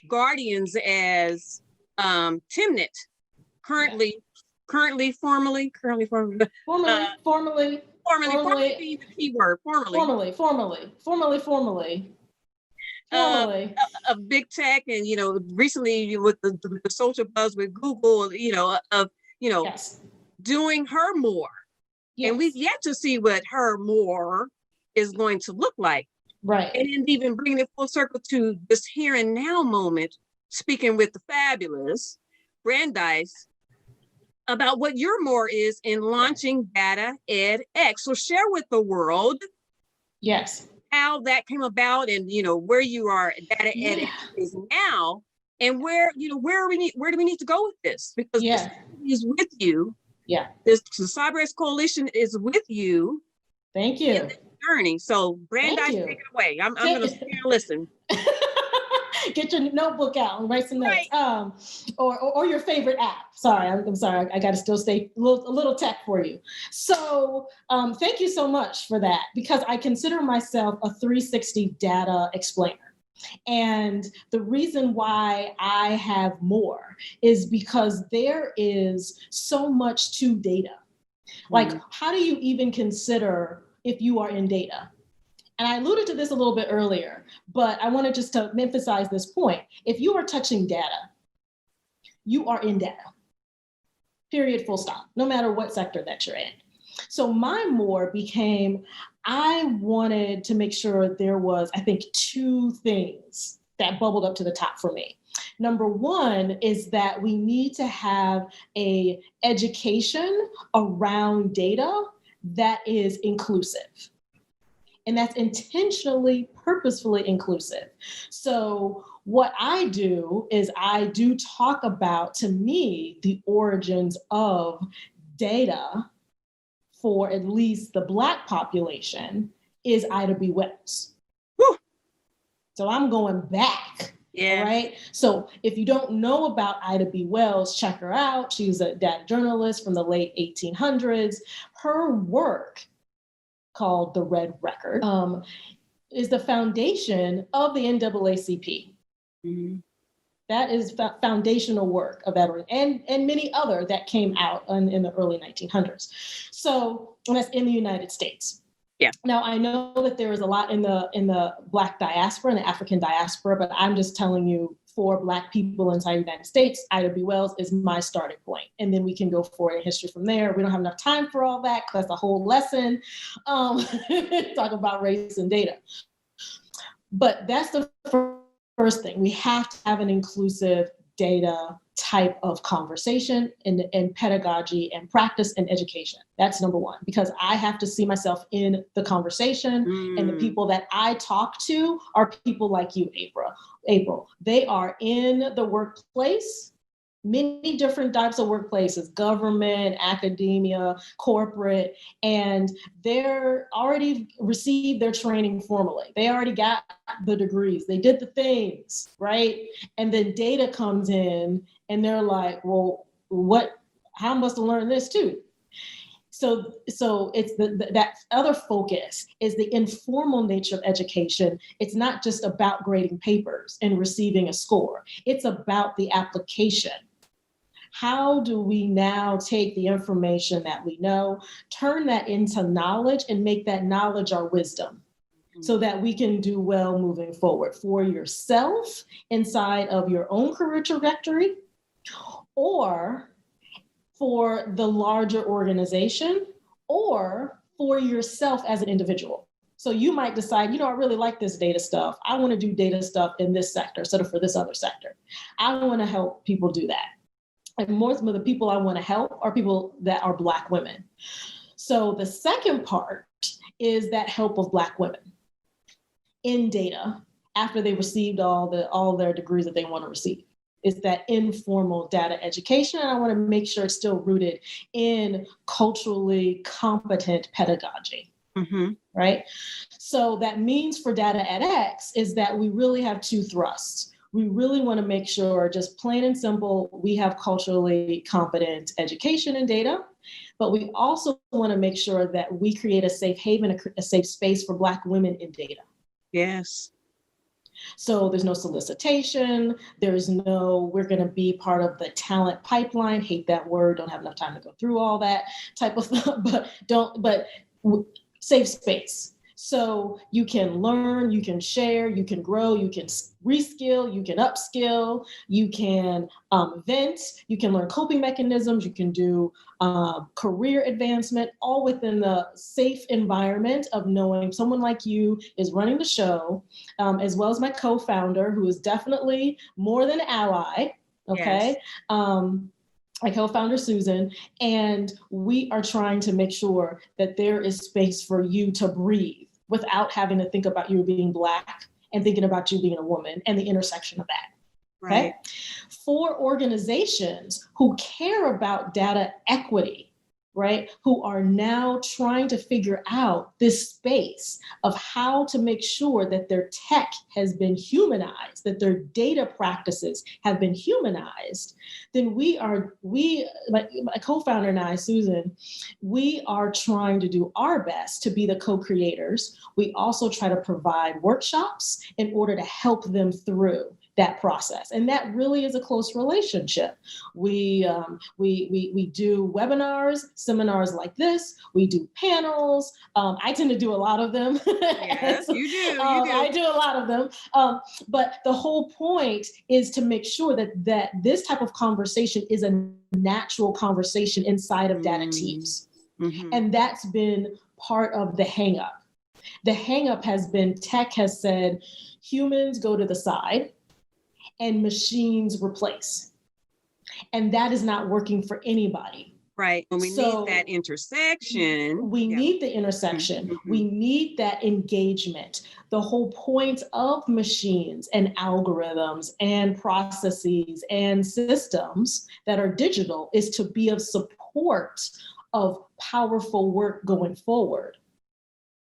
Guardians as Timnit, formerly being the keyword, formerly. Of big tech, and recently with the social buzz with Google, yes, doing her more. Yes. And we've yet to see what her more is going to look like.
Right.
And then even bringing it full circle to this here and now moment, speaking with the fabulous Brandeis about what your more is in launching Data Ed X. So share with the world,
yes,
how that came about, and where you are at Data Ed X is now, and where do we need to go with this? Because this is with you.
Yeah.
The CyberXR Coalition is with you.
Thank you.
In this journey. So Brandeis, take it away. I'm going to sit here and listen.
Get your notebook out and write some notes. Right. Or your favorite app. Sorry, I'm sorry. I got to still stay a little tech for you. So thank you so much for that, because I consider myself a 360 data explainer. And the reason why I have more is because there is so much to data. Like, how do you even consider if you are in data? And I alluded to this a little bit earlier, but I wanted just to emphasize this point. If you are touching data, you are in data, period, full stop, no matter what sector that you're in. So my more became, I wanted to make sure there was, I think, two things that bubbled up to the top for me. Number one is that we need to have an education around data that is inclusive. And that's intentionally, purposefully inclusive. So what I do is I do talk about, to me, the origins of data for at least the Black population is Ida B. Wells. Woo! So I'm going back. Yeah. All right. So if you don't know about Ida B. Wells, check her out. She was a data journalist from the late 1800s. Her work, called The Red Record, is the foundation of the NAACP. Mm-hmm. That is foundational work of that, and many other that came out in the early 1900s. So, and that's in the United States.
Yeah.
Now I know that there is a lot in the Black diaspora and the African diaspora, but I'm just telling you, for Black people inside the United States, Ida B. Wells is my starting point. And then we can go forward in history from there. We don't have enough time for all that, because that's a whole lesson. Talk about race and data. But that's the first thing. We have to have an inclusive data type of conversation and pedagogy and practice and education. That's number one, because I have to see myself in the conversation, and the people that I talk to are people like you, April. They are in the workplace, many different types of workplaces, government, academia, corporate, and they're already received their training formally. They already got the degrees. They did the things, right? And then data comes in and they're like, well, how am I supposed to learn this too? So it's that other focus is the informal nature of education. It's not just about grading papers and receiving a score. It's about the application. How do we now take the information that we know, turn that into knowledge, and make that knowledge our wisdom, so that we can do well moving forward for yourself inside of your own career trajectory, or for the larger organization, or for yourself as an individual. So you might decide, I really like this data stuff. I want to do data stuff in this sector instead of for this other sector. I want to help people do that. And most of the people I want to help are people that are Black women. So the second part is that help of Black women in data after they received all their degrees that they want to receive. It's that informal data education. And I want to make sure it's still rooted in culturally competent pedagogy. Right? So that means for Data at X is that we really have two thrusts. We really want to make sure, just plain and simple, we have culturally competent education and data, but we also want to make sure that we create a safe haven, a safe space for Black women in data.
Yes.
So there's no solicitation, there's no, we're going to be part of the talent pipeline, hate that word, don't have enough time to go through all that type of stuff, but safe space. So you can learn, you can share, you can grow, you can reskill, you can upskill, you can vent, you can learn coping mechanisms, you can do career advancement, all within the safe environment of knowing someone like you is running the show, as well as my co-founder, who is definitely more than an ally, okay? Yes. My co-founder, Susan, and we are trying to make sure that there is space for you to breathe without having to think about you being Black and thinking about you being a woman and the intersection of that. Okay? Right. For organizations who care about data equity, right, who are now trying to figure out this space of how to make sure that their tech has been humanized, that their data practices have been humanized, then my co-founder and I, Susan, we are trying to do our best to be the co-creators. We also try to provide workshops in order to help them through that process. And that really is a close relationship. We do webinars, seminars like this. We do panels. I tend to do a lot of them.
Yes, you do.
I do a lot of them. But the whole point is to make sure that this type of conversation is a natural conversation inside of data teams. And that's been part of the hang up. The hang up has been tech has said, humans go to the side and machines replace. And that is not working for anybody.
Right. And we need that intersection.
We need the intersection. We need that engagement. The whole point of machines and algorithms and processes and systems that are digital is to be of support of powerful work going forward.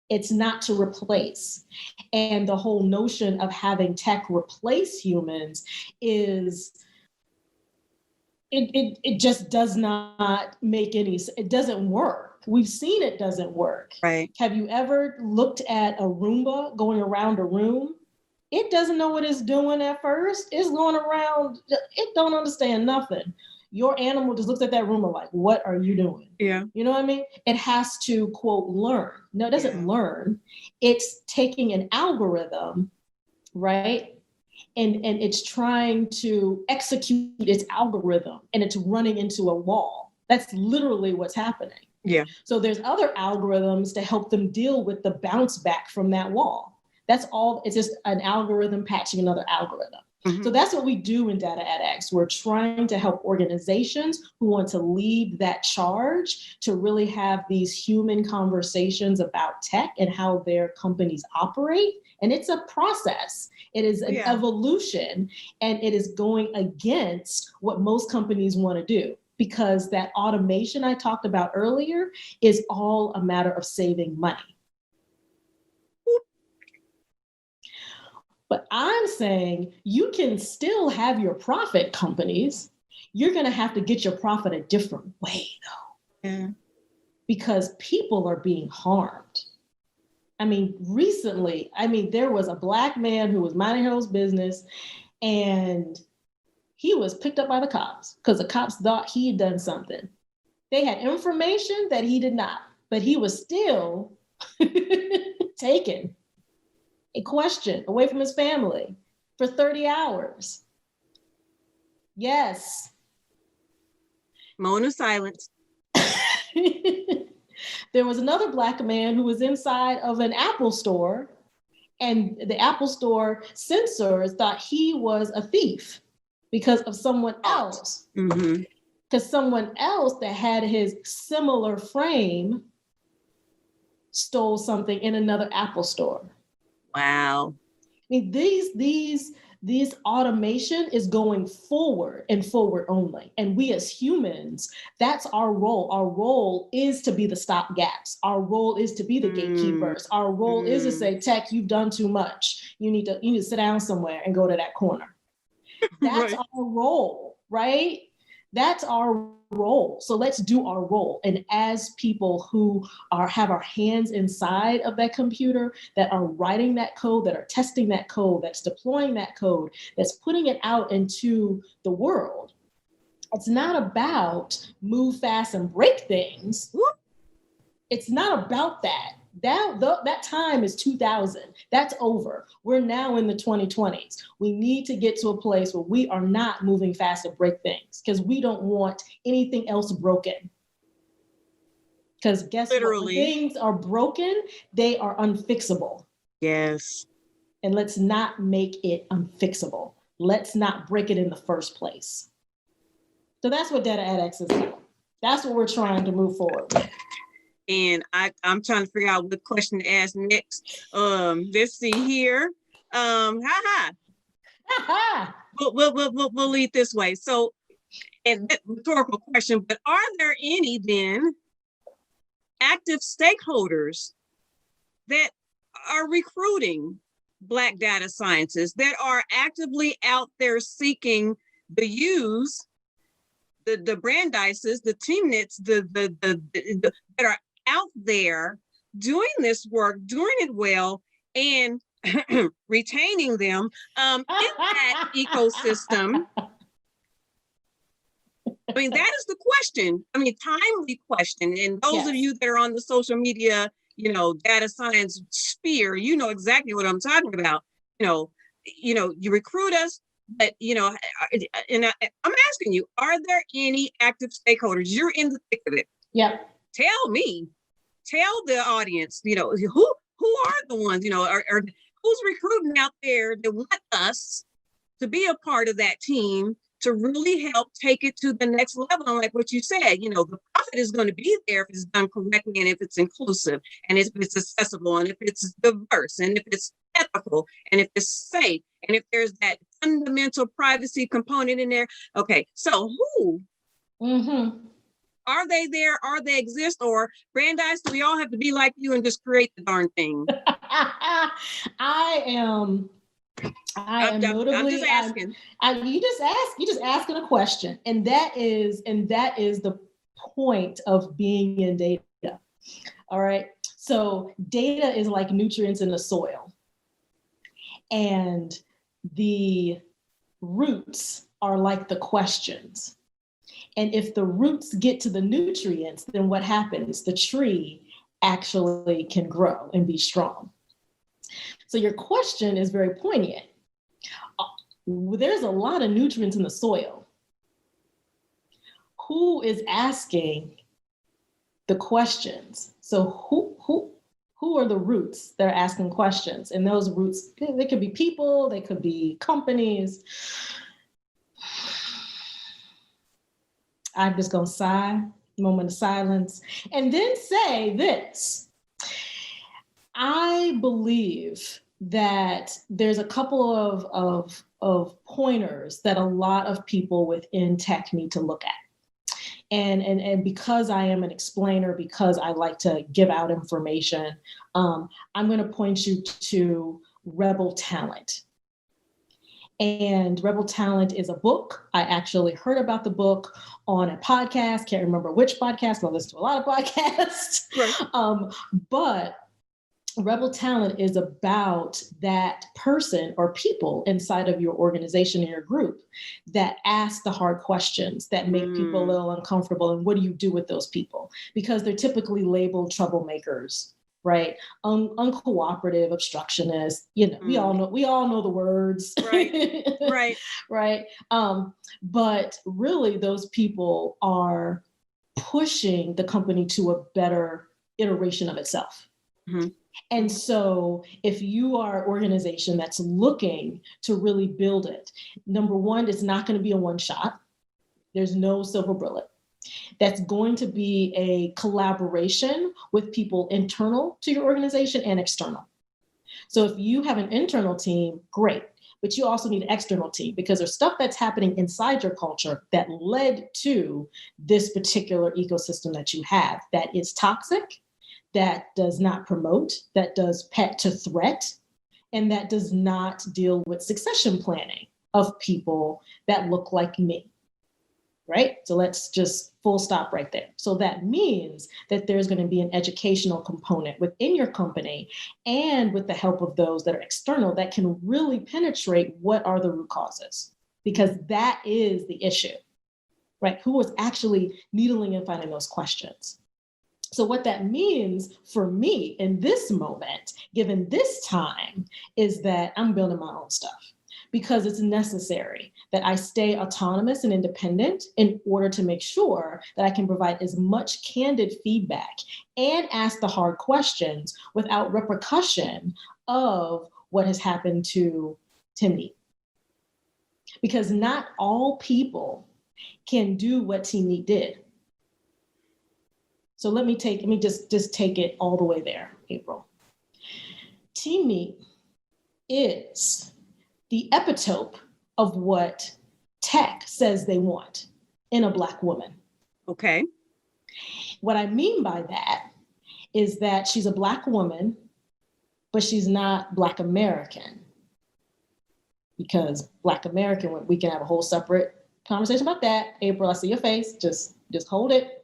It's not to replace. And the whole notion of having tech replace humans is, it just does not make any sense. It doesn't work. We've seen it doesn't work.
Right.
Have you ever looked at a Roomba going around a room? It doesn't know what it's doing at first. It's going around, it don't understand nothing. Your animal just looks at that Roomba like, what are you doing?
Yeah.
You know what I mean? It has to, quote, learn. No, it doesn't learn. It's taking an algorithm, right? And it's trying to execute its algorithm and it's running into a wall. That's literally what's happening.
Yeah.
So there's other algorithms to help them deal with the bounce back from that wall. That's all. It's just an algorithm patching another algorithm. So that's what we do in Data at X. We're trying to help organizations who want to lead that charge to really have these human conversations about tech and how their companies operate. And it's a process. It is an evolution, and it is going against what most companies want to do, because that automation I talked about earlier is all a matter of saving money. But I'm saying you can still have your profit companies. You're going to have to get your profit a different way, though.
Yeah.
Because people are being harmed. I mean, recently, there was a Black man who was minding his business, and he was picked up by the cops because the cops thought he had done something. They had information that he did not, but he was still taken. A question away from his family for 30 hours. Yes.
Moment of silence.
There was another Black man who was inside of an Apple store, and the Apple store censors thought he was a thief because of someone else. Because someone else that had his similar frame stole something in another Apple store.
Wow.
I mean, these This automation is going forward and forward only. And we as humans, that's our role. Our role is to be the stopgaps. Our role is to be the gatekeepers. Our role is to say, tech, you've done too much. You need to sit down somewhere and go to that corner. That's our role, right? That's our role. So let's do our role. And as people who have our hands inside of that computer, that are writing that code, that are testing that code, that's deploying that code, that's putting it out into the world, it's not about move fast and break things. It's not about that. That time is 2000. That's over. We're now in the 2020s. We need to get to a place where we are not moving fast to break things because we don't want anything else broken. Because guess what? When things are broken, they are unfixable.
Yes.
And let's not make it unfixable. Let's not break it in the first place. So that's what Data edX is about. That's what we're trying to move forward with.
And I'm trying to figure out what question to ask next. Let's see here. We'll lead this way. So, and rhetorical question, but are there any then active stakeholders that are recruiting Black data scientists, that are actively out there seeking the use, the Brandeis's, the Teamnits, that are out there doing this work, doing it well, and retaining them in that ecosystem? I mean, that is the question. I mean, timely question. And those of you that are on the social media, data science sphere, you know exactly what I'm talking about. You recruit us, but and I'm asking you, are there any active stakeholders? You're in the thick of it.
Yep.
Tell the audience, who are the ones, or who's recruiting out there that want us to be a part of that team to really help take it to the next level. And like what you said, the profit is going to be there if it's done correctly and if it's inclusive and if it's accessible and if it's diverse and if it's ethical and if it's safe and if there's that fundamental privacy component in there. Okay, so who? Are they there? Are they exist? Or Brandeis, do we all have to be like you and just create the darn thing?
I'm notably.
I'm just asking.
You just asking a question, and that is the point of being in data. All right. So data is like nutrients in the soil, and the roots are like the questions. And if the roots get to the nutrients, then what happens? The tree actually can grow and be strong. So your question is very poignant. There's a lot of nutrients in the soil. Who is asking the questions? So who are the roots that are asking questions? And those roots, they could be people, they could be companies. I'm just gonna sigh, moment of silence, and then say this. I believe that there's a couple of pointers that a lot of people within tech need to look at. And because I am an explainer, because I like to give out information, I'm going to point you to Rebel Talent. And Rebel Talent is a book. I actually heard about the book on a podcast. Can't remember which podcast. I listen to a lot of podcasts. Right. But Rebel Talent is about that person or people inside of your organization or your group that ask the hard questions that make people a little uncomfortable. And what do you do with those people? Because they're typically labeled troublemakers, right? Uncooperative, obstructionist. We all know the words. Right. Right. But really, those people are pushing the company to a better iteration of itself. Mm-hmm. And so if you are an organization that's looking to really build it, number one, it's not going to be a one shot. There's no silver bullet. That's going to be a collaboration with people internal to your organization and external. So if you have an internal team, great. but you also need an external team because there's stuff that's happening inside your culture that led to this particular ecosystem that you have that is toxic, that does not promote, that does pet to threat, and that does not deal with succession planning of people that look like me. Right? So let's just full stop right there. So that means that there's going to be an educational component within your company and with the help of those that are external that can really penetrate what are the root causes, because that is the issue, right? Who is actually needling and finding those questions? So what that means for me in this moment, given this time, is that I'm building my own stuff. Because it's necessary that I stay autonomous and independent in order to make sure that I can provide as much candid feedback and ask the hard questions without repercussion of what has happened to Timney. Because not all people can do what Timney did. So let me just take it all the way there, April. Timney is the epitope of what tech says they want in a Black woman.
Okay.
What I mean by that is that she's a Black woman, but she's not Black American. Because Black American, we can have a whole separate conversation about that. April, I see your face. Just hold it.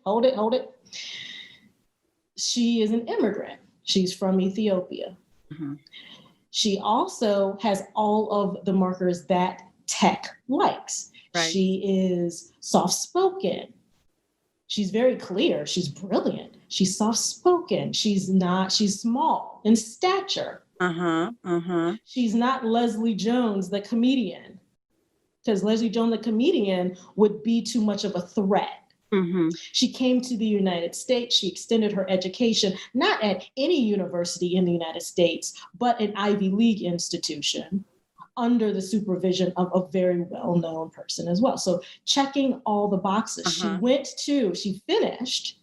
She is an immigrant. She's from Ethiopia. Mm-hmm. She also has all of the markers that tech likes. Right. She is soft-spoken. She's very clear. She's brilliant. She's soft-spoken. She's small in stature. She's not Leslie Jones, the comedian, because Leslie Jones, the comedian, would be too much of a threat. Mm-hmm. She came to the United States. She extended her education, not at any university in the United States, but an Ivy League institution under the supervision of a very well-known person as well. So checking all the boxes. She finished,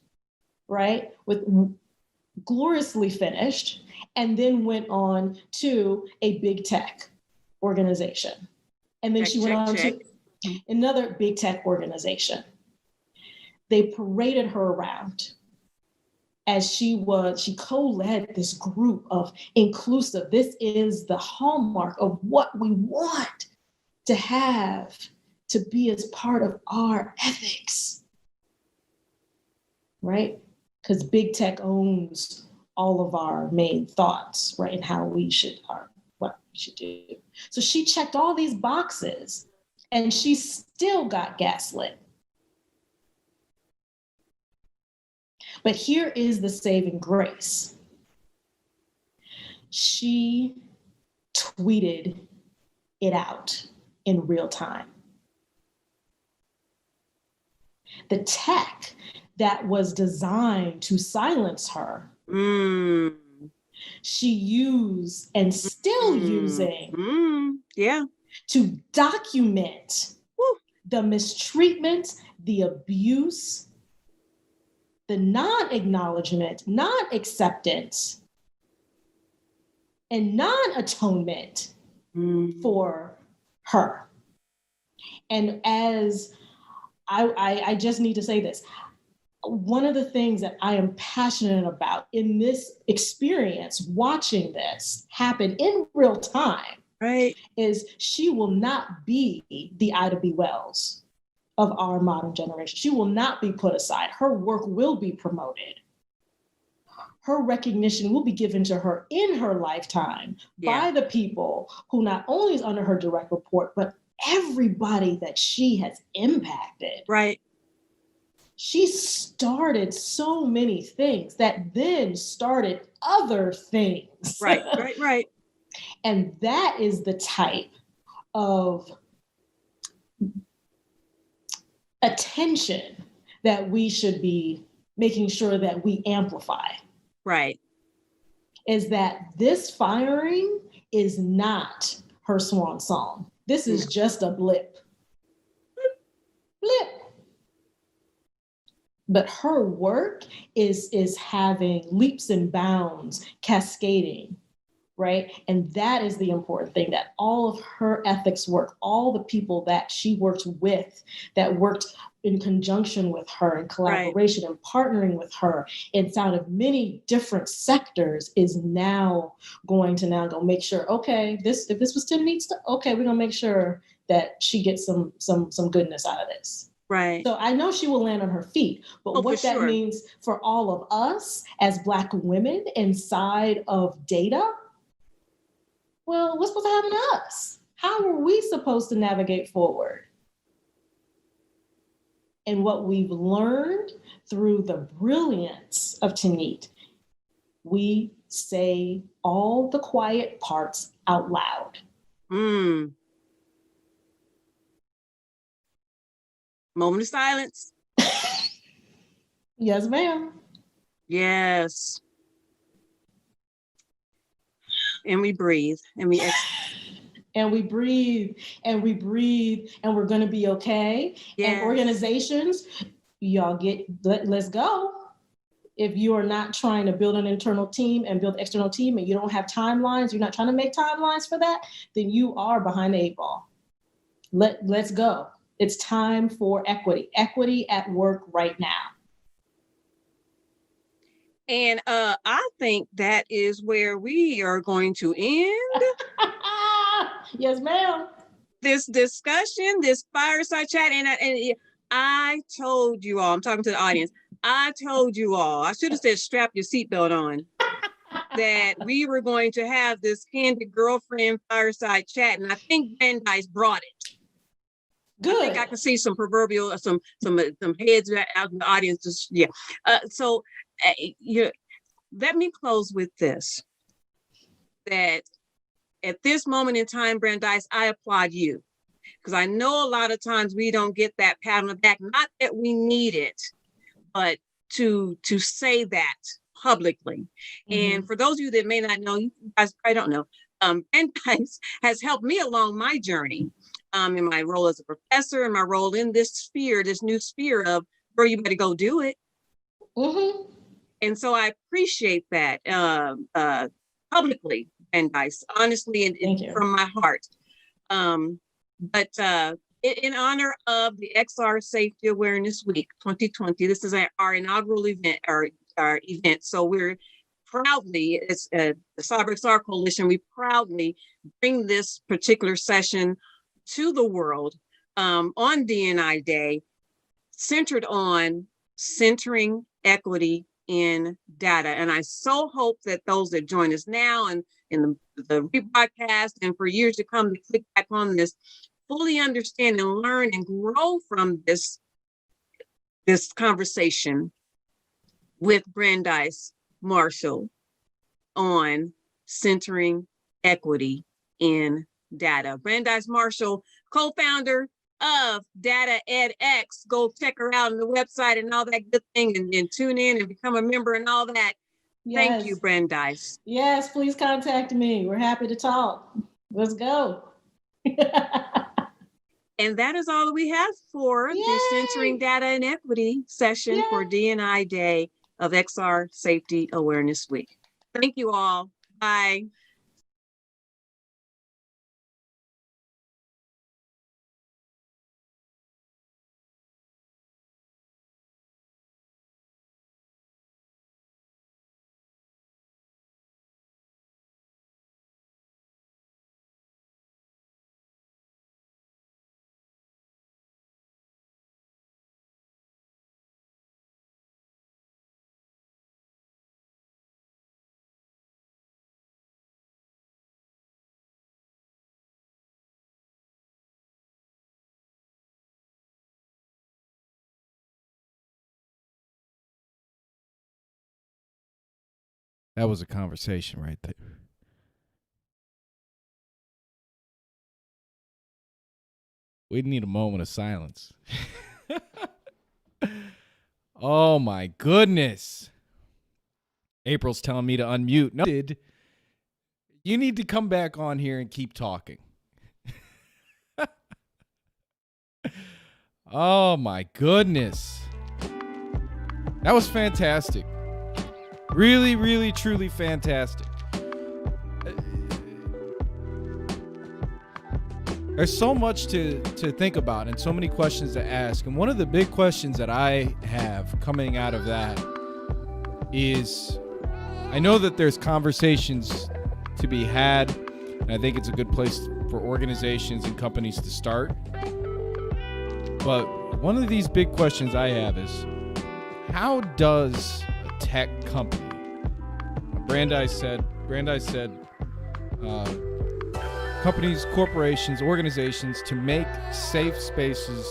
right, gloriously finished, and then went on to a big tech organization. And then she went on to another big tech organization. They paraded her around as she co-led this group of inclusive. This is the hallmark of what we want to have to be as part of our ethics, right? Because big tech owns all of our main thoughts, right? And what we should do. So she checked all these boxes and she still got gaslit. But here is the saving grace. She tweeted it out in real time. The tech that was designed to silence her, she used and still using to document the mistreatment, the abuse, the non-acknowledgement, non-acceptance, and non-atonement for her. And as I just need to say this, one of the things that I am passionate about in this experience, watching this happen in real time, right, is she will not be the Ida B. Wells of our modern generation. She will not be put aside. Her work will be promoted. Her recognition will be given to her in her lifetime by the people who not only is under her direct report, but everybody that she has impacted.
Right.
She started so many things that then started other things.
Right.
And that is the type of attention that we should be making sure that we amplify.
Right.
Is that this firing is not her swan song. This is just a blip. Blip. But her work is having leaps and bounds, cascading, right? And that is the important thing, that all of her ethics work, all the people that she worked with, that worked in conjunction with her, in collaboration and partnering with her inside of many different sectors, is now going to go make sure, okay, if this was Tim Needs, okay, we're gonna make sure that she gets some goodness out of this.
Right.
So I know she will land on her feet, but what that means for all of us as Black women inside of data, well, what's supposed to happen to us? How are we supposed to navigate forward? And what we've learned through the brilliance of Tanit, we say all the quiet parts out loud.
Moment of silence.
Yes, ma'am.
Yes. And we breathe and we
and we breathe and we breathe and we're going to be okay. Yes. And organizations, y'all let's go. If you are not trying to build an internal team and build external team and you don't have timelines, you're not trying to make timelines for that, then you are behind the 8 ball. Let's go. It's time for equity at work right now.
And I think that is where we are going to end.
Yes, ma'am.
This discussion, this fireside chat, and I told you all, I'm talking to the audience, I told you all, I should have said strap your seatbelt on, that we were going to have this candid girlfriend fireside chat, and I think Brandeis brought it. Good. I think I can see some proverbial, some heads out in the audience. Just, yeah. Let me close with this, that at this moment in time, Brandeis, I applaud you, because I know a lot of times we don't get that pat on the back, not that we need it, but to say that publicly. Mm-hmm. And for those of you that may not know, you guys probably don't know, Brandeis has helped me along my journey in my role as a professor and my role in this sphere, this new sphere of where you better go do it. Mm-hmm. And so I appreciate that publicly, Brandeis, honestly, and from my heart. But in honor of the XR Safety Awareness Week 2020, this is our inaugural event, our event. So we're proudly, as the CyberXR Coalition, we proudly bring this particular session to the world on D&I Day, centered on centering equity in data. And I so hope that those that join us now and in the rebroadcast and for years to come to click back on this, fully understand and learn and grow from this conversation with Brandeis Marshall on centering equity in data. Brandeis Marshall, co-founder of Data edX. Go check her out on the website and all that good thing, and tune in and become a member and all that. Yes. Thank you, Brandeis.
Yes, please contact me. We're happy to talk. Let's go.
And that is all we have for the Centering Data and Equity session for D&I Day of XR Safety Awareness Week. Thank you all. Bye.
That was a conversation right there. We need a moment of silence. Oh my goodness. April's telling me to unmute. No, you need to come back on here and keep talking. Oh my goodness. That was fantastic. Really, really, truly fantastic. there's so much to think about and so many questions to ask. And one of the big questions that I have coming out of that is, I know that there's conversations to be had, and I think it's a good place for organizations and companies to start. But one of these big questions I have is, how does a tech company, Brandeis said, companies, corporations, organizations, to make safe spaces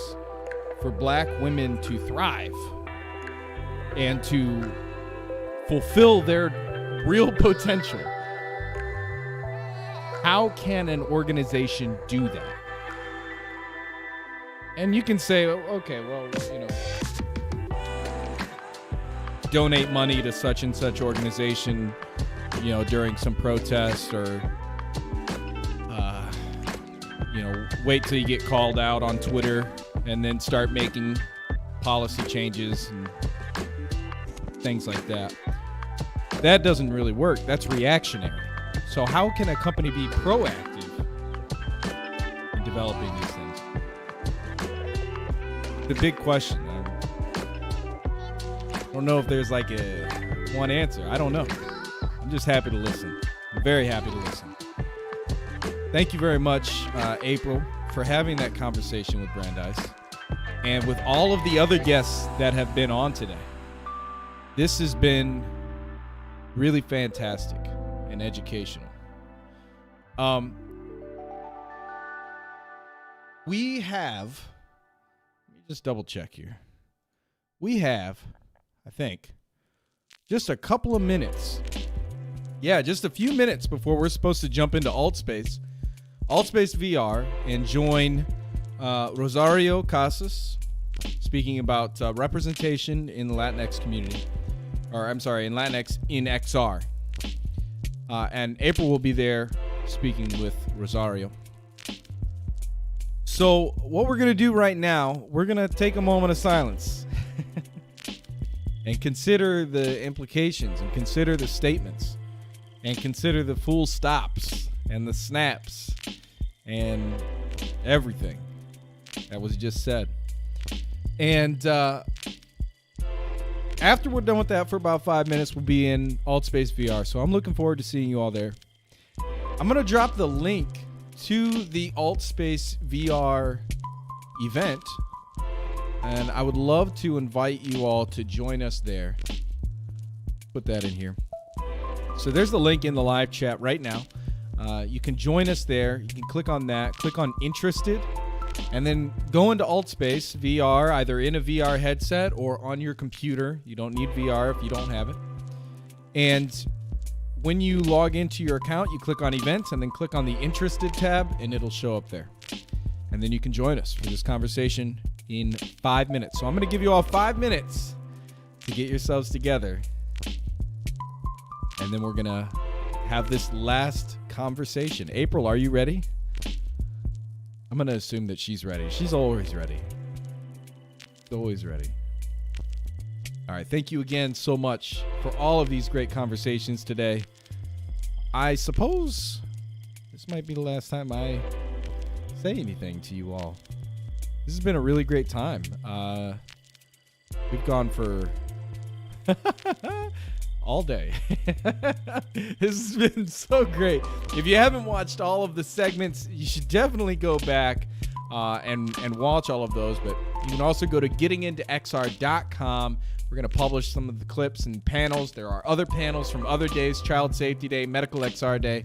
for Black women to thrive and to fulfill their real potential. How can an organization do that? And you can say, okay, well, donate money to such and such organization, during some protest, or wait till you get called out on Twitter and then start making policy changes and things like that. That doesn't really work. That's reactionary. So how can a company be proactive in developing these things? The big question. I don't know if there's like a one answer. I don't know. I'm just happy to listen. I'm very happy to listen. Thank you very much, April, for having that conversation with Brandeis and with all of the other guests that have been on today. This has been really fantastic and educational. We have, let me just double check here. We have, I think, just a couple of minutes. Yeah, just a few minutes before we're supposed to jump into AltSpaceVR, and join Rosario Casas, speaking about representation in the Latinx community. In Latinx in XR. And April will be there speaking with Rosario. So what we're going to do right now, we're going to take a moment of silence and consider the implications, and consider the statements, and consider the full stops and the snaps and everything that was just said. And after we're done with that, for about 5 minutes, we'll be in AltSpaceVR. So I'm looking forward to seeing you all there. I'm going to drop the link to the AltSpaceVR event, and I would love to invite you all to join us there. Put that in here. So there's the link in the live chat right now. You can join us there. You can click on that, click on interested, and then go into AltSpaceVR, either in a VR headset or on your computer. You don't need VR if you don't have it. And when you log into your account, you click on events and then click on the interested tab, and it'll show up there. And then you can join us for this conversation in 5 minutes. So I'm going to give you all 5 minutes to get yourselves together. And then we're going to have this last conversation. April, are you ready? I'm going to assume that she's ready. She's always ready. Always ready. All right. Thank you again so much for all of these great conversations today. I suppose this might be the last time I say anything to you all. This has been a really great time. We've gone for all day. This has been so great. If you haven't watched all of the segments, you should definitely go back and watch all of those. But you can also go to gettingintoxr.com. We're going to publish some of the clips and panels. There are other panels from other days, Child Safety Day, Medical XR Day.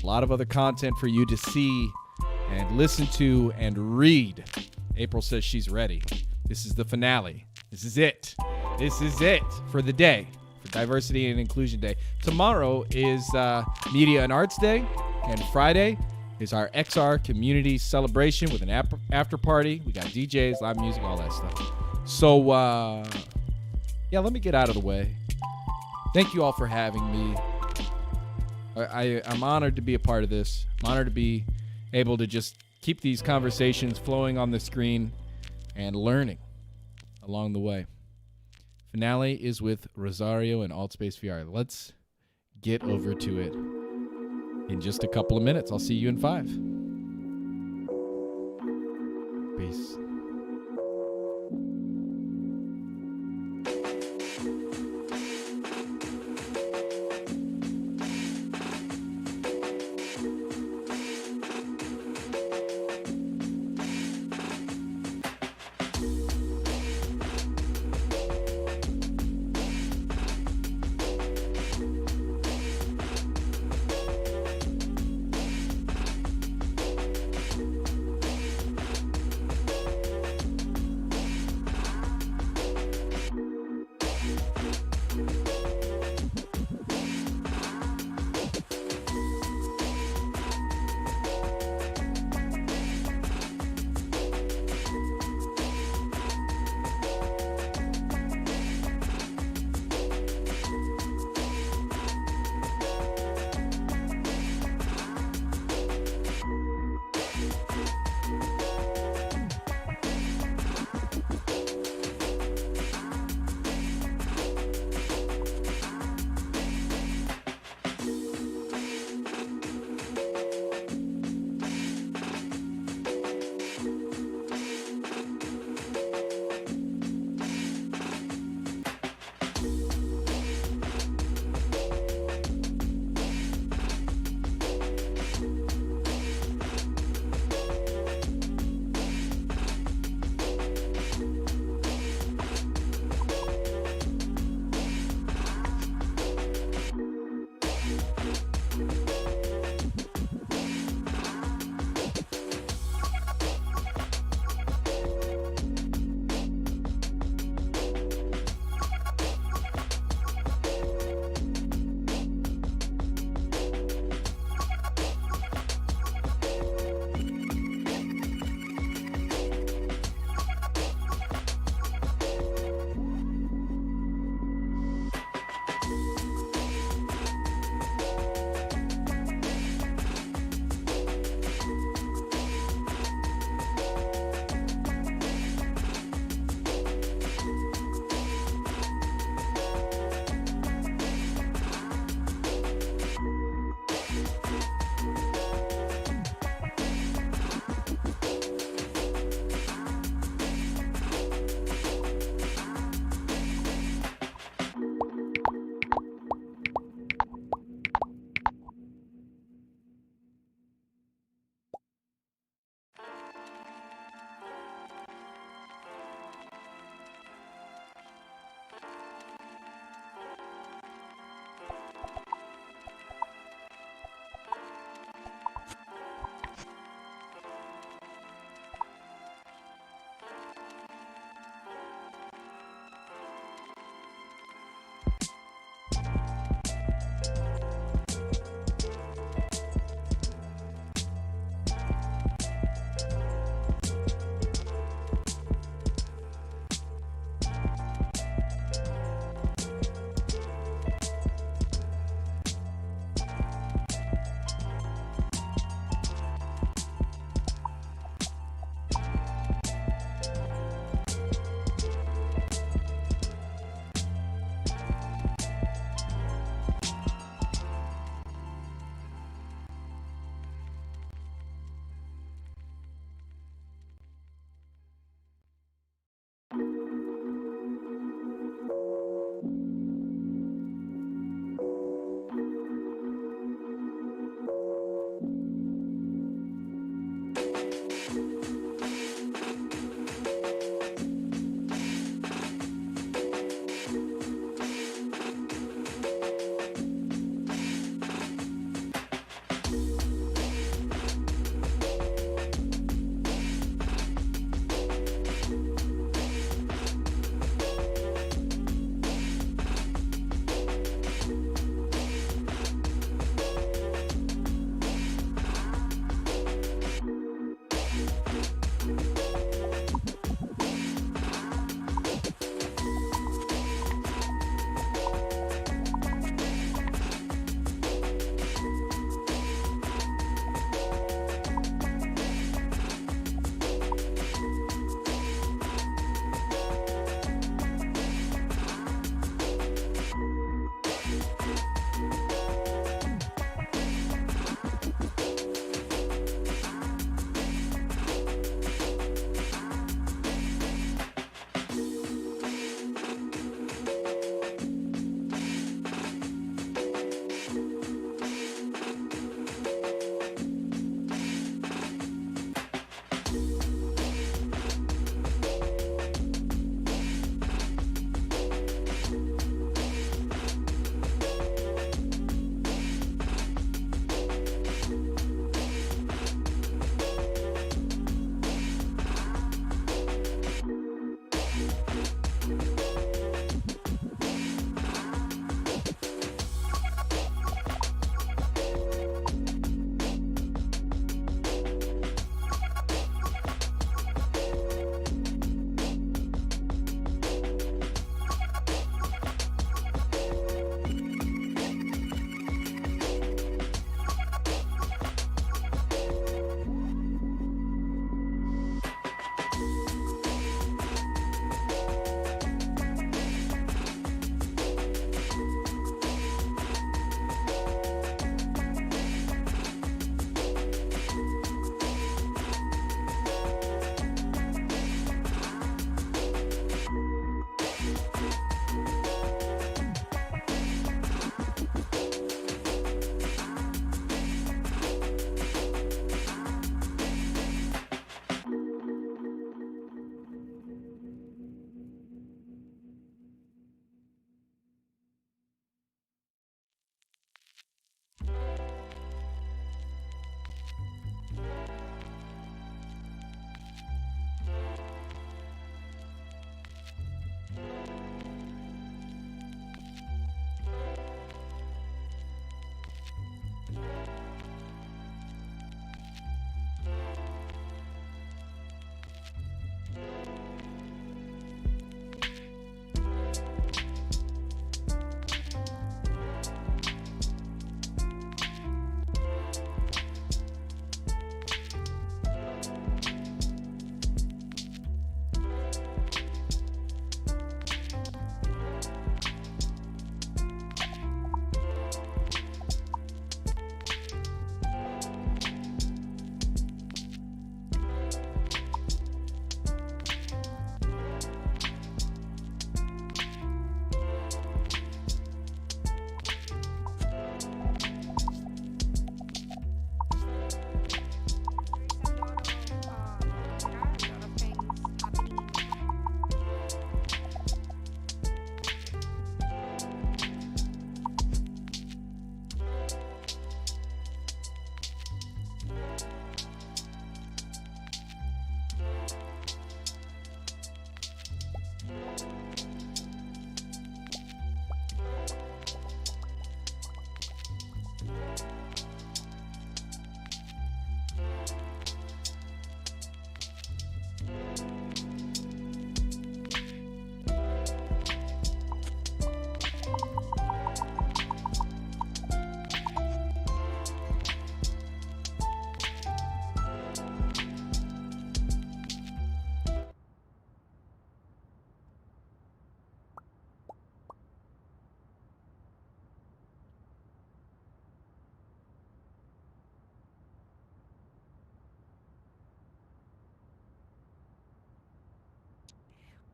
A lot of other content for you to see and listen to and read. April says she's ready. This is the finale. This is it. This is it for the day, for Diversity and Inclusion Day. Tomorrow is Media and Arts Day, and Friday is our XR community celebration with an after party. We got DJs, live music, all that stuff. So, yeah, let me get out of the way. Thank you all for having me. I'm honored to be a part of this. I'm honored to be able to just keep these conversations flowing on the screen and learning along the way. Finale is with Rosario and AltSpaceVR. Let's get over to it in just a couple of minutes. I'll see you in 5. Peace.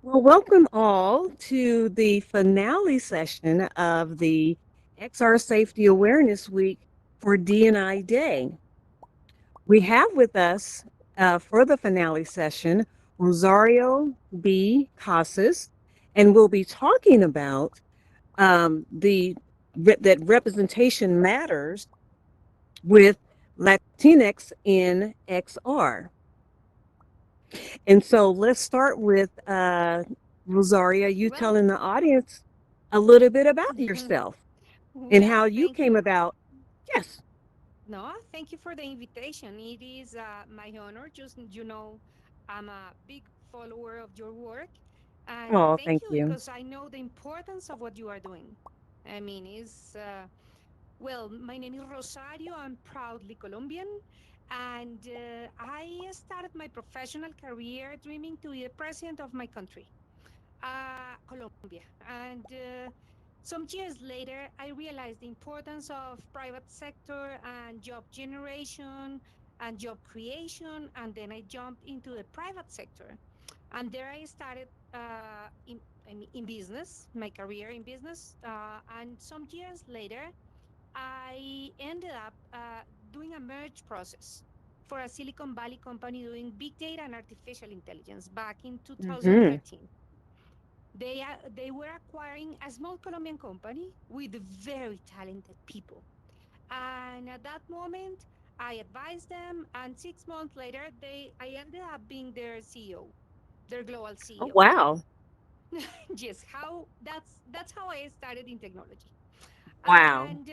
Well, welcome all to the finale session of the XR Safety Awareness Week for D&I Day. We have with us for the finale session Rosario B. Casas, and we'll be talking about that representation matters with Latinx in XR. And so let's start with Rosaria, you telling the audience a little bit about yourself and how you came about. Yes.
No, thank you for the invitation. It is my honor. Just, I'm a big follower of your work. And
Oh,
thank
thank
you
you.
because I know the importance of what you are doing. I mean, well, my name is Rosario. I'm proudly Colombian. And I started my professional career dreaming to be the president of my country, Colombia. And some years later, I realized the importance of private sector and job generation and job creation. And then I jumped into the private sector. And there I started in business, my career in business. And some years later, I ended up doing a merge process for a Silicon Valley company doing big data and artificial intelligence back in 2013. They were acquiring a small Colombian company with very talented people. And at that moment, I advised them, and 6 months later, I ended up being their CEO, their global
Oh,
CEO.
wow.
Yes, that's how I started in technology.
Wow.
And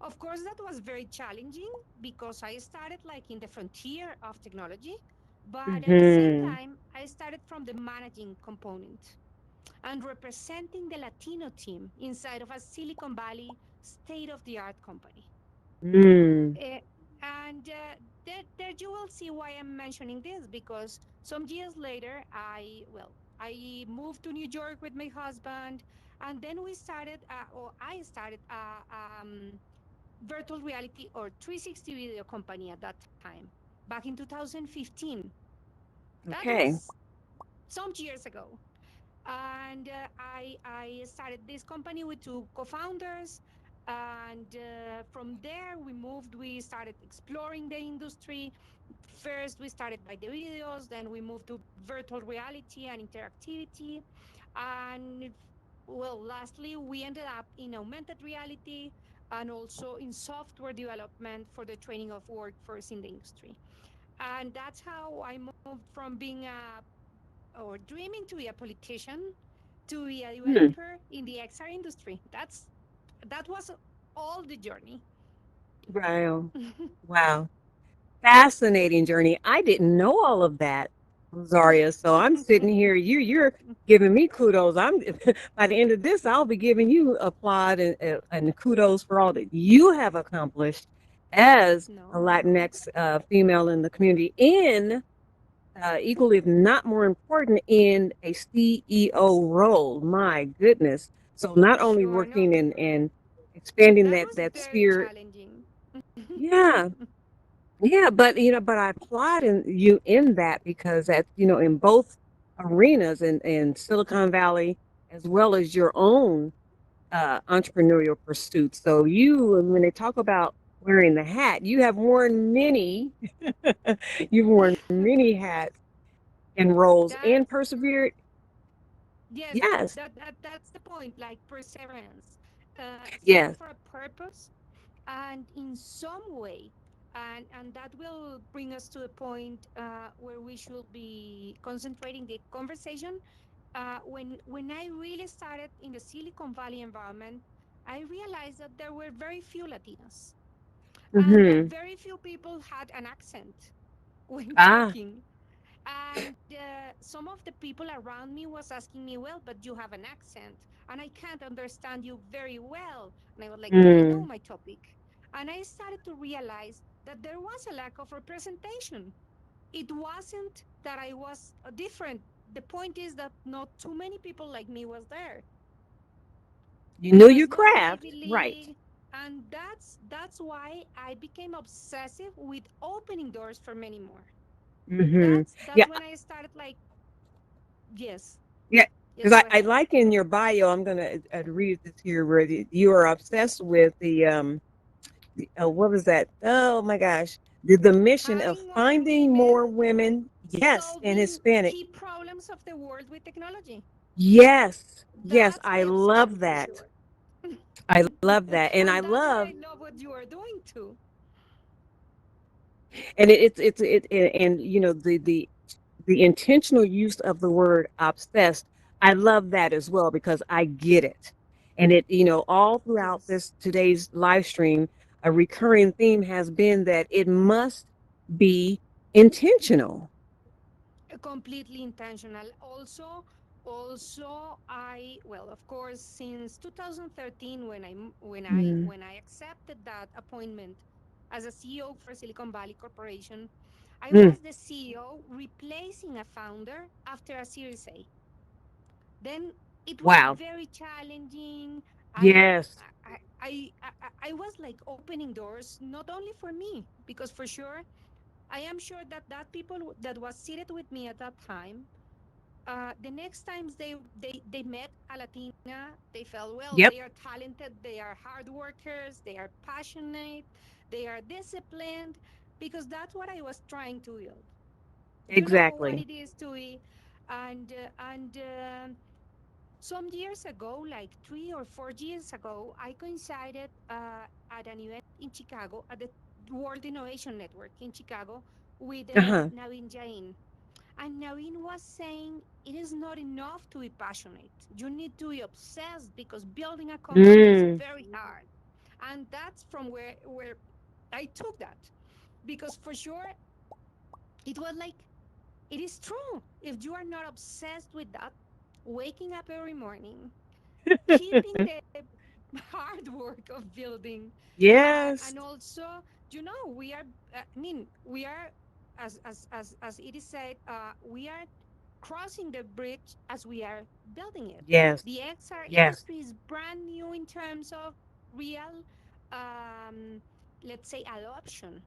of course, that was very challenging because I started like in the frontier of technology, but at the same time, I started from the managing component and representing the Latino team inside of a Silicon Valley state-of-the-art company. And there you will see why I'm mentioning this, because some years later, I moved to New York with my husband, and then we started, or I started virtual reality or 360 video company at that time, back in 2015. That was some years ago. And I started this company with two co-founders. And from there, we started exploring the industry. First, we started by the videos, then we moved to virtual reality and interactivity. And well, lastly, we ended up in augmented reality and also in software development for the training of workforce in the industry. And that's how I moved from being or dreaming to be a politician to be a developer in the XR industry. That was all the journey.
Wow. Wow. Fascinating journey. I didn't know all of that, Rosaria. So I'm sitting here, you're giving me kudos. I'm by the end of this, I'll be giving you applaud and kudos for all that you have accomplished as a Latinx female in the community, in equally, if not more important, in a CEO role. My goodness. So not only working and expanding that sphere. Yeah. Yeah, but but I applaud you in that, because that's in both arenas, in Silicon Valley as well as your own entrepreneurial pursuits. So when they talk about wearing the hat, you have worn many, you've worn many hats and roles and persevered.
Yes. That's the point, like perseverance.
Yes.
For a purpose, and in some way, And that will bring us to the point where we should be concentrating the conversation. When I really started in the Silicon Valley environment, I realized that there were very few Latinas and that very few people had an accent when talking. And some of the people around me was asking me, well, but you have an accent and I can't understand you very well. And I was like, do you know my topic? And I started to realize that there was a lack of representation. It wasn't that I was different. The point is that not too many people like me was there.
You
There
know
was
your
no
craft,
Ivy
right?
League, and that's why I became obsessive with opening doors for many more. That's
Yeah,
when I started like, yes,
yeah.
yes,
Because
go
I
ahead.
like in your bio, I'm gonna read this here where you are obsessed with what was that? Oh my gosh, the mission of
Having more
finding
women
more women, yes, and
solving
Hispanic.
key problems of the world with technology.
Yes, yes,
That's
I
my obsession
love
for
that.
sure.
I love that, and I
And that's why
love,
I love what you are doing too.
and and you know the intentional use of the word obsessed. I love that as well because I get it, and it all throughout
Yes.
this today's live stream, a recurring theme has been that it must be intentional.
Completely intentional. Also, I well, of course, since 2013,
Mm.
when I accepted that appointment as a CEO for Silicon Valley Corporation, I
Mm.
was the CEO replacing a founder after a Series A. Then it was
Wow.
very challenging. I
Yes.
I was like opening doors not only for me, because for sure I am sure that people that was seated with me at that time, the next times they met a Latina, they felt, well,
Yep.
they are talented, they are hard workers, they are passionate, they are disciplined, because that's what I was trying to build. You know what
Exactly.
it is to be, and some years ago, like 3 or 4 years ago, I coincided at an event in Chicago at the World Innovation Network in Chicago with
Uh-huh.
Naveen Jain. And Naveen was saying it is not enough to be passionate. You need to be obsessed because building a company is
Mm.
very hard. And that's from where I took that. Because for sure, it was like, it is true. If you are not obsessed with that, waking up every morning, keeping the hard work of building,
Yes.
and also, we are, I mean, we are, as it is said, we are crossing the bridge as we are building it.
Yes.
The XR
Yes.
industry is brand new in terms of real, um, let's say, adoption.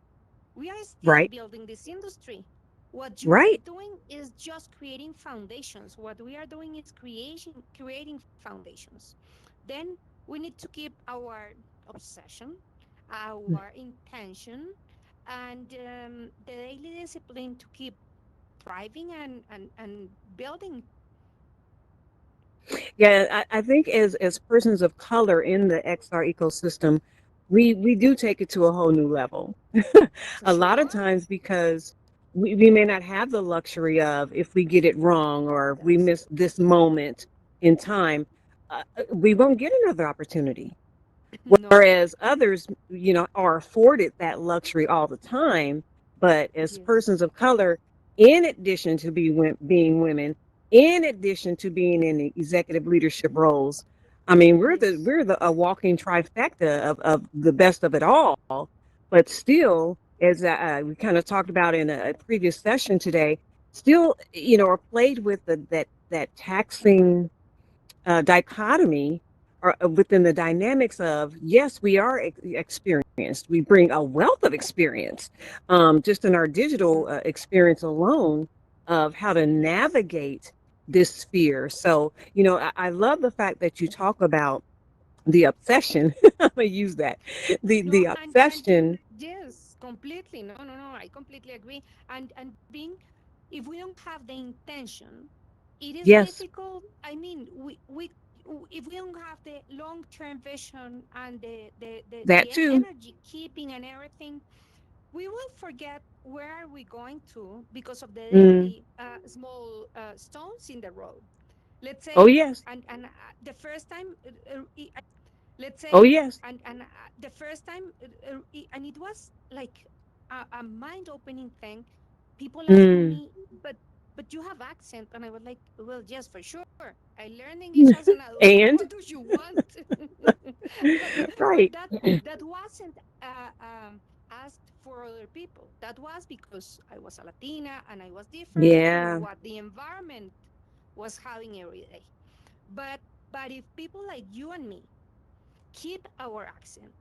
We are still
Right.
building this industry. What you are
Right.
doing is just creating foundations. What we are doing is creating foundations. Then we need to keep our obsession, our intention, and the daily discipline to keep thriving and building.
Yeah, I think as persons of color in the XR ecosystem, we do take it to a whole new level.
For
A lot of
sure.
times because we may not have the luxury of if we get it wrong or if we miss this moment in time, we won't get another opportunity.
No.
Whereas others, are afforded that luxury all the time. But as
Yes.
persons of color, in addition to being women, in addition to being in executive leadership roles, I mean,
Yes.
we're the a walking trifecta of the best of it all. But still, as we kind of talked about in a previous session today, still, are played with that taxing dichotomy or within the dynamics of yes, we are experienced, we bring a wealth of experience, just in our digital experience alone of how to
Yes.
navigate this sphere. So I love the fact that you talk about the obsession. I'm gonna use that,
No,
the
and
obsession.
yes, completely. No, no, no. I completely agree. And being, if we don't have the intention, it is
Yes,
difficult. I mean, if we don't have the long term vision and
that
the
too.
energy keeping and everything, we will forget where are we going to because of the
Mm.
daily small stones in the road. Let's
Oh
say,
yes.
and the first time, let's
Oh
say,
yes.
and the first time, and it was like a mind-opening thing. People asking
Mm.
me, but you have accent, and I was like, well, yes, for sure. I learned English as an adult.
And
What do you want? but
right.
that wasn't asked for other people. That was because I was a Latina and I was different to
Yeah.
what the environment was having every day. But but if people like you and me keep our accent,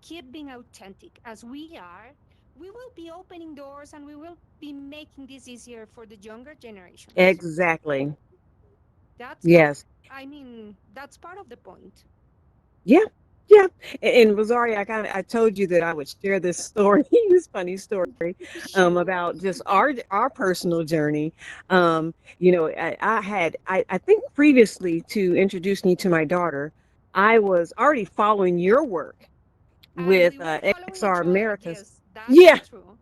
keep being authentic as we are, we will be opening doors and we will be making this easier for the younger generations.
Exactly.
That's
Yes.
I mean, that's part of the point.
Yeah. Yeah. And Rosario, I told you that I would share this story, this funny story,
Sure.
about just our personal journey. I think previously to introduce me to my daughter, I was already following your work
And
with
we were following
XR
each other.
Americas.
Yes, that
Yeah.
is true.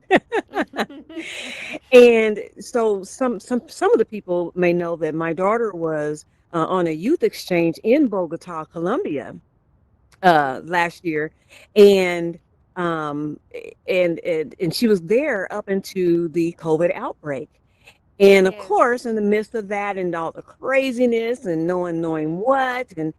And so some of the people may know that my daughter was on a youth exchange in Bogota, Colombia, last year, and and she was there up into the COVID outbreak. And of
Yes.
course, in the midst of that and all the craziness and no one knowing what, and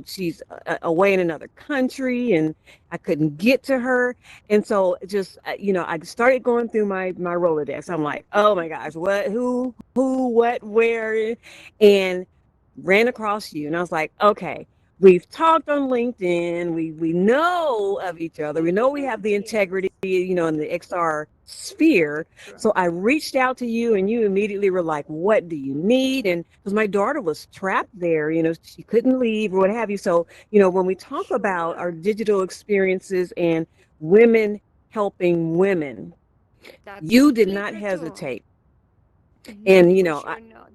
she's away in another country, and I couldn't get to her, and so just I started going through my Rolodex. I'm like, oh my gosh, what, who, what, where, and ran across you, and I was like, okay. We've talked on LinkedIn. We know of each other. We know we have the integrity, in the XR sphere. So I reached out to you, and you immediately were like, what do you need? And because my daughter was trapped there, she couldn't leave or what have you. So, when we talk about our digital experiences and women helping women,
That's
you did not
completely true.
hesitate.
No,
And,
for sure not.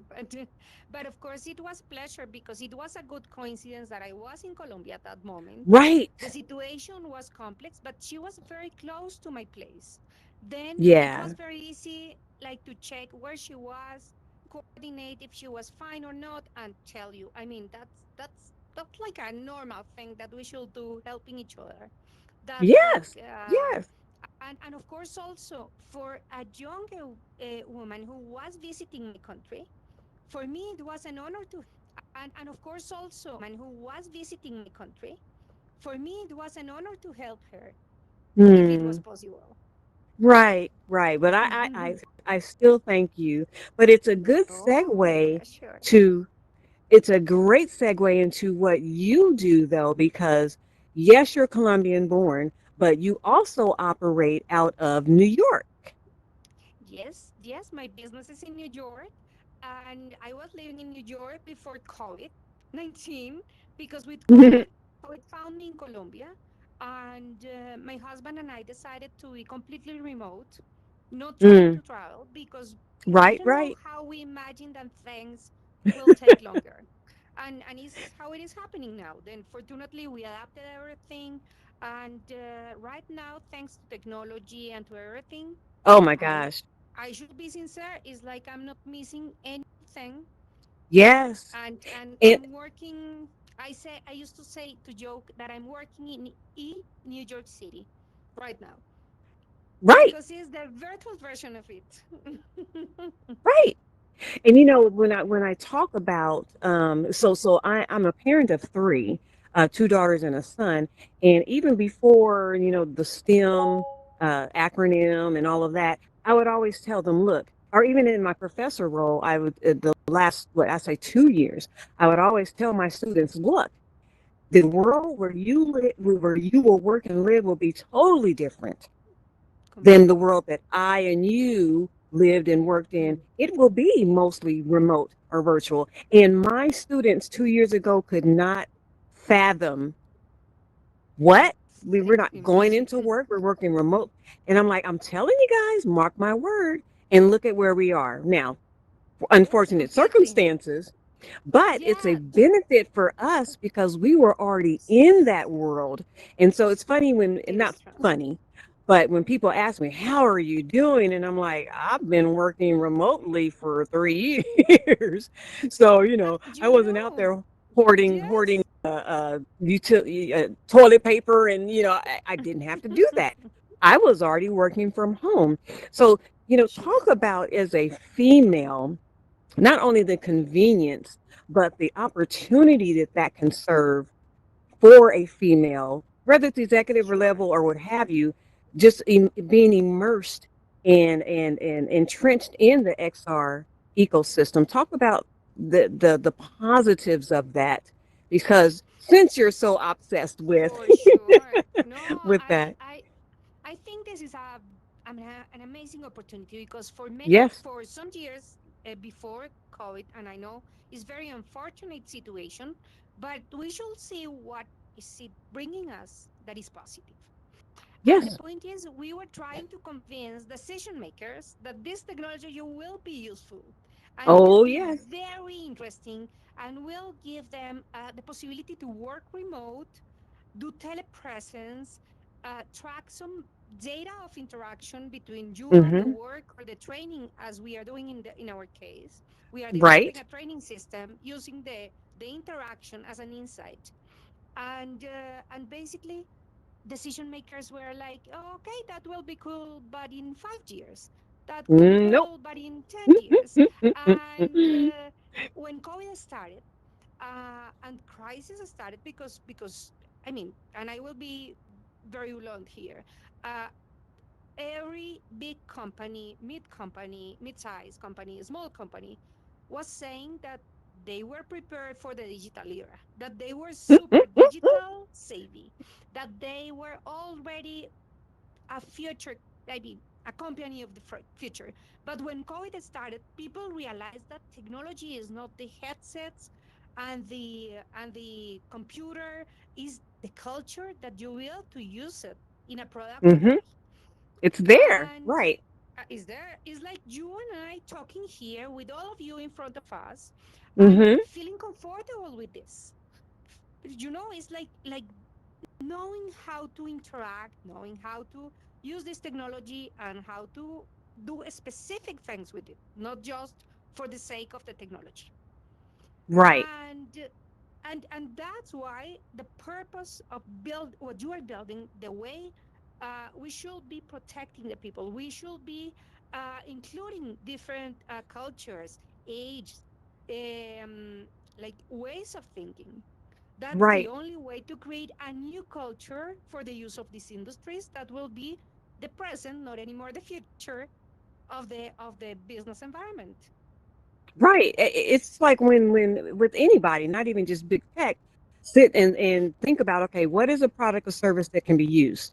But of course, it was pleasure because it was a good coincidence that I was in Colombia at that moment.
right.
The situation was complex, but she was very close to my place. Then it was
Yeah.
very easy, like to check where she was, coordinate if she was fine or not, and tell you. I mean, that's like a normal thing that we should do, helping each other. That's like
Yes. Yes.
and of course also for a younger woman who was visiting my country, for me it was an honor to and of course also man who was visiting my country, for me it was an honor to help her if it was
Hmm.
possible.
Right, right. But I still thank you. But it's a good
Oh, my
segue
pleasure.
to it's a great segue into what you do though, because yes, you're Colombian born, but you also operate out of New York.
Yes, my business is in New York, and I was living in New York before COVID-19 because with COVID found me in Colombia, and my husband and I decided to be completely remote, not trying
Mm,
to travel because we
right,
don't know
right.
how we imagine that things will take longer. And it's how it is happening now. Then fortunately we adapted everything, and right now, thanks to technology and to everything,
Oh my
I
gosh.
I should be sincere, it's like I'm not missing anything.
Yes.
And
And
I'm working. I used to say to joke that I'm working in New York City right now
right,
because it's the virtual version of it.
right. And when I talk about I'm a parent of three, two daughters and a son, and even before the STEM acronym and all of that, I would always tell them, look, or even in my professor role, I would the last what I say 2 years, I would always tell my students, look, the world where you live, where you will work and live, will be totally different than the
Completely.
world that I and you lived and worked in. It will be mostly remote or virtual. And my students 2 years ago could not fathom what we're not going into work, we're working remote. And I'm like, I'm telling you guys, mark my word, and look at where we are now.
Yes,
Unfortunate
completely.
circumstances, but it's a
Yeah,
benefit for us because we were already in that world. And so it's funny when,
it
not
is true.
funny, But when people ask me, how are you doing? And I'm like, I've been working remotely for 3 years. So, I wasn't out there hoarding utility, toilet paper. And, I didn't have to do that. I was already working from home. So, talk about as a female, not only the convenience, but the opportunity that can serve for a female, whether it's executive level or what have you, just being immersed and entrenched in the XR ecosystem. Talk about the positives of that, because since you're so obsessed with
For sure. No,
with that,
I think this is an amazing opportunity because
yes,
for some years before COVID, and I know it's very unfortunate situation, but we should see what is it bringing us that is positive. And the
yes,
point is, we were trying to convince decision makers that this technology will be useful and will
oh
be
yes,
very interesting and will give them the possibility to work remote, do telepresence, track some data of interaction between you and the
mm-hmm,
work or the training, as we are doing in our case. We are developing
right,
a training system using the interaction as an insight, and basically decision makers were like, oh, okay, that will be cool, but in 5 years. That will be
nope.
cool, but in 10 years. And when COVID started, and crisis started because I mean, and I will be very blunt here. Uh, every big company, mid-sized company, small company, was saying that they were prepared for the digital era, that they were super digital savvy, that they were already a future, I mean, a company of the future. But when COVID started, people realized that technology is not the headsets and the computer, is the culture that you will to use it in a productive
Mm-hmm.
way.
It's there,
And
right?
is like you and I talking here with all of you in front of us and
Mm-hmm.
feeling comfortable with this. It's like knowing how to interact, knowing how to use this technology and how to do specific things with it, not just for the sake of the technology.
Right.
And and and that's why the purpose of build what you are building, the way we should be protecting the people, we should be including different cultures, age, um, like ways of thinking. That's the
Right.
only way to create a new culture for the use of these industries that will be the present, not anymore the future of the business environment.
Right. It's like when with anybody, not even just big tech, sit and think about, okay, what is a product or service that can be used?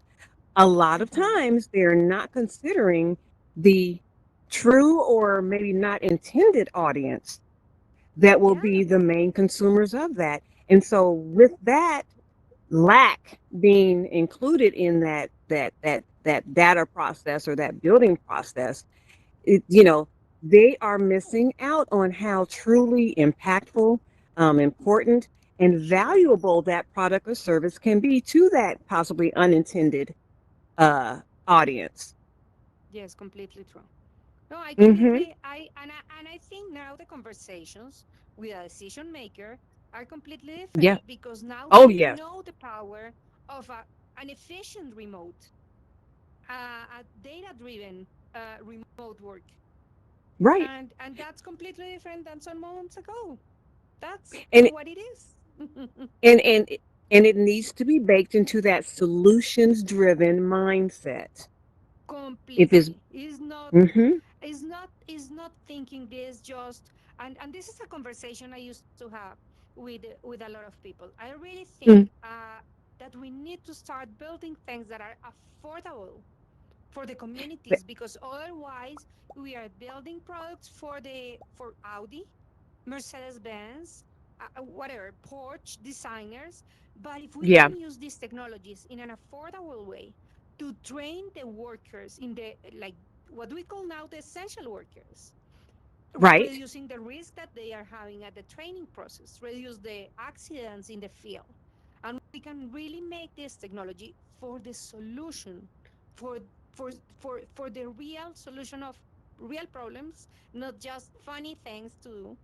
A lot of times they're not considering the true or maybe not intended audience that will be the main consumers of that. And so with that lack being included in that data process or that building process, it, they are missing out on how truly impactful, important, and valuable that product or service can be to that possibly unintended audience.
Yes, completely true. No, I
Mm-hmm.
completely I think now the conversations with a decision maker are completely
Yeah.
different because now
Oh,
they
yes.
know the power of an efficient remote, a data-driven remote work,
Right.
and that's completely different than some months ago. That's
And
what it is.
and and and it needs to be baked into that solutions driven mindset. If it's
Completely
mm-hmm.
is not thinking this just, and this is a conversation I used to have with a lot of people. I really think that we need to start building things that are affordable for the communities, because otherwise we are building products for Audi, Mercedes-Benz, whatever, Porsche designers. But if we
Yeah.
can use these technologies in an affordable way to train the workers in the, like, what we call now the essential workers,
Right.
reducing the risk that they are having at the training process, reduce the accidents in the field. And we can really make this technology for the solution, for for the real solution of real problems, not just funny things to do.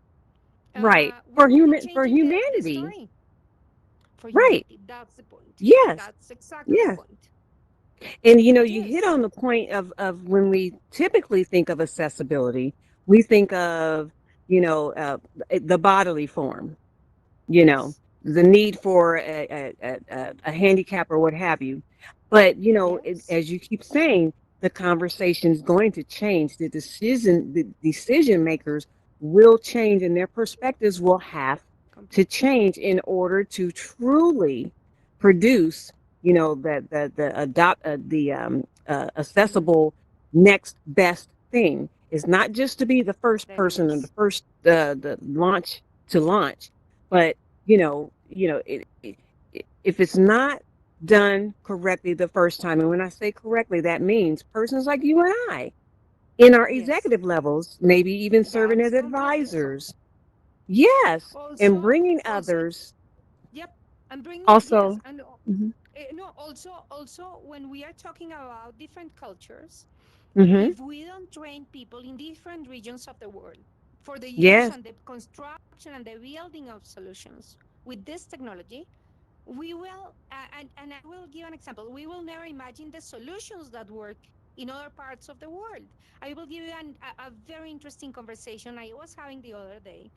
Right.
We
For
will be
human, for
changing the
humanity.
story for
Right.
humanity. That's the point.
Yes.
That's exactly the
Yes.
point.
And you hit
Yes.
on the point of when we typically think of accessibility, we think of, the bodily form,
Yes.
the need for a handicap or what have you. But,
Yes.
as you keep saying, the conversation is going to change. The decision makers will change, and their perspectives will have to change in order to truly produce, the accessible next best thing. Is not just to be the first
That
person or the
is.
first the launch to launch, but if it's not done correctly the first time, and when I say correctly, that means persons like you and I in our
Yes.
executive levels, maybe even serving
That's
as
completely true.
advisors. Yes, and
Also,
bringing
also,
others
yep. And bringing, yes,
also.
and
Hmm.
no, also when we are talking about different cultures,
Hmm.
if we don't train people in different regions of the world for the use
Yes,
and the construction and the building of solutions with this technology, we will, and I will give an example. We will never imagine the solutions that work in other parts of the world. I will give you a very interesting conversation I was having the other day.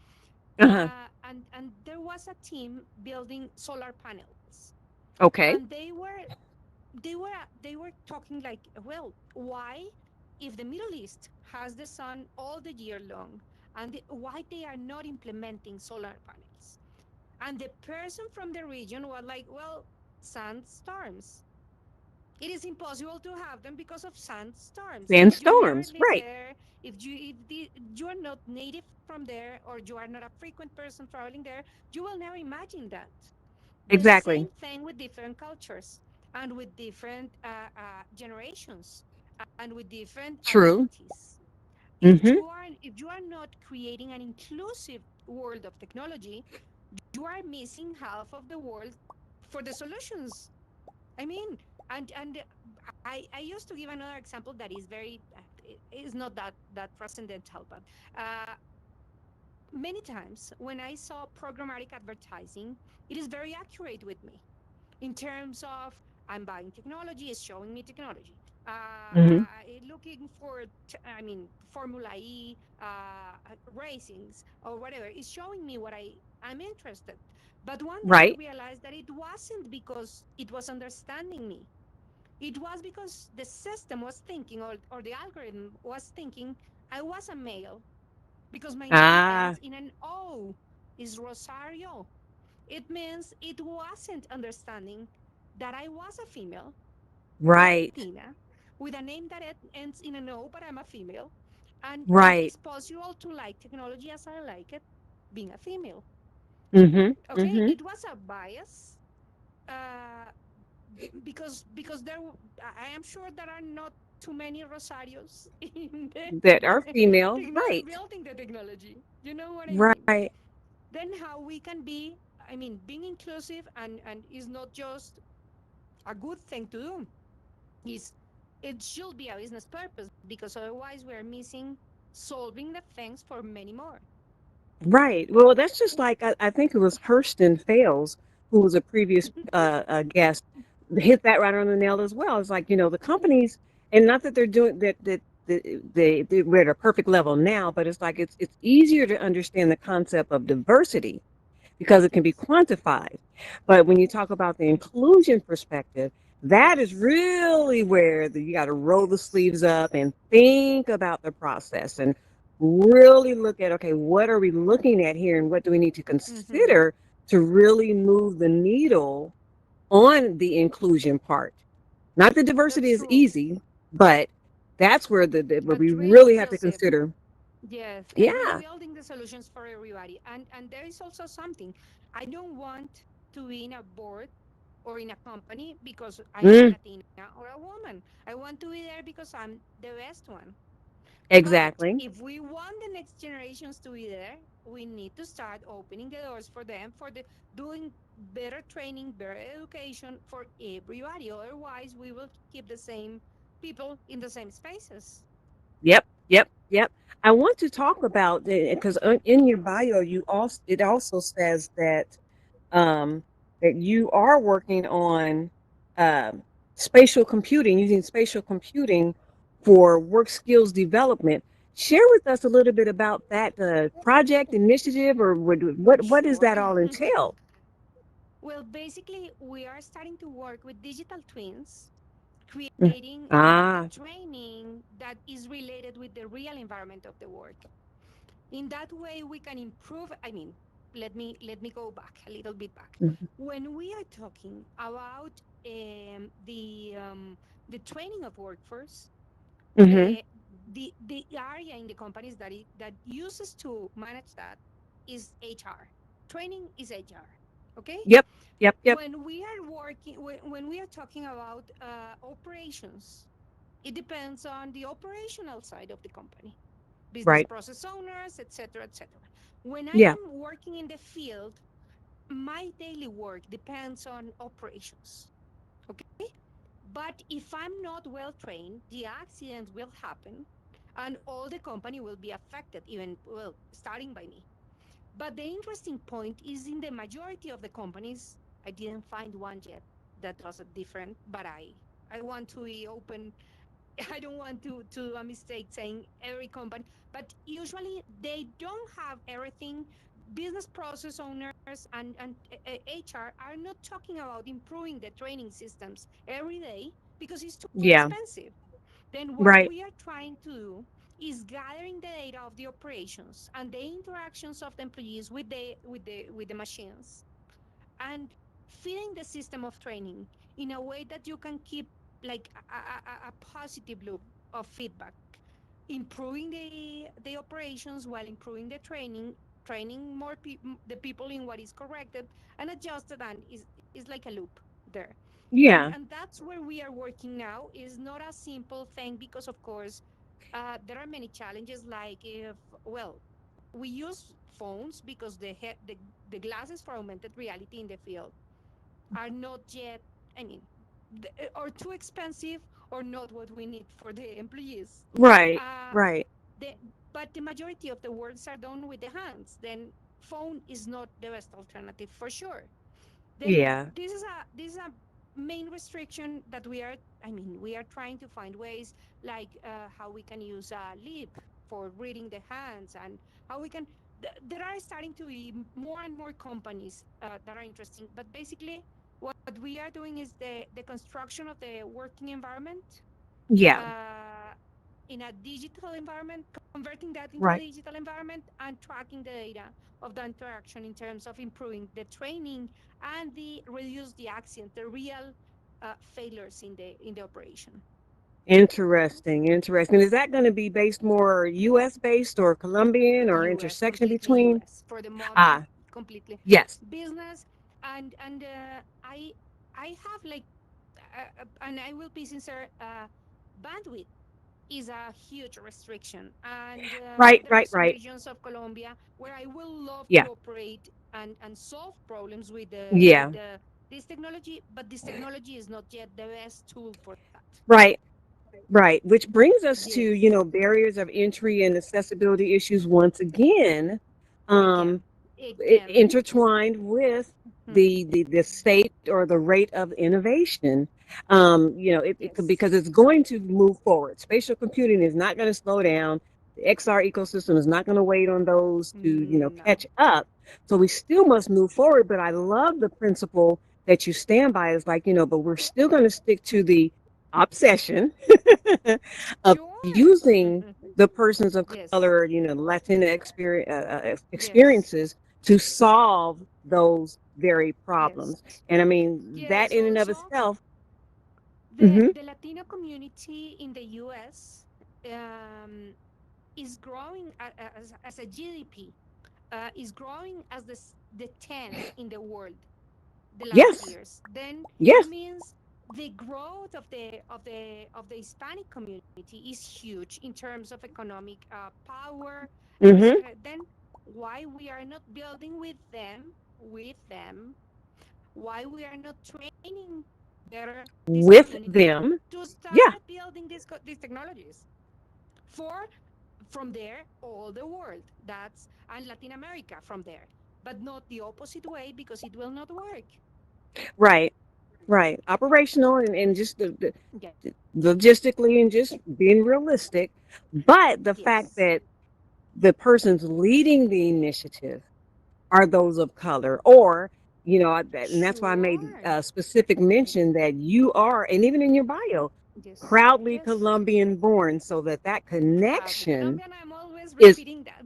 uh-huh.
And there was a team building solar panels,
Okay.
and they were talking like, well, why, if the Middle East has the sun all the year long, and why they are not implementing solar panels? And the person from the region was like, well, sandstorms. It is impossible to have them because of sandstorms. If you never
Sandstorms,
live
right.
there, if you are not native from there, or you are not a frequent person traveling there, you will never imagine that. The same
Exactly.
thing with different cultures and with different generations and with different
True.
abilities.
Hmm.
If you are not creating an inclusive world of technology, you are missing half of the world for the solutions. I mean, and I used to give another example that is very is not that transcendental, but many times when I saw programmatic advertising, it is very accurate with me in terms of I'm buying technology, it's showing me technology.
Hmm.
Looking for, I mean, Formula E racings or whatever, it's showing me what I'm interested. But one day I
Right.
realized that it wasn't because it was understanding me. It was because the system was thinking, or the algorithm was thinking, I was a male because my name
Ah,
ends in an O, is Rosario. It means it wasn't understanding that I was a female,
right.
Latina, with a name that ends in an O, but I'm a female. And
Right.
it's possible to like technology as I like it, being a female.
Hmm.
Okay,
Hmm.
it was a bias uh, because I am sure there are not too many Rosarios in the
That are female, right.
building the technology. You know what I mean?
Right.
Then how we can be, I mean, being inclusive and is not just a good thing to do, is it should be a business purpose, because otherwise we're missing solving the things for many more.
Right. Well, that's just like I think it was Herston Fales, who was a previous guest, hit that right on the nail as well. It's like, the companies, and not that they're doing that we're at a perfect level now, but it's like it's easier to understand the concept of diversity because it can be quantified. But when you talk about the inclusion perspective, that is really where you got to roll the sleeves up and think about the process and really look at, okay, what are we looking at here and what do we need to
Mm-hmm.
consider to really move the needle on the inclusion part. Not that diversity
That's
is
true.
easy, but that's where we
But really
really have to
inclusive.
consider.
Yes, and really
Yeah.
building the solutions for everybody. And there is also something. I don't want to be in a board or in a company because I am a
Mm,
Latina or a woman. I want to be there because I'm the best one. But
exactly.
if we want the next generations to be there, we need to start opening the doors for them, for the doing better training, better education for everybody. Otherwise, we will keep the same people in the same spaces.
Yep, yep. I want to talk about because in your bio, it also says um, that you are working on um, spatial computing, using spatial computing for work skills development. Share with us a little bit about that project initiative, or what does that
Sure.
all entail?
Well, basically, we are starting to work with digital twins,
Mm.
creating
Ah,
training that is related with the real environment of the work. In that way, we can improve. I mean, let me go back a little bit back.
mhm,
When we are talking about the training of workforce,
mhm.
uh, the area in the companies that uses to manage that is HR. Training is HR. Okay.
Yep, yep.
When we are working, when we are talking about operations, it depends on the operational side of the company, business
Right.
process owners, etc., etc. When I
Yeah.
am working in the field, my daily work depends on operations. Okay. But if I'm not well trained, the accident will happen and all the company will be affected, even, well, starting by me. But the interesting point is in the majority of the companies, I didn't find one yet that does it different, but I want to be open. I don't want to do a mistake saying every company, but usually they don't have everything. Business process owners and HR are not talking about improving the training systems every day because it's too
Yeah.
expensive. Then what
Right.
we are trying to do is gathering the data of the operations and the interactions of the employees with the machines and feeding the system of training in a way that you can keep like a positive loop of feedback, improving the operations while improving the training more the people in what is corrected and adjusted, and is like a loop there. and
Yeah.
and that's where we are working now. Is not a simple thing because of course there are many challenges, like if, well, we use phones because the glasses for augmented reality in the field are not yet, I mean, or too expensive or not what we need for the employees.
Right.
Uh,
Right.
the, but the majority of the works are done with the hands. Then phone is not the best alternative for sure. Then
Yeah.
this is a main restriction that we are, I mean, we are trying to find ways like how we can use a lip for reading the hands, and how we can there are starting to be more and more companies that are interesting. But basically what we are doing is the construction of the working environment
Yeah.
uh, in a digital environment, converting that into a
Right.
digital environment and tracking the data of the interaction in terms of improving the training and the reduce the accident, the real failures in the operation.
Interesting. Interesting. Is that going to be based more U.S. based or Colombian or
U.S.
intersection
completely
between?
U.S. for the moment,
Ah,
completely
yes.
business, and I have like and I will be sincere, bandwidth is a huge restriction. And
Right.
there are
Right.
some
Right.
regions of Colombia where I will love
Yeah.
to operate and solve problems with
Yeah.
this technology, but this technology is not yet the best tool for that.
Right. Right. Which brings us to,
Yes.
barriers of entry and accessibility issues once again. Um,
Again, again.
Intertwined with
Mhm.
the state or the rate of innovation. It could, because
Yes.
it's going to move forward. Spatial computing is not going to slow down. The XR ecosystem is not going to wait on those to
No.
catch up. So we still must move forward. But I love the principle that you stand by. Is like, but we're still going to stick to the obsession of
Sure.
using the persons of
Yes.
color, Latina
Yes.
experiences to solve those very
Yes.
problems. And I mean, that
Yes.
in and of
Also,
itself.
the
Hmm.
the Latino community in the U.S. Um, is growing as a GDP, is growing as the 10th in the world the last
Yes.
years. Then it
Yes.
means the growth of the Hispanic community is huge in terms of economic power,
Hmm.
etc. Then why we are not building with them, why we are not training better
with them.
to start
Yeah.
building these technologies from there all the world, and Latin America from there, but not the opposite way, because it will not work.
Right. Right. Operational and just
Yeah.
logistically and just being realistic. But the fact that the persons leading the initiative are those of color, or, and that's why I made a specific mention that you are, and even in your bio, proudly Colombian born, so that connection
I'm always
is
repeating that.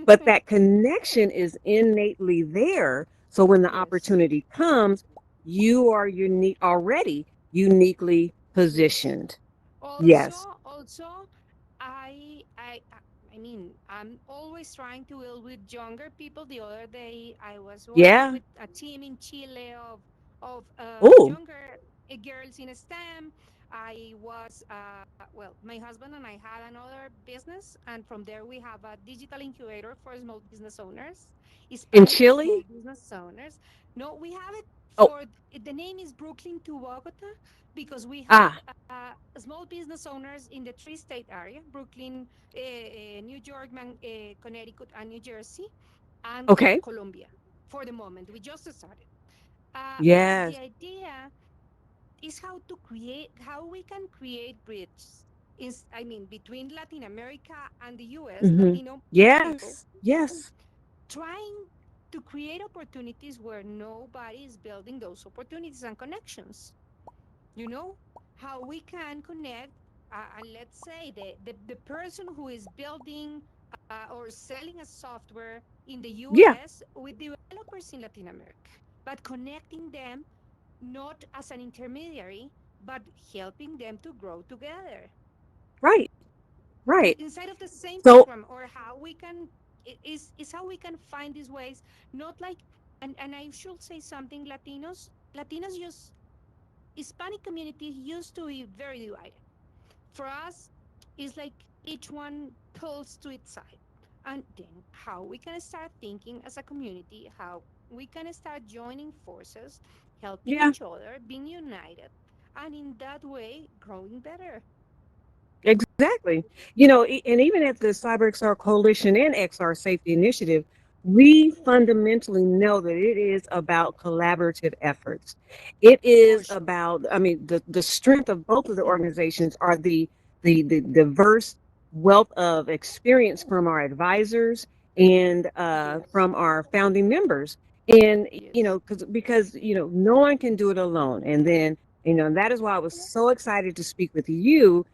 but that connection is innately there. So when the opportunity comes, you are already uniquely positioned. Yes.
Also, I mean, I'm always trying to deal with younger people. The other day, I was working
Yeah.
with a team in Chile of
Oh.
younger girls in STEM. I was my husband and I had another business, and from there we have a digital incubator for small business owners,
In
Hispanic
Chile?
small business owners. No, we have it
Oh.
for the name is Brooklyn to Bogota, because we have small business owners in the three-state area: Brooklyn, New York, Connecticut, and New Jersey, and
Okay.
Colombia. For the moment, we just started. But
Yes.
the idea is how we can create bridges. Between Latin America and the U.S., Latino people,
Yes.
trying to create opportunities where nobody is building those opportunities and connections. How we can connect, and let's say the person who is building or selling a software in the US with developers in Latin America, but connecting them not as an intermediary, but helping them to grow together.
Right.
Inside of the same
So-
program, or how we can is how we can find these ways, not like, and I should say something: Latinos just Hispanic community used to be very divided. For us, it's like each one pulls to its side. And then how we can start thinking as a community, how we can start joining forces, helping each other, being united, and in that way, growing better.
Exactly. And even at the CyberXR Coalition and XR Safety Initiative, we fundamentally know that it is about collaborative efforts. It is about, the strength of both of the organizations are the diverse wealth of experience from our advisors and from our founding members. And, because no one can do it alone. And then, that is why I was so excited to speak with you,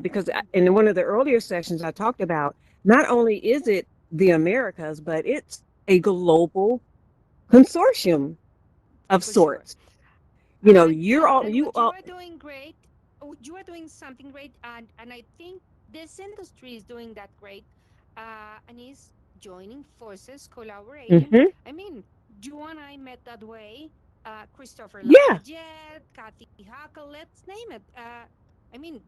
because in one of the earlier sessions I talked about, not only is it the Americas, but it's a global consortium of sorts. You
are doing great. You are doing something great, and I think this industry is doing that great, and is joining forces, collaborating. You and I met that way. Christopher Lafayette, Kathy Huckle, let's name it.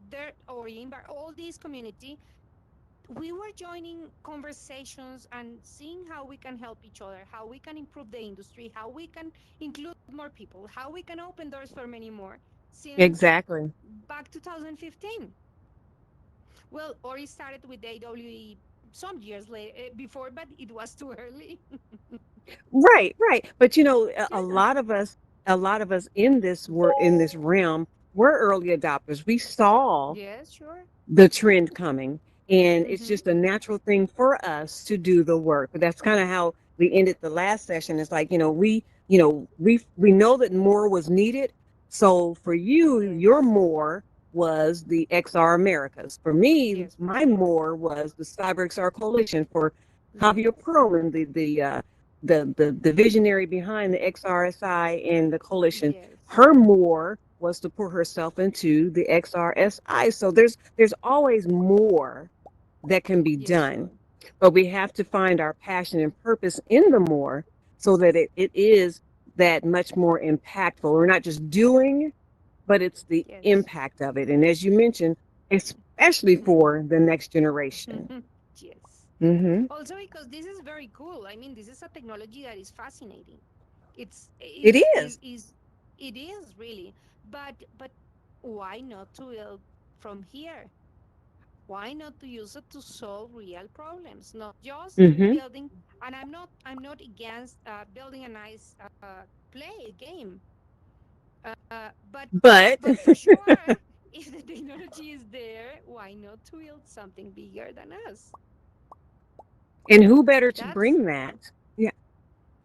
There or Inbar, all these community, we were joining conversations and seeing how we can help each other, how we can improve the industry, how we can include more people, how we can open doors for many more. Since back 2015. Well, Ori started with AWE some years later, before, but it was too early.
Right. But a lot of us in this realm were early adopters. We saw the trend coming, and it's just a natural thing for us to do the work. But that's kind of how we ended the last session. It's like, we know that more was needed. So for you, your more was the XR Americas. For me, my more was the CyberXR Coalition for Javier Perlman, the visionary behind the XRSI and the coalition. Her more was to put herself into the XRSI. So there's always more that can be done, but we have to find our passion and purpose in the more, so that it is that much more impactful. We're not just doing, but it's the impact of it. And as you mentioned, especially for the next generation.
Also, because this is very cool. This is a technology that is fascinating.
It is.
It is really, but why not to build from here? Why not to use it to solve real problems, not just
Mm-hmm.
building? And I'm not against building a nice play game,
But
but for sure, if the technology is there, why not to build something bigger than us?
and who better to
That's
bring that? Yeah,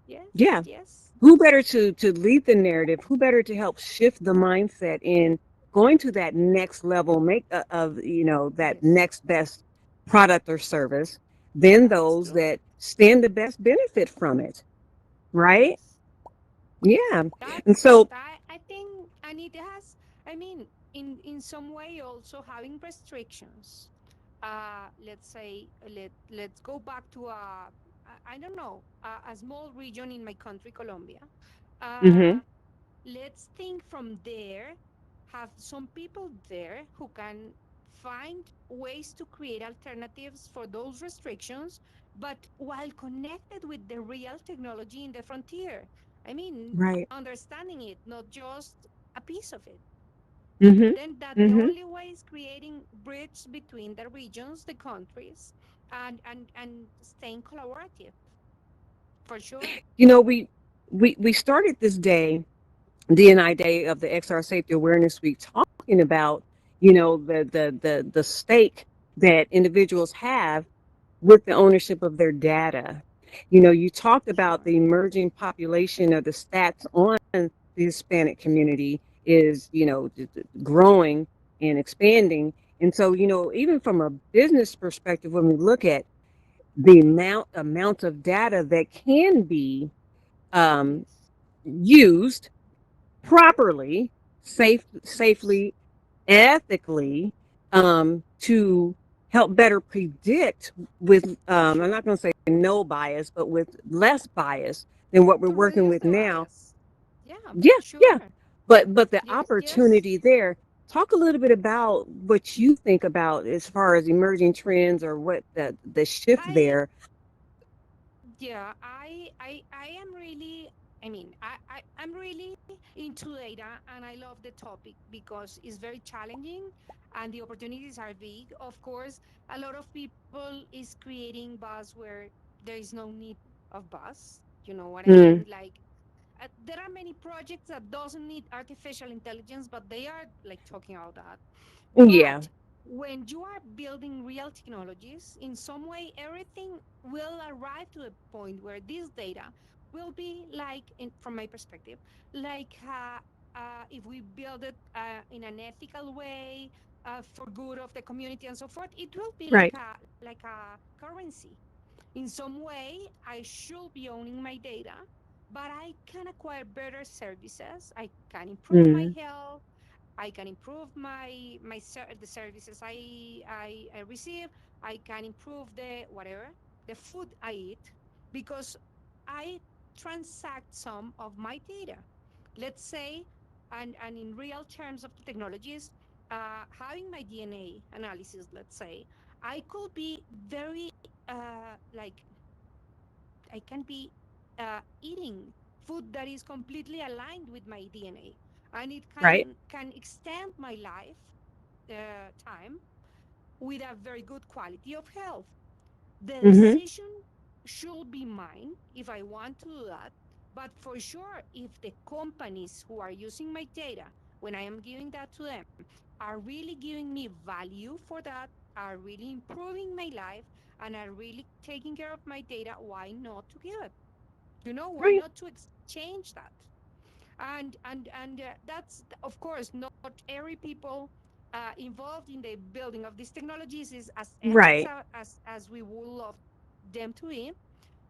yes,
yeah.
yes,
Who better to lead the narrative? Who better to help shift the mindset in going to that next level, make of that
yes.
next best product or service than
That's
those
true.
that stand the best benefit from it, right?
Yes.
Yeah, and
That's
so
I think, and it has, I mean, in some way also having restrictions. Let's say let's go back to I don't know, a small region in my country, Colombia.
hmm
Uh, let's think from there, have some people there who can find ways to create alternatives for those restrictions, but while connected with the real technology in the frontier. I mean,
right.
understanding it, not just a piece of it.
hmm
Then that the
hmm
only way is creating bridge between the regions, the countries, and staying collaborative, for sure.
We started this day, D&I Day of the XR Safety Awareness Week, talking about the stake that individuals have with the ownership of their data. You talked about
Sure.
the emerging population, or the stats on the Hispanic community is growing and expanding. And so even from a business perspective, when we look at the amount of data that can be um,
Yes.
used properly, safely, ethically, to help better predict with, I'm not going to say no bias, but with less bias than what we're
To
working
reduce
with
the
now.
bias. Yeah,
Yeah, yeah.
sure.
But the
Yes, yes.
opportunity there, talk a little bit about what you think about as far as emerging trends, or what the shift
I
there.
Yeah, I am really, I mean, I'm really into data, and I love the topic because it's very challenging and the opportunities are big. Of course, a lot of people is creating buzz where there is no need of buzz. You know what I
Mm,
mean? Like there are many projects that doesn't need artificial intelligence, but they are like talking about that.
yeah,
But when you are building real technologies, in some way, everything will arrive to a point where this data will be like, from my perspective, like if we build it in an ethical way for good of the community and so forth, it will be
right.
like a currency. In some way, I should be owning my data, but I can acquire better services. I can improve my
Mm,
health. I can improve the services I receive. I can improve the whatever the food I eat because I transact some of my data. Let's say, and in real terms of the technologies, having my DNA analysis, let's say, I could be very like I can be eating food that is completely aligned with my DNA, and it
right.
can extend my life time with a very good quality of health. The
hmm
decision should be mine if I want to do that, but for sure, if the companies who are using my data when I am giving that to them are really giving me value for that, are really improving my life, and are really taking care of my data, why not to give it? Why
Right.
not to exchange that? And that's, of course, not every people involved in the building of these technologies is as ethics
Right.
as we would love them to be,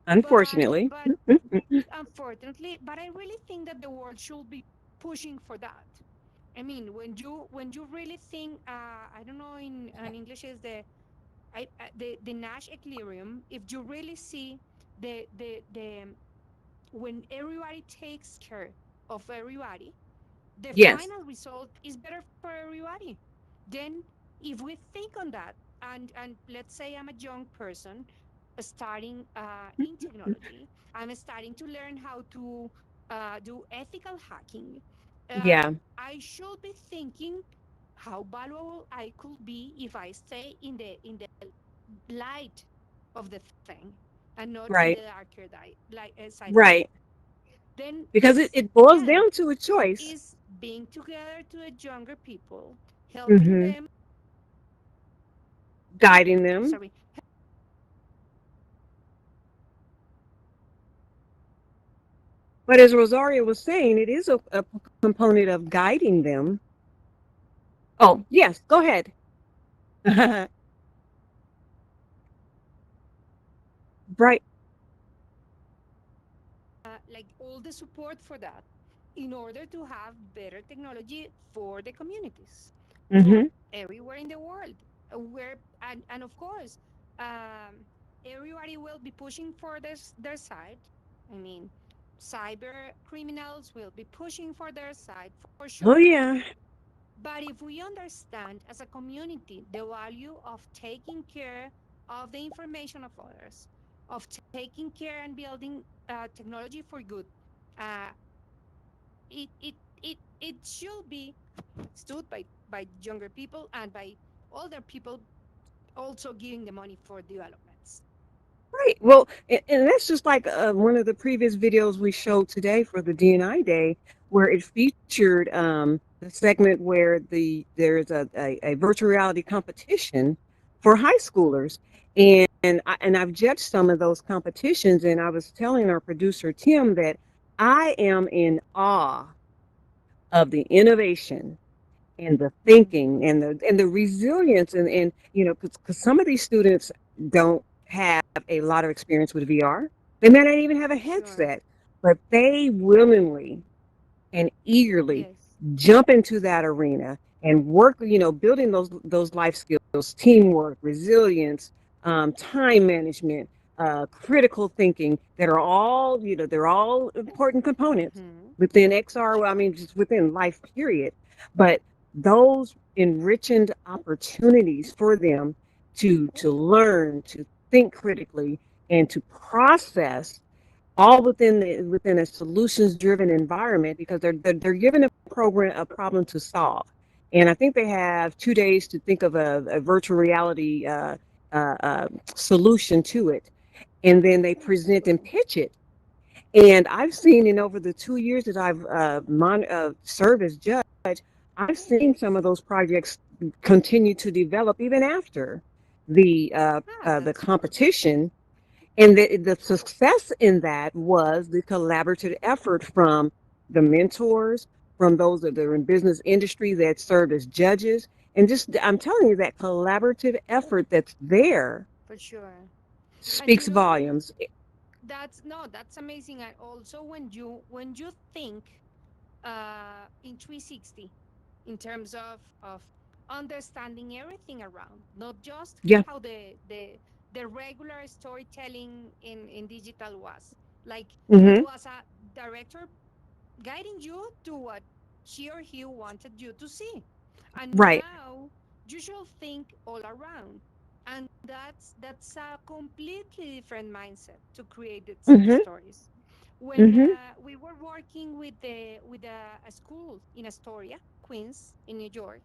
Unfortunately.
but unfortunately, but I really think that the world should be pushing for that. I mean, when you really think, I don't know, in English is the Nash equilibrium. If you really see the when everybody takes care of everybody, the
Yes.
final result is better for everybody. Then, if we think on that, and let's say I'm a young person starting in technology, I'm starting to learn how to do ethical hacking,
Yeah.
I should be thinking how valuable I could be if I stay in the light of the thing and not in
Right.
the darker side of it.
Right.
Then
Because
is
it boils
again
down to a choice.
is being together to the younger people, helping
Hmm.
them,
Guiding them.
sorry,
But as Rosario was saying, it is a component of guiding them. Oh, yes, go ahead. Right.
like all the support for that in order to have better technology for the communities, for
Hmm.
everywhere in the world, where and of course, um, everybody will be pushing for their side. I mean, cyber criminals will be pushing for their side for
Oh,
sure.
yeah.
But if we understand as a community the value of taking care of the information of others, of taking care and building technology for good, uh, it should be stood by younger people and by older people also giving the money for developments.
Right. Well, and that's just like one of the previous videos we showed today for the D&I Day, where it featured the segment where there's a virtual reality competition for high schoolers, and I've judged some of those competitions, and I was telling our producer Tim that I am in awe of the innovation and the thinking and the resilience and you know because some of these students don't have a lot of experience with VR. They may not even have a
Sure.
headset, but they willingly and eagerly
Yes.
jump into that arena and work, you know, building those life skills, teamwork, resilience, time management, critical thinking that are all, you know, they're all important components within XR, I mean, just within life, period. But those enriching opportunities for them to learn, to think critically, and to process all within a solutions driven environment because they're given a problem to solve, and I think they have 2 days to think of a virtual reality solution to it, and then they present and pitch it. And I've seen in over the 2 years that I've served as judge, I've seen some of those projects continue to develop even after the
That's good.
competition, and the success in that was the collaborative effort from the mentors, from those that are in business industry that served as judges. And just, I'm telling you, that collaborative effort that's there
For sure. And
speaks volumes.
that's amazing. And also when you think in 360 in terms of understanding everything around, not just
Yeah.
how the regular storytelling in digital was. Like it
Hmm.
was a director guiding you to what she or he wanted you to see. And
Right.
now you should think all around. And that's a completely different mindset to create the
Hmm.
stories. When
Hmm.
we were working with a school in Astoria, Queens, in New York,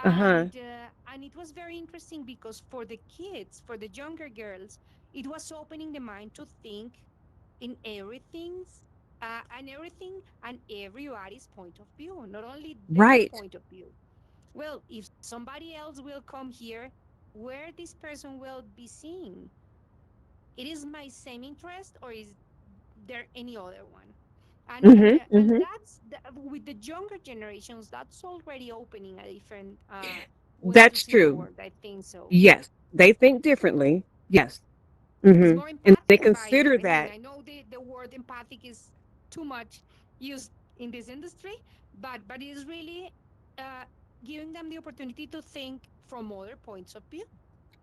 Uh-huh.
and it was very interesting because for the kids, for the younger girls, it was opening the mind to think in everything and everybody's point of view, not only their
Right.
point of view. Well, if somebody else will come here, where this person will be seeing, it is my same interest or is there any other one?
Hmm. Hmm.
With the younger generations, that's already opening a different way to
That's
see the
true.
world. I think so.
Yes. They think differently. Yes.
It's
Hmm.
more
And they
empathic by,
consider
I mean,
that.
I know the word empathic is too much used in this industry, but it is really uh, giving them the opportunity to think from other points of view.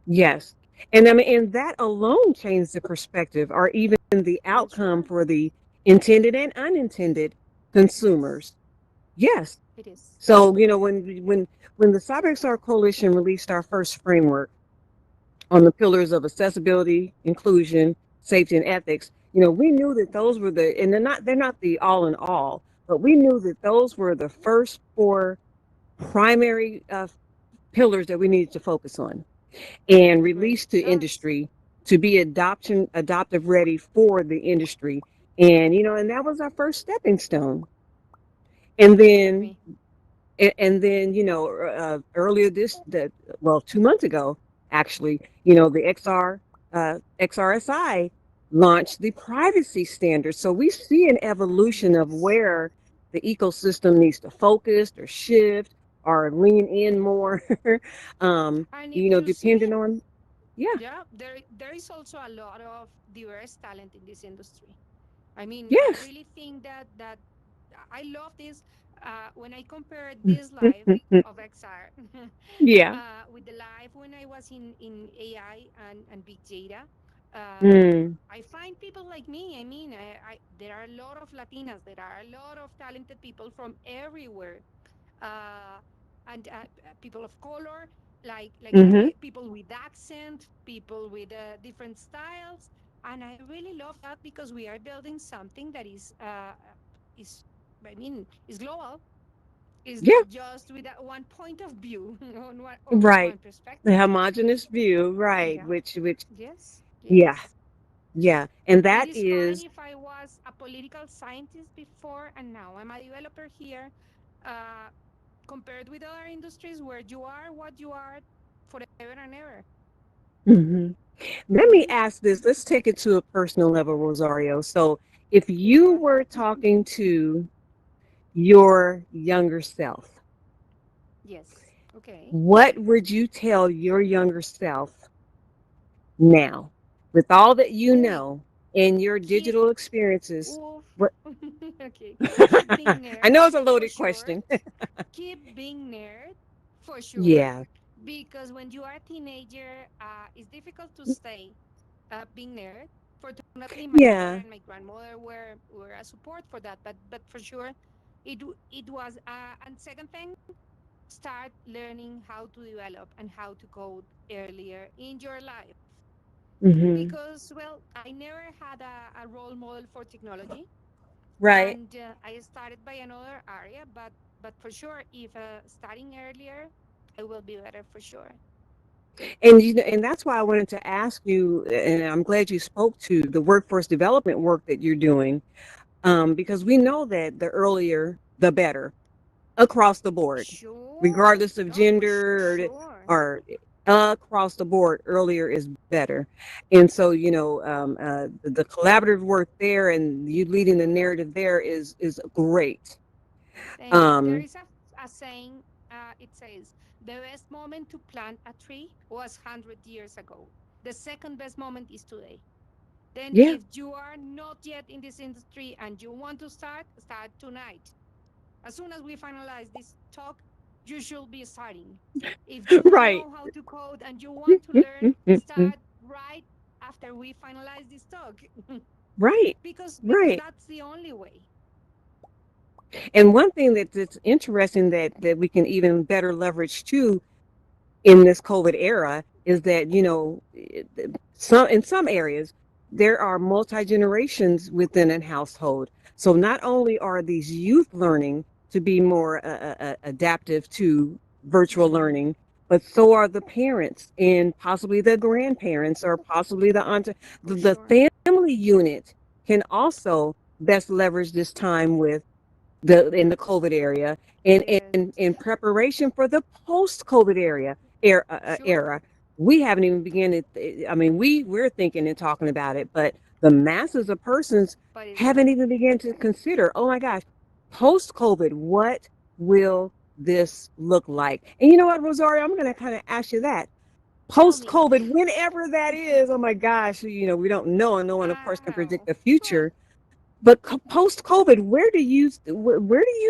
Yes. And I mean, and that alone changed the perspective or even the
For
outcome
sure.
for the intended and unintended
Yes,
consumers. Yes.
it is.
So, you know, when the CyberXR Coalition released our first framework on the pillars of accessibility, inclusion, safety, and ethics, we knew that those were and they're not the all in all, but we knew that those were the first four primary pillars that we needed to focus on and release to industry to be adoptive ready for the industry. And, and that was our first stepping stone. And then, earlier 2 months ago, actually, the XRSI launched the privacy standard. So we see an evolution of where the ecosystem needs to focus or shift or lean in more, depending on,
Yeah, there is also a lot of diverse talent in this industry. I mean, I
Yes.
really think that I love this. When I compare this live of XR
Yeah.
with the live when I was in AI and big data,
Mm.
I find people like me. I mean, there are a lot of Latinas, there are a lot of talented people from everywhere, uh, and people of color,
Mhm.
people with accent, people with different styles, and I really love that because we are building something that is, I mean, is global. It's
Yeah.
not just with one point of view on one or
Right.
one
The
perspective.
homogeneous view, right?
Yeah.
Which,
Yes.
yeah,
Yes.
yeah, and
It
that
is fine
is
if I was a political scientist before and now I'm a developer here, uh, compared with other industries where you are what you are forever and ever.
Mhm. Let me ask this. Let's take it to a personal level, Rosario. So, if you were talking to your younger self,
Yes. Okay.
what would you tell your younger self now, with all that you
Uy,
know in your
keep,
digital experiences?
oof.
What?
Okay. Keep being
I know
nerd
it's a
for
loaded
sure.
question.
Keep being nerd for sure.
Yeah.
Because when you are a teenager, it's difficult to stay being nerd. Fortunately, my mother
Yeah.
and my grandmother were a support for that. But for sure, it was. And second thing, start learning how to develop and how to code earlier in your life.
Hmm.
Because well, I never had a role model for technology,
Right.
and I started by another area. But for sure, if starting earlier, I will be better for sure.
And and that's why I wanted to ask you, and I'm glad you spoke to the workforce development work that you're doing, because we know that the earlier, the better, across the board,
Sure.
regardless of
No, for
gender
sure.
or across the board, earlier is better. And so, the collaborative work there and you leading the narrative there is great.
Thank you. There
Um,
is a saying, it says, the best moment to plant a tree was 100 years ago. The second best moment is today. Then,
yeah,
if you are not yet in this industry and you want to start, start tonight. As soon as we finalize this talk, you should be starting. If you don't
right.
know how to code and you want to learn, start right after we finalize this talk.
Right,
Because
right.
that's the only way.
And one thing that's interesting that we can even better leverage too in this COVID era is that, some in some areas there are multi generations within a household. So not only are these youth learning to be more adaptive to virtual learning, but so are the parents and possibly the grandparents or possibly the aunt. The family unit can also best leverage this time with the in the COVID area and
Yes.
in preparation for the post-COVID
Sure.
era. We haven't even begun it. I mean, we're thinking and talking about it, but the masses of persons
But it's
haven't
coming.
even begun to consider, oh my gosh, post-COVID, what will this look like? And you know what, Rosario, I'm going to kind of ask you that.
Tell me.
Post-COVID, whenever that is, oh my gosh, we don't know, and no one, of course, can predict
Oh,
the future. But post COVID, where do you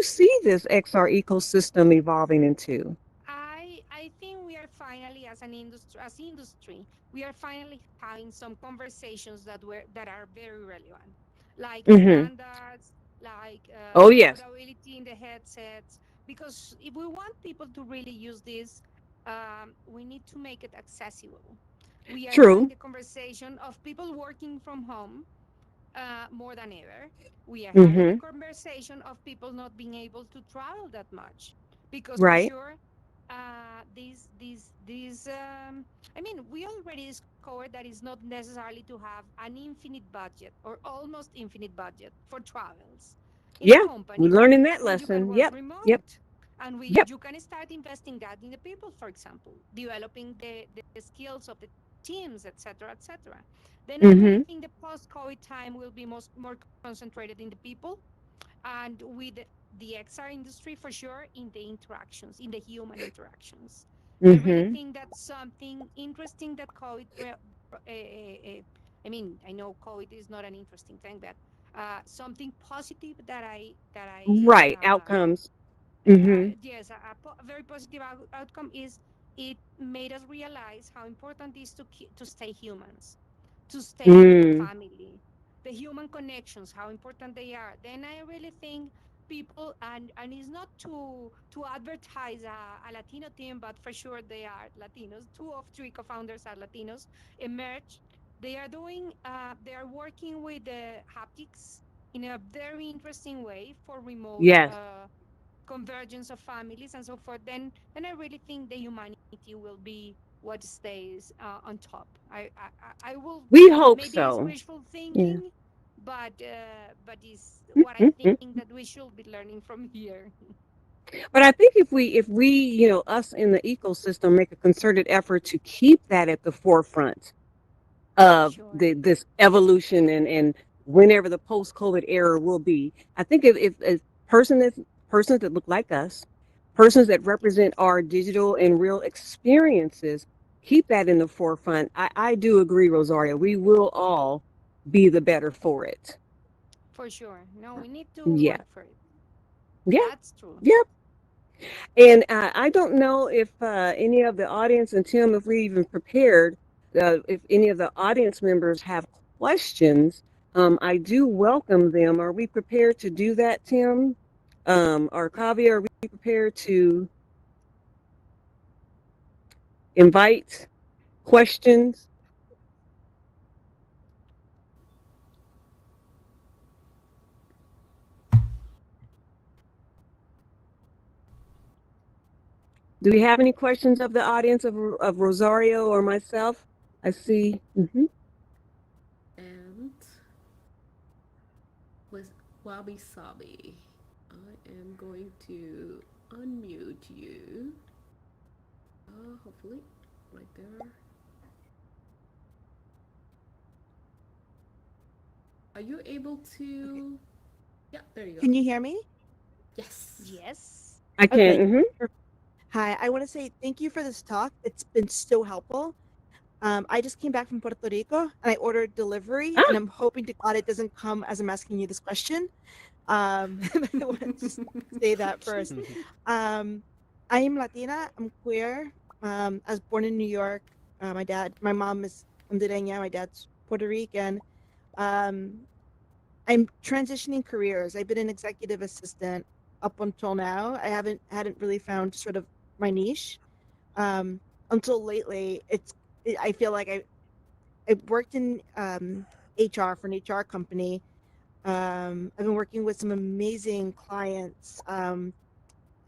see this XR ecosystem evolving into?
I think we are finally as industry, we are finally having some conversations that are very relevant, like
Hmm.
standards, like
Oh yes,
affordability in the headsets. Because if we want people to really use this, we need to make it accessible. We are having
true.
the conversation of people working from home, more than ever. We are having a
Mhm.
conversation of people not being able to travel that much because for
Right.
sure, I mean, we already discovered that it's not necessarily to have an infinite budget or almost infinite budget for travels in a
Yeah, we're
company
learning that
when you can
lesson.
work
Yep. Yep.
remote. And
Yep.
you can start investing that in the people, for example, developing the skills of the teams, etc., etc. Then I really
Mhm.
think the post-COVID time will be more concentrated in the people and with the XR industry for sure in the interactions, in the human interactions. I really
Mhm.
think that's something interesting that COVID. I mean, I know COVID is not an interesting thing, but something positive
Right. Outcomes. Mhm.
yes, a very positive outcome is it made us realize how important it is to stay humans, to stay with the
Mm.
family, the human connections, how important they are. Then I really think people, and it's not to advertise a Latino team, but for sure they are Latinos. 2 of 3 co-founders are Latinos. Emerge. They are working with the haptics in a very interesting way for remote
Yes.
convergence of families and so forth, then I really think the humanity will be what stays on top. I will
We hope
maybe it's
so.
wishful
Yeah.
thinking, but it's what I think that we should be learning from here.
But I think if we, us in the ecosystem make a concerted effort to keep that at the forefront of
Sure.
this evolution and whenever the post-COVID era will be, I think if persons that look like us, persons that represent our digital and real experiences, keep that in the forefront, I do agree, Rosario. We will all be the better for it.
For sure. No, we need to
Yeah.
work for it.
Yeah.
That's true.
Yep. And I don't know if any of the audience, and Tim, if we even prepared, if any of the audience members have questions, I do welcome them. Are we prepared to do that, Tim? Or Kavya, are we prepared to invite questions? Do we have any questions of the audience of Rosario or myself? I see.
And with Wabi Sabi, I am going to unmute you. Hopefully, right there. Are you able to? Yeah, there you go.
Can you hear me?
Yes.
Yes.
I can.
Okay. Hi, I want to say thank you for this talk. It's been so helpful. I just came back from Puerto Rico and I ordered delivery, and I'm hoping to God it doesn't come as I'm asking you this question. I want to just say that first. I am Latina. I'm queer. I was born in New York. My mom is Hondureña. My dad's Puerto Rican. I'm transitioning careers. I've been an executive assistant up until now. I hadn't really found sort of my niche until lately. I feel like I worked in HR for an HR company. I've been working with some amazing clients,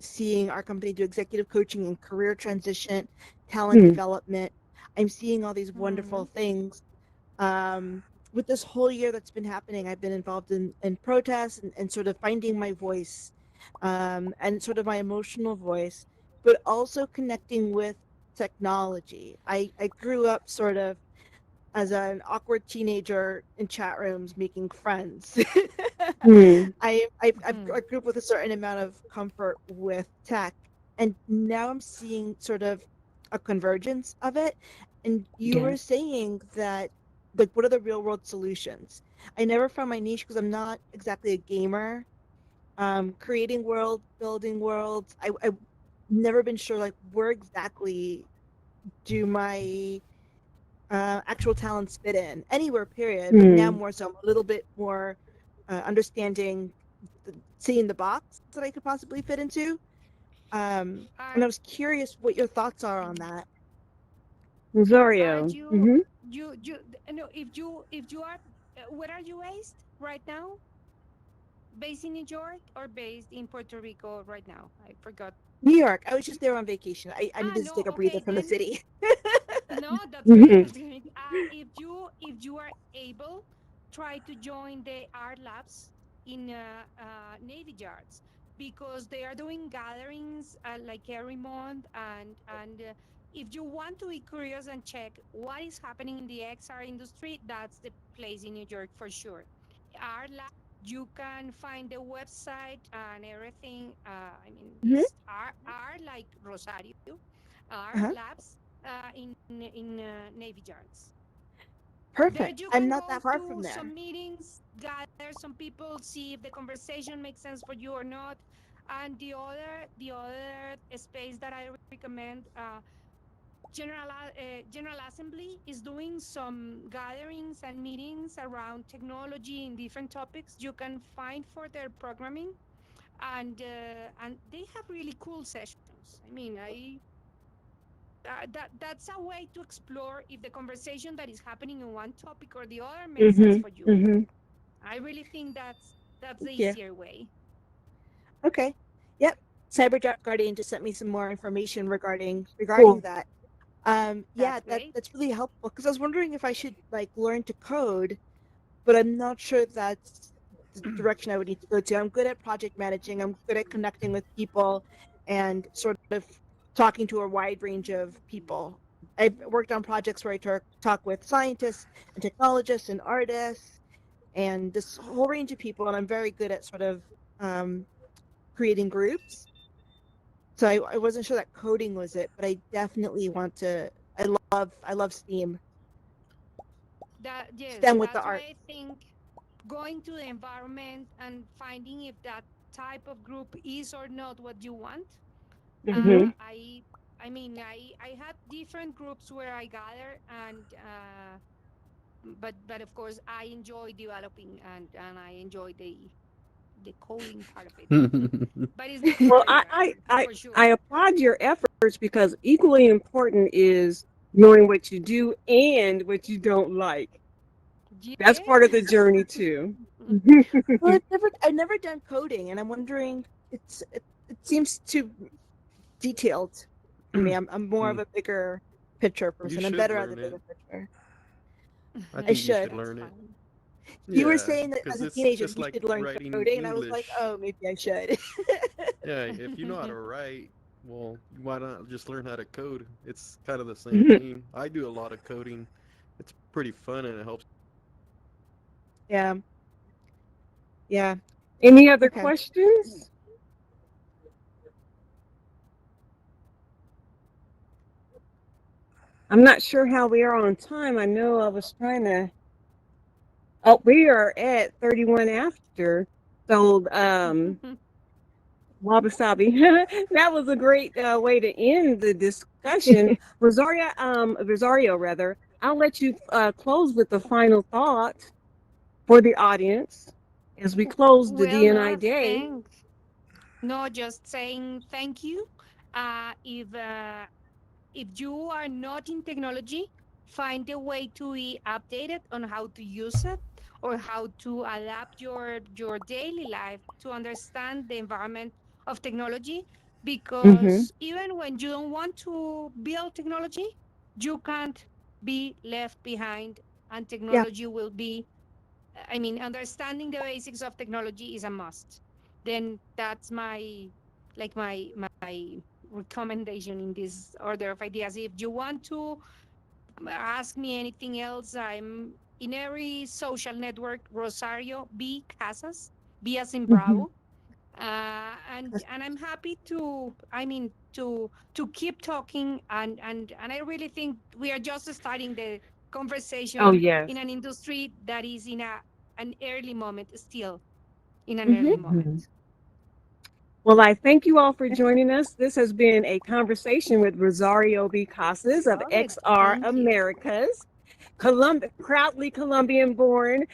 seeing our company do executive coaching and career transition, talent development. I'm seeing all these wonderful things. With this whole year that's been happening, I've been involved in protests and sort of finding my voice, and sort of my emotional voice, but also connecting with technology. I grew up sort of as an awkward teenager in chat rooms making friends. I grew up with a certain amount of comfort with tech, and now I'm seeing sort of a convergence of it. And you were saying that, like, what are the real world solutions? I never found my niche because I'm not exactly a gamer. Creating world, building worlds. I've never been sure, like, where exactly do my actual talents fit in anywhere, period. But now more so, I'm a little bit more understanding, seeing the box that I could possibly fit into. And I was curious what your thoughts are on that.
Rosario.
You no, if you are where are you based right now? Based in New York or based in Puerto Rico right now? I forgot.
New York. I was just there on vacation. I needed to
No,
take a breather
okay,
from the
then.
city.
No, that's great. That's great. If you are able, try to join the art labs in Navy Yards, because they are doing gatherings like every month, and if you want to be curious and check what is happening in the XR industry, that's the place in New York for sure. Art lab, you can find the website and everything. I mean,
Mhm.
it's art like Rosario, art
Uh-huh.
labs in Navy Yards. There
Perfect.
you
I'm
can
not
go
that far from
to
there.
some meetings, gather some people, see if the conversation makes sense for you or not. And the other space that I recommend, General Assembly is doing some gatherings and meetings around technology in different topics. You can find for their programming, and they have really cool sessions. I mean, that's a way to explore if the conversation that is happening in one topic or the other makes sense
Mm-hmm.
for you.
Mm-hmm.
I really think that's the
Yeah.
easier way.
Okay. Yep. Cyber Guardian just sent me some more information regarding
Cool.
that. Yeah,
That's great.
that's really helpful, because I was wondering if I should like learn to code, but I'm not sure that's the direction I would need to go to. I'm good at project managing. I'm good at connecting with people and sort of talking to a wide range of people. I've worked on projects where I talk with scientists and technologists and artists and this whole range of people, and I'm very good at sort of creating groups. So I wasn't sure that coding was it, but I definitely want to. I love STEAM.
Yes,
STEM with the
that's why
art.
I think going to the environment and finding if that type of group is or not what you want.
Mm-hmm.
I mean, I had different groups where I gather, and but of course I enjoy developing, and I enjoy the coding part of it. But it's not
Well,
for everybody, for sure.
I applaud your efforts, because equally important is knowing what you do and what you don't like. That's part of the
Yes.
journey too.
Well, I've never done coding, and I'm wondering. It seems too detailed for me. I'm more of a bigger picture
You
person. I'm
should
better at the
learn
bigger
it.
picture.
I
I
think you
should.
should learn it.
You were
Yeah,
saying that
because
as a
it's
teenager
just
you
like
should learn
writing
coding, and I was like,
English.
oh, maybe I should.
Yeah, if you know how to write, well, why not just learn how to code? It's kind of the same thing. I do a lot of coding. It's pretty fun and it helps.
Yeah. Yeah.
Any other
Okay.
questions? I'm not sure how we are on time. I know I was trying to. Oh, we are at 31 after. So, Wabi Sabi. That was a great way to end the discussion. Rosario, rather. I'll let you close with the final thought for the audience as we close the
Well,
D&I
no,
day.
thanks. No, just saying thank you. If you are not in technology, find a way to be updated on how to use it or how to adapt your daily life to understand the environment of technology. Because even when you don't want to build technology, you can't be left behind, and
Yeah.
technology will be. I mean, understanding the basics of technology is a must. Then that's my recommendation in this order of ideas. If you want to ask me anything else, I'm in every social network. Rosario B Casas, B as in Bravo, and I'm happy to. I mean to keep talking, and I really think we are just starting the
Oh,
conversation
yes.
in an industry that is in an early moment, still in an early moment.
Well, I thank you all for joining us. This has been a conversation with Rosario B. Casas of
Love it.
XR
Thank you.
Americas, proudly Colombian born,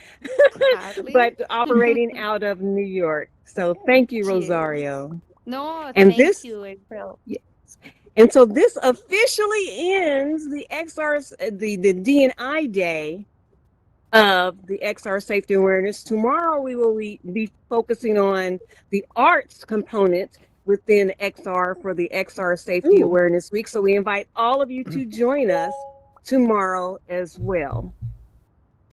Hardly.
but operating out of New York. So thank you,
Cheers.
Rosario.
No,
And
thank
this,
you, April.
yes. And so this officially ends the XR's, the D&I day
of the XR safety awareness. Tomorrow we will be focusing on the arts component within XR for the XR Safety Awareness Week. So we invite all of you to join us tomorrow as well.